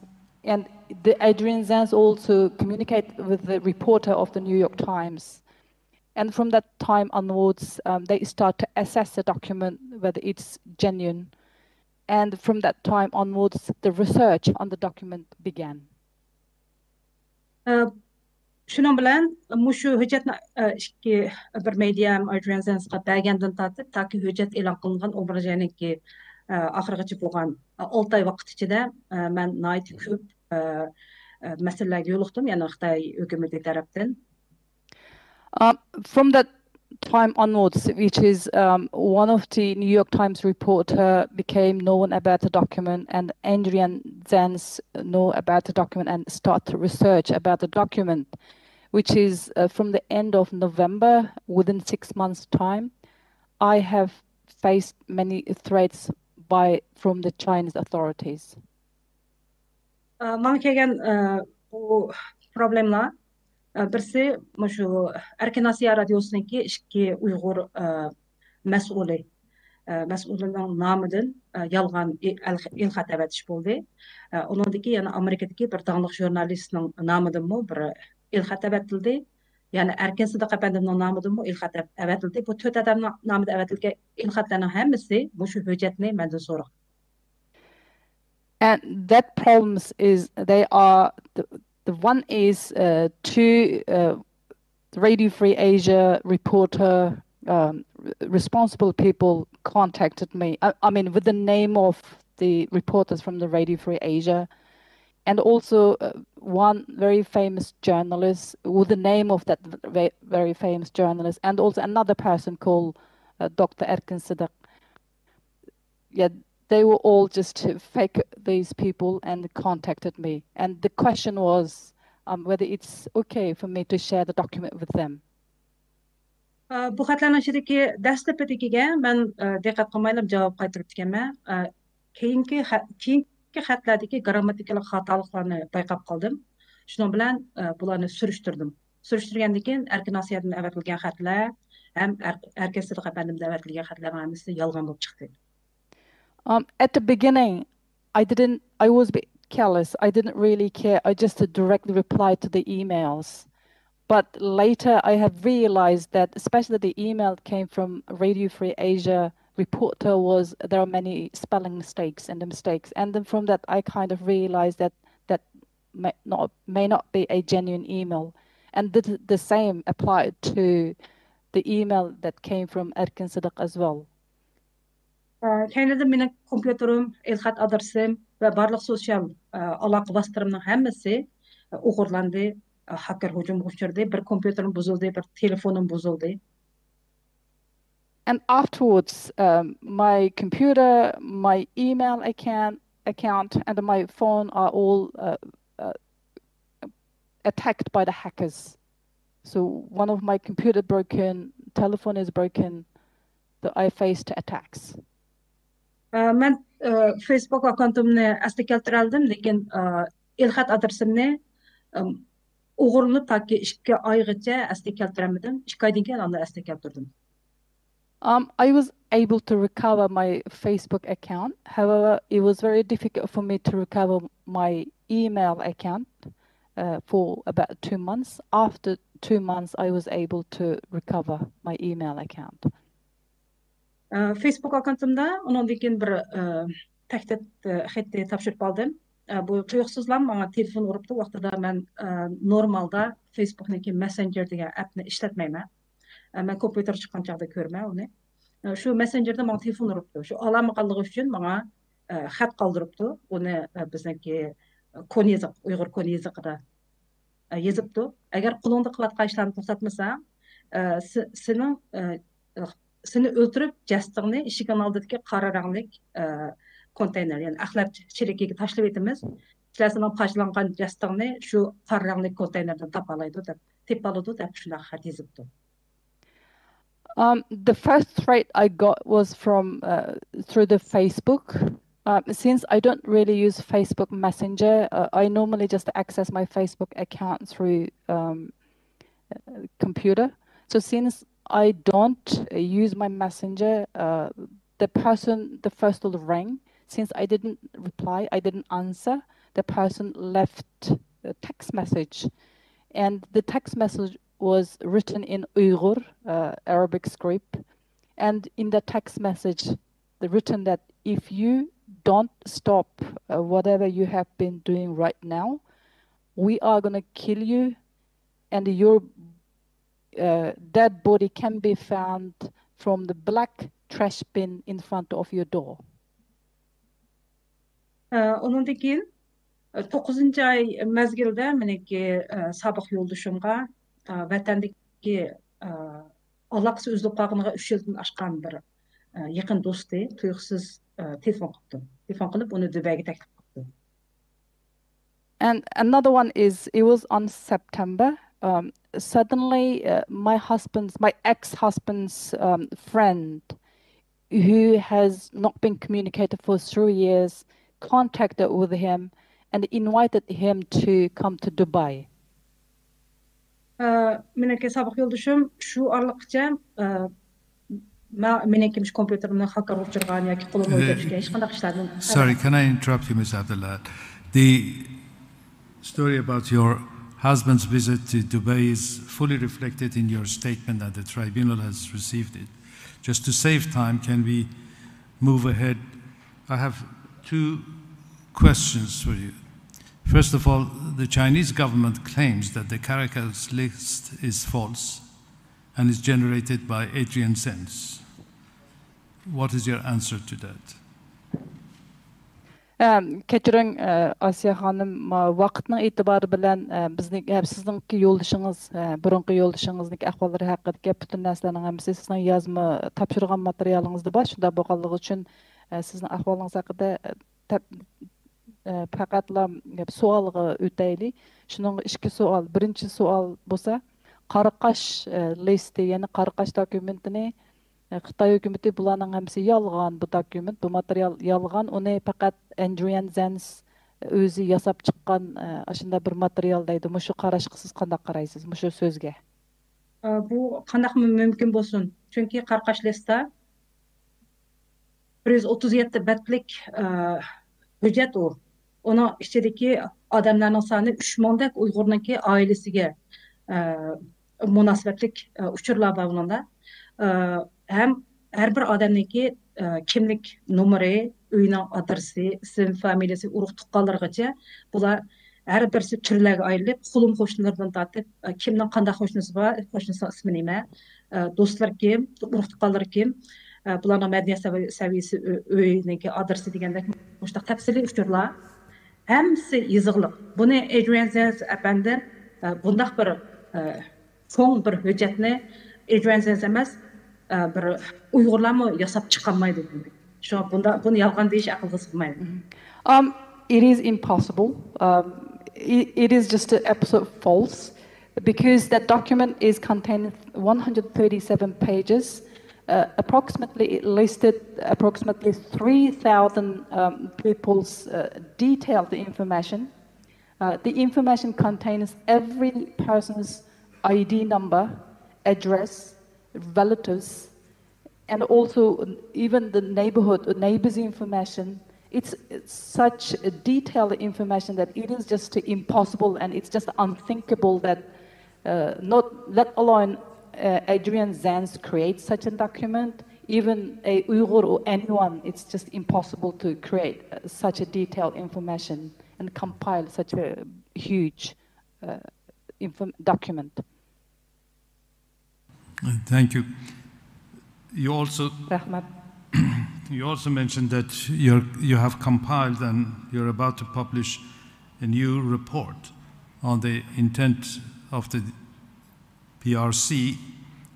and the Adrian Zans also communicated with the reporter of the New York Times. And from that time onwards, they start to assess the document, whether it's genuine. And from that time onwards, the research on the document began. Şunun bilen, şu hüccetni iki bir medium Adrian Zans'a bergandan tartib, taki hüccet e'lon qilingan obrajaniki axırgacha bo'lgan 6 ay vaqt ichida men nihoyat ko'p masalalarga yo'liqdim, ya'ni Xitoy hukumati tarafdan. From that time onwards, which is one of the New York Times reporter became known about the document, and Adrian Zans know about the document and start to research about the document, which is from the end of November, within 6 months' time, I have faced many threats from the Chinese authorities. Bana kelgan bu problemlar birisi şu Erkin Asya radyosuniki iki Uyghur mas'ulinin nomidan yolg'on ilxat avatish bo'ldi. Uningdagi yana Amerikadagi bir danglik jurnalistning nomidanmi bir ilxat avatildi. Yani Erkin Sidiq efendimning nomidanmi ilxat avatildi. Bu 4 odamning nomida avatilgan ilxatlarning hammasi shu hujjatni mendan so'ragan. And that problems is they are the one is two Radio Free Asia reporter responsible people contacted me. I mean, with the name of the reporters from the Radio Free Asia, and also one very famous journalist with the name of that very famous journalist, and also another person called Dr. Erkin Sidiq. Yeah, they were all just fake these people and contacted me. And the question was whether it's okay for me to share the document with them. Bu xatlarning ichidagi dastlabkiga men diqqat qilmaylam javob qaytarib ekanman. Keyingi xatlardagi grammatikalik xatoliklarni payqab qoldim. Shuning bilan bularni surishtirdim. Surishtirgandan keyin Erkin Asiyadan avatilgan xatlar ham Erkin Sidiq efendimdan avatilgan xatlarning hammasi yolg'on bo'lib chiqdi. At the beginning, I was a bit careless. I didn't really care. I just directly replied to the emails. But later I have realized that, especially the email that came from Radio Free Asia reporter, was there are many spelling mistakes and the mistakes. And then from that, I kind of realized that that may not be a genuine email. And the same applied to the email that came from Erkin as well. Kendim mening kompüterim, elxat adresim ve barlıq sosial aloqa vositalarımның hammasi o'g'irlandi, hacker hujum uchirdi, bir kompüterim buzildi, bir telefonim buzildi. And afterwards, my computer, my email account, and my phone are all attacked by the hackers. So one of my computer broken, telephone is broken, so I faced attacks. Men Facebook akkauntumni asli keltira oldim, lekin elxat adresimni o'g'irlanib taki 2 oygacha asli keltiramadim. 2 oydan keyin uni asli keltirdim. I was able to recover my Facebook account. However, it was very difficult for me to recover my email account for about 2 months. After 2 months, I was able to recover my email account. Facebook akkauntumda ondan keyin bir tahdid xati topshirib oldim. Bu tuyuqsizlar menga telefon uribdi. Vaqtida men normalda Facebook'niki Messenger degan appni ishlatmayman. Men kompüter chiqqan chaqda ko'rman uni. Shu Messengerda menga telefon uribdi. Shu olamaganligi uchun menga xat qoldiribdi. Uni bizniki konyeziq, Uyg'ur konyeziqida yozibdi. Agar qo'lingda qilayotgan ishlarni to'xtatmasang, seni o'ltirib jasadingni eshiging oldidagi qora ranglik konteyner, ya'ni axlat chirikiga tashlab etamiz. Sizlar sening pashlangan jasadingni shu qora ranglik konteynerdan topalaydi deb shunday xat yozibdi. The first threat I got was from through the Facebook. Since I don't really use Facebook Messenger, I normally just access my Facebook account through computer. So since I don't use my Messenger, the person, the first of the rang, since I didn't reply, I didn't answer, the person left a text message. And the text message was written in Uyghur, Arabic script. And in the text message, they written that if you don't stop whatever you have been doing right now, we are going to kill you, and your dead body can be found from the black trash bin in front of your door. Ondan keyin 9 ay mezgilde meniki sabık yoldaşımga vatandagi alaqsi uzluq qolganiga 3 yildan oshgan bir yaqin do'sti tuyuqsiz telefon qildi. Telefon qilib uni Dubayga taklif qildi. And another one is, it was on September. Suddenly, my ex-husband's friend, who has not been communicated for 3 years, contacted with him and invited him to come to Dubai. Meniki sabık yoldaşım şu aralıkça meniki kompüterimni hacker uçurgan yoki qo'limga o'tkazishga hech qanday ishlarni. Sorry, can I interrupt you, Ms. Abdullah? The story about your husband's visit to Dubai is fully reflected in your statement, and the tribunal has received it. Just to save time, can we move ahead? I have 2 questions for you. First of all, the Chinese government claims that the Caracas list is false and is generated by Adrian Sense. What is your answer to that? Kechiring Asiya xanım, vaqtning e'tibori bilan sizningki yo'ldishingiz, burunqi yo'ldishingizniki ahvollari haqidagi butun narsalarning hammasi sizning yozma topshirgan materialingizda bor. Shunda bo'lganligi uchun sizning ahvolingiz haqida faqatla savolga o'taylik. Shuning 2 savol. Birinchi savol bo'lsa, Qaraqash listi, ya'ni Qaraqash dokumentini Xitoy hükümeti bularning hammasi yolg'on, bu dokument, bu material yolg'on. Uni faqat Adrian Zenz o'zi yasab chiqqan shunday bir material deydi. Mushu qarashga siz qanday qaraysiz? Mushu so'zga. Bu qanday mumkin bo'lsin? Chunki Qaraqash listda 137 betlik hujjat u. Onun ichidagi odamlarning soni 3000 dak Uyg'urniki oilasiga münasibetlik uçurlar var bununda. Hem her bir adamdaki kimlik numara, öyünün adresi, isim, familiyası, uruk tuqqanlargacha bular her birisi türlerge ayrılıp, kulum hoşnulardan tartıp, kimden qanday hoşnusu var, hoşnusu ismi nime, dostlar kim, uruk tuqqanlar kim, bularning madaniyat saviyasi, öyününki adresi degandek muştaq tafsili uçurlar. Hemsi yızıqlıq. Bunu Adrian Zenz efendim bundaq bir son bir hüccetni Adrian Zenz emas bir Uyg'urlar mı yasab çıqanmaydı. Şu bunda bunu yalğan deyiş aqlga sig'maydi. It is impossible. It is just absolute false because that document is contained 137 pages. Approximately, it listed approximately 3,000 people's detailed information. The information contains every person's ID number, address, relatives, and also even the neighbors' information. It's such a detailed information that it is just impossible and it's just unthinkable that let alone Adrian Zenz creates such a document, even a Uyghur or anyone, it's just impossible to create such a detailed information and compile such a huge document. Thank you. You also mentioned that you have compiled and you're about to publish a new report on the intent of the PRC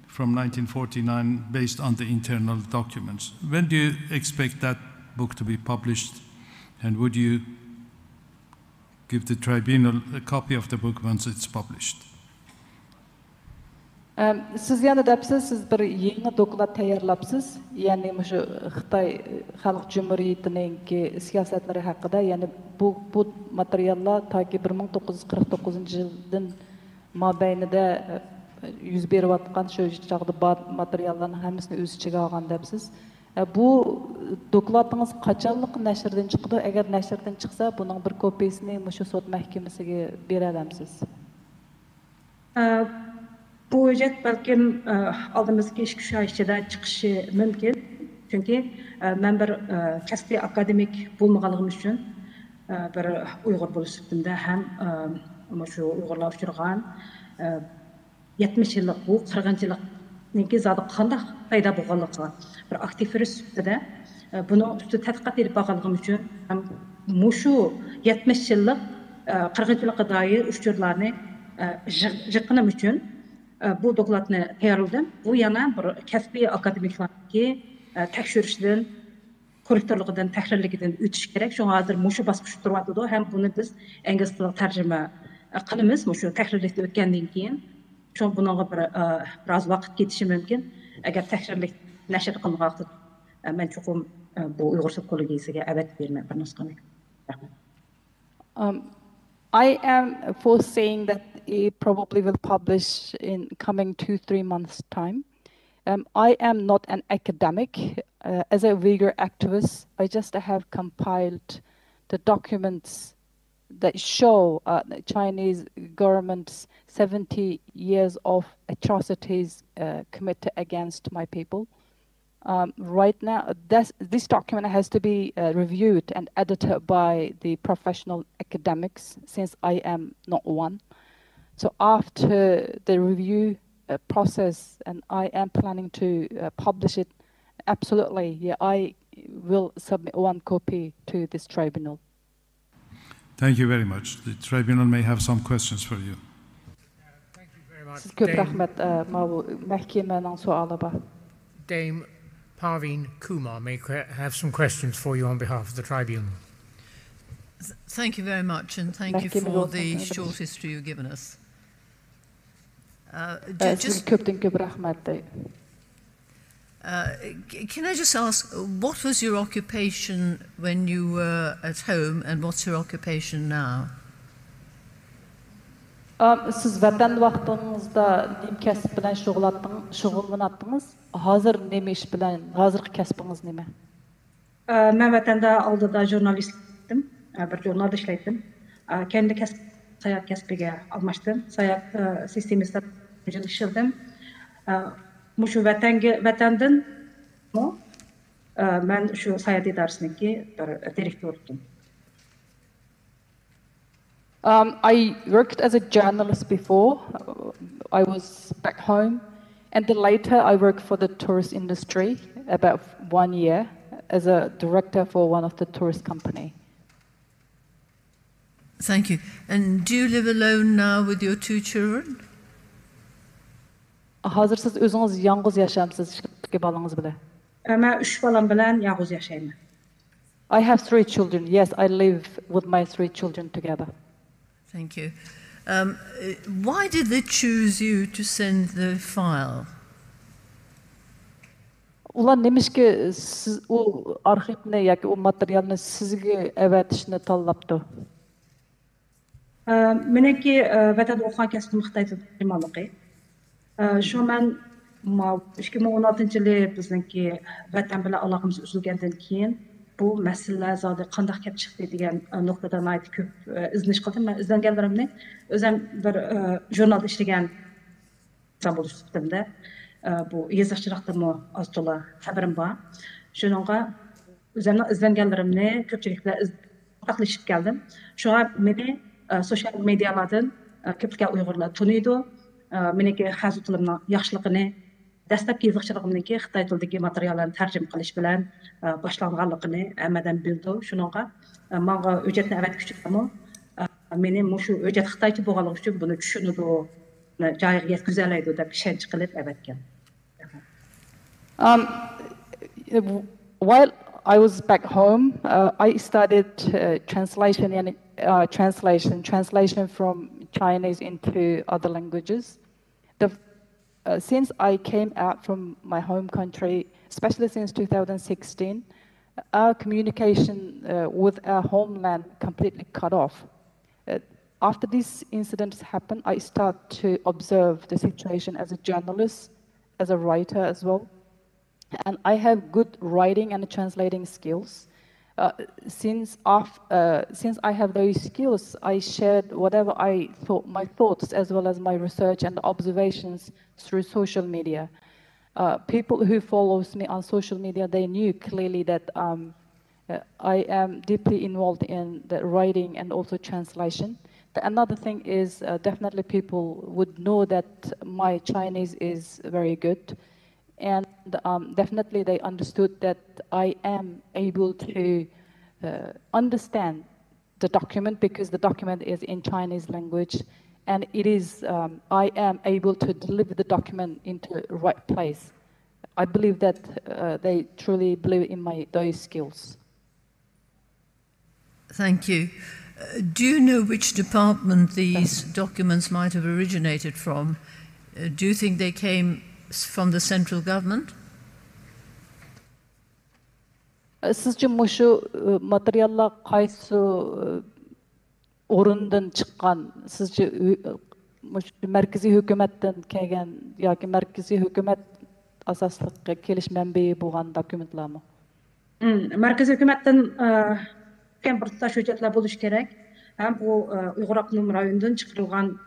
from 1949 based on the internal documents. When do you expect that book to be published, and would you give the tribunal a copy of the book once it's published? Siz yana depsiz, siz bir yeni doklat tayyorlapsiz. Yani şu Xitay Xalq Cumhuriyeti'nin siyasetleri hakkında, yani bu materyallar ta ki 1949 yıldan mabeynide yüz berivatqan şu çağda materyalların hamısını öz içine algan depsiz. Bu doklatınız kaçanlık nəşrdən çıktı? Eğer nəşrdən çıksa, bunun bir kopyasını şu sot mahkemesiga berəlemsiz. Bu hüccet belki aldığımızdaki iş güçayışçıda çıkışı mümkün. Çünkü ben bir kasbi akademik bulmağalığım için bir Uyghur buluş üstünde hem şu Uyg'urlar uçurgan 70 yıllık bu qirg'inchilikniki zadı qandaq payda bo'lganligi bir aktivist üstüde bunu üstü tadqiqat edip bakılığım için hem şu 70 yıllık qirg'inchilikqa dair uçurlarını jıqqınım için bu doklatını tayyorladım. Bu yana bir kasbi akademiklarniki tekshirishdan, korrektorligidan, tahrirligidan o'tish kerak. Şu hozir mushu bosqich turibdi. Hem bunu biz ingliz tilida tarjima qilamiz. Mushu tahrirlikdan o'tgandan keyin şu bunga biraz vaqt ketishi mumkin. Agar tahrirlik nashr qilingan men cho'qim bu Uyg'ur sud kollegiyasiga avat berman bir nusxani. I am foreseeing that it probably will publish in coming 2-3 months' time. I am not an academic. As a Uyghur activist, I just have compiled the documents that show the Chinese government's 70 years of atrocities committed against my people. Right now, this document has to be reviewed and edited by the professional academics, since I am not one. So after the review process, and I am planning to publish it, absolutely, yeah, I will submit one copy to this tribunal. Thank you very much. The tribunal may have some questions for you. Thank you very much. Dame Parveen Kumar may have some questions for you on behalf of the tribunal. Thank you very much, and thank you for the short history you've given us. Can I just ask, what was your occupation when you were at home, and what's your occupation now? Siz vatan vaqtınızda nim kasb bilan shug'ullanatdingiz? Hozir nima ish bilan, hozirgi kasbingiz nima? Men vatanda oldida jurnalistdim, bir jurnalda ishlaydim. Kendi kasb sayohat kasbiga almashdim. Sayohat sistemasida yil ishladim. Shu vatandan men shu sayohat idorasiniki bir direktor edim. I worked as a journalist before. I was back home. And then later I worked for the tourist industry about 1 year as a director for one of the tourist company. Thank you. And do you live alone now with your 2 children? Hazır siz özünüz yalnız yaşamsınız iki balınız bile. Men 3 balam bilan yalnız yaşayman. I have 3 children. Yes, I live with my 3 children together. Thank you. Why did they choose you to send the file? Ular nemişki siz o arxivni yoki o materialni sizga avatishni tanlabdi? Meniki vatanda o'qigan kasbim Xitoy terjimoligi. Shu men 2016-yili bizniki vatan bilan aloqamiz uzilgandan keyin bu masalalar zodi qanday kelib chiqdi degan nuqtadan aytib ko'p izlanish qildim. Men izlanganlarimni o'zim bir jurnalda ishlagan inson bo'lish sifatimda bu yozuvchilikdami ozto'la xabarim bor. Shuningga o'zimning izlanganlarimni ko'pchilik bilan ortaqlashib keldim. Shunga meni sotsial medialardan ko'plab Uyg'urlar taniydi. Meniki xazu tilimning yaxshiligini, dastlabki yozuvchiligimniki Xitoy tilidagi materiallarni tarjima qilish bilan boshlanganligini hammadan bildi. Shuningga menga hujjatni avatguchimi meni shu hujjat Xitoycha bo'lganligi uchun buni tushunadi, joyiga yetkazoladi deb ishonch qilib avatgan. While I was back home, I studied translation and translation from Chinese into other languages. Since I came out from my home country, especially since 2016, our communication with our homeland completely cut off. After these incidents happened, I started to observe the situation as a journalist, as a writer as well. And I have good writing and translating skills. Since I have those skills, I shared whatever I thought, my thoughts, as well as my research and observations through social media. People who follows me on social media, they knew clearly that I am deeply involved in the writing and also translation. Another thing is definitely people would know that my Chinese is very good. And definitely they understood that I am able to understand the document because the document is in Chinese language, and it is I am able to deliver the document into the right place. I believe that they truly believe in those skills. Thank you. Do you know which department these documents might have originated from? Do you think they came from the central government? Sizce şu materyallar qaysı orundan çıqqan? Sizce merkezi hükümetten kelgan yoki merkezi hükümet asaslıqqa kelish manbai bo'lgan dokumentlarmi? Merkezi hükümetten kim bir tutash hujjatlar bo'lish kerak. Ham bu Uyg'ur Abnum rayonidan chiqarilgan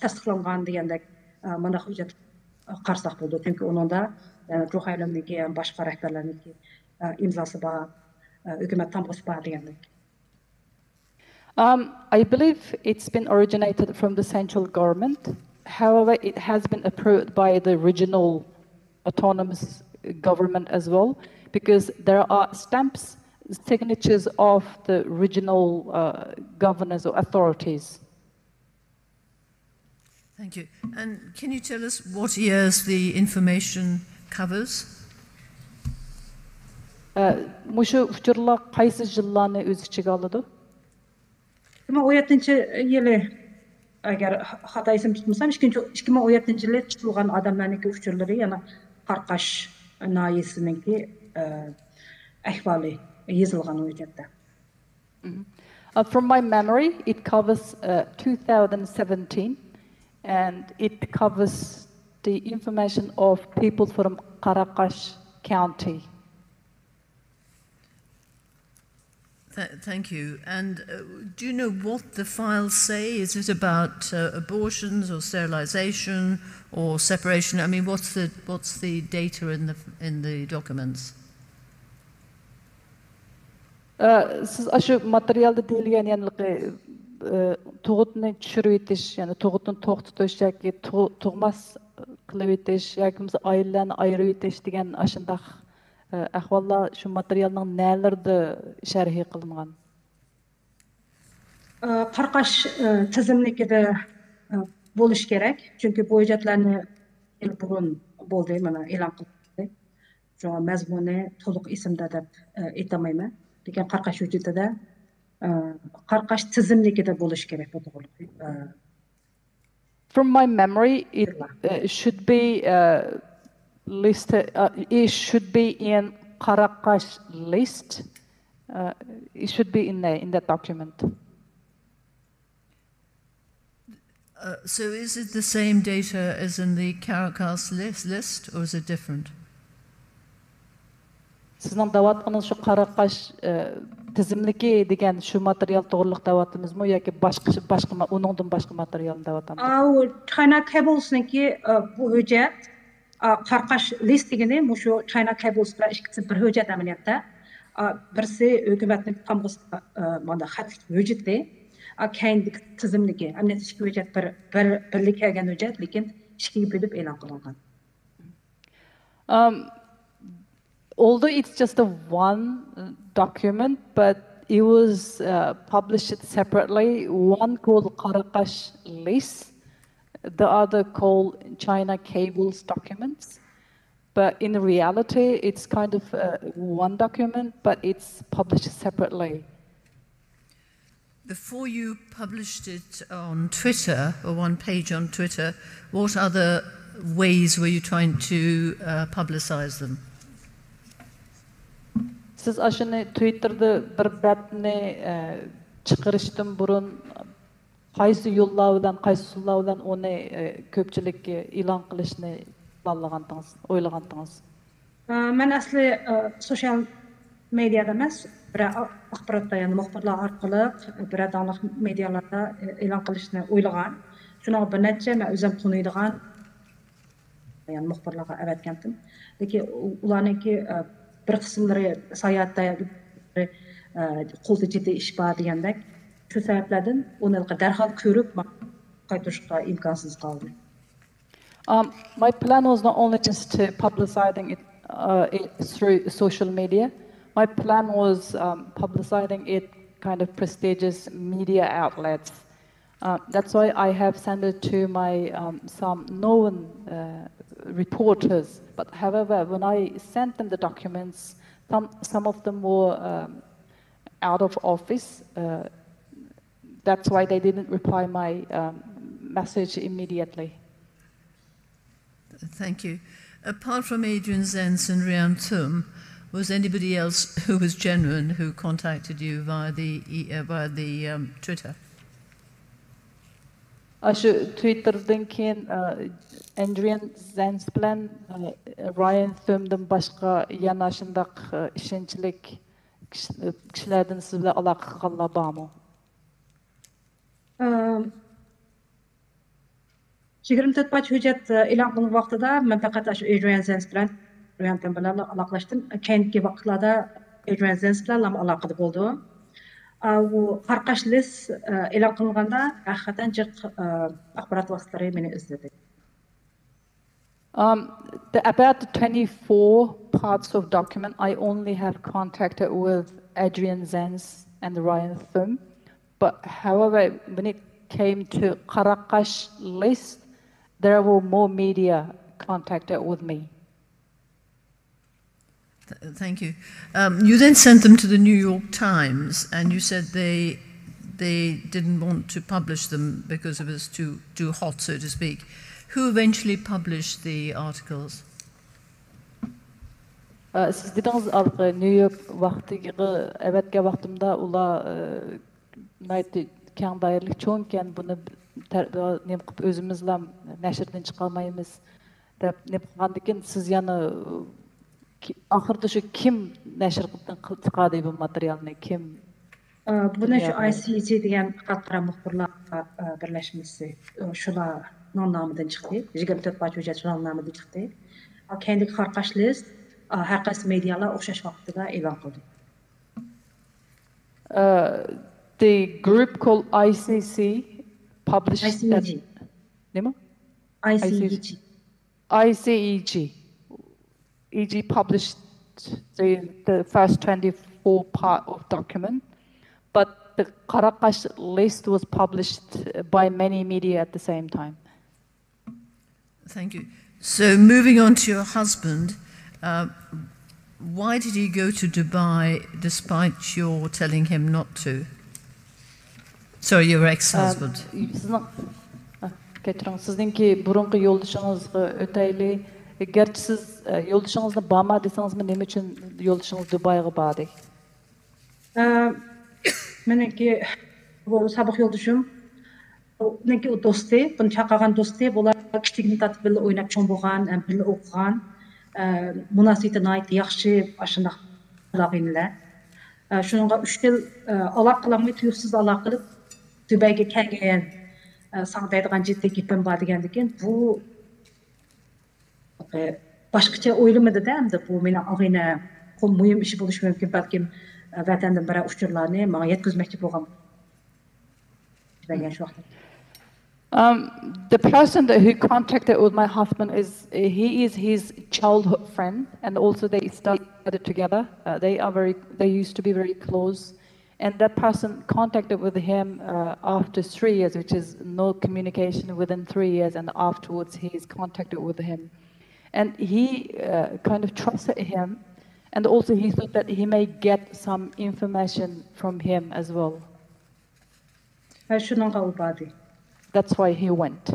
tasdiqlangan degandek mana hujjat qarsak bo'ldi. Chunki uningda Ruhaylimniki ham boshqa rahbarlarniki imzosi bor, hukumat tamg'asi bor degandek. I believe it's been originated from the central government. However, it has been approved by the regional autonomous government as well, because there are stamps, signatures of the regional governors or authorities. Thank you. And can you tell us what years the information covers? Mushu uçurlar qaysi yıllarni o'z ichiga oladi? 2017-yili agar xato esim tutmasam 2017-yili chiqilgan odamlarniki uchurlari yana Qarqash noyisiniki ahvoli yozilgan hujjatda. From my memory, it covers 2017, and it covers the information of people from Qaraqash County. Thank you. And do you know what the files say? Is it about abortions or sterilization or separation? I mean, what's the data in the documents? Siz aşı materialda deyilgen yani tuğutunu düşürüp etiş, yani tuğutunu to'xtatish yoki tug'mas qilib etish yoki oilalarni ayirib etish degan ashundaq ahvollar shu materialning nelerda sharhi qilingan? Qarqash tizimlikida bo'lish kerak, chunki bu hujjatlarni burun bo'ldi, mana e'lon qildi. Shunga mazmuni to'liq ismda deb aytolmayman. Lekin qarqash hujjatida qarqash tizimlikida bo'lish kerak bu to'g'ri. From my memory, it should be listed. It should be in Qaraqash list. It should be in there in that document. So is it the same data as in the Caracas list, or is it different? Sizning davatqınız şu Qaraqash tizimliki degan şu material to'g'riliq davatimizmi yoki boshqa uningdan boshqa materialni davatamiz? China Cables'niki bu hujjat Qarqash list degani shu China Cables bilan ikkisi bir hujjat amaliyotda. Birisi hukumatning tomg'isida mana xatlik hujjati, keyingi tizimligi. Amaliyotda ikki hujjat birlik kelgan hujjat, lekin ikkiga bo'lib e'lon qilingan. Although it's just a one document, but it was published separately. One called Qaraqash list, the other called China Cables documents. But in reality, it's kind of one document, but it's published separately. Before you published it on Twitter, or one page on Twitter, what other ways were you trying to publicize them? Siz aşını Twitter'da bir betni çıkarıştın burun qaysı yo'llar bilan qaysı usullar bilan onu ko'pchilikka e'lon qilishni o'ylagandingiz? Men asli sosyal medyada emas, bir axborotda, ya'ni muxbirlar orqali bir davlat medialarda e'lon qilishni o'ylagan. Shuni bir necha men o'zim taniydigan ya'ni muxbirlarga avatgandim. Lekin ularniki bir qismlari sayohatda qo'lda jiddiy ish bor degandek, shu sabablardan uni darhol ko'rib qaytarishga imkonsiz qoldi. My plan was not only just to publicizing it through social media. My plan was publicizing it kind of prestigious media outlets. That's why I have sent it to my some known reporters. But however, when I sent them the documents, some of them were out of office. That's why they didn't reply my message immediately. Thank you. Apart from Adrian Zenz and Rian Thum, was anybody else who was genuine who contacted you via the Twitter? Aşı Twitter'dan keyin Adrian Zenz bilan Ryan Thum'dan boshqa yana shundaq ishonchlik kishilardan siz bilan aloqa qilganlar bormi? 24 pach hujjat e'lon qilingan vaqtida men faqat shu Adrian Zenz bilan Ryan Thum bilan aloqalashdim. Keyingi vaqtlarda Adrian Zenz bilan aloqada bo'ldim. Bu Qarqash list e'lon qilinganda haqiqatan jiq axborot vositalari meni izladi. About the 24 parts of document, I only have contacted with Adrian Zenz and Ryan Thum. But however, when it came to Qaraqash list, there were more media contacted with me. Thank you. You then sent them to the New York Times, and you said they didn't want to publish them because it was too hot, so to speak. Who eventually published the articles? Siz dediniz New York vaqtiga evetga vaqtimda ular keng doirlik cho'nkan buni nem qilib o'zimizla nashrdan chiqolmaymiz deb nima qilgandikin siz yana oxirida shu kim nashr chiqadi bu materialni kim Buni şu ICG degan xalqaro muxbirlar birlashmasi shularning nomidan chiqdi. 24 parcha hujjat shularning nomidan chiqdi. Kendiki qarqashliz har qaysi medialar o'xshash vaqtida e'lon qildi. The group called ICC published ICEG. Name? ICEG. ICEG. EG published the first 24 part of document, but the Qaraqash list was published by many media at the same time. Thank you. So moving on to your husband, why did he go to Dubai despite your telling him not to? Sorry, your ex-husband. Sizningki burunqi yo'ldoshingizni o'tayli. Gerçi siz yo'ldoshingizni borma desangizmi, nima uchun yo'ldoshingiz Dubayga bordi? Meniki bu sabiq yo'ldoshim, meniki u do'sti, buni chaqirgan do'sti, bular kichikni tatib birga o'ynab cho'ng bo'lgan, birga o'qigan, munosabati nihoyat yaxshi, shunday aloqalar. Shuningga 3 yil aloqa qilmay, tuyuqsiz aloqa qilib Dubayga kelgan, sangdaydigan jiddiy gapim bor degandan keyin bu boshqacha o'ylamadi-da, endi bu meni og'ayna muhim ish bo'lishi mumkin, balkim vatandan bir uchurlarni menga yetkazmoqchi bo'lgan degan shu vaqtda. The person who contacted with my husband is his childhood friend, and also they studied together. They used to be very close, and that person contacted with him after 3 years, which is no communication within 3 years, and afterwards he's contacted with him, and he kind of trusted him, and also he thought that he may get some information from him as well. That's why he went.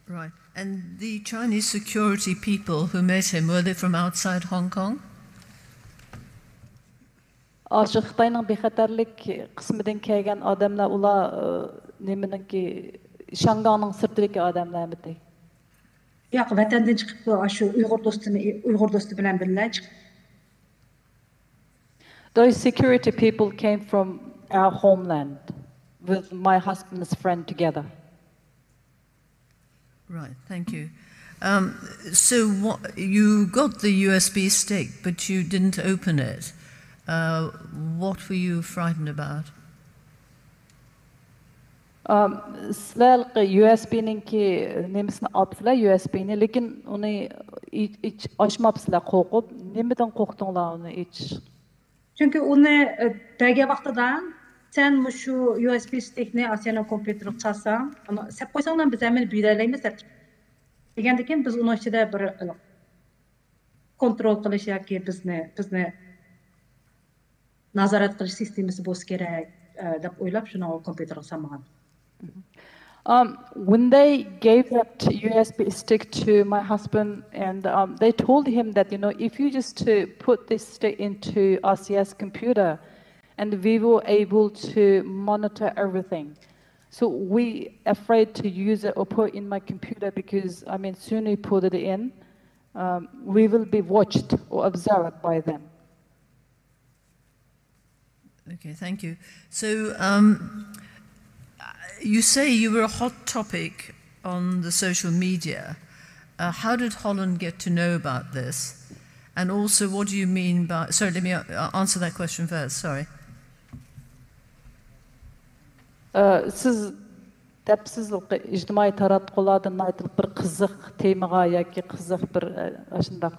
Right. And the Chinese security people who met him, were they from outside Hong Kong? Xitoyning bexatarlik qismidan kelgan odamlar, ular nimaninki Shanghayning sirtidagi odamlarmidi? Yo'q, vatandan chiqib shu Uyg'ur do'sti bilan birga chiqib. Those security people came from our homeland with my husband's friend together. Right, thank you. So you got the USB stick, but you didn't open it. What were you frightened about? Sizlar USB-ninki nemisini olibsizlar, USB-ni, lekin uni ochmabsizlar qo'rqib. Nimadan qo'rqdinglar uni ichish? Chunki uni bergan vaqtida sen shu USB stickni Asiyaning kompyuteriga solsang, uni sep qo'ysanglar biz ham buyuraymiz degandan keyin biz uni ichida bir kontrol qilish yoki bizni nazorat qilish sistemasi bo'lishi kerak deb o'ylab shuni kompyuterga solmagan. When they gave that USB stick to my husband, and they told him that, if you just put this stick into Asia's computer, and we were able to monitor everything. So we afraid to use it or put in my computer because, soon we put it in, we will be watched or observed by them. Okay, thank you. So, you say you were a hot topic on the social media. How did Holland get to know about this? And also, what do you mean by... Sorry, let me answer that question first, sorry. Siz depsiz ijtimoiy taratqulardan aytilib bir qiziq temaga yoki qiziq bir ashundaq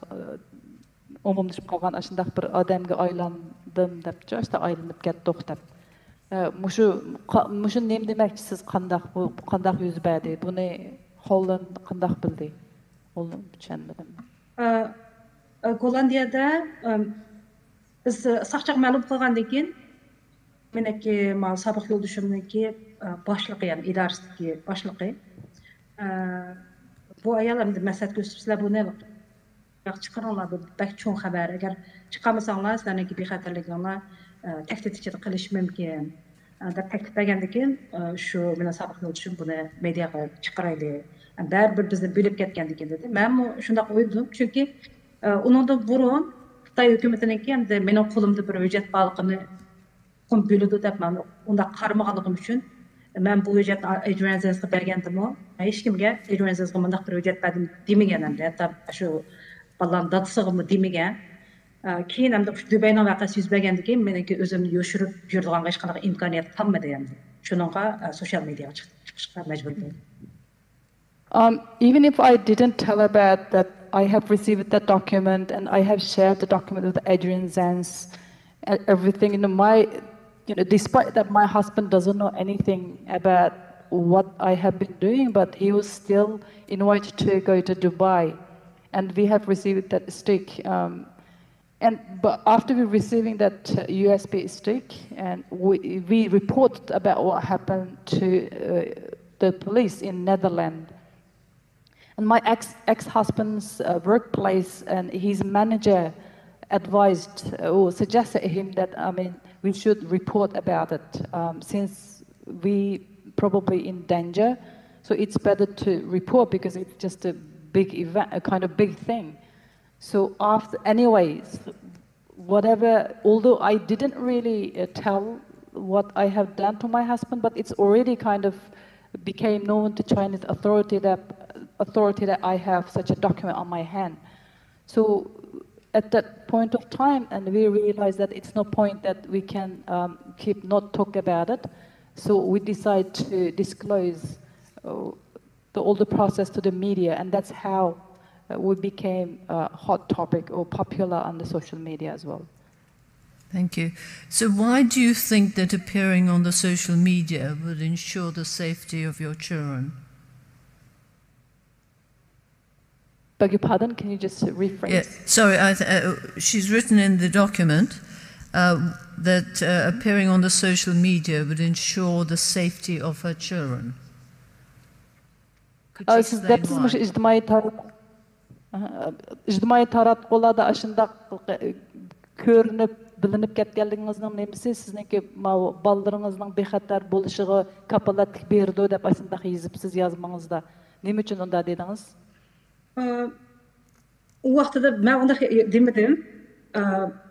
umumlashib qolgan ashundaq bir odamga aylandim debchi, işte aylanib ketdik deb. Mushu nima demoqchisiz, qandaq yuz berdi? Buni Holland qandaq bildi? Uni tushunmadim. Gollandiyada biz saqchaq ma'lum qilgandan keyin meniki sobiq yo'ldoshimniki boshlig'i, ya'ni idorasidagi boshlig'i bu ayol endi maqsad ko'rsatibsizlar buni chiqaringlar, bu bak cho'ng xabar. Agar chiqarmasanglar sizlarniki bexatarliginglar tahdid ichida qilish mumkin deb taklif bergandan keyin shu meni sobiq yo'ldoshim buni mediaga chiqarayli, baribir bizni bo'lib ketgandan keyin dedi. Men shunday o'yladim, chunki undan burun Xitoy hukumatiniki endi mening qo'limda bir hujjat borligini huquqim bölüdü deb men unda qarmağanlığım üçün men bu hüccetni ejrenzizga bergandimmi? Hech kimga ejrenzizga mundaq bir hüccet berdim demagan endi. Hatta shu balalarning dadasiga demagan. Keyin endi Dubayning vaqasi yuz bergandan keyin meniki o'zimni yoshirib yuradigan hech qanaqa imkoniyat qolmadi endi. Shuningga sosyal mediaga chiqishga majbur bo'ldim. Even if I didn't tell about that I have received that document and I have shared the document with Adrian Zenz and everything, despite that my husband doesn't know anything about what I have been doing, but he was still invited to go to Dubai, and we have received that stick. But after we receiving that USB stick, and we reported about what happened to the police in Netherlands. And my ex-husband's workplace and his manager advised or suggested him that, we should report about it since we probably in danger. So it's better to report because it's just a big event, a kind of big thing. So anyways, although I didn't really tell what I have done to my husband, but it's already kind of became known to Chinese authority that I have such a document on my hand. So at that point of time, and we realized that it's no point that we can keep not talk about it. So we decided to disclose all the process to the media, and that's how we became a hot topic or popular on the social media as well. Thank you. So why do you think that appearing on the social media would ensure the safety of your children? Beg your pardon, can you just rephrase? Yeah, sorry, she's written in the document that appearing on the social media would ensure the safety of her children. Could you explain why? İctimai taratqularda aşındaq görünüp bilinip ketganligingizning nemisi sizningki balalarınızning bexatar bo'lishiga kapolatlik berdi deb aşındaq yozibsiz yozmangizda. Nima uchun unda dedingiz? O vaqtida men unda demedim.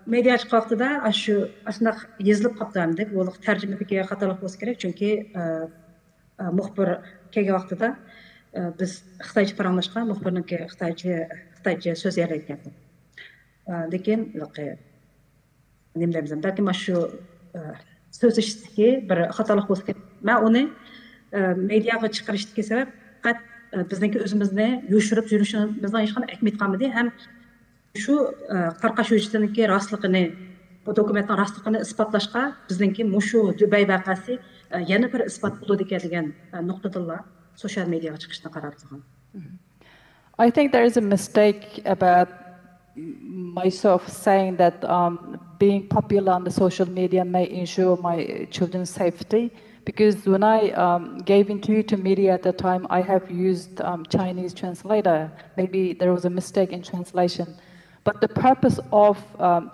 Media chiqqan vaqtida shu aşındaq yozilib qoldi. Bu tarjimaga xatolik bo'lsa kerak, chunki muxbir kelgan vaqtida biz Xitoycha paranglashgan, muxbirniki Xitoycha so'z yaratgan. Lekin nima deymiz, balki mana shu so'z eshitdiki bir xatolik bo'lsa kerak. Men uni mediaga chiqarishdagi sabab faqat bizningki o'zimizni yoshirib yurishimizdan hech qanday ahamiyat qolmadi. Ham shu qarqash hujjatiniki rostligini, bu dokumentning rostligini isbotlashga bizningki shu Dubay vaqasi yana bir isbot bo'ladi degan nuqtadanlar social mediaga chiqishni qaror qilgan. I think there is a mistake about myself saying that being popular on the social media may ensure my children's safety, because when I gave interview to media at the time, I have used Chinese translator. Maybe there was a mistake in translation. But the purpose of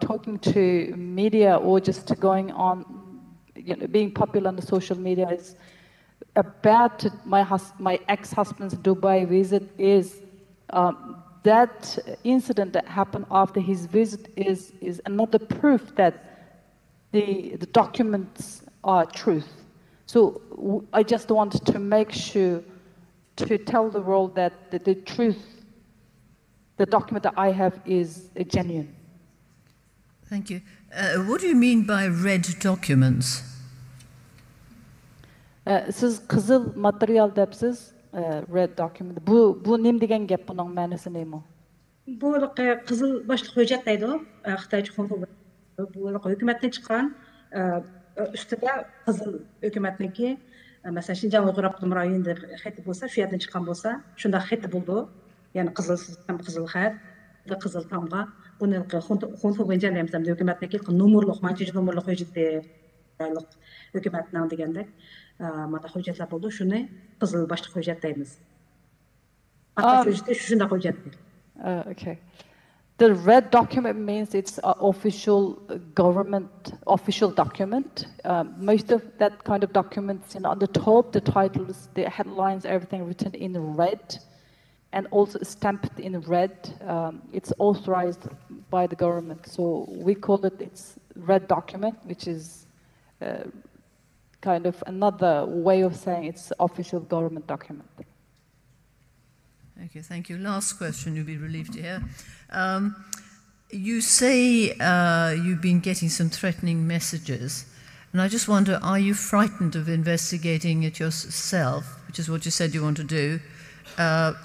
talking to media or just going on, being popular on the social media is about my ex-husband's Dubai visit is that incident that happened after his visit is another proof that the documents are truth. So I just wanted to make sure to tell the world that the truth, the document that I have is genuine. Thank you. What do you mean by red documents? Siz qizil material debsiz, red document. Bu nim degan gap, buning ma'nosi nima? Bu qizil boshliq hujjat deydi, Xitoycha xonxob. Bu hukumatdan chiqqan ustida qizil hukumatniki, masalan, Şinjan Uyghur Abdum rayonida xati bo'lsa, shu yerdan chiqqan bo'lsa, shunda xati bo'ldi. Ya'ni qizil xat, qizil tamga, buni xonxob bo'yicha hukumatniki nomerliq, manchiji nomerliq hujjat hukumatning degandek. Mana hujjatlar bo'ldi, shuni qizil boshliq hujjat deymiz. Okay. The red document means it's an official government, official document. Most of that kind of documents, on the top, the titles, the headlines, everything written in red and also stamped in red. It's authorized by the government. So we call it's red document, which is kind of another way of saying it's official government document. Okay, thank you. Last question, you'll be relieved to hear. You say you've been getting some threatening messages, and I just wonder, are you frightened of investigating it yourself, which is what you said you want to do,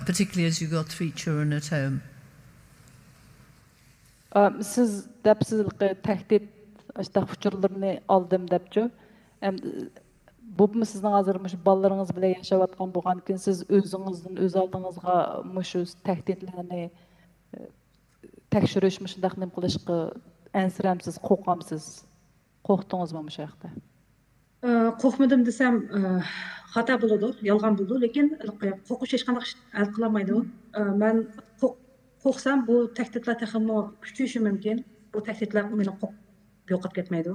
particularly as you've got 3 children at home? Siz depsizlikle tehdit uçurlarını aldım depçü. Bu mu sizin hazırmış ballarınız bile yaşavatkan boğan ki siz özünüzün öz aldığınızga muşu tehditlerini tekşürüş müşündək nem qılışqı ensiremsiz, qoqamsız, qoqtunuz mu müşəxdə? Qoqmadım desem hata buludu, yalgan buldu. Lekin qoquş hiç qanaq el qılamaydı. Ben qoqsam bu tehditler texilmo küçüşü mümkün. Bu tehditler meni yo'qib ketmaydi.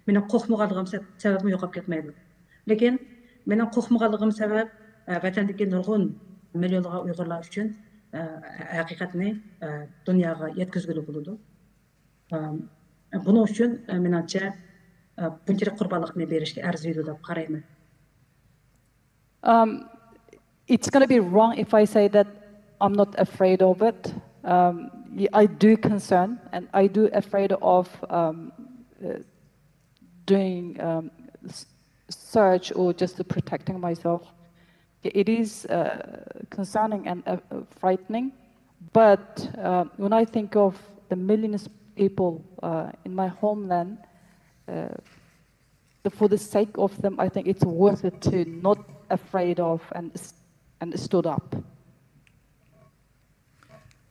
Mening qo'rqmaganligim sababim yo'qib ketmaydi. Lekin mening qo'rqmaganligim sabab vatandagi nurg'un millionlar Uyg'urlar uchun haqiqatni dunyoga yetkazguli bo'ladi. Buning uchun menimcha bunchalik qurbonlikni berishga arziydi deb qarayman. It's going to be wrong if I say that I'm not afraid of it. I do concern and I do afraid of doing search or just protecting myself. It is concerning and frightening, but when I think of the millions of people in my homeland, for the sake of them, I think it's worth it to not afraid of and stood up.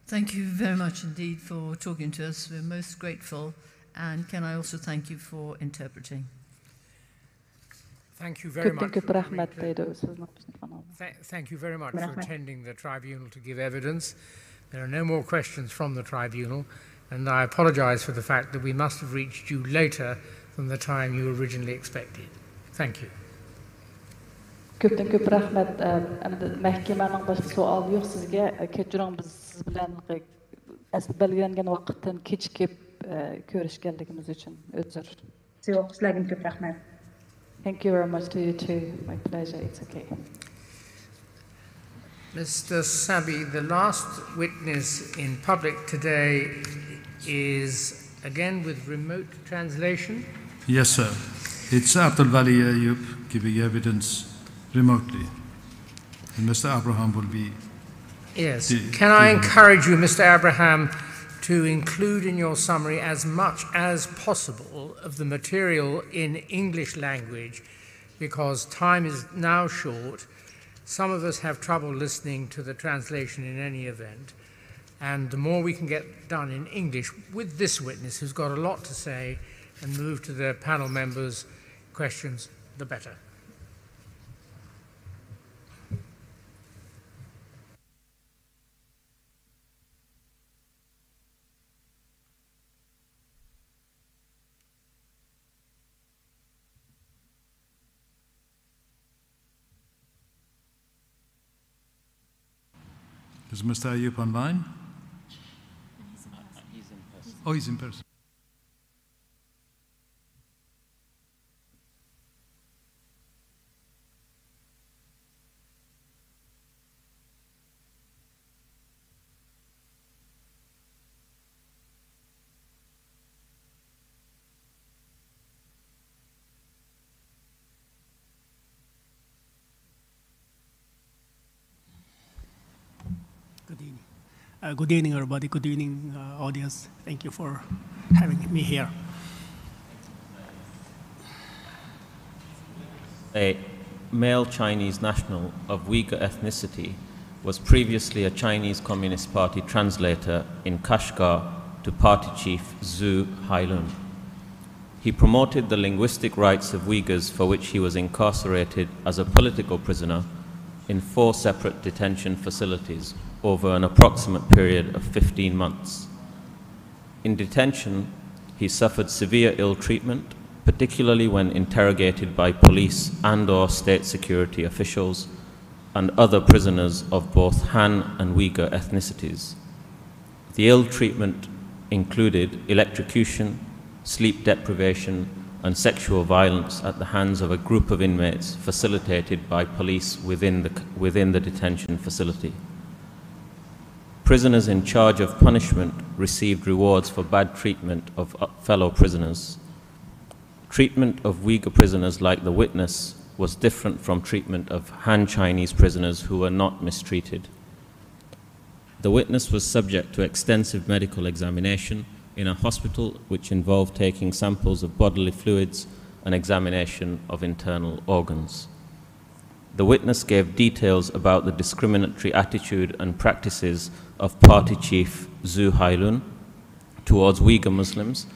Thank you very much indeed for talking to us. We're most grateful. And can I also thank you for interpreting? Thank you very much. Thank you very much for attending the tribunal to give evidence. There are no more questions from the tribunal, and I apologize for the fact that we must have reached you later than the time you originally expected. Thank you. Köp rahmet. Mahkemenin başka sual yok sizge. Keçirin biz siz bilen belgilengen vaqtdan kechikib ko'rishganligimiz uchun uzr. Sizlarga ko'p rahmat. Thank you very much to you too. My pleasure. It's okay. Mr. Sabi, the last witness in public today is again with remote translation. Yes, sir. It's Abdul Wali Ayub giving evidence remotely. And Mr. Abraham will be... Yes. Can I encourage you, Mr. Abraham, to include in your summary as much as possible of the material in English language, because time is now short. Some of us have trouble listening to the translation in any event, and the more we can get done in English with this witness who's got a lot to say and move to the panel members' questions, the better. Is Mr. Ayub online? He's in person. Oh, he's in person. Good evening, everybody. Good evening, audience. Thank you for having me here. A male Chinese national of Uyghur ethnicity was previously a Chinese Communist Party translator in Kashgar to party chief Zhu Hailun. He promoted the linguistic rights of Uyghurs, for which he was incarcerated as a political prisoner in 4 separate detention facilities over an approximate period of 15 months. In detention, he suffered severe ill treatment, particularly when interrogated by police and/or state security officials and other prisoners of both Han and Uyghur ethnicities. The ill treatment included electrocution, sleep deprivation, and sexual violence at the hands of a group of inmates facilitated by police within the detention facility. Prisoners in charge of punishment received rewards for bad treatment of fellow prisoners. Treatment of Uyghur prisoners like the witness was different from treatment of Han Chinese prisoners who were not mistreated. The witness was subject to extensive medical examination in a hospital which involved taking samples of bodily fluids and examination of internal organs. The witness gave details about the discriminatory attitude and practices of party chief Zhu Hailun towards Uyghur Muslims,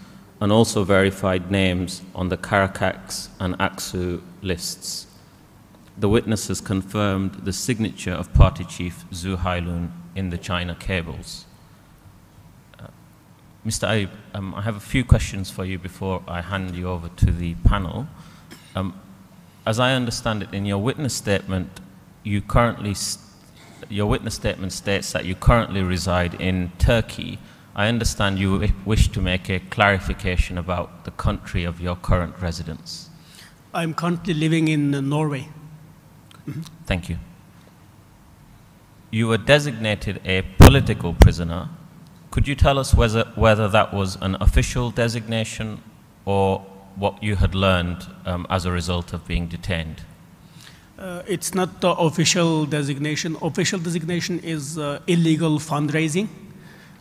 and also verified names on the Karakaks and Aksu lists. The witness has confirmed the signature of party chief Zhu Hailun in the China cables. Mr. Ayub, I have a few questions for you before I hand you over to the panel. As I understand it, in your witness statement, your witness statement states that you currently reside in Turkey. I understand you wish to make a clarification about the country of your current residence. I'm currently living in Norway. Thank you. You were designated a political prisoner. Could you tell us whether that was an official designation or what you had learned as a result of being detained? It's not the official designation. Official designation is illegal fundraising,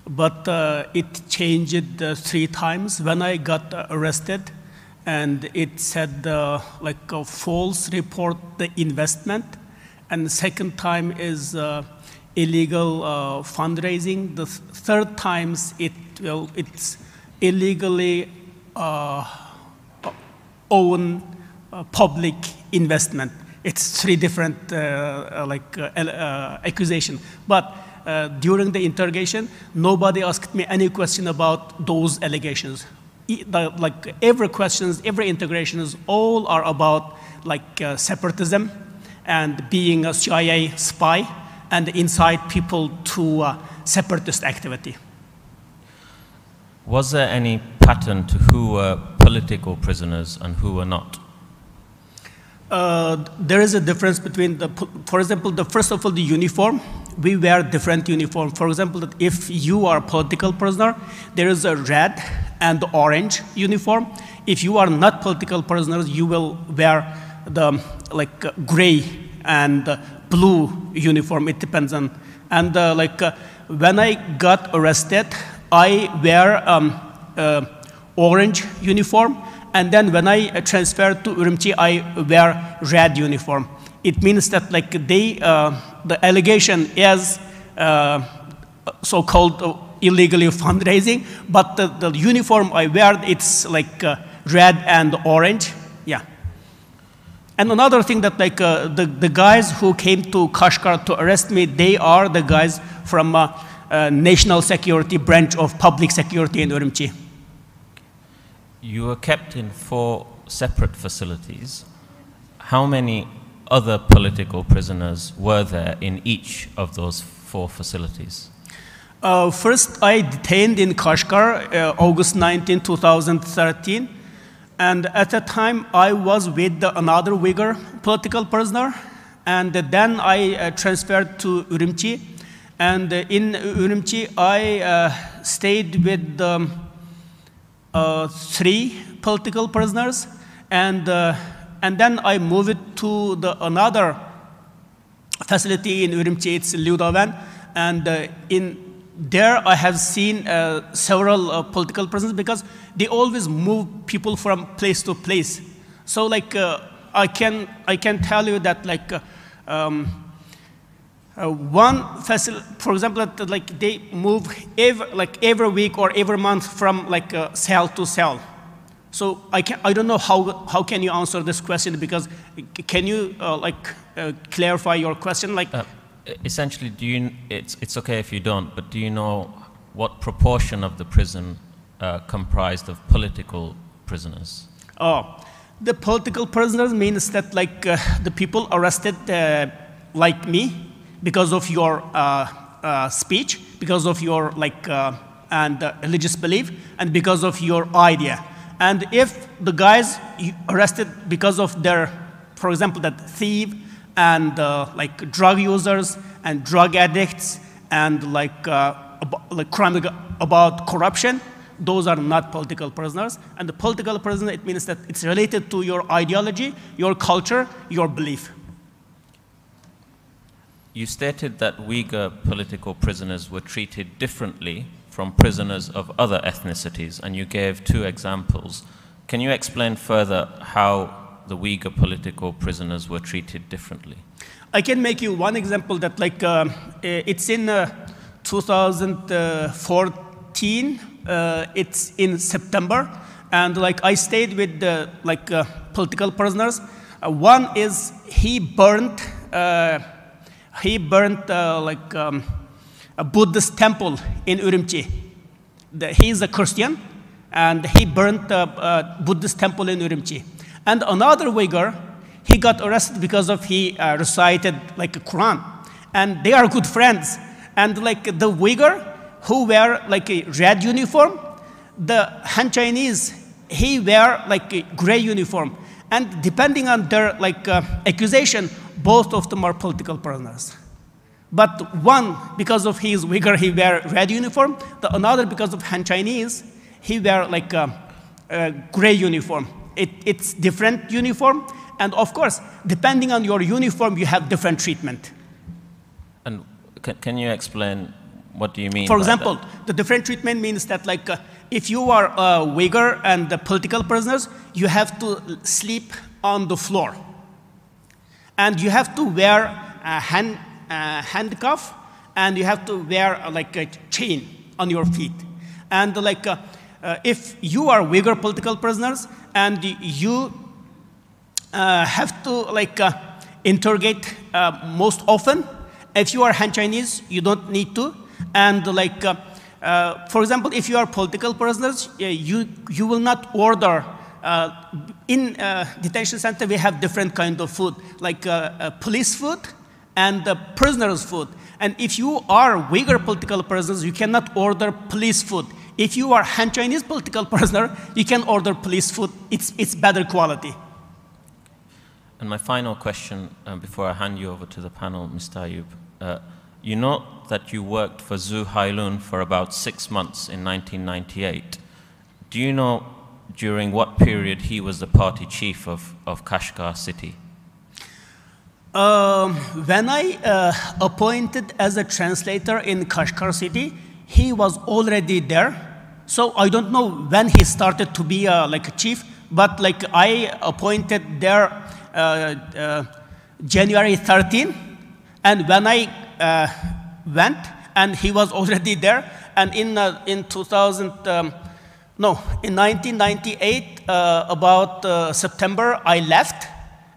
but it changed 3 times. When I got arrested, and it said like a false report the investment, and the second time is illegal fundraising. The third time it's illegally own public investment. It's 3 different accusations. But during the interrogation, nobody asked me any question about those allegations. Like every questions, every integrations, all are about like separatism and being a CIA spy and incite people to separatist activity. Was there any pattern to who were political prisoners and who were not? There is a difference between for example, first of all, the uniform. We wear different uniform. For example, that if you are a political prisoner, there is a red and orange uniform. If you are not political prisoners, you will wear the gray and blue uniform. It depends on. And when I got arrested, I wear orange uniform. And then when I transferred to Urumqi, I wear red uniform. It means that the allegation is so-called illegally fundraising, but the uniform I wear, it's red and orange. Yeah. And another thing that the guys who came to Kashgar to arrest me, they are the guys from National Security Branch of Public Security in Urumqi. You were kept in 4 separate facilities. How many other political prisoners were there in each of those 4 facilities? First, I detained in Kashgar, August 19, 2013. And at that time, I was with another Uyghur political prisoner. And then I transferred to Urumqi. And in Urumqi, I stayed with 3 political prisoners. And then I moved to another facility in Urumqi, it's Liudavan. And there I have seen several political prisoners because they always move people from place to place. So I can tell you that one facility, for example, they move every week or every month from cell to cell. So I don't know how can you answer this question, because can you clarify your question? Essentially, it's okay if you don't, but do you know what proportion of the prison comprised of political prisoners? Oh, the political prisoners means that the people arrested like me because of your speech, because of your and religious belief, and because of your idea. And if the guys arrested because of their, for example, that thief and like drug users and drug addicts and like crime about corruption, those are not political prisoners. And the political prisoner, it means that it's related to your ideology, your culture, your belief. You stated that Uyghur political prisoners were treated differently from prisoners of other ethnicities, and you gave 2 examples. Can you explain further how the Uyghur political prisoners were treated differently? I can make you one example that like it's in 2014, it's in September, and like I stayed with the political prisoners. One is he burnt a Buddhist temple in Urumqi. He is a Christian, and he burnt a Buddhist temple in Urumqi. And another Uyghur, he got arrested because of he recited like a Quran, and they are good friends. And like the Uyghur who wear like a red uniform, the Han Chinese, he wear like a gray uniform. And depending on their like accusation, both of them are political prisoners. But one, because of his Uyghur, he wear red uniform. The another, because of Han Chinese, he wear like a gray uniform. It's different uniform. And of course, depending on your uniform, you have different treatment. And can you explain what do you mean? For example, the different treatment means that like if you are a Uyghur and the political prisoners, you have to sleep on the floor. And you have to wear a handcuff, and you have to wear like a chain on your feet. And like if you are Uyghur political prisoners and you have to like interrogate most often. If you are Han Chinese, you don't need to. And like, for example, if you are political prisoners, you will not order. In detention center, we have different kind of food, like police food and prisoners' food. And if you are Uyghur political prisoners, you cannot order police food. If you are Han Chinese political prisoner, you can order police food. It's better quality. And my final question, before I hand you over to the panel, Mr. Ayub, you note that you worked for Zhu Hailun for about 6 months in 1998. Do you know during what period he was the party chief of Kashgar city? When I appointed as a translator in Kashgar city, he was already there. So I don't know when he started to be like a chief, but like I appointed there January 13, and when I went, and he was already there, and in 1998, about September, I left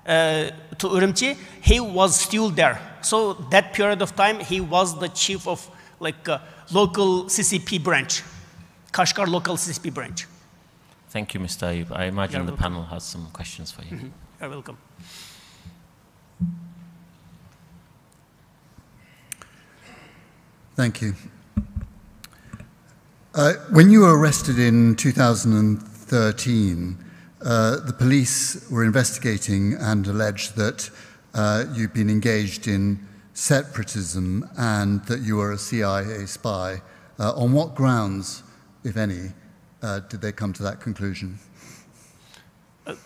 to Urumqi. He was still there. So that period of time, he was the chief of like local CCP branch, Kashgar local CCP branch. Thank you, Mr. Ayub. I imagine the panel has some questions for you. You're welcome. Thank you. When you were arrested in 2013, the police were investigating and alleged that you'd been engaged in separatism and that you were a CIA spy. On what grounds, if any, did they come to that conclusion?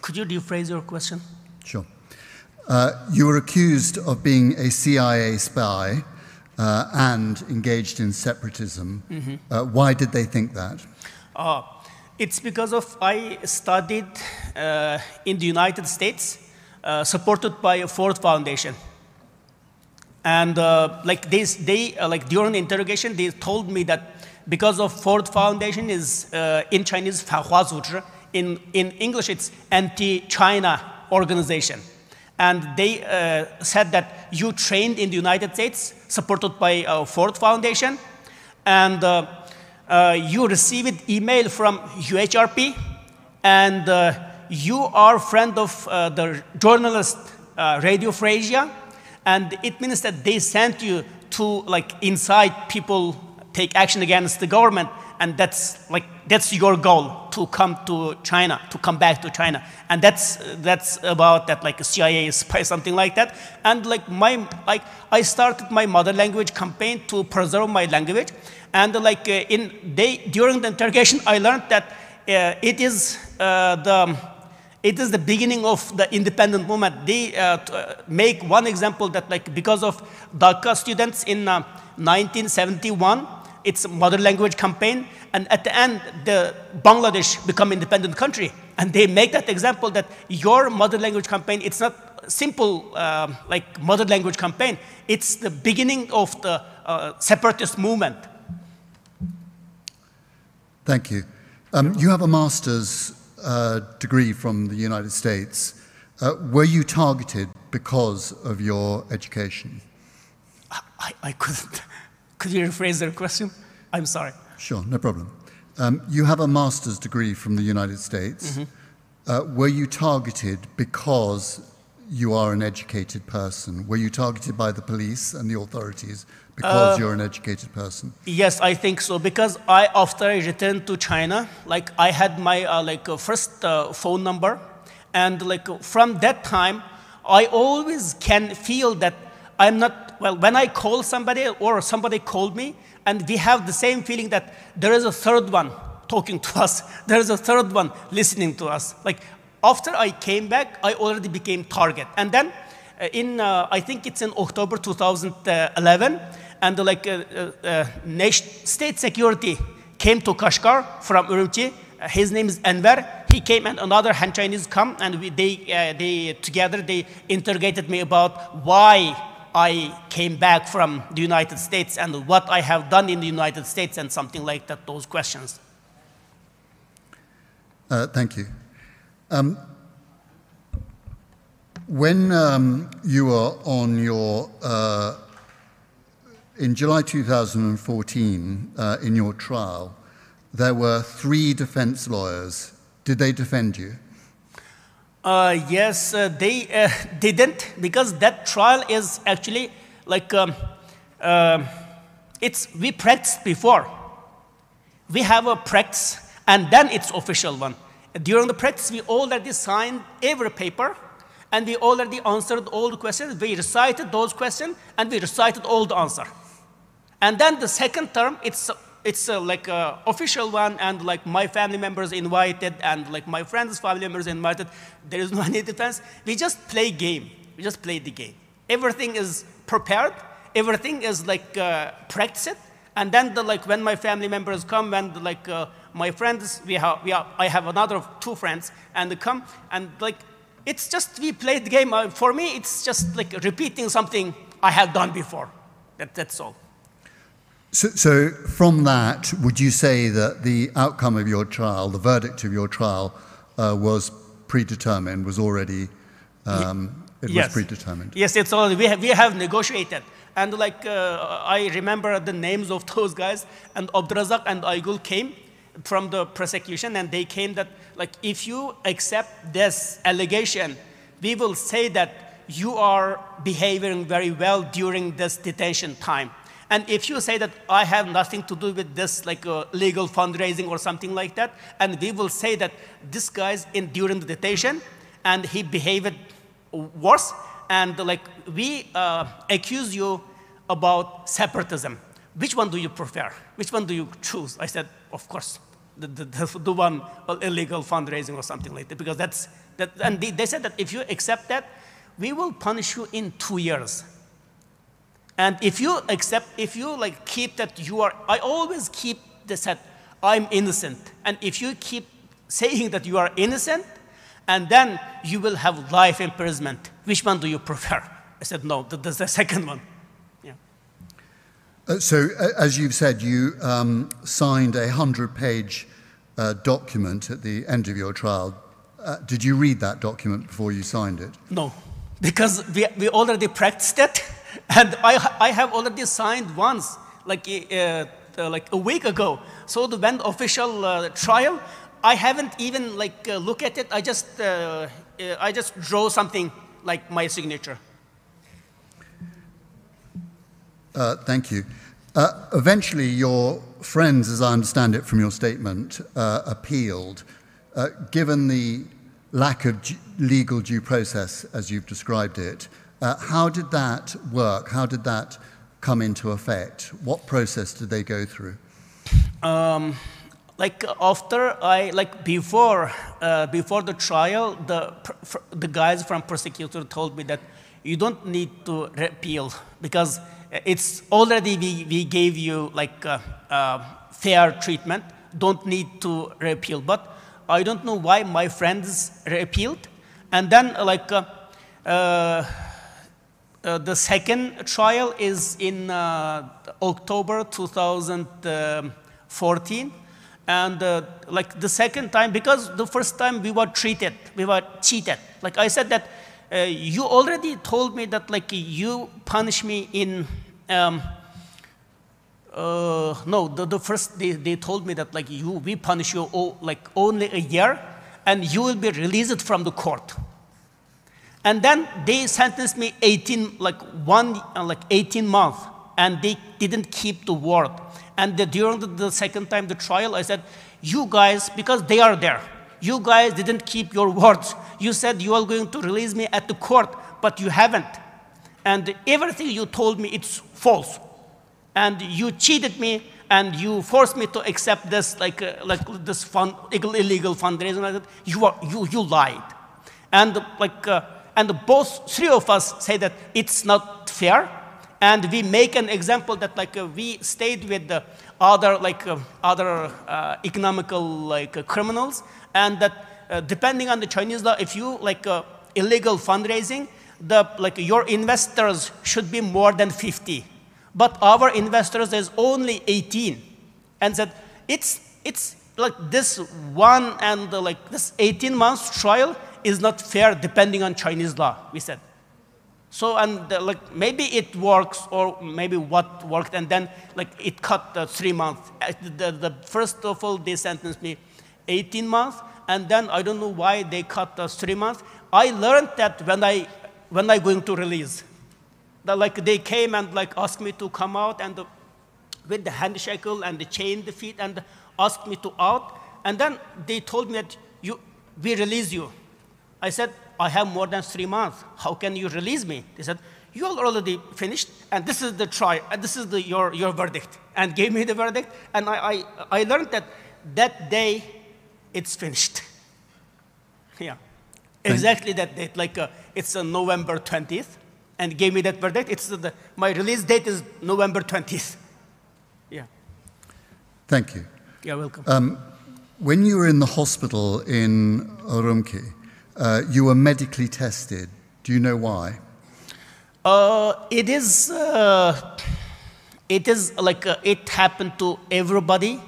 Could you rephrase your question? Sure. You were accused of being a CIA spy and engaged in separatism. Why did they think that? It's because of I studied in the United States, supported by a Ford Foundation. And like like during the interrogation, they told me that because of Ford Foundation is in Chinese, in English it's anti-China organization. And they said that you trained in the United States, supported by Ford Foundation, and you received email from UHRP, and you are friend of the journalist Radio Free Asia, and it means that they sent you to like incite people take action against the government, and that's your goal, to come to China, to come back to China, and that's about that, like a CIA spy, something like that. And I started my mother language campaign to preserve my language, and during the interrogation I learned that it is the beginning of the independent movement. They make one example that because of Dhaka students in 1971, it's a mother language campaign, and at the end, the Bangladesh become independent country. And they make that example that your mother language campaign, it's not simple mother language campaign. It's the beginning of the separatist movement. Thank you. You have a master's degree from the United States. Were you targeted because of your education? I couldn't. Could you rephrase the question? I'm sorry. Sure, no problem. You have a master's degree from the United States. Were you targeted because you are an educated person? Were you targeted by the police and the authorities because you're an educated person? Yes, I think so. Because after I returned to China, I had my first phone number, and from that time, I always can feel that I'm not, when I call somebody or somebody called me, and we have the same feeling that there is a third one talking to us, there is a third one listening to us. After I came back, I already became target. And then I think it's in October 2011, and state security came to Kashgar from Urumqi. His name is Enver. He came, and another Han Chinese come, and they together interrogated me about why I came back from the United States and what I have done in the United States and something like that, those questions. Thank you. When you were on your, in July 2014, in your trial, there were 3 defense lawyers. Did they defend you? Yes, they didn't, because that trial is actually we practiced before. We have a practice, and then it's official one. During the practice, we already signed every paper, and we already answered all the questions. We recited those questions, and we recited all the answer. And then the second term, it's official one, and my family members invited, and my friends' family members invited. There is no any defense. We just play game. We just play the game. Everything is prepared. Everything is practice it. And then when my family members come, and my friends, I have another 2 friends, and they come, and it's just we play the game. For me, it's just repeating something I have done before. That's all. So from that, would you say that the outcome of your trial, the verdict of your trial, was predetermined, was already, was predetermined? Yes, it's already, we have negotiated. And I remember the names of those guys, and Abdurazak and Aygul came from the prosecution, and they came that, if you accept this allegation, we will say that you are behaving very well during this detention time. And if you say that I have nothing to do with this, legal fundraising or something like that, and we will say that this guy's during the detention, and he behaved worse, and we accuse you about separatism. Which one do you prefer? Which one do you choose? I said, of course, the one illegal fundraising or something like that, because and they said that if you accept that, we will punish you in 2 years. And if you accept, if you keep that I always keep this that I'm innocent. And if you keep saying that you are innocent, and then you will have life imprisonment, which one do you prefer? I said, no, that's the second one. Yeah. So, as you've said, you signed a 100-page document at the end of your trial. Did you read that document before you signed it? No, because we already practiced it. And I have already signed once, a week ago. So when the official trial, I haven't even look at it. I just draw something like my signature. Thank you. Eventually, your friends, as I understand it from your statement, appealed. Given the lack of legal due process, as you've described it, how did that work? How did that come into effect? What process did they go through? Before the trial, the guys from prosecutor told me that you don't need to appeal because it's already we gave you fair treatment. Don't need to appeal. But I don't know why my friends appealed, and then the second trial is in October 2014. And the second time, because the first time we were cheated. Like I said that you already told me that you punish me in, the first they told me that we punish you only a year and you will be released from the court. And then they sentenced me 18 months and they didn't keep the word. And during the second time, the trial, I said, you guys, because they are there, you guys didn't keep your words. You said you are going to release me at the court, but you haven't. And everything you told me, it's false. And you cheated me, and you forced me to accept this, this illegal fundraising. You lied. And both three of us say that it's not fair. And we make an example that we stayed with the other economical criminals, and that depending on the Chinese law, if you illegal fundraising, your investors should be more than 50, but our investors is only 18, and that it's this one and this 18 months trial is not fair depending on Chinese law. We said. So, and maybe it works, or maybe what worked, and then it cut 3 months. First of all, they sentenced me 18 months, and then I don't know why they cut 3 months. I learned that when I going to release, they came and asked me to come out, and with the handshake and the chain the feet, and asked me to out, and then they told me that we release you. I said, I have more than 3 months. How can you release me? They said, you are already finished, and this is the trial, and this is your verdict, and gave me the verdict. And I learned that day, it's finished. Yeah, exactly that date. It's November 20th, and gave me that verdict. My release date is November 20th. Yeah. Thank you. You're welcome. When you were in the hospital in Urumqi, you were medically tested. Do you know why? It happened to everybody.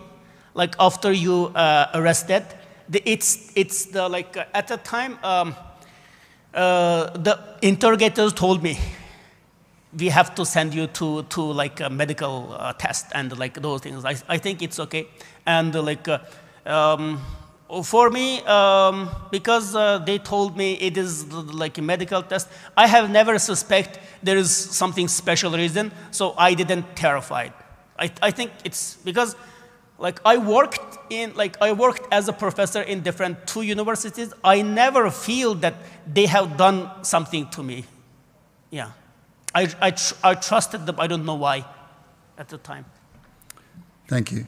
After you arrested, at the time the interrogators told me we have to send you to a medical test and those things. I think it's okay, and for me, because they told me it is a medical test, I have never suspect there is something special reason, so I didn't terrified. I think it's because I worked as a professor in different 2 universities. I never feel that they have done something to me. Yeah, I trusted them. I don't know why at the time. Thank you.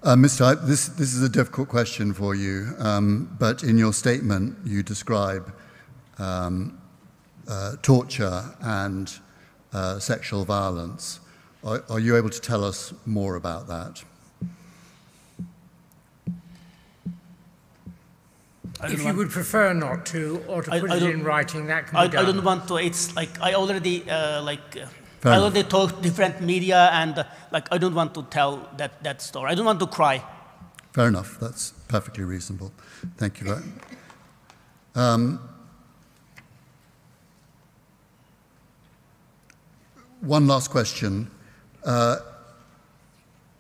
Mr. This is a difficult question for you, but in your statement you describe torture and sexual violence. Are you able to tell us more about that? If you would prefer not to, or to put it in writing, that can be done. I don't want to. It's I already I already told different media, and I don't want to tell that story. I don't want to cry. Fair enough. That's perfectly reasonable. Thank you very much. One last question.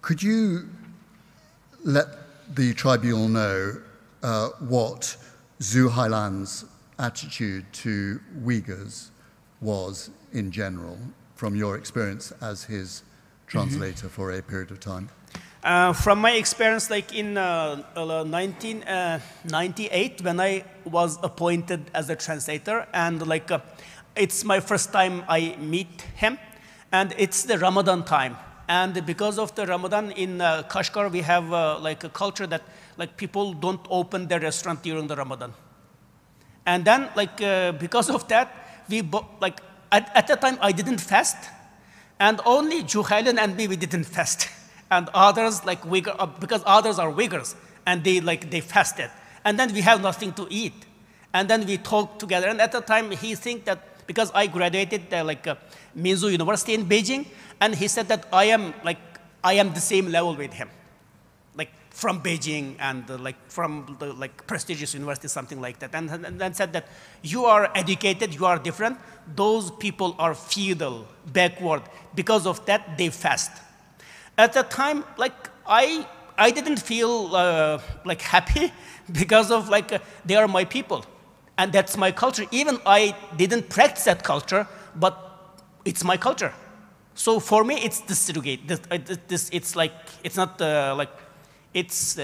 Could you let the tribunal know what Zhu Hailan's attitude to Uyghurs was in general, from your experience as his translator for a period of time? From my experience, like in 1998, when I was appointed as a translator, and like it's my first time I meet him, and it's the Ramadan time. And because of the Ramadan in Kashgar, we have like a culture that like people don't open their restaurant during the Ramadan. And then like because of that, like at that time I didn't fast, and only Juhailan and me, we didn't fast. And others like Uyghur, because others are Uyghurs, and they fasted. And then we have nothing to eat. And then we talked together. And at the time he think that because I graduated Minzu University in Beijing, and he said that I am the same level with him, like from Beijing and like from the prestigious university, something like that. And then said that you are educated, you are different. Those people are feudal, backward. Because of that, they fast. At the time, like I didn't feel like happy because of they are my people, and that's my culture. Even I didn't practice that culture, but it's my culture. So for me, it's disrogate. It's like it's not it's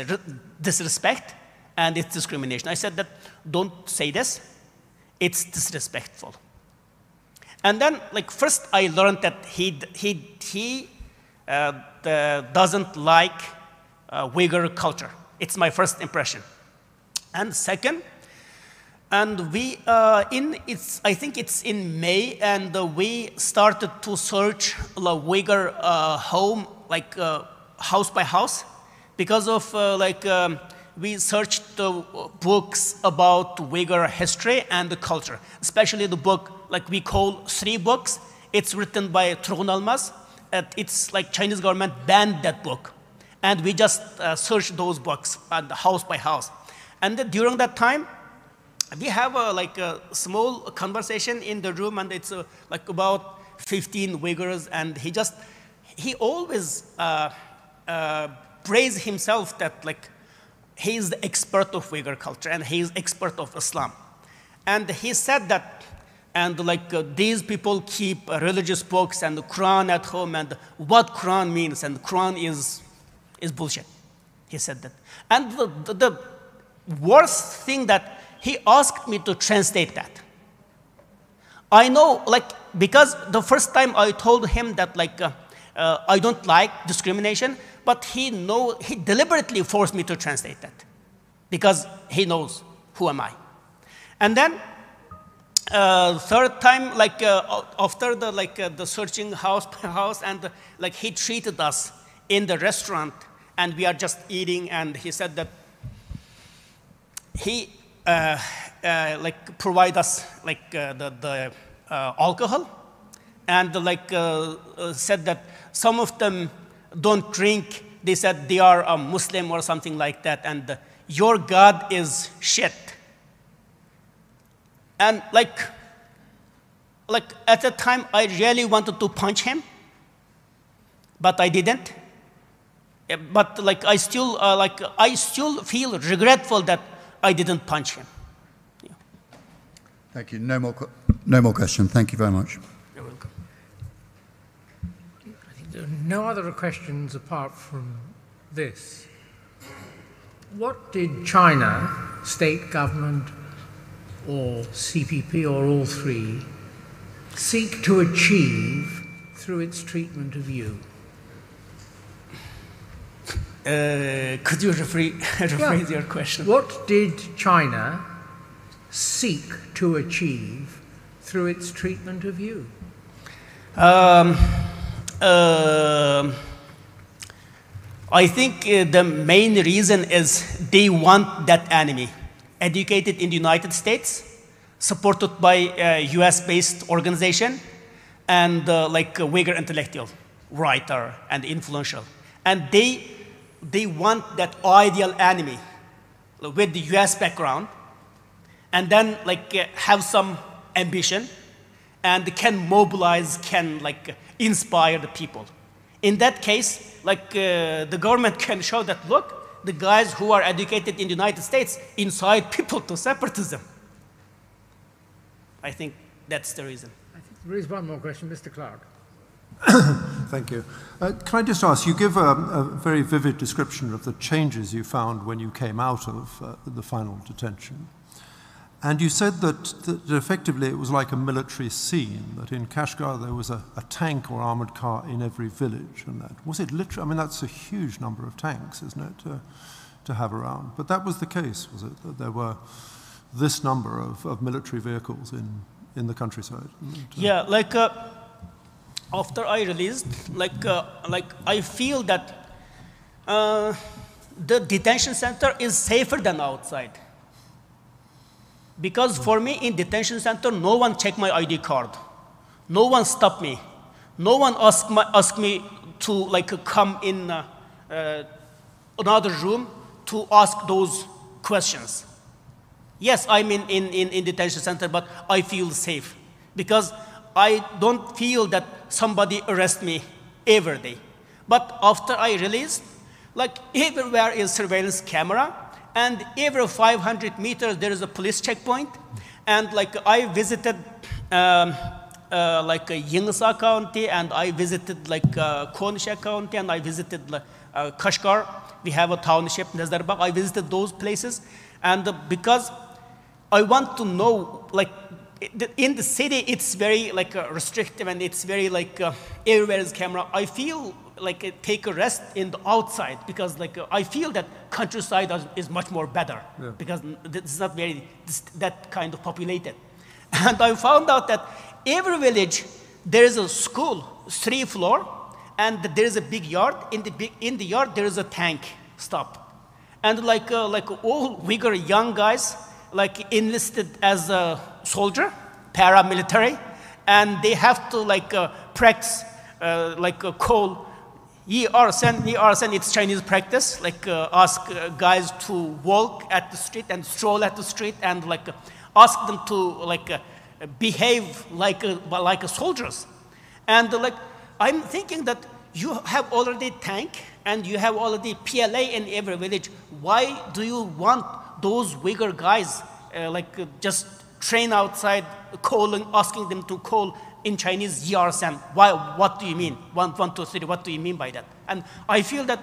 disrespect and it's discrimination. I said that don't say this. It's disrespectful. And then first I learned that he doesn't like Uyghur culture. It's my first impression. And second, and we I think it's in May, and we started to search Uyghur home house by house, because of we searched the books about Uyghur history and the culture, especially the book we call 3 books. It's written by Turgun Almaz. It's like Chinese government banned that book. And we just searched those books house by house. And during that time, we have a small conversation in the room, and it's about 15 Uyghurs, and he always praise himself that he is the expert of Uyghur culture and he is expert of Islam. And he said that, and these people keep religious books and the Quran at home, and what Quran means, and Quran is bullshit. He said that. And the worst thing that he asked me to translate that. I know, because the first time I told him that I don't like discrimination, but he deliberately forced me to translate that, because he knows who am I. And then third time, after the searching house by house, and he treated us in the restaurant, and we are just eating, and he said that he provide us the alcohol, and said that some of them don't drink. They said they are a Muslim or something like that, and your God is shit. And at the time, I really wanted to punch him, but I didn't. But I still feel regretful that I didn't punch him. Yeah. Thank you. No more questions. Thank you very much. You're welcome. I think there are no other questions apart from this. What did China, state government, or CPP, or all three, seek to achieve through its treatment of you? Could you rephrase your question? What did China seek to achieve through its treatment of you? I think the main reason is they want that enemy, educated in the United States, supported by a US-based organization, and Uyghur intellectual, writer, and influential. And they want that ideal enemy with the US background, and then have some ambition, and can mobilize, can inspire the people. In that case, the government can show that, look, the guys who are educated in the United States incite people to separatism. I think that's the reason. I think there is one more question, Mr. Clark. Thank you. Can I just ask, you give a very vivid description of the changes you found when you came out of the final detention. And you said that effectively it was like a military scene, that in Kashgar there was a tank or armoured car in every village. And that was it literally? I mean, that's a huge number of tanks, isn't it, to have around? But that was the case, was it? That there were this number of military vehicles in the countryside? Yeah, like after I released, like I feel that the detention center is safer than outside. Because for me, in detention center, no one checked my ID card. No one stopped me. No one asked me to like come in another room to ask those questions. Yes, I'm in detention center, but I feel safe because I don't feel that somebody arrests me every day. But after I released, like everywhere is surveillance camera. And every 500 meters, there is a police checkpoint. And like I visited like Yingsa County, and I visited like Konisha County, and I visited Kashgar. We have a township, Nazarbagh. I visited those places. And because I want to know, like in the city, it's very like restrictive, and it's very like everywhere is camera. I feel like take a rest in the outside because like I feel that countryside is much more better because this is not very that kind of populated. And I found out that every village there is a school, 3 floors, and there is a big yard. In the yard there is a tank stop, and like all Uyghur young guys like enlisted as a soldier, paramilitary, and they have to like practice like call. It's Chinese practice, like ask guys to walk at the street and stroll at the street and like ask them to like behave like soldiers. And like I'm thinking that you have already tank and you have already PLA in every village. Why do you want those Uyghur guys just train outside asking them to call in Chinese, Yarsan? Why? What do you mean? 1, 2, 3. What do you mean by that? And I feel that,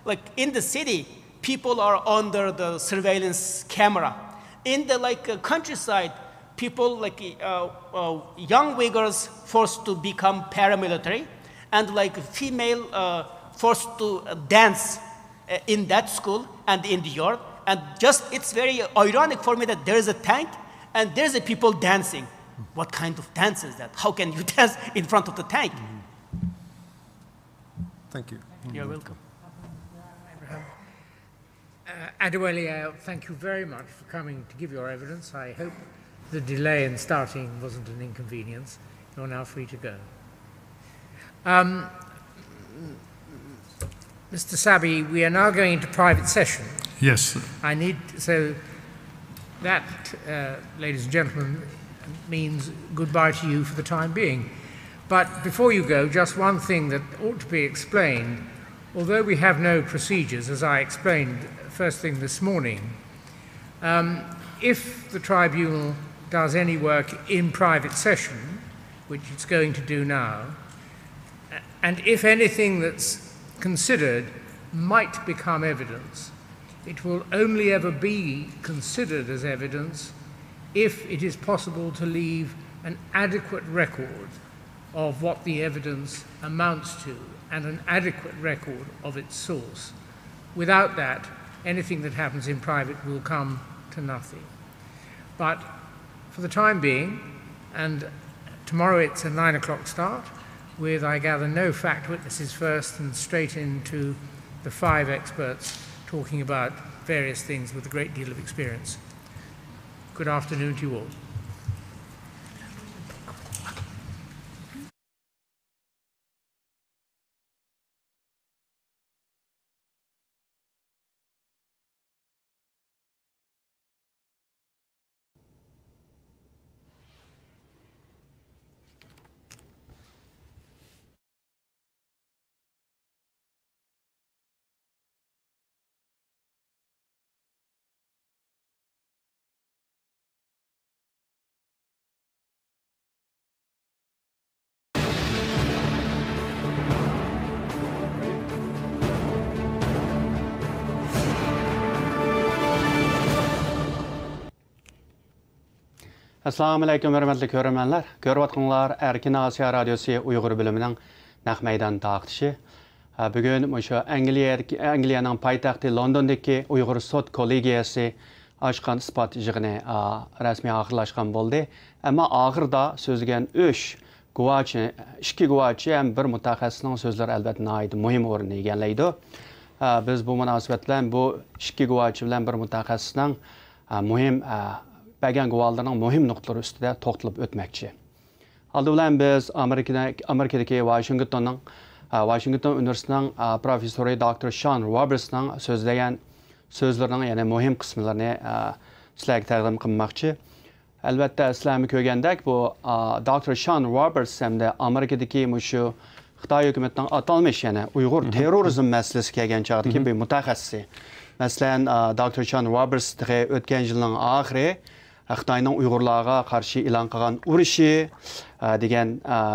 like in the city, people are under the surveillance camera. In the countryside, people like young Uyghurs forced to become paramilitary, and like female forced to dance in that school and in the yard. And just it's very ironic for me that there is a tank and there's a people dancing. What kind of dance is that? How can you dance in front of the tank? Thank you. You're welcome. Adewale, thank you very much for coming to give your evidence. I hope the delay in starting wasn't an inconvenience. You're now free to go. Mr. Sabi, we are now going into private session. Yes, sir. So that, ladies and gentlemen, means goodbye to you for the time being. But before you go, just one thing that ought to be explained. Although we have no procedures, as I explained first thing this morning, if the tribunal does any work in private session, which it's going to do now, and if anything that's considered might become evidence, it will only ever be considered as evidence if it is possible to leave an adequate record of what the evidence amounts to and an adequate record of its source. Without that, anything that happens in private will come to nothing. But for the time being, and tomorrow it's a 9 o'clock start, with, I gather, no fact witnesses first and straight into the 5 experts talking about various things with a great deal of experience. Good afternoon to you all. Assalamu alaykum, hörmətli görürmənlər. Görüvatqanlar Erkin Asiya Radiosu Uyghur bölümünün naq meydan taqtışı. Bugün Angliyanın paytaxtı Londondakı Uyghur Sot kollegiyası açqan ispat yığını rəsmi axırlaşqan oldu. Amma axırda sözləyən 2 guvaçı həm bir mütəxəssisinin sözləri əlbəttə nəhayət mühim orunu egələydi. Biz bu münasibətlə bu 2 guvaçı bilan bir mütəxəssisinin mühim bəgən guvallarının mühim nöqtələri üstündə toxtulub ötməkçi. Aldı bilan biz Amerikadakı Washington Üniversitesining professori Dr. Sean Roberts'ning sözləyən sözlərinin yəni mühim qismlərini sizlərə təqdim qılmaqçı. Əlbəttə sizlərmi görgəndək bu Dr. Sean Roberts həm də Amerikadakı şu Xitay hökumətinin atalmış yəni Uyğur terrorizm məsələsi gələn çağdakı bir mütəxəssisi. Məsələn Dr. Sean Roberts ötən ilin axırı Xitayning Uyğurlarga qarşı e'lon qilgan urushi degan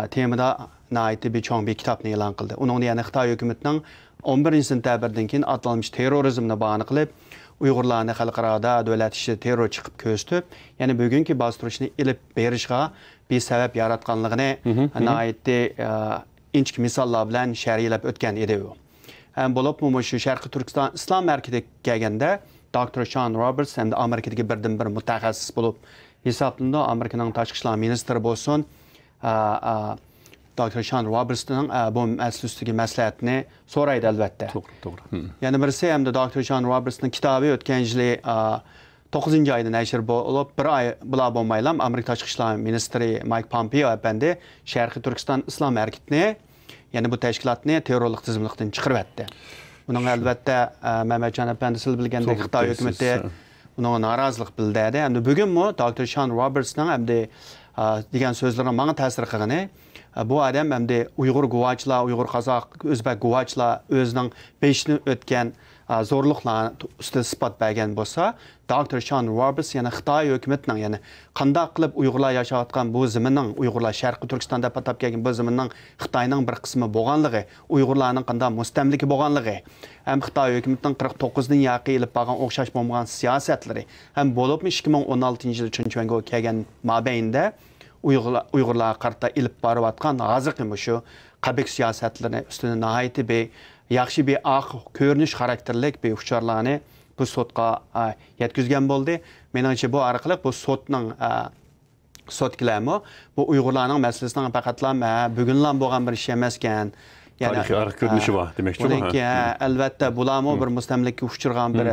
temada nəhayət bir cho'ng bir kitobni e'lon qildi. Uning yəni Xitoy hukumatining 11-sentyabrdan keyin atalmış terrorizmni bahona qilib, Uyg'urlarni xalqaroda davlat ishi terror chiqib ko'rsatib, yəni bugungi bostirishni ilib berishga bir sabab yaratganligini nəhayət inchik misollar bilan sharhlab o'tgan edi u. Ham bo'lib shu Sharqiy Turkiston islom markaziga kelganda Dr. Sean Roberts hem de Amerika'daki birden bir mütəxəssis bulup hesabında Amerika'nın Tashqi ishlar ministri bo'lsin Dr. Sean Roberts'ın bu məsələ üstüdəki məsləhətini soraydı əlbəttə. Doğru. Yəni birisi hem de Dr. Sean Roberts'ın kitabı ötən ili 9-cu ayda nəşr olub, bir ay bula olmaylam Amerika Tashqi ishlar ministri Mike Pompeo əpəndi Sharqiy Turkiston islom harakatini, yəni bu təşkilatni terrorluq tizimlikdən çıxırıb etdi. Bunun əlbəttə Məhmədcan əpəndisi bilgəndək Xitay hökuməti bunun narazılıq bildirdi. Həm də bugün Dr. Sean Roberts'ın həm də degan sözlərin mənə təsir qılğını bu adam həm də Uyğur guvaçlar, Uyğur Qazaq, Özbək guvaçlar özünün beşini ötən zorluqlar üstə ispat bəgən bolsa, Dr. Sean Roberts yəni Xitay hökumətinin yəni qandaq qılıb Uyğurlar yaşayotgan bu zəminin Uyğurlar Şərqi Türkistanda patap gələn bu zəminin Xitayның bir qismi bolğanlığı, Uyğurların qandaq müstəmliki bolğanlığı, həm Xitay hökumətinin 49-dan yaxın elib bağlan oxşaş bolmagan siyasətləri, həm bolubmu 2016-cı il Çünçüngə gələn mabeyində Uyğurlar qarta elib barıvatqan hazırkı şu qabik siyasətlərini üstünə nəhayət bir yaxşı bir görünüş xarakterlik bir uçarlarını bu sotqa yetkizgen boldu. Menimce bu arqılıq bu sot kiləmi bu Uyğurlarning məsələsinin faqatla bugünlan bolğan bir iş emaskan. Tarihi arq görünüşü var deməkdir. Bununki əlbəttə bulamı bir müstəmlikə uçurğan bir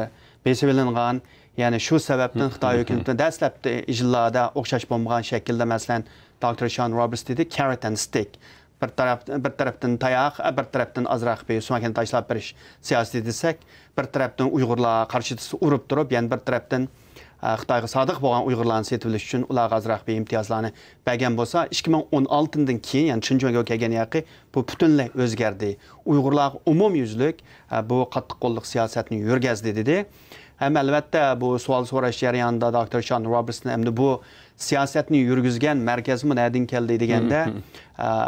besivilinğan. Yəni şu səbəbdən Xitay hökumətinin dəstəbdə icillarda oxşaş bolmagan şəkildə məsələn Dr. Sean Roberts dedi carrot and stick. Bir taraftan tayaq, bir taraftan azraq bir sumakini taşlab beriş siyasət desək, bir taraftan Uyğurlar qarşıdısı urup durup, yəni bir taraftan Xitayğa sadıq bolğan Uyğurlarni setiliş üçün ularga azraq bir imtiyazlarni bəgən bolsa, 2016-dan keyin, yəni Çünçüngə gələn yaxı bu bütünlüy özgərdi. Uyğurlar umumyüzlük bu qattiq qo'lliq siyasətini yürgəzdi dedi. Hem əlbəttə bu sual soraş jarayonida Dr. Sean Roberts'ın hem de bu siyasetini yürgüzgen merkez mi nereden geldi degende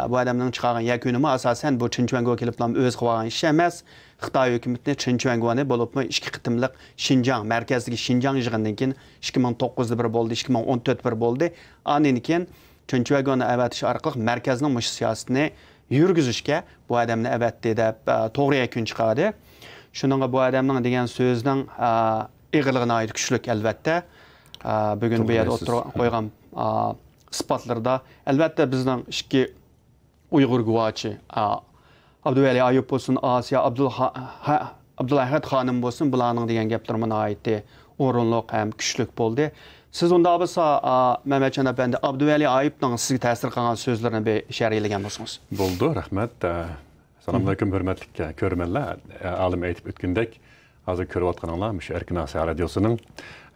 bu adamın çıkan yakınımı asasen bu Çinçüengö keliplam öz qıvagan iş emas. Xitay hökumətini Çinçüengöni bolupmu 2 qıtımlıq Şinjan merkezdeki Şinjan yığınından keyin 2009'da bir boldu, 2014 bir boldu. Andan keyin Çinçüengöni əvətiş arqılıq merkezinin müş siyasetini yürgüzüşkə bu adamını əvətdi deb toğru yakın çıxardı. Şununla bu adamın degan sözünün iğirligine ait güçlük əlbəttə. Bugün bu yerdə oturup qoyğan ispatlarda əlbəttə bizden 2 Uyğur guvaçı Abdüvəli Ayub olsun, Asiya Abdülahət xanım olsun, bularning degan gaplarına aitdi. Orunluq hem güçlük boldu. Siz onda bolsa Məhmədcan əpəndi Abdüvəli Ayubning sizə təsir qilgan sözlərini bir şərhləgan bolsunuz. Boldu, rəhmət. Salamünaleyküm hörmətli görürmənlər. Alim aytib ötkündək hazır görüvatqanlar müş Erkin Asiya Radiosunun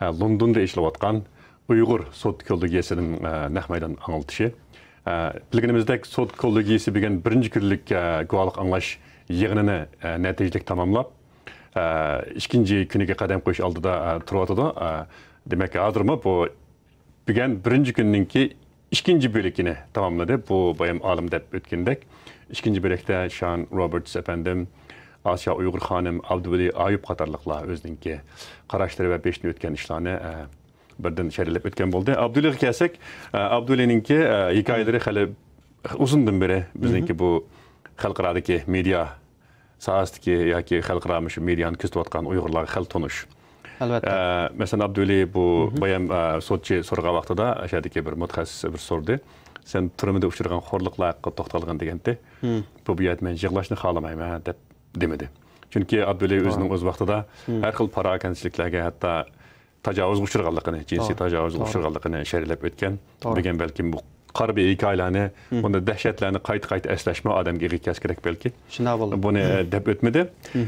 Londonda işləvatqan Uyghur Sot kollegiyəsinin naq meydan anıltışı. Bilginimizdək Sot kollegiyası bilgən birinci günlük guvalıq anlaş yığınını nəticəlik tamamlab, ikinci günüge qədəm qoyuş aldıda turvatıda. Demək ki, hazırmı bu bilgən birinci gününki ikinci bölükini tamamladı. Bu bayım alim dep ötkündək. İkinci bölükdə Sean Roberts efendim, Asiya Uyghur xanım, Abdüvəli Ayub qatarlıqlar özününki qaraşları və beşini ötkən işlərini birden şerilip ötken oldu. Abdüley'e kelsek, Abdüley'ninki hikayeleri hali uzundan beri bizninki bu xalqaradaki media sahasındaki yoki xalqaro mediani kuzatayotgan Uyg'urlar xil tonish. Albatta. Mesela Abdüley bu bayam sotchi so'ragan vaqtida o'shadagi bir mutaxassis bir so'rdi. Sen turmada uchirgan xo'rliqlar haqida to'xtalgan deganda, bu yerda men yig'lashni xohlamayman deb demedi. Chunki Abdüley o'zining o'z vaqtida har xil parokanchiliklarga hatto tajovuzga uchirganligini, jinsiy tajovuzga uchirganligini sharhlab o'tgan. Degan balkim bu qarbi hikoyalarni, bunda dahshatlarni qayta eslashma odamga yetkazish kerak balki. Shunday bo'ldi. Buni deb o'tmadi.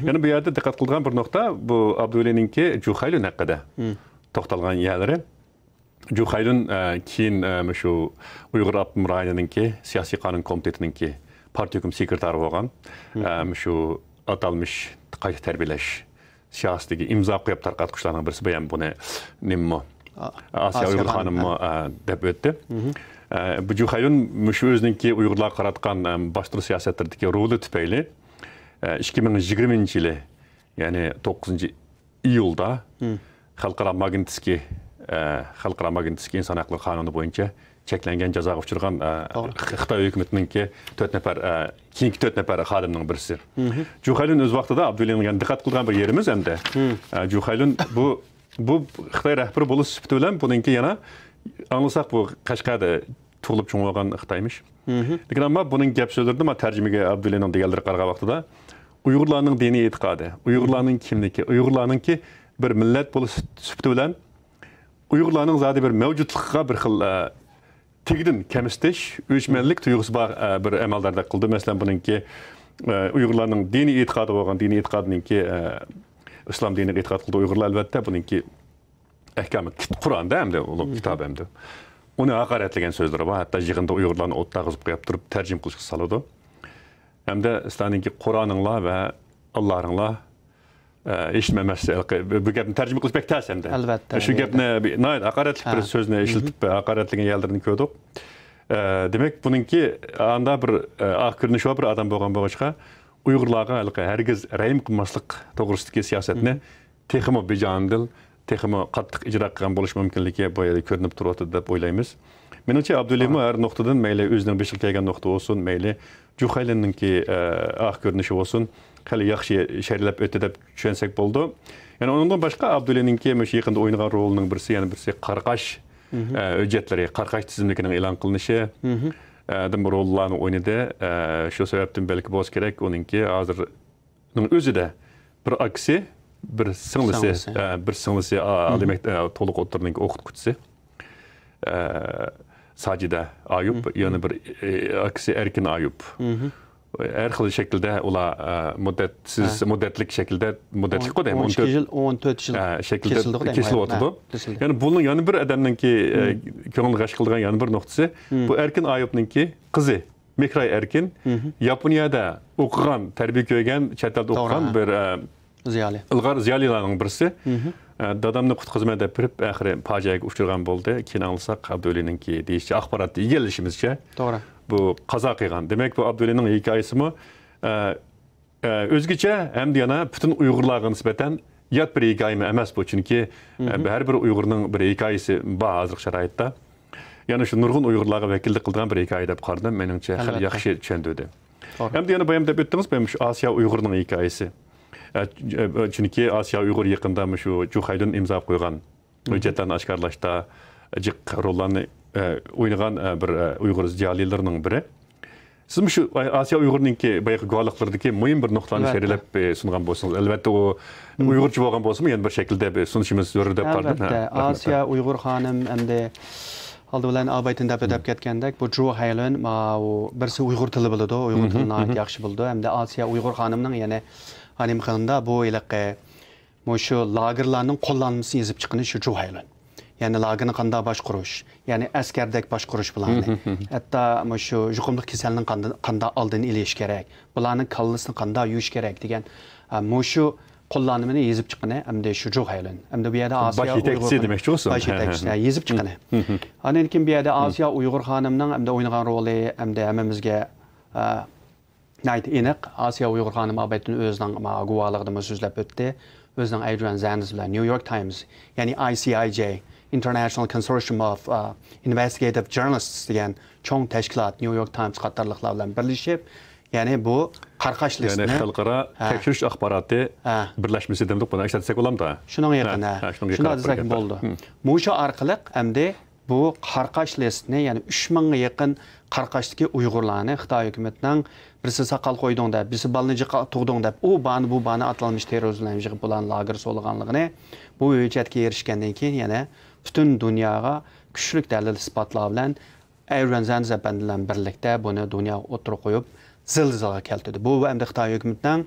Yana bu yerda diqqat qilgan bir nuqta bu Abdüley'ninki Juhaylun haqida to'xtalgan yerlari. Juhaylun keyin shu Uyg'ur Abdum rayoninki siyosiy qonun komitetininki partiya hukum sekretari bo'lgan. Shu atalmış qayta tarbiyalash siyosatiga imzo qo'yib tarqatqushlarning birisi bayan buni nimmo Asiya Uyg'ur xonimi deb o'tdi. Bu Juhaylun shu o'zininki Uyg'urlar qaratgan boshqa siyosatlardagi roli tufayli 2020-yili, ya'ni 9-iyulda xalqaro Magnitskiy inson haqlari qonuni bo'yicha cheklangan jazoga uchirgan Xitoy hukumatininki 4 nafar keyingi 4 nafar xodimning birisi. Juhaylun o'z vaqtida Abdüley'nin diqqat qilgan bir yerimiz hamda Juhaylun bu Xitoy rahbari bo'lish sifati bilan buningki yana anglasak bu Qashqarda tug'ilib cho'ng'ilgan Xitoymish. Lekin ammo buning gap so'zlarini men tarjimaga Abdüley'ning deganlari qarag'an vaqtida Uyg'urlarning diniy e'tiqodi, Uyg'urlarning kimligi, Uyg'urlarningki bir millat bo'lish sifati bilan Uyg'urlarning zodi bir mavjudligiga bir xil tegidin kemstish, o'chmanlik tuyg'usi bor bir amaldorlik qildi. Masalan, buningki Uyg'urlarning diniy e'tiqodi bo'lgan, diniy e'tiqodiningki islom diniga e'tiqod qildi Uyg'urlar albatta buningki ahkomi Qur'onda hamda ulug' kitob hamda. Uni haqoratlagan so'zlari bor. Hatto yig'inda Uyg'urlarni o'tda qizib qo'yib turib tarjim qilishga soladi. Hamda sizlarningki Qur'oninglar va Allohinglar eshitmamasi bu gapni tarjima qilish bek tez hamda. Albatta. Shu gapni haqoratlik bir so'zni eshitib haqoratlagan yerlarni ko'rdik. Demak, buningki anda bir ko'rinishi bir odam bo'lgan bo'g'achqa Uyg'urlarga hargiz rayim qilmaslik to'g'risidagi siyosatni texmo bejandil, texmo qattiq ijro qilgan bo'lish mumkinligi bu yerda ko'rinib turibdi deb o'ylaymiz. Menimcha Abdüley'mi har nuqtadan mayli o'zining beshiga kelgan nuqta bo'lsin, mayli Juhaylunninki ko'rinishi bo'lsin, hali yaxshi sharhlab o'tdi deb tushunsak bo'ldi. Ya'ni undan boshqa Abdüley'ninki shu yaqinda o'ynagan rolining birisi, yana birisi qarqash hujjatlari, qarqash tizimligining e'lon qilinishi. Dim rollarni o'ynadi. Shu sababdan balki bo'lish kerak uningki hozirning o'zida bir aksi, bir singlisi demak to'liq o'tirning o'qituvchisi. Sajida Ayub, yana bir aksi Erkin Ayub. Her xil şekilde ular müddetlik şekilde müddetlik o da 14 yıl şekilde kesilip oturdu. Yani bunun yani bir adamınki köngül gaş kılgan yani bir noktası bu Erkin Ayub'ninki kızı Mikray Erkin Yaponya'da okugan, terbiye köygen, çetelde okugan bir ilgar ziyalilarning birisi. Dadamni qutqizmada pirib axiri fajiaga uchirgan bo'ldi. Keyin alsak Abdüley'ninki deyishcha axborotni egallashimizcha. To'g'ri. Bu qazo qilgan. Demak, bu Abdüley'ning hikoyasimi o'zgacha hamda yana butun Uyg'urlarga nisbatan yot bir hikoya emas bu. Chunki har bir Uyg'urning bir hikoyasi bor hozirgi sharoitda. Yana shu nurg'un Uyg'urlarga vakillik qilgan bir hikoya deb qaradim. Menimcha hali yaxshi tushundirdi. Hamda yana bayam deb o'tdingiz, bu shu Osiyo Uyg'urning hikoyasi. Chunki Asiya Uyg'ur yaqinda shu Juhaylun imzo qo'ygan hujjatlarni oshkorlashda jiq rollarni o'ynagan bir Uyg'ur ziyolilarining biri. Siz shu Asiya Uyg'urninki bayaqi guvohliklardagi muhim bir nuqtani sharhlab sungan bo'lsangiz, albatta u Uyg'urcha bo'lgan bo'lsa-mu, yana bir shaklda sunishimiz zarur deb qaradim. Albatta, Asiya Uyg'ur xonim hamda oldi bilan albaytin deb ketgandek bu Juhaylun birisi Uyg'ur tili biladi, Uyg'ur tilini yaxshi biladi, hamda Asiya Uyg'ur xonimning yana Hanim qilanda bu ilaqa shu lagerlarning qo'llanmasini yezib chiqinish shu Juhaylun. Ya'ni lagerni qanday boshqarish, ya'ni askardek boshqarish bilan. Hatto shu yuqumli kasalning qanday oldini olish kerak, bularning kallasini qanday yuvish kerak degan shu qo'llanmani yezib chiqini hamda shu Juhaylun. Hamda bu yerda Osiyo Uyg'ur demoqchi bo'lsin. Baş yetakchisi yezib chiqini. Anan kim bu yerda Osiyo Uyg'ur xonimning hamda o'ynagan roli hamda hammamizga Nayt eniq Asiya Uyg'ur xonim albatta o'zining guvohligida so'zlab o'tdi. O'zining Adrian Zanders bilan New York Times, ya'ni ICIJ, International Consortium of Investigative Journalists degan cho'ng tashkilot New York Times qatorliqlar bilan birlashib, ya'ni bu qarqash listini, ya'ni xalqaro tekshirish axboroti birlashmasi demdik buni ishlatsak bo'lamdi. Shuning yaqin, shunday desak bo'ldi. Mushu orqali hamda bu qarqash listini, ya'ni 3000 ga yaqin qarqashdagi Uyg'urlarni Xitoy hukumatining birisi saqal qo'yding deb, birisi balni tug'ding deb, u bani bu bani atalmış terrorchilarni yig'ib bilan lager solganligini bu hujjatga erishgandan keyin yana butun dunyoga kuchli dalil isbotlar bilan Ayron Zanzibar bilan birlikda buni dunyoga o'tirib qo'yib zilzilaga keltirdi. Bu hamda Xitoy hukumatining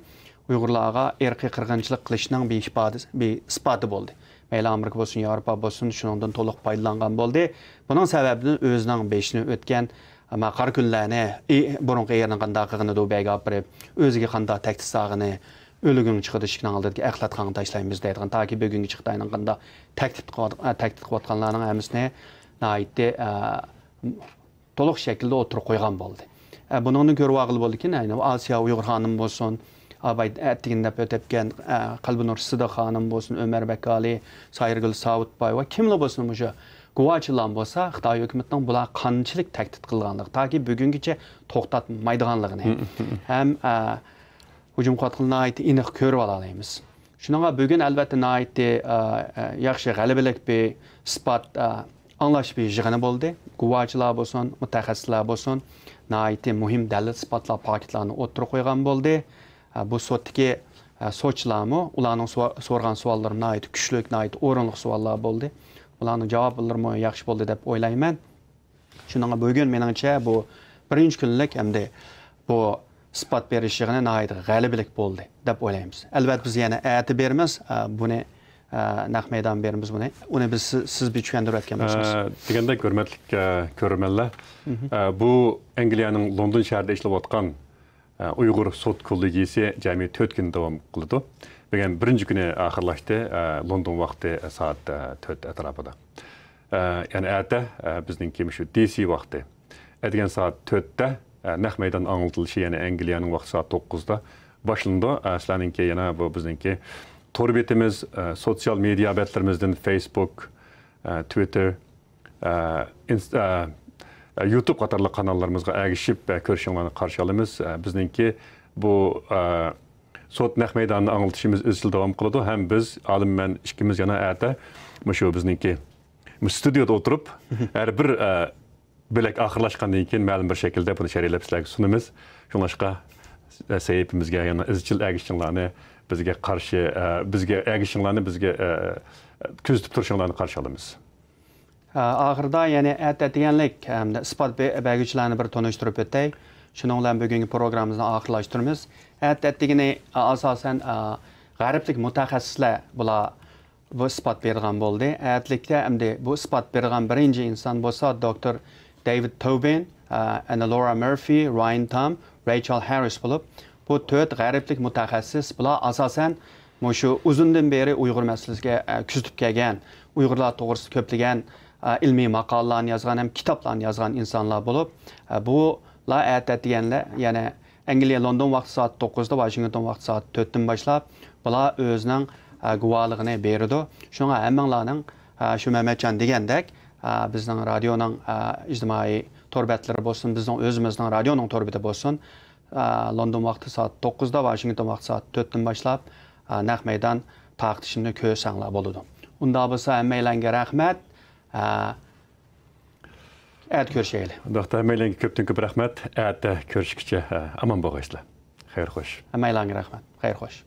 Uyg'urlarga irqiy qirg'inchilik qilishning bir isboti bo'ldi. Mayli Amerika bo'lsin, Yevropa bo'lsin, shuningdan to'liq foydalangan bo'ldi. Buning sababini o'zining beshini o'tgan qara kunlarni burungi yerning qanday qilganini do'baga olib berib, o'ziga qanday taktisag'ini o'liging chiqadi shikning oldidagi axlat qanday tashlaymiz deydigan toki bugungi Xitoyning qanday taklif qilayotganlarning hammasini naytdi to'liq shaklda o'tirib qo'ygan bo'ldi. Buningni ko'rib olg'ili bo'ldiki, Osiyo Uyg'ur xonim bo'lsin, Abay ettiğinde ötepken Qalbinur Sida xanım bolsun, Ömer Bekali, Sayrgül Savutbay va kimlar bolsun muşu guvachilar bolsa, Xitoy hukumatining bular qanchalik tahdid qilganligi, toki bugungacha to'xtatmaydiganligini ham hujum qilganligini aniq ko'rib olamiz. Shuningga bugun albatta naytdi yaxshi g'alabalik bir ispat аңlash bir yig'ini bo'ldi. Guvachilar bo'lsin, mutaxassislar bo'lsin, naytdi muhim dalil isbotlar paketlarini o'tirib qo'ygan bo'ldi. Bu sotdagi so'chlarmi, ularning so'rgan savollari nayt kuchlik, nayt o'rinli savollar bo'ldi. Ularning javoblarimi yaxshi bo'ldi deb o'ylayman. Shuningga bugun meningcha bu birinchi kunlik hamda bu isbot berish yig'ini nayt g'alabalik bo'ldi deb o'ylaymiz. Albatta biz yana aytib beramiz, buni naq maydon beramiz buni. Uni biz siz bir tushuntirayotgan bo'lsangiz. Deganda hurmatli ko'rmanlar, bu Angliyaning London shahrida ishlayotgan Uyghur sot kollegiyesi cami 4 gün devam kıldı. Bugün birinci günü ahırlaştı London vakti saat 4 etrafında. Yani ertə bizninki şu DC vakti. Ertəgən saat 4'te naq meydan anlatılışı yani Angliyanın vakti saat 9'da başlandı. Sizlərinki yana bu bizninki tor betimiz, sosyal medya betlerimizden Facebook, Twitter, YouTube qatarlı kanallarımızga erişip görüşünlerini karşı alımız. Bizninki bu sot naq meydanını anlatışımız izchil devam kıldı. Hem biz, alim ben ikimiz yana ertə şu bizninki stüdyoda oturup her bir bölek ahırlaşkandan keyin ma'lum bir şekilde bunu şərhlep sizlərə sunumuz. Şunlaşqa seyipimizge yana izchil erişinlerini bizge karşı bizge erişinlerini bizge küzütüp turuşunlarını karşı alımız. Ahırda yani deganlik isbot belgichilarini bir tanishtirib o'tay. Shuning bilan bugungi programmamizni oxirlashtiramiz. Degani asosan g'arblik mutaxassislar bular bu isbot bergan bo'ldi. Atlikda hamda bu isbot bergan birinchi inson bo'lsa Dr. David Tobin, Laura Murphy, Ryan Tom, Rachel Harris bo'lib, bu 4 g'arblik mutaxassis bular asosan shu uzundan beri Uyg'ur masalasiga kuzatib kelgan, Uyg'urlar to'g'risida ko'plagan ilmiy maqolalarni yozgan ham kitoblarni yozgan insonlar bo'lib, bular deganlar yana Angliya London vaqti soat 9'da, Washington vaqti soat 4'dan boshlab bular o'zining guvohligini berdi. Shunga hammanglarning shu Mehmetjon degandek bizning radioning ijtimoiy torbatlari bo'lsin, bizning o'zimizning radioning torbati bo'lsin, London vaqti soat 9'da, Washington vaqti soat 4'dan boshlab naq maydon taqtishini ko'rsanglar bo'ladi. Unda bo'lsa hammanglarga rahmat. Ət görüşəyilə. Doktor Əməyləngə köpdən köp rəhmət. Ətdə görüşükçə aman boğaysla. Xeyr xoş. Əməyləngə rəhmət. Xeyr xoş.